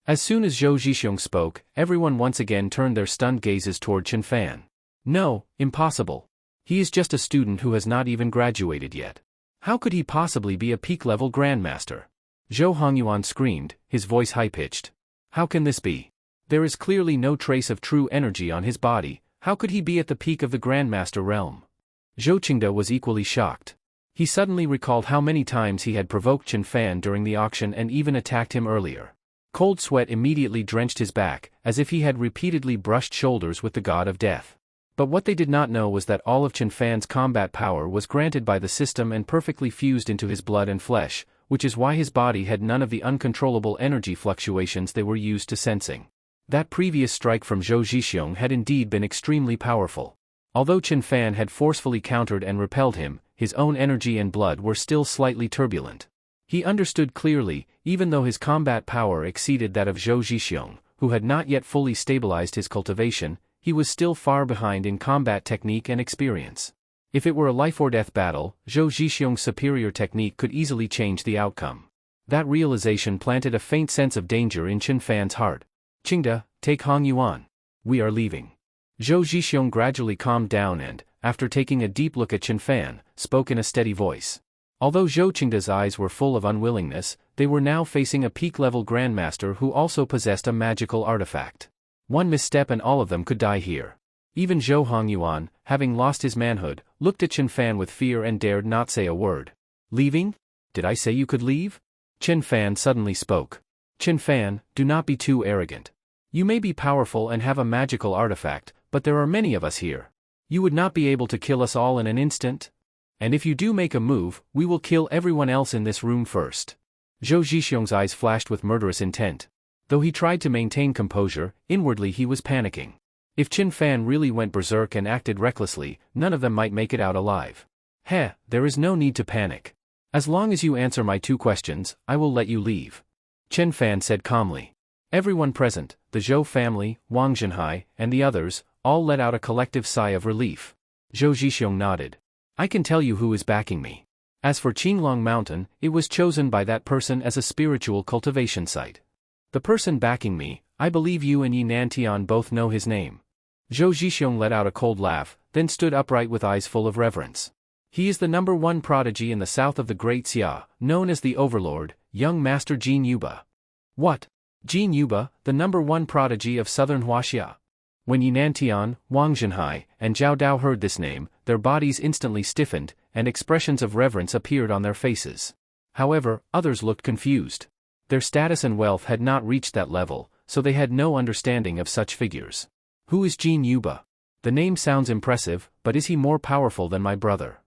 As soon as Zhou Zhixiong spoke, everyone once again turned their stunned gazes toward Chen Fan. "No, impossible. He is just a student who has not even graduated yet. How could he possibly be a peak-level grandmaster?" Zhou Hongyuan screamed, his voice high-pitched. "How can this be? There is clearly no trace of true energy on his body. How could he be at the peak of the Grandmaster realm?" Zhou Qingde was equally shocked. He suddenly recalled how many times he had provoked Chen Fan during the auction and even attacked him earlier. Cold sweat immediately drenched his back, as if he had repeatedly brushed shoulders with the god of death. But what they did not know was that all of Chen Fan's combat power was granted by the system and perfectly fused into his blood and flesh, which is why his body had none of the uncontrollable energy fluctuations they were used to sensing. That previous strike from Zhou Zhixiong had indeed been extremely powerful. Although Chen Fan had forcefully countered and repelled him, his own energy and blood were still slightly turbulent. He understood clearly, even though his combat power exceeded that of Zhou Zhixiong, who had not yet fully stabilized his cultivation, he was still far behind in combat technique and experience. If it were a life-or-death battle, Zhou Zhixiong's superior technique could easily change the outcome. That realization planted a faint sense of danger in Chen Fan's heart. "Qingda, take Hong Yuan. We are leaving." Zhou Zhixiong gradually calmed down and, after taking a deep look at Chen Fan, spoke in a steady voice. Although Zhou Qingda's eyes were full of unwillingness, they were now facing a peak-level grandmaster who also possessed a magical artifact. One misstep and all of them could die here. Even Zhou Hongyuan, having lost his manhood, looked at Chen Fan with fear and dared not say a word. "Leaving? Did I say you could leave?" Chen Fan suddenly spoke. "Chen Fan, do not be too arrogant. You may be powerful and have a magical artifact, but there are many of us here. You would not be able to kill us all in an instant? And if you do make a move, we will kill everyone else in this room first." Zhou Zhixiong's eyes flashed with murderous intent. Though he tried to maintain composure, inwardly he was panicking. If Chen Fan really went berserk and acted recklessly, none of them might make it out alive. There is no need to panic. As long as you answer my 2 questions, I will let you leave." Chen Fan said calmly. Everyone present, the Zhou family, Wang Zhenhai, and the others, all let out a collective sigh of relief. Zhou Zhixiong nodded. "I can tell you who is backing me. As for Qinglong Mountain, it was chosen by that person as a spiritual cultivation site. The person backing me, I believe you and Yi Nantian both know his name." Zhou Zhixiong let out a cold laugh, then stood upright with eyes full of reverence. "He is the #1 prodigy in the south of the Great Xia, known as the Overlord, young Master Jin Yuba." "What? Jin Yuba, the #1 prodigy of southern Huaxia?" When Yi Nantian, Wang Zhenhai, and Zhao Dao heard this name, their bodies instantly stiffened, and expressions of reverence appeared on their faces. However, others looked confused. Their status and wealth had not reached that level, so they had no understanding of such figures. "Who is Jin Yuba? The name sounds impressive, but is he more powerful than my brother?"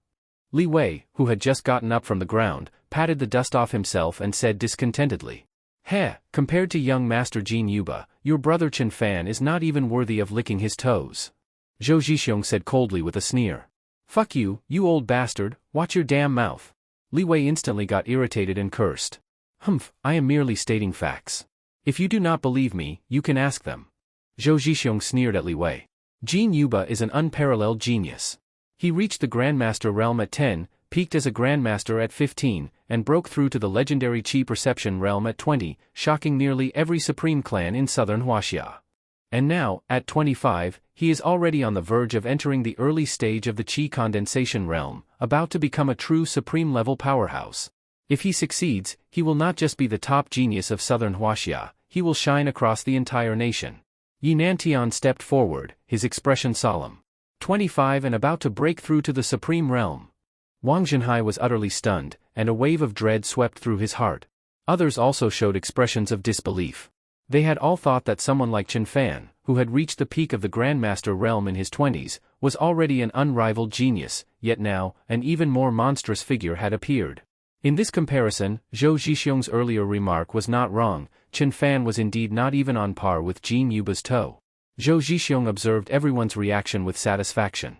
Li Wei, who had just gotten up from the ground, patted the dust off himself and said discontentedly. Compared to young Master Jin Yuba, your brother Chen Fan is not even worthy of licking his toes." Zhou Zhixiong said coldly with a sneer. "Fuck you, you old bastard, watch your damn mouth." Li Wei instantly got irritated and cursed. I am merely stating facts. If you do not believe me, you can ask them." Zhou Zhixiong sneered at Li Wei. "Jin Yuba is an unparalleled genius. He reached the Grandmaster realm at 10, peaked as a Grandmaster at 15, and broke through to the legendary Qi Perception realm at 20, shocking nearly every supreme clan in southern Huaxia. And now, at 25, he is already on the verge of entering the early stage of the Qi Condensation realm, about to become a true supreme-level powerhouse. If he succeeds, he will not just be the top genius of southern Huaxia, he will shine across the entire nation." Yi Nantian stepped forward, his expression solemn. 25 and about to break through to the supreme realm. Wang Zhenhai was utterly stunned, and a wave of dread swept through his heart. Others also showed expressions of disbelief. They had all thought that someone like Chen Fan, who had reached the peak of the Grandmaster realm in his 20s, was already an unrivaled genius, yet now, an even more monstrous figure had appeared. In this comparison, Zhou Zhixiong's earlier remark was not wrong. Chen Fan was indeed not even on par with Jin Yuba's toe. Zhou Zhixiong observed everyone's reaction with satisfaction.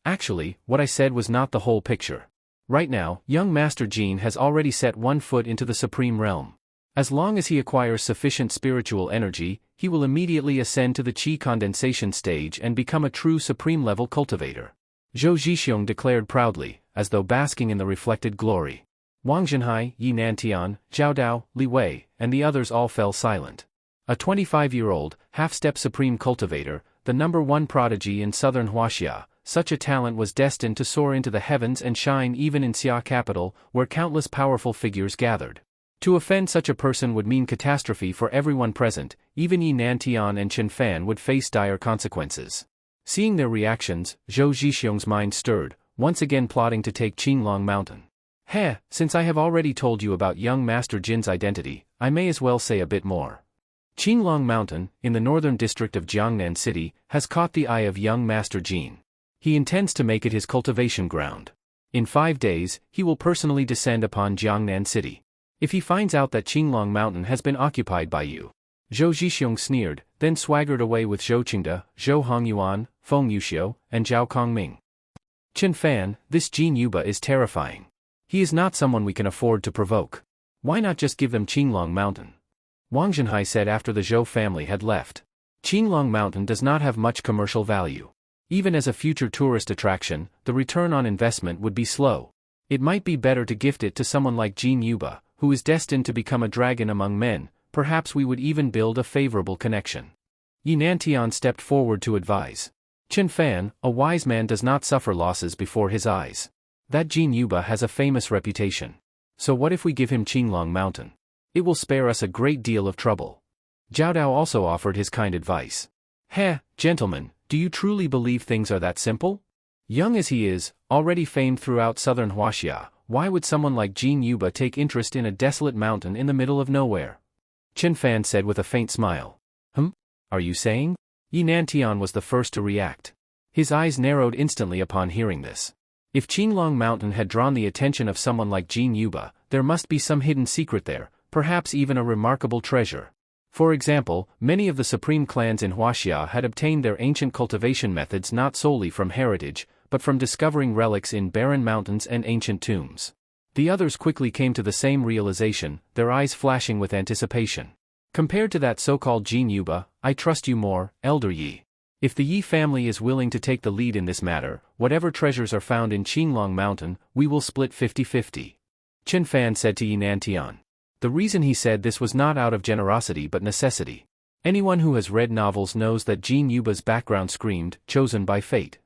Actually, what I said was not the whole picture. Right now, young Master Jin has already set 1 foot into the supreme realm. As long as he acquires sufficient spiritual energy, he will immediately ascend to the Qi condensation stage and become a true supreme-level cultivator. Zhou Zhixiong declared proudly, as though basking in the reflected glory. Wang Zhenhai, Yi Nantian, Zhao Dao, Li Wei, and the others all fell silent. A 25-year-old, half-step supreme cultivator, the #1 prodigy in southern Huaxia, such a talent was destined to soar into the heavens and shine even in Xia capital, where countless powerful figures gathered. To offend such a person would mean catastrophe for everyone present, even Yi Nantian and Chen Fan would face dire consequences. Seeing their reactions, Zhou Zhixiong's mind stirred, once again plotting to take Qinglong Mountain. Since I have already told you about young Master Jin's identity, I may as well say a bit more. Qinglong Mountain, in the northern district of Jiangnan City, has caught the eye of young Master Jin. He intends to make it his cultivation ground. In 5 days, he will personally descend upon Jiangnan City. If he finds out that Qinglong Mountain has been occupied by you. Zhou Zhixiong sneered, then swaggered away with Zhou Qingda, Zhou Hongyuan, Feng Yuxiu, and Zhao Kongming. Chen Fan, this Jin Yuba is terrifying. He is not someone we can afford to provoke. Why not just give them Qinglong Mountain? Wang Zhenhai said after the Zhou family had left. Qinglong Mountain does not have much commercial value. Even as a future tourist attraction, the return on investment would be slow. It might be better to gift it to someone like Jin Yuba, who is destined to become a dragon among men. Perhaps we would even build a favorable connection. Yi Nantian stepped forward to advise. Chen Fan, a wise man, does not suffer losses before his eyes. That Jin Yuba has a famous reputation. So what if we give him Qinglong Mountain? It will spare us a great deal of trouble. Zhao Dao also offered his kind advice. Heh, gentlemen, do you truly believe things are that simple? Young as he is, already famed throughout southern Huaxia, why would someone like Jin Yuba take interest in a desolate mountain in the middle of nowhere? Chen Fan said with a faint smile. Are you saying? Yi Nantian was the first to react. His eyes narrowed instantly upon hearing this. If Qinglong Mountain had drawn the attention of someone like Jin Yuba, there must be some hidden secret there, perhaps even a remarkable treasure. For example, many of the supreme clans in Huaxia had obtained their ancient cultivation methods not solely from heritage, but from discovering relics in barren mountains and ancient tombs. The others quickly came to the same realization, their eyes flashing with anticipation. Compared to that so-called Jin Yuba, I trust you more, Elder Yi. If the Yi family is willing to take the lead in this matter, whatever treasures are found in Qinglong Mountain, we will split 50-50. Chen Fan said to Yi Nantian. The reason he said this was not out of generosity but necessity. Anyone who has read novels knows that Jin Yuba's background screamed, chosen by fate.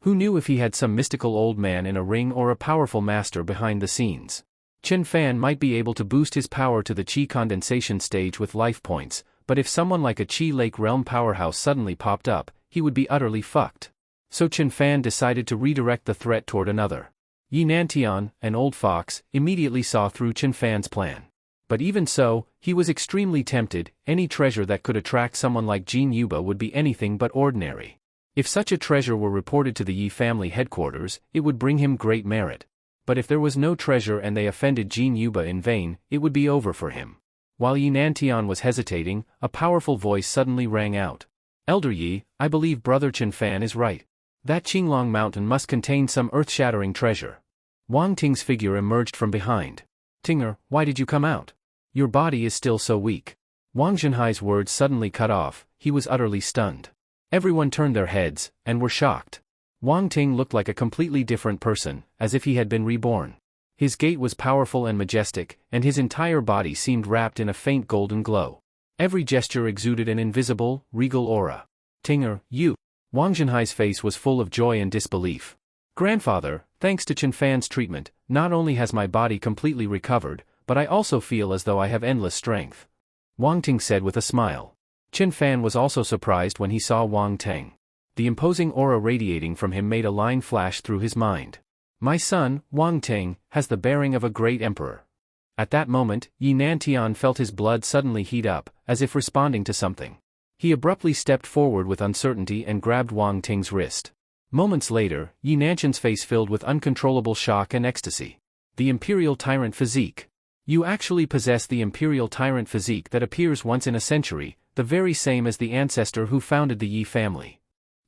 Who knew if he had some mystical old man in a ring or a powerful master behind the scenes? Chen Fan might be able to boost his power to the Qi condensation stage with life points, but if someone like a Qi Lake Realm powerhouse suddenly popped up, he would be utterly fucked. So Chen Fan decided to redirect the threat toward another. Yi Nantian, an old fox, immediately saw through Chen Fan's plan. But even so, he was extremely tempted. Any treasure that could attract someone like Jin Yuba would be anything but ordinary. If such a treasure were reported to the Yi family headquarters, it would bring him great merit. But if there was no treasure and they offended Jin Yuba in vain, it would be over for him. While Yi Nantian was hesitating, a powerful voice suddenly rang out. Elder Yi, I believe Brother Chen Fan is right. That Qinglong Mountain must contain some earth-shattering treasure. Wang Ting's figure emerged from behind. Tinger, why did you come out? Your body is still so weak. Wang Zhenhai's words suddenly cut off, he was utterly stunned. Everyone turned their heads, and were shocked. Wang Ting looked like a completely different person, as if he had been reborn. His gait was powerful and majestic, and his entire body seemed wrapped in a faint golden glow. Every gesture exuded an invisible, regal aura. Tinger, you! Wang Zhenhai's face was full of joy and disbelief. Grandfather, thanks to Chen Fan's treatment, not only has my body completely recovered, but I also feel as though I have endless strength. Wang Ting said with a smile. Chen Fan was also surprised when he saw Wang Ting. The imposing aura radiating from him made a line flash through his mind. My son, Wang Ting, has the bearing of a great emperor. At that moment, Yi Nantian felt his blood suddenly heat up, as if responding to something. He abruptly stepped forward with uncertainty and grabbed Wang Ting's wrist. Moments later, Yi Nantian's face filled with uncontrollable shock and ecstasy. The Imperial Tyrant Physique. You actually possess the Imperial Tyrant Physique that appears once in a century, the very same as the ancestor who founded the Yi family.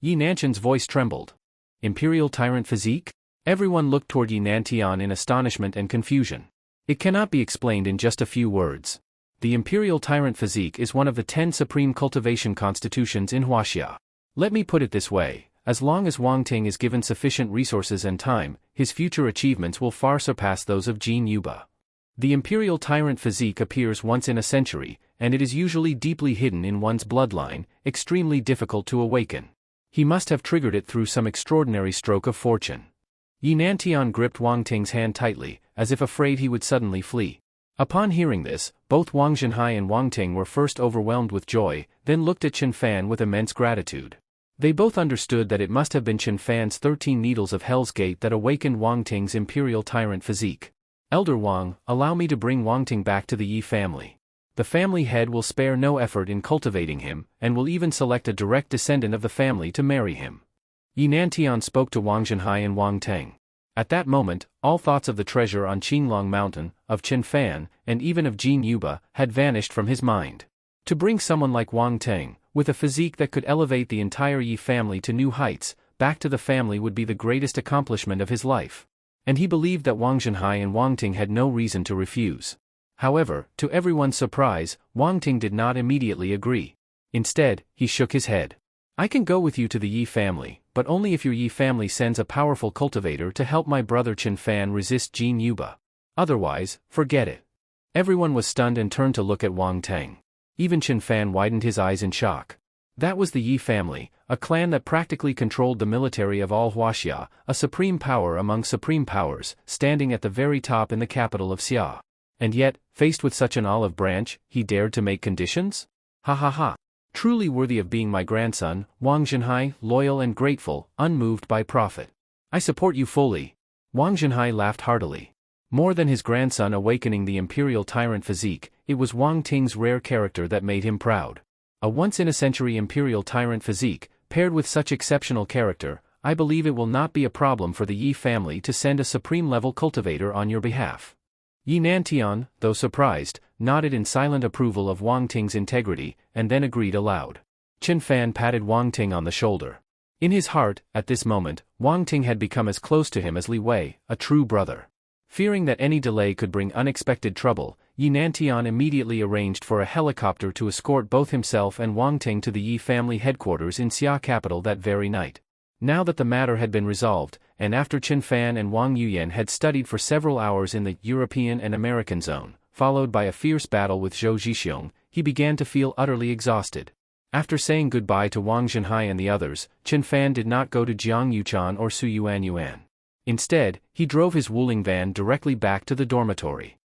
Yi Nantian's voice trembled. Imperial Tyrant Physique? Everyone looked toward Yi Nantian in astonishment and confusion. It cannot be explained in just a few words. The Imperial Tyrant Physique is one of the 10 supreme cultivation constitutions in Huaxia. Let me put it this way, as long as Wang Ting is given sufficient resources and time, his future achievements will far surpass those of Jin Yuba. The Imperial Tyrant Physique appears once in a century, and it is usually deeply hidden in one's bloodline, extremely difficult to awaken. He must have triggered it through some extraordinary stroke of fortune. Yi Nantian gripped Wang Ting's hand tightly, as if afraid he would suddenly flee. Upon hearing this, both Wang Zhenhai and Wang Ting were first overwhelmed with joy, then looked at Chen Fan with immense gratitude. They both understood that it must have been Chen Fan's 13 needles of Hell's Gate that awakened Wang Ting's Imperial Tyrant Physique. Elder Wang, allow me to bring Wang Ting back to the Yi family. The family head will spare no effort in cultivating him, and will even select a direct descendant of the family to marry him. Yi Nantian spoke to Wang Zhenhai and Wang Ting. At that moment, all thoughts of the treasure on Qinglong Mountain, of Chen Fan, and even of Jin Yuba, had vanished from his mind. To bring someone like Wang Ting, with a physique that could elevate the entire Yi family to new heights, back to the family would be the greatest accomplishment of his life. And he believed that Wang Zhenhai and Wang Ting had no reason to refuse. However, to everyone's surprise, Wang Ting did not immediately agree. Instead, he shook his head. I can go with you to the Yi family, but only if your Yi family sends a powerful cultivator to help my brother Chen Fan resist Jin Yuba. Otherwise, forget it. Everyone was stunned and turned to look at Wang Ting. Even Chen Fan widened his eyes in shock. That was the Yi family, a clan that practically controlled the military of all Huaxia, a supreme power among supreme powers, standing at the very top in the capital of Xia. And yet, faced with such an olive branch, he dared to make conditions? Ha ha ha. Truly worthy of being my grandson, Wang Zhenhai, loyal and grateful, unmoved by profit. I support you fully. Wang Zhenhai laughed heartily. More than his grandson awakening the imperial tyrant physique, it was Wang Ting's rare character that made him proud. A once-in-a-century imperial tyrant physique, paired with such exceptional character, I believe it will not be a problem for the Yi family to send a supreme-level cultivator on your behalf. Yi Nantian, though surprised, nodded in silent approval of Wang Ting's integrity, and then agreed aloud. Chen Fan patted Wang Ting on the shoulder. In his heart, at this moment, Wang Ting had become as close to him as Li Wei, a true brother. Fearing that any delay could bring unexpected trouble, Yi Nantian immediately arranged for a helicopter to escort both himself and Wang Ting to the Yi family headquarters in Xia capital that very night. Now that the matter had been resolved, and after Chen Fan and Wang Yuyan had studied for several hours in the European and American zone, followed by a fierce battle with Zhou Zhixiong, he began to feel utterly exhausted. After saying goodbye to Wang Zhenhai and the others, Chen Fan did not go to Jiang Yuchan or Su Yuan. Instead, he drove his Wuling van directly back to the dormitory.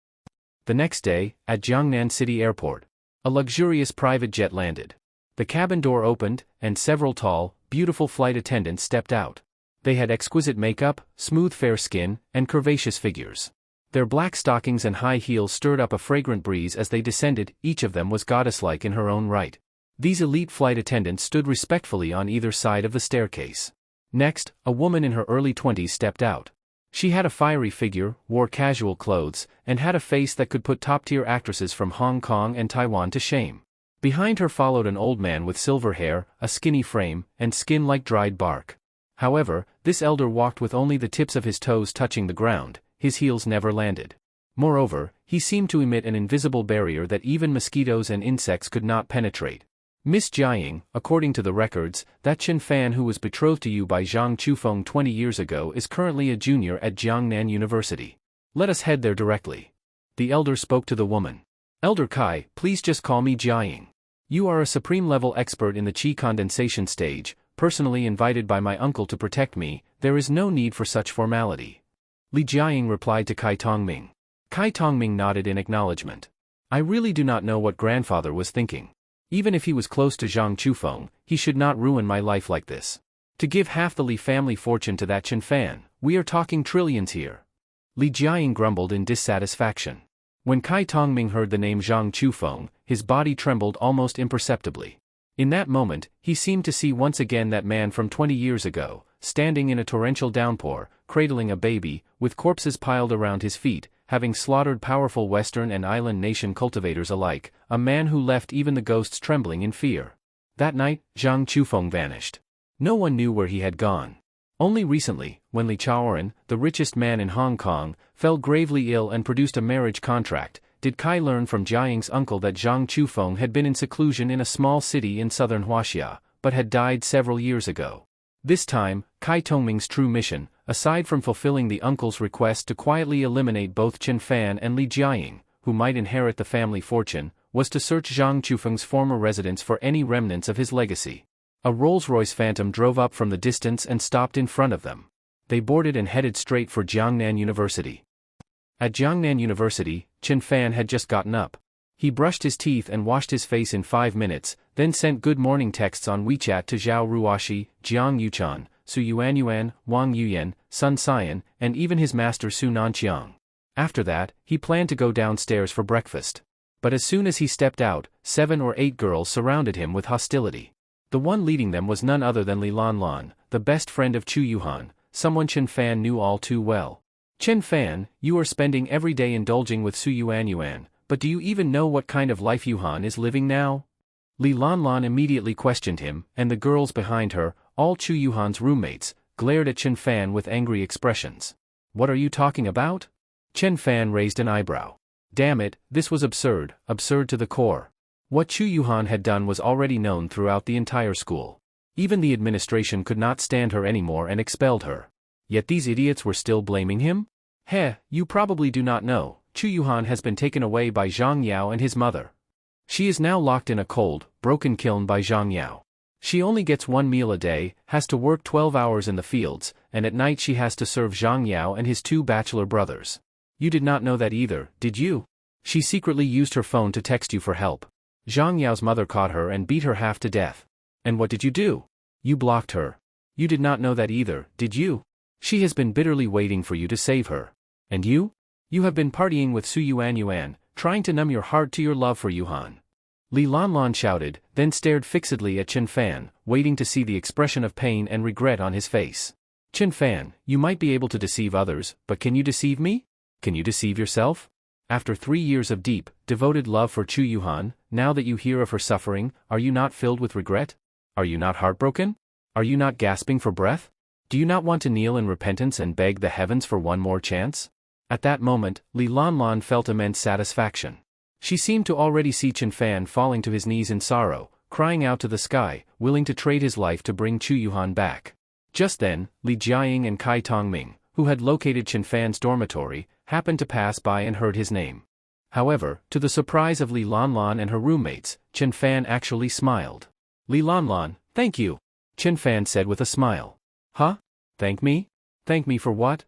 The next day, at Jiangnan City Airport, a luxurious private jet landed. The cabin door opened, and several tall, beautiful flight attendants stepped out. They had exquisite makeup, smooth fair skin, and curvaceous figures. Their black stockings and high heels stirred up a fragrant breeze as they descended. Each of them was goddess-like in her own right. These elite flight attendants stood respectfully on either side of the staircase. Next, a woman in her early 20s stepped out. She had a fiery figure, wore casual clothes, and had a face that could put top-tier actresses from Hong Kong and Taiwan to shame. Behind her followed an old man with silver hair, a skinny frame, and skin like dried bark. However, this elder walked with only the tips of his toes touching the ground, his heels never landed. Moreover, he seemed to emit an invisible barrier that even mosquitoes and insects could not penetrate. Miss Jiaying, according to the records, that Chen Fan who was betrothed to you by Zhang Chufeng 20 years ago is currently a junior at Jiangnan University. Let us head there directly. The elder spoke to the woman. Elder Kai, please just call me Jiaying. You are a supreme-level expert in the qi condensation stage, personally invited by my uncle to protect me. There is no need for such formality. Li Jiaying replied to Kai Tongming. Kai Tongming nodded in acknowledgement. I really do not know what grandfather was thinking. Even if he was close to Zhang Chufeng, he should not ruin my life like this. To give half the Li family fortune to that Chen Fan, we are talking trillions here. Li Jiaying grumbled in dissatisfaction. When Kai Tongming heard the name Zhang Chufeng, his body trembled almost imperceptibly. In that moment, he seemed to see once again that man from 20 years ago, standing in a torrential downpour, cradling a baby, with corpses piled around his feet, having slaughtered powerful Western and island nation cultivators alike, a man who left even the ghosts trembling in fear. That night, Zhang Chufeng vanished. No one knew where he had gone. Only recently, when Li Chaoren, the richest man in Hong Kong, fell gravely ill and produced a marriage contract, did Kai learn from Jiaying's uncle that Zhang Chufeng had been in seclusion in a small city in southern Huaxia, but had died several years ago. This time, Kai Tongming's true mission, aside from fulfilling the uncle's request to quietly eliminate both Chen Fan and Li Jiaying, who might inherit the family fortune, was to search Zhang Chufeng's former residence for any remnants of his legacy. A Rolls-Royce Phantom drove up from the distance and stopped in front of them. They boarded and headed straight for Jiangnan University. At Jiangnan University, Chen Fan had just gotten up. He brushed his teeth and washed his face in 5 minutes, then sent good morning texts on WeChat to Zhao Ruoxi, Jiang Yuchan, Su Yuanyuan, Wang Yuyan, Sun Xian, and even his master Su Nanqiang. After that, he planned to go downstairs for breakfast. But as soon as he stepped out, 7 or 8 girls surrounded him with hostility. The one leading them was none other than Li Lanlan, the best friend of Chu Yuhan, someone Chen Fan knew all too well. Chen Fan, you are spending every day indulging with Su Yuanyuan, but do you even know what kind of life Yuhan is living now? Li Lanlan immediately questioned him, and the girls behind her, all Chu Yuhan's roommates, glared at Chen Fan with angry expressions. What are you talking about? Chen Fan raised an eyebrow. Damn it, this was absurd, absurd to the core. What Chu Yuhan had done was already known throughout the entire school. Even the administration could not stand her anymore and expelled her. Yet these idiots were still blaming him? Heh, you probably do not know, Chu Yuhan has been taken away by Zhang Yao and his mother. She is now locked in a cold, broken kiln by Zhang Yao. She only gets one meal a day, has to work 12 hours in the fields, and at night she has to serve Zhang Yao and his two bachelor brothers. You did not know that either, did you? She secretly used her phone to text you for help. Zhang Yao's mother caught her and beat her half to death. And what did you do? You blocked her. You did not know that either, did you? She has been bitterly waiting for you to save her. And you? You have been partying with Su Yuan, trying to numb your heart to your love for Yuhan. Li Lanlan shouted, then stared fixedly at Chen Fan, waiting to see the expression of pain and regret on his face. Chen Fan, you might be able to deceive others, but can you deceive me? Can you deceive yourself? After 3 years of deep, devoted love for Chu Yuhan, now that you hear of her suffering, are you not filled with regret? Are you not heartbroken? Are you not gasping for breath? Do you not want to kneel in repentance and beg the heavens for one more chance? At that moment, Li Lanlan felt immense satisfaction. She seemed to already see Chen Fan falling to his knees in sorrow, crying out to the sky, willing to trade his life to bring Chu Yuhan back. Just then, Li Jiaying and Kai Tongming, who had located Chen Fan's dormitory, happened to pass by and heard his name. However, to the surprise of Li Lanlan and her roommates, Chen Fan actually smiled. Li Lanlan, thank you, Chen Fan said with a smile. Huh? Thank me? Thank me for what?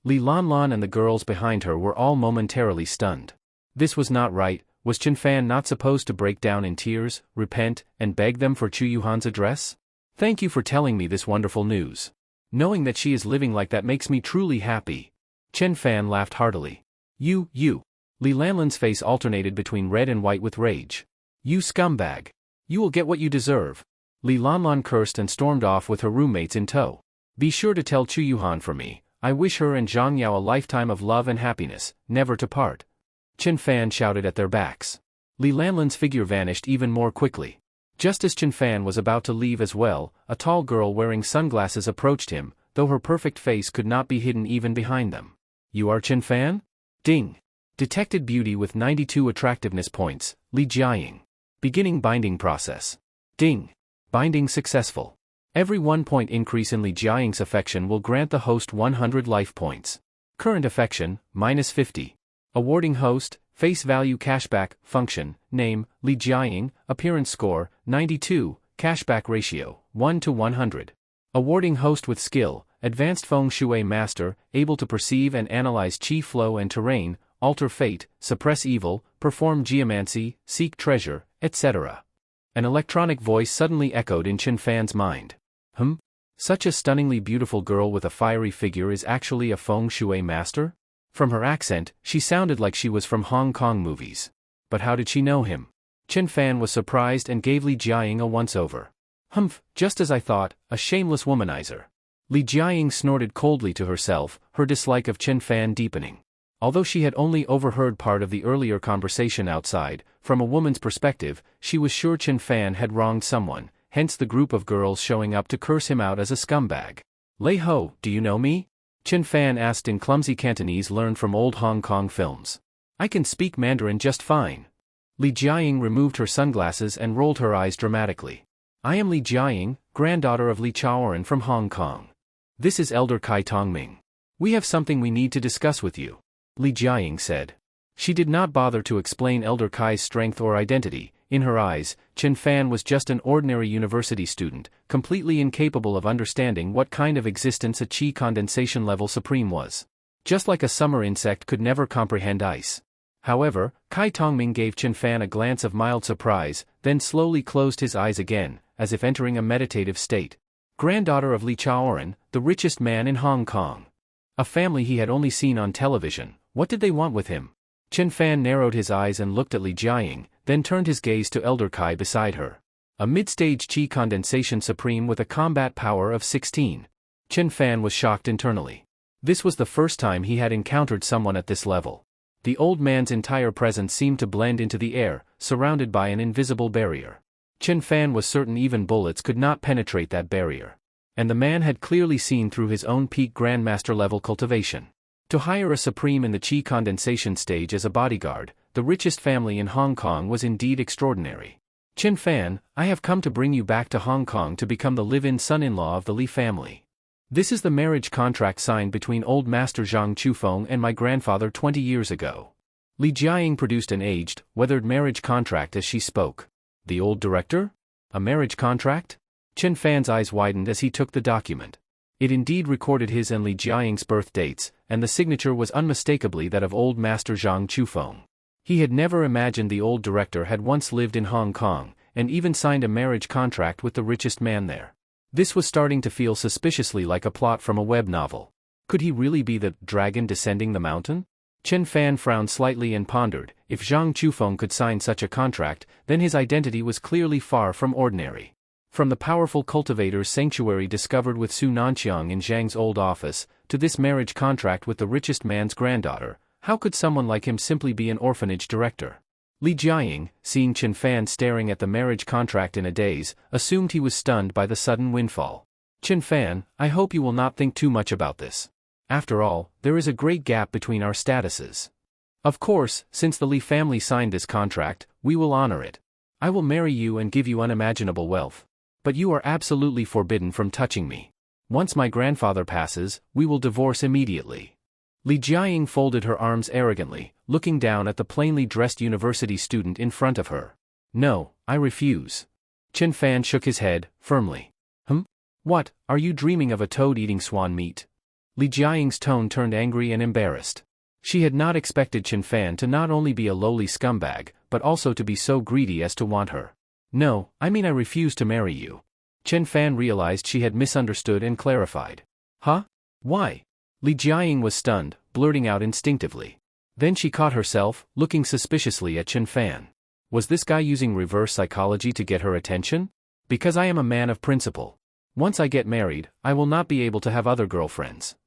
Li Lanlan and the girls behind her were all momentarily stunned. This was not right. Was Chen Fan not supposed to break down in tears, repent, and beg them for Chu Yuhan's address? Thank you for telling me this wonderful news. Knowing that she is living like that makes me truly happy. Chen Fan laughed heartily. You. Li Lanlan's face alternated between red and white with rage. You scumbag. You will get what you deserve. Li Lanlan cursed and stormed off with her roommates in tow. Be sure to tell Chu Yuhan for me. I wish her and Zhang Yao a lifetime of love and happiness, never to part. Chen Fan shouted at their backs. Li Lanlan's figure vanished even more quickly. Just as Chen Fan was about to leave as well, a tall girl wearing sunglasses approached him, though her perfect face could not be hidden even behind them. You are Chen Fan? Ding. Detected beauty with 92 attractiveness points, Li Jiaying. Beginning binding process. Ding. Binding successful. Every 1 point increase in Li Jiaying's affection will grant the host 100 life points. Current affection, -50. Awarding host, face value cashback, function, name, Li Jiaying, appearance score, 92, cashback ratio, 1 to 100. Awarding host with skill, advanced feng shui master, able to perceive and analyze qi flow and terrain, alter fate, suppress evil, perform geomancy, seek treasure, etc. An electronic voice suddenly echoed in Chen Fan's mind. Such a stunningly beautiful girl with a fiery figure is actually a feng shui master? From her accent, she sounded like she was from Hong Kong movies. But how did she know him? Chen Fan was surprised and gave Li Jiaying a once-over. Just as I thought, a shameless womanizer. Li Jiaying snorted coldly to herself, her dislike of Chen Fan deepening. Although she had only overheard part of the earlier conversation outside, from a woman's perspective, she was sure Chen Fan had wronged someone, hence the group of girls showing up to curse him out as a scumbag. Lei Ho, do you know me? Chen Fan asked in clumsy Cantonese learned from old Hong Kong films. I can speak Mandarin just fine. Li Jiaying removed her sunglasses and rolled her eyes dramatically. I am Li Jiaying, granddaughter of Li Chaoren from Hong Kong. This is Elder Kai Tongming. We have something we need to discuss with you, Li Jiaying said. She did not bother to explain Elder Kai's strength or identity. In her eyes, Chen Fan was just an ordinary university student, completely incapable of understanding what kind of existence a qi condensation level supreme was. Just like a summer insect could never comprehend ice. However, Kai Tongming gave Chen Fan a glance of mild surprise, then slowly closed his eyes again, as if entering a meditative state. Granddaughter of Li Chaoren, the richest man in Hong Kong. A family he had only seen on television. What did they want with him? Chen Fan narrowed his eyes and looked at Li Jiaying, then turned his gaze to Elder Kai beside her. A mid-stage qi condensation supreme with a combat power of 16. Chen Fan was shocked internally. This was the first time he had encountered someone at this level. The old man's entire presence seemed to blend into the air, surrounded by an invisible barrier. Chen Fan was certain even bullets could not penetrate that barrier. And the man had clearly seen through his own peak grandmaster level cultivation. To hire a supreme in the chi condensation stage as a bodyguard, the richest family in Hong Kong was indeed extraordinary. Chen Fan, I have come to bring you back to Hong Kong to become the live-in son-in-law of the Li family. This is the marriage contract signed between old master Zhang Chufeng and my grandfather 20 years ago. Li Jiaying produced an aged, weathered marriage contract as she spoke. The old director? A marriage contract? Chen Fan's eyes widened as he took the document. It indeed recorded his and Li Jiaying's birth dates, and the signature was unmistakably that of old master Zhang Chufeng. He had never imagined the old director had once lived in Hong Kong, and even signed a marriage contract with the richest man there. This was starting to feel suspiciously like a plot from a web novel. Could he really be the dragon descending the mountain? Chen Fan frowned slightly and pondered. If Zhang Chufeng could sign such a contract, then his identity was clearly far from ordinary. From the powerful cultivator's sanctuary discovered with Su Nanqiang in Zhang's old office, to this marriage contract with the richest man's granddaughter, how could someone like him simply be an orphanage director? Li Jiaying, seeing Chen Fan staring at the marriage contract in a daze, assumed he was stunned by the sudden windfall. Chen Fan, I hope you will not think too much about this. After all, there is a great gap between our statuses. Of course, since the Li family signed this contract, we will honor it. I will marry you and give you unimaginable wealth. But you are absolutely forbidden from touching me. Once my grandfather passes, we will divorce immediately. Li Jiaying folded her arms arrogantly, looking down at the plainly dressed university student in front of her. No, I refuse. Chen Fan shook his head, firmly. What, are you dreaming of a toad eating swan meat? Li Jiaying's tone turned angry and embarrassed. She had not expected Chen Fan to not only be a lowly scumbag, but also to be so greedy as to want her. No, I mean I refuse to marry you. Chen Fan realized she had misunderstood and clarified. Huh? Why? Li Jiaying was stunned, blurting out instinctively. Then she caught herself, looking suspiciously at Chen Fan. Was this guy using reverse psychology to get her attention? Because I am a man of principle. Once I get married, I will not be able to have other girlfriends.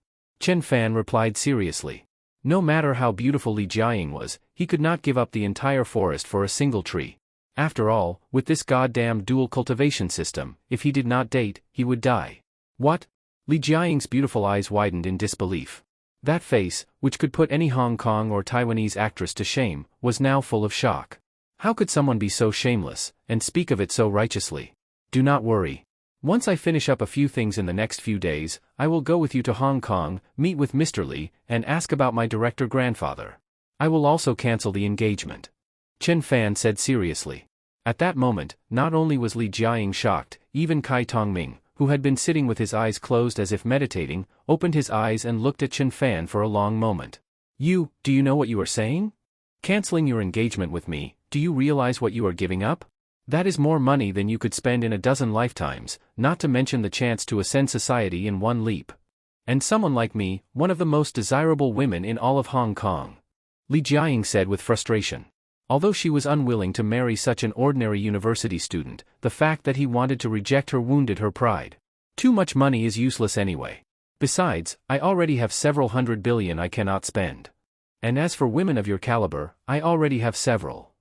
Chen Fan replied seriously. No matter how beautiful Li Jiaying was, he could not give up the entire forest for a single tree. After all, with this goddamn dual cultivation system, if he did not date, he would die. What? Li Jiaying's beautiful eyes widened in disbelief. That face, which could put any Hong Kong or Taiwanese actress to shame, was now full of shock. How could someone be so shameless, and speak of it so righteously? Do not worry. Once I finish up a few things in the next few days, I will go with you to Hong Kong, meet with Mr. Li, and ask about my director grandfather. I will also cancel the engagement. Chen Fan said seriously. At that moment, not only was Li Jiaying shocked, even Kai Tongming, who had been sitting with his eyes closed as if meditating, opened his eyes and looked at Chen Fan for a long moment. Do you know what you are saying? Canceling your engagement with me, do you realize what you are giving up? That is more money than you could spend in a dozen lifetimes, not to mention the chance to ascend society in one leap. And someone like me, one of the most desirable women in all of Hong Kong. Li Jiaying said with frustration. Although she was unwilling to marry such an ordinary university student, the fact that he wanted to reject her wounded her pride. Too much money is useless anyway. Besides, I already have several hundred billion I cannot spend. And as for women of your caliber, I already have several.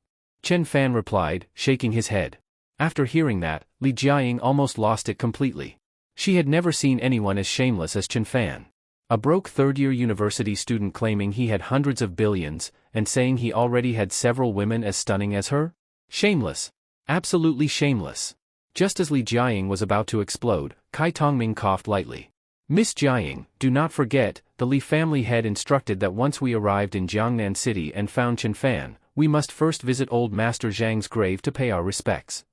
Chen Fan replied, shaking his head. After hearing that, Li Jiaying almost lost it completely. She had never seen anyone as shameless as Chen Fan. A broke third-year university student claiming he had hundreds of billions, and saying he already had several women as stunning as her? Shameless. Absolutely shameless. Just as Li Jiaying was about to explode, Kai Tongming coughed lightly. Miss Jiaying, do not forget, the Li family had instructed that once we arrived in Jiangnan City and found Chen Fan, we must first visit old Master Zhang's grave to pay our respects.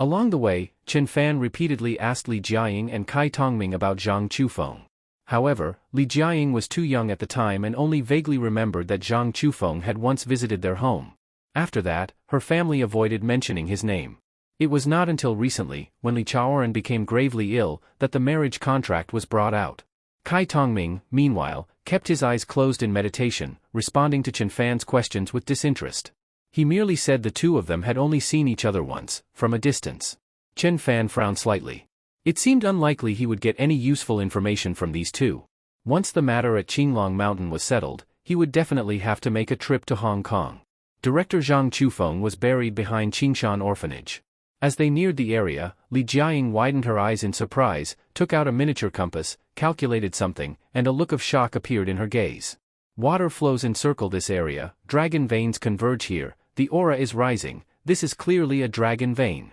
Along the way, Chen Fan repeatedly asked Li Jiaying and Kai Tongming about Zhang Chufeng. However, Li Jiaying was too young at the time and only vaguely remembered that Zhang Chufeng had once visited their home. After that, her family avoided mentioning his name. It was not until recently, when Li Chaoran became gravely ill, that the marriage contract was brought out. Kai Tongming, meanwhile, kept his eyes closed in meditation, responding to Chen Fan's questions with disinterest. He merely said the two of them had only seen each other once, from a distance. Chen Fan frowned slightly. It seemed unlikely he would get any useful information from these two. Once the matter at Qinglong Mountain was settled, he would definitely have to make a trip to Hong Kong. Director Zhang Chufeng was buried behind Qingshan Orphanage. As they neared the area, Li Jiaying widened her eyes in surprise, took out a miniature compass, calculated something, and a look of shock appeared in her gaze. Water flows encircle this area, dragon veins converge here, the aura is rising, this is clearly a dragon vein.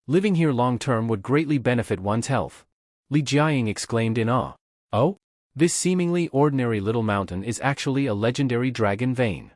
Living here long-term would greatly benefit one's health. Li Jiaying exclaimed in awe. Oh? This seemingly ordinary little mountain is actually a legendary dragon vein.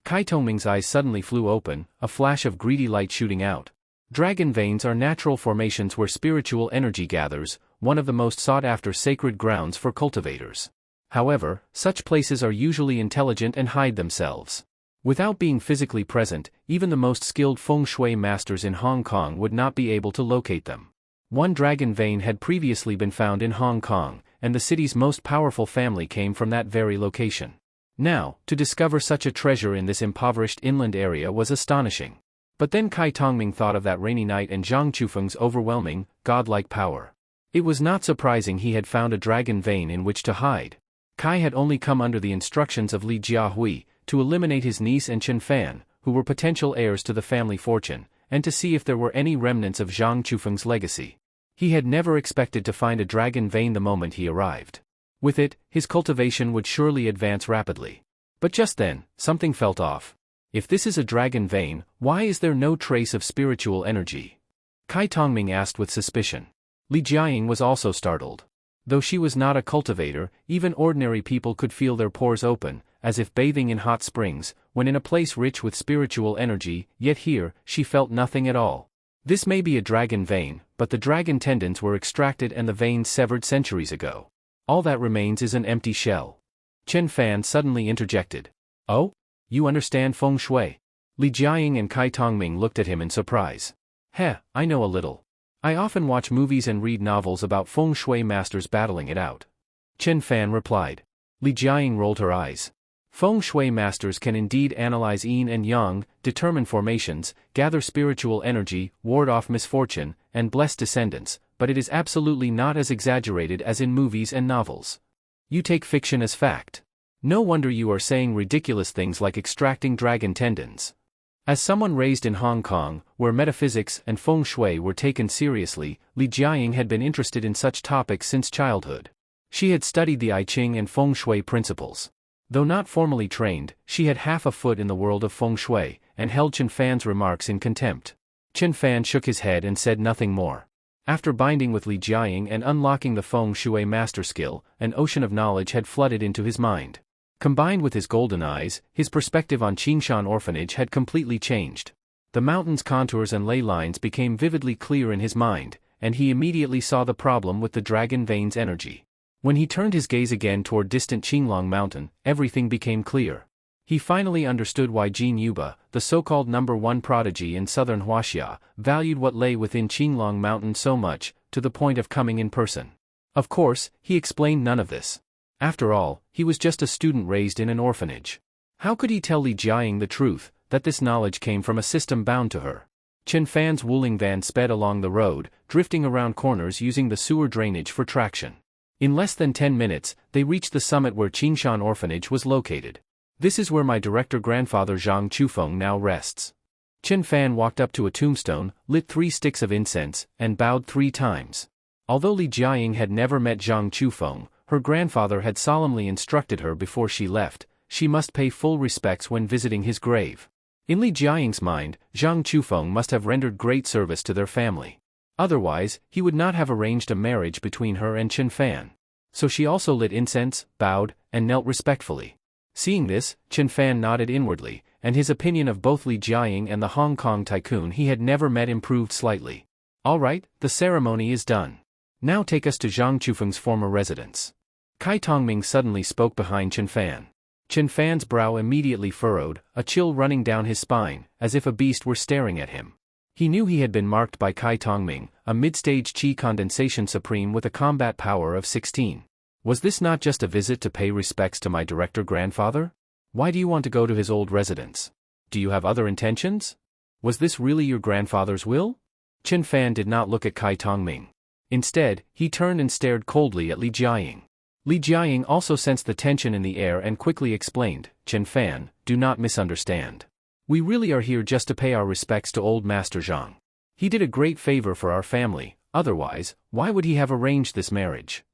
Kai Tongming's eyes suddenly flew open, a flash of greedy light shooting out. Dragon veins are natural formations where spiritual energy gathers, one of the most sought-after sacred grounds for cultivators. However, such places are usually intelligent and hide themselves. Without being physically present, even the most skilled feng shui masters in Hong Kong would not be able to locate them. One dragon vein had previously been found in Hong Kong, and the city's most powerful family came from that very location. Now, to discover such a treasure in this impoverished inland area was astonishing. But then Kai Tongming thought of that rainy night and Zhang Chufeng's overwhelming, godlike power. It was not surprising he had found a dragon vein in which to hide. Kai had only come under the instructions of Li Jiahui, to eliminate his niece and Chen Fan, who were potential heirs to the family fortune, and to see if there were any remnants of Zhang Chufeng's legacy. He had never expected to find a dragon vein the moment he arrived. With it, his cultivation would surely advance rapidly. But just then, something felt off. If this is a dragon vein, why is there no trace of spiritual energy? Kai Tongming asked with suspicion. Li Jiaying was also startled. Though she was not a cultivator, even ordinary people could feel their pores open, as if bathing in hot springs, when in a place rich with spiritual energy, yet here, she felt nothing at all. This may be a dragon vein, but the dragon tendons were extracted and the veins severed centuries ago. All that remains is an empty shell. Chen Fan suddenly interjected. Oh? You understand feng shui? Li Jiaying and Kai Tongming looked at him in surprise. Heh, I know a little. I often watch movies and read novels about feng shui masters battling it out. Chen Fan replied. Li Jiaying rolled her eyes. Feng shui masters can indeed analyze yin and yang, determine formations, gather spiritual energy, ward off misfortune, and bless descendants, but it is absolutely not as exaggerated as in movies and novels. You take fiction as fact. No wonder you are saying ridiculous things like extracting dragon tendons. As someone raised in Hong Kong, where metaphysics and feng shui were taken seriously, Li Jiaying had been interested in such topics since childhood. She had studied the I Ching and feng shui principles. Though not formally trained, she had half a foot in the world of feng shui, and held Chen Fan's remarks in contempt. Chen Fan shook his head and said nothing more. After binding with Li Jiaying and unlocking the feng shui master skill, an ocean of knowledge had flooded into his mind. Combined with his golden eyes, his perspective on Qingshan Orphanage had completely changed. The mountain's contours and ley lines became vividly clear in his mind, and he immediately saw the problem with the dragon vein's energy. When he turned his gaze again toward distant Qinglong Mountain, everything became clear. He finally understood why Jin Yuba, the so-called #1 prodigy in southern Huaxia, valued what lay within Qinglong Mountain so much, to the point of coming in person. Of course, he explained none of this. After all, he was just a student raised in an orphanage. How could he tell Li Jiaying the truth, that this knowledge came from a system bound to her? Chen Fan's Wuling van sped along the road, drifting around corners using the sewer drainage for traction. In less than 10 minutes, they reached the summit where Qingshan Orphanage was located. This is where my director grandfather Zhang Chufeng now rests. Chen Fan walked up to a tombstone, lit 3 sticks of incense, and bowed 3 times. Although Li Jiaying had never met Zhang Chufeng, her grandfather had solemnly instructed her before she left, she must pay full respects when visiting his grave. In Li Jiaying's mind, Zhang Chufeng must have rendered great service to their family. Otherwise, he would not have arranged a marriage between her and Chen Fan. So she also lit incense, bowed, and knelt respectfully. Seeing this, Chen Fan nodded inwardly, and his opinion of both Li Jiaying and the Hong Kong tycoon he had never met improved slightly. All right, the ceremony is done. Now take us to Zhang Chufeng's former residence. Kai Tongming suddenly spoke behind Chen Fan. Chen Fan's brow immediately furrowed, a chill running down his spine, as if a beast were staring at him. He knew he had been marked by Kai Tongming, a mid-stage Qi condensation supreme with a combat power of 16. Was this not just a visit to pay respects to my director grandfather? Why do you want to go to his old residence? Do you have other intentions? Was this really your grandfather's will? Chen Fan did not look at Kai Tongming. Instead, he turned and stared coldly at Li Jiaying. Li Jiaying also sensed the tension in the air and quickly explained, Chen Fan, do not misunderstand. We really are here just to pay our respects to old Master Zhang. He did a great favor for our family, otherwise, why would he have arranged this marriage?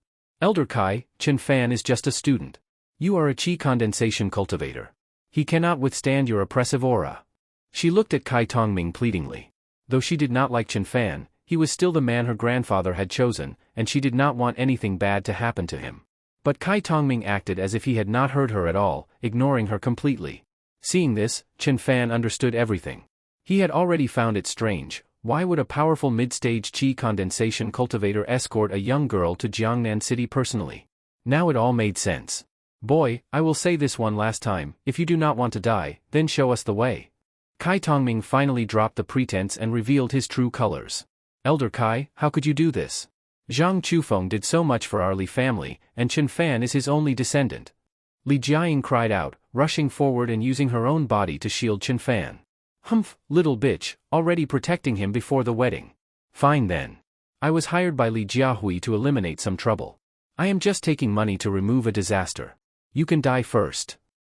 Elder Kai, Chen Fan is just a student. You are a chi condensation cultivator. He cannot withstand your oppressive aura. She looked at Kai Tongming pleadingly. Though she did not like Chen Fan, he was still the man her grandfather had chosen, and she did not want anything bad to happen to him. But Kai Tongming acted as if he had not heard her at all, ignoring her completely. Seeing this, Chen Fan understood everything. He had already found it strange. Why would a powerful mid-stage chi condensation cultivator escort a young girl to Jiangnan City personally? Now it all made sense. Boy, I will say this one last time, if you do not want to die, then show us the way. Kai Tongming finally dropped the pretense and revealed his true colors. Elder Kai, how could you do this? Zhang Chufeng did so much for our Li family, and Chen Fan is his only descendant. Li Jiaying cried out, rushing forward and using her own body to shield Chen Fan. Humph, little bitch, already protecting him before the wedding. Fine then. I was hired by Li Jiahui to eliminate some trouble. I am just taking money to remove a disaster. You can die first.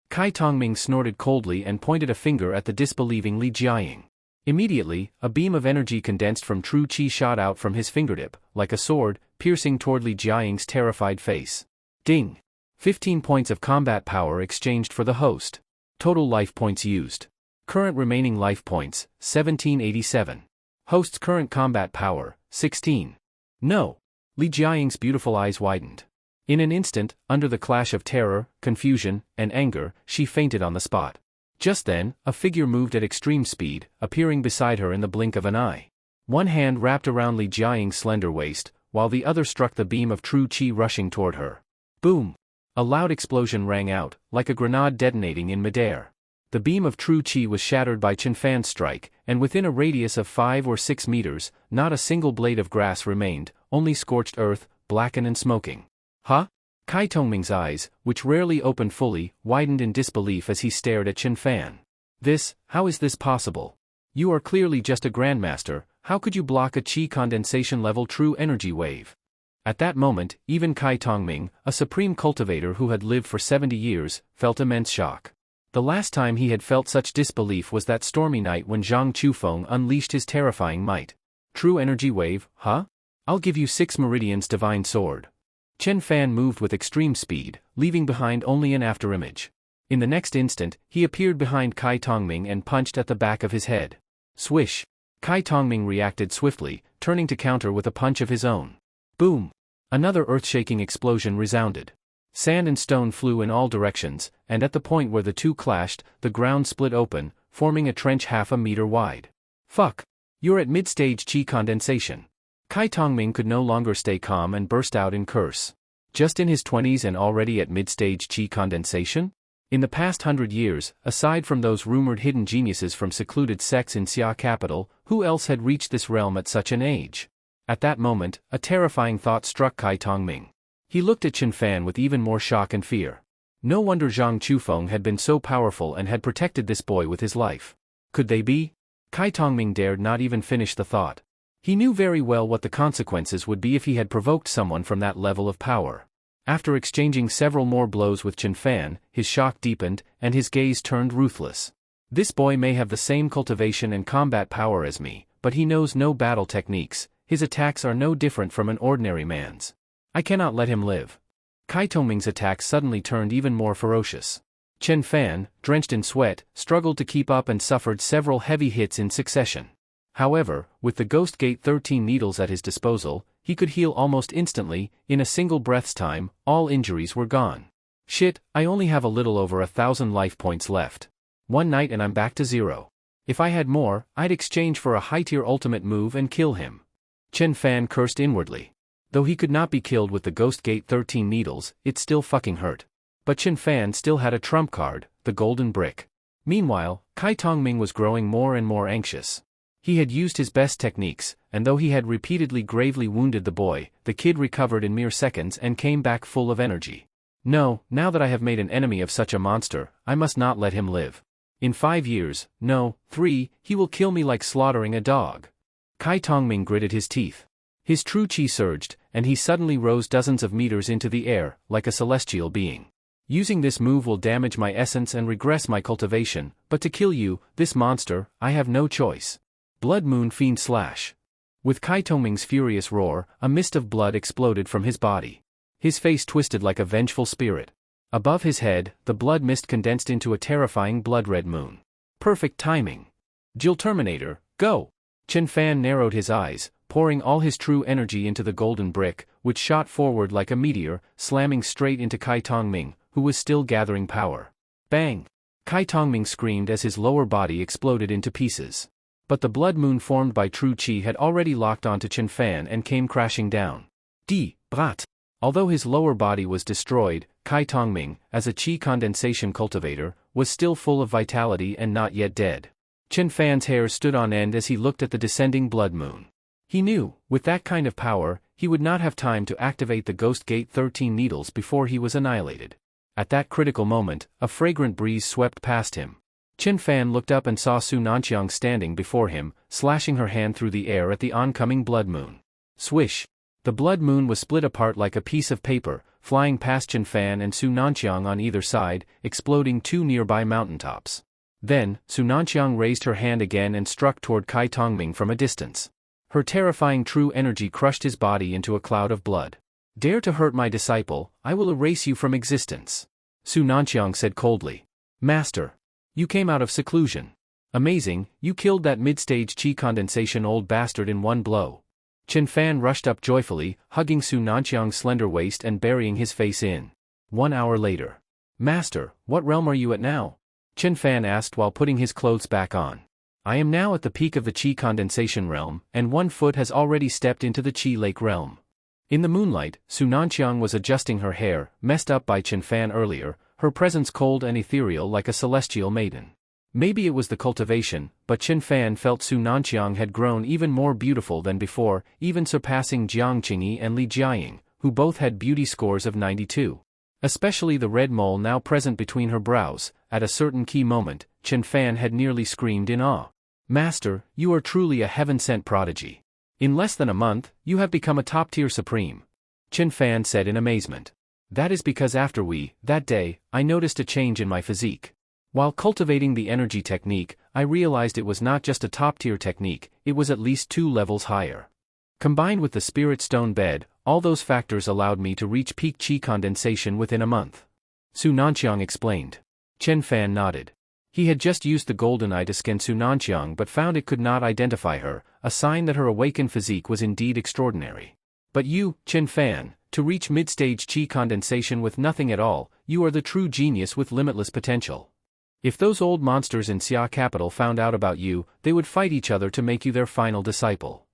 Kai Tongming snorted coldly and pointed a finger at the disbelieving Li Jiaying. Immediately, a beam of energy condensed from true chi shot out from his fingertip, like a sword, piercing toward Li Jiaying's terrified face. Ding! 15 points of combat power exchanged for the host. Total life points used. Current remaining life points, 1787. Host's current combat power, 16. No! Li Jiaying's beautiful eyes widened. In an instant, under the clash of terror, confusion, and anger, she fainted on the spot. Just then, a figure moved at extreme speed, appearing beside her in the blink of an eye. One hand wrapped around Li Jiaying's slender waist, while the other struck the beam of true chi rushing toward her. Boom! A loud explosion rang out, like a grenade detonating in midair. The beam of true chi was shattered by Chen Fan's strike, and within a radius of 5 or 6 meters, not a single blade of grass remained, only scorched earth, blackened and smoking. Huh? Kai Tongming's eyes, which rarely opened fully, widened in disbelief as he stared at Chen Fan. How is this possible? You are clearly just a grandmaster, how could you block a chi condensation level true energy wave? At that moment, even Kai Tongming, a supreme cultivator who had lived for 70 years, felt immense shock. The last time he had felt such disbelief was that stormy night when Zhang Chufeng unleashed his terrifying might. True energy wave, huh? I'll give you 6 meridians divine sword. Chen Fan moved with extreme speed, leaving behind only an afterimage. In the next instant, he appeared behind Kai Tongming and punched at the back of his head. Swish! Kai Tongming reacted swiftly, turning to counter with a punch of his own. Boom! Another earth-shaking explosion resounded. Sand and stone flew in all directions, and at the point where the two clashed, the ground split open, forming a trench half a meter wide. Fuck! You're at mid-stage chi condensation. Kai Tongming could no longer stay calm and burst out in curse. Just in his 20s and already at mid-stage chi condensation? In the past 100 years, aside from those rumored hidden geniuses from secluded sects in Xia capital, who else had reached this realm at such an age? At that moment, a terrifying thought struck Kai Tongming. He looked at Chen Fan with even more shock and fear. No wonder Zhang Chufeng had been so powerful and had protected this boy with his life. Could they be? Kai Tongming dared not even finish the thought. He knew very well what the consequences would be if he had provoked someone from that level of power. After exchanging several more blows with Chen Fan, his shock deepened, and his gaze turned ruthless. This boy may have the same cultivation and combat power as me, but he knows no battle techniques, his attacks are no different from an ordinary man's. I cannot let him live. Kai Tongming's attack suddenly turned even more ferocious. Chen Fan, drenched in sweat, struggled to keep up and suffered several heavy hits in succession. However, with the Ghost Gate 13 needles at his disposal, he could heal almost instantly, in a single breath's time, all injuries were gone. Shit, I only have a little over 1,000 life points left. One night and I'm back to 0. If I had more, I'd exchange for a high-tier ultimate move and kill him. Chen Fan cursed inwardly. Though he could not be killed with the Ghost Gate 13 needles, it still fucking hurt. But Chen Fan still had a trump card, the golden brick. Meanwhile, Kai Tongming was growing more and more anxious. He had used his best techniques, and though he had repeatedly gravely wounded the boy, the kid recovered in mere seconds and came back full of energy. No, now that I have made an enemy of such a monster, I must not let him live. In 5 years, no, 3, he will kill me like slaughtering a dog. Kai Tongming gritted his teeth. His true chi surged, and he suddenly rose dozens of meters into the air, like a celestial being. Using this move will damage my essence and regress my cultivation, but to kill you, this monster, I have no choice. Blood Moon Fiend Slash. With Kai Tongming's furious roar, a mist of blood exploded from his body. His face twisted like a vengeful spirit. Above his head, the blood mist condensed into a terrifying blood-red moon. Perfect timing. Jill Terminator, go! Chen Fan narrowed his eyes, pouring all his true energy into the golden brick, which shot forward like a meteor, slamming straight into Kai Tongming, who was still gathering power. Bang! Kai Tongming screamed as his lower body exploded into pieces. But the blood moon formed by true chi had already locked onto Chen Fan and came crashing down. Brat! Although his lower body was destroyed, Kai Tongming, as a chi condensation cultivator, was still full of vitality and not yet dead. Chen Fan's hair stood on end as he looked at the descending blood moon. He knew, with that kind of power, he would not have time to activate the Ghost Gate 13 needles before he was annihilated. At that critical moment, a fragrant breeze swept past him. Chen Fan looked up and saw Su Nanqiang standing before him, slashing her hand through the air at the oncoming blood moon. Swish! The blood moon was split apart like a piece of paper, flying past Chen Fan and Su Nanqiang on either side, exploding 2 nearby mountaintops. Then, Su Nanqiang raised her hand again and struck toward Kai Tongming from a distance. Her terrifying true energy crushed his body into a cloud of blood. Dare to hurt my disciple, I will erase you from existence. Su Nanqiang said coldly. Master. You came out of seclusion. Amazing, you killed that mid-stage chi condensation old bastard in one blow. Chen Fan rushed up joyfully, hugging Su Nanqiang's slender waist and burying his face in. 1 hour later. Master, what realm are you at now? Chen Fan asked while putting his clothes back on. I am now at the peak of the chi condensation realm, and 1 foot has already stepped into the chi lake realm. In the moonlight, Su Nanqiang was adjusting her hair, messed up by Chen Fan earlier, her presence cold and ethereal like a celestial maiden. Maybe it was the cultivation, but Chen Fan felt Su Nanqiang had grown even more beautiful than before, even surpassing Jiang Qingyi and Li Jiaying, who both had beauty scores of 92. Especially the red mole now present between her brows. At a certain key moment, Chen Fan had nearly screamed in awe. Master, you are truly a heaven-sent prodigy. In less than a month, you have become a top-tier supreme. Chen Fan said in amazement. That is because after that day, I noticed a change in my physique. While cultivating the energy technique, I realized it was not just a top-tier technique, it was at least 2 levels higher. Combined with the spirit stone bed, all those factors allowed me to reach peak chi condensation within a month. Su Nanqiang explained. Chen Fan nodded. He had just used the golden eye to scan Su Nanqiang but found it could not identify her, a sign that her awakened physique was indeed extraordinary. But you, Chen Fan, to reach mid-stage chi condensation with nothing at all, you are the true genius with limitless potential. If those old monsters in Xia capital found out about you, they would fight each other to make you their final disciple.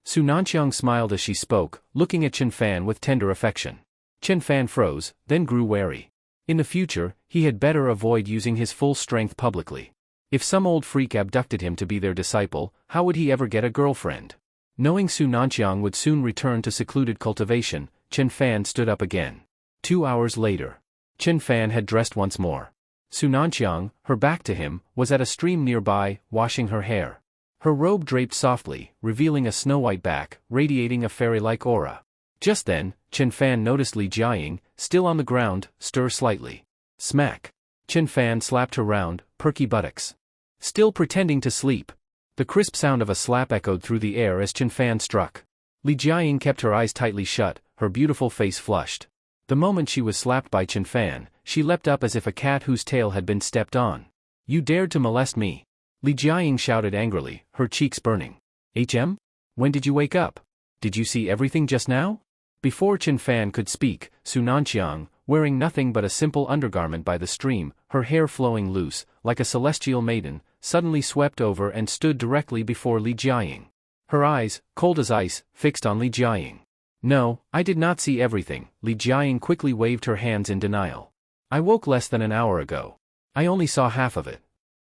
Su Nanqiang smiled as she spoke, looking at Chen Fan with tender affection. Chen Fan froze, then grew wary. In the future, he had better avoid using his full strength publicly. If some old freak abducted him to be their disciple, how would he ever get a girlfriend? Knowing Su Nanqiang would soon return to secluded cultivation, Chen Fan stood up again. 2 hours later. Chen Fan had dressed once more. Su Nanqiang, her back to him, was at a stream nearby, washing her hair. Her robe draped softly, revealing a snow-white back, radiating a fairy-like aura. Just then, Chen Fan noticed Li Jiaying, still on the ground, stir slightly. Smack. Chen Fan slapped her round, perky buttocks. Still pretending to sleep. The crisp sound of a slap echoed through the air as Chen Fan struck. Li Jiaying kept her eyes tightly shut, her beautiful face flushed. The moment she was slapped by Chen Fan, she leapt up as if a cat whose tail had been stepped on. You dared to molest me. Li Jiaying shouted angrily, her cheeks burning. When did you wake up? Did you see everything just now? Before Chen Fan could speak, Su Nanqiang, wearing nothing but a simple undergarment by the stream, her hair flowing loose, like a celestial maiden, suddenly swept over and stood directly before Li Jiaying. Her eyes, cold as ice, fixed on Li Jiaying. No, I did not see everything, Li Jiaying quickly waved her hands in denial. I woke less than an hour ago. I only saw half of it.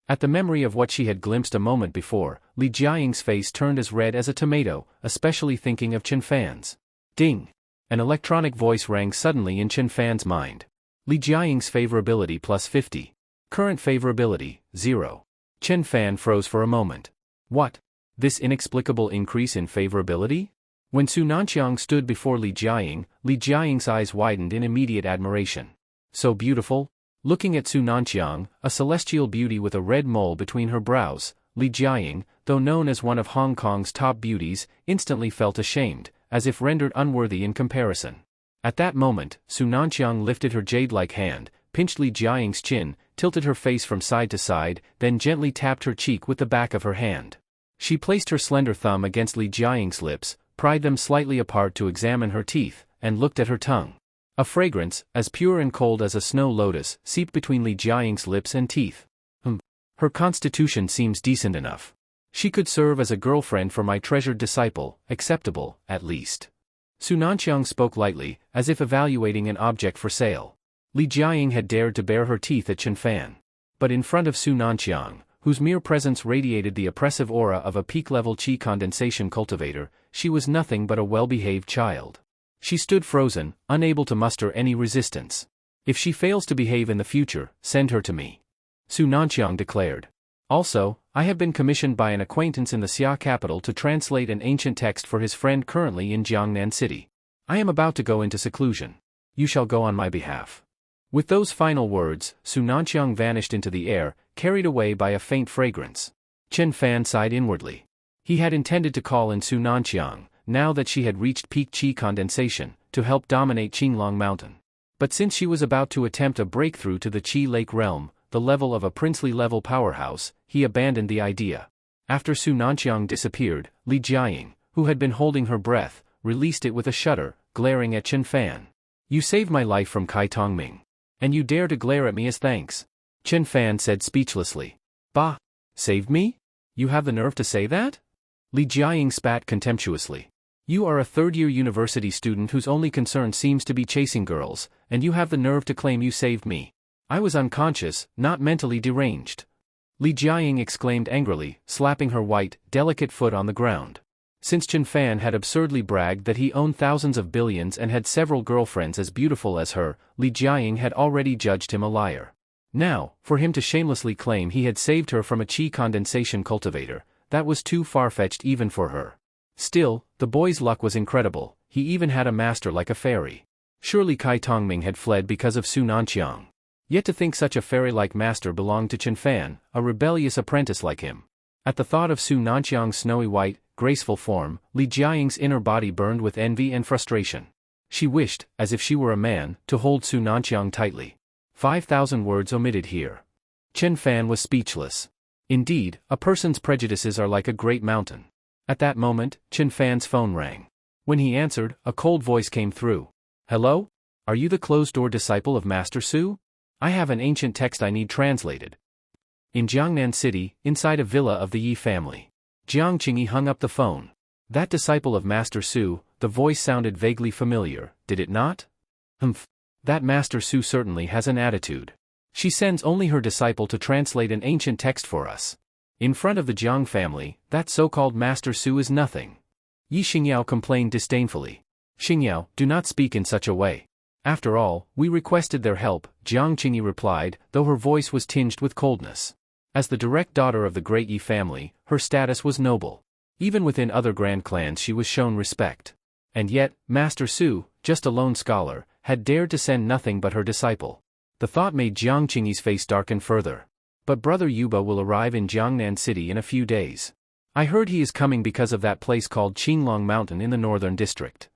At the memory of what she had glimpsed a moment before, Li Jiaying's face turned as red as a tomato, especially thinking of Chen Fan's. Ding! An electronic voice rang suddenly in Chen Fan's mind. Li Jiaying's favorability plus 50. Current favorability, 0. Chen Fan froze for a moment. What? This inexplicable increase in favorability? When Su Nanqiang stood before Li Jiaying's eyes widened in immediate admiration. So beautiful? Looking at Su Nanqiang, a celestial beauty with a red mole between her brows, Li Jiaying, though known as one of Hong Kong's top beauties, instantly felt ashamed, as if rendered unworthy in comparison. At that moment, Su Nanqiang lifted her jade-like hand, pinched Li Jiaying's chin, tilted her face from side to side, then gently tapped her cheek with the back of her hand. She placed her slender thumb against Li Jiaying's lips, pried them slightly apart to examine her teeth, and looked at her tongue. A fragrance, as pure and cold as a snow lotus, seeped between Li Jiaying's lips and teeth. Her constitution seems decent enough. She could serve as a girlfriend for my treasured disciple, acceptable, at least. Su Nanqiang spoke lightly, as if evaluating an object for sale. Li Jiaying had dared to bare her teeth at Chen Fan. But in front of Su Nanqiang, whose mere presence radiated the oppressive aura of a peak-level qi condensation cultivator, she was nothing but a well-behaved child. She stood frozen, unable to muster any resistance. If she fails to behave in the future, send her to me. Su Nanqiang declared. Also, I have been commissioned by an acquaintance in the Xia capital to translate an ancient text for his friend currently in Jiangnan City. I am about to go into seclusion. You shall go on my behalf. With those final words, Su Nanqiang vanished into the air, carried away by a faint fragrance. Chen Fan sighed inwardly. He had intended to call in Su Nanqiang, now that she had reached peak qi condensation, to help dominate Qinglong Mountain. But since she was about to attempt a breakthrough to the Qi Lake realm, the level of a princely-level powerhouse, he abandoned the idea. After Su Nanqiang disappeared, Li Jiaying, who had been holding her breath, released it with a shudder, glaring at Chen Fan. You saved my life from Kai Tongming. And you dare to glare at me as thanks? Chen Fan said speechlessly. Bah! Saved me? You have the nerve to say that? Li Jiaying spat contemptuously. You are a third-year university student whose only concern seems to be chasing girls, and you have the nerve to claim you saved me. I was unconscious, not mentally deranged. Li Jiaying exclaimed angrily, slapping her white, delicate foot on the ground. Since Chen Fan had absurdly bragged that he owned thousands of billions and had several girlfriends as beautiful as her, Li Jiaying had already judged him a liar. Now, for him to shamelessly claim he had saved her from a qi condensation cultivator, that was too far-fetched even for her. Still, the boy's luck was incredible, he even had a master like a fairy. Surely Kai Tongming had fled because of Su Nanqiang. Yet to think such a fairy-like master belonged to Chen Fan, a rebellious apprentice like him. At the thought of Su Nanqiang's snowy white, graceful form, Li Jiaying's inner body burned with envy and frustration. She wished, as if she were a man, to hold Su Nanqiang tightly. 5,000 words omitted here. Chen Fan was speechless. Indeed, a person's prejudices are like a great mountain. At that moment, Chen Fan's phone rang. When he answered, a cold voice came through. Hello? Are you the closed-door disciple of Master Su? I have an ancient text I need translated. In Jiangnan City, inside a villa of the Yi family. Jiang Qingyi hung up the phone. That disciple of Master Su, the voice sounded vaguely familiar, did it not? Humph. That Master Su certainly has an attitude. She sends only her disciple to translate an ancient text for us. In front of the Jiang family, that so-called Master Su is nothing. Yi Xingyao complained disdainfully. Xingyao, do not speak in such a way. After all, we requested their help, Jiang Qingyi replied, though her voice was tinged with coldness. As the direct daughter of the great Yi family, her status was noble. Even within other grand clans she was shown respect. And yet, Master Su, just a lone scholar, had dared to send nothing but her disciple. The thought made Jiang Qingyi's face darken further. But Brother Yuba will arrive in Jiangnan City in a few days. I heard he is coming because of that place called Qinglong Mountain in the northern district.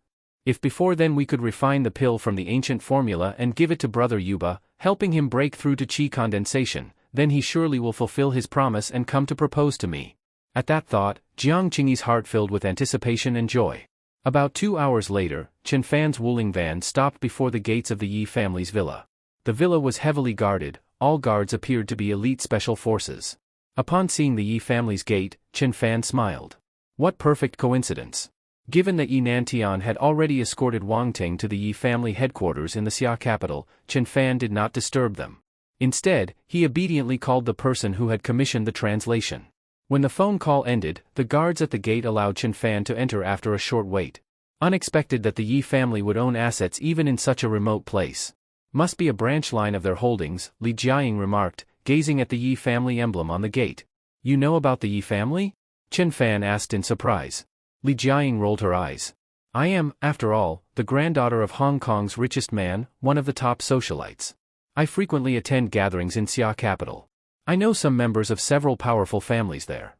If before then we could refine the pill from the ancient formula and give it to Brother Yuba, helping him break through to qi condensation, then he surely will fulfill his promise and come to propose to me. At that thought, Jiang Qingyi's heart filled with anticipation and joy. About 2 hours later, Chen Fan's Wuling van stopped before the gates of the Yi family's villa. The villa was heavily guarded, all guards appeared to be elite special forces. Upon seeing the Yi family's gate, Chen Fan smiled. What perfect coincidence. Given that Yi Nantian had already escorted Wang Ting to the Yi family headquarters in the Xia capital, Chen Fan did not disturb them. Instead, he obediently called the person who had commissioned the translation. When the phone call ended, the guards at the gate allowed Chen Fan to enter after a short wait. Unexpected that the Yi family would own assets even in such a remote place. Must be a branch line of their holdings, Li Jiaying remarked, gazing at the Yi family emblem on the gate. You know about the Yi family? Chen Fan asked in surprise. Li Jiaying rolled her eyes. I am, after all, the granddaughter of Hong Kong's richest man, one of the top socialites. I frequently attend gatherings in Xia capital. I know some members of several powerful families there.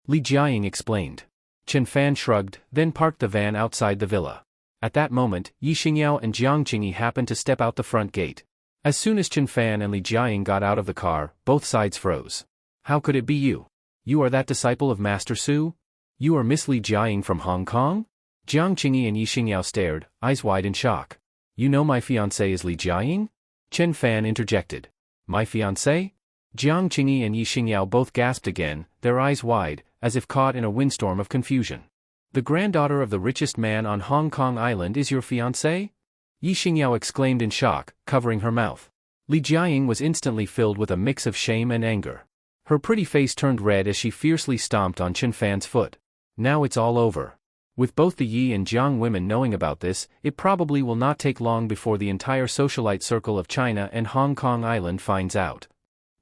Li Jiaying explained. Chen Fan shrugged, then parked the van outside the villa. At that moment, Yi Xingyao and Jiang Qingyi happened to step out the front gate. As soon as Chen Fan and Li Jiaying got out of the car, both sides froze. How could it be you? You are that disciple of Master Su? You are Miss Li Jiaying from Hong Kong? Jiang Qingyi and Yi Xingyao stared, eyes wide in shock. You know my fiancé is Li Jiaying? Chen Fan interjected. My fiancé? Jiang Qingyi and Yi Xingyao both gasped again, their eyes wide, as if caught in a windstorm of confusion. The granddaughter of the richest man on Hong Kong Island is your fiancé? Yi Xingyao exclaimed in shock, covering her mouth. Li Jiaying was instantly filled with a mix of shame and anger. Her pretty face turned red as she fiercely stomped on Chen Fan's foot. Now it's all over. With both the Yi and Jiang women knowing about this, it probably will not take long before the entire socialite circle of China and Hong Kong Island finds out.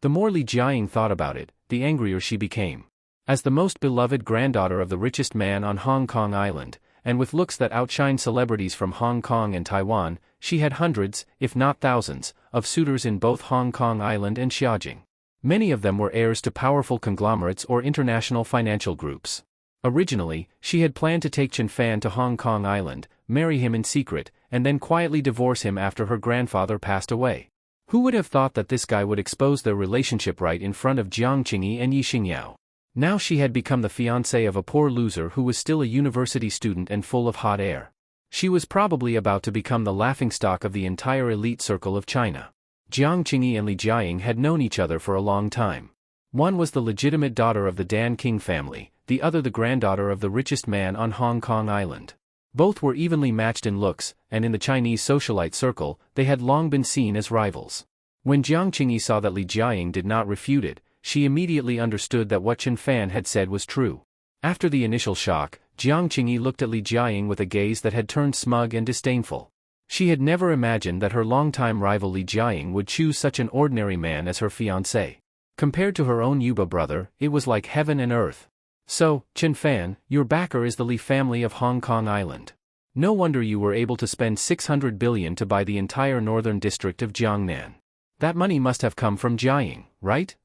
The more Li Jiaying thought about it, the angrier she became. As the most beloved granddaughter of the richest man on Hong Kong Island, and with looks that outshined celebrities from Hong Kong and Taiwan, she had hundreds, if not thousands, of suitors in both Hong Kong Island and Xiaojing. Many of them were heirs to powerful conglomerates or international financial groups. Originally, she had planned to take Chen Fan to Hong Kong Island, marry him in secret, and then quietly divorce him after her grandfather passed away. Who would have thought that this guy would expose their relationship right in front of Jiang Qingyi and Yi Xingyao? Now she had become the fiancée of a poor loser who was still a university student and full of hot air. She was probably about to become the laughingstock of the entire elite circle of China. Jiang Qingyi and Li Jiaying had known each other for a long time. One was the legitimate daughter of the Dan King family, the other the granddaughter of the richest man on Hong Kong Island. Both were evenly matched in looks, and in the Chinese socialite circle, they had long been seen as rivals. When Jiang Qingyi saw that Li Jiaying did not refute it, she immediately understood that what Chen Fan had said was true. After the initial shock, Jiang Qingyi looked at Li Jiaying with a gaze that had turned smug and disdainful. She had never imagined that her longtime rival Li Jiaying would choose such an ordinary man as her fiancé. Compared to her own Yuba brother, it was like heaven and earth. So, Chen Fan, your backer is the Li family of Hong Kong Island. No wonder you were able to spend 600 billion to buy the entire northern district of Jiangnan. That money must have come from Jiaying, right?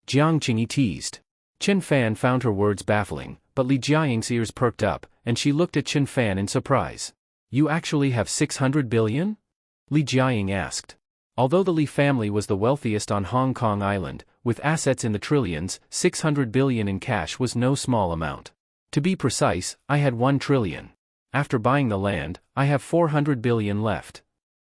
Jiang Qingyi teased. Chen Fan found her words baffling, but Li Jiaying's ears perked up, and she looked at Chen Fan in surprise. You actually have 600 billion? Li Jiaying asked. Although the Li family was the wealthiest on Hong Kong Island, with assets in the trillions, 600 billion in cash was no small amount. To be precise, I had 1 trillion. After buying the land, I have 400 billion left.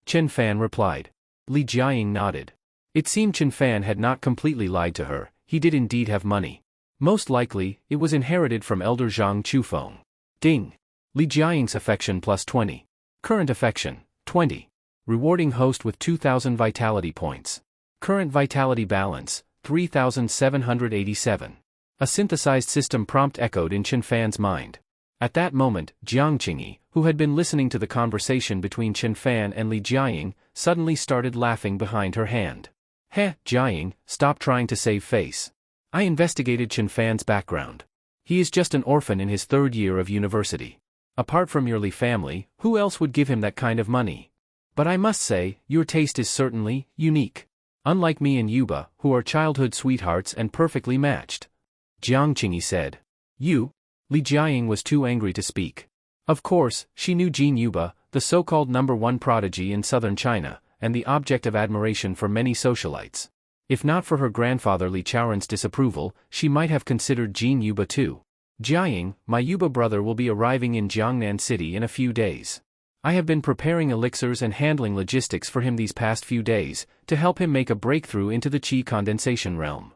Chen Fan replied. Li Jiaying nodded. It seemed Chen Fan had not completely lied to her, he did indeed have money. Most likely, it was inherited from elder Zhang Chufeng. Ding! Li Jiaying's affection plus 20. Current affection, 20. Rewarding host with 2,000 vitality points. Current vitality balance, 3,787. A synthesized system prompt echoed in Chen Fan's mind. At that moment, Jiang Qingyi, who had been listening to the conversation between Chen Fan and Li Jiaying, suddenly started laughing behind her hand. Heh, Jiaying, stop trying to save face. I investigated Chen Fan's background. He is just an orphan in his 3rd year of university. Apart from your Li family, who else would give him that kind of money? But I must say, your taste is certainly unique. Unlike me and Yuba, who are childhood sweethearts and perfectly matched. Jiang Qingyi said. You? Li Jiaying was too angry to speak. Of course, she knew Jin Yuba, the so-called #1 prodigy in southern China, and the object of admiration for many socialites. If not for her grandfather Li Chaoren's disapproval, she might have considered Jin Yuba too. Jiaying, my Yuba brother will be arriving in Jiangnan City in a few days. I have been preparing elixirs and handling logistics for him these past few days, to help him make a breakthrough into the qi condensation realm.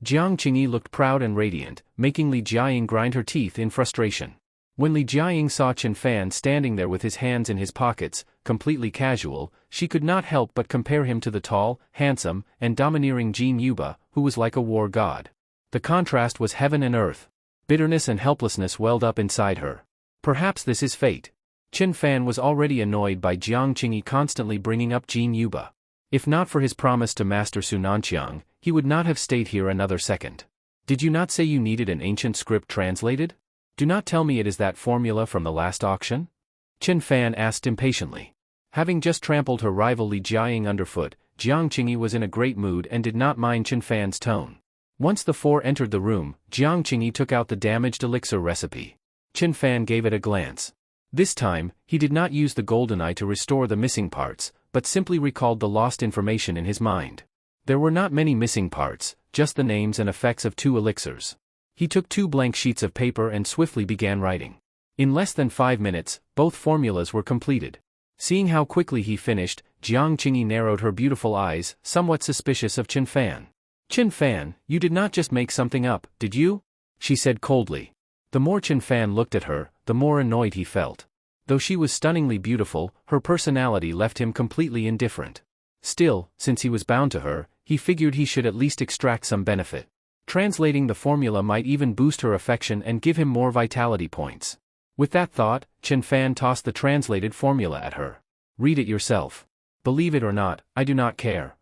Jiang Qingyi looked proud and radiant, making Li Jiaying grind her teeth in frustration. When Li Jiaying saw Chen Fan standing there with his hands in his pockets, completely casual, she could not help but compare him to the tall, handsome, and domineering Jin Yuba, who was like a war god. The contrast was heaven and earth. Bitterness and helplessness welled up inside her. Perhaps this is fate. Chen Fan was already annoyed by Jiang Qingyi constantly bringing up Jin Yuba. If not for his promise to Master Su Nanqiang, he would not have stayed here another second. Did you not say you needed an ancient script translated? Do not tell me it is that formula from the last auction? Chen Fan asked impatiently. Having just trampled her rival Li Jiaying underfoot, Jiang Qingyi was in a great mood and did not mind Chen Fan's tone. Once the 4 entered the room, Jiang Qingyi took out the damaged elixir recipe. Chen Fan gave it a glance. This time, he did not use the golden eye to restore the missing parts, but simply recalled the lost information in his mind. There were not many missing parts, just the names and effects of 2 elixirs. He took 2 blank sheets of paper and swiftly began writing. In less than 5 minutes, both formulas were completed. Seeing how quickly he finished, Jiang Qingyi narrowed her beautiful eyes, somewhat suspicious of Chen Fan. "Chen Fan, you did not just make something up, did you?" she said coldly. The more Chen Fan looked at her, the more annoyed he felt. Though she was stunningly beautiful, her personality left him completely indifferent. Still, since he was bound to her, he figured he should at least extract some benefit. Translating the formula might even boost her affection and give him more vitality points. With that thought, Chen Fan tossed the translated formula at her. "Read it yourself. Believe it or not, I do not care."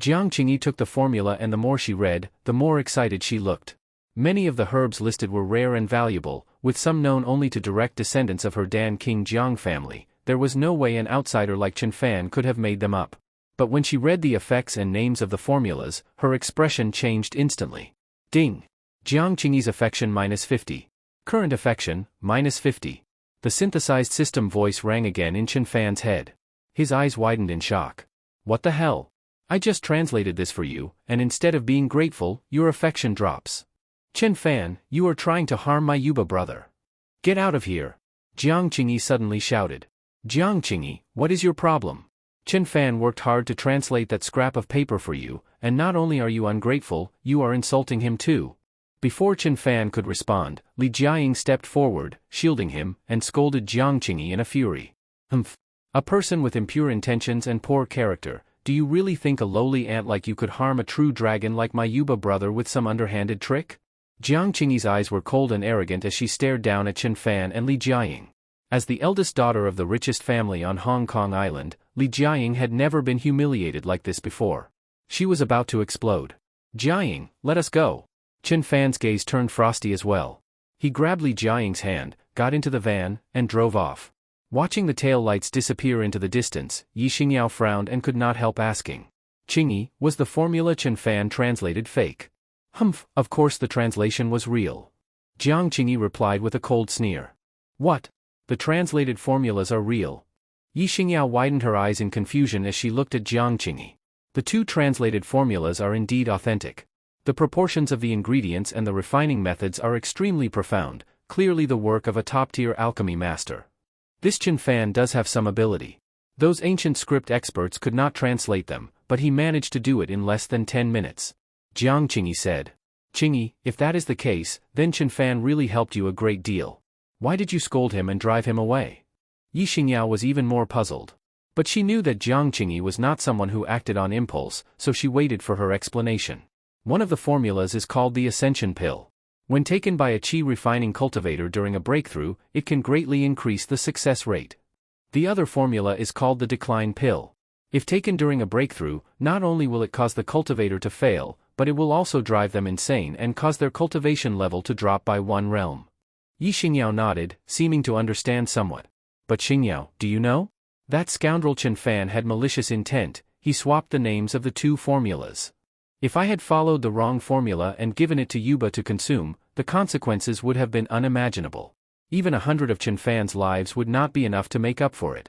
Jiang Qingyi took the formula, and the more she read, the more excited she looked. Many of the herbs listed were rare and valuable, with some known only to direct descendants of her Dan King Jiang family. There was no way an outsider like Chen Fan could have made them up. But when she read the effects and names of the formulas, her expression changed instantly. Ding! Jiang Qingyi's affection -50. Current affection, -50. The synthesized system voice rang again in Chen Fan's head. His eyes widened in shock. "What the hell? I just translated this for you, and instead of being grateful, your affection drops. Chen Fan, you are trying to harm my Yuba brother. Get out of here!" Jiang Qingyi suddenly shouted. "Jiang Qingyi, what is your problem? Chen Fan worked hard to translate that scrap of paper for you, and not only are you ungrateful, you are insulting him too." Before Chen Fan could respond, Li Jiaying stepped forward, shielding him, and scolded Jiang Qingyi in a fury. "Humph! A person with impure intentions and poor character, do you really think a lowly ant like you could harm a true dragon like my Yuba brother with some underhanded trick?" Jiang Qingyi's eyes were cold and arrogant as she stared down at Chen Fan and Li Jiaying. As the eldest daughter of the richest family on Hong Kong Island, Li Jiaying had never been humiliated like this before. She was about to explode. "Jiaying, let us go." Chen Fan's gaze turned frosty as well. He grabbed Li Jiaying's hand, got into the van, and drove off. Watching the tail lights disappear into the distance, Yi Xingyao frowned and could not help asking. "Qingyi, was the formula Chen Fan translated fake?" "Humph, of course the translation was real." Jiang Qingyi replied with a cold sneer. "What? The translated formulas are real?" Yi Xingyao widened her eyes in confusion as she looked at Jiang Qingyi. The 2 translated formulas are indeed authentic. The proportions of the ingredients and the refining methods are extremely profound, clearly the work of a top-tier alchemy master. This Chen Fan does have some ability. Those ancient script experts could not translate them, but he managed to do it in less than 10 minutes. Jiang Qingyi said. "Qingyi, if that is the case, then Chen Fan really helped you a great deal. Why did you scold him and drive him away?" Yi Xingyao was even more puzzled. But she knew that Jiang Qingyi was not someone who acted on impulse, so she waited for her explanation. One of the formulas is called the Ascension Pill. When taken by a qi refining cultivator during a breakthrough, it can greatly increase the success rate. The other formula is called the Decline Pill. If taken during a breakthrough, not only will it cause the cultivator to fail, but it will also drive them insane and cause their cultivation level to drop by 1 realm. Yi Xingyao nodded, seeming to understand somewhat. "But Xingyao, do you know? That scoundrel Chen Fan had malicious intent. He swapped the names of the 2 formulas. If I had followed the wrong formula and given it to Yuba to consume, the consequences would have been unimaginable. Even 100 of Chen Fan's lives would not be enough to make up for it."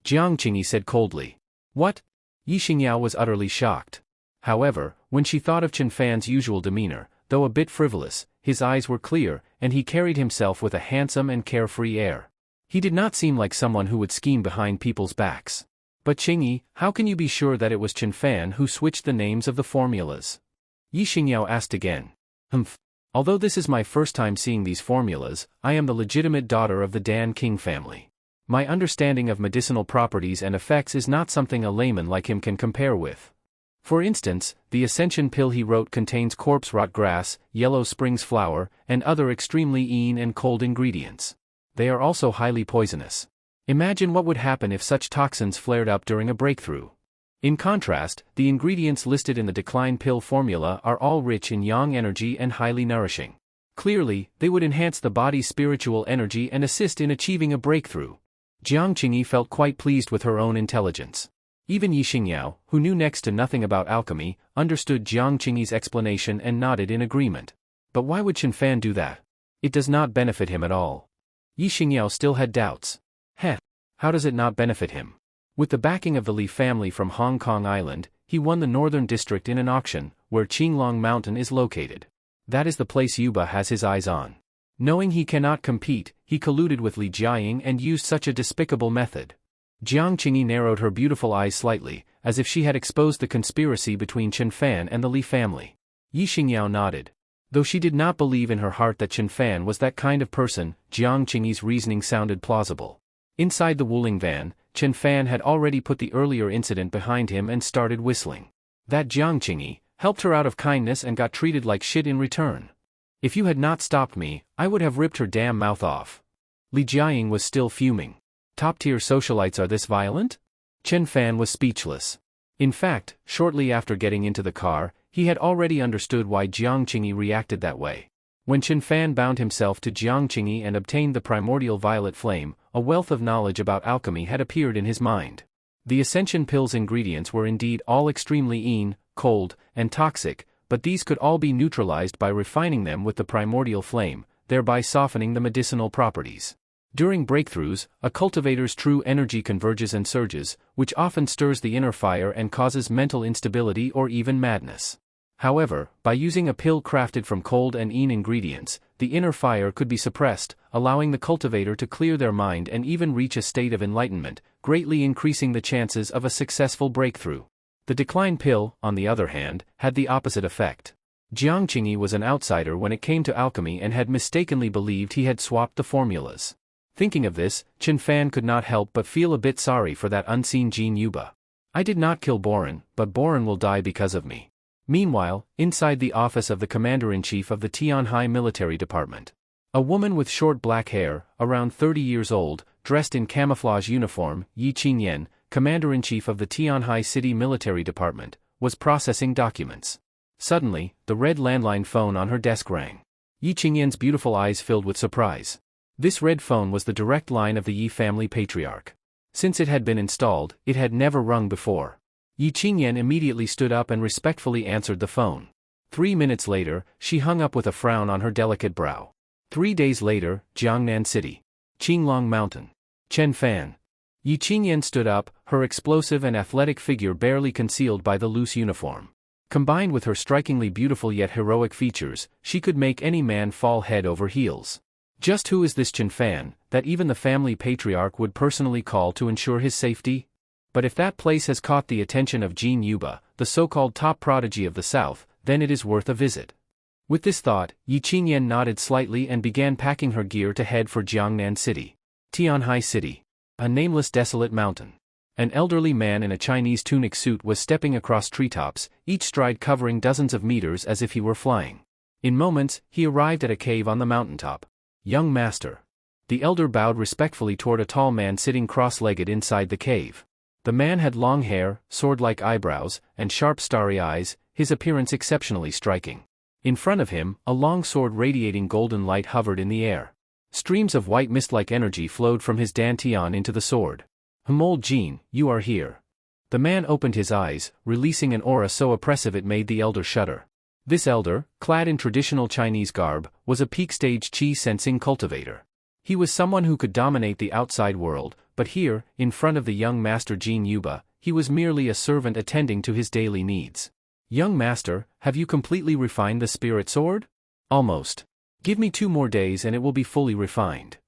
Jiang Qingyi said coldly. "What?" Yi Xingyao was utterly shocked. However, when she thought of Chen Fan's usual demeanor, though a bit frivolous, his eyes were clear, and he carried himself with a handsome and carefree air. He did not seem like someone who would scheme behind people's backs. "But Qingyi, how can you be sure that it was Chen Fan who switched the names of the formulas?" Yi Xingyao asked again. "Humph. Although this is my first time seeing these formulas, I am the legitimate daughter of the Dan King family. My understanding of medicinal properties and effects is not something a layman like him can compare with. For instance, the Ascension Pill he wrote contains corpse rot grass, yellow springs flower, and other extremely keen and cold ingredients. They are also highly poisonous. Imagine what would happen if such toxins flared up during a breakthrough. In contrast, the ingredients listed in the Decline Pill formula are all rich in yang energy and highly nourishing. Clearly, they would enhance the body's spiritual energy and assist in achieving a breakthrough." Jiang Qingyi felt quite pleased with her own intelligence. Even Yi Xingyao, who knew next to nothing about alchemy, understood Jiang Qingyi's explanation and nodded in agreement. But why would Chen Fan do that? It does not benefit him at all. Yi Xingyao still had doubts. Heh. How does it not benefit him? With the backing of the Li family from Hong Kong Island, he won the Northern District in an auction, where Qinglong Mountain is located. That is the place Yuba has his eyes on. Knowing he cannot compete, he colluded with Li Jiaying and used such a despicable method. Jiang Qingyi narrowed her beautiful eyes slightly, as if she had exposed the conspiracy between Chen Fan and the Li family. Yi Xingyao nodded. Though she did not believe in her heart that Chen Fan was that kind of person, Jiang Qingyi's reasoning sounded plausible. Inside the Wuling van, Chen Fan had already put the earlier incident behind him and started whistling. That Jiang Qingyi helped her out of kindness and got treated like shit in return. If you had not stopped me, I would have ripped her damn mouth off. Li Jiaying was still fuming. Top-tier socialites are this violent? Chen Fan was speechless. In fact, shortly after getting into the car, he had already understood why Jiang Qingyi reacted that way. When Chen Fan bound himself to Jiang Qingyi and obtained the primordial violet flame, a wealth of knowledge about alchemy had appeared in his mind. The Ascension Pill's ingredients were indeed all extremely cold, and toxic, but these could all be neutralized by refining them with the primordial flame, thereby softening the medicinal properties. During breakthroughs, a cultivator's true energy converges and surges, which often stirs the inner fire and causes mental instability or even madness. However, by using a pill crafted from cold and ingredients, the inner fire could be suppressed, allowing the cultivator to clear their mind and even reach a state of enlightenment, greatly increasing the chances of a successful breakthrough. The decline pill, on the other hand, had the opposite effect. Jiang Qingyi was an outsider when it came to alchemy and had mistakenly believed he had swapped the formulas. Thinking of this, Chen Fan could not help but feel a bit sorry for that unseen Jin Yuba. I did not kill Boren, but Boren will die because of me. Meanwhile, inside the office of the Commander-in-Chief of the Tianhai Military Department. A woman with short black hair, around 30 years old, dressed in camouflage uniform, Yi Qingyan, Commander-in-Chief of the Tianhai City Military Department, was processing documents. Suddenly, the red landline phone on her desk rang. Yi Qingyan's beautiful eyes filled with surprise. This red phone was the direct line of the Yi family patriarch. Since it had been installed, it had never rung before. Yi Qingyan immediately stood up and respectfully answered the phone. 3 minutes later, she hung up with a frown on her delicate brow. 3 days later, Jiangnan City. Qinglong Mountain. Chen Fan. Yi Qingyan stood up, her explosive and athletic figure barely concealed by the loose uniform. Combined with her strikingly beautiful yet heroic features, she could make any man fall head over heels. Just who is this Chen Fan, that even the family patriarch would personally call to ensure his safety? But if that place has caught the attention of Jin Yuba, the so-called top prodigy of the South, then it is worth a visit. With this thought, Yi Qingyan nodded slightly and began packing her gear to head for Jiangnan City. Tianhai City. A nameless desolate mountain. An elderly man in a Chinese tunic suit was stepping across treetops, each stride covering dozens of meters as if he were flying. In moments, he arrived at a cave on the mountaintop. Young master. The elder bowed respectfully toward a tall man sitting cross-legged inside the cave. The man had long hair, sword-like eyebrows, and sharp starry eyes, his appearance exceptionally striking. In front of him, a long sword radiating golden light hovered in the air. Streams of white mist-like energy flowed from his dantian into the sword. Old Jin, you are here. The man opened his eyes, releasing an aura so oppressive it made the elder shudder. This elder, clad in traditional Chinese garb, was a peak-stage qi-sensing cultivator. He was someone who could dominate the outside world, but here, in front of the young master Jin Yuba, he was merely a servant attending to his daily needs. Young master, have you completely refined the spirit sword? Almost. Give me 2 more days and it will be fully refined.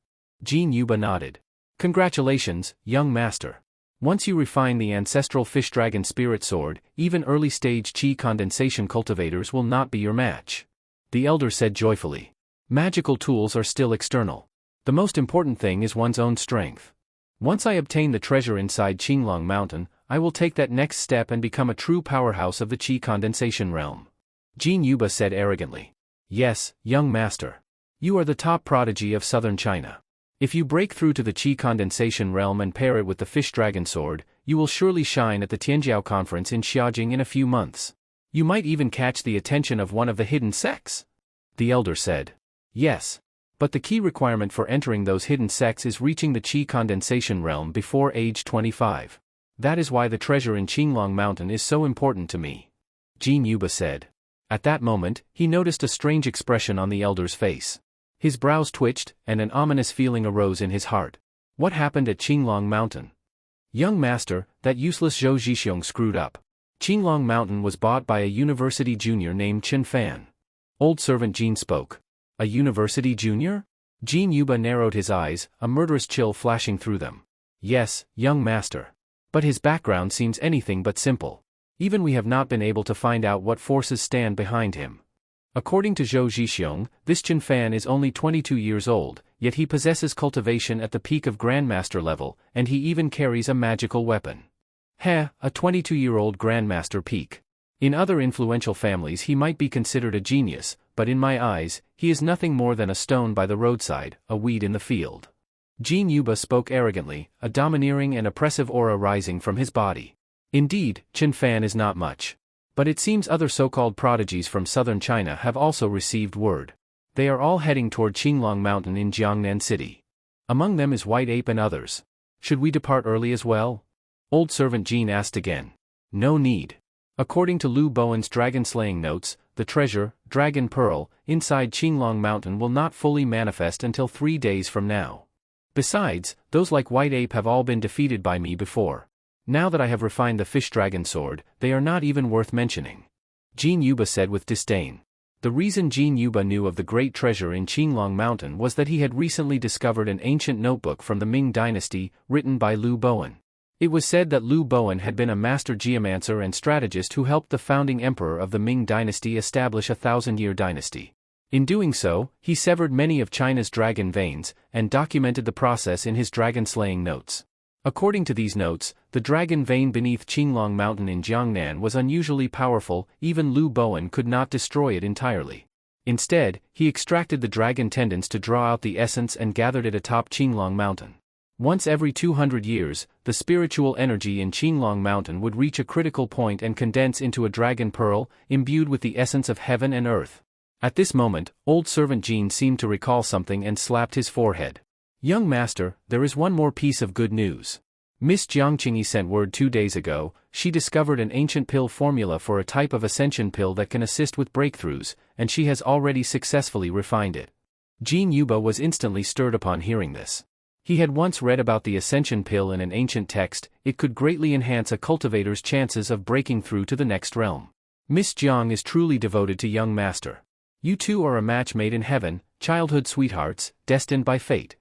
Jin Yuba nodded. Congratulations, young master. Once you refine the ancestral fish dragon spirit sword, even early-stage qi condensation cultivators will not be your match. The elder said joyfully. Magical tools are still external. The most important thing is one's own strength. Once I obtain the treasure inside Qinglong Mountain, I will take that next step and become a true powerhouse of the qi condensation realm. Jin Yuba said arrogantly. Yes, young master. You are the top prodigy of southern China. If you break through to the qi condensation realm and pair it with the fish dragon sword, you will surely shine at the Tianjiao conference in Xiaojing in a few months. You might even catch the attention of one of the hidden sects. The elder said. Yes. But the key requirement for entering those hidden sects is reaching the qi condensation realm before age 25. That is why the treasure in Qinglong Mountain is so important to me. Jin Yuba said. At that moment, he noticed a strange expression on the elder's face. His brows twitched, and an ominous feeling arose in his heart. What happened at Qinglong Mountain? Young master, that useless Zhou Zhixiong screwed up. Qinglong Mountain was bought by a university junior named Chen Fan. Old servant Jean spoke. A university junior? Jean Yuba narrowed his eyes, a murderous chill flashing through them. Yes, young master. But his background seems anything but simple. Even we have not been able to find out what forces stand behind him. According to Zhou Zhixiong, this Chen Fan is only 22 years old, yet he possesses cultivation at the peak of Grandmaster level, and he even carries a magical weapon. Heh, a 22-year-old Grandmaster peak. In other influential families he might be considered a genius, but in my eyes, he is nothing more than a stone by the roadside, a weed in the field. Jean Yuba spoke arrogantly, a domineering and oppressive aura rising from his body. Indeed, Chen Fan is not much. But it seems other so-called prodigies from southern China have also received word. They are all heading toward Qinglong Mountain in Jiangnan City. Among them is White Ape and others. Should we depart early as well? Old servant Jean asked again. No need. According to Lu Bowen's dragon-slaying notes, the treasure, Dragon Pearl, inside Qinglong Mountain will not fully manifest until 3 days from now. Besides, those like White Ape have all been defeated by me before. Now that I have refined the fish dragon sword, they are not even worth mentioning. Jean Yuba said with disdain. The reason Jean Yuba knew of the great treasure in Qinglong Mountain was that he had recently discovered an ancient notebook from the Ming dynasty, written by Lu Bowen. It was said that Lu Bowen had been a master geomancer and strategist who helped the founding emperor of the Ming dynasty establish a 1,000-year dynasty. In doing so, he severed many of China's dragon veins, and documented the process in his dragon-slaying notes. According to these notes, the dragon vein beneath Qinglong Mountain in Jiangnan was unusually powerful, even Lu Bowen could not destroy it entirely. Instead, he extracted the dragon tendons to draw out the essence and gathered it atop Qinglong Mountain. Once every 200 years, the spiritual energy in Qinglong Mountain would reach a critical point and condense into a dragon pearl, imbued with the essence of heaven and earth. At this moment, old servant Jean seemed to recall something and slapped his forehead. Young master, there is one more piece of good news. Miss Jiangqingyi sent word 2 days ago. She discovered an ancient pill formula for a type of ascension pill that can assist with breakthroughs, and she has already successfully refined it. Jean Yuba was instantly stirred upon hearing this. He had once read about the ascension pill in an ancient text. It could greatly enhance a cultivator's chances of breaking through to the next realm. Miss Jiang is truly devoted to young master. You two are a match made in heaven, childhood sweethearts, destined by fate.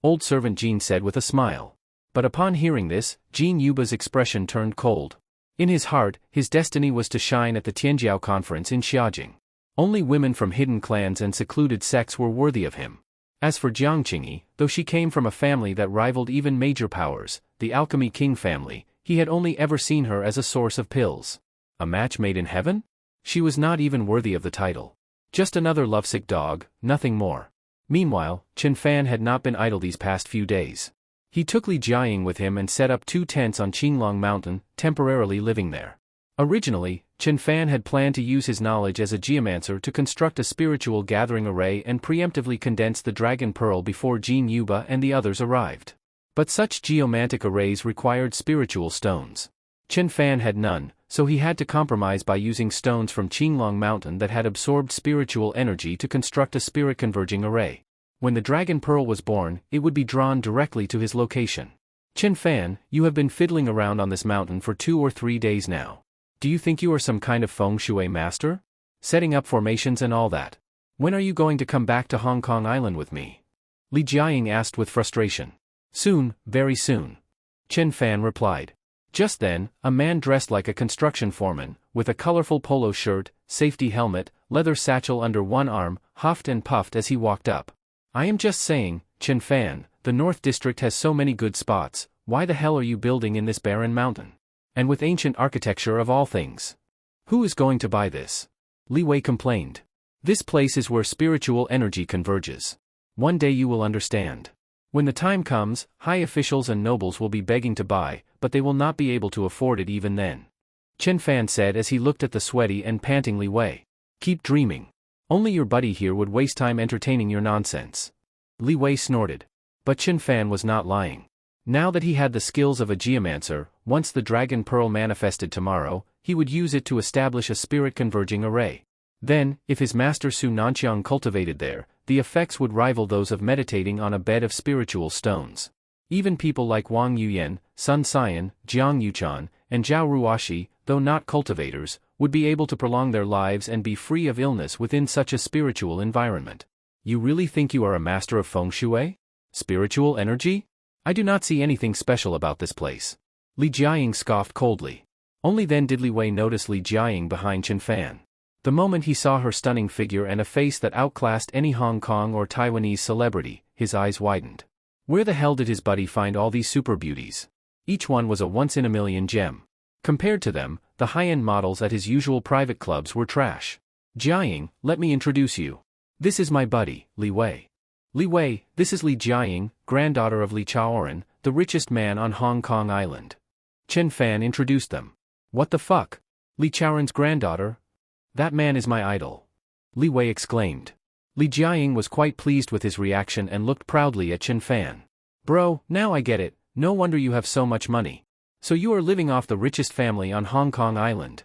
Old servant Jean said with a smile. But upon hearing this, Jean Yuba's expression turned cold. In his heart, his destiny was to shine at the Tianjiao conference in Xiaojing. Only women from hidden clans and secluded sects were worthy of him. As for Jiangqingyi, though she came from a family that rivaled even major powers, the Alchemy King family, he had only ever seen her as a source of pills. A match made in heaven? She was not even worthy of the title. Just another lovesick dog, nothing more. Meanwhile, Chen Fan had not been idle these past few days. He took Li Jiaying with him and set up 2 tents on Qinglong Mountain, temporarily living there. Originally, Chen Fan had planned to use his knowledge as a geomancer to construct a spiritual gathering array and preemptively condense the Dragon Pearl before Jean Yuba and the others arrived. But such geomantic arrays required spiritual stones. Chen Fan had none, so he had to compromise by using stones from Qinglong Mountain that had absorbed spiritual energy to construct a spirit-converging array. When the Dragon Pearl was born, it would be drawn directly to his location. Chen Fan, you have been fiddling around on this mountain for 2 or 3 days now. Do you think you are some kind of feng shui master? Setting up formations and all that. When are you going to come back to Hong Kong Island with me? Li Jiaying asked with frustration. Soon, very soon. Chen Fan replied. Just then, a man dressed like a construction foreman, with a colorful polo shirt, safety helmet, leather satchel under one arm, huffed and puffed as he walked up. I am just saying, Chen Fan, the North District has so many good spots. Why the hell are you building in this barren mountain? And with ancient architecture of all things. Who is going to buy this? Li Wei complained. This place is where spiritual energy converges. One day you will understand. When the time comes, high officials and nobles will be begging to buy, but they will not be able to afford it even then. Chen Fan said as he looked at the sweaty and panting Li Wei. Keep dreaming. Only your buddy here would waste time entertaining your nonsense. Li Wei snorted. But Chen Fan was not lying. Now that he had the skills of a geomancer, once the Dragon Pearl manifested tomorrow, he would use it to establish a spirit-converging array. Then, if his master Su Nanqiang cultivated there, the effects would rival those of meditating on a bed of spiritual stones. Even people like Wang Yuyan, Sun Xian, Jiang Yuchan, and Zhao Ruoshi, though not cultivators, would be able to prolong their lives and be free of illness within such a spiritual environment. You really think you are a master of feng shui? Spiritual energy? I do not see anything special about this place. Li Jiaying scoffed coldly. Only then did Li Wei notice Li Jiaying behind Chen Fan. The moment he saw her stunning figure and a face that outclassed any Hong Kong or Taiwanese celebrity, his eyes widened. Where the hell did his buddy find all these super beauties? Each one was a once-in-a-million gem. Compared to them, the high-end models at his usual private clubs were trash. Jiaying, let me introduce you. This is my buddy, Li Wei. Li Wei, this is Li Jiaying, granddaughter of Li Chaoran, the richest man on Hong Kong Island. Chen Fan introduced them. What the fuck? Li Chaoran's granddaughter? That man is my idol. Li Wei exclaimed. Li Jiaying was quite pleased with his reaction and looked proudly at Chen Fan. Bro, now I get it, no wonder you have so much money. So you are living off the richest family on Hong Kong Island.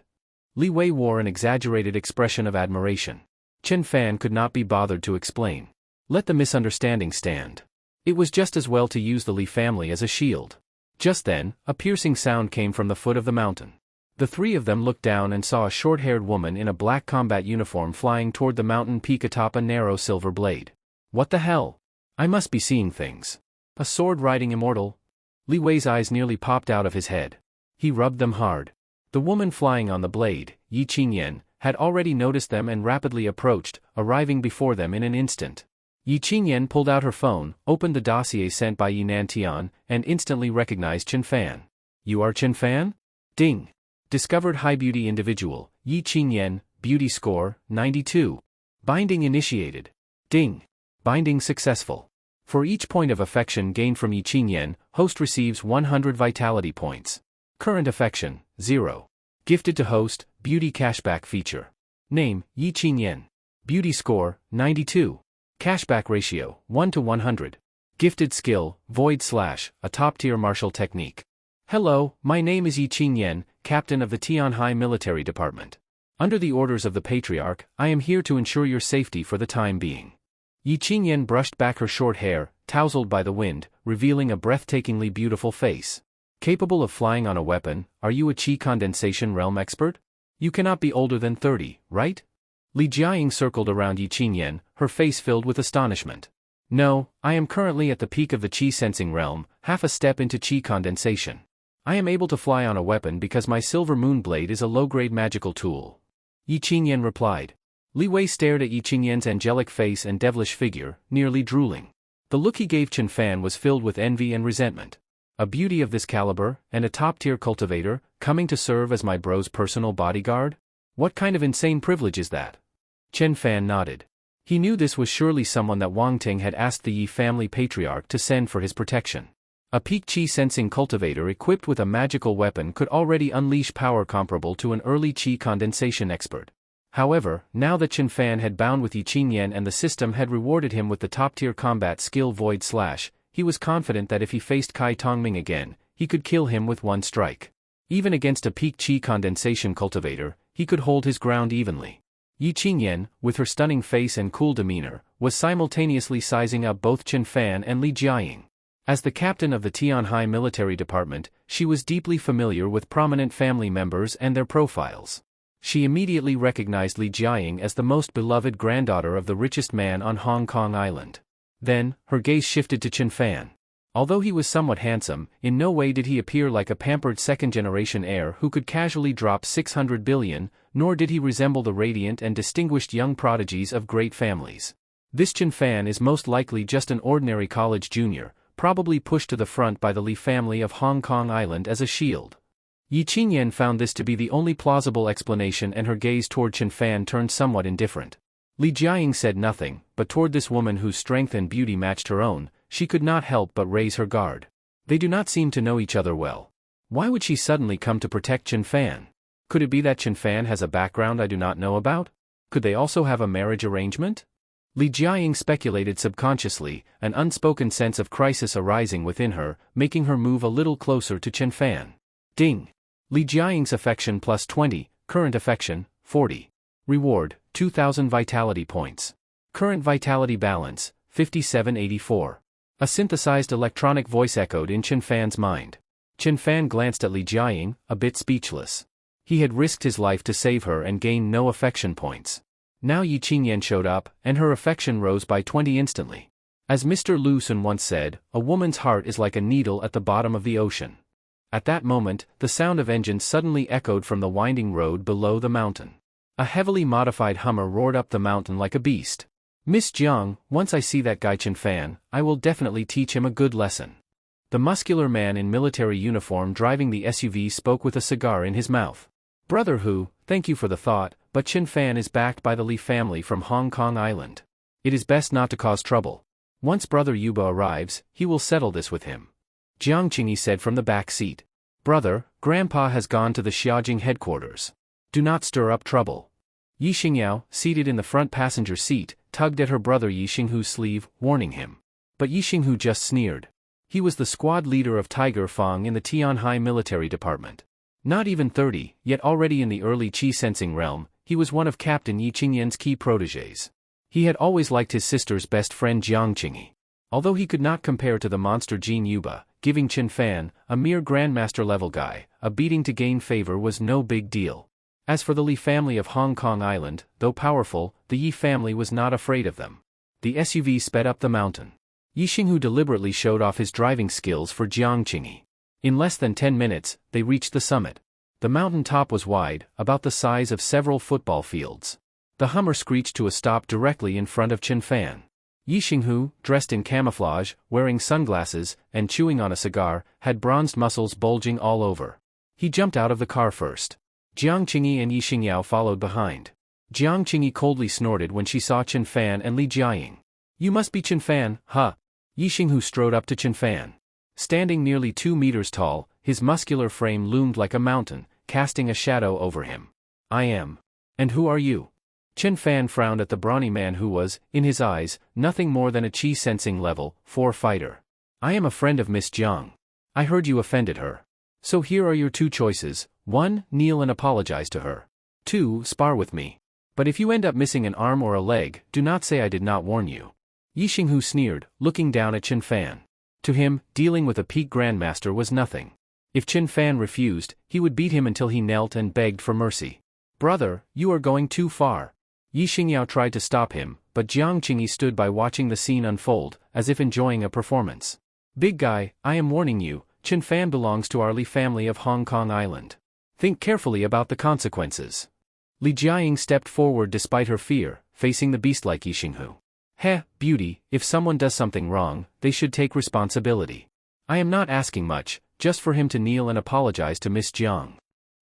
Li Wei wore an exaggerated expression of admiration. Chen Fan could not be bothered to explain. Let the misunderstanding stand. It was just as well to use the Li family as a shield. Just then, a piercing sound came from the foot of the mountain. The three of them looked down and saw a short-haired woman in a black combat uniform flying toward the mountain peak atop a narrow silver blade. What the hell? I must be seeing things. A sword-riding immortal? Li Wei's eyes nearly popped out of his head. He rubbed them hard. The woman flying on the blade, Yi Qingyan, had already noticed them and rapidly approached, arriving before them in an instant. Yi Qingyan pulled out her phone, opened the dossier sent by Yi Nantian, and instantly recognized Chen Fan. You are Chen Fan? Ding. Discovered high beauty individual, Yi Qingyan, beauty score, 92. Binding initiated. Ding. Binding successful. For each point of affection gained from Yi Qingyan, host receives 100 vitality points. Current affection, 0. Gifted to host, beauty cashback feature. Name, Yi Qingyan. Beauty score, 92. Cashback ratio, 1 to 100. Gifted skill, Void Slash, a top-tier martial technique. Hello, my name is Yi Qingyan, captain of the Tianhai Military Department. Under the orders of the Patriarch, I am here to ensure your safety for the time being. Yi Qingyan brushed back her short hair, tousled by the wind, revealing a breathtakingly beautiful face. Capable of flying on a weapon, are you a qi condensation realm expert? You cannot be older than 30, right? Li Jiaying circled around Yi Qingyan, her face filled with astonishment. No, I am currently at the peak of the qi sensing realm, half a step into qi condensation. I am able to fly on a weapon because my silver moon blade is a low-grade magical tool. Yi Qingyan replied. Li Wei stared at Yi Qingyan's angelic face and devilish figure, nearly drooling. The look he gave Chen Fan was filled with envy and resentment. A beauty of this caliber, and a top-tier cultivator, coming to serve as my bro's personal bodyguard? What kind of insane privilege is that? Chen Fan nodded. He knew this was surely someone that Wang Ting had asked the Yi family patriarch to send for his protection. A peak qi-sensing cultivator equipped with a magical weapon could already unleash power comparable to an early qi condensation expert. However, now that Chen Fan had bound with Yi Qingyan and the system had rewarded him with the top-tier combat skill Void Slash, he was confident that if he faced Kai Tongming again, he could kill him with one strike. Even against a peak qi condensation cultivator, he could hold his ground evenly. Yi Qingyan, with her stunning face and cool demeanor, was simultaneously sizing up both Chen Fan and Li Jiaying. As the captain of the Tianhai Military Department, she was deeply familiar with prominent family members and their profiles. She immediately recognized Li Jiaying as the most beloved granddaughter of the richest man on Hong Kong Island. Then, her gaze shifted to Chen Fan. Although he was somewhat handsome, in no way did he appear like a pampered second-generation heir who could casually drop 600 billion, nor did he resemble the radiant and distinguished young prodigies of great families. This Chen Fan is most likely just an ordinary college junior, probably pushed to the front by the Li family of Hong Kong Island as a shield. Yi Qingyan found this to be the only plausible explanation and her gaze toward Chen Fan turned somewhat indifferent. Li Jiaying said nothing, but toward this woman whose strength and beauty matched her own, she could not help but raise her guard. They do not seem to know each other well. Why would she suddenly come to protect Chen Fan? Could it be that Chen Fan has a background I do not know about? Could they also have a marriage arrangement? Li Jiaying speculated subconsciously, an unspoken sense of crisis arising within her, making her move a little closer to Chen Fan. Ding! Li Jiaying's affection plus 20, current affection, 40. Reward, 2,000 vitality points. Current vitality balance, 5784. A synthesized electronic voice echoed in Chen Fan's mind. Chen Fan glanced at Li Jiaying, a bit speechless. He had risked his life to save her and gained no affection points. Now Yi Qingyan showed up, and her affection rose by 20 instantly. As Mr. Lu Sun once said, a woman's heart is like a needle at the bottom of the ocean. At that moment, the sound of engines suddenly echoed from the winding road below the mountain. A heavily modified Hummer roared up the mountain like a beast. Miss Jiang, once I see that guy Chen Fan, I will definitely teach him a good lesson. The muscular man in military uniform driving the SUV spoke with a cigar in his mouth. Brother Hu, thank you for the thought, but Chen Fan is backed by the Li family from Hong Kong Island. It is best not to cause trouble. Once Brother Yuba arrives, he will settle this with him. Jiang Qingyi said from the back seat. Brother, Grandpa has gone to the Xiaojing headquarters. Do not stir up trouble. Yi Xingyao, seated in the front passenger seat, tugged at her brother Yi Xinghu's sleeve, warning him. But Yi Xinghu just sneered. He was the squad leader of Tiger Fang in the Tianhai military department. Not even 30, yet already in the early qi sensing realm, he was one of Captain Yi Qingyan's key protégés. He had always liked his sister's best friend Jiang Qingyi. Although he could not compare to the monster Jin Yuba, giving Chen Fan, a mere grandmaster-level guy, a beating to gain favor was no big deal. As for the Li family of Hong Kong Island, though powerful, the Yi family was not afraid of them. The SUV sped up the mountain. Yi Xinghu deliberately showed off his driving skills for Jiang Qingyi. In less than 10 minutes, they reached the summit. The mountain top was wide, about the size of several football fields. The Hummer screeched to a stop directly in front of Chen Fan. Yi Xinghu, dressed in camouflage, wearing sunglasses, and chewing on a cigar, had bronzed muscles bulging all over. He jumped out of the car first. Jiang Qingyi and Yi Xingyao followed behind. Jiang Qingyi coldly snorted when she saw Chen Fan and Li Jiaying. You must be Chen Fan, huh? Yi Xinghu strode up to Chen Fan. Standing nearly 2 meters tall, his muscular frame loomed like a mountain, casting a shadow over him. I am. And who are you? Chen Fan frowned at the brawny man who was, in his eyes, nothing more than a qi sensing level 4 fighter. I am a friend of Miss Jiang. I heard you offended her. So here are your 2 choices. 1. Kneel and apologize to her. 2. Spar with me. But if you end up missing an arm or a leg, do not say I did not warn you. Yi Xinghu sneered, looking down at Chen Fan. To him, dealing with a peak grandmaster was nothing. If Chen Fan refused, he would beat him until he knelt and begged for mercy. Brother, you are going too far. Yi Xingyao tried to stop him, but Jiang Qingyi stood by watching the scene unfold, as if enjoying a performance. Big guy, I am warning you, Chen Fan belongs to our Li family of Hong Kong Island. Think carefully about the consequences. Li Jiaying stepped forward despite her fear, facing the beast-like Yi Xinghu. Heh, beauty, if someone does something wrong, they should take responsibility. I am not asking much, just for him to kneel and apologize to Miss Jiang.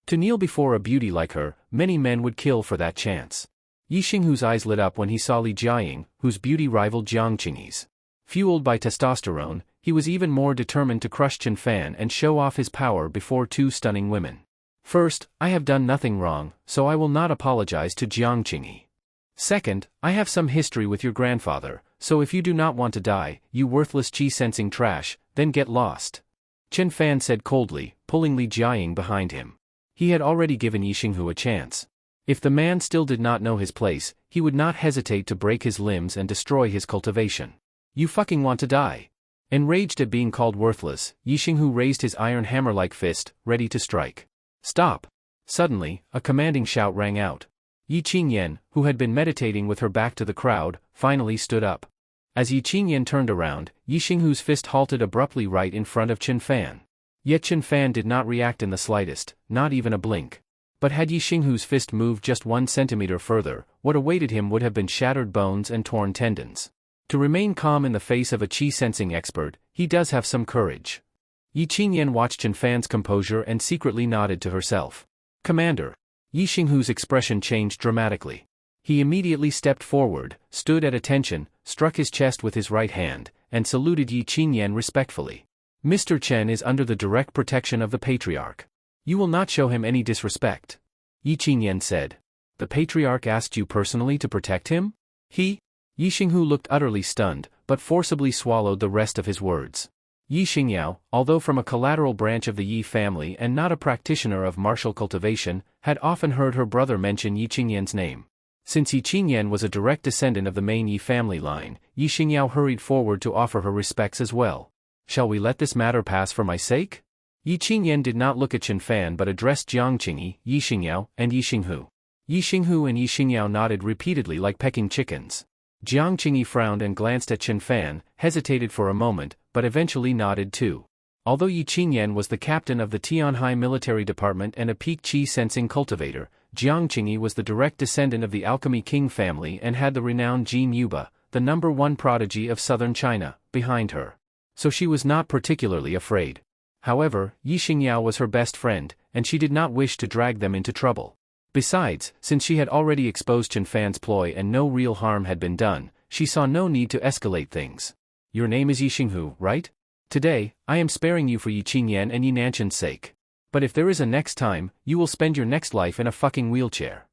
To kneel before a beauty like her, many men would kill for that chance. Yi Xinghu's eyes lit up when he saw Li Jiaying, whose beauty rivaled Jiang Qingyi's. Fueled by testosterone, he was even more determined to crush Chen Fan and show off his power before 2 stunning women. First, I have done nothing wrong, so I will not apologize to Jiang Qingyi. Second, I have some history with your grandfather, so if you do not want to die, you worthless qi-sensing trash, then get lost. Chen Fan said coldly, pulling Li Jiaying behind him. He had already given Yi Xinghu a chance. If the man still did not know his place, he would not hesitate to break his limbs and destroy his cultivation. You fucking want to die. Enraged at being called worthless, Yi Xinghu raised his iron hammer-like fist, ready to strike. Stop! Suddenly, a commanding shout rang out. Yi Qingyan, who had been meditating with her back to the crowd, finally stood up. As Yi Qingyan turned around, Yi Xinghu's fist halted abruptly right in front of Chen Fan. Yet Chen Fan did not react in the slightest, not even a blink. But had Yi Xinghu's fist moved just 1 centimeter further, what awaited him would have been shattered bones and torn tendons. To remain calm in the face of a qi-sensing expert, he does have some courage. Yi Qingyan watched Chen Fan's composure and secretly nodded to herself. Commander. Yi Xinghu's expression changed dramatically. He immediately stepped forward, stood at attention, struck his chest with his right hand, and saluted Yi Qingyan respectfully. Mr. Chen is under the direct protection of the Patriarch. You will not show him any disrespect. Yi Qingyan said. The Patriarch asked you personally to protect him? Yi Xinghu looked utterly stunned, but forcibly swallowed the rest of his words. Yi Xingyao, although from a collateral branch of the Yi family and not a practitioner of martial cultivation, had often heard her brother mention Yi Qingyan's name. Since Yi Qingyan was a direct descendant of the main Yi family line, Yi Xingyao hurried forward to offer her respects as well. Shall we let this matter pass for my sake? Yi Qingyan did not look at Chen Fan but addressed Jiang Qingyi, Yi Xingyao, and Yi Xinghu. Yi Xinghu and Yi Xingyao nodded repeatedly like pecking chickens. Jiang Qingyi frowned and glanced at Chen Fan, hesitated for a moment, but eventually nodded too. Although Yi Qingyan was the captain of the Tianhai military department and a peak qi sensing cultivator, Jiang Qingyi was the direct descendant of the alchemy king family and had the renowned Jin Yuba, the #1 prodigy of southern China, behind her. So she was not particularly afraid. However, Yi Xingyao was her best friend, and she did not wish to drag them into trouble. Besides, since she had already exposed Chen Fan's ploy and no real harm had been done, she saw no need to escalate things. Your name is Yi Xinghu, right? Today, I am sparing you for Yi Qingyan and Yi Nanchan's sake. But if there is a next time, you will spend your next life in a fucking wheelchair.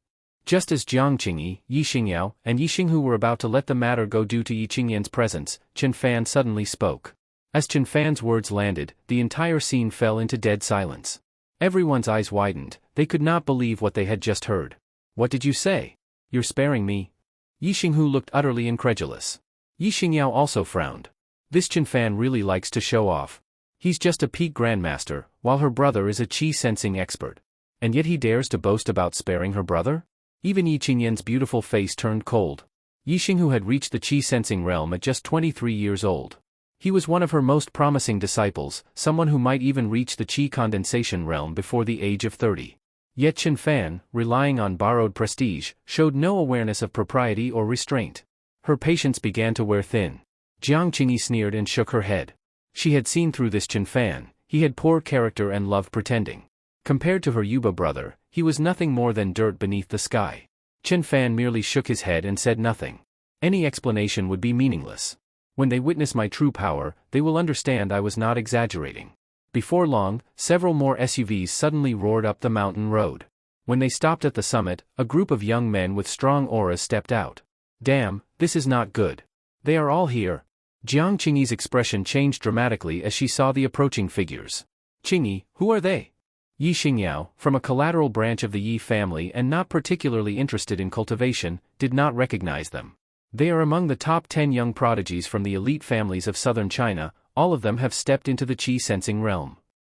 Just as Jiang Qingyi, Yi Xingyao, and Yi Xinghu were about to let the matter go due to Yi Qingyan's presence, Chen Fan suddenly spoke. As Chen Fan's words landed, the entire scene fell into dead silence. Everyone's eyes widened, they could not believe what they had just heard. What did you say? You're sparing me? Yi Xinghu looked utterly incredulous. Yi Xingyao also frowned. This Chen Fan really likes to show off. He's just a peak grandmaster, while her brother is a qi-sensing expert. And yet he dares to boast about sparing her brother? Even Yi Qingyan's beautiful face turned cold. Yi Xinghu had reached the qi-sensing realm at just 23 years old. He was one of her most promising disciples, someone who might even reach the qi condensation realm before the age of 30. Yet Chen Fan, relying on borrowed prestige, showed no awareness of propriety or restraint. Her patience began to wear thin. Jiang Qingyi sneered and shook her head. She had seen through this Chen Fan. He had poor character and loved pretending. Compared to her Yuba brother, he was nothing more than dirt beneath the sky. Chen Fan merely shook his head and said nothing. Any explanation would be meaningless. When they witness my true power, they will understand I was not exaggerating. Before long, several more SUVs suddenly roared up the mountain road. When they stopped at the summit, a group of young men with strong auras stepped out. Damn, this is not good. They are all here. Jiang Qingyi's expression changed dramatically as she saw the approaching figures. Qingyi, who are they? Yi Xingyao, from a collateral branch of the Yi family and not particularly interested in cultivation, did not recognize them. They are among the top 10 young prodigies from the elite families of southern China. All of them have stepped into the qi-sensing realm.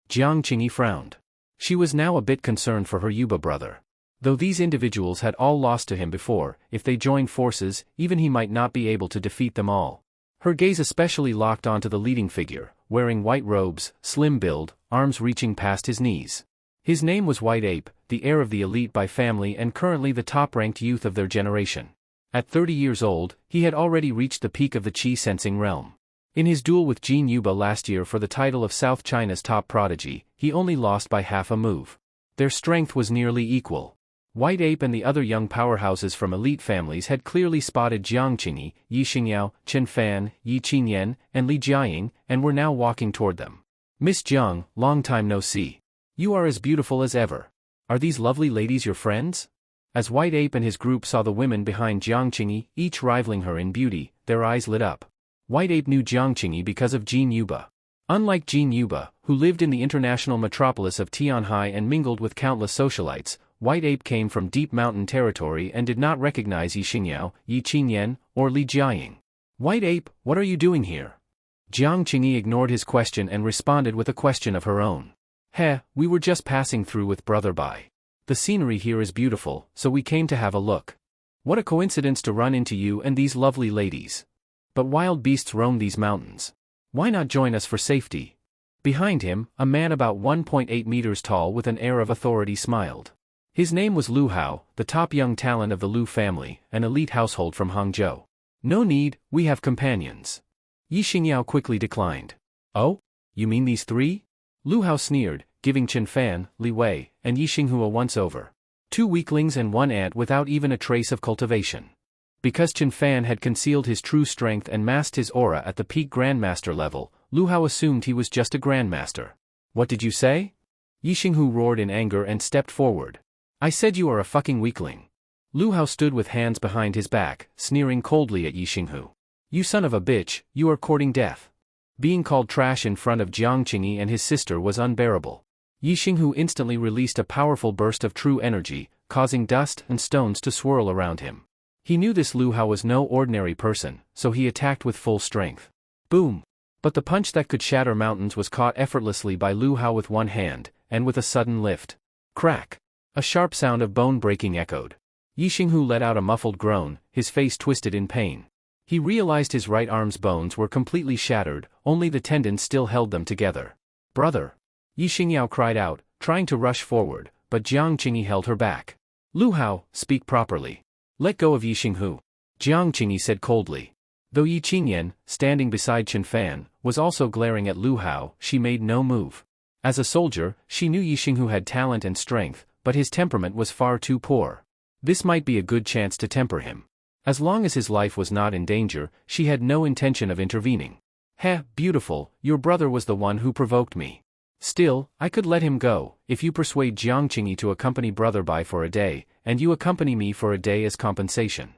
Jiang Qingyi frowned. She was now a bit concerned for her Yuba brother. Though these individuals had all lost to him before, if they joined forces, even he might not be able to defeat them all. Her gaze especially locked onto the leading figure, wearing white robes, slim build, arms reaching past his knees. His name was White Ape, the heir of the elite by family and currently the top-ranked youth of their generation. At 30 years old, he had already reached the peak of the qi-sensing realm. In his duel with Jin Yuba last year for the title of South China's top prodigy, he only lost by half a move. Their strength was nearly equal. White Ape and the other young powerhouses from elite families had clearly spotted Jiang Qingyi, Yi Xingyao, Chen Fan, Yi Qingyan, and Li Jiaying, and were now walking toward them. Miss Jiang, long time no see. You are as beautiful as ever. Are these lovely ladies your friends? As White Ape and his group saw the women behind Jiang Qingyi, each rivaling her in beauty, their eyes lit up. White Ape knew Jiang Qingyi because of Jin Yuba. Unlike Jin Yuba, who lived in the international metropolis of Tianhai and mingled with countless socialites, White Ape came from deep mountain territory and did not recognize Yi Xingyao, Yi Qingyan, or Li Jiaying. White Ape, what are you doing here? Jiang Qingyi ignored his question and responded with a question of her own. Heh, we were just passing through with Brother Bai. The scenery here is beautiful, so we came to have a look. What a coincidence to run into you and these lovely ladies. But wild beasts roam these mountains. Why not join us for safety? Behind him, a man about 1.8 meters tall with an air of authority smiled. His name was Lu Hao, the top young talent of the Lu family, an elite household from Hangzhou. No need, we have companions. Yi Xingyao quickly declined. Oh? You mean these three? Lu Hao sneered, giving Chen Fan, Li Wei, and Yi Xinghu a once-over. Two weaklings and one ant without even a trace of cultivation. Because Chen Fan had concealed his true strength and masked his aura at the peak grandmaster level, Lu Hao assumed he was just a grandmaster. What did you say? Yi Xinghu roared in anger and stepped forward. I said you are a fucking weakling. Lu Hao stood with hands behind his back, sneering coldly at Yi Xinghu. You son of a bitch, you are courting death. Being called trash in front of Jiang Qingyi and his sister was unbearable. Yi Xinghu instantly released a powerful burst of true energy, causing dust and stones to swirl around him. He knew this Lu Hao was no ordinary person, so he attacked with full strength. Boom! But the punch that could shatter mountains was caught effortlessly by Lu Hao with one hand, and with a sudden lift. Crack! A sharp sound of bone breaking echoed. Yi Xinghu let out a muffled groan, his face twisted in pain. He realized his right arm's bones were completely shattered, only the tendons still held them together. Brother! Yi Xingyao cried out, trying to rush forward, but Jiang Qingyi held her back. Lu Hao, speak properly. Let go of Yi Xinghu. Jiang Qingyi said coldly. Though Yi Qingyan, standing beside Chen Fan, was also glaring at Lu Hao, she made no move. As a soldier, she knew Yi Xinghu had talent and strength, but his temperament was far too poor. This might be a good chance to temper him. As long as his life was not in danger, she had no intention of intervening. Heh, beautiful, your brother was the one who provoked me. Still, I could let him go, if you persuade Jiang Qingyi to accompany brother by for a day, and you accompany me for a day as compensation.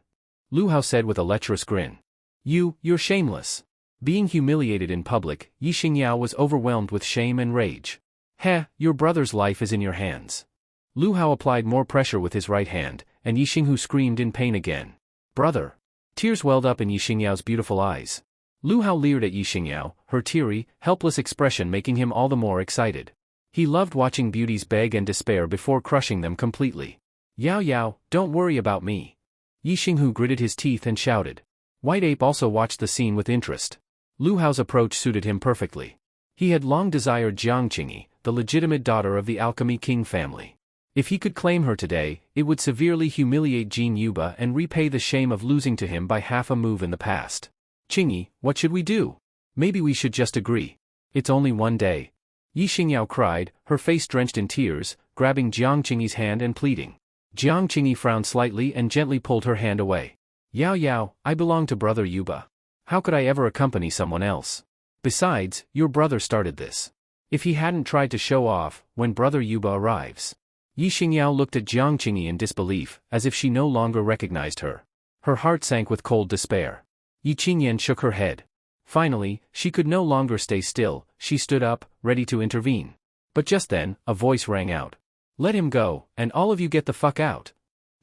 Lu Hao said with a lecherous grin. You're shameless. Being humiliated in public, Yi Xingyao was overwhelmed with shame and rage. Heh, your brother's life is in your hands. Lu Hao applied more pressure with his right hand, and Yi Xinghu screamed in pain again. Brother! Tears welled up in Yi Xingyao's beautiful eyes. Lu Hao leered at Yi Xingyao, her teary, helpless expression making him all the more excited. He loved watching beauties beg and despair before crushing them completely. Yao Yao, don't worry about me. Yi Xinghu gritted his teeth and shouted. White Ape also watched the scene with interest. Lu Hao's approach suited him perfectly. He had long desired Jiang Qingyi, the legitimate daughter of the Alchemy King family. If he could claim her today, it would severely humiliate Jin Yuba and repay the shame of losing to him by half a move in the past. Qingyi, what should we do? Maybe we should just agree. It's only one day. Yi Xingyao cried, her face drenched in tears, grabbing Jiang Qingyi's hand and pleading. Jiang Qingyi frowned slightly and gently pulled her hand away. Yao Yao, I belong to brother Yuba. How could I ever accompany someone else? Besides, your brother started this. If he hadn't tried to show off, when brother Yuba arrives. Yi Xingyao looked at Jiang Qingyi in disbelief, as if she no longer recognized her. Her heart sank with cold despair. Yi Qingyan shook her head. Finally, she could no longer stay still, she stood up, ready to intervene. But just then, a voice rang out. Let him go, and all of you get the fuck out.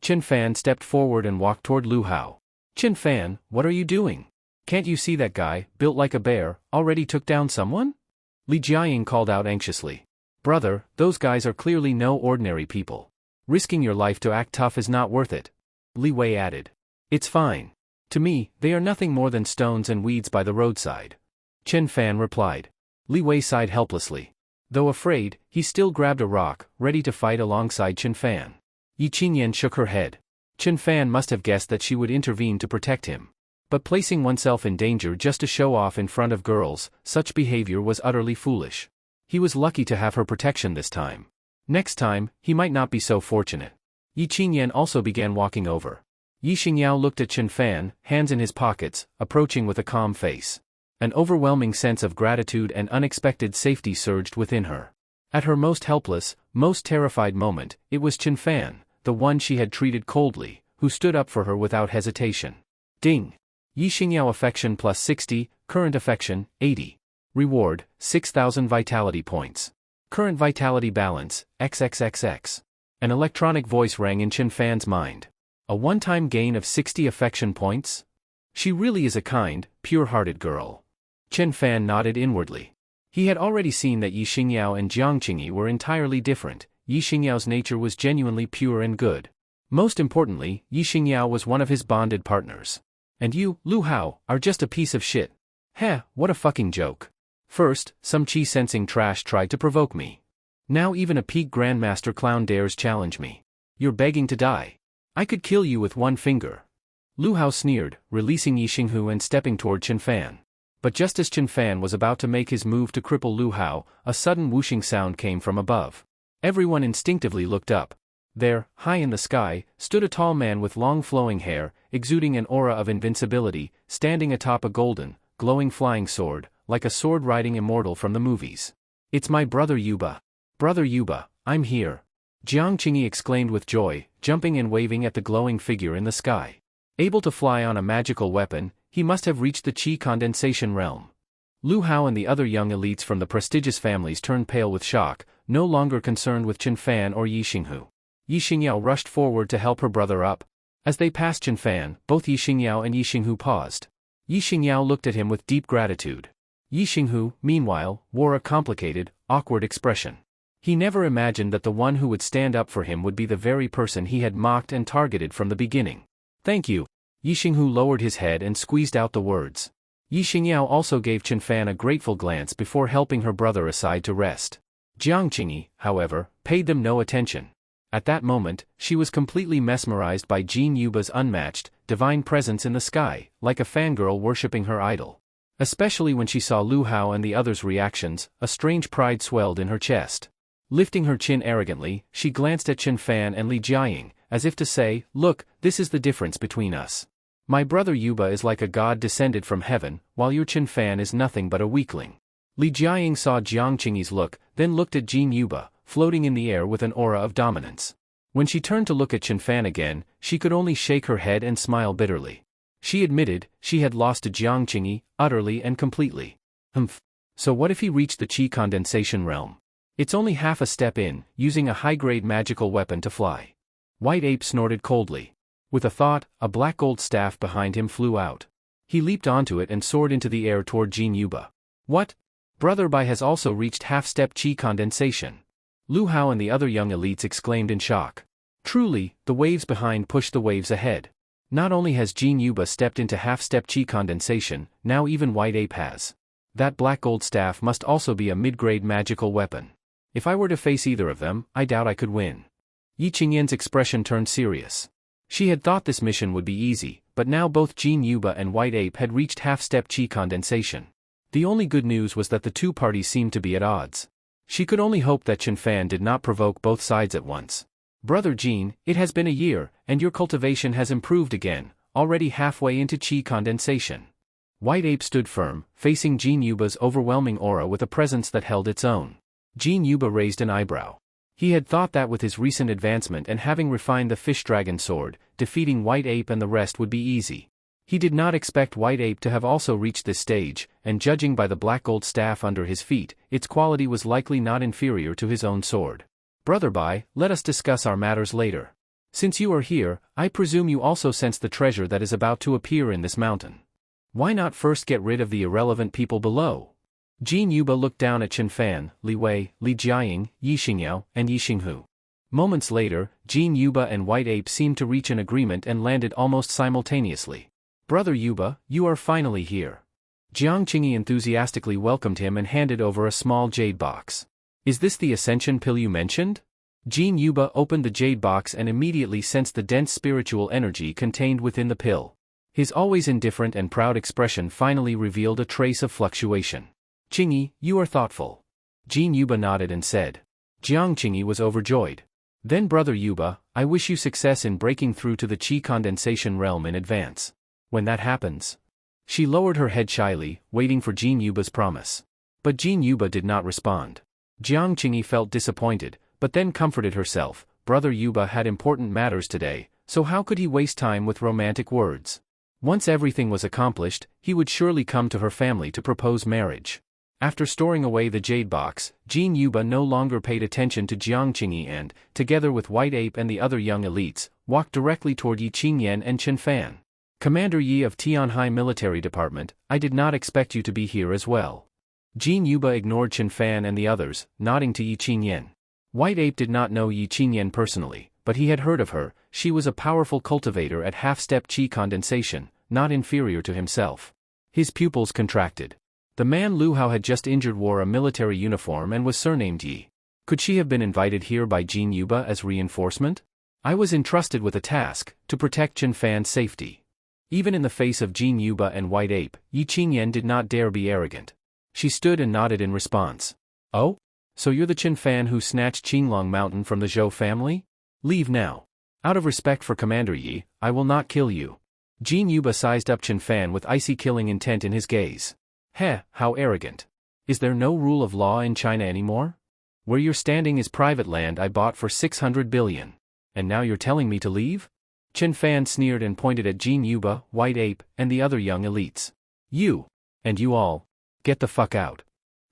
Chen Fan stepped forward and walked toward Lu Hao. Chen Fan, what are you doing? Can't you see that guy, built like a bear, already took down someone? Li Jiaying called out anxiously. Brother, those guys are clearly no ordinary people. Risking your life to act tough is not worth it. Li Wei added. It's fine. To me, they are nothing more than stones and weeds by the roadside. Chen Fan replied. Li Wei sighed helplessly. Though afraid, he still grabbed a rock, ready to fight alongside Chen Fan. Yi Qingyan shook her head. Chen Fan must have guessed that she would intervene to protect him. But placing oneself in danger just to show off in front of girls, such behavior was utterly foolish. He was lucky to have her protection this time. Next time, he might not be so fortunate. Yi Qingyan also began walking over. Yi Xingyao looked at Chen Fan, hands in his pockets, approaching with a calm face. An overwhelming sense of gratitude and unexpected safety surged within her. At her most helpless, most terrified moment, it was Chen Fan, the one she had treated coldly, who stood up for her without hesitation. Ding! Yi Xingyao affection plus 60, current affection, 80. Reward, 6,000 vitality points. Current vitality balance, XXXX. An electronic voice rang in Chen Fan's mind. A one-time gain of 60 affection points? She really is a kind, pure-hearted girl. Chen Fan nodded inwardly. He had already seen that Yi Xingyao and Jiang Qingyi were entirely different. Yi Xingyao's nature was genuinely pure and good. Most importantly, Yi Xingyao was one of his bonded partners. And you, Lu Hao, are just a piece of shit. Heh, what a fucking joke. First, some chi-sensing trash tried to provoke me. Now even a peak grandmaster clown dares challenge me. You're begging to die. I could kill you with one finger. Lu Hao sneered, releasing Yi Xinghu and stepping toward Chen Fan. But just as Chen Fan was about to make his move to cripple Lu Hao, a sudden whooshing sound came from above. Everyone instinctively looked up. There, high in the sky, stood a tall man with long flowing hair, exuding an aura of invincibility, standing atop a golden, glowing flying sword, like a sword-riding immortal from the movies. It's my brother Yuba. Brother Yuba, I'm here. Jiang Qingyi exclaimed with joy, jumping and waving at the glowing figure in the sky. Able to fly on a magical weapon, he must have reached the chi condensation realm. Lu Hao and the other young elites from the prestigious families turned pale with shock, no longer concerned with Chen Fan or Yi Xinghu. Yi Xingyao rushed forward to help her brother up. As they passed Chen Fan, both Yi Xingyao and Yi Xinghu paused. Yi Xingyao looked at him with deep gratitude. Yi Xinghu, meanwhile, wore a complicated, awkward expression. He never imagined that the one who would stand up for him would be the very person he had mocked and targeted from the beginning. Thank you. Yi Xinghu lowered his head and squeezed out the words. Yi Xingyao also gave Chen Fan a grateful glance before helping her brother aside to rest. Jiang Qingyi, however, paid them no attention. At that moment, she was completely mesmerized by Jin Yuba's unmatched, divine presence in the sky, like a fangirl worshipping her idol. Especially when she saw Lu Hao and the others' reactions, a strange pride swelled in her chest. Lifting her chin arrogantly, she glanced at Chen Fan and Li Jiaying, as if to say, "Look, this is the difference between us. My brother Yuba is like a god descended from heaven, while your Chen Fan is nothing but a weakling." Li Jiaying saw Jiang Qingyi's look, then looked at Jin Yuba, floating in the air with an aura of dominance. When she turned to look at Chen Fan again, she could only shake her head and smile bitterly. She admitted, she had lost to Jiang Qingyi, utterly and completely. So what if he reached the Qi condensation realm? It's only half a step in, using a high-grade magical weapon to fly. White Ape snorted coldly. With a thought, a black gold staff behind him flew out. He leaped onto it and soared into the air toward Jin Yuba. What? Brother Bai has also reached half-step Qi condensation. Lu Hao and the other young elites exclaimed in shock. Truly, the waves behind push the waves ahead. Not only has Jin Yuba stepped into half-step Qi condensation, now even White Ape has. That black gold staff must also be a mid-grade magical weapon. If I were to face either of them, I doubt I could win. Yi Qingyan's expression turned serious. She had thought this mission would be easy, but now both Jin Yuba and White Ape had reached half-step Qi condensation. The only good news was that the two parties seemed to be at odds. She could only hope that Chen Fan did not provoke both sides at once. Brother Jin, it has been a year, and your cultivation has improved again, already halfway into Qi condensation. White Ape stood firm, facing Jin Yuba's overwhelming aura with a presence that held its own. Jin Yuba raised an eyebrow. He had thought that with his recent advancement and having refined the fish dragon sword, defeating White Ape and the rest would be easy. He did not expect White Ape to have also reached this stage, and judging by the black gold staff under his feet, its quality was likely not inferior to his own sword. Brother Bai, let us discuss our matters later. Since you are here, I presume you also sense the treasure that is about to appear in this mountain. Why not first get rid of the irrelevant people below? Jin Yuba looked down at Chen Fan, Li Wei, Li Jiaying, Yi Xingyao, and Yi Xinghu. Moments later, Jin Yuba and White Ape seemed to reach an agreement and landed almost simultaneously. Brother Yuba, you are finally here. Jiang Qingyi enthusiastically welcomed him and handed over a small jade box. Is this the ascension pill you mentioned? Jin Yuba opened the jade box and immediately sensed the dense spiritual energy contained within the pill. His always indifferent and proud expression finally revealed a trace of fluctuation. Qingyi, you are thoughtful. Jin Yuba nodded and said. Jiang Qingyi was overjoyed. Then Brother Yuba, I wish you success in breaking through to the Qi condensation realm in advance. When that happens. She lowered her head shyly, waiting for Jin Yuba's promise. But Jin Yuba did not respond. Jiang Qingyi felt disappointed, but then comforted herself. Brother Yuba had important matters today, so how could he waste time with romantic words? Once everything was accomplished, he would surely come to her family to propose marriage. After storing away the jade box, Jin Yuba no longer paid attention to Jiang Qingyi and, together with White Ape and the other young elites, walked directly toward Yi Qingyan and Chen Fan. Commander Yi of Tianhai Military Department, I did not expect you to be here as well. Jin Yuba ignored Chen Fan and the others, nodding to Yi Qingyan. White Ape did not know Yi Qingyan personally, but he had heard of her. She was a powerful cultivator at half-step Qi condensation, not inferior to himself. His pupils contracted. The man Lu Hao had just injured wore a military uniform and was surnamed Yi. Could she have been invited here by Jin Yuba as reinforcement? I was entrusted with a task, to protect Chen Fan's safety. Even in the face of Jin Yuba and White Ape, Yi Qingyan did not dare be arrogant. She stood and nodded in response. Oh? So you're the Chen Fan who snatched Qinglong Mountain from the Zhou family? Leave now. Out of respect for Commander Yi, I will not kill you. Jin Yuba sized up Chen Fan with icy killing intent in his gaze. Heh, how arrogant. Is there no rule of law in China anymore? Where you're standing is private land I bought for 600 billion. And now you're telling me to leave? Chen Fan sneered and pointed at Jin Yuba, White Ape, and the other young elites. You. And you all. Get the fuck out.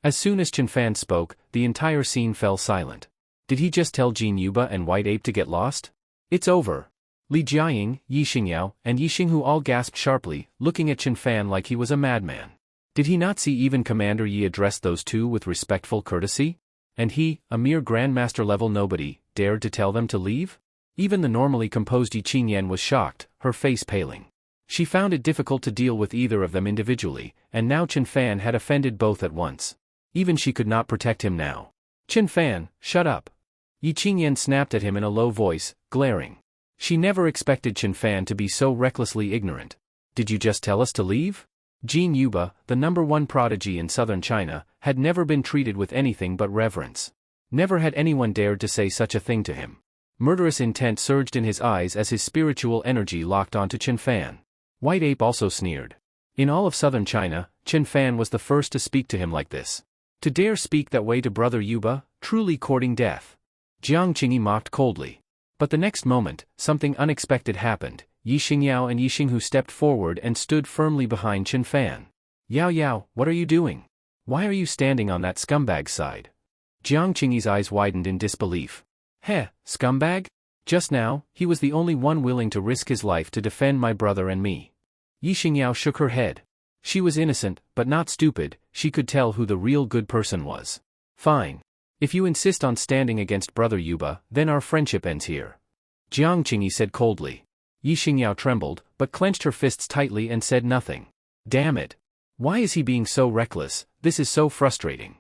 As soon as Chen Fan spoke, the entire scene fell silent. Did he just tell Jin Yuba and White Ape to get lost? It's over. Li Jiaying, Yi Xingyao, and Yi Xinghu all gasped sharply, looking at Chen Fan like he was a madman. Did he not see even Commander Yi address those two with respectful courtesy? And he, a mere Grandmaster-level nobody, dared to tell them to leave? Even the normally composed Yi Qingyan was shocked, her face paling. She found it difficult to deal with either of them individually, and now Chen Fan had offended both at once. Even she could not protect him now. Chen Fan, shut up. Yi Qingyan snapped at him in a low voice, glaring. She never expected Chen Fan to be so recklessly ignorant. Did you just tell us to leave? Jin Yuba, the #1 prodigy in southern China, had never been treated with anything but reverence. Never had anyone dared to say such a thing to him. Murderous intent surged in his eyes as his spiritual energy locked onto Chen Fan. White Ape also sneered. In all of southern China, Chen Fan was the first to speak to him like this. To dare speak that way to brother Yuba, truly courting death. Jiang Qingyi mocked coldly. But the next moment, something unexpected happened. Yi Xingyao and Yi Xinghu stepped forward and stood firmly behind Chen Fan. Yao Yao, what are you doing? Why are you standing on that scumbag's side? Jiang Qingyi's eyes widened in disbelief. Heh, scumbag? Just now, he was the only one willing to risk his life to defend my brother and me. Yi Xingyao shook her head. She was innocent, but not stupid. She could tell who the real good person was. Fine. If you insist on standing against brother Yuba, then our friendship ends here. Jiang Qingyi said coldly. Yi Xingyao trembled, but clenched her fists tightly and said nothing. Damn it. Why is he being so reckless? This is so frustrating.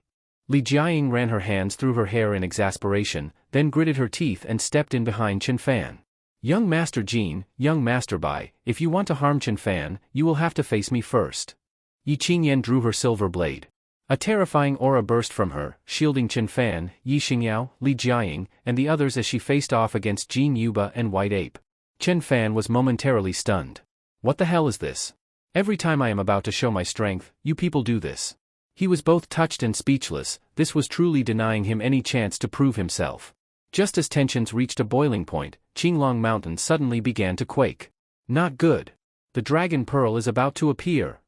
Li Jiaying ran her hands through her hair in exasperation, then gritted her teeth and stepped in behind Chen Fan. Young Master Jin, young Master Bai, if you want to harm Chen Fan, you will have to face me first. Yi Qingyan drew her silver blade. A terrifying aura burst from her, shielding Chen Fan, Yi Xingyao, Li Jiaying, and the others as she faced off against Jin Yuba and White Ape. Chen Fan was momentarily stunned. What the hell is this? Every time I am about to show my strength, you people do this. He was both touched and speechless. This was truly denying him any chance to prove himself. Just as tensions reached a boiling point, Qinglong Mountain suddenly began to quake. Not good. The dragon pearl is about to appear.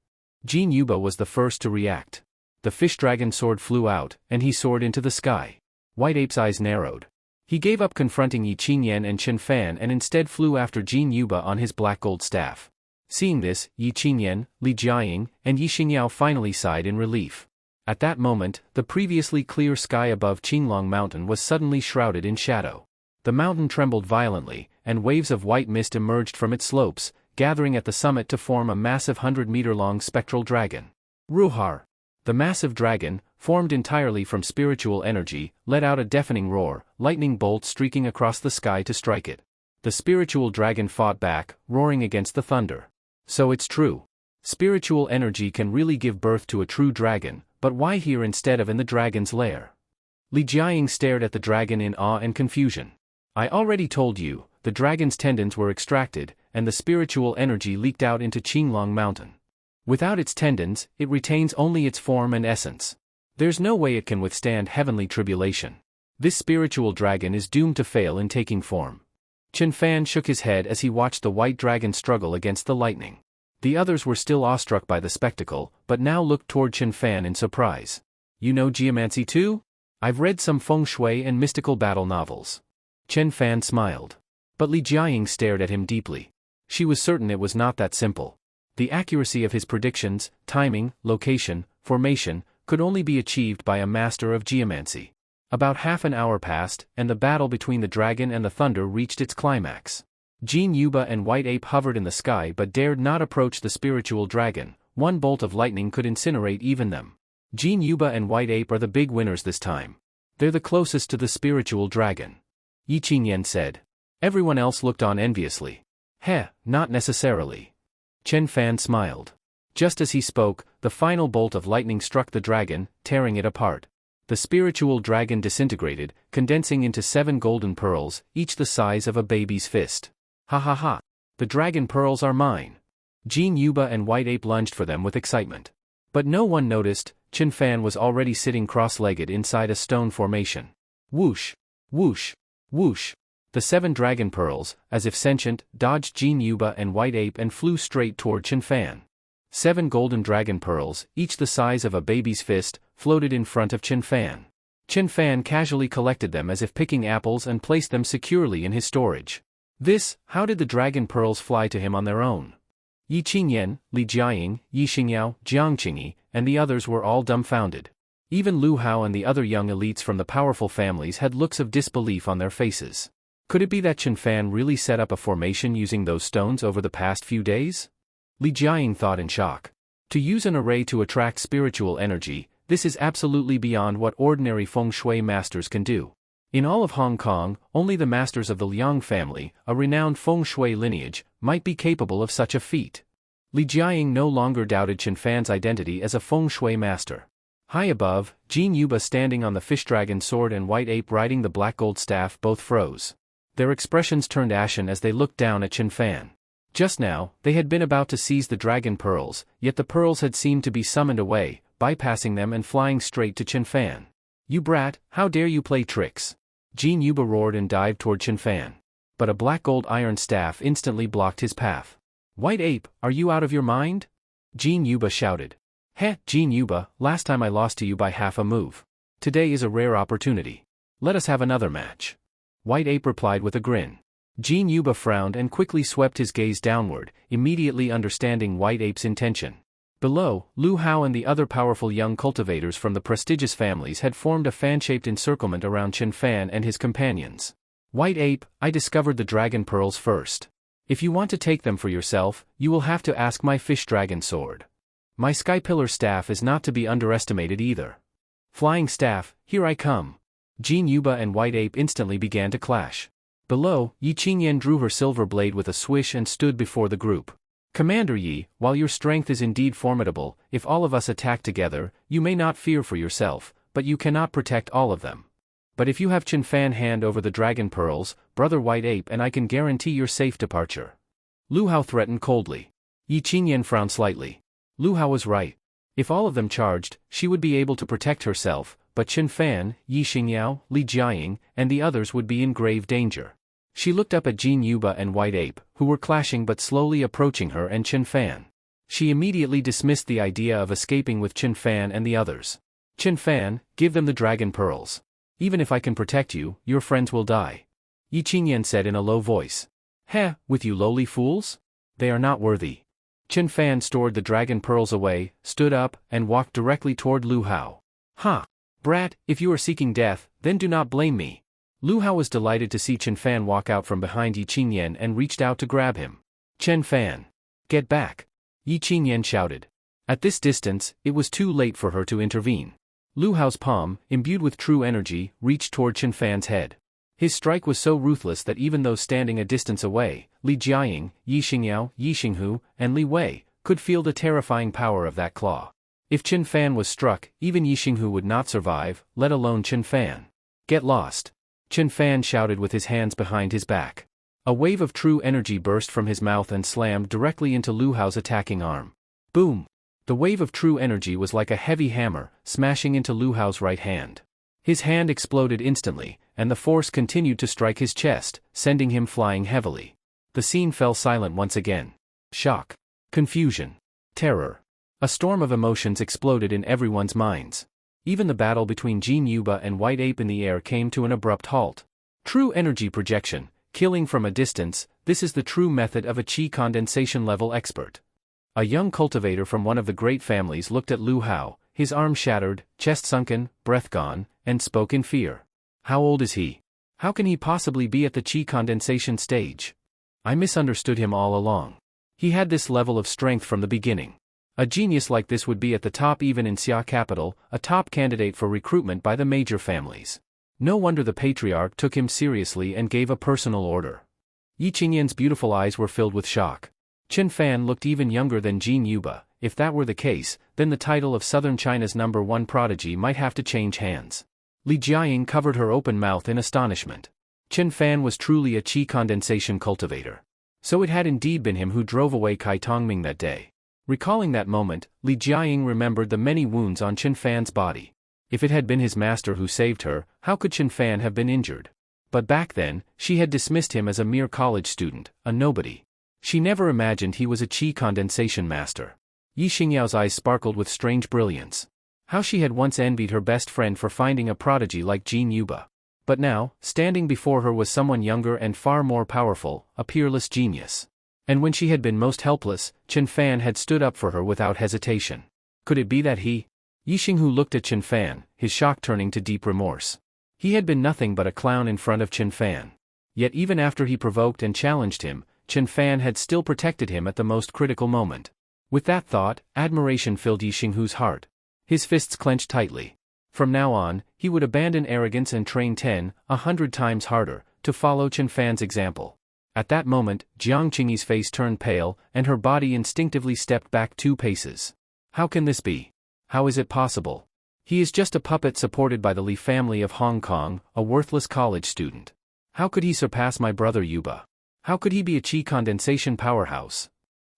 Jin Yuba was the first to react. The fish dragon sword flew out, and he soared into the sky. White Ape's eyes narrowed. He gave up confronting Yi Qingyan and Chen Fan and instead flew after Jin Yuba on his black gold staff. Seeing this, Yi Qingyan, Li Jiaying, and Yi Xingyao finally sighed in relief. At that moment, the previously clear sky above Qinglong Mountain was suddenly shrouded in shadow. The mountain trembled violently, and waves of white mist emerged from its slopes, gathering at the summit to form a massive 100-meter-long spectral dragon. Ruhar! The massive dragon, formed entirely from spiritual energy, let out a deafening roar, lightning bolts streaking across the sky to strike it. The spiritual dragon fought back, roaring against the thunder. So it's true. Spiritual energy can really give birth to a true dragon, but why here instead of in the dragon's lair? Li Jiaying stared at the dragon in awe and confusion. I already told you, the dragon's tendons were extracted, and the spiritual energy leaked out into Qinglong Mountain. Without its tendons, it retains only its form and essence. There's no way it can withstand heavenly tribulation. This spiritual dragon is doomed to fail in taking form. Chen Fan shook his head as he watched the white dragon struggle against the lightning. The others were still awestruck by the spectacle, but now looked toward Chen Fan in surprise. You know geomancy too? I've read some feng shui and mystical battle novels. Chen Fan smiled. But Li Jiaying stared at him deeply. She was certain it was not that simple. The accuracy of his predictions, timing, location, formation, could only be achieved by a master of geomancy. About half an hour passed, and the battle between the dragon and the thunder reached its climax. Jin Yuba and White Ape hovered in the sky but dared not approach the spiritual dragon. One bolt of lightning could incinerate even them. Jin Yuba and White Ape are the big winners this time. They're the closest to the spiritual dragon. Yi Qingyan said. Everyone else looked on enviously. Heh, not necessarily. Chen Fan smiled. Just as he spoke, the final bolt of lightning struck the dragon, tearing it apart. The spiritual dragon disintegrated, condensing into 7 golden pearls, each the size of a baby's fist. Ha ha ha. The dragon pearls are mine. Jin Yuba and White Ape lunged for them with excitement. But no one noticed. Chen Fan was already sitting cross-legged inside a stone formation. Whoosh! Whoosh! Whoosh! The 7 dragon pearls, as if sentient, dodged Jin Yuba and White Ape and flew straight toward Chen Fan. 7 golden dragon pearls, each the size of a baby's fist, floated in front of Chen Fan. Chen Fan casually collected them as if picking apples and placed them securely in his storage. How did the dragon pearls fly to him on their own? Yi Qingyan, Li Jiaying, Yi Xingyao, Jiang Qingyi, and the others were all dumbfounded. Even Lu Hao and the other young elites from the powerful families had looks of disbelief on their faces. Could it be that Chen Fan really set up a formation using those stones over the past few days? Li Jiaying thought in shock. To use an array to attract spiritual energy, this is absolutely beyond what ordinary feng shui masters can do. In all of Hong Kong, only the masters of the Liang family, a renowned feng shui lineage, might be capable of such a feat. Li Jiaying no longer doubted Chen Fan's identity as a feng shui master. High above, Jin Yuba standing on the fish dragon sword and White Ape riding the black gold staff both froze. Their expressions turned ashen as they looked down at Chen Fan. Just now, they had been about to seize the dragon pearls, yet the pearls had seemed to be summoned away, bypassing them and flying straight to Chen Fan. "You brat, how dare you play tricks?" Jin Yuba roared and dived toward Chen Fan. But a black gold iron staff instantly blocked his path. "White Ape, are you out of your mind?" Jin Yuba shouted. "Heh, Jin Yuba, last time I lost to you by half a move. Today is a rare opportunity. Let us have another match." White Ape replied with a grin. Jin Yuba frowned and quickly swept his gaze downward, immediately understanding White Ape's intention. Below, Lu Hao and the other powerful young cultivators from the prestigious families had formed a fan-shaped encirclement around Chen Fan and his companions. "White Ape, I discovered the dragon pearls first. If you want to take them for yourself, you will have to ask my fish dragon sword. My sky pillar staff is not to be underestimated either. Flying staff, here I come." Jin Yuba and White Ape instantly began to clash. Below, Yi Qingyan drew her silver blade with a swish and stood before the group. "Commander Yi, while your strength is indeed formidable, if all of us attack together, you may not fear for yourself, but you cannot protect all of them. But if you have Chen Fan hand over the dragon pearls, Brother White Ape and I can guarantee your safe departure." Lu Hao threatened coldly. Yi Qingyan frowned slightly. Lu Hao was right. If all of them charged, she would be able to protect herself, but Chen Fan, Yi Xingyao, Li Jiaying, and the others would be in grave danger. She looked up at Jin Yuba and White Ape, who were clashing but slowly approaching her and Chen Fan. She immediately dismissed the idea of escaping with Chen Fan and the others. "Chen Fan, give them the dragon pearls. Even if I can protect you, your friends will die," Yi Qingyan said in a low voice. "Heh, with you lowly fools? They are not worthy." Chen Fan stored the dragon pearls away, stood up, and walked directly toward Lu Hao. "Ha! Brat, if you are seeking death, then do not blame me." Lu Hao was delighted to see Chen Fan walk out from behind Yi Qingyan and reached out to grab him. "Chen Fan! Get back!" Yi Qingyan shouted. At this distance, it was too late for her to intervene. Lu Hao's palm, imbued with true energy, reached toward Chen Fan's head. His strike was so ruthless that even those standing a distance away, Li Jiaying, Yi Xingyao, Yi Xinghu, and Li Wei, could feel the terrifying power of that claw. If Chen Fan was struck, even Yi Xinghu would not survive, let alone Chen Fan. "Get lost!" Chen Fan shouted with his hands behind his back. A wave of true energy burst from his mouth and slammed directly into Lu Hao's attacking arm. Boom! The wave of true energy was like a heavy hammer, smashing into Lu Hao's right hand. His hand exploded instantly, and the force continued to strike his chest, sending him flying heavily. The scene fell silent once again. Shock. Confusion. Terror. A storm of emotions exploded in everyone's minds. Even the battle between Jin Yuba and White Ape in the air came to an abrupt halt. True energy projection, killing from a distance, this is the true method of a chi condensation level expert. A young cultivator from one of the great families looked at Lu Hao, his arm shattered, chest sunken, breath gone, and spoke in fear. "How old is he? How can he possibly be at the chi condensation stage? I misunderstood him all along. He had this level of strength from the beginning. A genius like this would be at the top even in Xia capital, a top candidate for recruitment by the major families. No wonder the patriarch took him seriously and gave a personal order." Yi Qingyan's beautiful eyes were filled with shock. Chen Fan looked even younger than Jin Yuba. If that were the case, then the title of southern China's #1 prodigy might have to change hands. Li Jiaying covered her open mouth in astonishment. Chen Fan was truly a chi condensation cultivator. So it had indeed been him who drove away Kai Tongming that day. Recalling that moment, Li Jiaying remembered the many wounds on Chen Fan's body. If it had been his master who saved her, how could Chen Fan have been injured? But back then, she had dismissed him as a mere college student, a nobody. She never imagined he was a chi condensation master. Yi Xingyao's eyes sparkled with strange brilliance. How she had once envied her best friend for finding a prodigy like Jin Yuba. But now, standing before her was someone younger and far more powerful, a peerless genius. And when she had been most helpless, Chen Fan had stood up for her without hesitation. Could it be that he? Yi Xinghu looked at Chen Fan, his shock turning to deep remorse. He had been nothing but a clown in front of Chen Fan. Yet even after he provoked and challenged him, Chen Fan had still protected him at the most critical moment. With that thought, admiration filled Yi Xinghu's heart. His fists clenched tightly. From now on, he would abandon arrogance and train 100 times harder, to follow Chen Fan's example. At that moment, Jiang Qingyi's face turned pale, and her body instinctively stepped back 2 paces. How can this be? How is it possible? He is just a puppet supported by the Li family of Hong Kong, a worthless college student. How could he surpass my brother Yuba? How could he be a qi condensation powerhouse?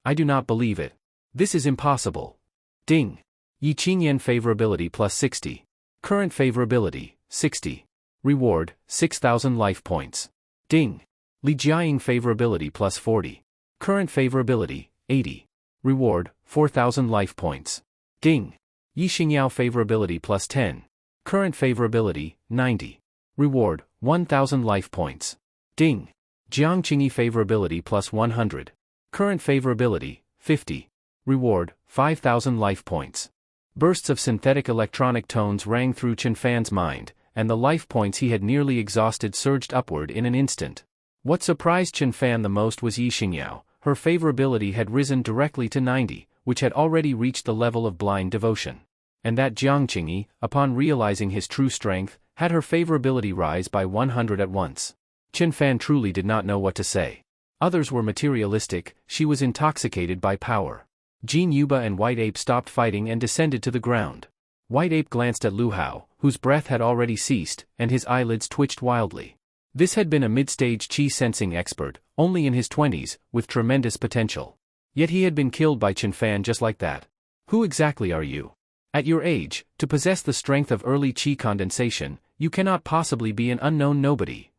I do not believe it. This is impossible. Ding. Yi Qingyan favorability plus 60. Current favorability, 60. Reward, 6,000 life points. Ding. Li Jiaying favorability plus 40. Current favorability, 80. Reward, 4,000 life points. Ding. Yi Xingyao favorability plus 10. Current favorability, 90. Reward, 1,000 life points. Ding. Jiang Qingyi favorability plus 100. Current favorability, 50. Reward, 5,000 life points. Bursts of synthetic electronic tones rang through Chen Fan's mind, and the life points he had nearly exhausted surged upward in an instant. What surprised Chen Fan the most was Yi Xingyao. Her favorability had risen directly to 90, which had already reached the level of blind devotion. And that Jiang Qingyi, upon realizing his true strength, had her favorability rise by 100 at once. Chen Fan truly did not know what to say. Others were materialistic, she was intoxicated by power. Jin Yuba and White Ape stopped fighting and descended to the ground. White Ape glanced at Lu Hao, whose breath had already ceased, and his eyelids twitched wildly. This had been a mid-stage qi sensing expert, only in his 20s, with tremendous potential. Yet he had been killed by Chen Fan just like that. Who exactly are you? At your age, to possess the strength of early qi condensation, you cannot possibly be an unknown nobody.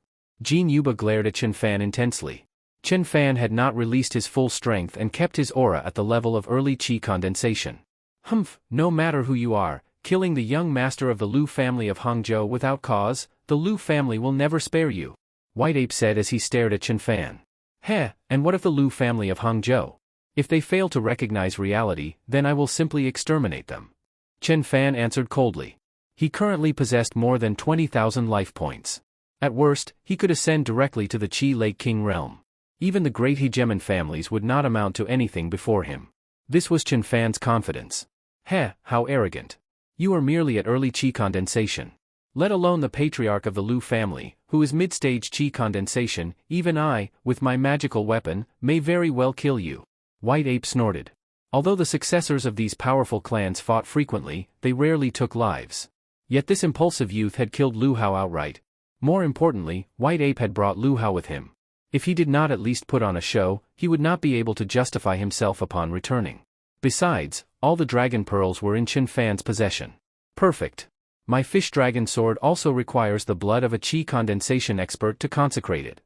Jin Yuba glared at Chen Fan intensely. Chen Fan had not released his full strength and kept his aura at the level of early qi condensation. Humph, no matter who you are, killing the young master of the Lu family of Hangzhou without cause, the Lu family will never spare you. White Ape said as he stared at Chen Fan. Heh, and what of the Lu family of Hangzhou? If they fail to recognize reality, then I will simply exterminate them. Chen Fan answered coldly. He currently possessed more than 20,000 life points. At worst, he could ascend directly to the Qi Lake King realm. Even the great hegemon families would not amount to anything before him. This was Chen Fan's confidence. Heh, how arrogant. You are merely at early qi condensation. Let alone the patriarch of the Lu family, who is mid-stage qi condensation, even I, with my magical weapon, may very well kill you. White Ape snorted. Although the successors of these powerful clans fought frequently, they rarely took lives. Yet this impulsive youth had killed Lu Hao outright. More importantly, White Ape had brought Lu Hao with him. If he did not at least put on a show, he would not be able to justify himself upon returning. Besides, all the dragon pearls were in Chen Fan's possession. Perfect. My fish dragon sword also requires the blood of a qi condensation expert to consecrate it.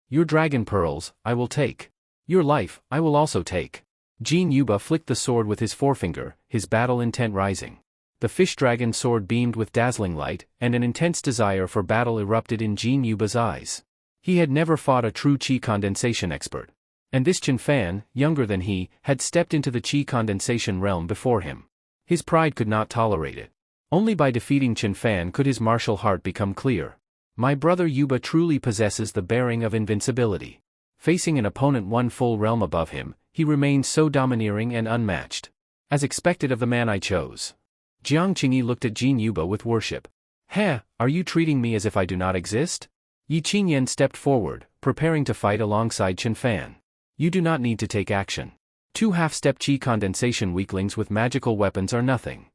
Your dragon pearls, I will take. Your life, I will also take. Jin Yuba flicked the sword with his forefinger, his battle intent rising. The fish dragon sword beamed with dazzling light, and an intense desire for battle erupted in Jin Yuba's eyes. He had never fought a true qi condensation expert. And this Chen Fan, younger than he, had stepped into the qi condensation realm before him. His pride could not tolerate it. Only by defeating Chen Fan could his martial heart become clear. My brother Yuba truly possesses the bearing of invincibility. Facing an opponent one full realm above him, he remained so domineering and unmatched. As expected of the man I chose. Jiang Qingyi looked at Jin Yuba with worship. Heh, are you treating me as if I do not exist? Yi Qingyan stepped forward, preparing to fight alongside Chen Fan. You do not need to take action. 2 half-step qi condensation weaklings with magical weapons are nothing.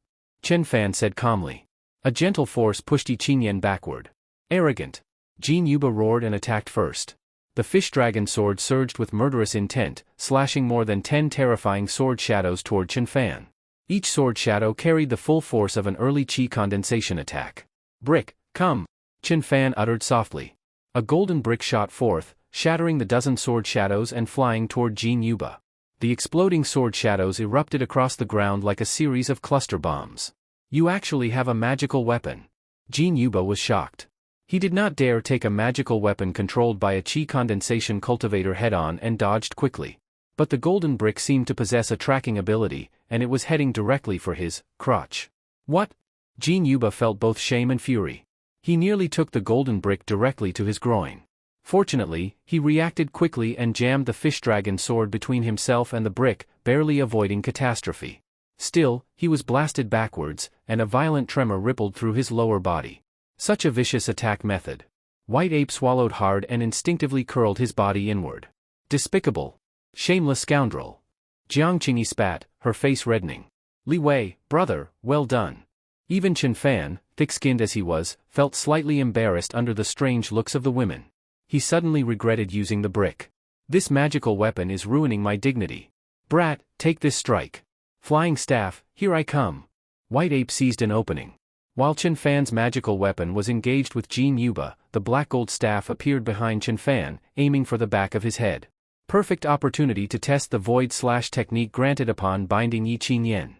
Chen Fan said calmly. A gentle force pushed Yi Qingyan backward. Arrogant. Jin Yuba roared and attacked first. The fish dragon sword surged with murderous intent, slashing more than 10 terrifying sword shadows toward Chen Fan. Each sword shadow carried the full force of an early qi condensation attack. Brick, come! Chen Fan uttered softly. A golden brick shot forth, shattering the dozen sword shadows and flying toward Jin Yuba. The exploding sword shadows erupted across the ground like a series of cluster bombs. You actually have a magical weapon. Jin Yuba was shocked. He did not dare take a magical weapon controlled by a chi condensation cultivator head-on and dodged quickly. But the golden brick seemed to possess a tracking ability, and it was heading directly for his crotch. What? Jin Yuba felt both shame and fury. He nearly took the golden brick directly to his groin. Fortunately, he reacted quickly and jammed the fish dragon sword between himself and the brick, barely avoiding catastrophe. Still, he was blasted backwards, and a violent tremor rippled through his lower body. Such a vicious attack method. White Ape swallowed hard and instinctively curled his body inward. Despicable. Shameless scoundrel. Jiang Qingyi spat, her face reddening. Li Wei, brother, well done. Even Chen Fan, thick-skinned as he was, felt slightly embarrassed under the strange looks of the women. He suddenly regretted using the brick. This magical weapon is ruining my dignity. Brat, take this strike. Flying staff, here I come. White Ape seized an opening. While Chen Fan's magical weapon was engaged with Jin Yuba, the black gold staff appeared behind Chen Fan, aiming for the back of his head. Perfect opportunity to test the void slash technique granted upon binding Yi Qin Yen.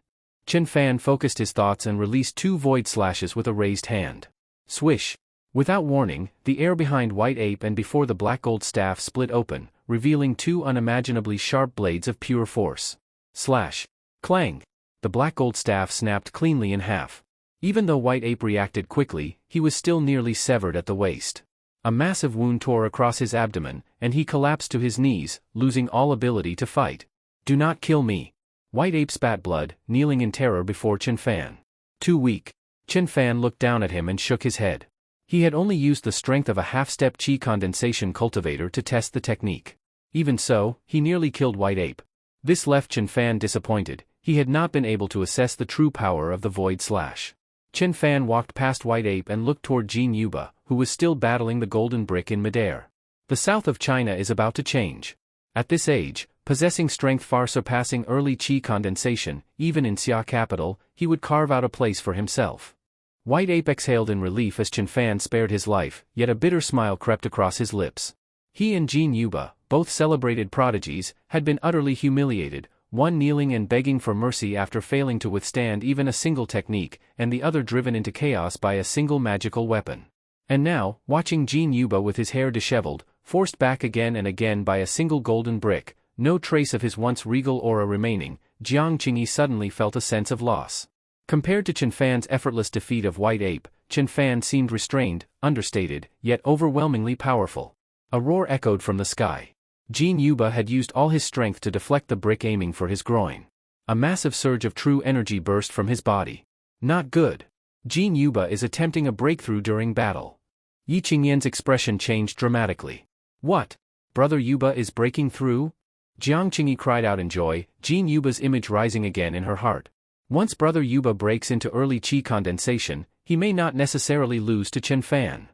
Chen Fan focused his thoughts and released 2 void slashes with a raised hand. Swish. Without warning, the air behind White Ape and before the black gold staff split open, revealing 2 unimaginably sharp blades of pure force. Slash. Clang. The black gold staff snapped cleanly in half. Even though White Ape reacted quickly, he was still nearly severed at the waist. A massive wound tore across his abdomen, and he collapsed to his knees, losing all ability to fight. Do not kill me. White Ape spat blood, kneeling in terror before Chen Fan. Too weak. Chen Fan looked down at him and shook his head. He had only used the strength of a half-step chi condensation cultivator to test the technique. Even so, he nearly killed White Ape. This left Chen Fan disappointed. He had not been able to assess the true power of the void slash. Chen Fan walked past White Ape and looked toward Jin Yuba, who was still battling the golden brick in midair. The south of China is about to change. At this age, possessing strength far surpassing early chi condensation, even in Xia capital, he would carve out a place for himself. White Ape exhaled in relief as Chen Fan spared his life, yet a bitter smile crept across his lips. He and Jin Yuba, both celebrated prodigies, had been utterly humiliated, one kneeling and begging for mercy after failing to withstand even a single technique, and the other driven into chaos by a single magical weapon. And now, watching Jin Yuba with his hair disheveled, forced back again and again by a single golden brick, no trace of his once regal aura remaining, Jiang Qingyi suddenly felt a sense of loss. Compared to Chen Fan's effortless defeat of White Ape, Chen Fan seemed restrained, understated, yet overwhelmingly powerful. A roar echoed from the sky. Jin Yuba had used all his strength to deflect the brick aiming for his groin. A massive surge of true energy burst from his body. Not good. Jin Yuba is attempting a breakthrough during battle. Yi Qingyan's expression changed dramatically. What? Brother Yuba is breaking through? Jiang Qingyi cried out in joy, Jin Yuba's image rising again in her heart. Once Brother Yuba breaks into early chi condensation, he may not necessarily lose to Chen Fan.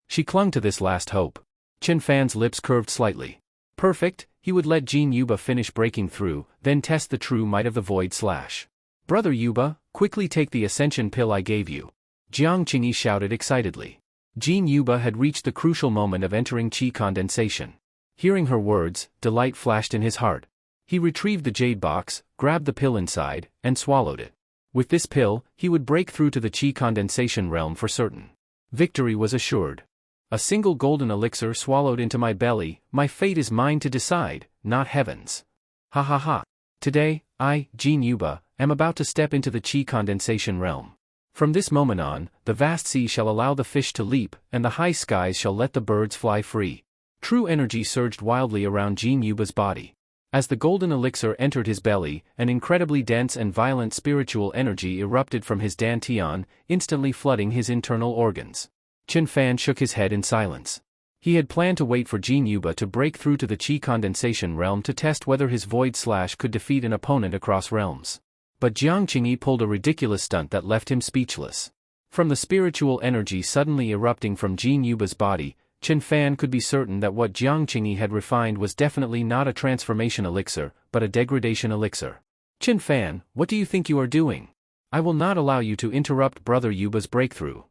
She clung to this last hope. Chen Fan's lips curved slightly. Perfect, he would let Jin Yuba finish breaking through, then test the true might of the void slash. Brother Yuba, quickly take the ascension pill I gave you. Jiang Qingyi shouted excitedly. Jin Yuba had reached the crucial moment of entering chi condensation. Hearing her words, delight flashed in his heart. He retrieved the jade box, grabbed the pill inside, and swallowed it. With this pill, he would break through to the chi condensation realm for certain. Victory was assured. A single golden elixir swallowed into my belly, my fate is mine to decide, not heaven's. Ha ha ha. Today, I, Jin Yuba, am about to step into the chi condensation realm. From this moment on, the vast sea shall allow the fish to leap, and the high skies shall let the birds fly free. True energy surged wildly around Jin Yuba's body. As the golden elixir entered his belly, an incredibly dense and violent spiritual energy erupted from his dantian, instantly flooding his internal organs. Chen Fan shook his head in silence. He had planned to wait for Jin Yuba to break through to the chi condensation realm to test whether his void slash could defeat an opponent across realms. But Jiang Qingyi pulled a ridiculous stunt that left him speechless. From the spiritual energy suddenly erupting from Jin Yuba's body, Chen Fan could be certain that what Jiang Qingyi had refined was definitely not a transformation elixir, but a degradation elixir. Chen Fan, what do you think you are doing? I will not allow you to interrupt Brother Yuba's breakthrough.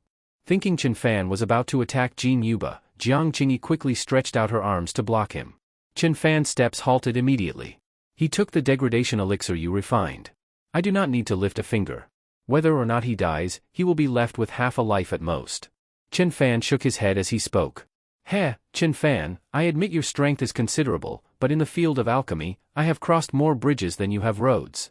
Thinking Chen Fan was about to attack Jin Yuba, Jiang Qingyi quickly stretched out her arms to block him. Chen Fan's steps halted immediately. He took the degradation elixir you refined. I do not need to lift a finger. Whether or not he dies, he will be left with half a life at most. Chen Fan shook his head as he spoke. Heh, Chen Fan, I admit your strength is considerable, but in the field of alchemy, I have crossed more bridges than you have roads.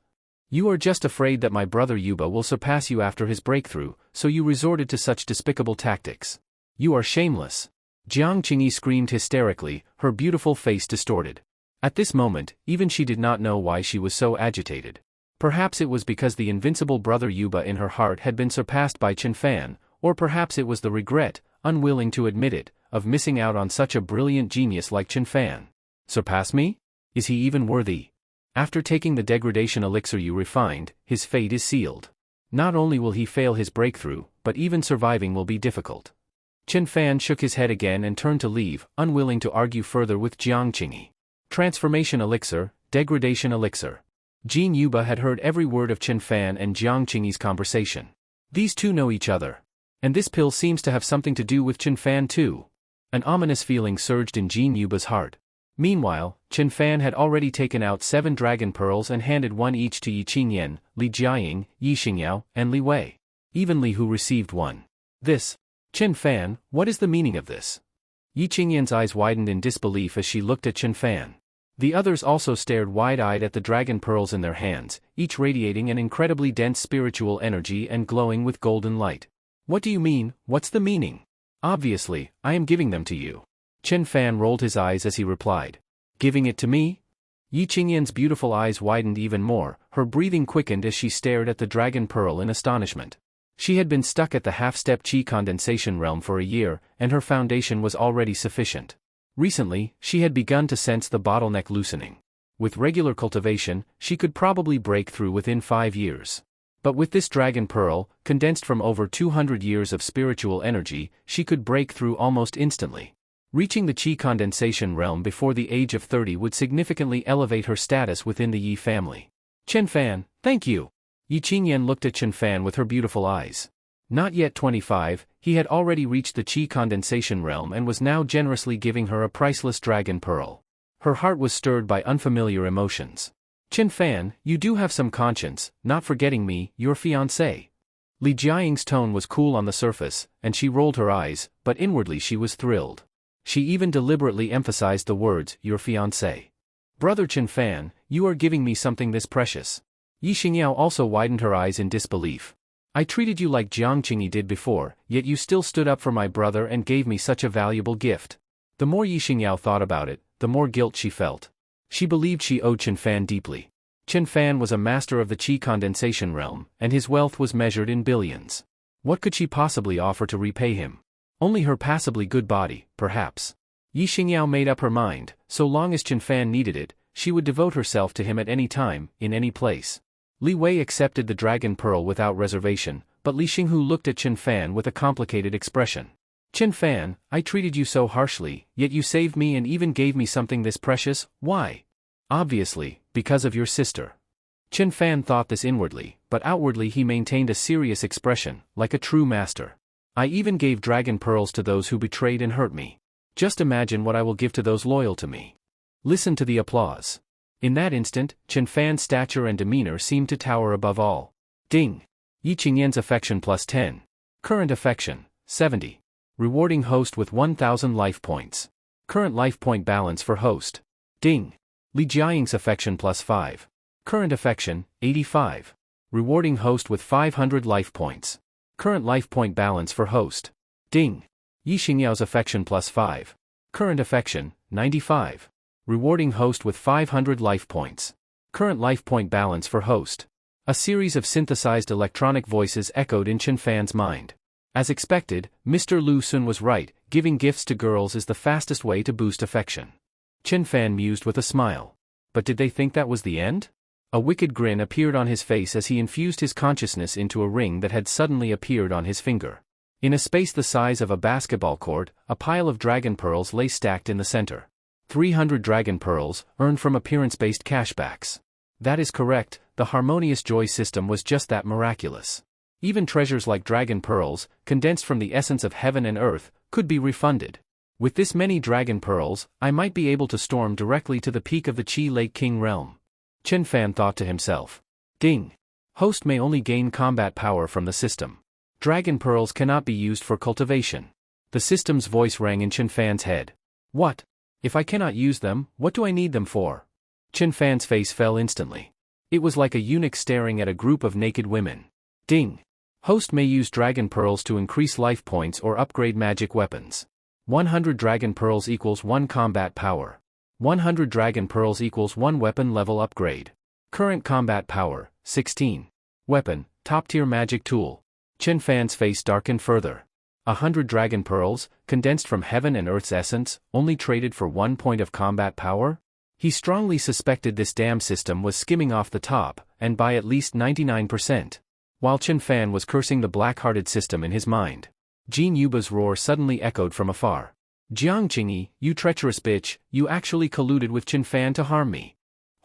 You are just afraid that my brother Yuba will surpass you after his breakthrough, so you resorted to such despicable tactics. You are shameless. Jiang Qingyi screamed hysterically, her beautiful face distorted. At this moment, even she did not know why she was so agitated. Perhaps it was because the invincible brother Yuba in her heart had been surpassed by Chen Fan, or perhaps it was the regret, unwilling to admit it, of missing out on such a brilliant genius like Chen Fan. Surpass me? Is he even worthy? After taking the degradation elixir you refined, his fate is sealed. Not only will he fail his breakthrough, but even surviving will be difficult. Chen Fan shook his head again and turned to leave, unwilling to argue further with Jiang Qingyi. Transformation elixir, degradation elixir. Jin Yuba had heard every word of Chen Fan and Jiang Qingyi's conversation. These two know each other. And this pill seems to have something to do with Chen Fan too. An ominous feeling surged in Jin Yuba's heart. Meanwhile, Chen Fan had already taken out 7 dragon pearls and handed one each to Yi Qingyan, Li Jiaying, Yi Xingyao, and Li Wei. Even Li Hu received one. This. Chen Fan, what is the meaning of this? Yi Qingyan's eyes widened in disbelief as she looked at Chen Fan. The others also stared wide-eyed at the dragon pearls in their hands, each radiating an incredibly dense spiritual energy and glowing with golden light. What do you mean, what's the meaning? Obviously, I am giving them to you. Chen Fan rolled his eyes as he replied. Giving it to me? Yi Qingyan's beautiful eyes widened even more, her breathing quickened as she stared at the dragon pearl in astonishment. She had been stuck at the half-step chi condensation realm for a year, and her foundation was already sufficient. Recently, she had begun to sense the bottleneck loosening. With regular cultivation, she could probably break through within 5 years. But with this dragon pearl, condensed from over 200 years of spiritual energy, she could break through almost instantly. Reaching the chi condensation realm before the age of 30 would significantly elevate her status within the Yi family. Chen Fan, thank you. Yi Qingyan looked at Chen Fan with her beautiful eyes. Not yet 25, he had already reached the chi condensation realm and was now generously giving her a priceless dragon pearl. Her heart was stirred by unfamiliar emotions. Chen Fan, you do have some conscience, not forgetting me, your fiancé. Li Jiaying's tone was cool on the surface, and she rolled her eyes, but inwardly she was thrilled. She even deliberately emphasized the words, your fiancé. Brother Chen Fan, you are giving me something this precious. Yi Xingyao also widened her eyes in disbelief. I treated you like Jiang Qingyi did before, yet you still stood up for my brother and gave me such a valuable gift. The more Yi Xingyao thought about it, the more guilt she felt. She believed she owed Chen Fan deeply. Chen Fan was a master of the chi condensation realm, and his wealth was measured in billions. What could she possibly offer to repay him? Only her passably good body, perhaps. Yi Xingyao made up her mind, so long as Chen Fan needed it, she would devote herself to him at any time, in any place. Li Wei accepted the dragon pearl without reservation, but Li Xinghu looked at Chen Fan with a complicated expression. Chen Fan, I treated you so harshly, yet you saved me and even gave me something this precious, why? Obviously, because of your sister. Chen Fan thought this inwardly, but outwardly he maintained a serious expression, like a true master. I even gave dragon pearls to those who betrayed and hurt me. Just imagine what I will give to those loyal to me. Listen to the applause. In that instant, Chen Fan's stature and demeanor seemed to tower above all. Ding! Yi Qingyan's affection plus 10. Current affection, 70. Rewarding host with 1000 life points. Current life point balance for host. Ding! Li Jiaying's affection plus 5. Current affection, 85. Rewarding host with 500 life points. Current life point balance for host. Ding! Yi Xingyao's affection plus 5. Current affection, 95. Rewarding host with 500 life points. Current life point balance for host. A series of synthesized electronic voices echoed in Chen Fan's mind. As expected, Mr. Lu Sun was right, giving gifts to girls is the fastest way to boost affection. Chen Fan mused with a smile. But did they think that was the end? A wicked grin appeared on his face as he infused his consciousness into a ring that had suddenly appeared on his finger. In a space the size of a basketball court, a pile of dragon pearls lay stacked in the center. 300 dragon pearls, earned from appearance-based cashbacks. That is correct, the harmonious joy system was just that miraculous. Even treasures like dragon pearls, condensed from the essence of heaven and earth, could be refunded. With this many dragon pearls, I might be able to storm directly to the peak of the Chi Lake King realm. Chen Fan thought to himself. Ding! Host may only gain combat power from the system. Dragon pearls cannot be used for cultivation. The system's voice rang in Chen Fan's head. What? If I cannot use them, what do I need them for? Chen Fan's face fell instantly. It was like a eunuch staring at a group of naked women. Ding! Host may use dragon pearls to increase life points or upgrade magic weapons. 100 dragon pearls equals 1 combat power. 100 dragon pearls equals 1 weapon level upgrade. Current combat power, 16. Weapon, top-tier magic tool. Chen Fan's face darkened further. 100 dragon pearls, condensed from heaven and earth's essence, only traded for 1 point of combat power? He strongly suspected this damn system was skimming off the top, and by at least 99%. While Chen Fan was cursing the black-hearted system in his mind, Jin Yuba's roar suddenly echoed from afar. Jiang Qingyi, you treacherous bitch, you actually colluded with Chen Fan to harm me.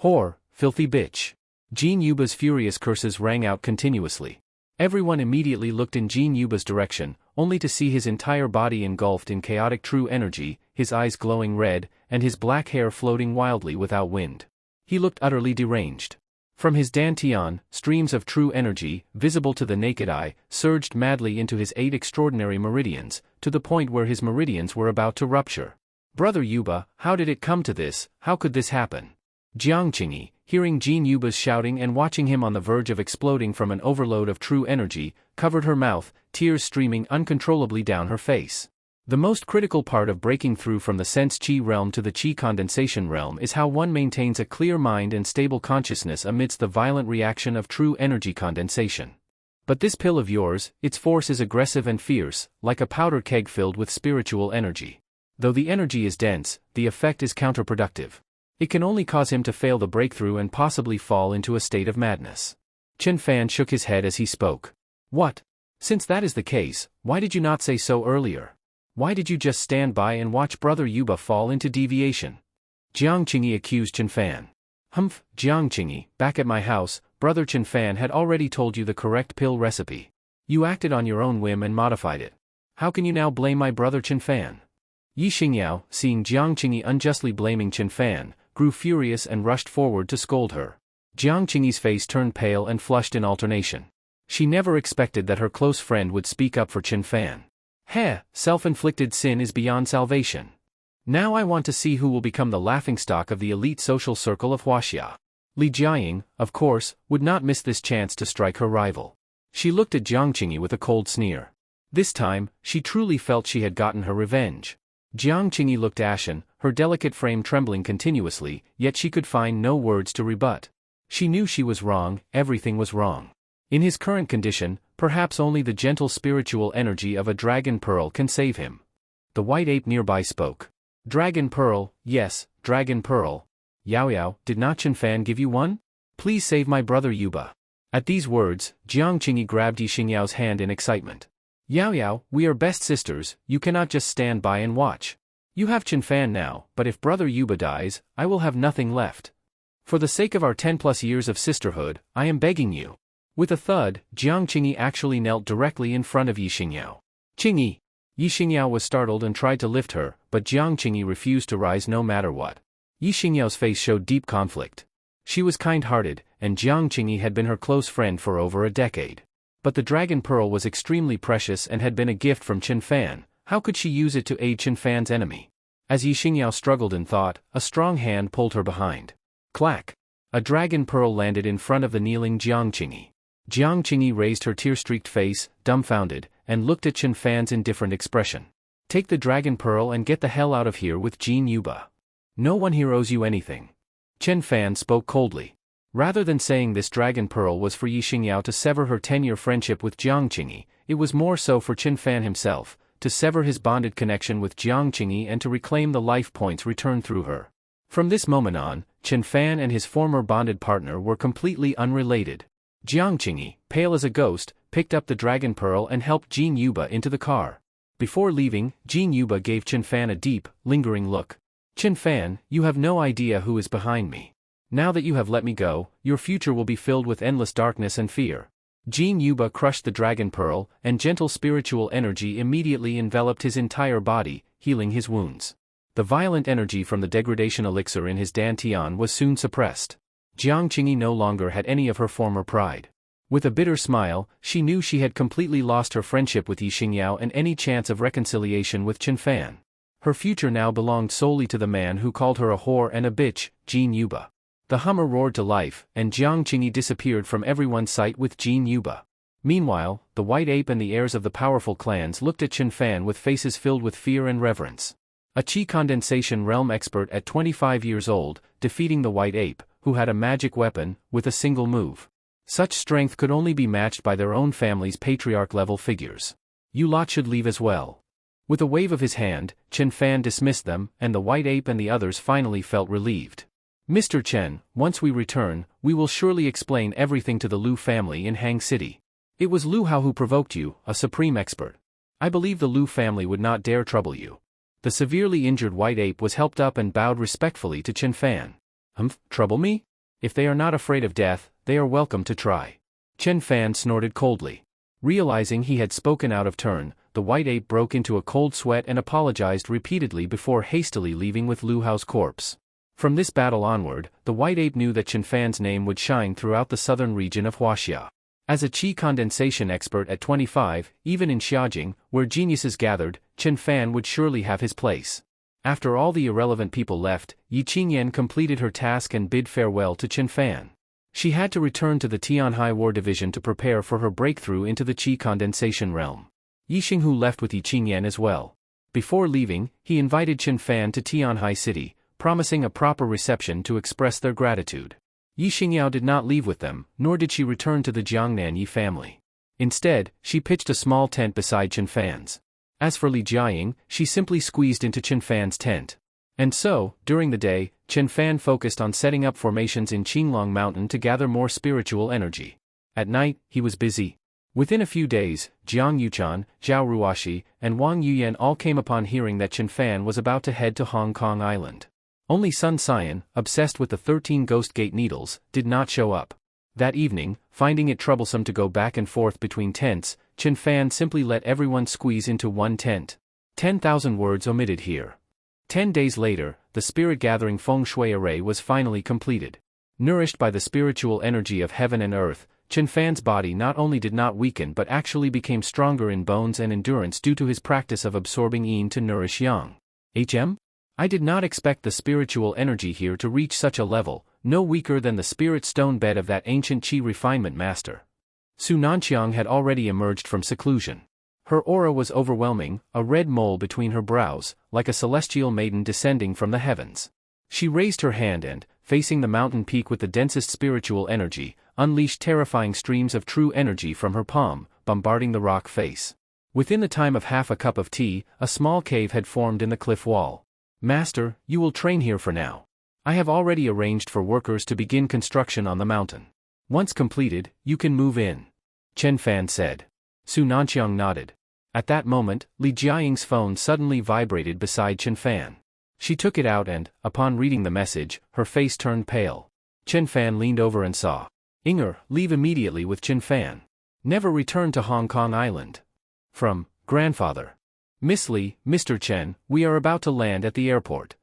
Whore, filthy bitch. Jin Yuba's furious curses rang out continuously. Everyone immediately looked in Jin Yuba's direction, only to see his entire body engulfed in chaotic true energy, his eyes glowing red, and his black hair floating wildly without wind. He looked utterly deranged. From his dantian, streams of true energy, visible to the naked eye, surged madly into his 8 extraordinary meridians, to the point where his meridians were about to rupture. Brother Yuba, how did it come to this? How could this happen? Jiang Qingyi, hearing Jin Yuba's shouting and watching him on the verge of exploding from an overload of true energy, covered her mouth, tears streaming uncontrollably down her face. The most critical part of breaking through from the sense chi realm to the chi condensation realm is how one maintains a clear mind and stable consciousness amidst the violent reaction of true energy condensation. But this pill of yours, its force is aggressive and fierce, like a powder keg filled with spiritual energy. Though the energy is dense, the effect is counterproductive. It can only cause him to fail the breakthrough and possibly fall into a state of madness. Chen Fan shook his head as he spoke. What? Since that is the case, why did you not say so earlier? Why did you just stand by and watch Brother Yuba fall into deviation? Jiang Qingyi accused Chen Fan. Humph, Jiang Qingyi, back at my house, Brother Chen Fan had already told you the correct pill recipe. You acted on your own whim and modified it. How can you now blame my brother Chen Fan? Yi Xingyao, seeing Jiang Qingyi unjustly blaming Chen Fan, grew furious and rushed forward to scold her. Jiang Qingyi's face turned pale and flushed in alternation. She never expected that her close friend would speak up for Chen Fan. Heh, self-inflicted sin is beyond salvation. Now I want to see who will become the laughingstock of the elite social circle of Huaxia. Li Jiaying, of course, would not miss this chance to strike her rival. She looked at Jiang Qingyi with a cold sneer. This time, she truly felt she had gotten her revenge. Jiang Qingyi looked ashen, her delicate frame trembling continuously, yet she could find no words to rebut. She knew she was wrong, everything was wrong. In his current condition, perhaps only the gentle spiritual energy of a dragon pearl can save him. The white ape nearby spoke. Dragon pearl, yes, dragon pearl. Yao Yao, did not Chen Fan give you one? Please save my brother Yuba. At these words, Jiang Qingyi grabbed Yi Xingyao's hand in excitement. Yao Yao, we are best sisters, you cannot just stand by and watch. You have Chen Fan now, but if brother Yuba dies, I will have nothing left. For the sake of our 10+ years of sisterhood, I am begging you. With a thud, Jiang Qingyi actually knelt directly in front of Yi Xingyao. Qingyi! Yi Xingyao was startled and tried to lift her, but Jiang Qingyi refused to rise no matter what. Yi Xingyao's face showed deep conflict. She was kind-hearted, and Jiang Qingyi had been her close friend for over a decade. But the dragon pearl was extremely precious and had been a gift from Chen Fan. How could she use it to aid Chen Fan's enemy? As Yi Xingyao struggled in thought, a strong hand pulled her behind. Clack! A dragon pearl landed in front of the kneeling Jiang Qingyi. Jiang Qingyi raised her tear-streaked face, dumbfounded, and looked at Chen Fan's indifferent expression. Take the dragon pearl and get the hell out of here with Jin Yuba. No one here owes you anything. Chen Fan spoke coldly. Rather than saying this dragon pearl was for Yi Xingyao to sever her 10-year friendship with Jiang Qingyi, it was more so for Chen Fan himself, to sever his bonded connection with Jiang Qingyi and to reclaim the life points returned through her. From this moment on, Chen Fan and his former bonded partner were completely unrelated. Jiang Qingyi, pale as a ghost, picked up the dragon pearl and helped Jin Yuba into the car. Before leaving, Jin Yuba gave Chen Fan a deep, lingering look. Chen Fan, you have no idea who is behind me. Now that you have let me go, your future will be filled with endless darkness and fear. Jin Yuba crushed the dragon pearl, and gentle spiritual energy immediately enveloped his entire body, healing his wounds. The violent energy from the degradation elixir in his dantian was soon suppressed. Jiang Qingyi no longer had any of her former pride. With a bitter smile, she knew she had completely lost her friendship with Yi Xingyao and any chance of reconciliation with Chen Fan. Her future now belonged solely to the man who called her a whore and a bitch, Jin Yuba. The Hummer roared to life, and Jiang Qingyi disappeared from everyone's sight with Jin Yuba. Meanwhile, the White Ape and the heirs of the powerful clans looked at Chen Fan with faces filled with fear and reverence. A Qi condensation realm expert at 25 years old, defeating the White Ape, who had a magic weapon, with a single move. Such strength could only be matched by their own family's patriarch-level figures. You lot should leave as well. With a wave of his hand, Chen Fan dismissed them, and the White Ape and the others finally felt relieved. Mr. Chen, once we return, we will surely explain everything to the Liu family in Hang City. It was Liu Hao who provoked you, a supreme expert. I believe the Liu family would not dare trouble you. The severely injured White Ape was helped up and bowed respectfully to Chen Fan. Trouble me? If they are not afraid of death, they are welcome to try. Chen Fan snorted coldly. Realizing he had spoken out of turn, the White Ape broke into a cold sweat and apologized repeatedly before hastily leaving with Liu Hao's corpse. From this battle onward, the White Ape knew that Chen Fan's name would shine throughout the southern region of Huaxia. As a Qi condensation expert at 25, even in Xiaojing, where geniuses gathered, Chen Fan would surely have his place. After all the irrelevant people left, Yi Qingyan completed her task and bid farewell to Chen Fan. She had to return to the Tianhai War Division to prepare for her breakthrough into the Qi condensation realm. Yi Xinghu left with Yi Qingyan as well. Before leaving, he invited Chen Fan to Tianhai City, promising a proper reception to express their gratitude. Yi Xingyao did not leave with them, nor did she return to the Jiangnan Yi family. Instead, she pitched a small tent beside Chen Fan's. As for Li Jiaying, she simply squeezed into Chen Fan's tent. And so, during the day, Chen Fan focused on setting up formations in Qinglong Mountain to gather more spiritual energy. At night, he was busy. Within a few days, Jiang Yuchan, Zhao Ruoxi, and Wang Yuyan all came upon hearing that Chen Fan was about to head to Hong Kong Island. Only Sun Xian, obsessed with the 13 Ghost Gate needles, did not show up. That evening, finding it troublesome to go back and forth between tents, Chen Fan simply let everyone squeeze into one tent. 10,000 words omitted here. 10 days later, the spirit-gathering feng shui array was finally completed. Nourished by the spiritual energy of heaven and earth, Chen Fan's body not only did not weaken but actually became stronger in bones and endurance due to his practice of absorbing yin to nourish yang. I did not expect the spiritual energy here to reach such a level, no weaker than the spirit stone bed of that ancient Qi refinement master. Su Nanqiang had already emerged from seclusion. Her aura was overwhelming, a red mole between her brows, like a celestial maiden descending from the heavens. She raised her hand and, facing the mountain peak with the densest spiritual energy, unleashed terrifying streams of true energy from her palm, bombarding the rock face. Within the time of half a cup of tea, a small cave had formed in the cliff wall. Master, you will train here for now. I have already arranged for workers to begin construction on the mountain. Once completed, you can move in. Chen Fan said. Su Nanqiang nodded. At that moment, Li Jiaying's phone suddenly vibrated beside Chen Fan. She took it out and, upon reading the message, her face turned pale. Chen Fan leaned over and saw. Inger, leave immediately with Chen Fan. Never return to Hong Kong Island. From, Grandfather. Miss Li, Mr. Chen, we are about to land at the airport.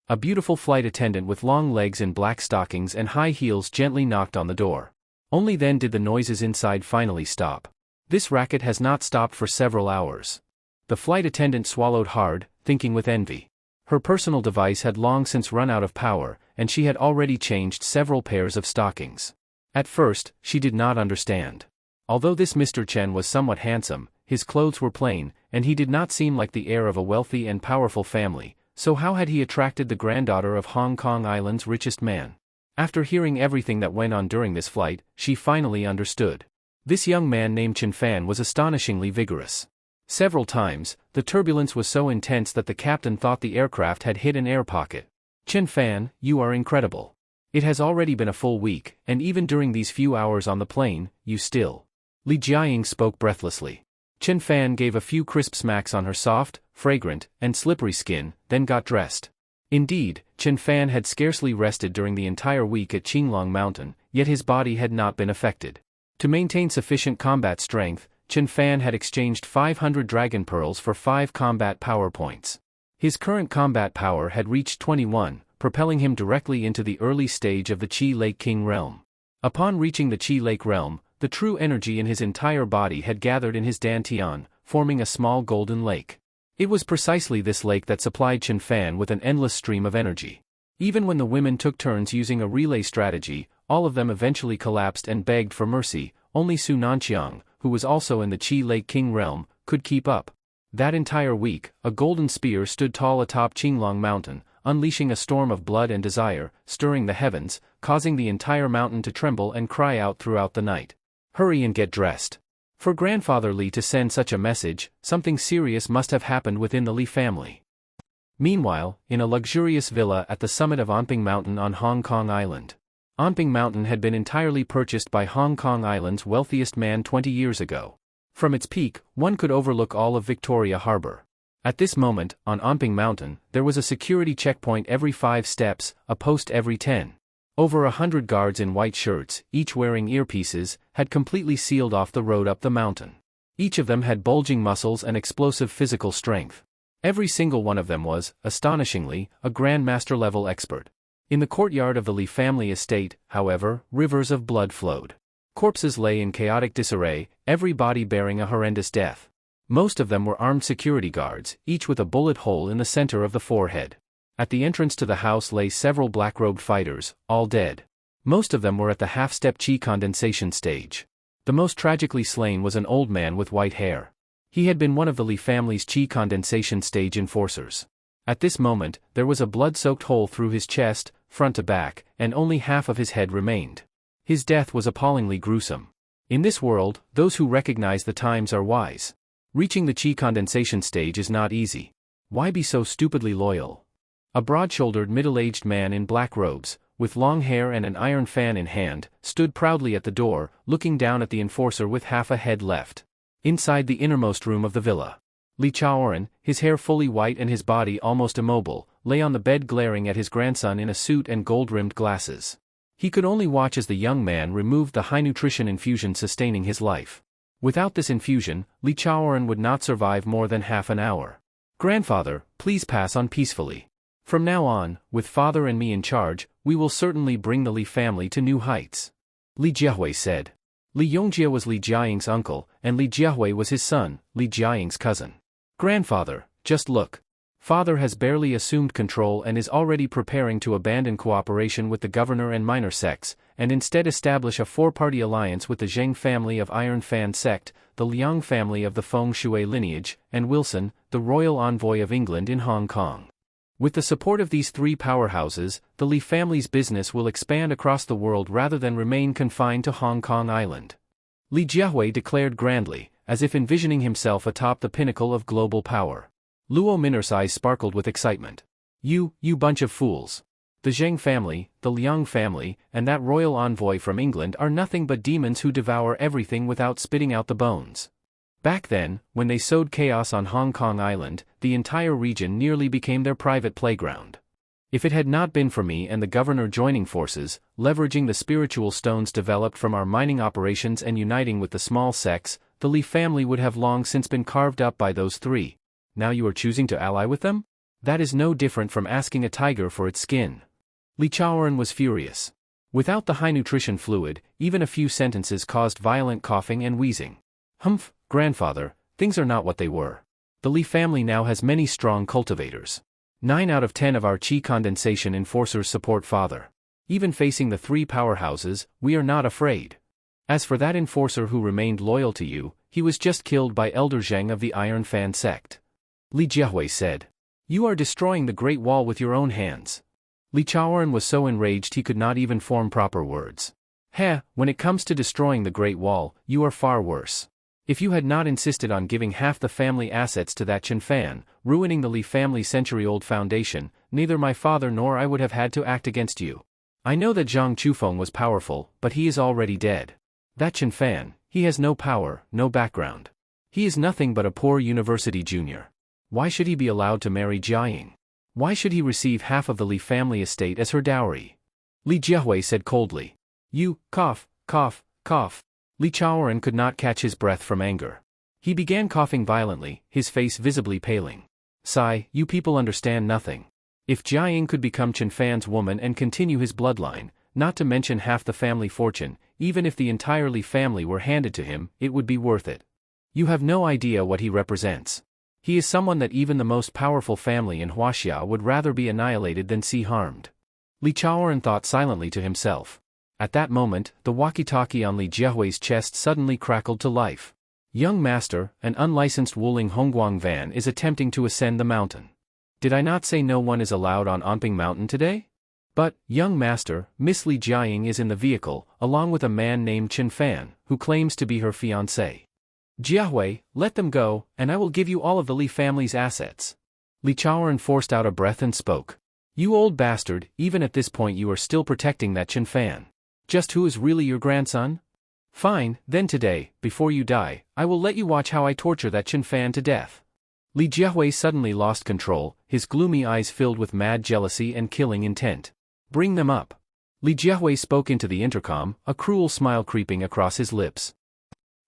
A beautiful flight attendant with long legs and black stockings and high heels gently knocked on the door. Only then did the noises inside finally stop. This racket has not stopped for several hours. The flight attendant swallowed hard, thinking with envy. Her personal device had long since run out of power, and she had already changed several pairs of stockings. At first, she did not understand. Although this Mr. Chen was somewhat handsome, his clothes were plain, and he did not seem like the heir of a wealthy and powerful family, so how had he attracted the granddaughter of Hong Kong Island's richest man? After hearing everything that went on during this flight, she finally understood. This young man named Chen Fan was astonishingly vigorous. Several times, the turbulence was so intense that the captain thought the aircraft had hit an air pocket. Chen Fan, you are incredible. It has already been a full week, and even during these few hours on the plane, you still. Li Jiaying spoke breathlessly. Chen Fan gave a few crisp smacks on her soft, fragrant, and slippery skin, then got dressed. Indeed, Chen Fan had scarcely rested during the entire week at Qinglong Mountain, yet his body had not been affected. To maintain sufficient combat strength, Chen Fan had exchanged 500 dragon pearls for 5 combat power points. His current combat power had reached 21, propelling him directly into the early stage of the Qi Lake King realm. Upon reaching the Qi Lake realm, the true energy in his entire body had gathered in his dantian, forming a small golden lake. It was precisely this lake that supplied Chen Fan with an endless stream of energy. Even when the women took turns using a relay strategy, all of them eventually collapsed and begged for mercy. Only Su Nanqiang, who was also in the Qi Lake King realm, could keep up. That entire week, a golden spear stood tall atop Qinglong Mountain, unleashing a storm of blood and desire, stirring the heavens, causing the entire mountain to tremble and cry out throughout the night. Hurry and get dressed. For Grandfather Li to send such a message, something serious must have happened within the Li family. Meanwhile, in a luxurious villa at the summit of Anping Mountain on Hong Kong Island. Anping Mountain had been entirely purchased by Hong Kong Island's wealthiest man 20 years ago. From its peak, one could overlook all of Victoria Harbour. At this moment, on Anping Mountain, there was a security checkpoint every 5 steps, a post every 10. Over 100 guards in white shirts, each wearing earpieces, had completely sealed off the road up the mountain. Each of them had bulging muscles and explosive physical strength. Every single one of them was, astonishingly, a Grandmaster-level expert. In the courtyard of the Li family estate, however, rivers of blood flowed. Corpses lay in chaotic disarray, every body bearing a horrendous death. Most of them were armed security guards, each with a bullet hole in the center of the forehead. At the entrance to the house lay several black-robed fighters, all dead. Most of them were at the half-step Qi condensation stage. The most tragically slain was an old man with white hair. He had been one of the Li family's Qi condensation stage enforcers. At this moment, there was a blood-soaked hole through his chest, front to back, and only half of his head remained. His death was appallingly gruesome. In this world, those who recognize the times are wise. Reaching the Qi condensation stage is not easy. Why be so stupidly loyal? A broad-shouldered middle-aged man in black robes, with long hair and an iron fan in hand, stood proudly at the door, looking down at the enforcer with half a head left. Inside the innermost room of the villa, Li Chaoran, his hair fully white and his body almost immobile, lay on the bed glaring at his grandson in a suit and gold-rimmed glasses. He could only watch as the young man removed the high-nutrition infusion sustaining his life. Without this infusion, Li Chaoran would not survive more than half an hour. "Grandfather, please pass on peacefully. From now on, with father and me in charge, we will certainly bring the Li family to new heights," Li Jiahui said. Li Yongjie was Li Jiaying's uncle, and Li Jiahui was his son, Li Jiaying's cousin. "Grandfather, just look. Father has barely assumed control and is already preparing to abandon cooperation with the governor and minor sects, and instead establish a 4-party alliance with the Zheng family of Iron Fan sect, the Liang family of the Feng Shui lineage, and Wilson, the royal envoy of England in Hong Kong. With the support of these 3 powerhouses, the Li family's business will expand across the world rather than remain confined to Hong Kong Island," Li Jiahui declared grandly, as if envisioning himself atop the pinnacle of global power. Luo Min'er's eyes sparkled with excitement. You bunch of fools. The Zheng family, the Liang family, and that royal envoy from England are nothing but demons who devour everything without spitting out the bones. Back then, when they sowed chaos on Hong Kong Island, the entire region nearly became their private playground. If it had not been for me and the governor joining forces, leveraging the spiritual stones developed from our mining operations and uniting with the small sects, the Li family would have long since been carved up by those 3. Now you are choosing to ally with them? That is no different from asking a tiger for its skin. Li Chaoran was furious. Without the high nutrition fluid, even a few sentences caused violent coughing and wheezing. "Humph, grandfather, things are not what they were. The Li family now has many strong cultivators. 9 out of 10 of our Qi condensation enforcers support father. Even facing the 3 powerhouses, we are not afraid. As for that enforcer who remained loyal to you, he was just killed by Elder Zheng of the Iron Fan sect," Li Jiahui said. "You are destroying the Great Wall with your own hands." Li Chaoran was so enraged he could not even form proper words. When it comes to destroying the Great Wall, you are far worse. If you had not insisted on giving half the family assets to that Chen Fan, ruining the Li family century-old foundation, neither my father nor I would have had to act against you. I know that Zhang Chufeng was powerful, but he is already dead. That Chen Fan, he has no power, no background. He is nothing but a poor university junior. Why should he be allowed to marry Jiaying? Why should he receive half of the Li family estate as her dowry?" Li Jiahui said coldly. "You, cough, cough, cough." Li Chaoran could not catch his breath from anger. He began coughing violently, his face visibly paling. "Sigh, you people understand nothing. If Jiaying could become Chen Fan's woman and continue his bloodline, not to mention half the family fortune, even if the entire Li family were handed to him, it would be worth it. You have no idea what he represents. He is someone that even the most powerful family in Huaxia would rather be annihilated than see harmed. Li Chaoran thought silently to himself. At that moment, the walkie-talkie on Li Jiehui's chest suddenly crackled to life. Young master, an unlicensed Wuling Hongguang van is attempting to ascend the mountain. Did I not say no one is allowed on Anping Mountain today? But, young master, Miss Li Jiaying is in the vehicle, along with a man named Chen Fan, who claims to be her fiancé. Jiehui, let them go, and I will give you all of the Li family's assets. Li Chaoran forced out a breath and spoke. You old bastard, even at this point you are still protecting that Chen Fan. Just who is really your grandson? Fine, then today, before you die, I will let you watch how I torture that Chen Fan to death. Li Jiehui suddenly lost control, his gloomy eyes filled with mad jealousy and killing intent. Bring them up. Li Jiehui spoke into the intercom, a cruel smile creeping across his lips.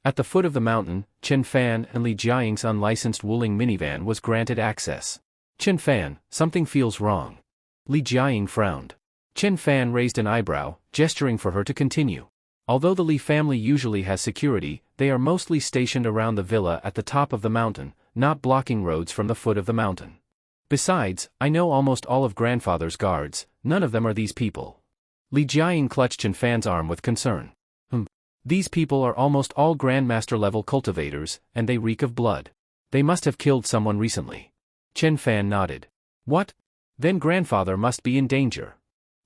At the foot of the mountain, Chen Fan and Li Jiaying's unlicensed Wuling minivan was granted access. Chen Fan, something feels wrong. Li Jiaying frowned. Chen Fan raised an eyebrow, gesturing for her to continue. Although the Li family usually has security, they are mostly stationed around the villa at the top of the mountain, not blocking roads from the foot of the mountain. Besides, I know almost all of grandfather's guards, none of them are these people. Li Jiaying clutched Chen Fan's arm with concern. These people are almost all grandmaster-level cultivators, and they reek of blood. They must have killed someone recently. Chen Fan nodded. What? Then grandfather must be in danger.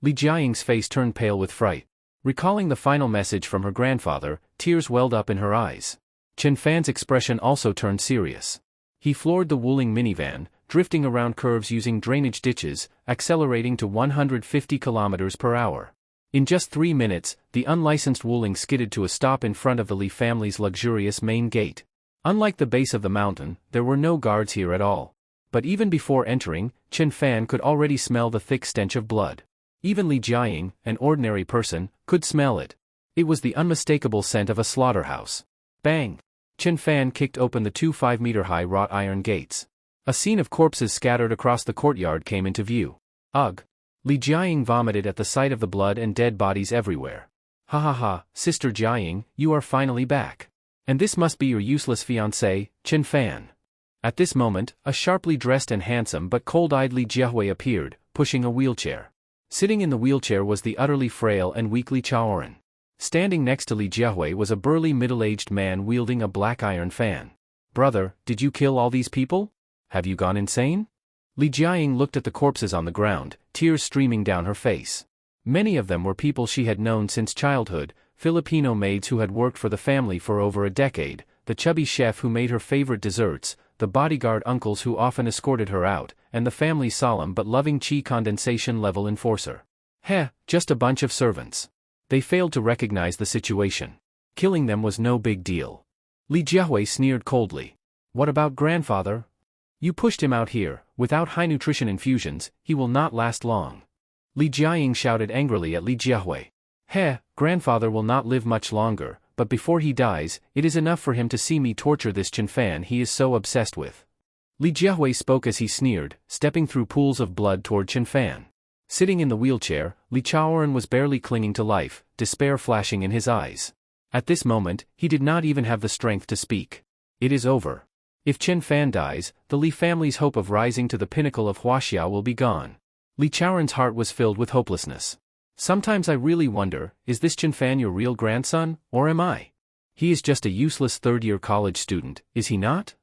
Li Jiaying's face turned pale with fright. Recalling the final message from her grandfather, tears welled up in her eyes. Chen Fan's expression also turned serious. He floored the Wuling minivan, drifting around curves using drainage ditches, accelerating to 150 kilometers per hour. In just 3 minutes, the unlicensed Wuling skidded to a stop in front of the Li family's luxurious main gate. Unlike the base of the mountain, there were no guards here at all. But even before entering, Chen Fan could already smell the thick stench of blood. Even Li Jiaying, an ordinary person, could smell it. It was the unmistakable scent of a slaughterhouse. Bang! Chen Fan kicked open the 2 5-meter-high wrought iron gates. A scene of corpses scattered across the courtyard came into view. Ugh! Li Jiaying vomited at the sight of the blood and dead bodies everywhere. Ha ha ha, Sister Jiaying, you are finally back. And this must be your useless fiancé, Chen Fan. At this moment, a sharply dressed and handsome but cold-eyed Li Jiehui appeared, pushing a wheelchair. Sitting in the wheelchair was the utterly frail and weak Li Chaoran. Standing next to Li Jiehui was a burly middle-aged man wielding a black iron fan. Brother, did you kill all these people? Have you gone insane? Li Jiaying looked at the corpses on the ground, tears streaming down her face. Many of them were people she had known since childhood, Filipino maids who had worked for the family for over a decade, the chubby chef who made her favorite desserts, the bodyguard uncles who often escorted her out, and the family's solemn but loving chi condensation level enforcer. Heh, just a bunch of servants. They failed to recognize the situation. Killing them was no big deal. Li Jiehui sneered coldly. What about grandfather? You pushed him out here, without high nutrition infusions, he will not last long. Li Jiaying shouted angrily at Li Jiehui. Heh, grandfather will not live much longer, but before he dies, it is enough for him to see me torture this Chen Fan he is so obsessed with. Li Jiehui spoke as he sneered, stepping through pools of blood toward Chen Fan. Sitting in the wheelchair, Li Chaoran was barely clinging to life, despair flashing in his eyes. At this moment, he did not even have the strength to speak. It is over. If Chen Fan dies, the Li family's hope of rising to the pinnacle of Huaxia will be gone. Li Chaoran's heart was filled with hopelessness. Sometimes I really wonder, is this Chen Fan your real grandson, or am I? He is just a useless third-year college student, is he not?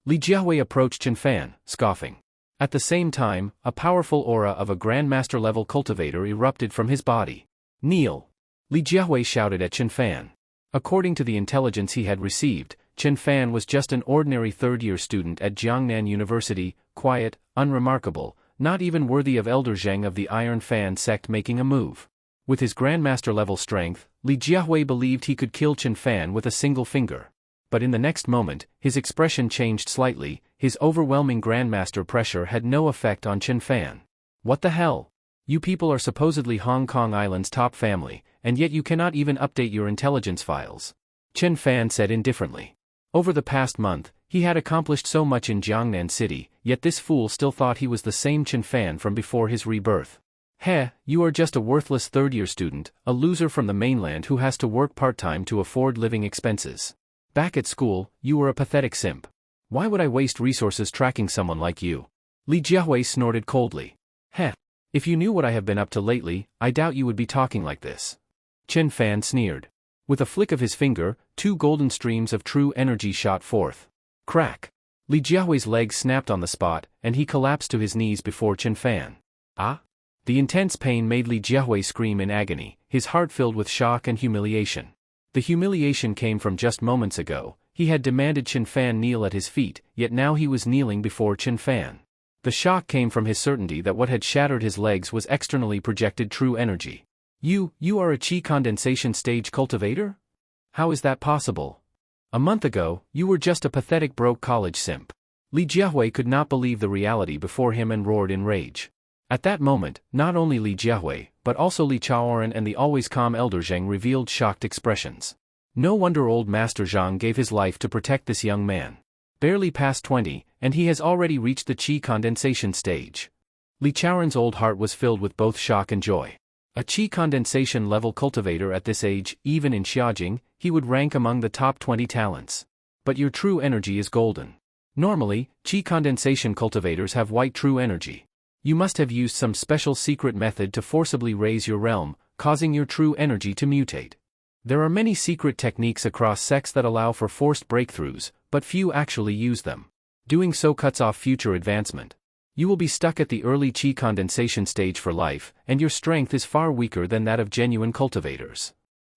Li Jiehui approached Chen Fan, scoffing. At the same time, a powerful aura of a grandmaster-level cultivator erupted from his body. Kneel! Li Jiehui shouted at Chen Fan. According to the intelligence he had received, Chen Fan was just an ordinary third-year student at Jiangnan University, quiet, unremarkable, not even worthy of Elder Zheng of the Iron Fan sect making a move. With his grandmaster-level strength, Li Jiehui believed he could kill Chen Fan with a single finger. But in the next moment, his expression changed slightly, his overwhelming grandmaster pressure had no effect on Chen Fan. What the hell? You people are supposedly Hong Kong Island's top family, and yet you cannot even update your intelligence files. Chen Fan said indifferently. Over the past month, he had accomplished so much in Jiangnan City, yet this fool still thought he was the same Chen Fan from before his rebirth. Heh, you are just a worthless third-year student, a loser from the mainland who has to work part-time to afford living expenses. Back at school, you were a pathetic simp. Why would I waste resources tracking someone like you? Li Jiahui snorted coldly. Heh. If you knew what I have been up to lately, I doubt you would be talking like this. Chen Fan sneered. With a flick of his finger, 2 golden streams of true energy shot forth. Crack. Li Jiahui's legs snapped on the spot, and he collapsed to his knees before Chen Fan. Ah? The intense pain made Li Jiahui scream in agony, his heart filled with shock and humiliation. The humiliation came from just moments ago. He had demanded Chen Fan kneel at his feet, yet now he was kneeling before Chen Fan. The shock came from his certainty that what had shattered his legs was externally projected true energy. You are a chi condensation stage cultivator? How is that possible? A month ago, you were just a pathetic broke college simp. Li Jiahui could not believe the reality before him and roared in rage. At that moment, not only Li Jiahui, but also Li Chaoran and the always calm Elder Zheng revealed shocked expressions. No wonder old Master Zhang gave his life to protect this young man. Barely past 20, and he has already reached the chi condensation stage. Li Chaoran's old heart was filled with both shock and joy. A chi condensation level cultivator at this age, even in Xiaojing, he would rank among the top 20 talents. But your true energy is golden. Normally, chi condensation cultivators have white true energy. You must have used some special secret method to forcibly raise your realm, causing your true energy to mutate. There are many secret techniques across sects that allow for forced breakthroughs, but few actually use them. Doing so cuts off future advancement. You will be stuck at the early chi condensation stage for life, and your strength is far weaker than that of genuine cultivators.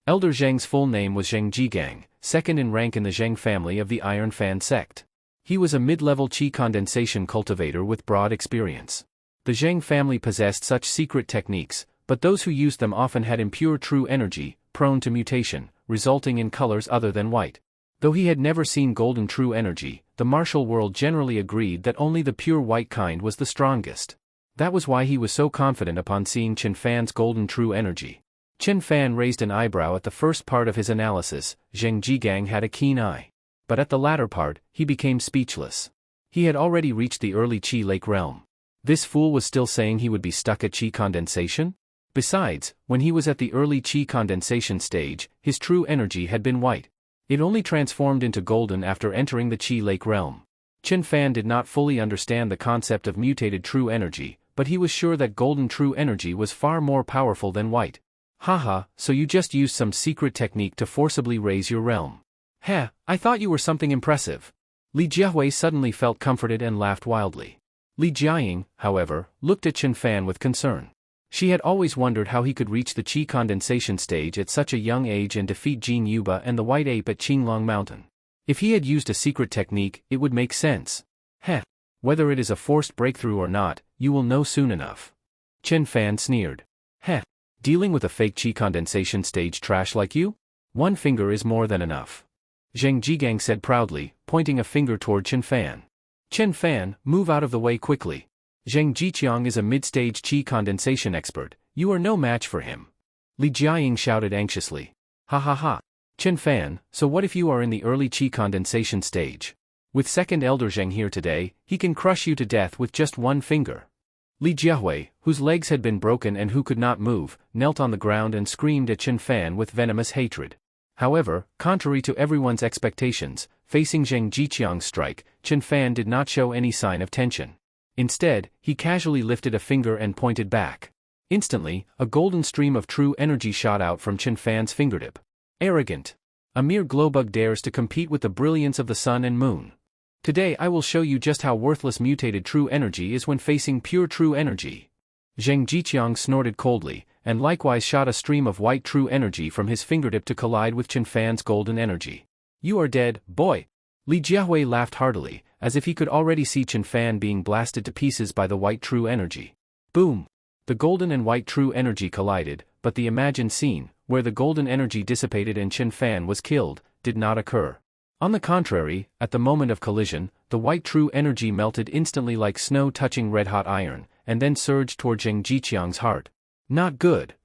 Elder Zheng's full name was Zheng Jigang, second in rank in the Zheng family of the Iron Fan sect. He was a mid-level chi condensation cultivator with broad experience. The Zheng family possessed such secret techniques, but those who used them often had impure true energy, prone to mutation, resulting in colors other than white. Though he had never seen golden true energy, the martial world generally agreed that only the pure white kind was the strongest. That was why he was so confident upon seeing Chen Fan's golden true energy. Chen Fan raised an eyebrow at the first part of his analysis. Zheng Jigang had a keen eye. But at the latter part, he became speechless. He had already reached the early Chi Lake realm. This fool was still saying he would be stuck at chi condensation? Besides, when he was at the early chi condensation stage, his true energy had been white. It only transformed into golden after entering the Chi Lake realm. Chen Fan did not fully understand the concept of mutated true energy, but he was sure that golden true energy was far more powerful than white. Haha, so you just used some secret technique to forcibly raise your realm. Heh, I thought you were something impressive. Li Jiahui suddenly felt comforted and laughed wildly. Li Jiaying, however, looked at Chen Fan with concern. She had always wondered how he could reach the chi condensation stage at such a young age and defeat Jin Yuba and the White Ape at Qinglong Mountain. If he had used a secret technique, it would make sense. Heh. Whether it is a forced breakthrough or not, you will know soon enough. Chen Fan sneered. Heh. Dealing with a fake chi condensation stage trash like you? One finger is more than enough. Zheng Jigang said proudly, pointing a finger toward Chen Fan. Chen Fan, move out of the way quickly. Zheng Jiqiang is a mid-stage chi condensation expert. You are no match for him. Li Jiaying shouted anxiously. Ha ha ha. Chen Fan, so what if you are in the early chi condensation stage? With second Elder Zheng here today, he can crush you to death with just one finger. Li Jiahui, whose legs had been broken and who could not move, knelt on the ground and screamed at Chen Fan with venomous hatred. However, contrary to everyone's expectations, facing Zheng Jiqiang's strike, Chen Fan did not show any sign of tension. Instead, he casually lifted a finger and pointed back. Instantly, a golden stream of true energy shot out from Chen Fan's fingertip. Arrogant. A mere glowbug dares to compete with the brilliance of the sun and moon. Today I will show you just how worthless mutated true energy is when facing pure true energy. Zheng Jiqiang snorted coldly, and likewise shot a stream of white true energy from his fingertip to collide with Chen Fan's golden energy. You are dead, boy. Li Jiahui laughed heartily, as if he could already see Chen Fan being blasted to pieces by the white true energy. Boom! The golden and white true energy collided, but the imagined scene, where the golden energy dissipated and Chen Fan was killed, did not occur. On the contrary, at the moment of collision, the white true energy melted instantly like snow touching red-hot iron, and then surged toward Zheng Jiqiang's heart. Not good.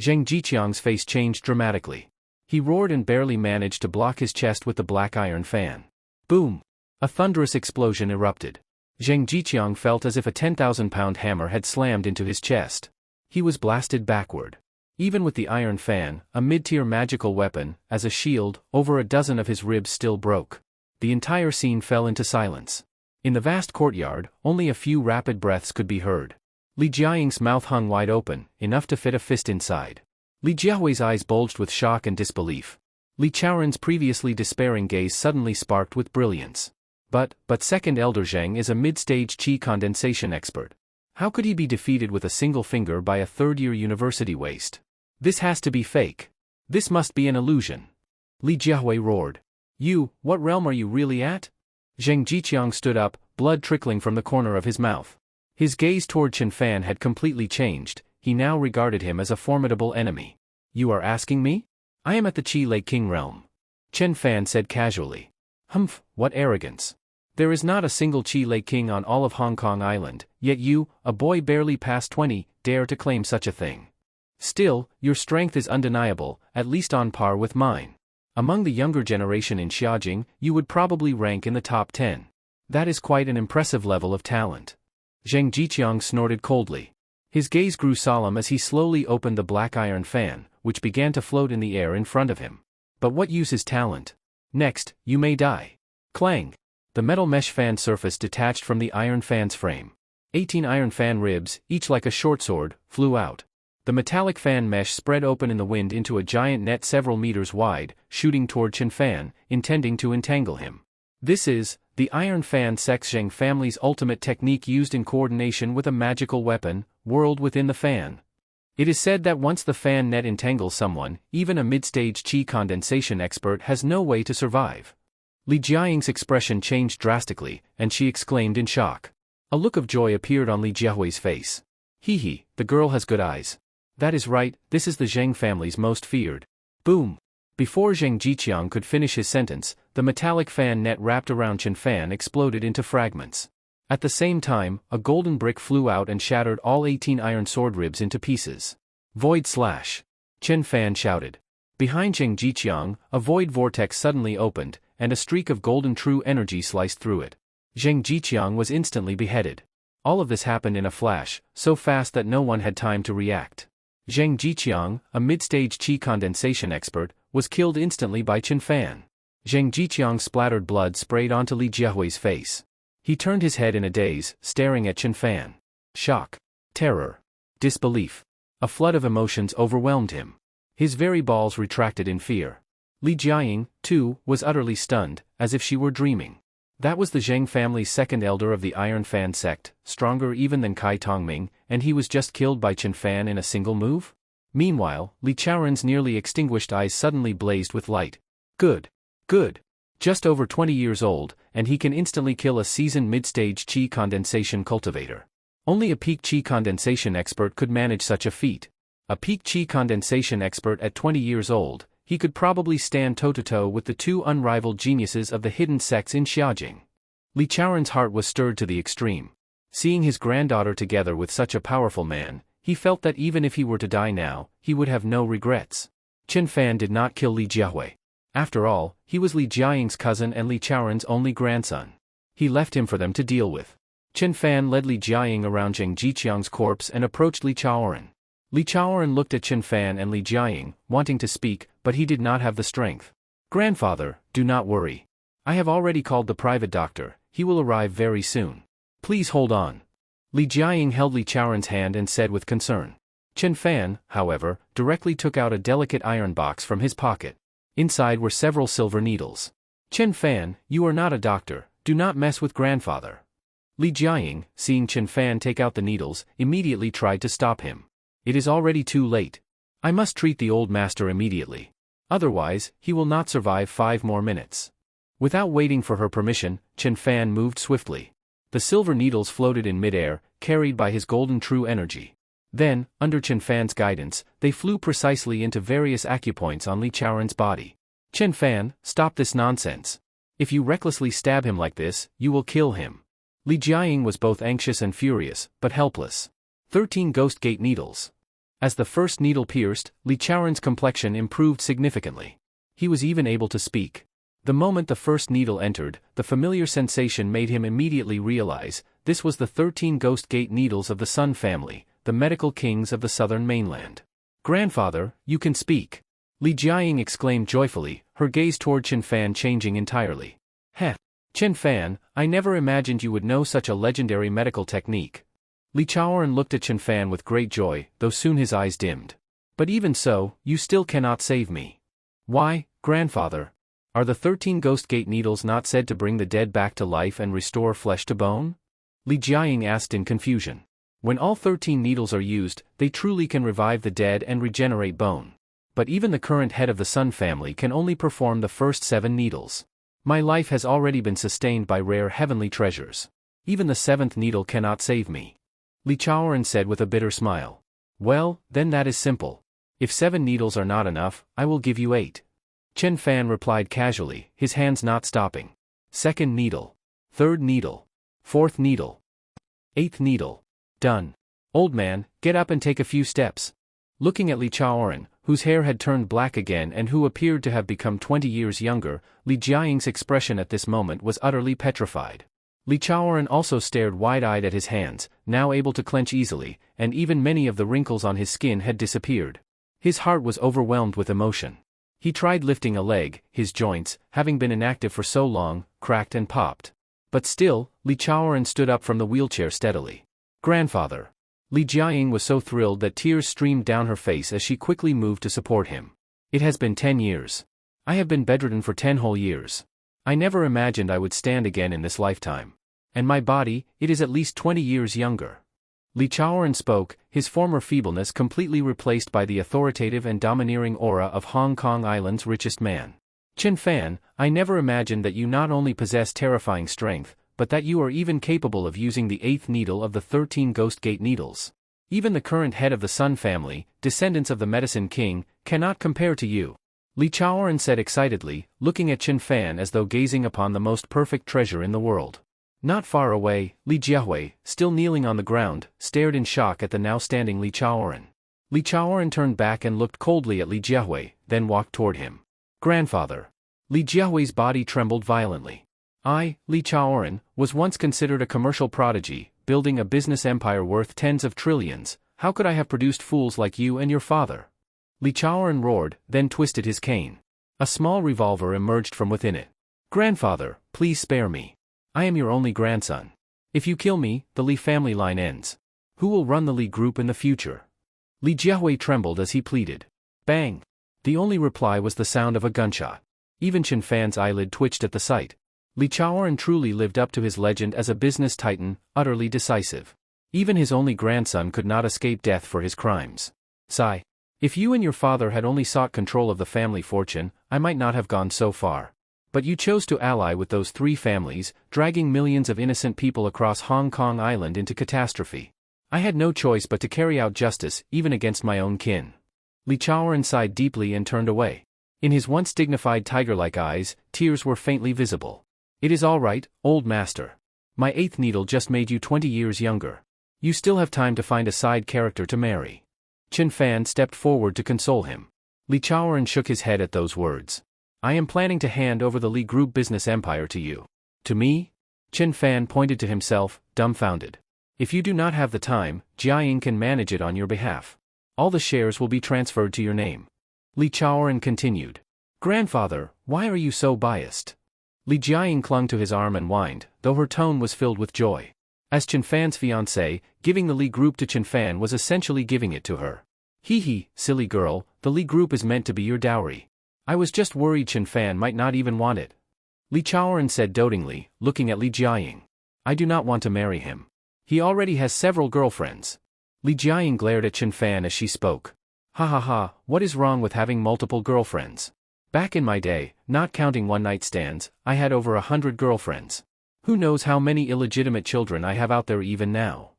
Zheng Jiqiang's face changed dramatically. He roared and barely managed to block his chest with the black iron fan. Boom! A thunderous explosion erupted. Zheng Jiqiang felt as if a 10,000-pound hammer had slammed into his chest. He was blasted backward. Even with the iron fan, a mid-tier magical weapon, as a shield, over a dozen of his ribs still broke. The entire scene fell into silence. In the vast courtyard, only a few rapid breaths could be heard. Li Jiaying's mouth hung wide open, enough to fit a fist inside. Li Jiahui's eyes bulged with shock and disbelief. Li Chaoren's previously despairing gaze suddenly sparked with brilliance. But second Elder Zheng is a mid-stage qi condensation expert. How could he be defeated with a single finger by a third-year university waste? This has to be fake. This must be an illusion. Li Jiahui roared. You, what realm are you really at? Zheng Jiqiang stood up, blood trickling from the corner of his mouth. His gaze toward Chen Fan had completely changed, he now regarded him as a formidable enemy. You are asking me? I am at the Qi Lei King realm. Chen Fan said casually. Humph, what arrogance. There is not a single Qi Lei King on all of Hong Kong Island, yet you, a boy barely past 20, dare to claim such a thing. Still, your strength is undeniable, at least on par with mine. Among the younger generation in Xiaojing, you would probably rank in the top 10. That is quite an impressive level of talent. Zheng Jiqiang snorted coldly. His gaze grew solemn as he slowly opened the black iron fan, which began to float in the air in front of him. But what use is talent? Next, you may die. Clang! The metal mesh fan surface detached from the iron fan's frame. 18 iron fan ribs, each like a short sword, flew out. The metallic fan mesh spread open in the wind into a giant net several meters wide, shooting toward Chen Fan, intending to entangle him. This is the Iron Fan Zheng family's ultimate technique used in coordination with a magical weapon, World Within the Fan. It is said that once the fan net entangles someone, even a mid-stage qi condensation expert has no way to survive. Li Jiaying's expression changed drastically, and she exclaimed in shock. A look of joy appeared on Li Jiahui's face. Hee, the girl has good eyes. That is right, this is the Zheng family's most feared. Boom! Before Zheng Jiqiang could finish his sentence, the metallic fan net wrapped around Chen Fan exploded into fragments. At the same time, a golden brick flew out and shattered all 18 iron sword ribs into pieces. Void slash! Chen Fan shouted. Behind Zheng Jiqiang, a void vortex suddenly opened, and a streak of golden true energy sliced through it. Zheng Jiqiang was instantly beheaded. All of this happened in a flash, so fast that no one had time to react. Zheng Jiqiang, a mid-stage qi condensation expert, was killed instantly by Chen Fan. Zheng Jiqiang's splattered blood sprayed onto Li Jiahui's face. He turned his head in a daze, staring at Chen Fan. Shock, terror, disbelief. A flood of emotions overwhelmed him. His very balls retracted in fear. Li Jiaying, too, was utterly stunned, as if she were dreaming. That was the Zheng family's second elder of the Iron Fan sect, stronger even than Kai Tongming, and he was just killed by Chen Fan in a single move? Meanwhile, Li Chaoren's nearly extinguished eyes suddenly blazed with light. Good. Just over 20 years old, and he can instantly kill a seasoned mid-stage qi condensation cultivator. Only a peak qi condensation expert could manage such a feat. A peak qi condensation expert at 20 years old, he could probably stand toe-to-toe with the two unrivaled geniuses of the hidden sects in Xiaojing. Li Chaoren's heart was stirred to the extreme. Seeing his granddaughter together with such a powerful man, he felt that even if he were to die now, he would have no regrets. Chen Fan did not kill Li Jiahui. After all, he was Li Jiaying's cousin and Li Chaoren's only grandson. He left him for them to deal with. Chen Fan led Li Jiaying around Zheng Jiqiang's corpse and approached Li Chaoren. Li Chaoren looked at Chen Fan and Li Jiaying, wanting to speak, but he did not have the strength. Grandfather, do not worry. I have already called the private doctor, he will arrive very soon. Please hold on. Li Jiaying held Li Chaoren's hand and said with concern. Chen Fan, however, directly took out a delicate iron box from his pocket. Inside were several silver needles. Chen Fan, you are not a doctor, do not mess with grandfather. Li Jiaying, seeing Chen Fan take out the needles, immediately tried to stop him. It is already too late. I must treat the old master immediately. Otherwise, he will not survive 5 more minutes. Without waiting for her permission, Chen Fan moved swiftly. The silver needles floated in midair, carried by his golden true energy. Then, under Chen Fan's guidance, they flew precisely into various acupoints on Li Chaoren's body. Chen Fan, stop this nonsense. If you recklessly stab him like this, you will kill him. Li Jiaying was both anxious and furious, but helpless. 13 Ghost Gate needles. As the first needle pierced, Li Chaoren's complexion improved significantly. He was even able to speak. The moment the first needle entered, the familiar sensation made him immediately realize, this was the 13 Ghost Gate needles of the Sun family, the medical kings of the southern mainland. Grandfather, you can speak. Li Jiaying exclaimed joyfully, her gaze toward Chen Fan changing entirely. Heh. Chen Fan, I never imagined you would know such a legendary medical technique. Li Chaoran looked at Chen Fan with great joy, though soon his eyes dimmed. But even so, you still cannot save me. Why, grandfather? Are the 13 Ghost Gate needles not said to bring the dead back to life and restore flesh to bone? Li Jiaying asked in confusion. When all 13 needles are used, they truly can revive the dead and regenerate bone. But even the current head of the Sun family can only perform the first 7 needles. My life has already been sustained by rare heavenly treasures. Even the 7th needle cannot save me. Li Chaoran said with a bitter smile. Well, then that is simple. If 7 needles are not enough, I will give you 8. Chen Fan replied casually, his hands not stopping. 2nd needle. 3rd needle. 4th needle. 8th needle. Done. Old man, get up and take a few steps. Looking at Li Chaoran, whose hair had turned black again and who appeared to have become 20 years younger, Li Jiaying's expression at this moment was utterly petrified. Li Chaoran also stared wide-eyed at his hands, now able to clench easily, and even many of the wrinkles on his skin had disappeared. His heart was overwhelmed with emotion. He tried lifting a leg, his joints, having been inactive for so long, cracked and popped. But still, Li Chaoran stood up from the wheelchair steadily. Grandfather. Li Jiaying was so thrilled that tears streamed down her face as she quickly moved to support him. It has been 10 years. I have been bedridden for 10 whole years. I never imagined I would stand again in this lifetime. And my body, it is at least 20 years younger. Li Chaoran spoke, his former feebleness completely replaced by the authoritative and domineering aura of Hong Kong Island's richest man. Chen Fan, I never imagined that you not only possess terrifying strength, but that you are even capable of using the 8th needle of the 13 Ghost Gate needles. Even the current head of the Sun family, descendants of the Medicine King, cannot compare to you. Li Chaoran said excitedly, looking at Chen Fan as though gazing upon the most perfect treasure in the world. Not far away, Li Jiahui, still kneeling on the ground, stared in shock at the now standing Li Chaoran. Li Chaoran turned back and looked coldly at Li Jiahui, then walked toward him. Grandfather. Li Jiahui's body trembled violently. I, Li Chaoran, was once considered a commercial prodigy, building a business empire worth tens of trillions. How could I have produced fools like you and your father? Li Chaoran roared, then twisted his cane. A small revolver emerged from within it. Grandfather, please spare me. I am your only grandson. If you kill me, the Li family line ends. Who will run the Li group in the future? Li Jiahui trembled as he pleaded. Bang! The only reply was the sound of a gunshot. Even Chen Fan's eyelid twitched at the sight. Li Chaoran truly lived up to his legend as a business titan, utterly decisive. Even his only grandson could not escape death for his crimes. Sigh. If you and your father had only sought control of the family fortune, I might not have gone so far. But you chose to ally with those 3 families, dragging millions of innocent people across Hong Kong Island into catastrophe. I had no choice but to carry out justice, even against my own kin. Li Chaoran sighed deeply and turned away. In his once dignified tiger-like eyes, tears were faintly visible. It is all right, old master. My 8th needle just made you 20 years younger. You still have time to find a side character to marry. Chen Fan stepped forward to console him. Li Chaoran shook his head at those words. I am planning to hand over the Li Group business empire to you. To me? Chen Fan pointed to himself, dumbfounded. If you do not have the time, Jiaying can manage it on your behalf. All the shares will be transferred to your name. Li Chaoran continued. Grandfather, why are you so biased? Li Jiaying clung to his arm and whined, though her tone was filled with joy. As Chen Fan's fiancée, giving the Li Group to Chen Fan was essentially giving it to her. Hee, silly girl, the Li Group is meant to be your dowry. I was just worried Chen Fan might not even want it. Li Chaoran said dotingly, looking at Li Jiaying. I do not want to marry him. He already has several girlfriends. Li Jiaying glared at Chen Fan as she spoke. Ha, what is wrong with having multiple girlfriends? Back in my day, not counting one-night stands, I had over 100 girlfriends. Who knows how many illegitimate children I have out there even now.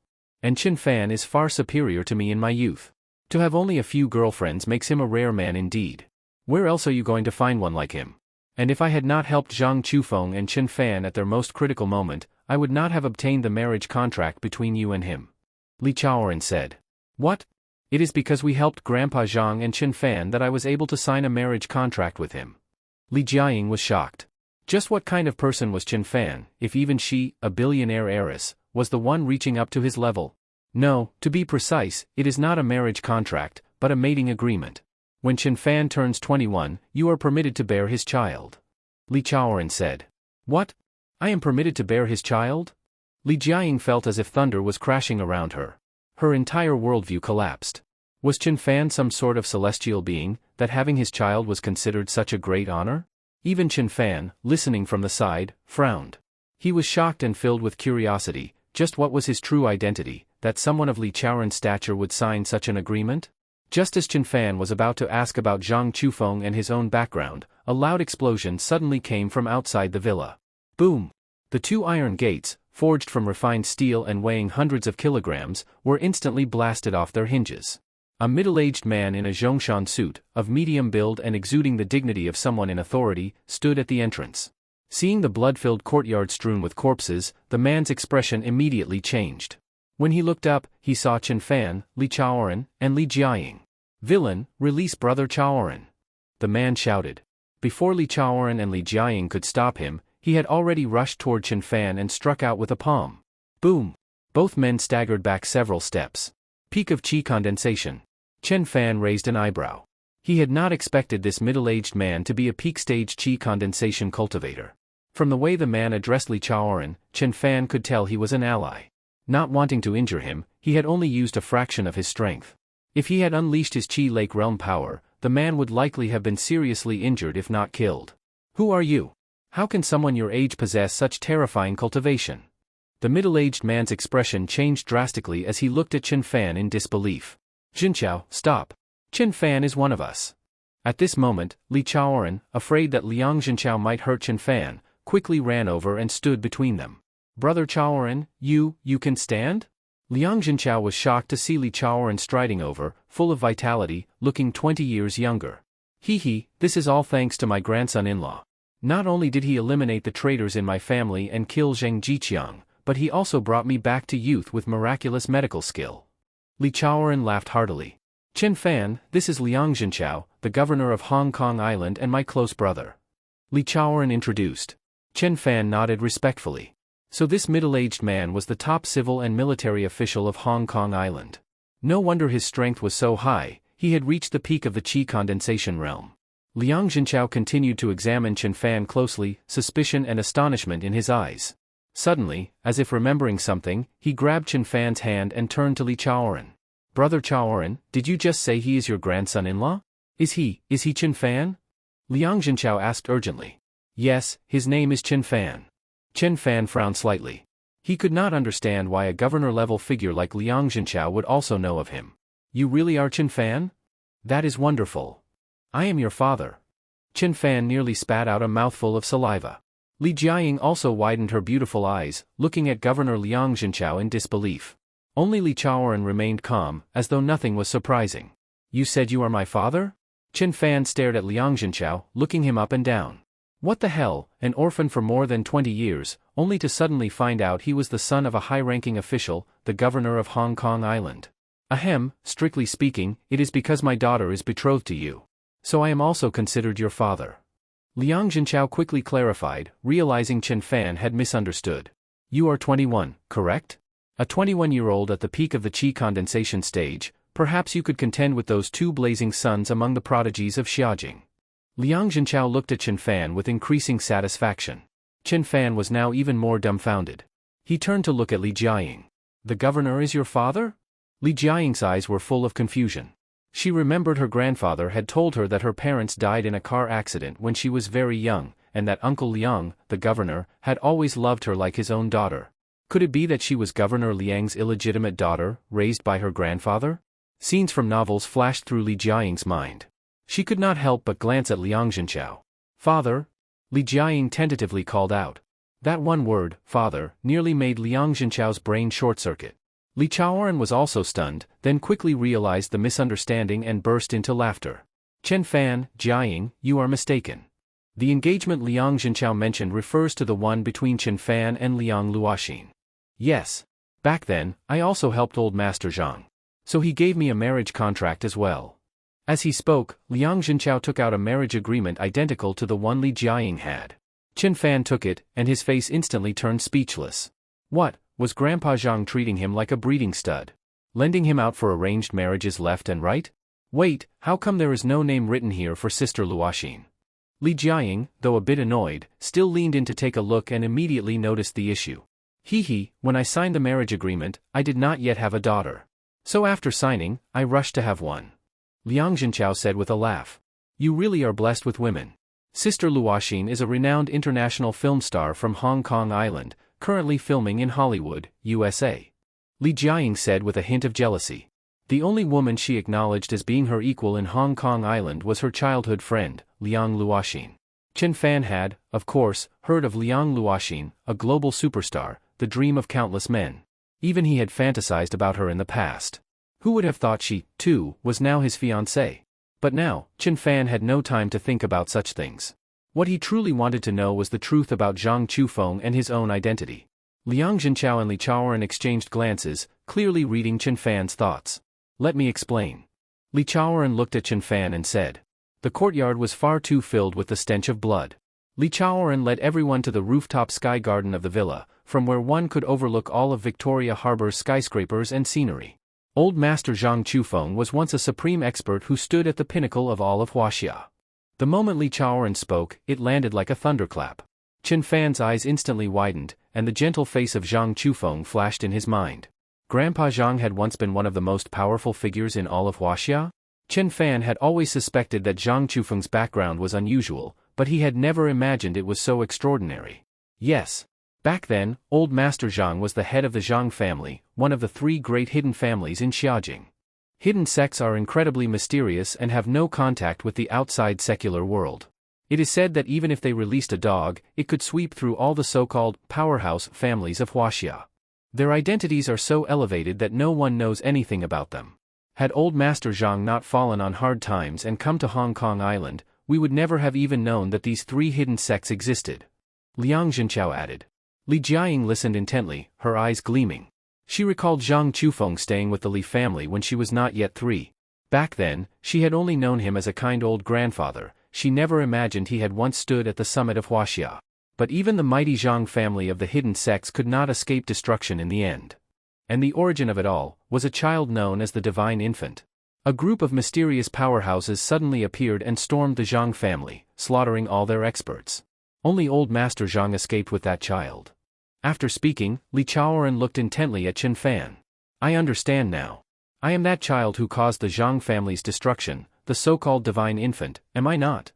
And Chen Fan is far superior to me in my youth. To have only a few girlfriends makes him a rare man indeed. Where else are you going to find one like him? And if I had not helped Zhang Chufeng and Chen Fan at their most critical moment, I would not have obtained the marriage contract between you and him. Li Chaoran said. What? It is because we helped Grandpa Zhang and Chen Fan that I was able to sign a marriage contract with him. Li Jiaying was shocked. Just what kind of person was Chen Fan, if even she, a billionaire heiress, was the one reaching up to his level? No, to be precise, it is not a marriage contract, but a mating agreement. When Chen Fan turns 21, you are permitted to bear his child. Li Chaoran said. What? I am permitted to bear his child? Li Jiaying felt as if thunder was crashing around her. Her entire worldview collapsed. Was Chen Fan some sort of celestial being, that having his child was considered such a great honor? Even Chen Fan, listening from the side, frowned. He was shocked and filled with curiosity. Just what was his true identity, that someone of Li Chaoran's stature would sign such an agreement? Just as Chen Fan was about to ask about Zhang Chufeng and his own background, a loud explosion suddenly came from outside the villa. Boom! The two iron gates, forged from refined steel and weighing hundreds of kilograms, were instantly blasted off their hinges. A middle-aged man in a Zhongshan suit, of medium build and exuding the dignity of someone in authority, stood at the entrance. Seeing the blood-filled courtyard strewn with corpses, the man's expression immediately changed. When he looked up, he saw Chen Fan, Li Chaoran, and Li Jiaying. Villain, release brother Chaoran! The man shouted. Before Li Chaoran and Li Jiaying could stop him, he had already rushed toward Chen Fan and struck out with a palm. Boom! Both men staggered back several steps. Peak of qi condensation. Chen Fan raised an eyebrow. He had not expected this middle-aged man to be a peak-stage qi condensation cultivator. From the way the man addressed Li Chaoran, Chen Fan could tell he was an ally. Not wanting to injure him, he had only used a fraction of his strength. If he had unleashed his Qi Lake realm power, the man would likely have been seriously injured if not killed. Who are you? How can someone your age possess such terrifying cultivation? The middle-aged man's expression changed drastically as he looked at Chen Fan in disbelief. Jinqiao, stop. Chen Fan is one of us. At this moment, Li Chaoran, afraid that Liang Jinqiao might hurt Chen Fan, quickly ran over and stood between them. Brother Chaoran, you can stand? Liang Jinqiao was shocked to see Li Chaoran striding over, full of vitality, looking 20 years younger. This is all thanks to my grandson-in-law. Not only did he eliminate the traitors in my family and kill Zheng Jiqiang, but he also brought me back to youth with miraculous medical skill. Li Chaoran laughed heartily. Chen Fan, this is Liang Jinqiao, the governor of Hong Kong Island and my close brother. Li Chaoran introduced. Chen Fan nodded respectfully. So this middle-aged man was the top civil and military official of Hong Kong Island. No wonder his strength was so high, he had reached the peak of the qi condensation realm. Liang Jinqiao continued to examine Chen Fan closely, suspicion and astonishment in his eyes. Suddenly, as if remembering something, he grabbed Chen Fan's hand and turned to Li Chaoran. Brother Chaoran, did you just say he is your grandson-in-law? Is he Chen Fan? Liang Jinqiao asked urgently. Yes, his name is Chen Fan. Chen Fan frowned slightly. He could not understand why a governor-level figure like Liang Jinqiao would also know of him. You really are Chen Fan? That is wonderful. I am your father. Chen Fan nearly spat out a mouthful of saliva. Li Jiaying also widened her beautiful eyes, looking at Governor Liang Jinqiao in disbelief. Only Li Chaoran remained calm, as though nothing was surprising. You said you are my father? Chen Fan stared at Liang Jinqiao, looking him up and down. What the hell, an orphan for more than 20 years, only to suddenly find out he was the son of a high-ranking official, the governor of Hong Kong Island. Ahem, strictly speaking, it is because my daughter is betrothed to you. So I am also considered your father. Liang Jinqiao quickly clarified, realizing Chen Fan had misunderstood. You are 21, correct? A 21-year-old at the peak of the qi condensation stage, perhaps you could contend with those two blazing suns among the prodigies of Xiaojing. Liang Jinqiao looked at Chen Fan with increasing satisfaction. Chen Fan was now even more dumbfounded. He turned to look at Li Jiaying. The governor is your father? Li Jiaying's eyes were full of confusion. She remembered her grandfather had told her that her parents died in a car accident when she was very young, and that Uncle Liang, the governor, had always loved her like his own daughter. Could it be that she was Governor Liang's illegitimate daughter, raised by her grandfather? Scenes from novels flashed through Li Jiaying's mind. She could not help but glance at Liang Jinqiao. Father? Li Jiaying tentatively called out. That one word, father, nearly made Liang Jinqiao's brain short-circuit. Li Chaoran was also stunned, then quickly realized the misunderstanding and burst into laughter. Chen Fan, Jiaying, you are mistaken. The engagement Liang Jinqiao mentioned refers to the one between Chen Fan and Liang Luoxin. Yes. Back then, I also helped old Master Zhang. So he gave me a marriage contract as well. As he spoke, Liang Jinqiao took out a marriage agreement identical to the one Li Jiaying had. Chen Fan took it, and his face instantly turned speechless. What, was Grandpa Zhang treating him like a breeding stud? Lending him out for arranged marriages left and right? Wait, how come there is no name written here for Sister Luoxin? Li Jiaying, though a bit annoyed, still leaned in to take a look and immediately noticed the issue. When I signed the marriage agreement, I did not yet have a daughter. So after signing, I rushed to have one. Liang Zhenchao said with a laugh. You really are blessed with women. Sister Luoxin is a renowned international film star from Hong Kong Island, currently filming in Hollywood, USA. Li Jiaying said with a hint of jealousy. The only woman she acknowledged as being her equal in Hong Kong Island was her childhood friend, Liang Luoxin. Chen Fan had, of course, heard of Liang Luoxin, a global superstar, the dream of countless men. Even he had fantasized about her in the past. Who would have thought she, too, was now his fiancée? But now, Chen Fan had no time to think about such things. What he truly wanted to know was the truth about Zhang Chufeng and his own identity. Liang Zhenchao and Li Chaoren exchanged glances, clearly reading Chen Fan's thoughts. Let me explain. Li Chaoren looked at Chen Fan and said. The courtyard was far too filled with the stench of blood. Li Chaoren led everyone to the rooftop sky garden of the villa, from where one could overlook all of Victoria Harbor's skyscrapers and scenery. Old Master Zhang Chufeng was once a supreme expert who stood at the pinnacle of all of Huaxia. The moment Li Chaoren spoke, it landed like a thunderclap. Chen Fan's eyes instantly widened, and the gentle face of Zhang Chufeng flashed in his mind. Grandpa Zhang had once been one of the most powerful figures in all of Huaxia? Chen Fan had always suspected that Zhang Chufeng's background was unusual, but he had never imagined it was so extraordinary. Yes. Back then, Old Master Zhang was the head of the Zhang family, one of the 3 great hidden families in Xiajing. Hidden sects are incredibly mysterious and have no contact with the outside secular world. It is said that even if they released a dog, it could sweep through all the so-called powerhouse families of Huaxia. Their identities are so elevated that no one knows anything about them. Had Old Master Zhang not fallen on hard times and come to Hong Kong Island, we would never have even known that these 3 hidden sects existed. Liang Zhenchao added. Li Jiaying listened intently, her eyes gleaming. She recalled Zhang Chufeng staying with the Li family when she was not yet 3. Back then, she had only known him as a kind old grandfather. She never imagined he had once stood at the summit of Huaxia. But even the mighty Zhang family of the hidden sects could not escape destruction in the end. And the origin of it all was a child known as the Divine Infant. A group of mysterious powerhouses suddenly appeared and stormed the Zhang family, slaughtering all their experts. Only Old Master Zhang escaped with that child. After speaking, Li Chaoren looked intently at Chen Fan. I understand now. I am that child who caused the Zhang family's destruction, the so-called Divine Infant, am I not?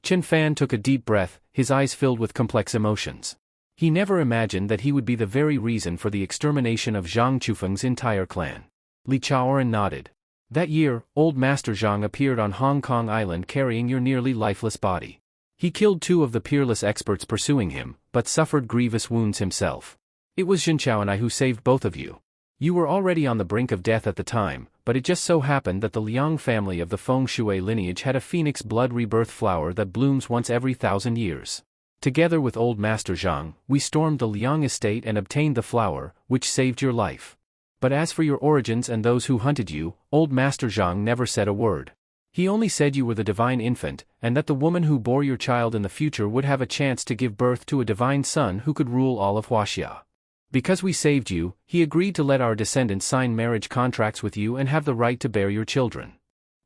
Chen Fan took a deep breath, his eyes filled with complex emotions. He never imagined that he would be the very reason for the extermination of Zhang Chufeng's entire clan. Li Chaoren nodded. That year, Old Master Zhang appeared on Hong Kong Island carrying your nearly lifeless body. He killed 2 of the peerless experts pursuing him, but suffered grievous wounds himself. It was Zhenchao and I who saved both of you. You were already on the brink of death at the time, but it just so happened that the Liang family of the Feng Shui lineage had a phoenix blood rebirth flower that blooms once every 1,000 years. Together with Old Master Zhang, we stormed the Liang estate and obtained the flower, which saved your life. But as for your origins and those who hunted you, Old Master Zhang never said a word. He only said you were the Divine Infant, and that the woman who bore your child in the future would have a chance to give birth to a divine son who could rule all of Huaxia. Because we saved you, he agreed to let our descendants sign marriage contracts with you and have the right to bear your children.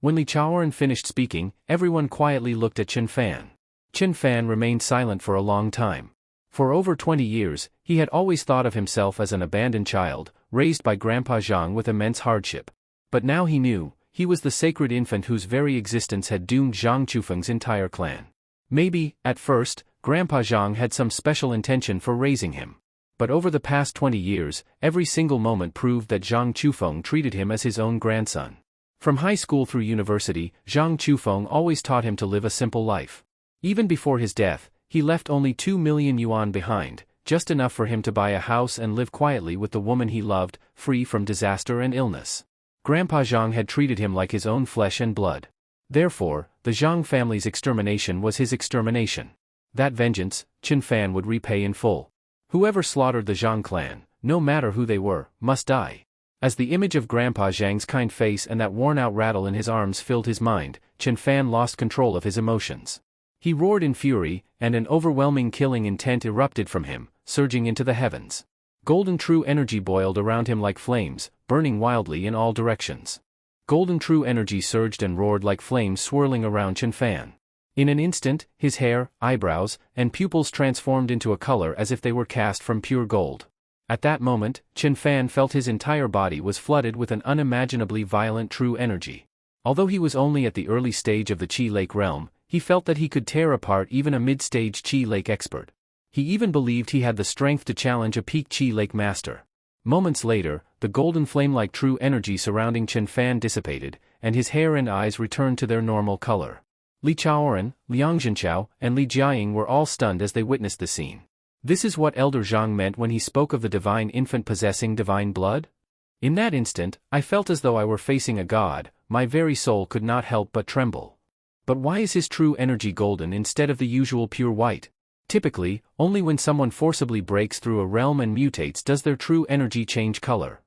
When Li Chaoren finished speaking, everyone quietly looked at Chen Fan. Chen Fan remained silent for a long time. For over 20 years, he had always thought of himself as an abandoned child, raised by Grandpa Zhang with immense hardship. But now he knew. He was the sacred infant whose very existence had doomed Zhang Chufeng's entire clan. Maybe, at first, Grandpa Zhang had some special intention for raising him. But over the past 20 years, every single moment proved that Zhang Chufeng treated him as his own grandson. From high school through university, Zhang Chufeng always taught him to live a simple life. Even before his death, he left only 2 million yuan behind, just enough for him to buy a house and live quietly with the woman he loved, free from disaster and illness. Grandpa Zhang had treated him like his own flesh and blood. Therefore, the Zhang family's extermination was his extermination. That vengeance, Chen Fan would repay in full. Whoever slaughtered the Zhang clan, no matter who they were, must die. As the image of Grandpa Zhang's kind face and that worn-out rattle in his arms filled his mind, Chen Fan lost control of his emotions. He roared in fury, and an overwhelming killing intent erupted from him, surging into the heavens. Golden true energy boiled around him like flames, burning wildly in all directions. Golden true energy surged and roared like flames swirling around Chen Fan. In an instant, his hair, eyebrows, and pupils transformed into a color as if they were cast from pure gold. At that moment, Chen Fan felt his entire body was flooded with an unimaginably violent true energy. Although he was only at the early stage of the Qi Lake realm, he felt that he could tear apart even a mid-stage Qi Lake expert. He even believed he had the strength to challenge a peak Qi Lake master. Moments later, the golden flame-like true energy surrounding Chen Fan dissipated, and his hair and eyes returned to their normal color. Li Chaoren, Liang Zhenchao, and Li Jiaying were all stunned as they witnessed the scene. This is what Elder Zhang meant when he spoke of the divine infant possessing divine blood? In that instant, I felt as though I were facing a god, my very soul could not help but tremble. But why is his true energy golden instead of the usual pure white? Typically, only when someone forcibly breaks through a realm and mutates does their true energy change color.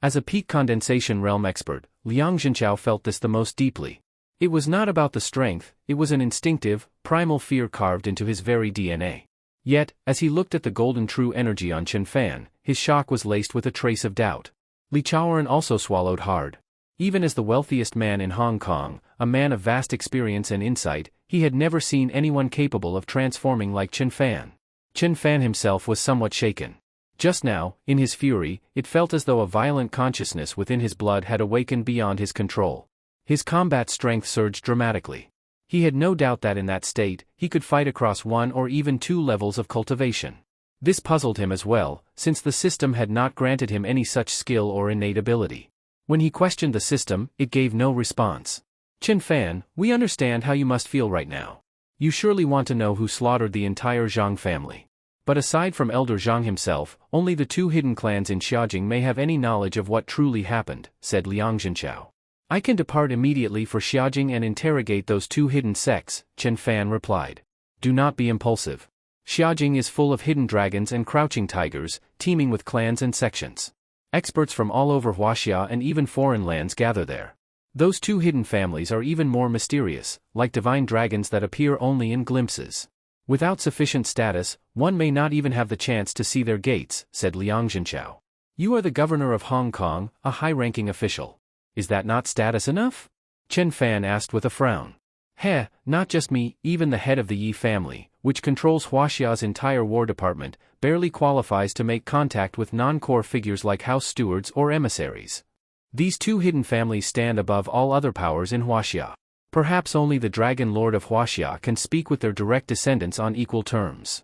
As a peak condensation realm expert, Liang Zhenchao felt this the most deeply. It was not about the strength, it was an instinctive, primal fear carved into his very DNA. Yet, as he looked at the golden true energy on Chen Fan, his shock was laced with a trace of doubt. Li Chaoren also swallowed hard. Even as the wealthiest man in Hong Kong, a man of vast experience and insight, he had never seen anyone capable of transforming like Chen Fan. Chen Fan himself was somewhat shaken. Just now, in his fury, it felt as though a violent consciousness within his blood had awakened beyond his control. His combat strength surged dramatically. He had no doubt that in that state, he could fight across one or even two levels of cultivation. This puzzled him as well, since the system had not granted him any such skill or innate ability. When he questioned the system, it gave no response. Chen Fan, we understand how you must feel right now. You surely want to know who slaughtered the entire Zhang family. But aside from Elder Zhang himself, only the two hidden clans in Xiaojing may have any knowledge of what truly happened, said Liang Zhenchao. I can depart immediately for Xiaojing and interrogate those two hidden sects, Chen Fan replied. Do not be impulsive. Xiaojing is full of hidden dragons and crouching tigers, teeming with clans and sections. Experts from all over Huaxia and even foreign lands gather there. Those two hidden families are even more mysterious, like divine dragons that appear only in glimpses. Without sufficient status, one may not even have the chance to see their gates, said Liang Zhenchao. You are the governor of Hong Kong, a high-ranking official. Is that not status enough? Chen Fan asked with a frown. Heh, not just me, even the head of the Yi family, which controls Huaxia's entire war department, barely qualifies to make contact with non-core figures like house stewards or emissaries. These two hidden families stand above all other powers in Huaxia. Perhaps only the Dragon Lord of Huaxia can speak with their direct descendants on equal terms.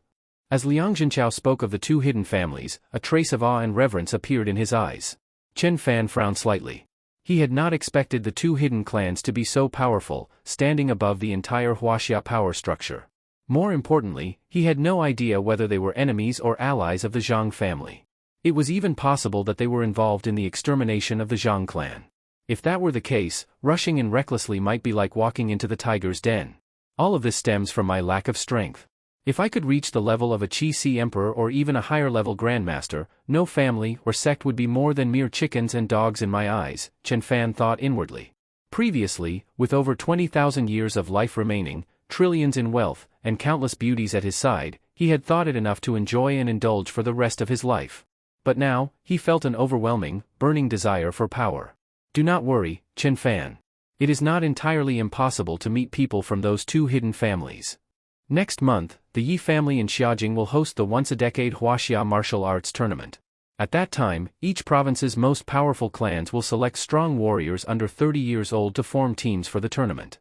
As Liang Zhenchao spoke of the two hidden families, a trace of awe and reverence appeared in his eyes. Chen Fan frowned slightly. He had not expected the two hidden clans to be so powerful, standing above the entire Huaxia power structure. More importantly, he had no idea whether they were enemies or allies of the Zhang family. It was even possible that they were involved in the extermination of the Zhang clan. If that were the case, rushing in recklessly might be like walking into the tiger's den. All of this stems from my lack of strength. If I could reach the level of a Qi emperor or even a higher-level grandmaster, no family or sect would be more than mere chickens and dogs in my eyes, Chen Fan thought inwardly. Previously, with over 20,000 years of life remaining, trillions in wealth, and countless beauties at his side, he had thought it enough to enjoy and indulge for the rest of his life. But now, he felt an overwhelming, burning desire for power. Do not worry, Chen Fan. It is not entirely impossible to meet people from those two hidden families. Next month, the Yi family in Xiaojing will host the once-a-decade Huaxia martial arts tournament. At that time, each province's most powerful clans will select strong warriors under 30 years old to form teams for the tournament.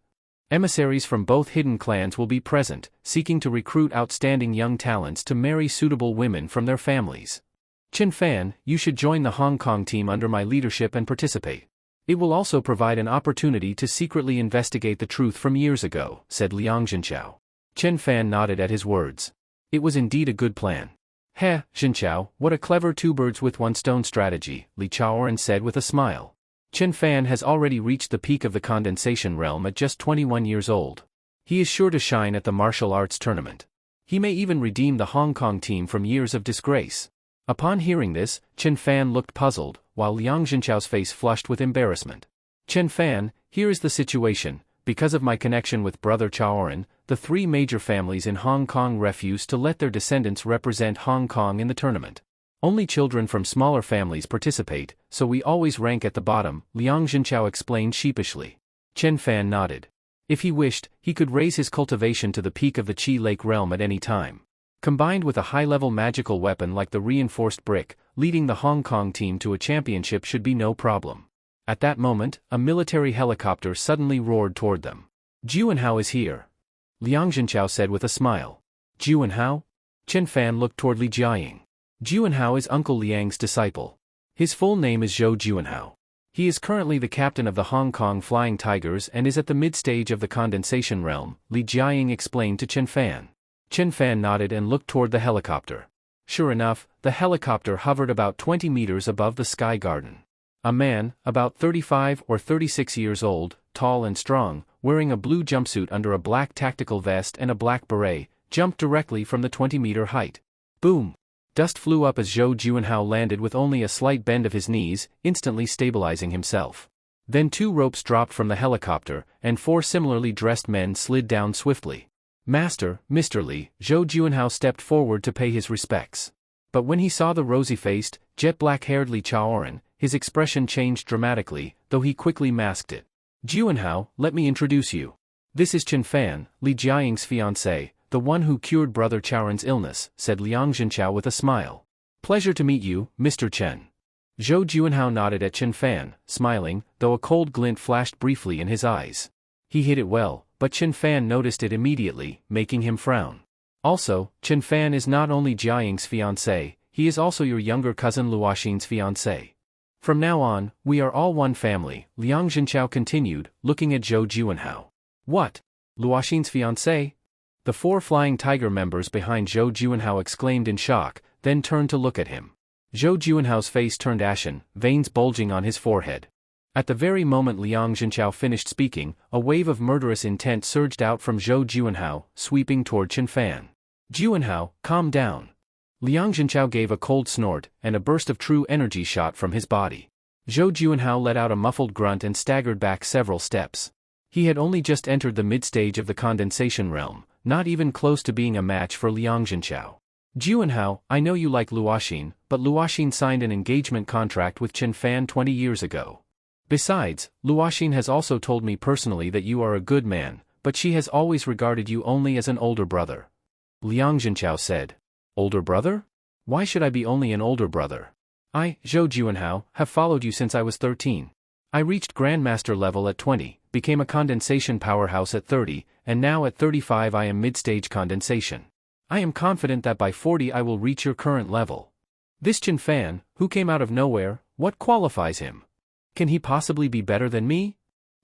Emissaries from both hidden clans will be present, seeking to recruit outstanding young talents to marry suitable women from their families. Chen Fan, you should join the Hong Kong team under my leadership and participate. It will also provide an opportunity to secretly investigate the truth from years ago, said Liang Zhenchao. Chen Fan nodded at his words. It was indeed a good plan. Heh, Zhenchao, what a clever two-birds-with-one-stone strategy, Li Chaoren said with a smile. Chen Fan has already reached the peak of the condensation realm at just 21 years old. He is sure to shine at the martial arts tournament. He may even redeem the Hong Kong team from years of disgrace. Upon hearing this, Chen Fan looked puzzled, while Liang Zhenchao's face flushed with embarrassment. Chen Fan, here is the situation. Because of my connection with Brother Chaoren, the three major families in Hong Kong refuse to let their descendants represent Hong Kong in the tournament. Only children from smaller families participate, so we always rank at the bottom, Liang Zhenchao explained sheepishly. Chen Fan nodded. If he wished, he could raise his cultivation to the peak of the Qi Lake realm at any time. Combined with a high-level magical weapon like the reinforced brick, leading the Hong Kong team to a championship should be no problem. At that moment, a military helicopter suddenly roared toward them. Juanhao is here, Liang Zhenchao said with a smile. Juanhao? Chen Fan looked toward Li Jiaying. Juanhao is Uncle Liang's disciple. His full name is Zhou Juanhao. He is currently the captain of the Hong Kong Flying Tigers and is at the mid-stage of the condensation realm, Li Jiaying explained to Chen Fan. Chen Fan nodded and looked toward the helicopter. Sure enough, the helicopter hovered about 20 meters above the Sky Garden. A man, about 35 or 36 years old, tall and strong, wearing a blue jumpsuit under a black tactical vest and a black beret, jumped directly from the 20-meter height. Boom! Dust flew up as Zhou Juanhao landed with only a slight bend of his knees, instantly stabilizing himself. Then 2 ropes dropped from the helicopter, and 4 similarly dressed men slid down swiftly. Master, Mr. Li, Zhou Juanhao stepped forward to pay his respects. But when he saw the rosy-faced, jet-black-haired Li Chaoren, his expression changed dramatically, though he quickly masked it. Juanhao, let me introduce you. This is Chen Fan, Li Jiaying's fiancé, the one who cured Brother Chaoren's illness, said Liang Zhenchao with a smile. Pleasure to meet you, Mr. Chen. Zhou Juanhao nodded at Chen Fan, smiling, though a cold glint flashed briefly in his eyes. He hid it well, but Chen Fan noticed it immediately, making him frown. Also, Chen Fan is not only Jiaying's fiancé, he is also your younger cousin Luoxin's fiancé. From now on, we are all one family, Liang Zhenchao continued, looking at Zhou Juanhao. What? Luoxin's fiancé? The 4 Flying Tiger members behind Zhou Juanhao exclaimed in shock, then turned to look at him. Zhou Juanhao's face turned ashen, veins bulging on his forehead. At the very moment Liang Zhenchao finished speaking, a wave of murderous intent surged out from Zhou Juanhao, sweeping toward Chen Fan. Juanhao, calm down. Liang Zhenchao gave a cold snort, and a burst of true energy shot from his body. Zhou Juanhao let out a muffled grunt and staggered back several steps. He had only just entered the mid-stage of the condensation realm, not even close to being a match for Liang Zhenchao. Juanhao, I know you like Luoxin, but Luoxin signed an engagement contract with Chen Fan 20 years ago. Besides, Luoxin has also told me personally that you are a good man, but she has always regarded you only as an older brother. Liang Zhenchao said. Older brother? Why should I be only an older brother? I, Zhou Juanhao, have followed you since I was 13. I reached Grandmaster level at 20, became a condensation powerhouse at 30, and now at 35 I am mid-stage condensation. I am confident that by 40 I will reach your current level. This Chen Fan, who came out of nowhere, what qualifies him? Can he possibly be better than me?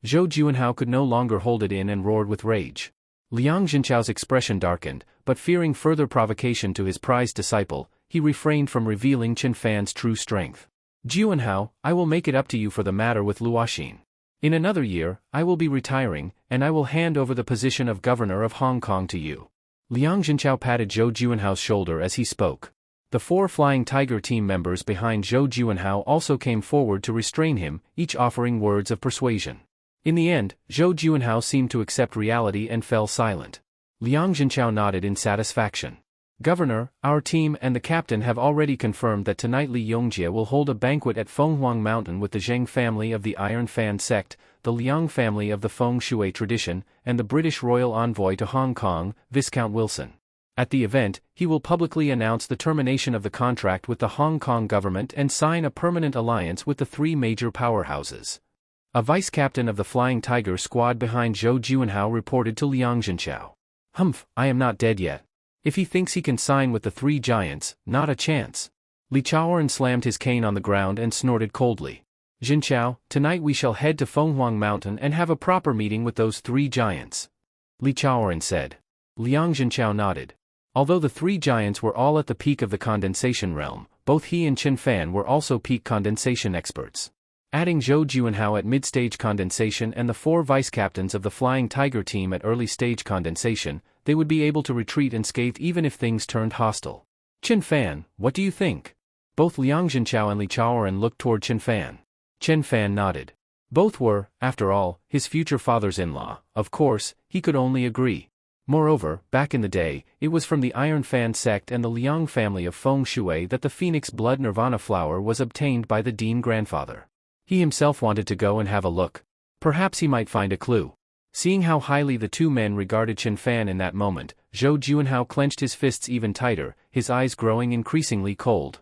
Zhou Juanhao could no longer hold it in and roared with rage. Liang Zhenchao's expression darkened, but fearing further provocation to his prized disciple, he refrained from revealing Chen Fan's true strength. Juanhao, I will make it up to you for the matter with Luoxin. In another year, I will be retiring, and I will hand over the position of governor of Hong Kong to you. Liang Zhenchao patted Zhou Juanhao's shoulder as he spoke. The 4 Flying Tiger team members behind Zhou Juanhao also came forward to restrain him, each offering words of persuasion. In the end, Zhou Juanhao seemed to accept reality and fell silent. Liang Zhenchao nodded in satisfaction. Governor, our team and the captain have already confirmed that tonight Li Yongjie will hold a banquet at Fenghuang Mountain with the Zheng family of the Iron Fan sect, the Liang family of the Feng Shui tradition, and the British royal envoy to Hong Kong, Viscount Wilson. At the event, he will publicly announce the termination of the contract with the Hong Kong government and sign a permanent alliance with the 3 major powerhouses. A vice-captain of the Flying Tiger squad behind Zhou Juanhao reported to Liang Zhenchao. Humph, I am not dead yet. If he thinks he can sign with the 3 giants, not a chance. Li Chaoren slammed his cane on the ground and snorted coldly. Zhenchao, tonight we shall head to Fenghuang Mountain and have a proper meeting with those 3 giants. Li Chaoren said. Liang Zhenchao nodded. Although the 3 giants were all at the peak of the condensation realm, both he and Chen Fan were also peak condensation experts. Adding Zhou Juanhao at mid-stage condensation and the 4 vice-captains of the Flying Tiger team at early-stage condensation, they would be able to retreat unscathed even if things turned hostile. Chen Fan, what do you think? Both Liang Zhenchao and Li Chaoren looked toward Chen Fan. Chen Fan nodded. Both were, after all, his future fathers-in-law. Of course, he could only agree. Moreover, back in the day, it was from the Iron Fan sect and the Liang family of feng shui that the phoenix blood nirvana flower was obtained by the Dean grandfather. He himself wanted to go and have a look. Perhaps he might find a clue. Seeing how highly the two men regarded Chen Fan in that moment, Zhou Juanhao clenched his fists even tighter, his eyes growing increasingly cold.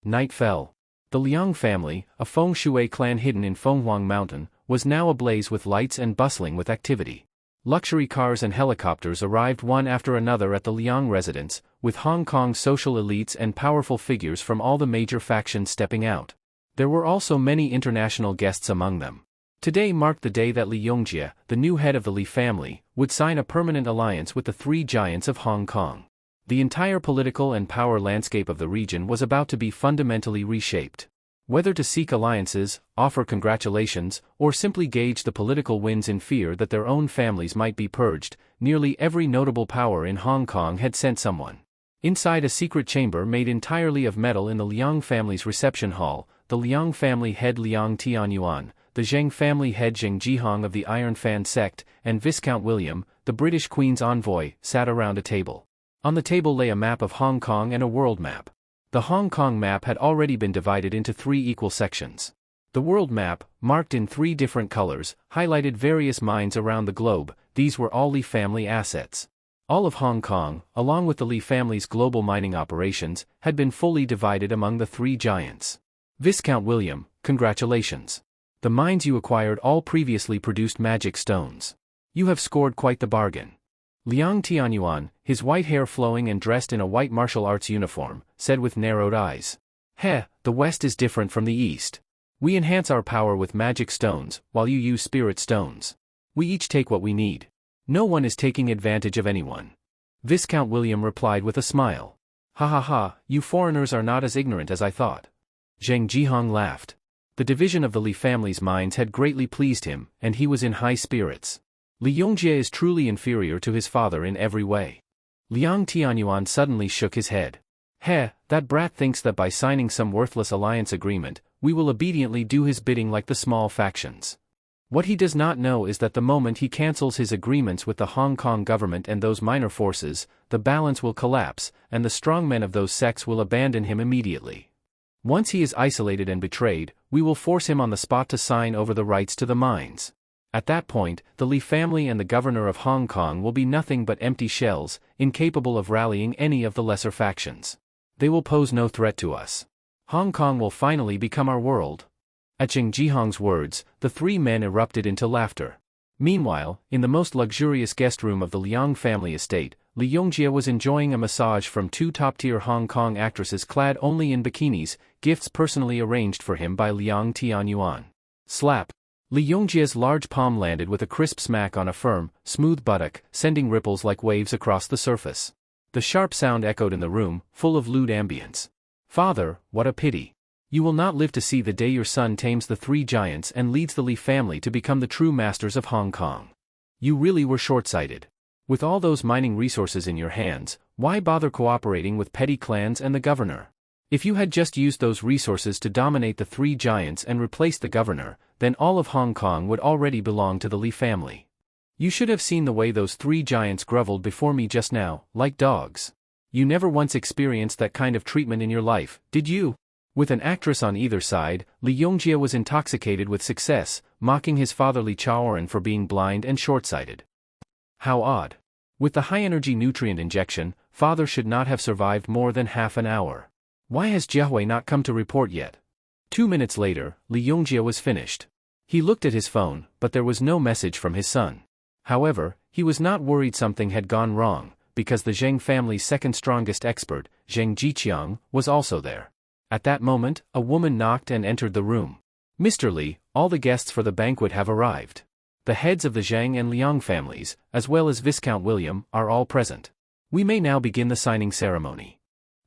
Night fell. The Liang family, a feng shui clan hidden in Fenghuang Mountain, was now ablaze with lights and bustling with activity. Luxury cars and helicopters arrived one after another at the Liang residence, with Hong Kong social elites and powerful figures from all the major factions stepping out. There were also many international guests among them. Today marked the day that Li Yongjie, the new head of the Li family, would sign a permanent alliance with the three giants of Hong Kong. The entire political and power landscape of the region was about to be fundamentally reshaped. Whether to seek alliances, offer congratulations, or simply gauge the political winds in fear that their own families might be purged, nearly every notable power in Hong Kong had sent someone. Inside a secret chamber made entirely of metal in the Liang family's reception hall, the Liang family head Liang Tianyuan, the Zheng family head Zheng Jihong of the Iron Fan sect, and Viscount William, the British Queen's envoy, sat around a table. On the table lay a map of Hong Kong and a world map. The Hong Kong map had already been divided into 3 equal sections. The world map, marked in 3 different colors, highlighted various mines around the globe. These were all Li family assets. All of Hong Kong, along with the Li family's global mining operations, had been fully divided among the 3 giants. Viscount William, congratulations. The mines you acquired all previously produced magic stones. You have scored quite the bargain. Liang Tianyuan, his white hair flowing and dressed in a white martial arts uniform, said with narrowed eyes. The West is different from the East. We enhance our power with magic stones, while you use spirit stones. We each take what we need. No one is taking advantage of anyone. Viscount William replied with a smile. Ha ha ha, you foreigners are not as ignorant as I thought. Zheng Jihong laughed. The division of the Li family's mines had greatly pleased him, and he was in high spirits. Li Yongjie is truly inferior to his father in every way. Liang Tianyuan suddenly shook his head. That brat thinks that by signing some worthless alliance agreement, we will obediently do his bidding like the small factions. What he does not know is that the moment he cancels his agreements with the Hong Kong government and those minor forces, the balance will collapse, and the strong men of those sects will abandon him immediately. Once he is isolated and betrayed, we will force him on the spot to sign over the rights to the mines. At that point, the Li family and the governor of Hong Kong will be nothing but empty shells, incapable of rallying any of the lesser factions. They will pose no threat to us. Hong Kong will finally become our world. At Zheng Jihong's words, the 3 men erupted into laughter. Meanwhile, in the most luxurious guest room of the Liang family estate, Li Yongjie was enjoying a massage from 2 top-tier Hong Kong actresses clad only in bikinis, gifts personally arranged for him by Liang Tianyuan. Slap. Li Yongjie's large palm landed with a crisp smack on a firm, smooth buttock, sending ripples like waves across the surface. The sharp sound echoed in the room, full of lewd ambience. Father, what a pity. You will not live to see the day your son tames the 3 giants and leads the Li family to become the true masters of Hong Kong. You really were short-sighted. With all those mining resources in your hands, why bother cooperating with petty clans and the governor? If you had just used those resources to dominate the 3 giants and replace the governor, then all of Hong Kong would already belong to the Li family. You should have seen the way those 3 giants groveled before me just now, like dogs. You never once experienced that kind of treatment in your life, did you? With an actress on either side, Li Yongjie was intoxicated with success, mocking his father Li Chaoran for being blind and short-sighted. How odd. With the high-energy nutrient injection, father should not have survived more than half an hour. Why has Jiahui not come to report yet? 2 minutes later, Li Yongjie was finished. He looked at his phone, but there was no message from his son. However, he was not worried something had gone wrong, because the Zheng family's second strongest expert, Zheng Jiqiang, was also there. At that moment, a woman knocked and entered the room. Mr. Li, all the guests for the banquet have arrived. The heads of the Zheng and Liang families, as well as Viscount William, are all present. We may now begin the signing ceremony.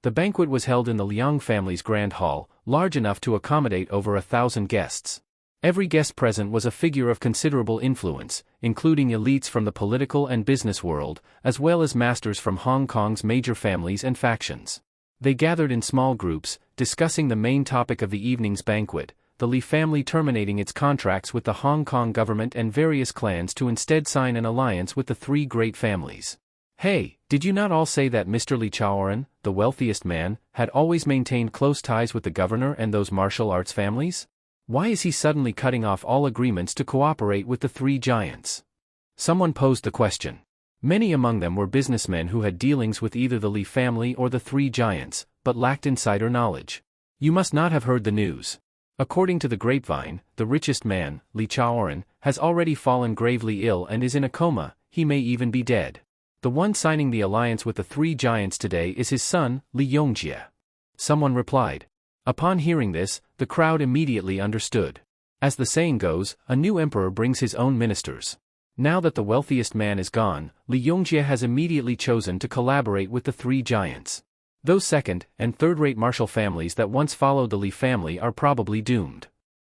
The banquet was held in the Liang family's grand hall, large enough to accommodate over 1,000 guests. Every guest present was a figure of considerable influence, including elites from the political and business world, as well as masters from Hong Kong's major families and factions. They gathered in small groups, discussing the main topic of the evening's banquet, the Li family terminating its contracts with the Hong Kong government and various clans to instead sign an alliance with the three great families. Hey, did you not all say that Mr. Li Chaoren, the wealthiest man, had always maintained close ties with the governor and those martial arts families? Why is he suddenly cutting off all agreements to cooperate with the three giants? Someone posed the question. Many among them were businessmen who had dealings with either the Li family or the three giants, but lacked insider knowledge. You must not have heard the news. According to the grapevine, the richest man, Li Chaoren, has already fallen gravely ill and is in a coma. He may even be dead. The one signing the alliance with the three giants today is his son, Li Yongjie. Someone replied. Upon hearing this, the crowd immediately understood. As the saying goes, a new emperor brings his own ministers. Now that the wealthiest man is gone, Li Yongjie has immediately chosen to collaborate with the three giants. Those second- and third-rate martial families that once followed the Li family are probably doomed.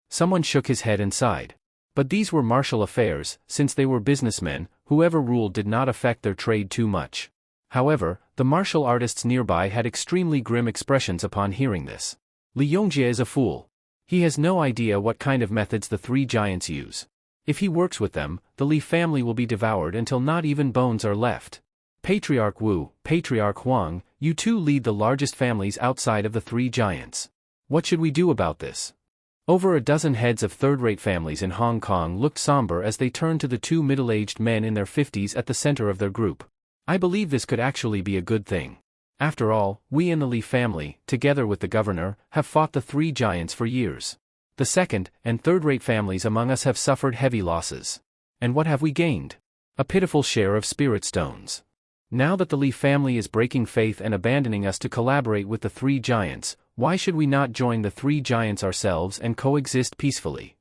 Someone shook his head and sighed. But these were martial affairs, since they were businessmen. Whoever ruled did not affect their trade too much. However, the martial artists nearby had extremely grim expressions upon hearing this. Li Yongjie is a fool. He has no idea what kind of methods the three giants use. If he works with them, the Li family will be devoured until not even bones are left. Patriarch Wu, Patriarch Huang, you two lead the largest families outside of the three giants. What should we do about this? Over a dozen heads of third-rate families in Hong Kong looked somber as they turned to the two middle-aged men in their 50s at the center of their group. I believe this could actually be a good thing. After all, we in the Li family, together with the governor, have fought the three giants for years. The second- and third-rate families among us have suffered heavy losses. And what have we gained? A pitiful share of spirit stones. Now that the Li family is breaking faith and abandoning us to collaborate with the three giants, why should we not join the three giants ourselves and coexist peacefully?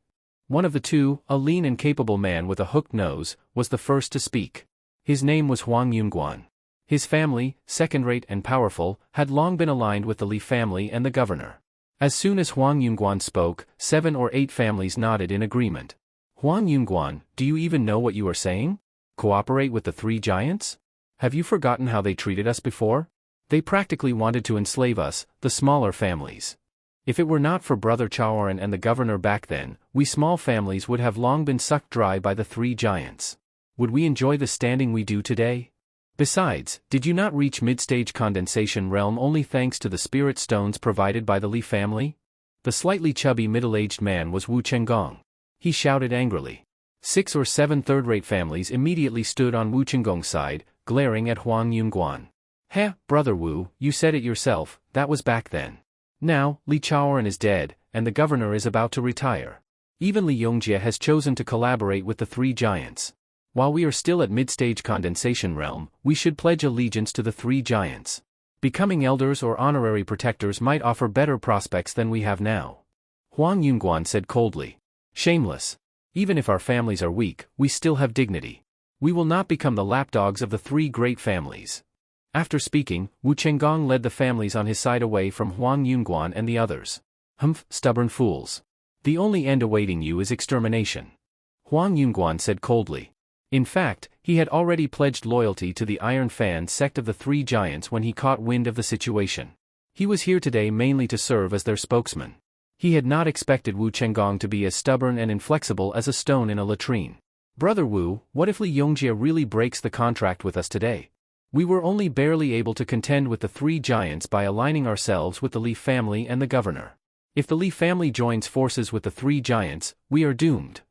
One of the two, a lean and capable man with a hooked nose, was the first to speak. His name was Huang Yunguan. His family, second-rate and powerful, had long been aligned with the Li family and the governor. As soon as Huang Yunguan spoke, 7 or 8 families nodded in agreement. Huang Yunguan, do you even know what you are saying? Cooperate with the three giants? Have you forgotten how they treated us before? They practically wanted to enslave us, the smaller families. If it were not for Brother Chaoren and the governor back then, we small families would have long been sucked dry by the three giants. Would we enjoy the standing we do today? Besides, did you not reach mid-stage condensation realm only thanks to the spirit stones provided by the Li family? The slightly chubby middle-aged man was Wu Chenggong. He shouted angrily. 6 or 7 third-rate families immediately stood on Wu Chenggong's side, glaring at Huang Yunguan. Heh, Brother Wu, you said it yourself, that was back then. Now, Li Chaoren is dead, and the governor is about to retire. Even Li Yongjie has chosen to collaborate with the three giants. While we are still at mid-stage condensation realm, we should pledge allegiance to the three giants. Becoming elders or honorary protectors might offer better prospects than we have now. Huang Yunguan said coldly. Shameless. Even if our families are weak, we still have dignity. We will not become the lapdogs of the three great families. After speaking, Wu Chenggong led the families on his side away from Huang Yunguan and the others. Humph, stubborn fools. The only end awaiting you is extermination. Huang Yunguan said coldly. In fact, he had already pledged loyalty to the Iron Fan sect of the three giants when he caught wind of the situation. He was here today mainly to serve as their spokesman. He had not expected Wu Chenggong to be as stubborn and inflexible as a stone in a latrine. Brother Wu, what if Li Yongjie really breaks the contract with us today? We were only barely able to contend with the three giants by aligning ourselves with the Li family and the governor. If the Li family joins forces with the three giants, we are doomed.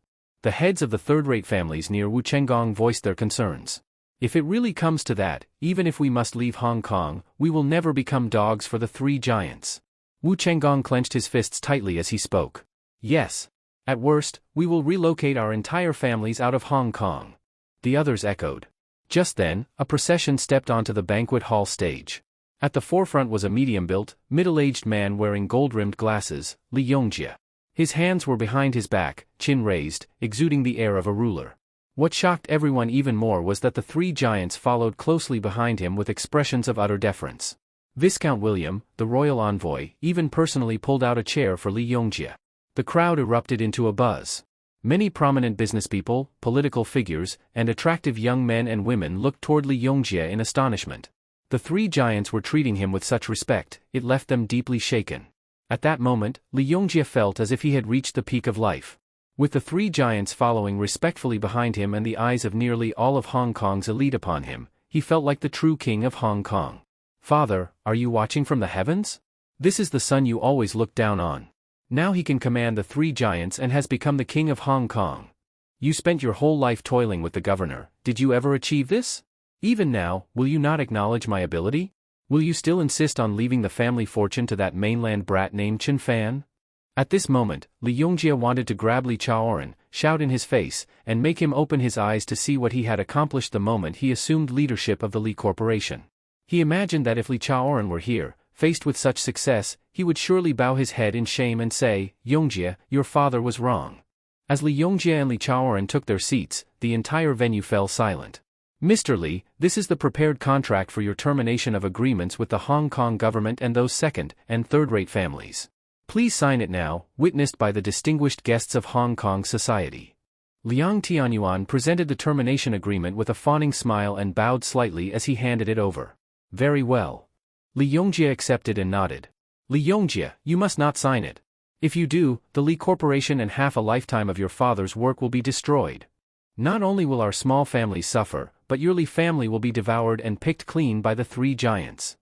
The heads of the third-rate families near Wu Chenggong voiced their concerns. If it really comes to that, even if we must leave Hong Kong, we will never become dogs for the three giants. Wu Chenggong clenched his fists tightly as he spoke. Yes. At worst, we will relocate our entire families out of Hong Kong. The others echoed. Just then, a procession stepped onto the banquet hall stage. At the forefront was a medium-built, middle-aged man wearing gold-rimmed glasses, Li Yongjie. His hands were behind his back, chin raised, exuding the air of a ruler. What shocked everyone even more was that the three giants followed closely behind him with expressions of utter deference. Viscount William, the royal envoy, even personally pulled out a chair for Li Yongjie. The crowd erupted into a buzz. Many prominent businesspeople, political figures, and attractive young men and women looked toward Li Yongjie in astonishment. The three giants were treating him with such respect, it left them deeply shaken. At that moment, Li Yongjie felt as if he had reached the peak of life. With the three giants following respectfully behind him and the eyes of nearly all of Hong Kong's elite upon him, he felt like the true king of Hong Kong. Father, are you watching from the heavens? This is the son you always looked down on. Now he can command the three giants and has become the king of Hong Kong. You spent your whole life toiling with the governor, did you ever achieve this? Even now, will you not acknowledge my ability? Will you still insist on leaving the family fortune to that mainland brat named Chen Fan? At this moment, Li Yongjie wanted to grab Li Chaoren, shout in his face, and make him open his eyes to see what he had accomplished the moment he assumed leadership of the Li Corporation. He imagined that if Li Chaoren were here, faced with such success, he would surely bow his head in shame and say, Yongjie, your father was wrong. As Li Yongjie and Li Chaoren took their seats, the entire venue fell silent. Mr. Li, this is the prepared contract for your termination of agreements with the Hong Kong government and those second- and third-rate families. Please sign it now, witnessed by the distinguished guests of Hong Kong society. Liang Tianyuan presented the termination agreement with a fawning smile and bowed slightly as he handed it over. Very well. Li Yongjie accepted and nodded. Li Yongjie, you must not sign it. If you do, the Li Corporation and half a lifetime of your father's work will be destroyed. Not only will our small families suffer, but your Li family will be devoured and picked clean by the three giants.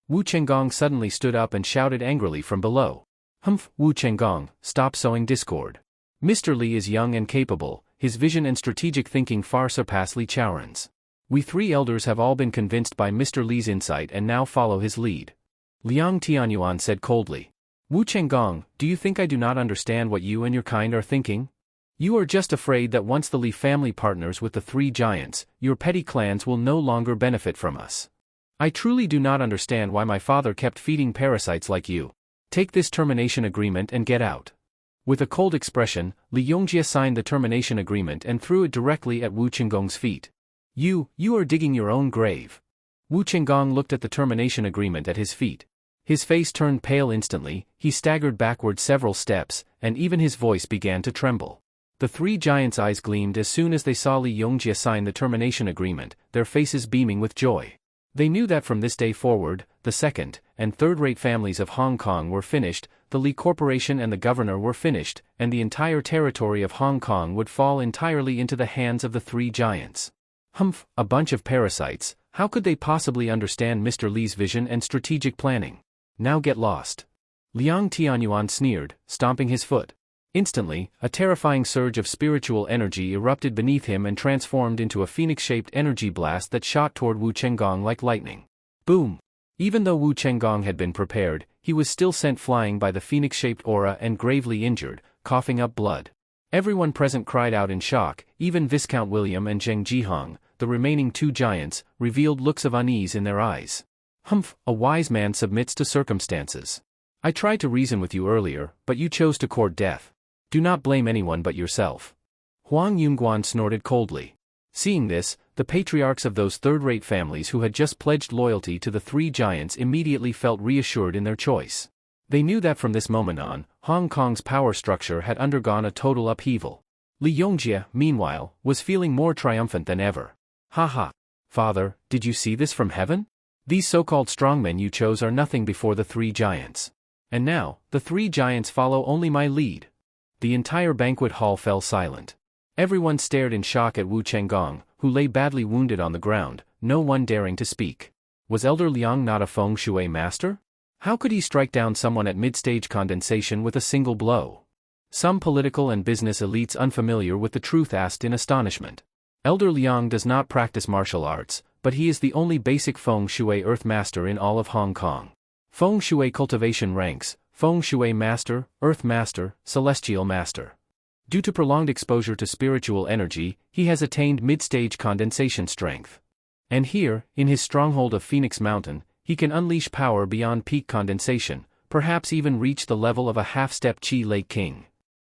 Wu Chenggong suddenly stood up and shouted angrily from below. Humph, Wu Chenggong, stop sowing discord. Mr. Li is young and capable, his vision and strategic thinking far surpass Li Chaoren's. We three elders have all been convinced by Mr. Li's insight and now follow his lead. Liang Tianyuan said coldly. Wu Chenggong, do you think I do not understand what you and your kind are thinking? You are just afraid that once the Li family partners with the three giants, your petty clans will no longer benefit from us. I truly do not understand why my father kept feeding parasites like you. Take this termination agreement and get out. With a cold expression, Li Yongjie signed the termination agreement and threw it directly at Wu Chenggong's feet. You are digging your own grave. Wu Chenggong looked at the termination agreement at his feet. His face turned pale instantly, he staggered backward several steps, and even his voice began to tremble. The three giants' eyes gleamed as soon as they saw Li Yongjie sign the termination agreement, their faces beaming with joy. They knew that from this day forward, the second- and third-rate families of Hong Kong were finished, the Li Corporation and the governor were finished, and the entire territory of Hong Kong would fall entirely into the hands of the three giants. Humph, a bunch of parasites, how could they possibly understand Mr. Li's vision and strategic planning? Now get lost. Liang Tianyuan sneered, stomping his foot. Instantly, a terrifying surge of spiritual energy erupted beneath him and transformed into a phoenix-shaped energy blast that shot toward Wu Chenggong like lightning. Boom! Even though Wu Chenggong had been prepared, he was still sent flying by the phoenix-shaped aura and gravely injured, coughing up blood. Everyone present cried out in shock, even Viscount William and Zheng Jihong, the remaining two giants, revealed looks of unease in their eyes. Humph, a wise man submits to circumstances. I tried to reason with you earlier, but you chose to court death. Do not blame anyone but yourself. Huang Yunguan snorted coldly. Seeing this, the patriarchs of those third-rate families who had just pledged loyalty to the three giants immediately felt reassured in their choice. They knew that from this moment on, Hong Kong's power structure had undergone a total upheaval. Li Yongjie, meanwhile, was feeling more triumphant than ever. Ha ha! Father, did you see this from heaven? These so-called strongmen you chose are nothing before the three giants. And now, the three giants follow only my lead. The entire banquet hall fell silent. Everyone stared in shock at Wu Chenggong, who lay badly wounded on the ground, no one daring to speak. Was Elder Liang not a feng shui master? How could he strike down someone at mid-stage condensation with a single blow? Some political and business elites unfamiliar with the truth asked in astonishment. Elder Liang does not practice martial arts, but he is the only basic feng shui earth master in all of Hong Kong. Feng shui cultivation ranks: Feng Shui Master, Earth Master, Celestial Master. Due to prolonged exposure to spiritual energy, he has attained mid-stage condensation strength. And here, in his stronghold of Phoenix Mountain, he can unleash power beyond peak condensation, perhaps even reach the level of a half-step Chi Lake King.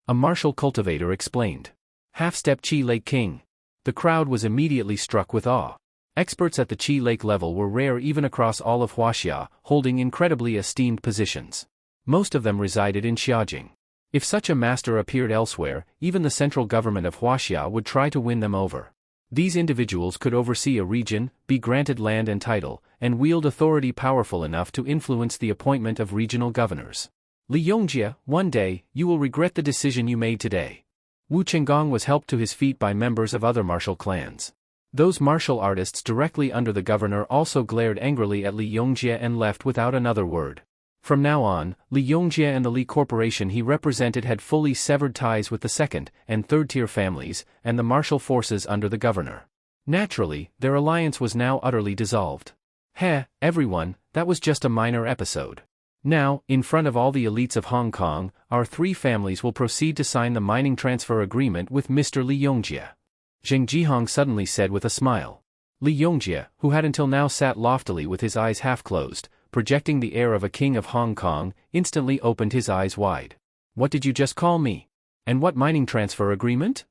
A martial cultivator explained. Half-step Chi Lake King. The crowd was immediately struck with awe. Experts at the Chi Lake level were rare even across all of Huaxia, holding incredibly esteemed positions. Most of them resided in Xiaojing. If such a master appeared elsewhere, even the central government of Huaxia would try to win them over. These individuals could oversee a region, be granted land and title, and wield authority powerful enough to influence the appointment of regional governors. Li Yongjie, one day, you will regret the decision you made today. Wu Chenggong was helped to his feet by members of other martial clans. Those martial artists directly under the governor also glared angrily at Li Yongjie and left without another word. From now on, Li Yongjie and the Li Corporation he represented had fully severed ties with the second- and third-tier families, and the martial forces under the governor. Naturally, their alliance was now utterly dissolved. Everyone, that was just a minor episode. Now, in front of all the elites of Hong Kong, our three families will proceed to sign the mining transfer agreement with Mr. Li Yongjie. Zheng Jihong suddenly said with a smile. Li Yongjie, who had until now sat loftily with his eyes half closed, projecting the air of a king of Hong Kong, instantly opened his eyes wide. What did you just call me? And what mining transfer agreement?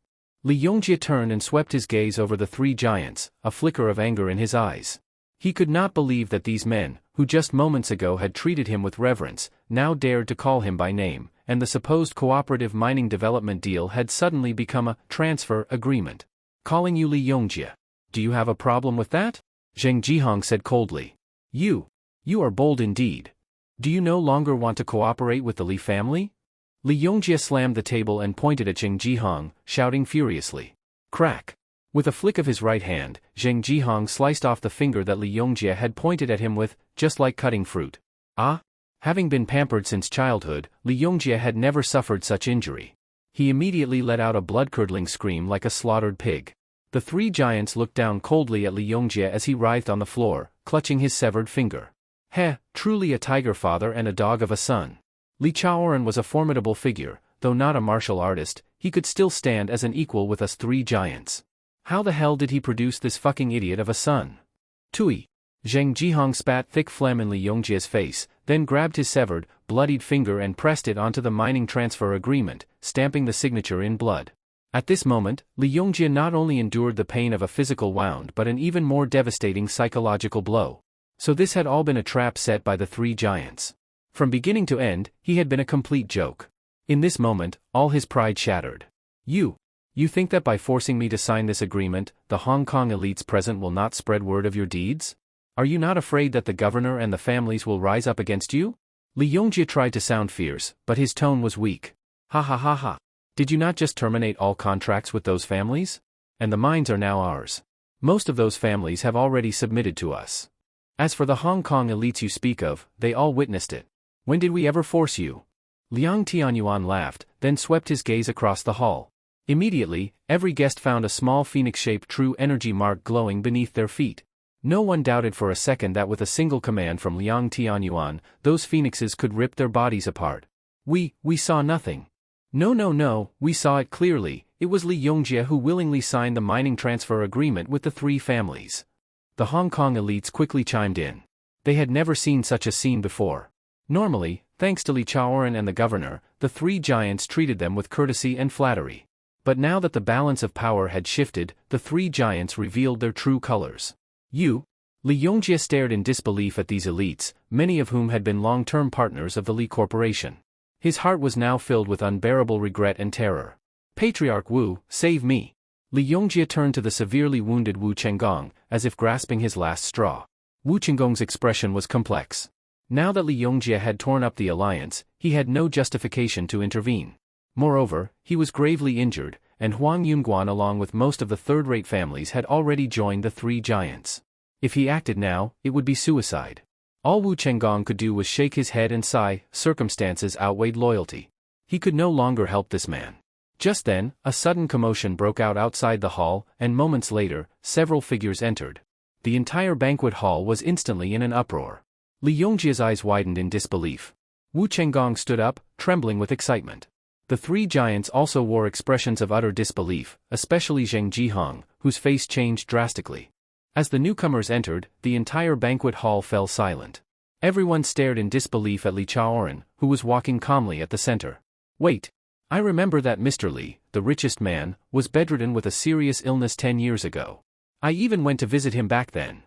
Li Yongjie turned and swept his gaze over the three giants, a flicker of anger in his eyes. He could not believe that these men, who just moments ago had treated him with reverence, now dared to call him by name, and the supposed cooperative mining development deal had suddenly become a transfer agreement. Calling you Li Yongjie. Do you have a problem with that? Zheng Jihong said coldly. You are bold indeed. Do you no longer want to cooperate with the Li family? Li Yongjie slammed the table and pointed at Zheng Jihong, shouting furiously. Crack! With a flick of his right hand, Zheng Jihong sliced off the finger that Li Yongjie had pointed at him with, just like cutting fruit. Having been pampered since childhood, Li Yongjie had never suffered such injury. He immediately let out a blood-curdling scream like a slaughtered pig. The three giants looked down coldly at Li Yongjie as he writhed on the floor, clutching his severed finger. Truly a tiger father and a dog of a son. Li Chaoran was a formidable figure, though not a martial artist, he could still stand as an equal with us three giants. How the hell did he produce this fucking idiot of a son? Tui. Zheng Jihong spat thick phlegm in Li Yongjie's face, then grabbed his severed, bloodied finger and pressed it onto the mining transfer agreement, stamping the signature in blood. At this moment, Li Yongjie not only endured the pain of a physical wound but an even more devastating psychological blow. So this had all been a trap set by the three giants. From beginning to end, he had been a complete joke. In this moment, all his pride shattered. You think that by forcing me to sign this agreement, the Hong Kong elites present will not spread word of your deeds? Are you not afraid that the governor and the families will rise up against you? Li Yongjie tried to sound fierce, but his tone was weak. Ha. Did you not just terminate all contracts with those families? And the mines are now ours. Most of those families have already submitted to us. As for the Hong Kong elites you speak of, they all witnessed it. When did we ever force you? Liang Tianyuan laughed, then swept his gaze across the hall. Immediately, every guest found a small phoenix-shaped true energy mark glowing beneath their feet. No one doubted for a second that with a single command from Liang Tianyuan, those phoenixes could rip their bodies apart. We saw nothing. No, we saw it clearly. It was Li Yongjie who willingly signed the mining transfer agreement with the three families. The Hong Kong elites quickly chimed in. They had never seen such a scene before. Normally, thanks to Li Chaoran and the governor, the three giants treated them with courtesy and flattery. But now that the balance of power had shifted, the three giants revealed their true colors. Li Yongjie stared in disbelief at these elites, many of whom had been long-term partners of the Li Corporation. His heart was now filled with unbearable regret and terror. Patriarch Wu, save me! Li Yongjie turned to the severely wounded Wu Chenggong, as if grasping his last straw. Wu Chenggong's expression was complex. Now that Li Yongjie had torn up the alliance, he had no justification to intervene. Moreover, he was gravely injured, and Huang Yunguan along with most of the third-rate families had already joined the three giants. If he acted now, it would be suicide. All Wu Chenggong could do was shake his head and sigh. Circumstances outweighed loyalty. He could no longer help this man. Just then, a sudden commotion broke out outside the hall, and moments later, several figures entered. The entire banquet hall was instantly in an uproar. Li Yongjie's eyes widened in disbelief. Wu Chenggong stood up, trembling with excitement. The three giants also wore expressions of utter disbelief, especially Zheng Jihong, whose face changed drastically. As the newcomers entered, the entire banquet hall fell silent. Everyone stared in disbelief at Li Chaoran, who was walking calmly at the center. Wait. I remember that Mr. Li, the richest man, was bedridden with a serious illness 10 years ago. I even went to visit him back then.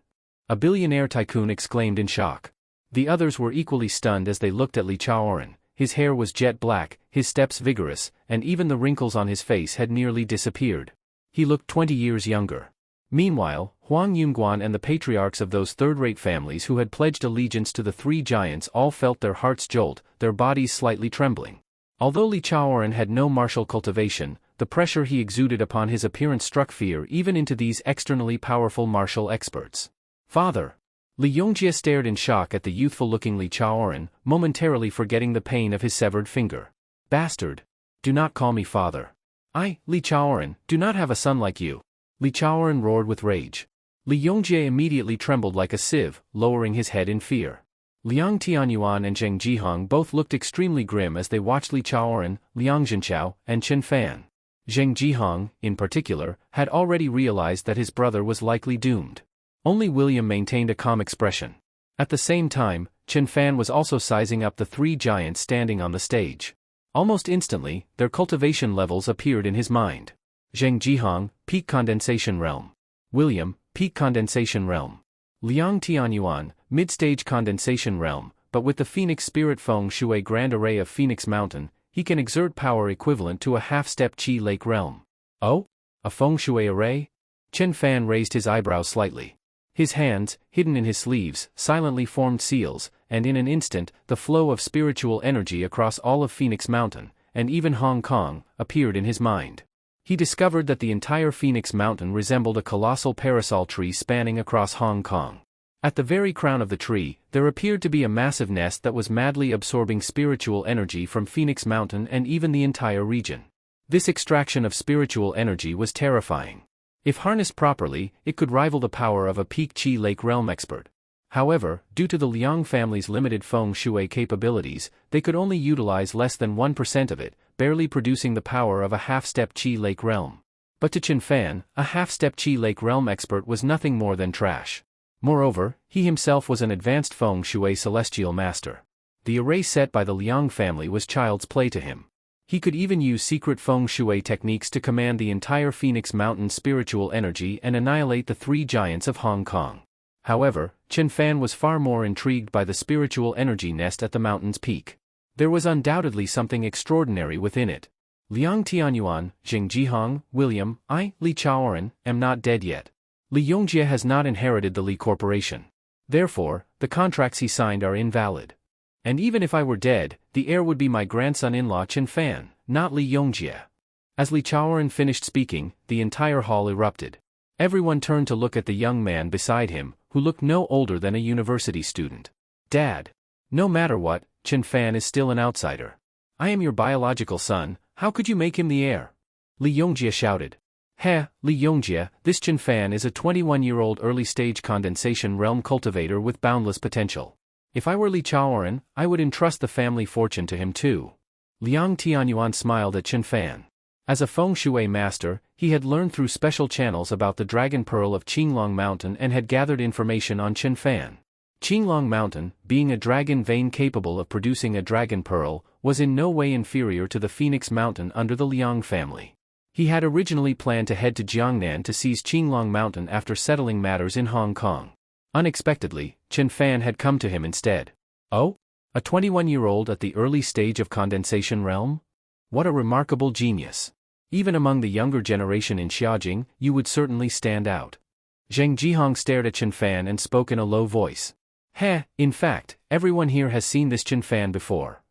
A billionaire tycoon exclaimed in shock. The others were equally stunned as they looked at Li Chaoran. His hair was jet black, his steps vigorous, and even the wrinkles on his face had nearly disappeared. He looked 20 years younger. Meanwhile, Huang Yunguan and the patriarchs of those third-rate families who had pledged allegiance to the three giants all felt their hearts jolt, their bodies slightly trembling. Although Li Chaoren had no martial cultivation, the pressure he exuded upon his appearance struck fear even into these externally powerful martial experts. Father! Li Yongjie stared in shock at the youthful-looking Li Chaoren, momentarily forgetting the pain of his severed finger. Bastard! Do not call me father. I, Li Chaoren, do not have a son like you. Li Chaoren roared with rage. Li Yongjie immediately trembled like a sieve, lowering his head in fear. Liang Tianyuan and Zheng Jihong both looked extremely grim as they watched Li Chaoren, Liang Zhenchao, and Chen Fan. Zheng Jihong, in particular, had already realized that his brother was likely doomed. Only William maintained a calm expression. At the same time, Chen Fan was also sizing up the three giants standing on the stage. Almost instantly, their cultivation levels appeared in his mind. Zheng Jihong, Peak Condensation Realm. William, Peak Condensation Realm. Liang Tianyuan, Mid-Stage Condensation Realm, but with the Phoenix Spirit Feng Shui Grand Array of Phoenix Mountain, he can exert power equivalent to a half-step Qi Lake Realm. Oh? A Feng Shui Array? Chen Fan raised his eyebrows slightly. His hands, hidden in his sleeves, silently formed seals, and in an instant, the flow of spiritual energy across all of Phoenix Mountain, and even Hong Kong, appeared in his mind. He discovered that the entire Phoenix Mountain resembled a colossal parasol tree spanning across Hong Kong. At the very crown of the tree, there appeared to be a massive nest that was madly absorbing spiritual energy from Phoenix Mountain and even the entire region. This extraction of spiritual energy was terrifying. If harnessed properly, it could rival the power of a peak Qi Lake Realm expert. However, due to the Liang family's limited Feng Shui capabilities, they could only utilize less than 1% of it, barely producing the power of a half-step Qi Lake Realm. But to Chen Fan, a half-step Qi Lake Realm expert was nothing more than trash. Moreover, he himself was an advanced Feng Shui celestial master. The array set by the Liang family was child's play to him. He could even use secret Feng Shui techniques to command the entire Phoenix Mountain spiritual energy and annihilate the three giants of Hong Kong. However, Chen Fan was far more intrigued by the spiritual energy nest at the mountain's peak. There was undoubtedly something extraordinary within it. Liang Tianyuan, Zheng Jihong, William, I, Li Chaoren, am not dead yet. Li Yongjie has not inherited the Li Corporation. Therefore, the contracts he signed are invalid. And even if I were dead, the heir would be my grandson-in-law Chen Fan, not Li Yongjie. As Li Chaoren finished speaking, the entire hall erupted. Everyone turned to look at the young man beside him, who looked no older than a university student. Dad. No matter what, Chen Fan is still an outsider. I am your biological son, how could you make him the heir? Li Yongjie shouted. Heh, Li Yongjie, this Chen Fan is a 21-year-old early-stage condensation realm cultivator with boundless potential. If I were Li Chaoren, I would entrust the family fortune to him too. Liang Tianyuan smiled at Chen Fan. As a Feng Shui master, he had learned through special channels about the Dragon Pearl of Qinglong Mountain and had gathered information on Chen Fan. Qinglong Mountain, being a dragon vein capable of producing a dragon pearl, was in no way inferior to the Phoenix Mountain under the Liang family. He had originally planned to head to Jiangnan to seize Qinglong Mountain after settling matters in Hong Kong. Unexpectedly, Chen Fan had come to him instead. Oh? A 21-year-old at the early stage of condensation realm? What a remarkable genius. Even among the younger generation in Xiaojing, you would certainly stand out. Zheng Jihong stared at Chen Fan and spoke in a low voice. Heh, in fact, everyone here has seen this Chen Fan before.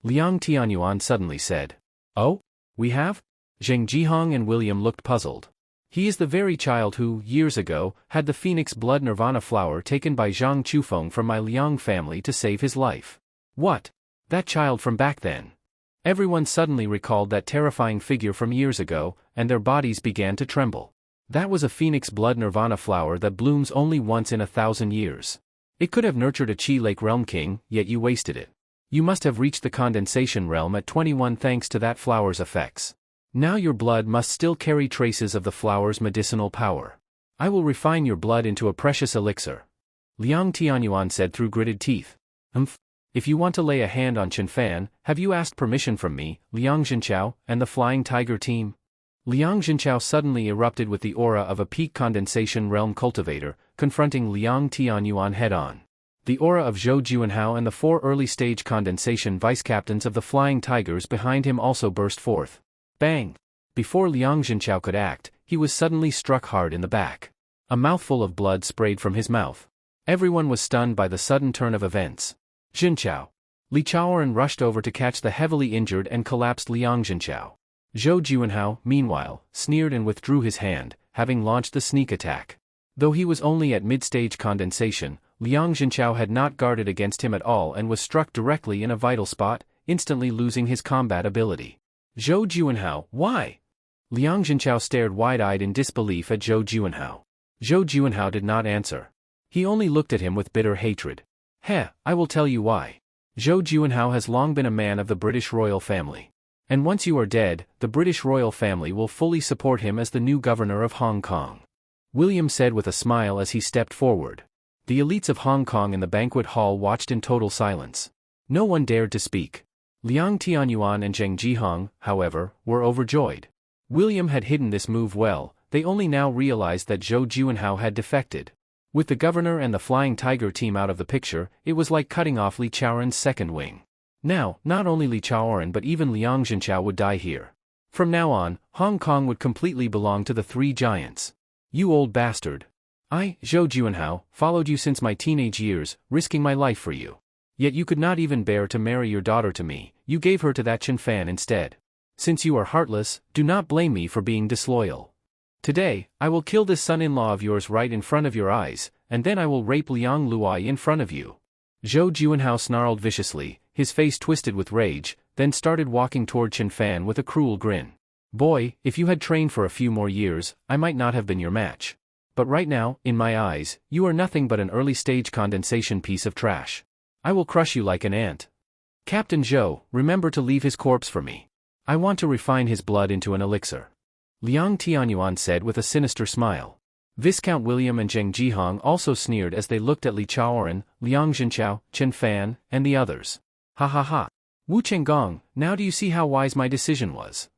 Liang Tianyuan suddenly said. Oh? We have? Zheng Jihong and William looked puzzled. He is the very child who, years ago, had the Phoenix Blood Nirvana flower taken by Zhang Chufeng from my Liang family to save his life. What? That child from back then? Everyone suddenly recalled that terrifying figure from years ago, and their bodies began to tremble. That was a Phoenix Blood Nirvana flower that blooms only once in 1,000 years. It could have nurtured a Qi Lake Realm king, yet you wasted it. You must have reached the condensation realm at 21 thanks to that flower's effects. Now your blood must still carry traces of the flower's medicinal power. I will refine your blood into a precious elixir. Liang Tianyuan said through gritted teeth. If you want to lay a hand on Chen Fan, have you asked permission from me, Liang Zhenchao, and the Flying Tiger team? Liang Zhenchao suddenly erupted with the aura of a peak condensation realm cultivator, confronting Liang Tianyuan head-on. The aura of Zhou Juanhao and the 4 early-stage condensation vice-captains of the Flying Tigers behind him also burst forth. Bang! Before Liang Zhenchao could act, he was suddenly struck hard in the back. A mouthful of blood sprayed from his mouth. Everyone was stunned by the sudden turn of events. Jinchao. Li Chaoren rushed over to catch the heavily injured and collapsed Liang Jinchao. Zhou Juanhao, meanwhile, sneered and withdrew his hand, having launched the sneak attack. Though he was only at mid-stage condensation, Liang Jinchao had not guarded against him at all and was struck directly in a vital spot, instantly losing his combat ability. Zhou Juanhao, why? Liang Jinchao stared wide-eyed in disbelief at Zhou Juanhao. Zhou Juanhao did not answer. He only looked at him with bitter hatred. Heh, I will tell you why. Zhou Juanhao has long been a man of the British royal family. And once you are dead, the British royal family will fully support him as the new governor of Hong Kong. William said with a smile as he stepped forward. The elites of Hong Kong in the banquet hall watched in total silence. No one dared to speak. Liang Tianyuan and Zheng Jihong, however, were overjoyed. William had hidden this move well, they only now realized that Zhou Juanhao had defected. With the governor and the Flying Tiger team out of the picture, it was like cutting off Li Chaoren's second wing. Now, not only Li Chaoren but even Liang Jinchao would die here. From now on, Hong Kong would completely belong to the three giants. You old bastard. I, Zhou Juanhao, followed you since my teenage years, risking my life for you. Yet you could not even bear to marry your daughter to me, you gave her to that Chen Fan instead. Since you are heartless, do not blame me for being disloyal. Today, I will kill this son-in-law of yours right in front of your eyes, and then I will rape Liang Luai in front of you. Zhou Juanhao snarled viciously, his face twisted with rage, then started walking toward Chen Fan with a cruel grin. Boy, if you had trained for a few more years, I might not have been your match. But right now, in my eyes, you are nothing but an early-stage condensation piece of trash. I will crush you like an ant. Captain Zhou, remember to leave his corpse for me. I want to refine his blood into an elixir. Liang Tianyuan said with a sinister smile. Viscount William and Zheng Jihong also sneered as they looked at Li Chaoren, Liang Jinchao, Chen Fan, and the others. Ha ha ha. Wu Chenggong, now do you see how wise my decision was?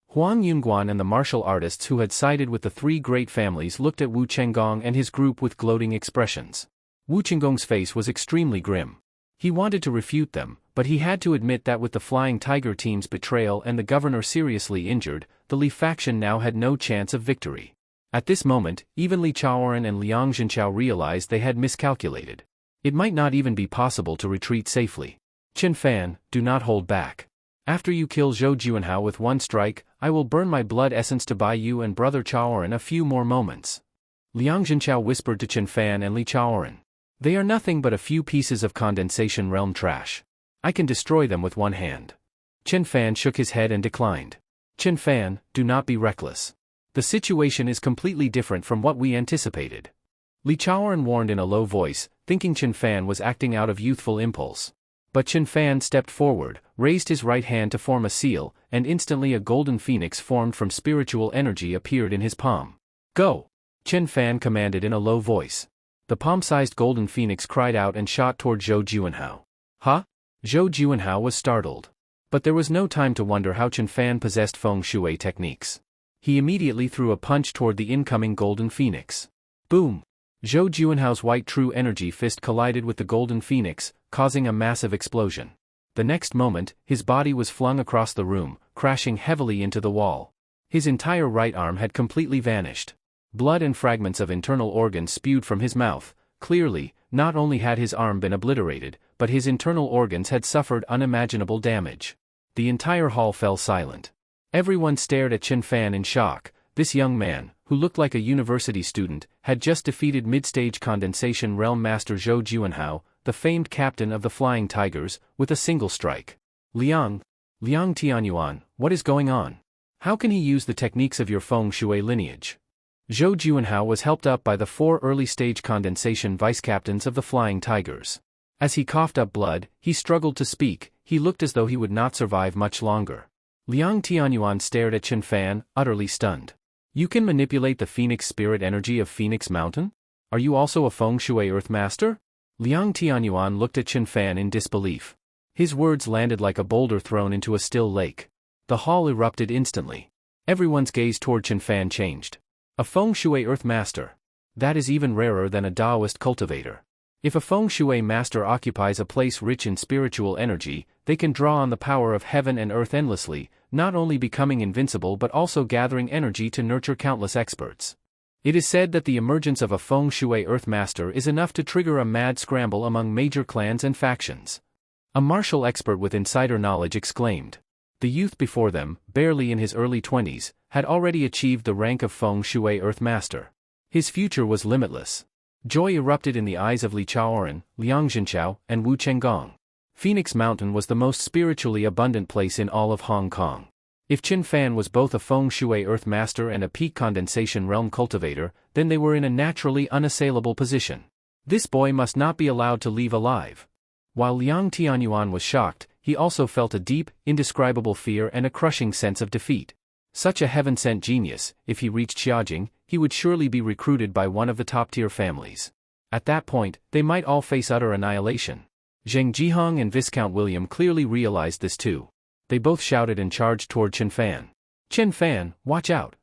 Huang Yunguan and the martial artists who had sided with the three great families looked at Wu Chenggong and his group with gloating expressions. Wu Chenggong's face was extremely grim. He wanted to refute them, but he had to admit that with the Flying Tiger team's betrayal and the governor seriously injured, the Li faction now had no chance of victory. At this moment, even Li Chaoren and Liang Jinchao realized they had miscalculated. It might not even be possible to retreat safely. Chen Fan, do not hold back. After you kill Zhou Juanhao with one strike, I will burn my blood essence to buy you and Brother Chaoren a few more moments. Liang Jinchao whispered to Chen Fan and Li Chaoren. They are nothing but a few pieces of condensation realm trash. I can destroy them with one hand. Chen Fan shook his head and declined. Chen Fan, do not be reckless. The situation is completely different from what we anticipated. Li Chaoren warned in a low voice, thinking Chen Fan was acting out of youthful impulse. But Chen Fan stepped forward, raised his right hand to form a seal, and instantly a golden phoenix formed from spiritual energy appeared in his palm. Go! Chen Fan commanded in a low voice. The palm-sized golden phoenix cried out and shot toward Zhou Juanhao. Huh? Zhou Juanhao was startled. But there was no time to wonder how Chen Fan possessed feng shui techniques. He immediately threw a punch toward the incoming golden phoenix. Boom! Zhou Juanhao's white true energy fist collided with the golden phoenix, causing a massive explosion. The next moment, his body was flung across the room, crashing heavily into the wall. His entire right arm had completely vanished. Blood and fragments of internal organs spewed from his mouth. Clearly, not only had his arm been obliterated, but his internal organs had suffered unimaginable damage. The entire hall fell silent. Everyone stared at Chen Fan in shock. This young man, who looked like a university student, had just defeated mid-stage condensation realm master Zhou Juanhao, the famed captain of the Flying Tigers, with a single strike. Liang Tianyuan, what is going on? How can he use the techniques of your feng shui lineage? Zhou Juanhao was helped up by the 4 early-stage condensation vice-captains of the Flying Tigers. As he coughed up blood, he struggled to speak. He looked as though he would not survive much longer. Liang Tianyuan stared at Chen Fan, utterly stunned. You can manipulate the phoenix spirit energy of Phoenix Mountain? Are you also a feng shui earth master? Liang Tianyuan looked at Chen Fan in disbelief. His words landed like a boulder thrown into a still lake. The hall erupted instantly. Everyone's gaze toward Chen Fan changed. A feng shui earth master. That is even rarer than a Taoist cultivator. If a feng shui master occupies a place rich in spiritual energy, they can draw on the power of heaven and earth endlessly, not only becoming invincible but also gathering energy to nurture countless experts. It is said that the emergence of a feng shui earth master is enough to trigger a mad scramble among major clans and factions. A martial expert with insider knowledge exclaimed. The youth before them, barely in his early 20s, had already achieved the rank of feng shui earth master. His future was limitless. Joy erupted in the eyes of Li Chaoran, Liang Zhenchao, and Wu Chenggong. Phoenix Mountain was the most spiritually abundant place in all of Hong Kong. If Qin Fan was both a feng shui earth master and a peak condensation realm cultivator, then they were in a naturally unassailable position. This boy must not be allowed to leave alive. While Liang Tianyuan was shocked, he also felt a deep, indescribable fear and a crushing sense of defeat. Such a heaven-sent genius, if he reached Xiaojing, he would surely be recruited by one of the top-tier families. At that point, they might all face utter annihilation. Zheng Jihong and Viscount William clearly realized this too. They both shouted and charged toward Qin Fan. "Qin Fan, watch out!"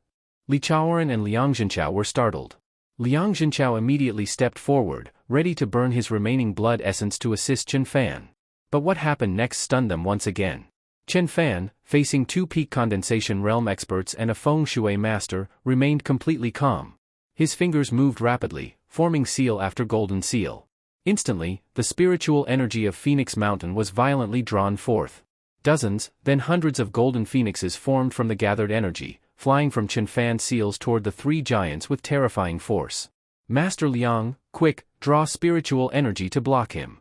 Li Chaoran and Liang Zhenchao were startled. Liang Zhenchao immediately stepped forward, ready to burn his remaining blood essence to assist Qin Fan. But what happened next stunned them once again. Qin Fan, facing two peak condensation realm experts and a feng shui master, remained completely calm. His fingers moved rapidly, forming seal after golden seal. Instantly, the spiritual energy of Phoenix Mountain was violently drawn forth. Dozens, then hundreds of golden phoenixes formed from the gathered energy, flying from Qin Fan's seals toward the three giants with terrifying force. "Master Liang, quick, draw spiritual energy to block him."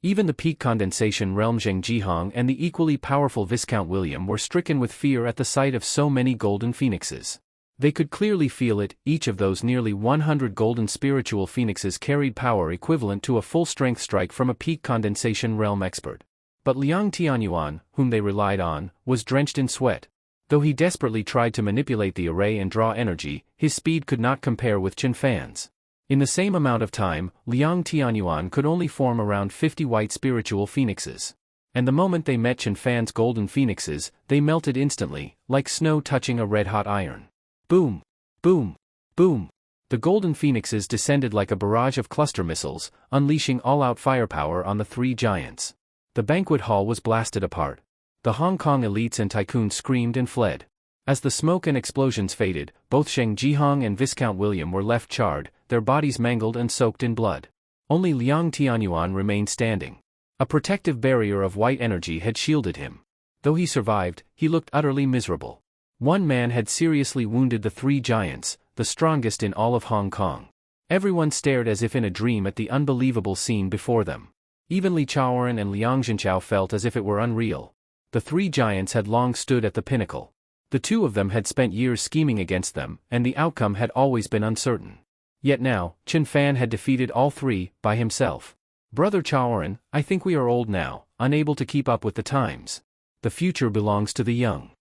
Even the peak condensation realm Zheng Jihong and the equally powerful Viscount William were stricken with fear at the sight of so many golden phoenixes. They could clearly feel it. Each of those nearly 100 golden spiritual phoenixes carried power equivalent to a full-strength strike from a peak condensation realm expert. But Liang Tianyuan, whom they relied on, was drenched in sweat. Though he desperately tried to manipulate the array and draw energy, his speed could not compare with Qin Fan's. In the same amount of time, Liang Tianyuan could only form around 50 white spiritual phoenixes. And the moment they met Qin Fan's golden phoenixes, they melted instantly, like snow touching a red-hot iron. Boom! Boom! Boom! The golden phoenixes descended like a barrage of cluster missiles, unleashing all-out firepower on the three giants. The banquet hall was blasted apart. The Hong Kong elites and tycoons screamed and fled. As the smoke and explosions faded, both Zheng Jihong and Viscount William were left charred, their bodies mangled and soaked in blood. Only Liang Tianyuan remained standing. A protective barrier of white energy had shielded him. Though he survived, he looked utterly miserable. One man had seriously wounded the three giants, the strongest in all of Hong Kong. Everyone stared as if in a dream at the unbelievable scene before them. Even Li Chaoran and Liang Zhenchao felt as if it were unreal. The three giants had long stood at the pinnacle. The two of them had spent years scheming against them, and the outcome had always been uncertain. Yet now, Qin Fan had defeated all three, by himself. "Brother Chaoran, I think we are old now, unable to keep up with the times. The future belongs to the young."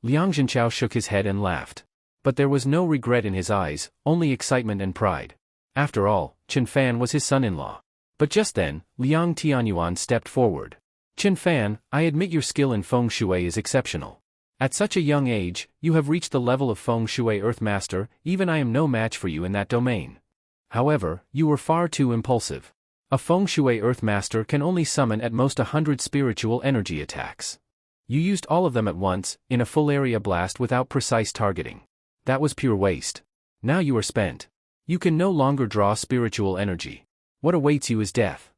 Liang Zhenchao shook his head and laughed. But there was no regret in his eyes, only excitement and pride. After all, Qin Fan was his son-in-law. But just then, Liang Tianyuan stepped forward. "Qin Fan, I admit your skill in feng shui is exceptional. At such a young age, you have reached the level of feng shui earth master, even I am no match for you in that domain. However, you were far too impulsive. A feng shui earth master can only summon at most 100 spiritual energy attacks. You used all of them at once, in a full area blast without precise targeting. That was pure waste. Now you are spent. You can no longer draw spiritual energy. What awaits you is death."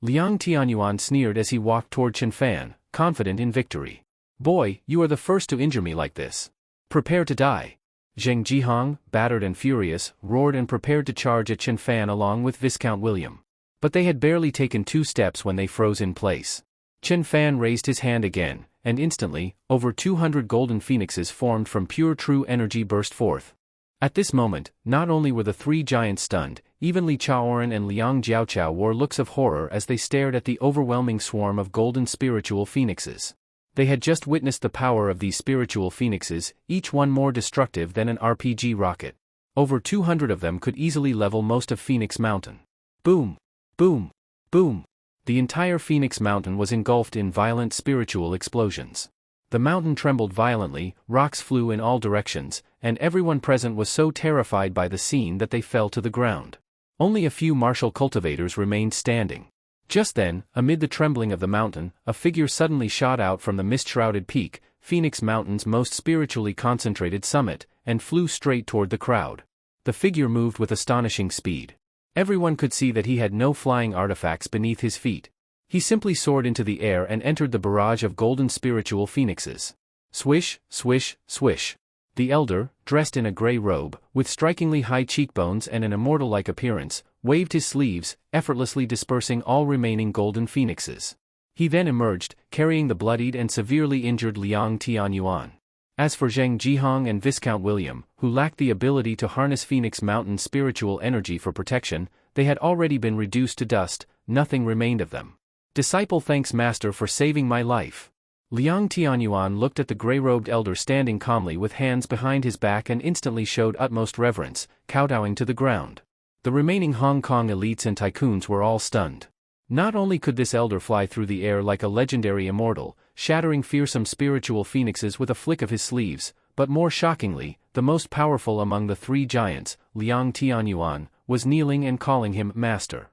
Liang Tianyuan sneered as he walked toward Qin Fan, confident in victory. "Boy, you are the first to injure me like this. Prepare to die." Zheng Jihong, battered and furious, roared and prepared to charge at Qin Fan along with Viscount William. But they had barely taken 2 steps when they froze in place. Qin Fan raised his hand again, and instantly, over 200 golden phoenixes formed from pure true energy burst forth. At this moment, not only were the three giants stunned, even Li Chaoran and Liang Jiaochao wore looks of horror as they stared at the overwhelming swarm of golden spiritual phoenixes. They had just witnessed the power of these spiritual phoenixes, each one more destructive than an RPG rocket. Over 200 of them could easily level most of Phoenix Mountain. Boom! Boom! Boom! The entire Phoenix Mountain was engulfed in violent spiritual explosions. The mountain trembled violently, rocks flew in all directions, and everyone present was so terrified by the scene that they fell to the ground. Only a few martial cultivators remained standing. Just then, amid the trembling of the mountain, a figure suddenly shot out from the mist-shrouded peak, Phoenix Mountain's most spiritually concentrated summit, and flew straight toward the crowd. The figure moved with astonishing speed. Everyone could see that he had no flying artifacts beneath his feet. He simply soared into the air and entered the barrage of golden spiritual phoenixes. Swish, swish, swish. The elder, dressed in a gray robe, with strikingly high cheekbones and an immortal-like appearance, waved his sleeves, effortlessly dispersing all remaining golden phoenixes. He then emerged, carrying the bloodied and severely injured Liang Tianyuan. As for Zheng Jihong and Viscount William, who lacked the ability to harness Phoenix Mountain spiritual energy for protection, they had already been reduced to dust, nothing remained of them. Disciple thanks Master for saving my life. Liang Tianyuan looked at the gray-robed elder standing calmly with hands behind his back and instantly showed utmost reverence, kowtowing to the ground. The remaining Hong Kong elites and tycoons were all stunned. Not only could this elder fly through the air like a legendary immortal, shattering fearsome spiritual phoenixes with a flick of his sleeves, but more shockingly, the most powerful among the three giants, Liang Tianyuan, was kneeling and calling him Master.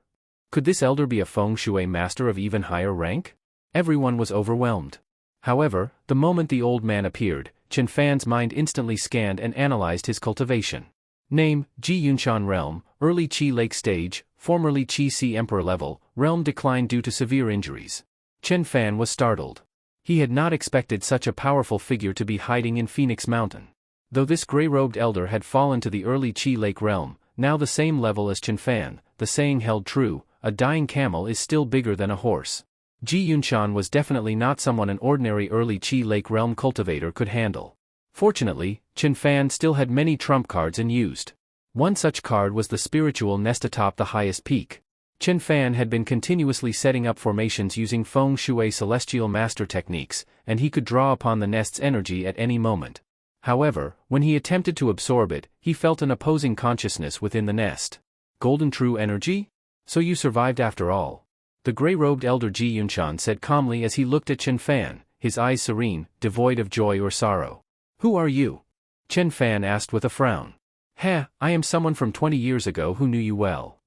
Could this elder be a feng shui master of even higher rank? Everyone was overwhelmed. However, the moment the old man appeared, Chen Fan's mind instantly scanned and analyzed his cultivation. Name, Ji Yunshan Realm, Early Qi Lake Stage, formerly Qi Si Emperor level, realm declined due to severe injuries. Chen Fan was startled. He had not expected such a powerful figure to be hiding in Phoenix Mountain. Though this gray-robed elder had fallen to the early Qi Lake realm, now the same level as Chen Fan, the saying held true, a dying camel is still bigger than a horse. Ji Yunshan was definitely not someone an ordinary early Qi Lake realm cultivator could handle. Fortunately, Chen Fan still had many trump cards unused. One such card was the spiritual nest atop the highest peak. Chen Fan had been continuously setting up formations using feng shui celestial master techniques, and he could draw upon the nest's energy at any moment. However, when he attempted to absorb it, he felt an opposing consciousness within the nest. Golden true energy? So you survived after all. The gray-robed elder Ji Yunshan said calmly as he looked at Chen Fan, his eyes serene, devoid of joy or sorrow. Who are you? Chen Fan asked with a frown. I am someone from 20 years ago who knew you well.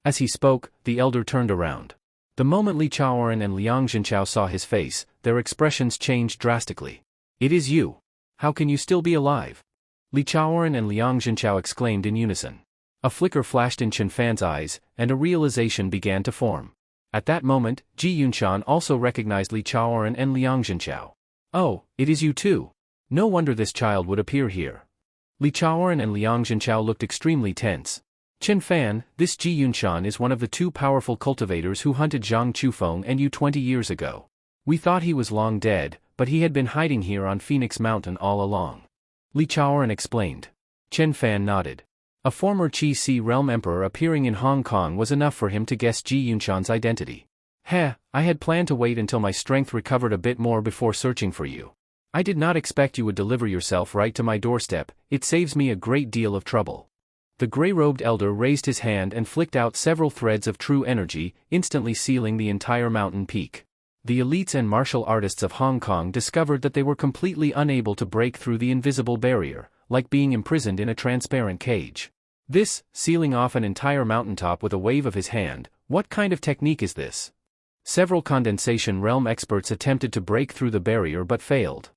As he spoke, the elder turned around. The moment Li Chaoren and Liang Zhenchao saw his face, their expressions changed drastically. It is you. How can you still be alive? Li Chaoren and Liang Zhenchao exclaimed in unison. A flicker flashed in Chen Fan's eyes, and a realization began to form. At that moment, Ji Yunshan also recognized Li Chaoren and Liang Zhenchao. Oh, it is you too. No wonder this child would appear here. Li Chaoren and Liang Zhenchao looked extremely tense. Chen Fan, this Ji Yunshan is one of the two powerful cultivators who hunted Zhang Chufeng and you 20 years ago. We thought he was long dead, but he had been hiding here on Phoenix Mountain all along. Li Chaoren explained. Chen Fan nodded. A former Qi Si realm emperor appearing in Hong Kong was enough for him to guess Ji Yunshan's identity. I had planned to wait until my strength recovered a bit more before searching for you. I did not expect you would deliver yourself right to my doorstep, it saves me a great deal of trouble. The gray-robed elder raised his hand and flicked out several threads of true energy, instantly sealing the entire mountain peak. The elites and martial artists of Hong Kong discovered that they were completely unable to break through the invisible barrier, like being imprisoned in a transparent cage. This, sealing off an entire mountaintop with a wave of his hand, what kind of technique is this? Several condensation realm experts attempted to break through the barrier but failed.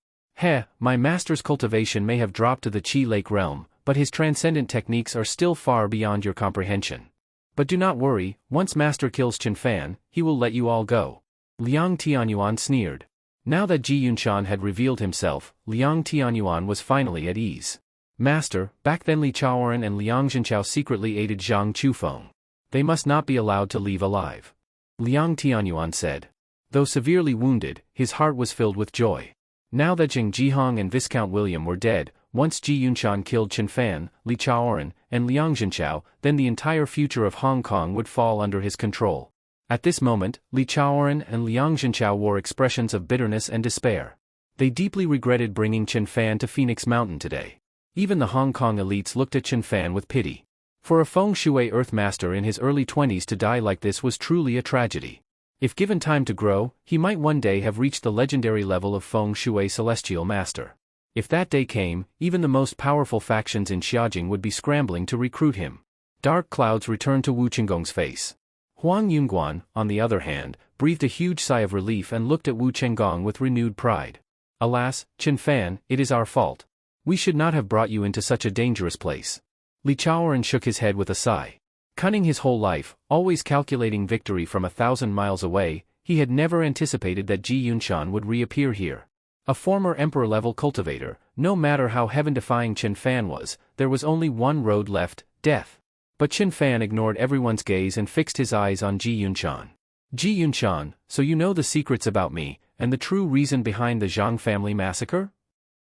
My master's cultivation may have dropped to the Qi Lake realm, but his transcendent techniques are still far beyond your comprehension. But do not worry, once master kills Chen Fan, he will let you all go. Liang Tianyuan sneered. Now that Ji Yunshan had revealed himself, Liang Tianyuan was finally at ease. Master, back then Li Chaoren and Liang Zhenchao secretly aided Zhang Chufeng. They must not be allowed to leave alive. Liang Tianyuan said. Though severely wounded, his heart was filled with joy. Now that Zheng Jihong and Viscount William were dead, once Ji Yunshan killed Chen Fan, Li Chaoren, and Liang Zhenchao, then the entire future of Hong Kong would fall under his control. At this moment, Li Chaoren and Liang Zhenchao wore expressions of bitterness and despair. They deeply regretted bringing Chen Fan to Phoenix Mountain today. Even the Hong Kong elites looked at Chen Fan with pity. For a feng shui earth master in his early 20s to die like this was truly a tragedy. If given time to grow, he might one day have reached the legendary level of feng shui celestial master. If that day came, even the most powerful factions in Xiajing would be scrambling to recruit him. Dark clouds returned to Wu Chenggong's face. Huang Yunguan, on the other hand, breathed a huge sigh of relief and looked at Wu Chenggong with renewed pride. Alas, Chen Fan, it is our fault. We should not have brought you into such a dangerous place. Li Chaoran shook his head with a sigh. Cunning his whole life, always calculating victory from 1,000 miles away, he had never anticipated that Ji Yunshan would reappear here. A former emperor-level cultivator, no matter how heaven-defying Chen Fan was, there was only one road left, death. But Chen Fan ignored everyone's gaze and fixed his eyes on Ji Yunshan. Ji Yunshan, so you know the secrets about me, and the true reason behind the Zhang family massacre?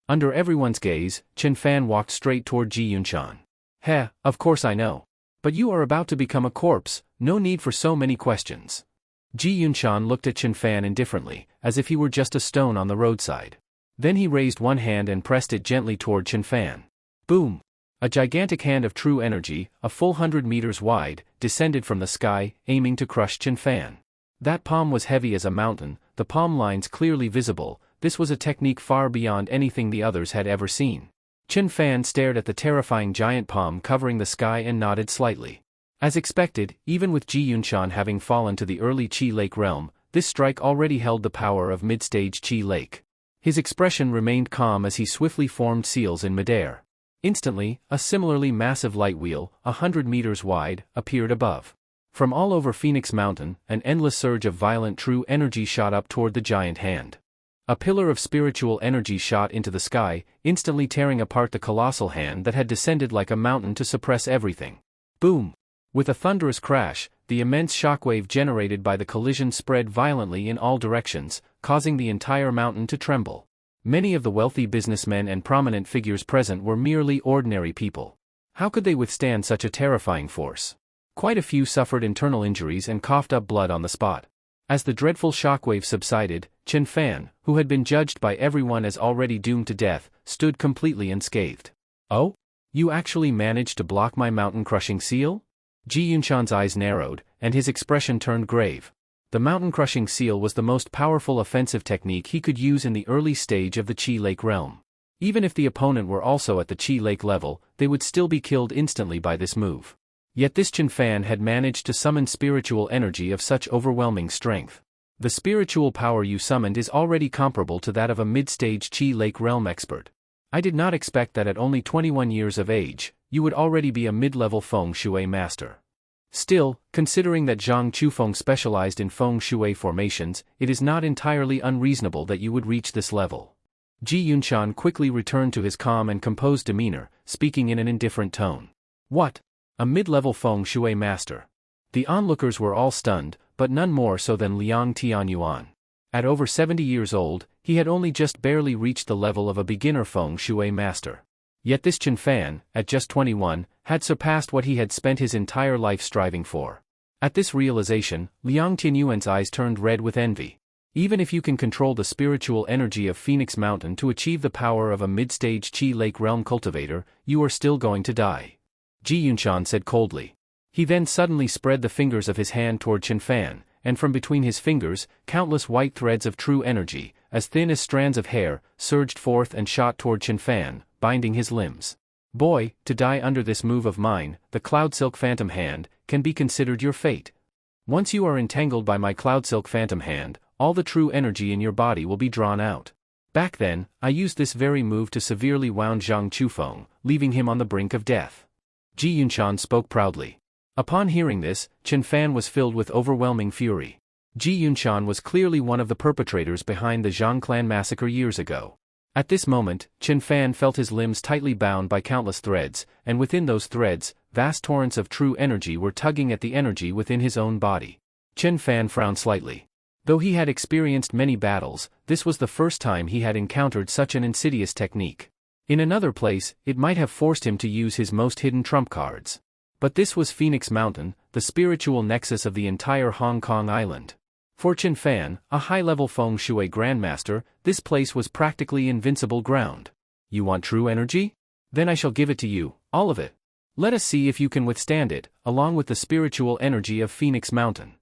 Under everyone's gaze, Chen Fan walked straight toward Ji Yunshan. Heh, of course I know. But you are about to become a corpse, no need for so many questions. Ji Yunshan looked at Chen Fan indifferently, as if he were just a stone on the roadside. Then he raised one hand and pressed it gently toward Chen Fan. Boom! A gigantic hand of true energy, a full 100 meters wide, descended from the sky, aiming to crush Chen Fan. That palm was heavy as a mountain, the palm lines clearly visible. This was a technique far beyond anything the others had ever seen. Chen Fan stared at the terrifying giant palm covering the sky and nodded slightly. As expected, even with Ji Yunshan having fallen to the early Qi Lake realm, this strike already held the power of mid-stage Qi Lake. His expression remained calm as he swiftly formed seals in midair. Instantly, a similarly massive light wheel, 100 meters wide, appeared above. From all over Phoenix Mountain, an endless surge of violent true energy shot up toward the giant hand. A pillar of spiritual energy shot into the sky, instantly tearing apart the colossal hand that had descended like a mountain to suppress everything. Boom! With a thunderous crash, the immense shockwave generated by the collision spread violently in all directions, causing the entire mountain to tremble. Many of the wealthy businessmen and prominent figures present were merely ordinary people. How could they withstand such a terrifying force? Quite a few suffered internal injuries and coughed up blood on the spot. As the dreadful shockwave subsided, Chen Fan, who had been judged by everyone as already doomed to death, stood completely unscathed. Oh? You actually managed to block my mountain-crushing seal? Ji Yunshan's eyes narrowed, and his expression turned grave. The mountain-crushing seal was the most powerful offensive technique he could use in the early stage of the Qi Lake realm. Even if the opponent were also at the Qi Lake level, they would still be killed instantly by this move. Yet this Chen Fan had managed to summon spiritual energy of such overwhelming strength. The spiritual power you summoned is already comparable to that of a mid-stage Qi Lake realm expert. I did not expect that at only 21 years of age, you would already be a mid-level feng shui master. Still, considering that Zhang Qufeng specialized in feng shui formations, it is not entirely unreasonable that you would reach this level. Ji Yunshan quickly returned to his calm and composed demeanor, speaking in an indifferent tone. What? A mid-level feng shui master? The onlookers were all stunned, but none more so than Liang Tianyuan. At over 70 years old, he had only just barely reached the level of a beginner feng shui master. Yet this Chen Fan, at just 21, had surpassed what he had spent his entire life striving for. At this realization, Liang Tianyuan's eyes turned red with envy. Even if you can control the spiritual energy of Phoenix Mountain to achieve the power of a mid-stage Qi Lake realm cultivator, you are still going to die. Ji Yunshan said coldly. He then suddenly spread the fingers of his hand toward Chen Fan, and from between his fingers, countless white threads of true energy, as thin as strands of hair, surged forth and shot toward Chen Fan, binding his limbs. Boy, to die under this move of mine, the Cloud Silk Phantom Hand, can be considered your fate. Once you are entangled by my Cloud Silk Phantom Hand, all the true energy in your body will be drawn out. Back then, I used this very move to severely wound Zhang Qufeng, leaving him on the brink of death. Ji Yunshan spoke proudly. Upon hearing this, Chen Fan was filled with overwhelming fury. Ji Yunshan was clearly one of the perpetrators behind the Zhang clan massacre years ago. At this moment, Chen Fan felt his limbs tightly bound by countless threads, and within those threads, vast torrents of true energy were tugging at the energy within his own body. Chen Fan frowned slightly. Though he had experienced many battles, this was the first time he had encountered such an insidious technique. In another place, it might have forced him to use his most hidden trump cards. But this was Phoenix Mountain, the spiritual nexus of the entire Hong Kong island. For Chen Fan, a high-level feng shui grandmaster, this place was practically invincible ground. You want true energy? Then I shall give it to you, all of it. Let us see if you can withstand it, along with the spiritual energy of Phoenix Mountain.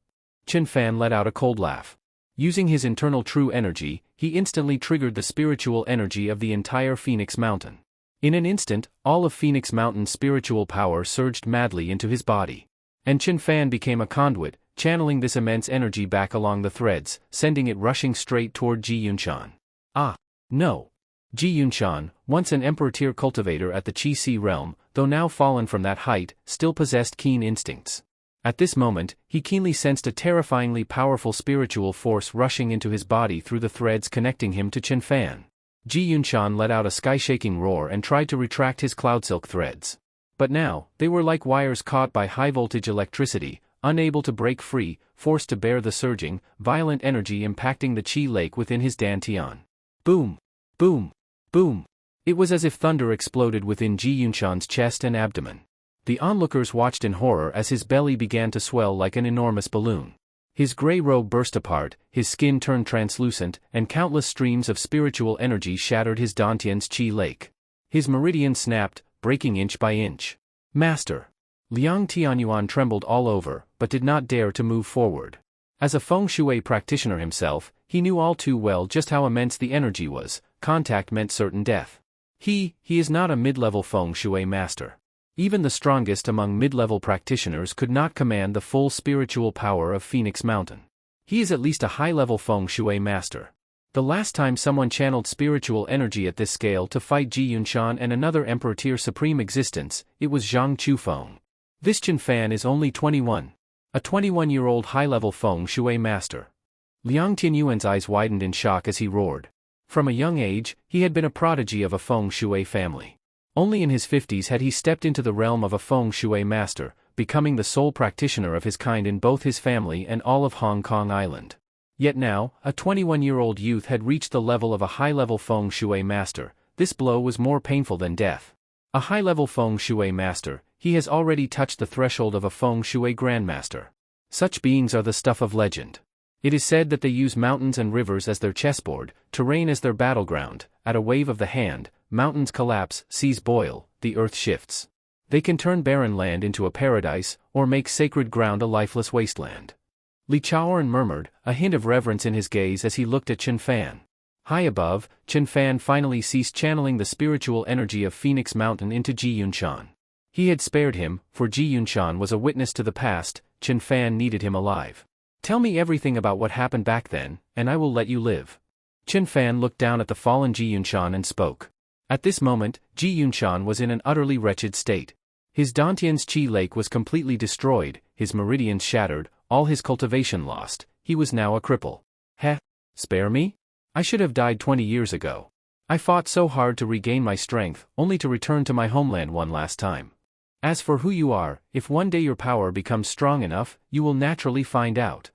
Chen Fan let out a cold laugh. Using his internal true energy, he instantly triggered the spiritual energy of the entire Phoenix Mountain. In an instant, all of Phoenix Mountain's spiritual power surged madly into his body. And Chen Fan became a conduit, channeling this immense energy back along the threads, sending it rushing straight toward Ji Yunshan. Ah! No! Ji Yunshan, once an emperor-tier cultivator at the Qi Si realm, though now fallen from that height, still possessed keen instincts. At this moment, he keenly sensed a terrifyingly powerful spiritual force rushing into his body through the threads connecting him to Chen Fan. Ji Yunshan let out a sky-shaking roar and tried to retract his cloud-silk threads. But now, they were like wires caught by high-voltage electricity, unable to break free, forced to bear the surging, violent energy impacting the chi lake within his dantian. Boom! Boom! Boom! It was as if thunder exploded within Ji Yunshan's chest and abdomen. The onlookers watched in horror as his belly began to swell like an enormous balloon. His gray robe burst apart, his skin turned translucent, and countless streams of spiritual energy shattered his dantian's chi lake. His meridian snapped, breaking inch by inch. Master! Liang Tianyuan trembled all over, but did not dare to move forward. As a feng shui practitioner himself, he knew all too well just how immense the energy was. Contact meant certain death. He is not a mid-level feng shui master. Even the strongest among mid-level practitioners could not command the full spiritual power of Phoenix Mountain. He is at least a high-level feng shui master. The last time someone channeled spiritual energy at this scale to fight Ji Yunshan and another emperor-tier supreme existence, it was Zhang Chufeng. This Chen Fan is only 21. A 21-year-old high-level feng shui master. Liang Tianyuan's eyes widened in shock as he roared. From a young age, he had been a prodigy of a feng shui family. Only in his 50s had he stepped into the realm of a feng shui master, becoming the sole practitioner of his kind in both his family and all of Hong Kong Island. Yet now, a 21-year-old youth had reached the level of a high-level feng shui master. This blow was more painful than death. A high-level feng shui master, he has already touched the threshold of a feng shui grandmaster. Such beings are the stuff of legend. It is said that they use mountains and rivers as their chessboard, terrain as their battleground. At a wave of the hand, mountains collapse, seas boil, the earth shifts. They can turn barren land into a paradise, or make sacred ground a lifeless wasteland. Li Chaoran murmured, a hint of reverence in his gaze as he looked at Chen Fan. High above, Chen Fan finally ceased channeling the spiritual energy of Phoenix Mountain into Ji Yunshan. He had spared him, for Ji Yunshan was a witness to the past. Chen Fan needed him alive. Tell me everything about what happened back then, and I will let you live. Chen Fan looked down at the fallen Ji Yunshan and spoke. At this moment, Ji Yunshan was in an utterly wretched state. His dantian's chi lake was completely destroyed, his meridians shattered, all his cultivation lost. He was now a cripple. Heh? Spare me? I should have died 20 years ago. I fought so hard to regain my strength, only to return to my homeland one last time. As for who you are, if one day your power becomes strong enough, you will naturally find out.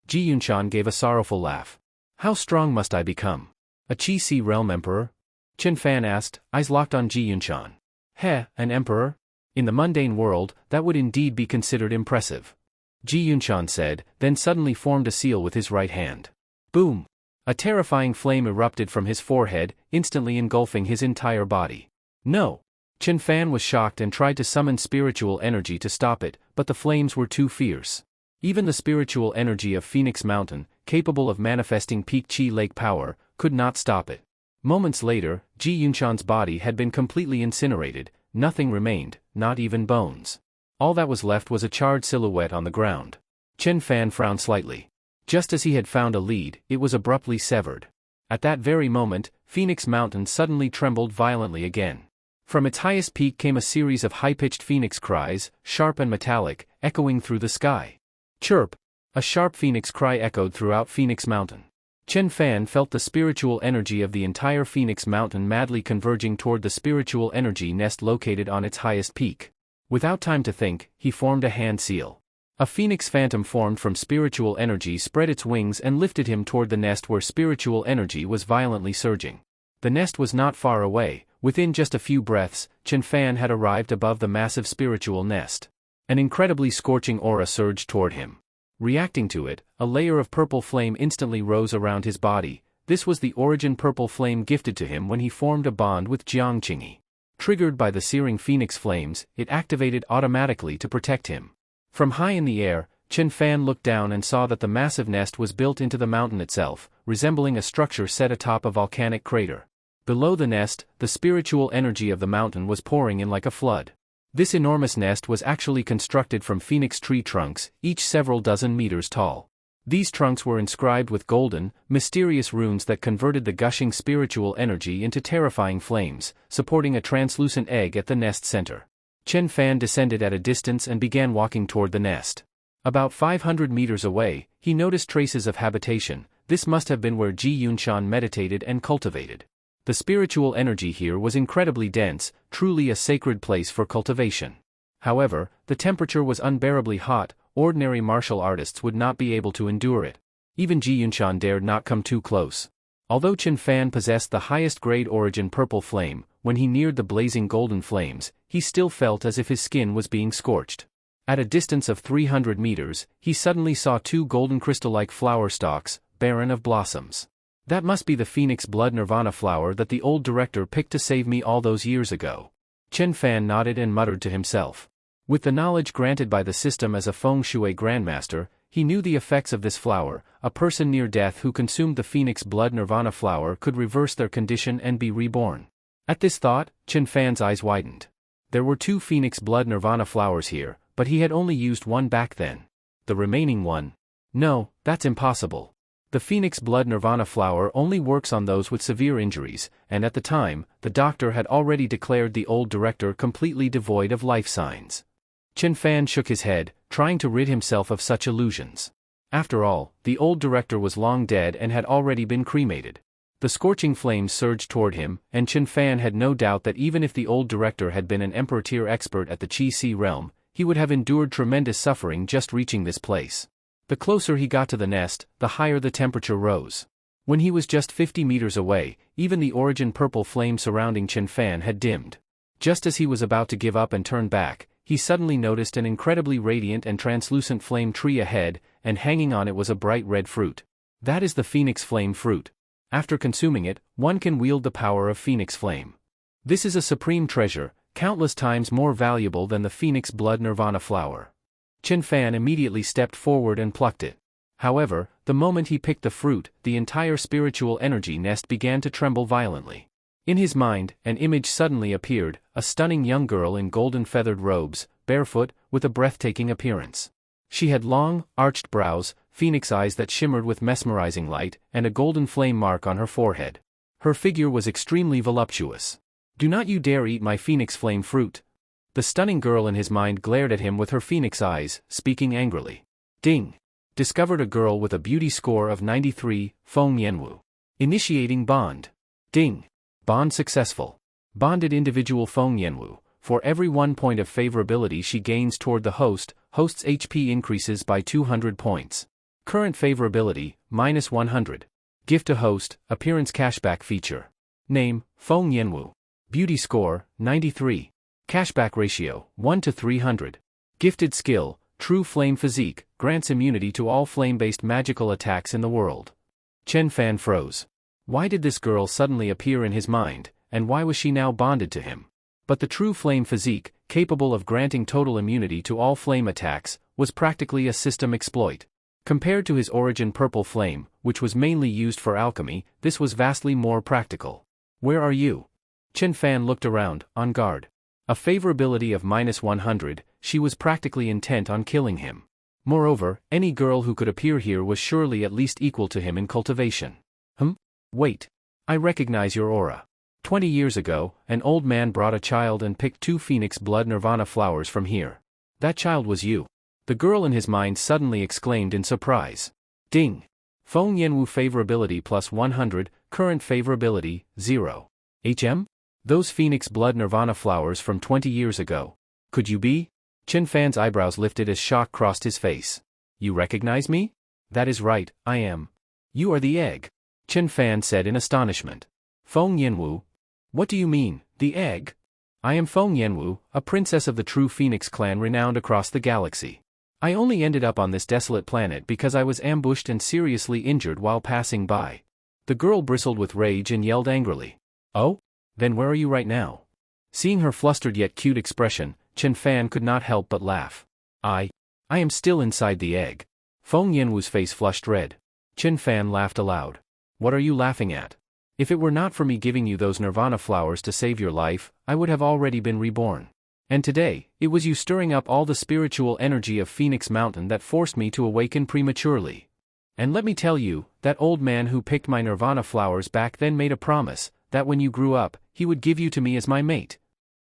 Ji Yunshan gave a sorrowful laugh. How strong must I become? A Chi-Si realm emperor? Chen Fan asked, eyes locked on Ji Yunshan. Heh, an emperor? In the mundane world, that would indeed be considered impressive. Ji Yunshan said, then suddenly formed a seal with his right hand. Boom! A terrifying flame erupted from his forehead, instantly engulfing his entire body. No! Chen Fan was shocked and tried to summon spiritual energy to stop it, but the flames were too fierce. Even the spiritual energy of Phoenix Mountain, capable of manifesting peak chi lake power, could not stop it. Moments later, Ji Yunshan's body had been completely incinerated. Nothing remained, not even bones. All that was left was a charred silhouette on the ground. Chen Fan frowned slightly. Just as he had found a lead, it was abruptly severed. At that very moment, Phoenix Mountain suddenly trembled violently again. From its highest peak came a series of high-pitched phoenix cries, sharp and metallic, echoing through the sky. Chirp! A sharp phoenix cry echoed throughout Phoenix Mountain. Chen Fan felt the spiritual energy of the entire Phoenix Mountain madly converging toward the spiritual energy nest located on its highest peak. Without time to think, he formed a hand seal. A phoenix phantom formed from spiritual energy spread its wings and lifted him toward the nest where spiritual energy was violently surging. The nest was not far away. Within just a few breaths, Chen Fan had arrived above the massive spiritual nest. An incredibly scorching aura surged toward him. Reacting to it, a layer of purple flame instantly rose around his body. This was the origin purple flame gifted to him when he formed a bond with Jiang Qingyi. Triggered by the searing phoenix flames, it activated automatically to protect him. From high in the air, Chen Fan looked down and saw that the massive nest was built into the mountain itself, resembling a structure set atop a volcanic crater. Below the nest, the spiritual energy of the mountain was pouring in like a flood. This enormous nest was actually constructed from phoenix tree trunks, each several dozen meters tall. These trunks were inscribed with golden, mysterious runes that converted the gushing spiritual energy into terrifying flames, supporting a translucent egg at the nest center. Chen Fan descended at a distance and began walking toward the nest. About 500 meters away, he noticed traces of habitation. This must have been where Ji Yunshan meditated and cultivated. The spiritual energy here was incredibly dense, truly a sacred place for cultivation. However, the temperature was unbearably hot. Ordinary martial artists would not be able to endure it. Even Ji Yunshan dared not come too close. Although Chen Fan possessed the highest grade origin purple flame, when he neared the blazing golden flames, he still felt as if his skin was being scorched. At a distance of 300 meters, he suddenly saw two golden crystal-like flower stalks, barren of blossoms. That must be the phoenix blood nirvana flower that the old director picked to save me all those years ago. Chen Fan nodded and muttered to himself. With the knowledge granted by the system as a feng shui grandmaster, he knew the effects of this flower. A person near death who consumed the phoenix blood nirvana flower could reverse their condition and be reborn. At this thought, Chen Fan's eyes widened. There were two phoenix blood nirvana flowers here, but he had only used one back then. The remaining one? No, that's impossible. The phoenix blood nirvana flower only works on those with severe injuries, and at the time, the doctor had already declared the old director completely devoid of life signs. Chen Fan shook his head, trying to rid himself of such illusions. After all, the old director was long dead and had already been cremated. The scorching flames surged toward him, and Chen Fan had no doubt that even if the old director had been an emperor-tier expert at the Qi-Si realm, he would have endured tremendous suffering just reaching this place. The closer he got to the nest, the higher the temperature rose. When he was just 50 meters away, even the origin purple flame surrounding Chen Fan had dimmed. Just as he was about to give up and turn back, he suddenly noticed an incredibly radiant and translucent flame tree ahead, and hanging on it was a bright red fruit. That is the phoenix flame fruit. After consuming it, one can wield the power of phoenix flame. This is a supreme treasure, countless times more valuable than the phoenix blood nirvana flower. Chen Fan immediately stepped forward and plucked it. However, the moment he picked the fruit, the entire spiritual energy nest began to tremble violently. In his mind, an image suddenly appeared, a stunning young girl in golden feathered robes, barefoot, with a breathtaking appearance. She had long, arched brows, phoenix eyes that shimmered with mesmerizing light, and a golden flame mark on her forehead. Her figure was extremely voluptuous. "Do not you dare eat my phoenix flame fruit." The stunning girl in his mind glared at him with her phoenix eyes, speaking angrily. Ding! Discovered a girl with a beauty score of 93, Feng Yanwu. Initiating bond. Ding! Bond successful. Bonded individual Feng Yanwu. For every 1 point of favorability she gains toward the host, host's HP increases by 200 points. Current favorability, -100. Gift to host, appearance cashback feature. Name, Feng Yanwu. Beauty score, 93. Cashback ratio, 1 to 300. Gifted skill, True Flame Physique, grants immunity to all flame-based magical attacks in the world. Chen Fan froze. Why did this girl suddenly appear in his mind, and why was she now bonded to him? But the True Flame Physique, capable of granting total immunity to all flame attacks, was practically a system exploit. Compared to his origin purple flame, which was mainly used for alchemy, this was vastly more practical. Where are you? Chen Fan looked around, on guard. A favorability of -100, she was practically intent on killing him. Moreover, any girl who could appear here was surely at least equal to him in cultivation. Wait. I recognize your aura. 20 years ago, an old man brought a child and picked 2 phoenix blood nirvana flowers from here. That child was you. The girl in his mind suddenly exclaimed in surprise. Ding! Feng Yanwu favorability +100, current favorability, 0. Those phoenix blood nirvana flowers from 20 years ago. Could you be? Chen Fan's eyebrows lifted as shock crossed his face. You recognize me? That is right, I am. You are the egg. Chen Fan said in astonishment. Feng Yanwu? What do you mean, the egg? I am Feng Yanwu, a princess of the true phoenix clan renowned across the galaxy. I only ended up on this desolate planet because I was ambushed and seriously injured while passing by. The girl bristled with rage and yelled angrily. Oh? Then where are you right now? Seeing her flustered yet cute expression, Chen Fan could not help but laugh. I am still inside the egg. Feng Yanwu's face flushed red. Chen Fan laughed aloud. What are you laughing at? If it were not for me giving you those nirvana flowers to save your life, I would have already been reborn. And today, it was you stirring up all the spiritual energy of Phoenix Mountain that forced me to awaken prematurely. And let me tell you, that old man who picked my nirvana flowers back then made a promise, that when you grew up, he would give you to me as my mate.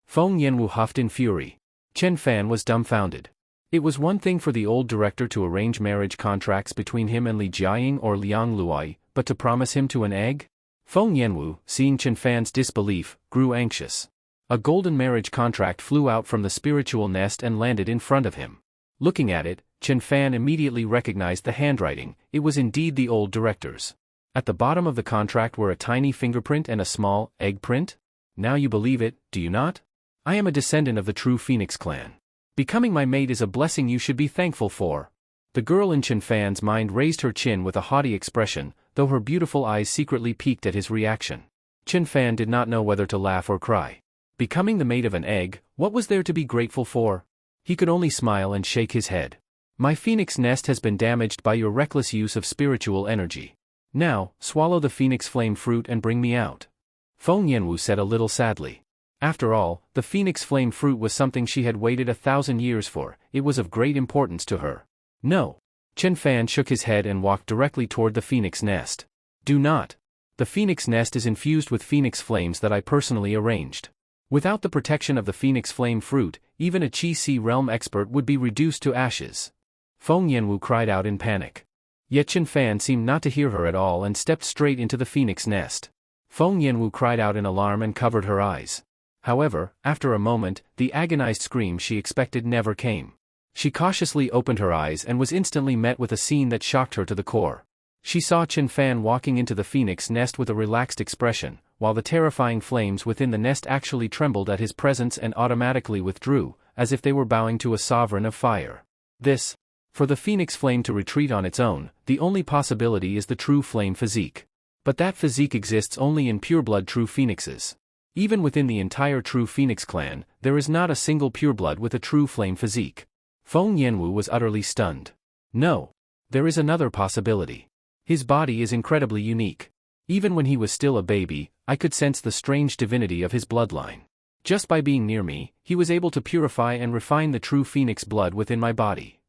Feng Yanwu huffed in fury. Chen Fan was dumbfounded. It was one thing for the old director to arrange marriage contracts between him and Li Jiaying or Liang Luai, but to promise him to an egg? Feng Yanwu, seeing Chen Fan's disbelief, grew anxious. A golden marriage contract flew out from the spiritual nest and landed in front of him. Looking at it, Chen Fan immediately recognized the handwriting. It was indeed the old director's. At the bottom of the contract were a tiny fingerprint and a small egg print. Now you believe it, do you not? I am a descendant of the true Phoenix clan. Becoming my mate is a blessing you should be thankful for. The girl in Chen Fan's mind raised her chin with a haughty expression, though her beautiful eyes secretly piqued at his reaction. Chen Fan did not know whether to laugh or cry. Becoming the mate of an egg, what was there to be grateful for? He could only smile and shake his head. My phoenix nest has been damaged by your reckless use of spiritual energy. Now, swallow the phoenix flame fruit and bring me out. Feng Yanwu said a little sadly. After all, the phoenix flame fruit was something she had waited 1,000 years for. It was of great importance to her. No. Chen Fan shook his head and walked directly toward the phoenix nest. Do not. The phoenix nest is infused with phoenix flames that I personally arranged. Without the protection of the phoenix flame fruit, even a Qi realm expert would be reduced to ashes. Feng Yanwu cried out in panic. Yet Chen Fan seemed not to hear her at all and stepped straight into the phoenix nest. Feng Yanwu cried out in alarm and covered her eyes. However, after a moment, the agonized scream she expected never came. She cautiously opened her eyes and was instantly met with a scene that shocked her to the core. She saw Chen Fan walking into the phoenix nest with a relaxed expression, while the terrifying flames within the nest actually trembled at his presence and automatically withdrew, as if they were bowing to a sovereign of fire. For the phoenix flame to retreat on its own, the only possibility is the true flame physique. But that physique exists only in pureblood true phoenixes. Even within the entire true Phoenix clan, there is not a single pureblood with a true flame physique. Feng Yanwu was utterly stunned. No. There is another possibility. His body is incredibly unique. Even when he was still a baby, I could sense the strange divinity of his bloodline. Just by being near me, he was able to purify and refine the true Phoenix blood within my body.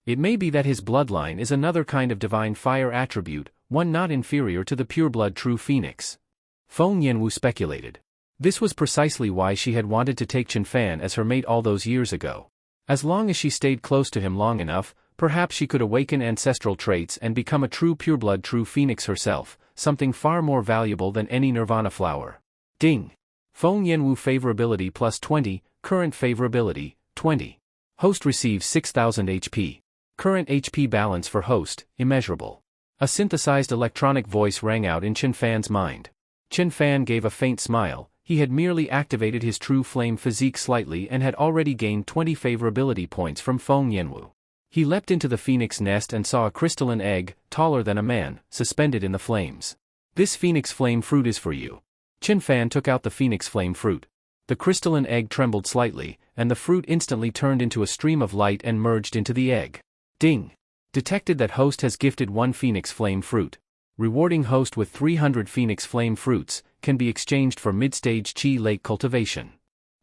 It may be that his bloodline is another kind of divine fire attribute, one not inferior to the pureblood true Phoenix. Feng Yanwu speculated. This was precisely why she had wanted to take Chen Fan as her mate all those years ago. As long as she stayed close to him long enough, perhaps she could awaken ancestral traits and become a true pureblood true Phoenix herself, something far more valuable than any nirvana flower. Ding! Feng Yanwu favorability plus 20, current favorability, 20. Host receives 6000 HP. Current HP balance for host, immeasurable. A synthesized electronic voice rang out in Chen Fan's mind. Chen Fan gave a faint smile. He had merely activated his true flame physique slightly and had already gained 20 favorability points from Feng Yanwu. He leapt into the phoenix nest and saw a crystalline egg, taller than a man, suspended in the flames. This phoenix flame fruit is for you. Chen Fan took out the phoenix flame fruit. The crystalline egg trembled slightly, and the fruit instantly turned into a stream of light and merged into the egg. Ding! Detected that host has gifted one phoenix flame fruit. Rewarding host with 300 phoenix flame fruits, can be exchanged for mid-stage Qi lake cultivation.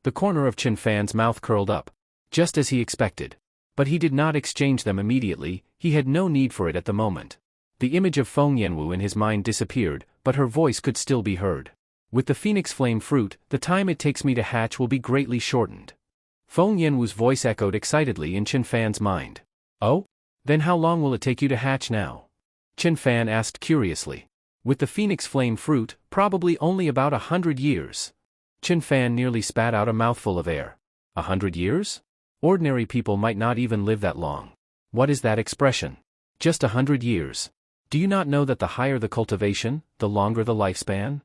The corner of Chen Fan's mouth curled up. Just as he expected. But he did not exchange them immediately, he had no need for it at the moment. The image of Feng Yanwu in his mind disappeared, but her voice could still be heard. With the phoenix flame fruit, the time it takes me to hatch will be greatly shortened. Feng Yanwu's voice echoed excitedly in Chen Fan's mind. Oh? Then how long will it take you to hatch now? Chen Fan asked curiously. With the phoenix flame fruit, probably only about 100 years. Chen Fan nearly spat out a mouthful of air. 100 years? Ordinary people might not even live that long. What is that expression? Just 100 years. Do you not know that the higher the cultivation, the longer the lifespan?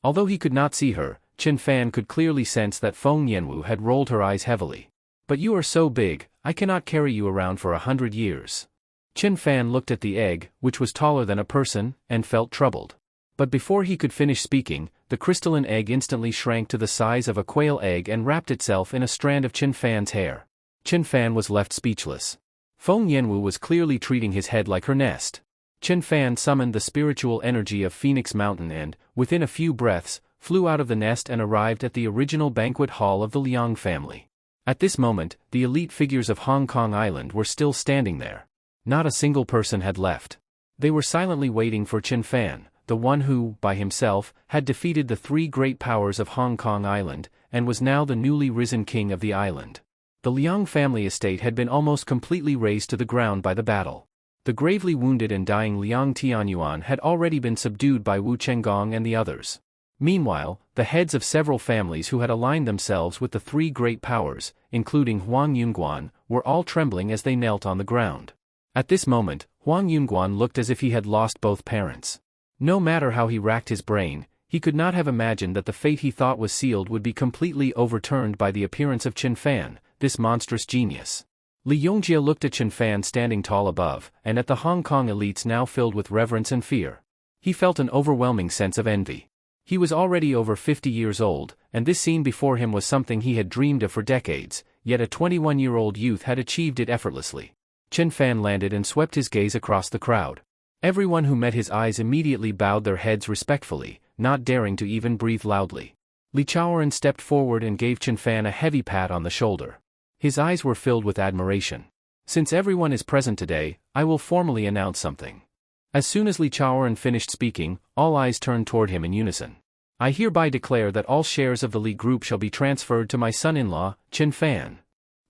Although he could not see her, Chen Fan could clearly sense that Feng Yanwu had rolled her eyes heavily. But you are so big, I cannot carry you around for 100 years. Chen Fan looked at the egg, which was taller than a person, and felt troubled. But before he could finish speaking, the crystalline egg instantly shrank to the size of a quail egg and wrapped itself in a strand of Chen Fan's hair. Chen Fan was left speechless. Feng Yanwu was clearly treating his head like her nest. Chen Fan summoned the spiritual energy of Phoenix Mountain and, within a few breaths, flew out of the nest and arrived at the original banquet hall of the Liang family. At this moment, the elite figures of Hong Kong Island were still standing there. Not a single person had left. They were silently waiting for Chen Fan, the one who, by himself, had defeated the three great powers of Hong Kong Island, and was now the newly risen king of the island. The Liang family estate had been almost completely razed to the ground by the battle. The gravely wounded and dying Liang Tianyuan had already been subdued by Wu Chenggong and the others. Meanwhile, the heads of several families who had aligned themselves with the three great powers, including Huang Yunguan, were all trembling as they knelt on the ground. At this moment, Huang Yunguan looked as if he had lost both parents. No matter how he racked his brain, he could not have imagined that the fate he thought was sealed would be completely overturned by the appearance of Chen Fan, this monstrous genius. Li Yongjie looked at Chen Fan standing tall above, and at the Hong Kong elites now filled with reverence and fear. He felt an overwhelming sense of envy. He was already over 50 years old, and this scene before him was something he had dreamed of for decades, yet a 21-year-old youth had achieved it effortlessly. Chen Fan landed and swept his gaze across the crowd. Everyone who met his eyes immediately bowed their heads respectfully, not daring to even breathe loudly. Li Chaoran stepped forward and gave Chen Fan a heavy pat on the shoulder. His eyes were filled with admiration. Since everyone is present today, I will formally announce something. As soon as Li Chaoran finished speaking, all eyes turned toward him in unison. I hereby declare that all shares of the Li Group shall be transferred to my son-in-law, Chen Fan.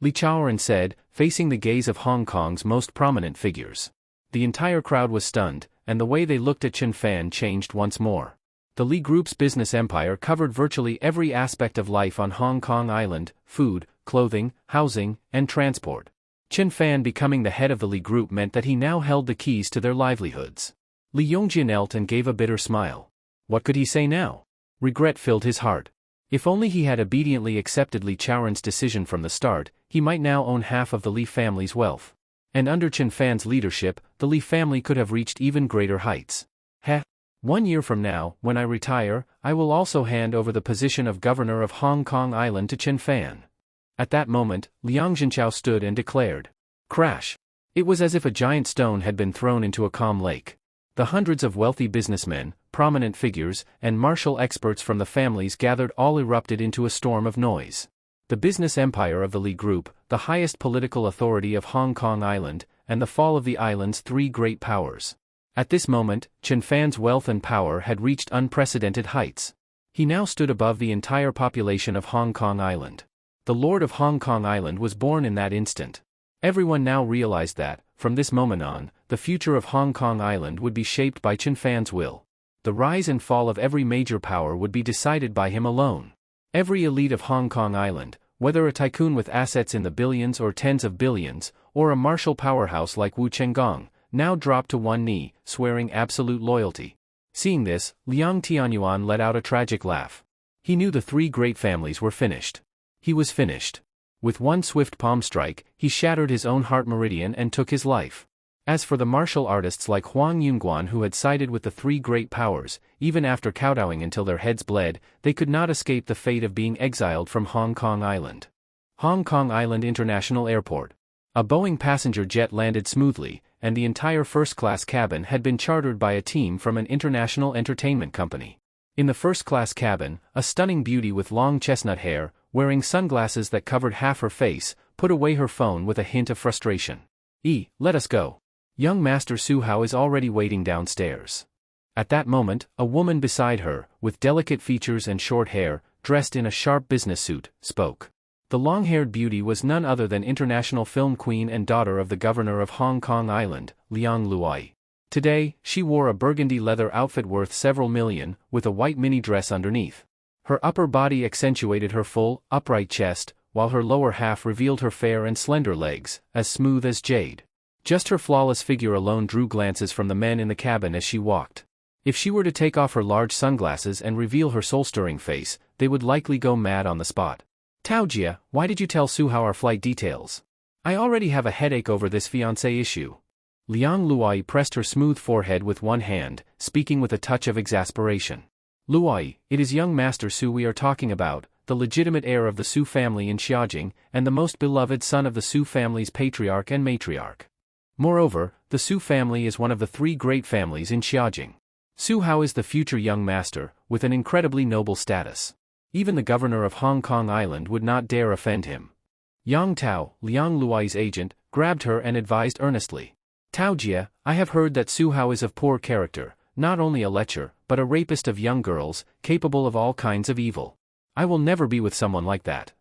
Li Chaoran said, facing the gaze of Hong Kong's most prominent figures. The entire crowd was stunned, and the way they looked at Chen Fan changed once more. The Li Group's business empire covered virtually every aspect of life on Hong Kong Island: food, clothing, housing, and transport. Chen Fan becoming the head of the Li Group meant that he now held the keys to their livelihoods. Li Yongjie knelt and gave a bitter smile. What could he say now? Regret filled his heart. If only he had obediently accepted Li Chaoran's decision from the start, he might now own half of the Li family's wealth. And under Chen Fan's leadership, the Li family could have reached even greater heights. 1 year from now, when I retire, I will also hand over the position of governor of Hong Kong Island to Chen Fan. At that moment, Liang Zhenchao stood and declared. Crash! It was as if a giant stone had been thrown into a calm lake. The hundreds of wealthy businessmen, prominent figures, and martial experts from the families gathered all erupted into a storm of noise. The business empire of the Li Group, the highest political authority of Hong Kong Island, and the fall of the island's three great powers. At this moment, Chen Fan's wealth and power had reached unprecedented heights. He now stood above the entire population of Hong Kong Island. The Lord of Hong Kong Island was born in that instant. Everyone now realized that, from this moment on, the future of Hong Kong Island would be shaped by Chen Fan's will. The rise and fall of every major power would be decided by him alone. Every elite of Hong Kong Island, whether a tycoon with assets in the billions or tens of billions, or a martial powerhouse like Wu Chenggong, now dropped to one knee, swearing absolute loyalty. Seeing this, Liang Tianyuan let out a tragic laugh. He knew the three great families were finished. He was finished. With one swift palm strike, he shattered his own heart meridian and took his life. As for the martial artists like Huang Yunguan who had sided with the three great powers, even after kowtowing until their heads bled, they could not escape the fate of being exiled from Hong Kong Island. Hong Kong Island International Airport. A Boeing passenger jet landed smoothly, and the entire first-class cabin had been chartered by a team from an international entertainment company. In the first-class cabin, a stunning beauty with long chestnut hair, wearing sunglasses that covered half her face, put away her phone with a hint of frustration. Let us go. Young Master Su Hao is already waiting downstairs. At that moment, a woman beside her, with delicate features and short hair, dressed in a sharp business suit, spoke. The long-haired beauty was none other than international film queen and daughter of the governor of Hong Kong Island, Liang Luai. Today, she wore a burgundy leather outfit worth several million, with a white mini dress underneath. Her upper body accentuated her full, upright chest, while her lower half revealed her fair and slender legs, as smooth as jade. Just her flawless figure alone drew glances from the men in the cabin as she walked. If she were to take off her large sunglasses and reveal her soul-stirring face, they would likely go mad on the spot. Taojia, why did you tell Su Hao our flight details? I already have a headache over this fiancé issue. Liang Luai pressed her smooth forehead with one hand, speaking with a touch of exasperation. Luai, it is young Master Su we are talking about, the legitimate heir of the Su family in Xiaojing, and the most beloved son of the Su family's patriarch and matriarch. Moreover, the Su family is one of the three great families in Xiaojing. Su Hao is the future young master, with an incredibly noble status. Even the governor of Hong Kong Island would not dare offend him. Yang Tao, Liang Luai's agent, grabbed her and advised earnestly. Taojia, I have heard that Su Hao is of poor character, not only a lecher, but a rapist of young girls, capable of all kinds of evil. I will never be with someone like that.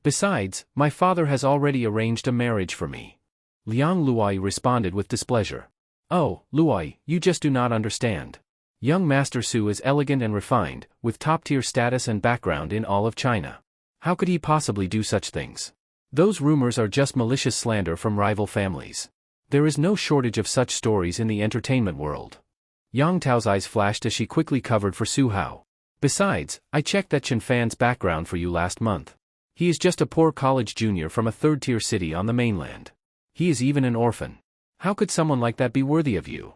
Besides, my father has already arranged a marriage for me. Liang Luai responded with displeasure. Oh, Luai, you just do not understand. Young Master Su is elegant and refined, with top-tier status and background in all of China. How could he possibly do such things? Those rumors are just malicious slander from rival families. There is no shortage of such stories in the entertainment world. Yang Tao's eyes flashed as she quickly covered for Su Hao. Besides, I checked that Chen Fan's background for you last month. He is just a poor college junior from a third-tier city on the mainland. He is even an orphan. How could someone like that be worthy of you?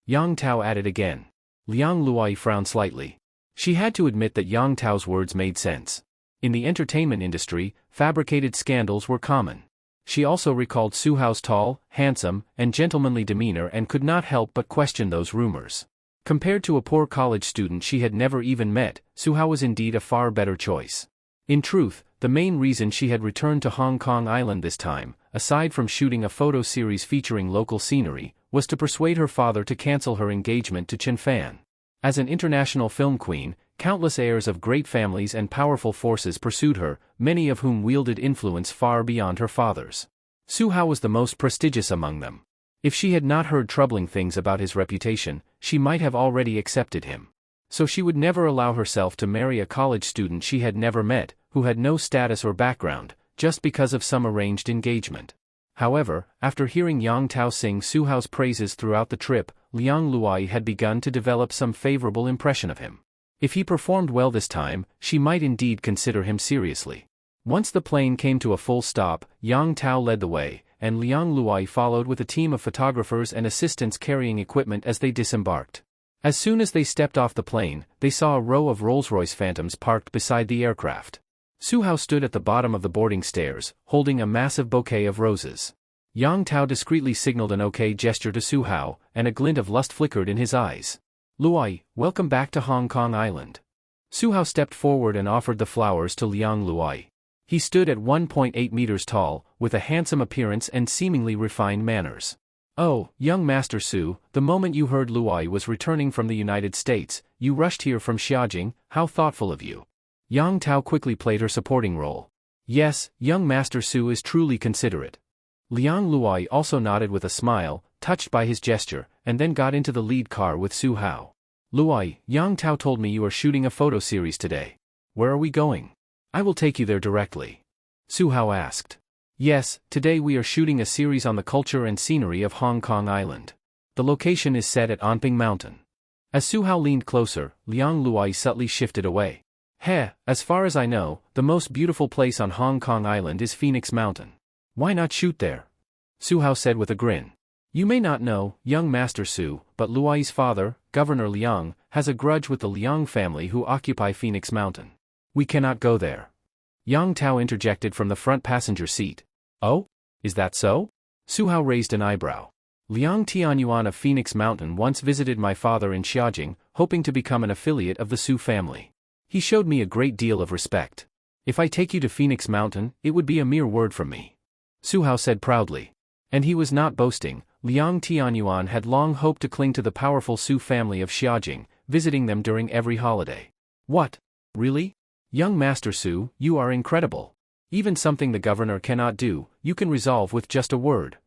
Yang Tao added again. Liang Luai frowned slightly. She had to admit that Yang Tao's words made sense. In the entertainment industry, fabricated scandals were common. She also recalled Su Hao's tall, handsome, and gentlemanly demeanor and could not help but question those rumors. Compared to a poor college student she had never even met, Su Hao was indeed a far better choice. In truth, the main reason she had returned to Hong Kong Island this time, aside from shooting a photo series featuring local scenery, was to persuade her father to cancel her engagement to Chen Fan. As an international film queen, countless heirs of great families and powerful forces pursued her, many of whom wielded influence far beyond her father's. Su Hao was the most prestigious among them. If she had not heard troubling things about his reputation, she might have already accepted him. So she would never allow herself to marry a college student she had never met, who had no status or background, just because of some arranged engagement. However, after hearing Yang Tao sing Su Hao's praises throughout the trip, Liang Luai had begun to develop some favorable impression of him. If he performed well this time, she might indeed consider him seriously. Once the plane came to a full stop, Yang Tao led the way, and Liang Luai followed with a team of photographers and assistants carrying equipment as they disembarked. As soon as they stepped off the plane, they saw a row of Rolls-Royce Phantoms parked beside the aircraft. Su Hao stood at the bottom of the boarding stairs, holding a massive bouquet of roses. Yang Tao discreetly signaled an okay gesture to Su Hao, and a glint of lust flickered in his eyes. Luai, welcome back to Hong Kong Island. Su Hao stepped forward and offered the flowers to Liang Luai. He stood at 1.8 meters tall, with a handsome appearance and seemingly refined manners. Oh, young Master Su, the moment you heard Luai was returning from the United States, you rushed here from Xiaojing, how thoughtful of you. Yang Tao quickly played her supporting role. Yes, young Master Su is truly considerate. Liang Luai also nodded with a smile, touched by his gesture, and then got into the lead car with Su Hao. Luai, Yang Tao told me you are shooting a photo series today. Where are we going? I will take you there directly. Su Hao asked. Yes, today we are shooting a series on the culture and scenery of Hong Kong Island. The location is set at Anping Mountain. As Su Hao leaned closer, Liang Luai subtly shifted away. As far as I know, the most beautiful place on Hong Kong Island is Phoenix Mountain. Why not shoot there? Su Hao said with a grin. You may not know, young Master Su, but Luai's father, Governor Liang, has a grudge with the Liang family who occupy Phoenix Mountain. We cannot go there. Yang Tao interjected from the front passenger seat. Oh? Is that so? Su Hao raised an eyebrow. Liang Tianyuan of Phoenix Mountain once visited my father in Xiaojing, hoping to become an affiliate of the Su family. He showed me a great deal of respect. If I take you to Phoenix Mountain, it would be a mere word from me. Su Hao said proudly. And he was not boasting. Liang Tianyuan had long hoped to cling to the powerful Su family of Xiaojing, visiting them during every holiday. What? Really? Young Master Su, you are incredible. Even something the governor cannot do, you can resolve with just a word.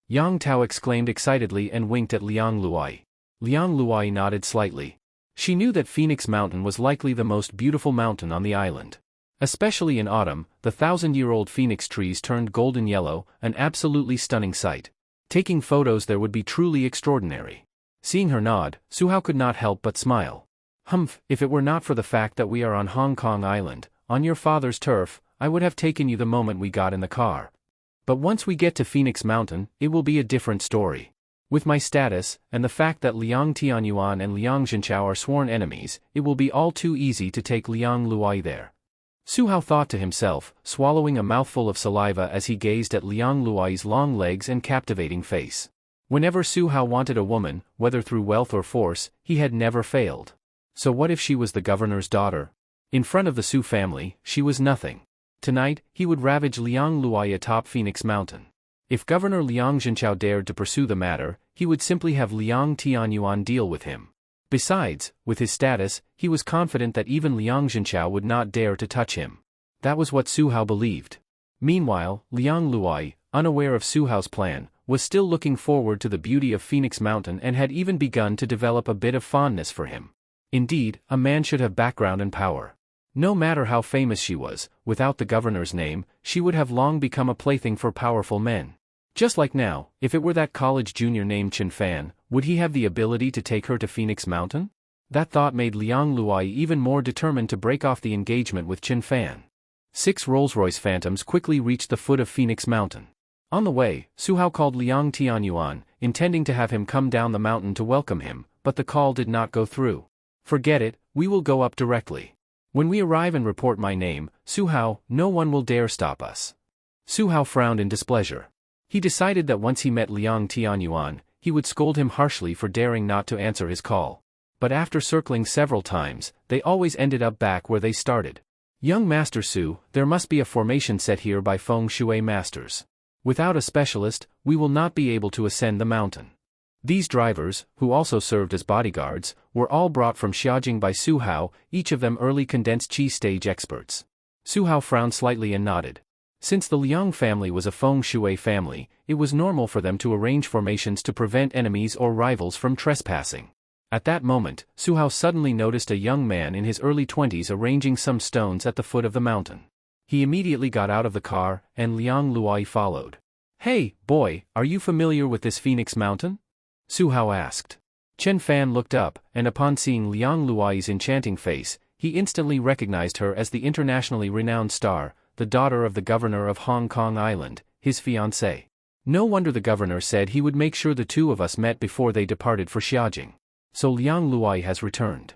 Yang Tao exclaimed excitedly and winked at Liang Luai. Liang Luai nodded slightly. She knew that Phoenix Mountain was likely the most beautiful mountain on the island. Especially in autumn, the 1,000-year-old phoenix trees turned golden yellow, an absolutely stunning sight. Taking photos there would be truly extraordinary. Seeing her nod, Su Hao could not help but smile. If it were not for the fact that we are on Hong Kong Island, on your father's turf, I would have taken you the moment we got in the car. But once we get to Phoenix Mountain, it will be a different story. With my status, and the fact that Liang Tianyuan and Liang Zhenchao are sworn enemies, it will be all too easy to take Liang Luai there. Su Hao thought to himself, swallowing a mouthful of saliva as he gazed at Liang Luai's long legs and captivating face. Whenever Su Hao wanted a woman, whether through wealth or force, he had never failed. So what if she was the governor's daughter? In front of the Su family, she was nothing. Tonight, he would ravage Liang Luai atop Phoenix Mountain. If Governor Liang Zhenchao dared to pursue the matter, he would simply have Liang Tianyuan deal with him. Besides, with his status, he was confident that even Liang Zhenchao would not dare to touch him. That was what Su Hao believed. Meanwhile, Liang Luai, unaware of Su Hao's plan, was still looking forward to the beauty of Phoenix Mountain and had even begun to develop a bit of fondness for him. Indeed, a man should have background and power. No matter how famous she was, without the governor's name, she would have long become a plaything for powerful men. Just like now, if it were that college junior named Chen Fan, would he have the ability to take her to Phoenix Mountain? That thought made Liang Luai even more determined to break off the engagement with Chen Fan. 6 Rolls-Royce Phantoms quickly reached the foot of Phoenix Mountain. On the way, Su Hao called Liang Tianyuan, intending to have him come down the mountain to welcome him, but the call did not go through. Forget it, we will go up directly. When we arrive and report my name, Su Hao, no one will dare stop us. Su Hao frowned in displeasure. He decided that once he met Liang Tianyuan, he would scold him harshly for daring not to answer his call. But after circling several times, they always ended up back where they started. Young Master Su, there must be a formation set here by Feng Shui masters. Without a specialist, we will not be able to ascend the mountain. These drivers, who also served as bodyguards, were all brought from Xiaojing by Su Hao, each of them early condensed chi stage experts. Su Hao frowned slightly and nodded. Since the Liang family was a Feng Shui family, it was normal for them to arrange formations to prevent enemies or rivals from trespassing. At that moment, Su Hao suddenly noticed a young man in his early 20s arranging some stones at the foot of the mountain. He immediately got out of the car, and Liang Luai followed. "Hey, boy, are you familiar with this Phoenix Mountain?" Su Hao asked. Chen Fan looked up, and upon seeing Liang Luai's enchanting face, he instantly recognized her as the internationally renowned star, the daughter of the governor of Hong Kong Island, his fiancée. No wonder the governor said he would make sure the two of us met before they departed for Xiaojing. So Liang Luai has returned.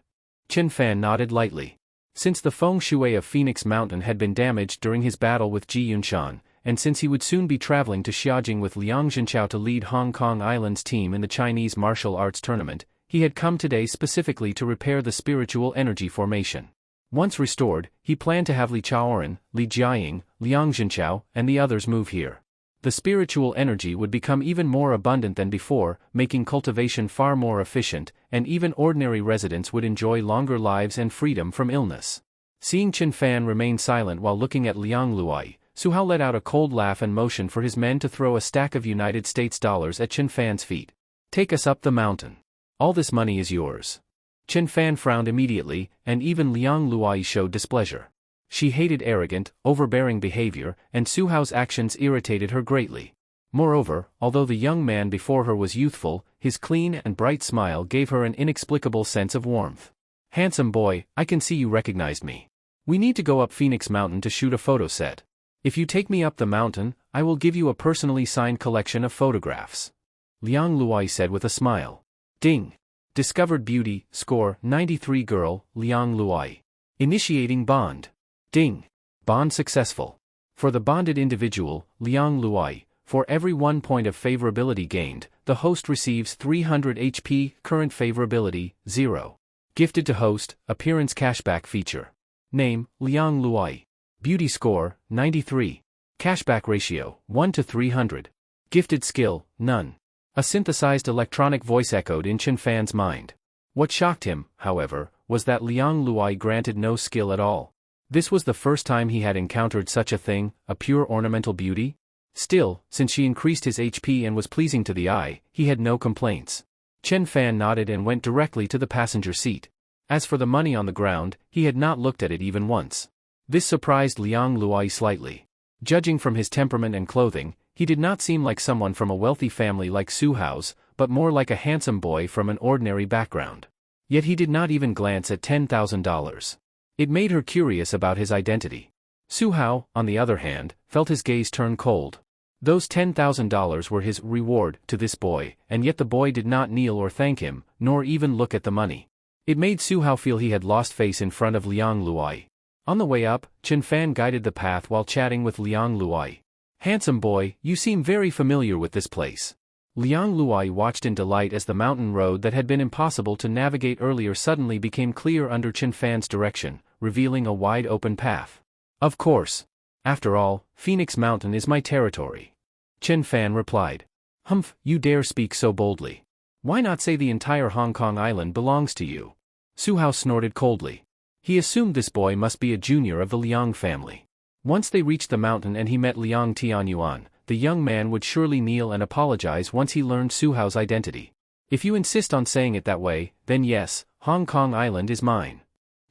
Chen Fan nodded lightly. Since the Feng Shui of Phoenix Mountain had been damaged during his battle with Ji Yunshan, and since he would soon be traveling to Xiaojing with Liang Zhenchao to lead Hong Kong Island's team in the Chinese martial arts tournament, he had come today specifically to repair the spiritual energy formation. Once restored, he planned to have Li Chaoren, Li Jiaying, Liang Zhenchao, and the others move here. The spiritual energy would become even more abundant than before, making cultivation far more efficient, and even ordinary residents would enjoy longer lives and freedom from illness. Seeing Chen Fan remain silent while looking at Liang Luai, Su Hao let out a cold laugh and motioned for his men to throw a stack of United States dollars at Chen Fan's feet. "Take us up the mountain. All this money is yours." Chen Fan frowned immediately, and even Liang Luai showed displeasure. She hated arrogant, overbearing behavior, and Su Hao's actions irritated her greatly. Moreover, although the young man before her was youthful, his clean and bright smile gave her an inexplicable sense of warmth. "Handsome boy, I can see you recognized me. We need to go up Phoenix Mountain to shoot a photo set. If you take me up the mountain, I will give you a personally signed collection of photographs," Liang Luai said with a smile. Ding! Discovered beauty, score 93 girl, Liang Luai. Initiating bond. Ding! Bond successful. For the bonded individual, Liang Luai, for every 1 point of favorability gained, the host receives 300 HP, current favorability, 0. Gifted to host, appearance cashback feature. Name, Liang Luai. Beauty score, 93. Cashback ratio, 1 to 300. Gifted skill, none. A synthesized electronic voice echoed in Chen Fan's mind. What shocked him, however, was that Liang Luai granted no skill at all. This was the first time he had encountered such a thing, a pure ornamental beauty. Still, since she increased his HP and was pleasing to the eye, he had no complaints. Chen Fan nodded and went directly to the passenger seat. As for the money on the ground, he had not looked at it even once. This surprised Liang Luai slightly. Judging from his temperament and clothing, he did not seem like someone from a wealthy family like Su Hao's, but more like a handsome boy from an ordinary background. Yet he did not even glance at $10,000. It made her curious about his identity. Su Hao, on the other hand, felt his gaze turn cold. Those $10,000 were his reward to this boy, and yet the boy did not kneel or thank him, nor even look at the money. It made Su Hao feel he had lost face in front of Liang Luai. On the way up, Chen Fan guided the path while chatting with Liang Luai. "Handsome boy, you seem very familiar with this place." Liang Luai watched in delight as the mountain road that had been impossible to navigate earlier suddenly became clear under Chen Fan's direction, revealing a wide open path. "Of course. After all, Phoenix Mountain is my territory," Chen Fan replied. "Humph, you dare speak so boldly. Why not say the entire Hong Kong Island belongs to you?" Su Hao snorted coldly. He assumed this boy must be a junior of the Liang family. Once they reached the mountain and he met Liang Tianyuan, the young man would surely kneel and apologize once he learned Su Hao's identity. If you insist on saying it that way, then yes, Hong Kong Island is mine.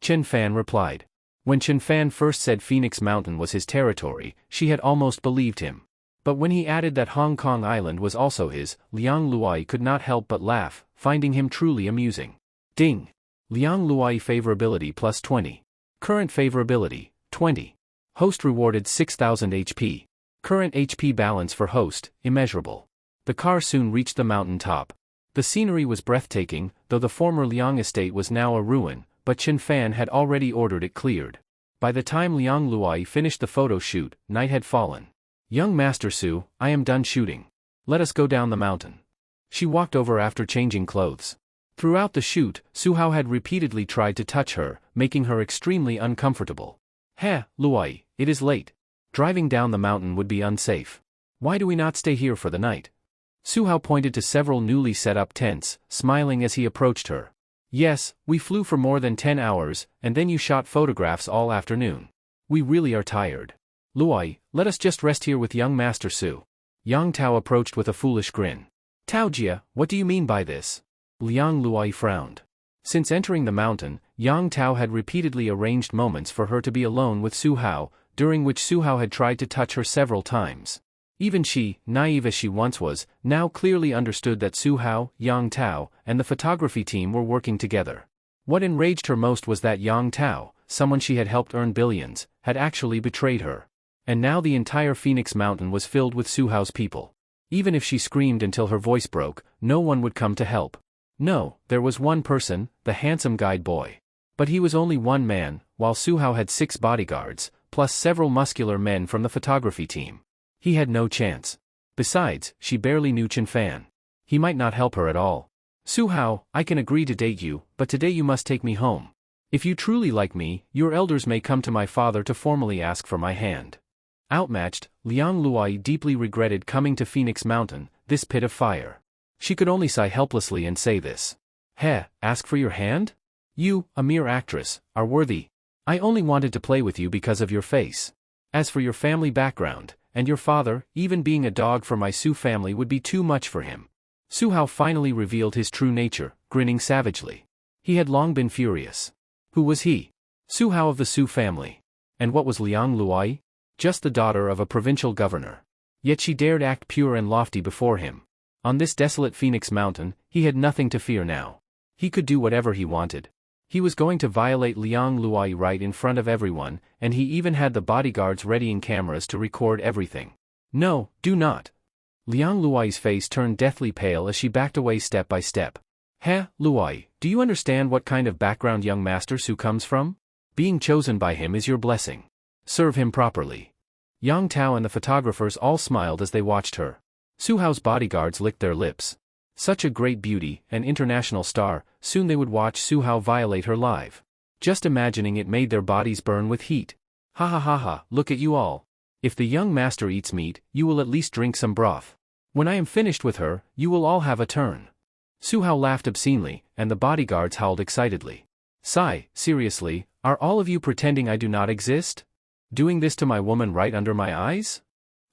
Chen Fan replied. When Chen Fan first said Phoenix Mountain was his territory, she had almost believed him. But when he added that Hong Kong Island was also his, Liang Luai could not help but laugh, finding him truly amusing. Ding! Liang Luai favorability plus 20. Current favorability, 20. Host rewarded 6000 HP. Current HP balance for host, immeasurable. The car soon reached the mountain top. The scenery was breathtaking, though the former Liang estate was now a ruin, but Chen Fan had already ordered it cleared. By the time Liang Luai finished the photo shoot, night had fallen. Young Master Su, I am done shooting. Let us go down the mountain. She walked over after changing clothes. Throughout the shoot, Su Hao had repeatedly tried to touch her, making her extremely uncomfortable. Heh, Luai, it is late. Driving down the mountain would be unsafe. Why do we not stay here for the night? Su Hao pointed to several newly set up tents, smiling as he approached her. Yes, we flew for more than 10 hours, and then you shot photographs all afternoon. We really are tired. Luai, let us just rest here with young Master Su. Yang Tao approached with a foolish grin. Taojia, what do you mean by this? Liang Luai frowned. Since entering the mountain, Yang Tao had repeatedly arranged moments for her to be alone with Su Hao, during which Su Hao had tried to touch her several times. Even she, naive as she once was, now clearly understood that Su Hao, Yang Tao, and the photography team were working together. What enraged her most was that Yang Tao, someone she had helped earn billions, had actually betrayed her. And now the entire Phoenix Mountain was filled with Su Hao's people. Even if she screamed until her voice broke, no one would come to help. No, there was one person, the handsome guide boy. But he was only one man, while Su Hao had 6 bodyguards, plus several muscular men from the photography team. He had no chance. Besides, she barely knew Chen Fan. He might not help her at all. Su Hao, I can agree to date you, but today you must take me home. If you truly like me, your elders may come to my father to formally ask for my hand. Outmatched, Liang Luai deeply regretted coming to Phoenix Mountain, this pit of fire. She could only sigh helplessly and say this. Heh, ask for your hand? You, a mere actress, are worthy. I only wanted to play with you because of your face. As for your family background, and your father, even being a dog for my Su family would be too much for him. Su Hao finally revealed his true nature, grinning savagely. He had long been furious. Who was he? Su Hao of the Su family. And what was Liang Luai? Just the daughter of a provincial governor. Yet she dared act pure and lofty before him. On this desolate Phoenix Mountain, he had nothing to fear now. He could do whatever he wanted. He was going to violate Liang Luai right in front of everyone, and he even had the bodyguards readying cameras to record everything. No, do not. Liang Luai's face turned deathly pale as she backed away step by step. Heh, Luai, do you understand what kind of background young Master Su comes from? Being chosen by him is your blessing. Serve him properly. Yang Tao and the photographers all smiled as they watched her. Su Hao's bodyguards licked their lips. Such a great beauty, an international star, soon they would watch Su Hao violate her live. Just imagining it made their bodies burn with heat. Ha ha ha ha, look at you all. If the young master eats meat, you will at least drink some broth. When I am finished with her, you will all have a turn. Su Hao laughed obscenely, and the bodyguards howled excitedly. Sigh, seriously, are all of you pretending I do not exist? Doing this to my woman right under my eyes?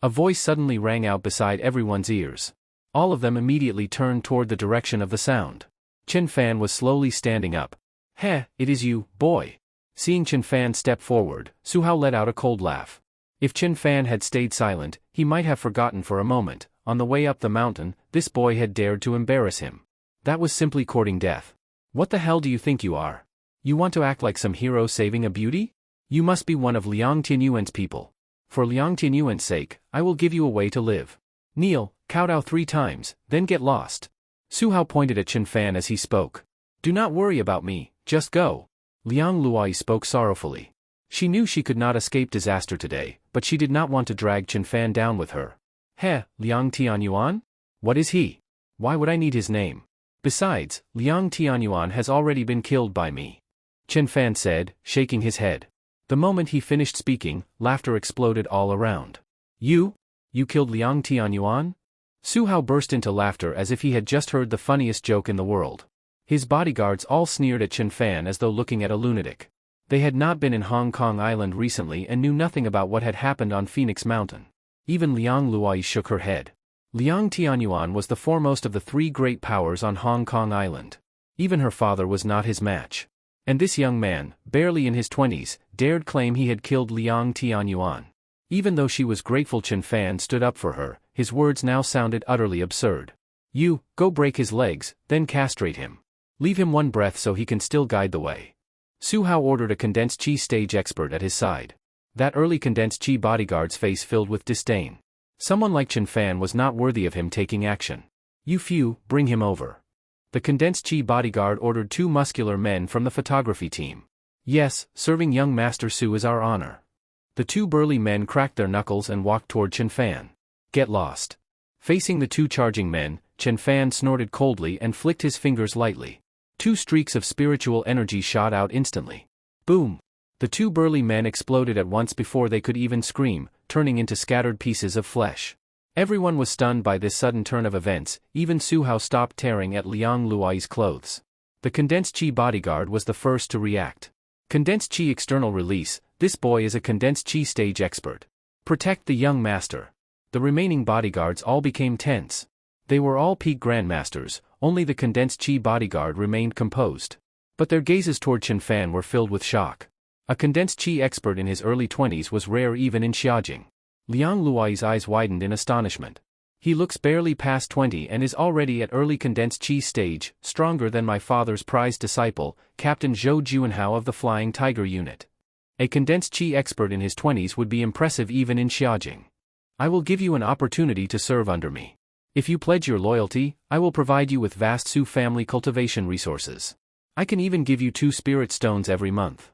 A voice suddenly rang out beside everyone's ears. All of them immediately turned toward the direction of the sound. Chen Fan was slowly standing up. Heh, it is you, boy. Seeing Chen Fan step forward, Su Hao let out a cold laugh. If Chen Fan had stayed silent, he might have forgotten for a moment. On the way up the mountain, this boy had dared to embarrass him. That was simply courting death. What the hell do you think you are? You want to act like some hero saving a beauty? You must be one of Liang Tianyuan's people. For Liang Tianyuan's sake, I will give you a way to live. Kneel, kowtow 3 times, then get lost. Su Hao pointed at Chen Fan as he spoke. Do not worry about me, just go. Liang Luai spoke sorrowfully. She knew she could not escape disaster today, but she did not want to drag Chen Fan down with her. Heh, Liang Tianyuan? What is he? Why would I need his name? Besides, Liang Tianyuan has already been killed by me. Chen Fan said, shaking his head. The moment he finished speaking, laughter exploded all around. You killed Liang Tianyuan? Su Hao burst into laughter as if he had just heard the funniest joke in the world. His bodyguards all sneered at Chen Fan as though looking at a lunatic. They had not been in Hong Kong Island recently and knew nothing about what had happened on Phoenix Mountain. Even Liang Luai shook her head. Liang Tianyuan was the foremost of the three great powers on Hong Kong Island. Even her father was not his match. And this young man, barely in his 20s, dared claim he had killed Liang Tianyuan. Even though she was grateful Chen Fan stood up for her, his words now sounded utterly absurd. You, go break his legs, then castrate him. Leave him one breath so he can still guide the way. Su Hao ordered a condensed chi stage expert at his side. That early condensed chi bodyguard's face filled with disdain. Someone like Chen Fan was not worthy of him taking action. You few, bring him over. The condensed chi bodyguard ordered 2 muscular men from the photography team. Yes, serving young Master Su is our honor. The 2 burly men cracked their knuckles and walked toward Chen Fan. Get lost. Facing the 2 charging men, Chen Fan snorted coldly and flicked his fingers lightly. 2 streaks of spiritual energy shot out instantly. Boom! The 2 burly men exploded at once before they could even scream, turning into scattered pieces of flesh. Everyone was stunned by this sudden turn of events, even Su Hao stopped tearing at Liang Luai's clothes. The condensed chi bodyguard was the first to react. Condensed chi external release, this boy is a condensed chi stage expert. Protect the young master. The remaining bodyguards all became tense. They were all peak grandmasters, only the condensed chi bodyguard remained composed. But their gazes toward Chen Fan were filled with shock. A condensed chi expert in his early 20s was rare even in Xiaojing. Liang Luai's eyes widened in astonishment. He looks barely past 20 and is already at early condensed chi stage, stronger than my father's prized disciple, Captain Zhou Juanhao of the Flying Tiger Unit. A condensed chi expert in his 20s would be impressive even in Xiaojing. I will give you an opportunity to serve under me. If you pledge your loyalty, I will provide you with vast Su family cultivation resources. I can even give you 2 spirit stones every month.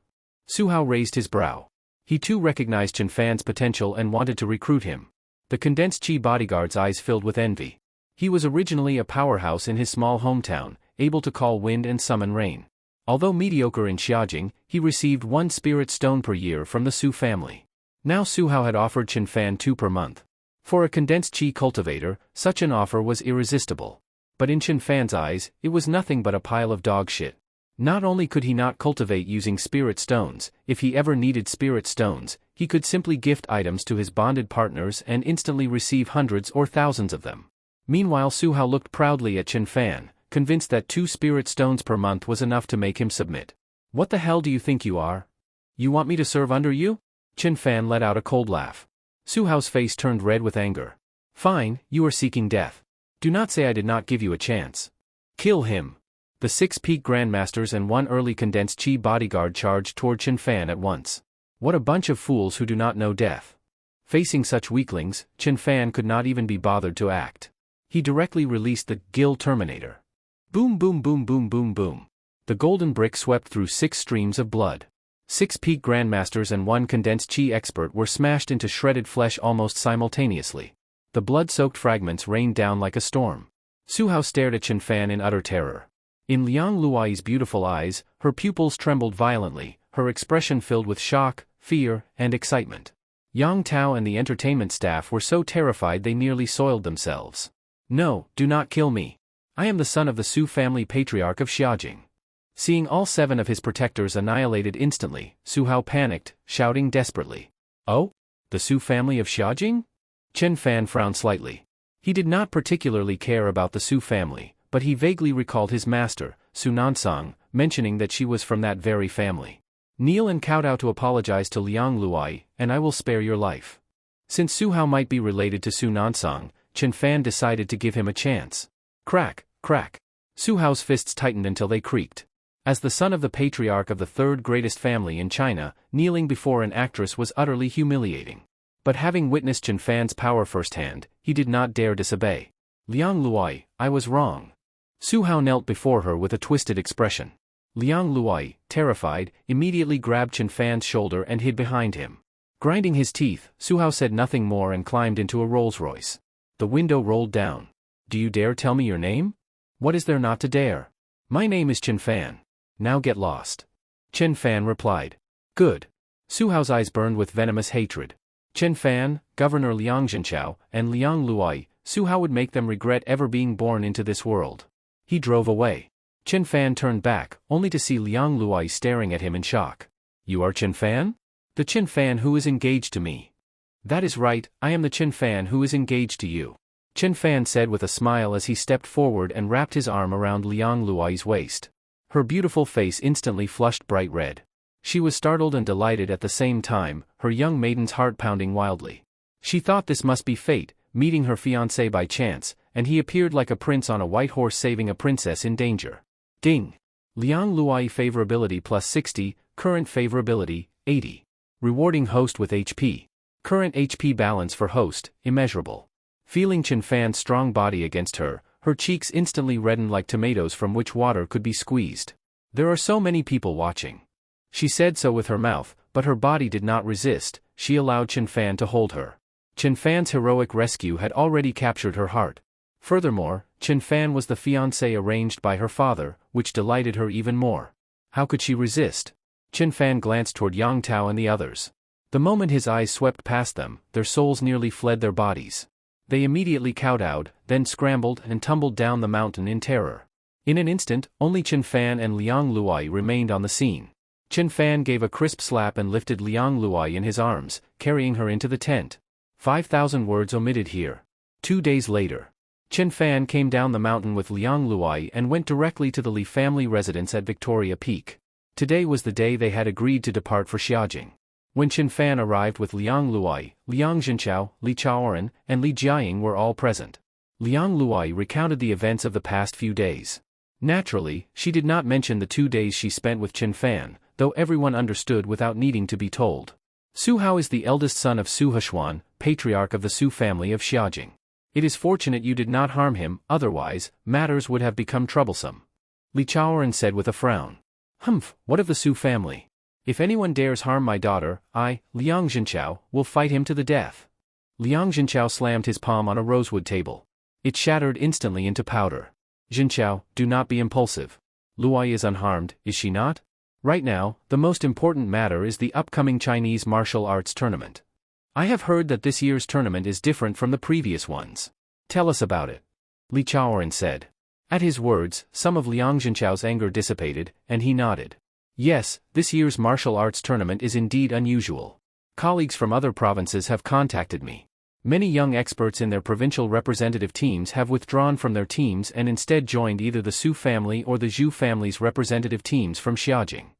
Su Hao raised his brow. He too recognized Chen Fan's potential and wanted to recruit him. The condensed chi bodyguard's eyes filled with envy. He was originally a powerhouse in his small hometown, able to call wind and summon rain. Although mediocre in Xiaojing, he received 1 spirit stone per year from the Su family. Now Su Hao had offered Chen Fan 2 per month. For a condensed chi cultivator, such an offer was irresistible. But in Chen Fan's eyes, it was nothing but a pile of dog shit. Not only could he not cultivate using spirit stones, if he ever needed spirit stones, he could simply gift items to his bonded partners and instantly receive hundreds or thousands of them. Meanwhile Su Hao looked proudly at Chen Fan, convinced that 2 spirit stones per month was enough to make him submit. What the hell do you think you are? You want me to serve under you? Chen Fan let out a cold laugh. Su Hao's face turned red with anger. Fine, you are seeking death. Do not say I did not give you a chance. Kill him. The 6 peak grandmasters and 1 early condensed chi bodyguard charged toward Chen Fan at once. What a bunch of fools who do not know death. Facing such weaklings, Chen Fan could not even be bothered to act. He directly released the Gill Terminator. Boom boom boom boom boom boom. The golden brick swept through 6 streams of blood. 6 peak grandmasters and 1 condensed chi expert were smashed into shredded flesh almost simultaneously. The blood-soaked fragments rained down like a storm. Su Hao stared at Chen Fan in utter terror. In Liang Luai's beautiful eyes, her pupils trembled violently, her expression filled with shock, fear, and excitement. Yang Tao and the entertainment staff were so terrified they nearly soiled themselves. No, do not kill me. I am the son of the Su family patriarch of Xiaojing. Seeing all 7 of his protectors annihilated instantly, Su Hao panicked, shouting desperately. Oh? The Su family of Xiaojing? Chen Fan frowned slightly. He did not particularly care about the Su family, but he vaguely recalled his master, Su Nansang, mentioning that she was from that very family. Kneel and kowtow to apologize to Liang Luai, and I will spare your life. Since Su Hao might be related to Su Nansang, Chen Fan decided to give him a chance. Crack, crack. Su Hao's fists tightened until they creaked. As the son of the patriarch of the 3rd greatest family in China, kneeling before an actress was utterly humiliating. But having witnessed Chen Fan's power firsthand, he did not dare disobey. Liang Luai, I was wrong. Su Hao knelt before her with a twisted expression. Liang Luai, terrified, immediately grabbed Chen Fan's shoulder and hid behind him. Grinding his teeth, Su Hao said nothing more and climbed into a Rolls-Royce. The window rolled down. Do you dare tell me your name? What is there not to dare? My name is Chen Fan. Now get lost. Chen Fan replied. Good. Su Hao's eyes burned with venomous hatred. Chen Fan, Governor Liang Zhenchao, and Liang Luai, Su Hao would make them regret ever being born into this world. He drove away. Chen Fan turned back, only to see Liang Luai staring at him in shock. You are Chen Fan? The Chen Fan who is engaged to me. That is right, I am the Chen Fan who is engaged to you. Chen Fan said with a smile as he stepped forward and wrapped his arm around Liang Luoyi's waist. Her beautiful face instantly flushed bright red. She was startled and delighted at the same time, her young maiden's heart pounding wildly. She thought this must be fate, meeting her fiancé by chance, and he appeared like a prince on a white horse saving a princess in danger. Ding! Liang Luoyi favorability plus 60, current favorability, 80. Rewarding host with HP. Current HP balance for host, immeasurable. Feeling Chen Fan's strong body against her, her cheeks instantly reddened like tomatoes from which water could be squeezed. There are so many people watching. She said so with her mouth, but her body did not resist. She allowed Chen Fan to hold her. Chen Fan's heroic rescue had already captured her heart. Furthermore, Chen Fan was the fiancé arranged by her father, which delighted her even more. How could she resist? Chen Fan glanced toward Yang Tao and the others. The moment his eyes swept past them, their souls nearly fled their bodies. They immediately kowtowed, then scrambled and tumbled down the mountain in terror. In an instant, only Chen Fan and Liang Luoyi remained on the scene. Chen Fan gave a crisp slap and lifted Liang Luoyi in his arms, carrying her into the tent. 5,000 words omitted here. 2 days later. Chen Fan came down the mountain with Liang Luoyi and went directly to the Li family residence at Victoria Peak. Today was the day they had agreed to depart for Xiaojing. When Chen Fan arrived with Liang Luoyi, Liang Zhenchao, Li Chaoran, and Li Jiaying were all present. Liang Luoyi recounted the events of the past few days. Naturally, she did not mention the 2 days she spent with Chen Fan, though everyone understood without needing to be told. Su Hao is the eldest son of Su Heshuan, patriarch of the Su family of Xiaojing. It is fortunate you did not harm him, otherwise, matters would have become troublesome. Li Chaoran said with a frown. Humph, what of the Su family? If anyone dares harm my daughter, I, Liang Zhenchao, will fight him to the death. Liang Zhenchao slammed his palm on a rosewood table. It shattered instantly into powder. Zhenchao, do not be impulsive. Luoyi is unharmed, is she not? Right now, the most important matter is the upcoming Chinese martial arts tournament. I have heard that this year's tournament is different from the previous ones. Tell us about it. Li Chaoran said. At his words, some of Liang Zhenchao's anger dissipated, and he nodded. Yes, this year's martial arts tournament is indeed unusual. Colleagues from other provinces have contacted me. Many young experts in their provincial representative teams have withdrawn from their teams and instead joined either the Su family or the Zhu family's representative teams from Xiaojing.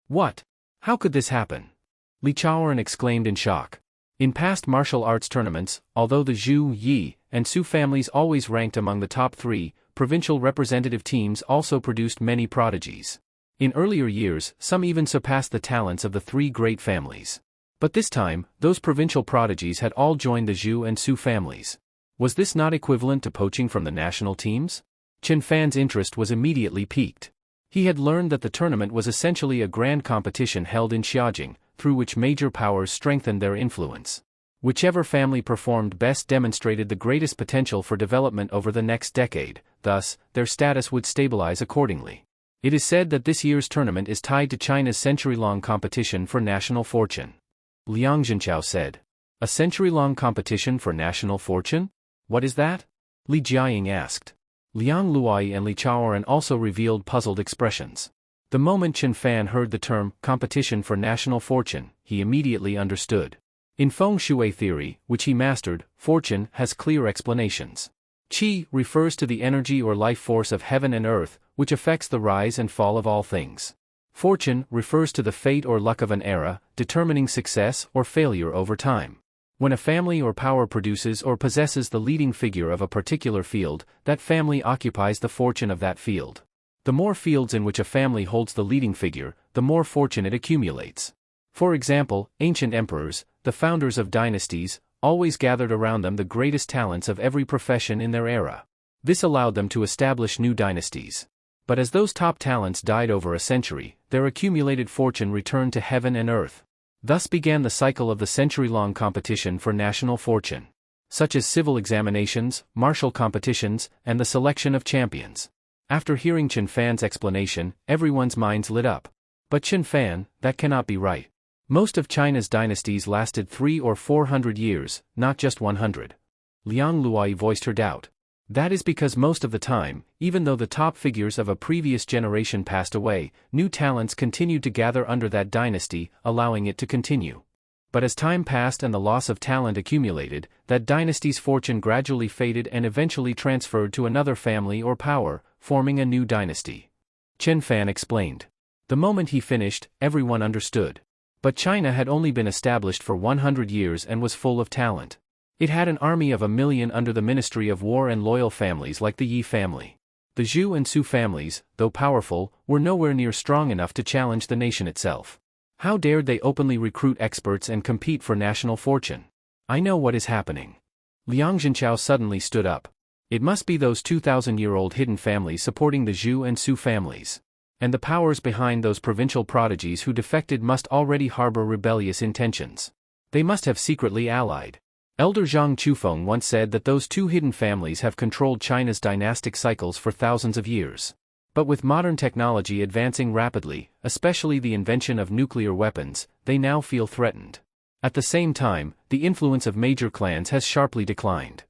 What? How could this happen? Li Chaoran exclaimed in shock. In past martial arts tournaments, although the Zhu, Yi, and Su families always ranked among the top 3, provincial representative teams also produced many prodigies. In earlier years, some even surpassed the talents of the 3 great families. But this time, those provincial prodigies had all joined the Zhu and Su families. Was this not equivalent to poaching from the national teams? Chen Fan's interest was immediately piqued. He had learned that the tournament was essentially a grand competition held in Xiaojing, through which major powers strengthened their influence. Whichever family performed best demonstrated the greatest potential for development over the next decade, thus, their status would stabilize accordingly. It is said that this year's tournament is tied to China's century-long competition for national fortune. Liang Zhenchao said. A century-long competition for national fortune? What is that? Li Jiaying asked. Liang Luoyi and Li Chaoran also revealed puzzled expressions. The moment Chen Fan heard the term, competition for national fortune, he immediately understood. In feng shui theory, which he mastered, fortune has clear explanations. Qi refers to the energy or life force of heaven and earth, which affects the rise and fall of all things. Fortune refers to the fate or luck of an era, determining success or failure over time. When a family or power produces or possesses the leading figure of a particular field, that family occupies the fortune of that field. The more fields in which a family holds the leading figure, the more fortune it accumulates. For example, ancient emperors, the founders of dynasties, always gathered around them the greatest talents of every profession in their era. This allowed them to establish new dynasties. But as those top talents died over a century, their accumulated fortune returned to heaven and earth. Thus began the cycle of the century-long competition for national fortune, such as civil examinations, martial competitions, and the selection of champions. After hearing Chen Fan's explanation, everyone's minds lit up. But Chen Fan, that cannot be right. Most of China's dynasties lasted 300 or 400 years, not just 100. Liang Luoyi voiced her doubt. That is because most of the time, even though the top figures of a previous generation passed away, new talents continued to gather under that dynasty, allowing it to continue. But as time passed and the loss of talent accumulated, that dynasty's fortune gradually faded and eventually transferred to another family or power, forming a new dynasty. Chen Fan explained. The moment he finished, everyone understood. But China had only been established for 100 years and was full of talent. It had an army of 1 million under the Ministry of War and loyal families like the Yi family. The Zhu and Su families, though powerful, were nowhere near strong enough to challenge the nation itself. How dared they openly recruit experts and compete for national fortune? I know what is happening. Liang Zhenchao suddenly stood up. It must be those 2,000-year-old hidden families supporting the Zhu and Su families. And the powers behind those provincial prodigies who defected must already harbor rebellious intentions. They must have secretly allied. Elder Zhang Chufeng once said that those two hidden families have controlled China's dynastic cycles for thousands of years. But with modern technology advancing rapidly, especially the invention of nuclear weapons, they now feel threatened. At the same time, the influence of major clans has sharply declined.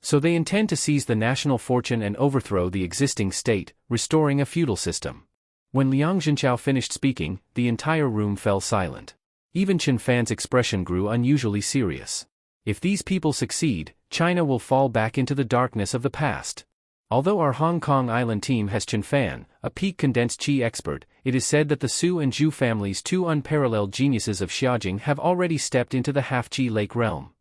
So they intend to seize the national fortune and overthrow the existing state, restoring a feudal system. When Liang Zhenchao finished speaking, the entire room fell silent. Even Chen Fan's expression grew unusually serious. If these people succeed, China will fall back into the darkness of the past. Although our Hong Kong Island team has Chen Fan, a peak condensed qi expert, it is said that the Su and Zhu families, two unparalleled geniuses of Xiaojing, have already stepped into the half-qi lake realm.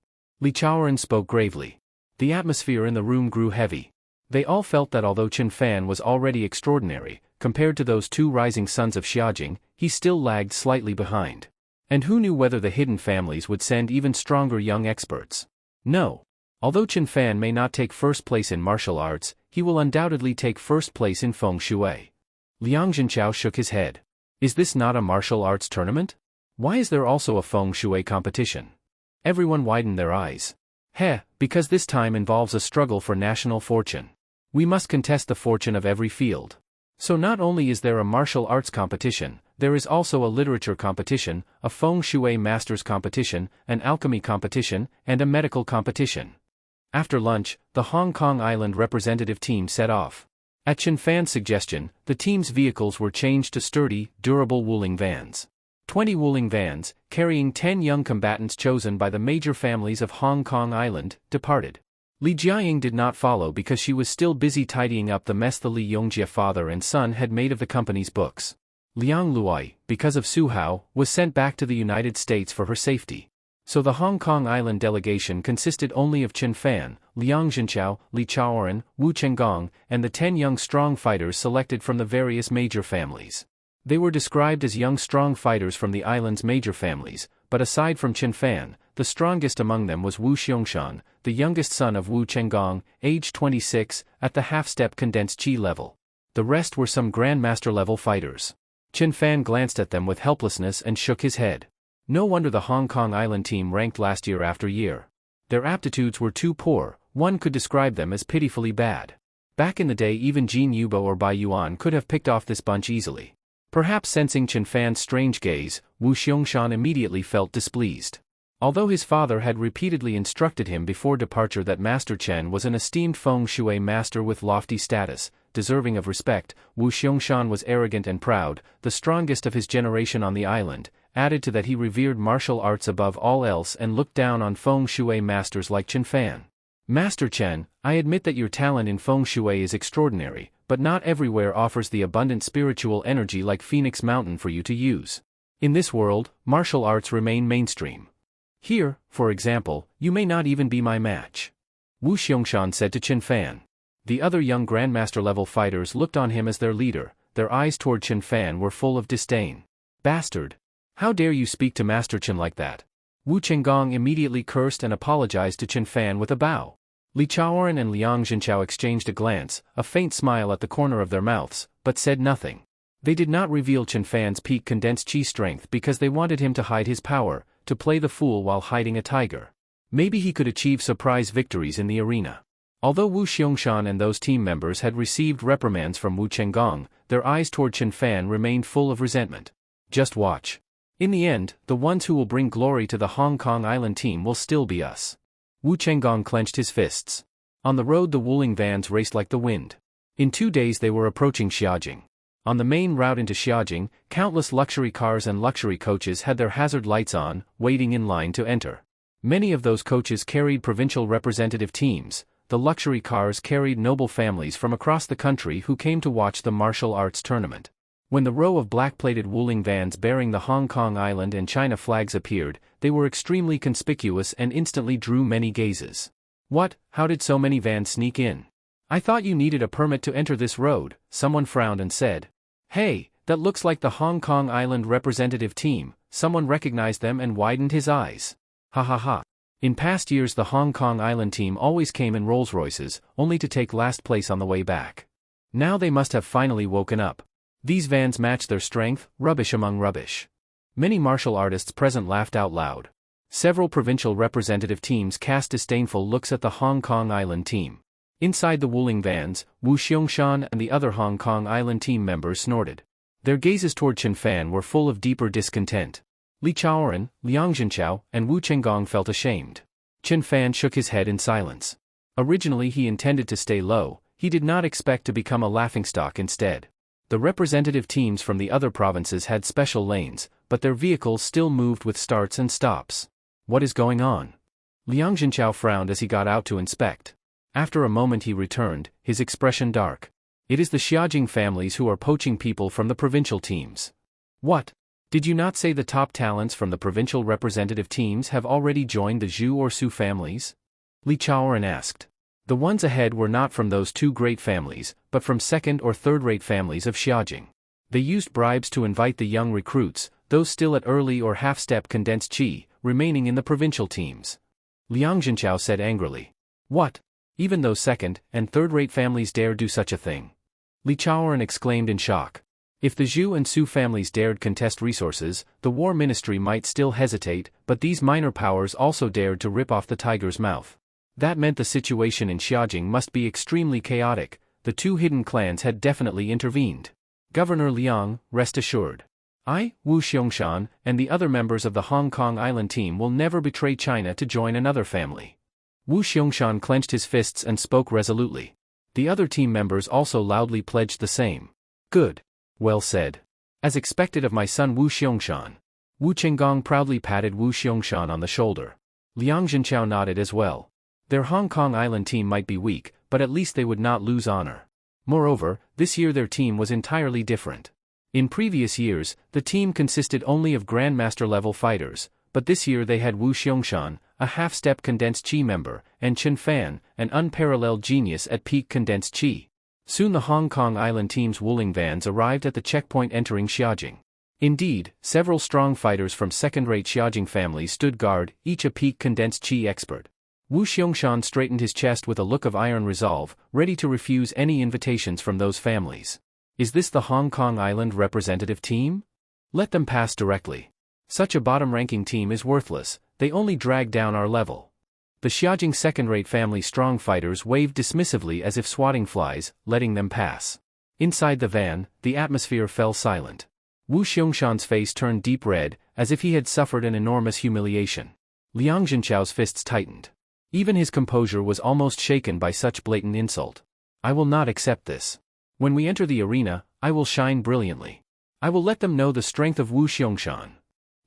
Li Chaoren spoke gravely. The atmosphere in the room grew heavy. They all felt that although Chen Fan was already extraordinary, compared to those two rising sons of Xiaojing, he still lagged slightly behind. And who knew whether the hidden families would send even stronger young experts? No. Although Chen Fan may not take first place in martial arts, he will undoubtedly take first place in feng shui. Liang Zhenchao shook his head. Is this not a martial arts tournament? Why is there also a feng shui competition? Everyone widened their eyes. Because this time involves a struggle for national fortune. We must contest the fortune of every field. So not only is there a martial arts competition, there is also a literature competition, a feng shui masters competition, an alchemy competition, and a medical competition. After lunch, the Hong Kong Island representative team set off. At Chen Fan's suggestion, the team's vehicles were changed to sturdy, durable Wuling vans. 20 Wuling vans, carrying 10 young combatants chosen by the major families of Hong Kong Island, departed. Li Jiaying did not follow because she was still busy tidying up the mess the Li Yongjie father and son had made of the company's books. Liang Luai, because of Su Hao, was sent back to the United States for her safety. So the Hong Kong Island delegation consisted only of Chen Fan, Liang Zhenchao, Li Chaoren, Wu Chenggong, and the 10 young strong fighters selected from the various major families. They were described as young strong fighters from the island's major families, but aside from Chen Fan, the strongest among them was Wu Xiangshan, the youngest son of Wu Chenggong, aged 26, at the half-step condensed qi level. The rest were some grandmaster-level fighters. Chen Fan glanced at them with helplessness and shook his head. No wonder the Hong Kong Island team ranked last year after year. Their aptitudes were too poor, one could describe them as pitifully bad. Back in the day even Jin Yubo or Bai Yuan could have picked off this bunch easily. Perhaps sensing Chen Fan's strange gaze, Wu Xiangshan immediately felt displeased. Although his father had repeatedly instructed him before departure that Master Chen was an esteemed feng shui master with lofty status, deserving of respect, Wu Xiangshan was arrogant and proud, the strongest of his generation on the island, added to that he revered martial arts above all else and looked down on feng shui masters like Chen Fan. Master Chen, I admit that your talent in feng shui is extraordinary, but not everywhere offers the abundant spiritual energy like Phoenix Mountain for you to use. In this world, martial arts remain mainstream. Here, for example, you may not even be my match. Wu Xiangshan said to Chen Fan. The other young grandmaster-level fighters looked on him as their leader, their eyes toward Chen Fan were full of disdain. Bastard! How dare you speak to Master Chen like that? Wu Chenggong immediately cursed and apologized to Chen Fan with a bow. Li Chaoren and Liang Zhenchao exchanged a glance, a faint smile at the corner of their mouths, but said nothing. They did not reveal Chen Fan's peak condensed qi strength because they wanted him to hide his power, to play the fool while hiding a tiger. Maybe he could achieve surprise victories in the arena. Although Wu Xiangshan and those team members had received reprimands from Wu Chenggong, their eyes toward Chen Fan remained full of resentment. Just watch. In the end, the ones who will bring glory to the Hong Kong Island team will still be us. Wu Chenggong clenched his fists. On the road the Wuling vans raced like the wind. In 2 days they were approaching Xiaojing. On the main route into Xiaojing, countless luxury cars and luxury coaches had their hazard lights on, waiting in line to enter. Many of those coaches carried provincial representative teams. The luxury cars carried noble families from across the country who came to watch the martial arts tournament. When the row of black-plated Wuling vans bearing the Hong Kong Island and China flags appeared, they were extremely conspicuous and instantly drew many gazes. What? How did so many vans sneak in? I thought you needed a permit to enter this road, someone frowned and said. Hey, that looks like the Hong Kong Island representative team, someone recognized them and widened his eyes. Ha ha ha. In past years the Hong Kong Island team always came in Rolls-Royces, only to take last place on the way back. Now they must have finally woken up. These vans match their strength, rubbish among rubbish. Many martial artists present laughed out loud. Several provincial representative teams cast disdainful looks at the Hong Kong Island team. Inside the Wuling vans, Wu Xiangshan and the other Hong Kong Island team members snorted. Their gazes toward Chen Fan were full of deeper discontent. Li Chaoren, Liang Zhenchao, and Wu Chenggong felt ashamed. Chen Fan shook his head in silence. Originally he intended to stay low, he did not expect to become a laughingstock instead. The representative teams from the other provinces had special lanes, but their vehicles still moved with starts and stops. What is going on? Liang Zhenchao frowned as he got out to inspect. After a moment he returned, his expression dark. It is the Xiaojing families who are poaching people from the provincial teams. What? Did you not say the top talents from the provincial representative teams have already joined the Zhu or Su families? Li Chaoren asked. The ones ahead were not from those two great families, but from second or third-rate families of Xiaojing. They used bribes to invite the young recruits, those still at early or half-step condensed chi, remaining in the provincial teams. Liang Zhenchao said angrily. What? Even those second- and third-rate families dare do such a thing? Li Chaoren exclaimed in shock. If the Zhu and Su families dared contest resources, the War Ministry might still hesitate, but these minor powers also dared to rip off the tiger's mouth. That meant the situation in Xiaojing must be extremely chaotic. The two hidden clans had definitely intervened. Governor Liang, rest assured. I, Wu Xiangshan, and the other members of the Hong Kong Island team will never betray China to join another family. Wu Xiangshan clenched his fists and spoke resolutely. The other team members also loudly pledged the same. Good. Well said. As expected of my son Wu Xiangshan. Wu Chenggong proudly patted Wu Xiangshan on the shoulder. Liang Zhenchao nodded as well. Their Hong Kong Island team might be weak, but at least they would not lose honor. Moreover, this year their team was entirely different. In previous years, the team consisted only of Grandmaster-level fighters, but this year they had Wu Xiangshan, a half-step condensed chi member, and Chen Fan, an unparalleled genius at peak condensed chi. Soon the Hong Kong Island team's Wuling vans arrived at the checkpoint entering Xiaojing. Indeed, several strong fighters from second-rate Xiaojing families stood guard, each a peak condensed chi expert. Wu Xiangshan straightened his chest with a look of iron resolve, ready to refuse any invitations from those families. Is this the Hong Kong Island representative team? Let them pass directly. Such a bottom-ranking team is worthless, they only drag down our level. The Xiaojing second-rate family strong fighters waved dismissively as if swatting flies, letting them pass. Inside the van, the atmosphere fell silent. Wu Xiangshan's face turned deep red, as if he had suffered an enormous humiliation. Liang Zhenchao's fists tightened. Even his composure was almost shaken by such blatant insult. I will not accept this. When we enter the arena, I will shine brilliantly. I will let them know the strength of Wu Xiangshan.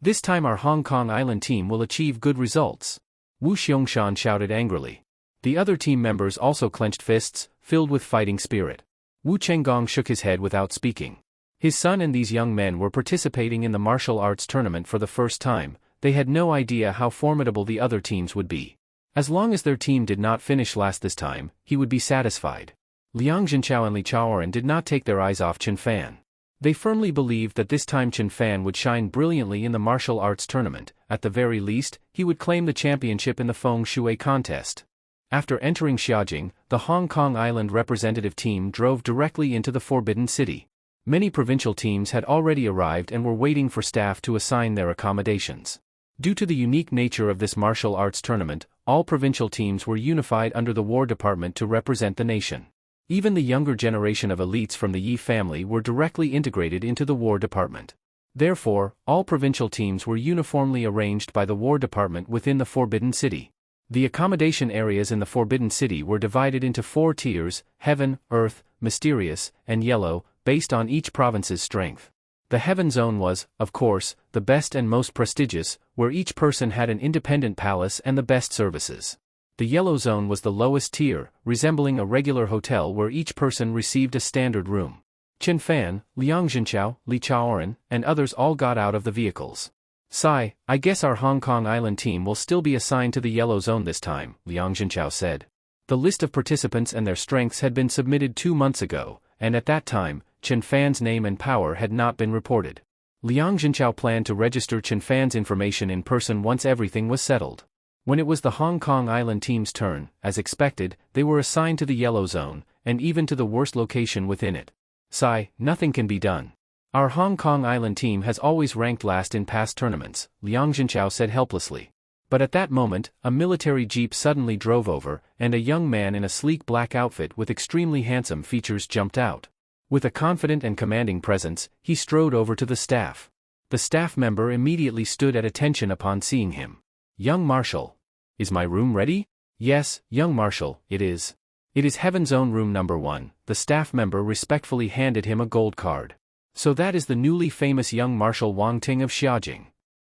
This time our Hong Kong Island team will achieve good results. Wu Xiangshan shouted angrily. The other team members also clenched fists, filled with fighting spirit. Wu Chenggong shook his head without speaking. His son and these young men were participating in the martial arts tournament for the first time. They had no idea how formidable the other teams would be. As long as their team did not finish last this time, he would be satisfied. Liang Zhenchao and Li Chaoren did not take their eyes off Chen Fan. They firmly believed that this time Chen Fan would shine brilliantly in the martial arts tournament. At the very least, he would claim the championship in the Feng Shui contest. After entering Xiaojing, the Hong Kong Island representative team drove directly into the Forbidden City. Many provincial teams had already arrived and were waiting for staff to assign their accommodations. Due to the unique nature of this martial arts tournament, all provincial teams were unified under the War Department to represent the nation. Even the younger generation of elites from the Yi family were directly integrated into the War Department. Therefore, all provincial teams were uniformly arranged by the War Department within the Forbidden City. The accommodation areas in the Forbidden City were divided into 4 tiers: Heaven, Earth, Mysterious, and Yellow, based on each province's strength. The Heaven Zone was, of course, the best and most prestigious, where each person had an independent palace and the best services. The Yellow Zone was the lowest tier, resembling a regular hotel where each person received a standard room. Chen Fan, Liang Zhenchao, Li Chaoren, and others all got out of the vehicles. "Sigh, I guess our Hong Kong Island team will still be assigned to the Yellow Zone this time," Liang Zhenchao said. The list of participants and their strengths had been submitted 2 months ago, and at that time, Chen Fan's name and power had not been reported. Liang Zhenchao planned to register Chen Fan's information in person once everything was settled. When it was the Hong Kong Island team's turn, as expected, they were assigned to the Yellow Zone, and even to the worst location within it. "Sigh, nothing can be done. Our Hong Kong Island team has always ranked last in past tournaments," Liang Zhenchao said helplessly. But at that moment, a military jeep suddenly drove over, and a young man in a sleek black outfit with extremely handsome features jumped out. With a confident and commanding presence, he strode over to the staff. The staff member immediately stood at attention upon seeing him. "Young Marshal. Is my room ready?" "Yes, young Marshal, it is. It is Heaven Zone room number 1, the staff member respectfully handed him a gold card. "So that is the newly famous young Marshal Wang Ting of Xiaojing.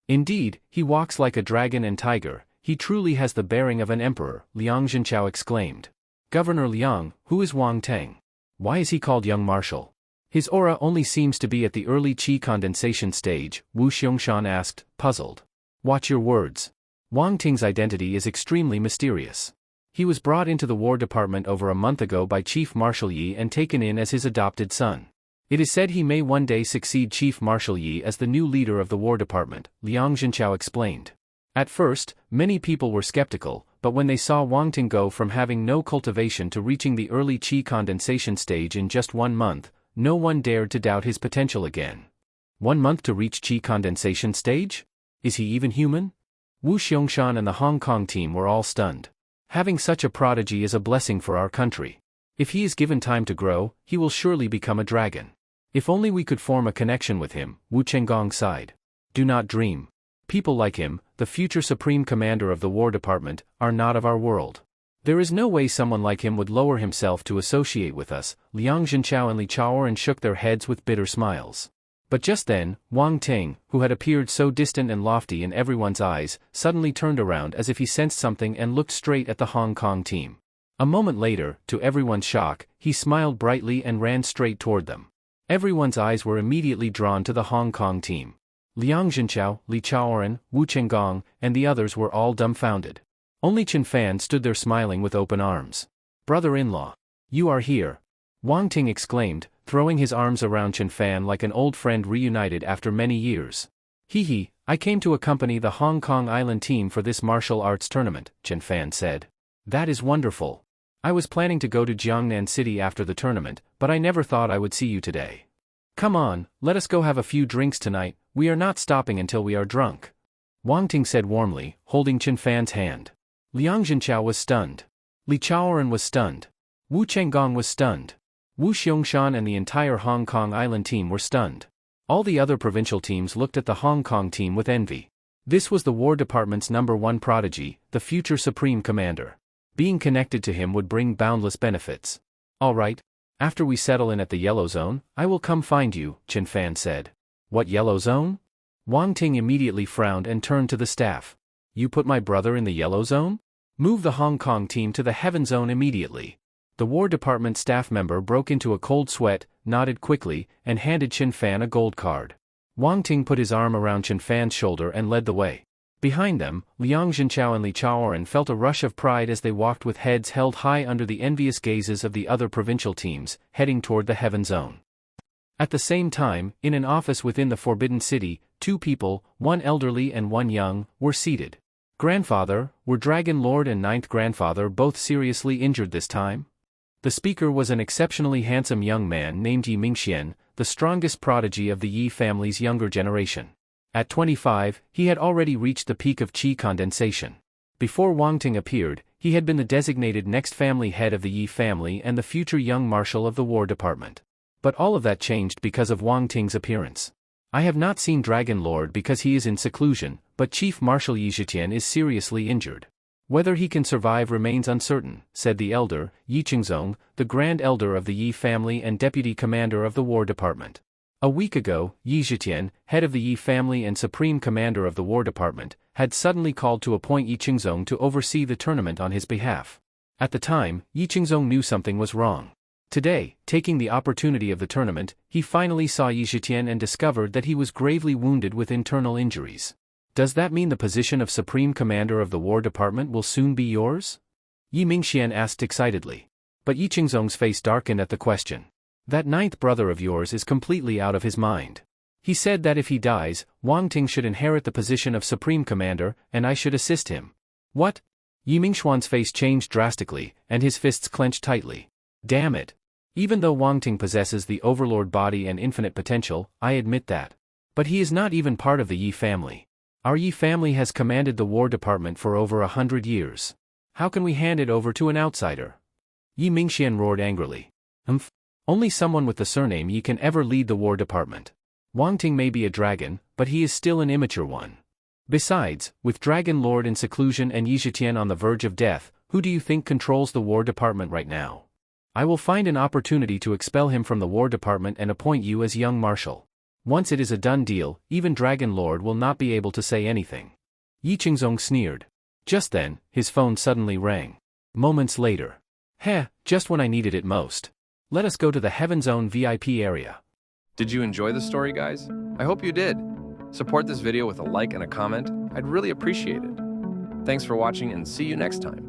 Indeed, he walks like a dragon and tiger, he truly has the bearing of an emperor," Liang Zhenchao exclaimed. "Governor Liang, who is Wang Ting? Why is he called Young Marshal? His aura only seems to be at the early qi condensation stage," Wu Xiangshan asked, puzzled. "Watch your words. Wang Ting's identity is extremely mysterious. He was brought into the War Department over a month ago by Chief Marshal Yi and taken in as his adopted son. It is said he may one day succeed Chief Marshal Yi as the new leader of the War Department," Liang Zhenchao explained. At first, many people were skeptical, but when they saw Wang Ting go from having no cultivation to reaching the early qi condensation stage in just 1 month, no one dared to doubt his potential again. 1 month to reach qi condensation stage? Is he even human? Wu Xiangshan and the Hong Kong team were all stunned. Having such a prodigy is a blessing for our country. If he is given time to grow, he will surely become a dragon. If only we could form a connection with him, Wu Chenggong sighed. "Do not dream. People like him, the future Supreme Commander of the War Department, are not of our world. There is no way someone like him would lower himself to associate with us." Liang Zhenchao and Li Chaoren shook their heads with bitter smiles. But just then, Wang Ting, who had appeared so distant and lofty in everyone's eyes, suddenly turned around as if he sensed something and looked straight at the Hong Kong team. A moment later, to everyone's shock, he smiled brightly and ran straight toward them. Everyone's eyes were immediately drawn to the Hong Kong team. Liang Zhenchao, Li Chaoren, Wu Chenggong, and the others were all dumbfounded. Only Chen Fan stood there smiling with open arms. "Brother-in-law. You are here!" Wang Ting exclaimed, throwing his arms around Chen Fan like an old friend reunited after many years. "Hee, I came to accompany the Hong Kong Island team for this martial arts tournament," Chen Fan said. "That is wonderful. I was planning to go to Jiangnan City after the tournament, but I never thought I would see you today. Come on, let us go have a few drinks tonight, we are not stopping until we are drunk," Wang Ting said warmly, holding Chen Fan's hand. Liang Zhenchao was stunned. Li Chaoren was stunned. Wu Chenggong was stunned. Wu Xiangshan and the entire Hong Kong Island team were stunned. All the other provincial teams looked at the Hong Kong team with envy. This was the War Department's #1 prodigy, the future Supreme Commander. Being connected to him would bring boundless benefits. "All right. After we settle in at the Yellow Zone, I will come find you," Chen Fan said. "What Yellow Zone?" Wang Ting immediately frowned and turned to the staff. "You put my brother in the Yellow Zone? Move the Hong Kong team to the Heaven Zone immediately." The War Department staff member broke into a cold sweat, nodded quickly, and handed Chen Fan a gold card. Wang Ting put his arm around Chen Fan's shoulder and led the way. Behind them, Liang Zhenchao and Li Chaoren felt a rush of pride as they walked with heads held high under the envious gazes of the other provincial teams, heading toward the Heaven Zone. At the same time, in an office within the Forbidden City, 2 people, one elderly and one young, were seated. "Grandfather, were Dragon Lord and 9th Grandfather both seriously injured this time?" The speaker was an exceptionally handsome young man named Yi Mingxian, the strongest prodigy of the Yi family's younger generation. At 25, he had already reached the peak of qi condensation. Before Wang Ting appeared, he had been the designated next family head of the Yi family and the future young marshal of the War Department. But all of that changed because of Wang Ting's appearance. "I have not seen Dragon Lord because he is in seclusion, but Chief Marshal Yi Zhitian is seriously injured. Whether he can survive remains uncertain, said the elder, Yi Qingzong, the grand elder of the Yi family and deputy commander of the War Department. A week ago, Yi Zhitian, head of the Yi family and supreme commander of the War Department, had suddenly called to appoint Yi Qingzong to oversee the tournament on his behalf. At the time, Yi Qingzong knew something was wrong. Today, taking the opportunity of the tournament, he finally saw Yi Zhitian and discovered that he was gravely wounded with internal injuries. Does that mean the position of Supreme Commander of the War Department will soon be yours? Yi Mingxian asked excitedly. But Yi Qingzong's face darkened at the question. That ninth brother of yours is completely out of his mind. He said that if he dies, Wang Ting should inherit the position of Supreme Commander, and I should assist him. What? Yi Mingxuan's face changed drastically, and his fists clenched tightly. Damn it. Even though Wang Ting possesses the overlord body and infinite potential, I admit that. But he is not even part of the Yi family. Our Yi family has commanded the War Department for over 100 years. How can we hand it over to an outsider? Yi Mingxian roared angrily. Only someone with the surname Yi can ever lead the War Department. Wang Ting may be a dragon, but he is still an immature one. Besides, with Dragon Lord in seclusion and Yi Zhitian on the verge of death, who do you think controls the War Department right now? I will find an opportunity to expel him from the War Department and appoint you as young marshal. Once it is a done deal, even Dragon Lord will not be able to say anything. Yi Qingzong sneered. Just then, his phone suddenly rang. Moments later. Just when I needed it most. Let us go to the Heaven Zone VIP area. Did you enjoy the story, guys? I hope you did. Support this video with a like and a comment. I'd really appreciate it. Thanks for watching and see you next time.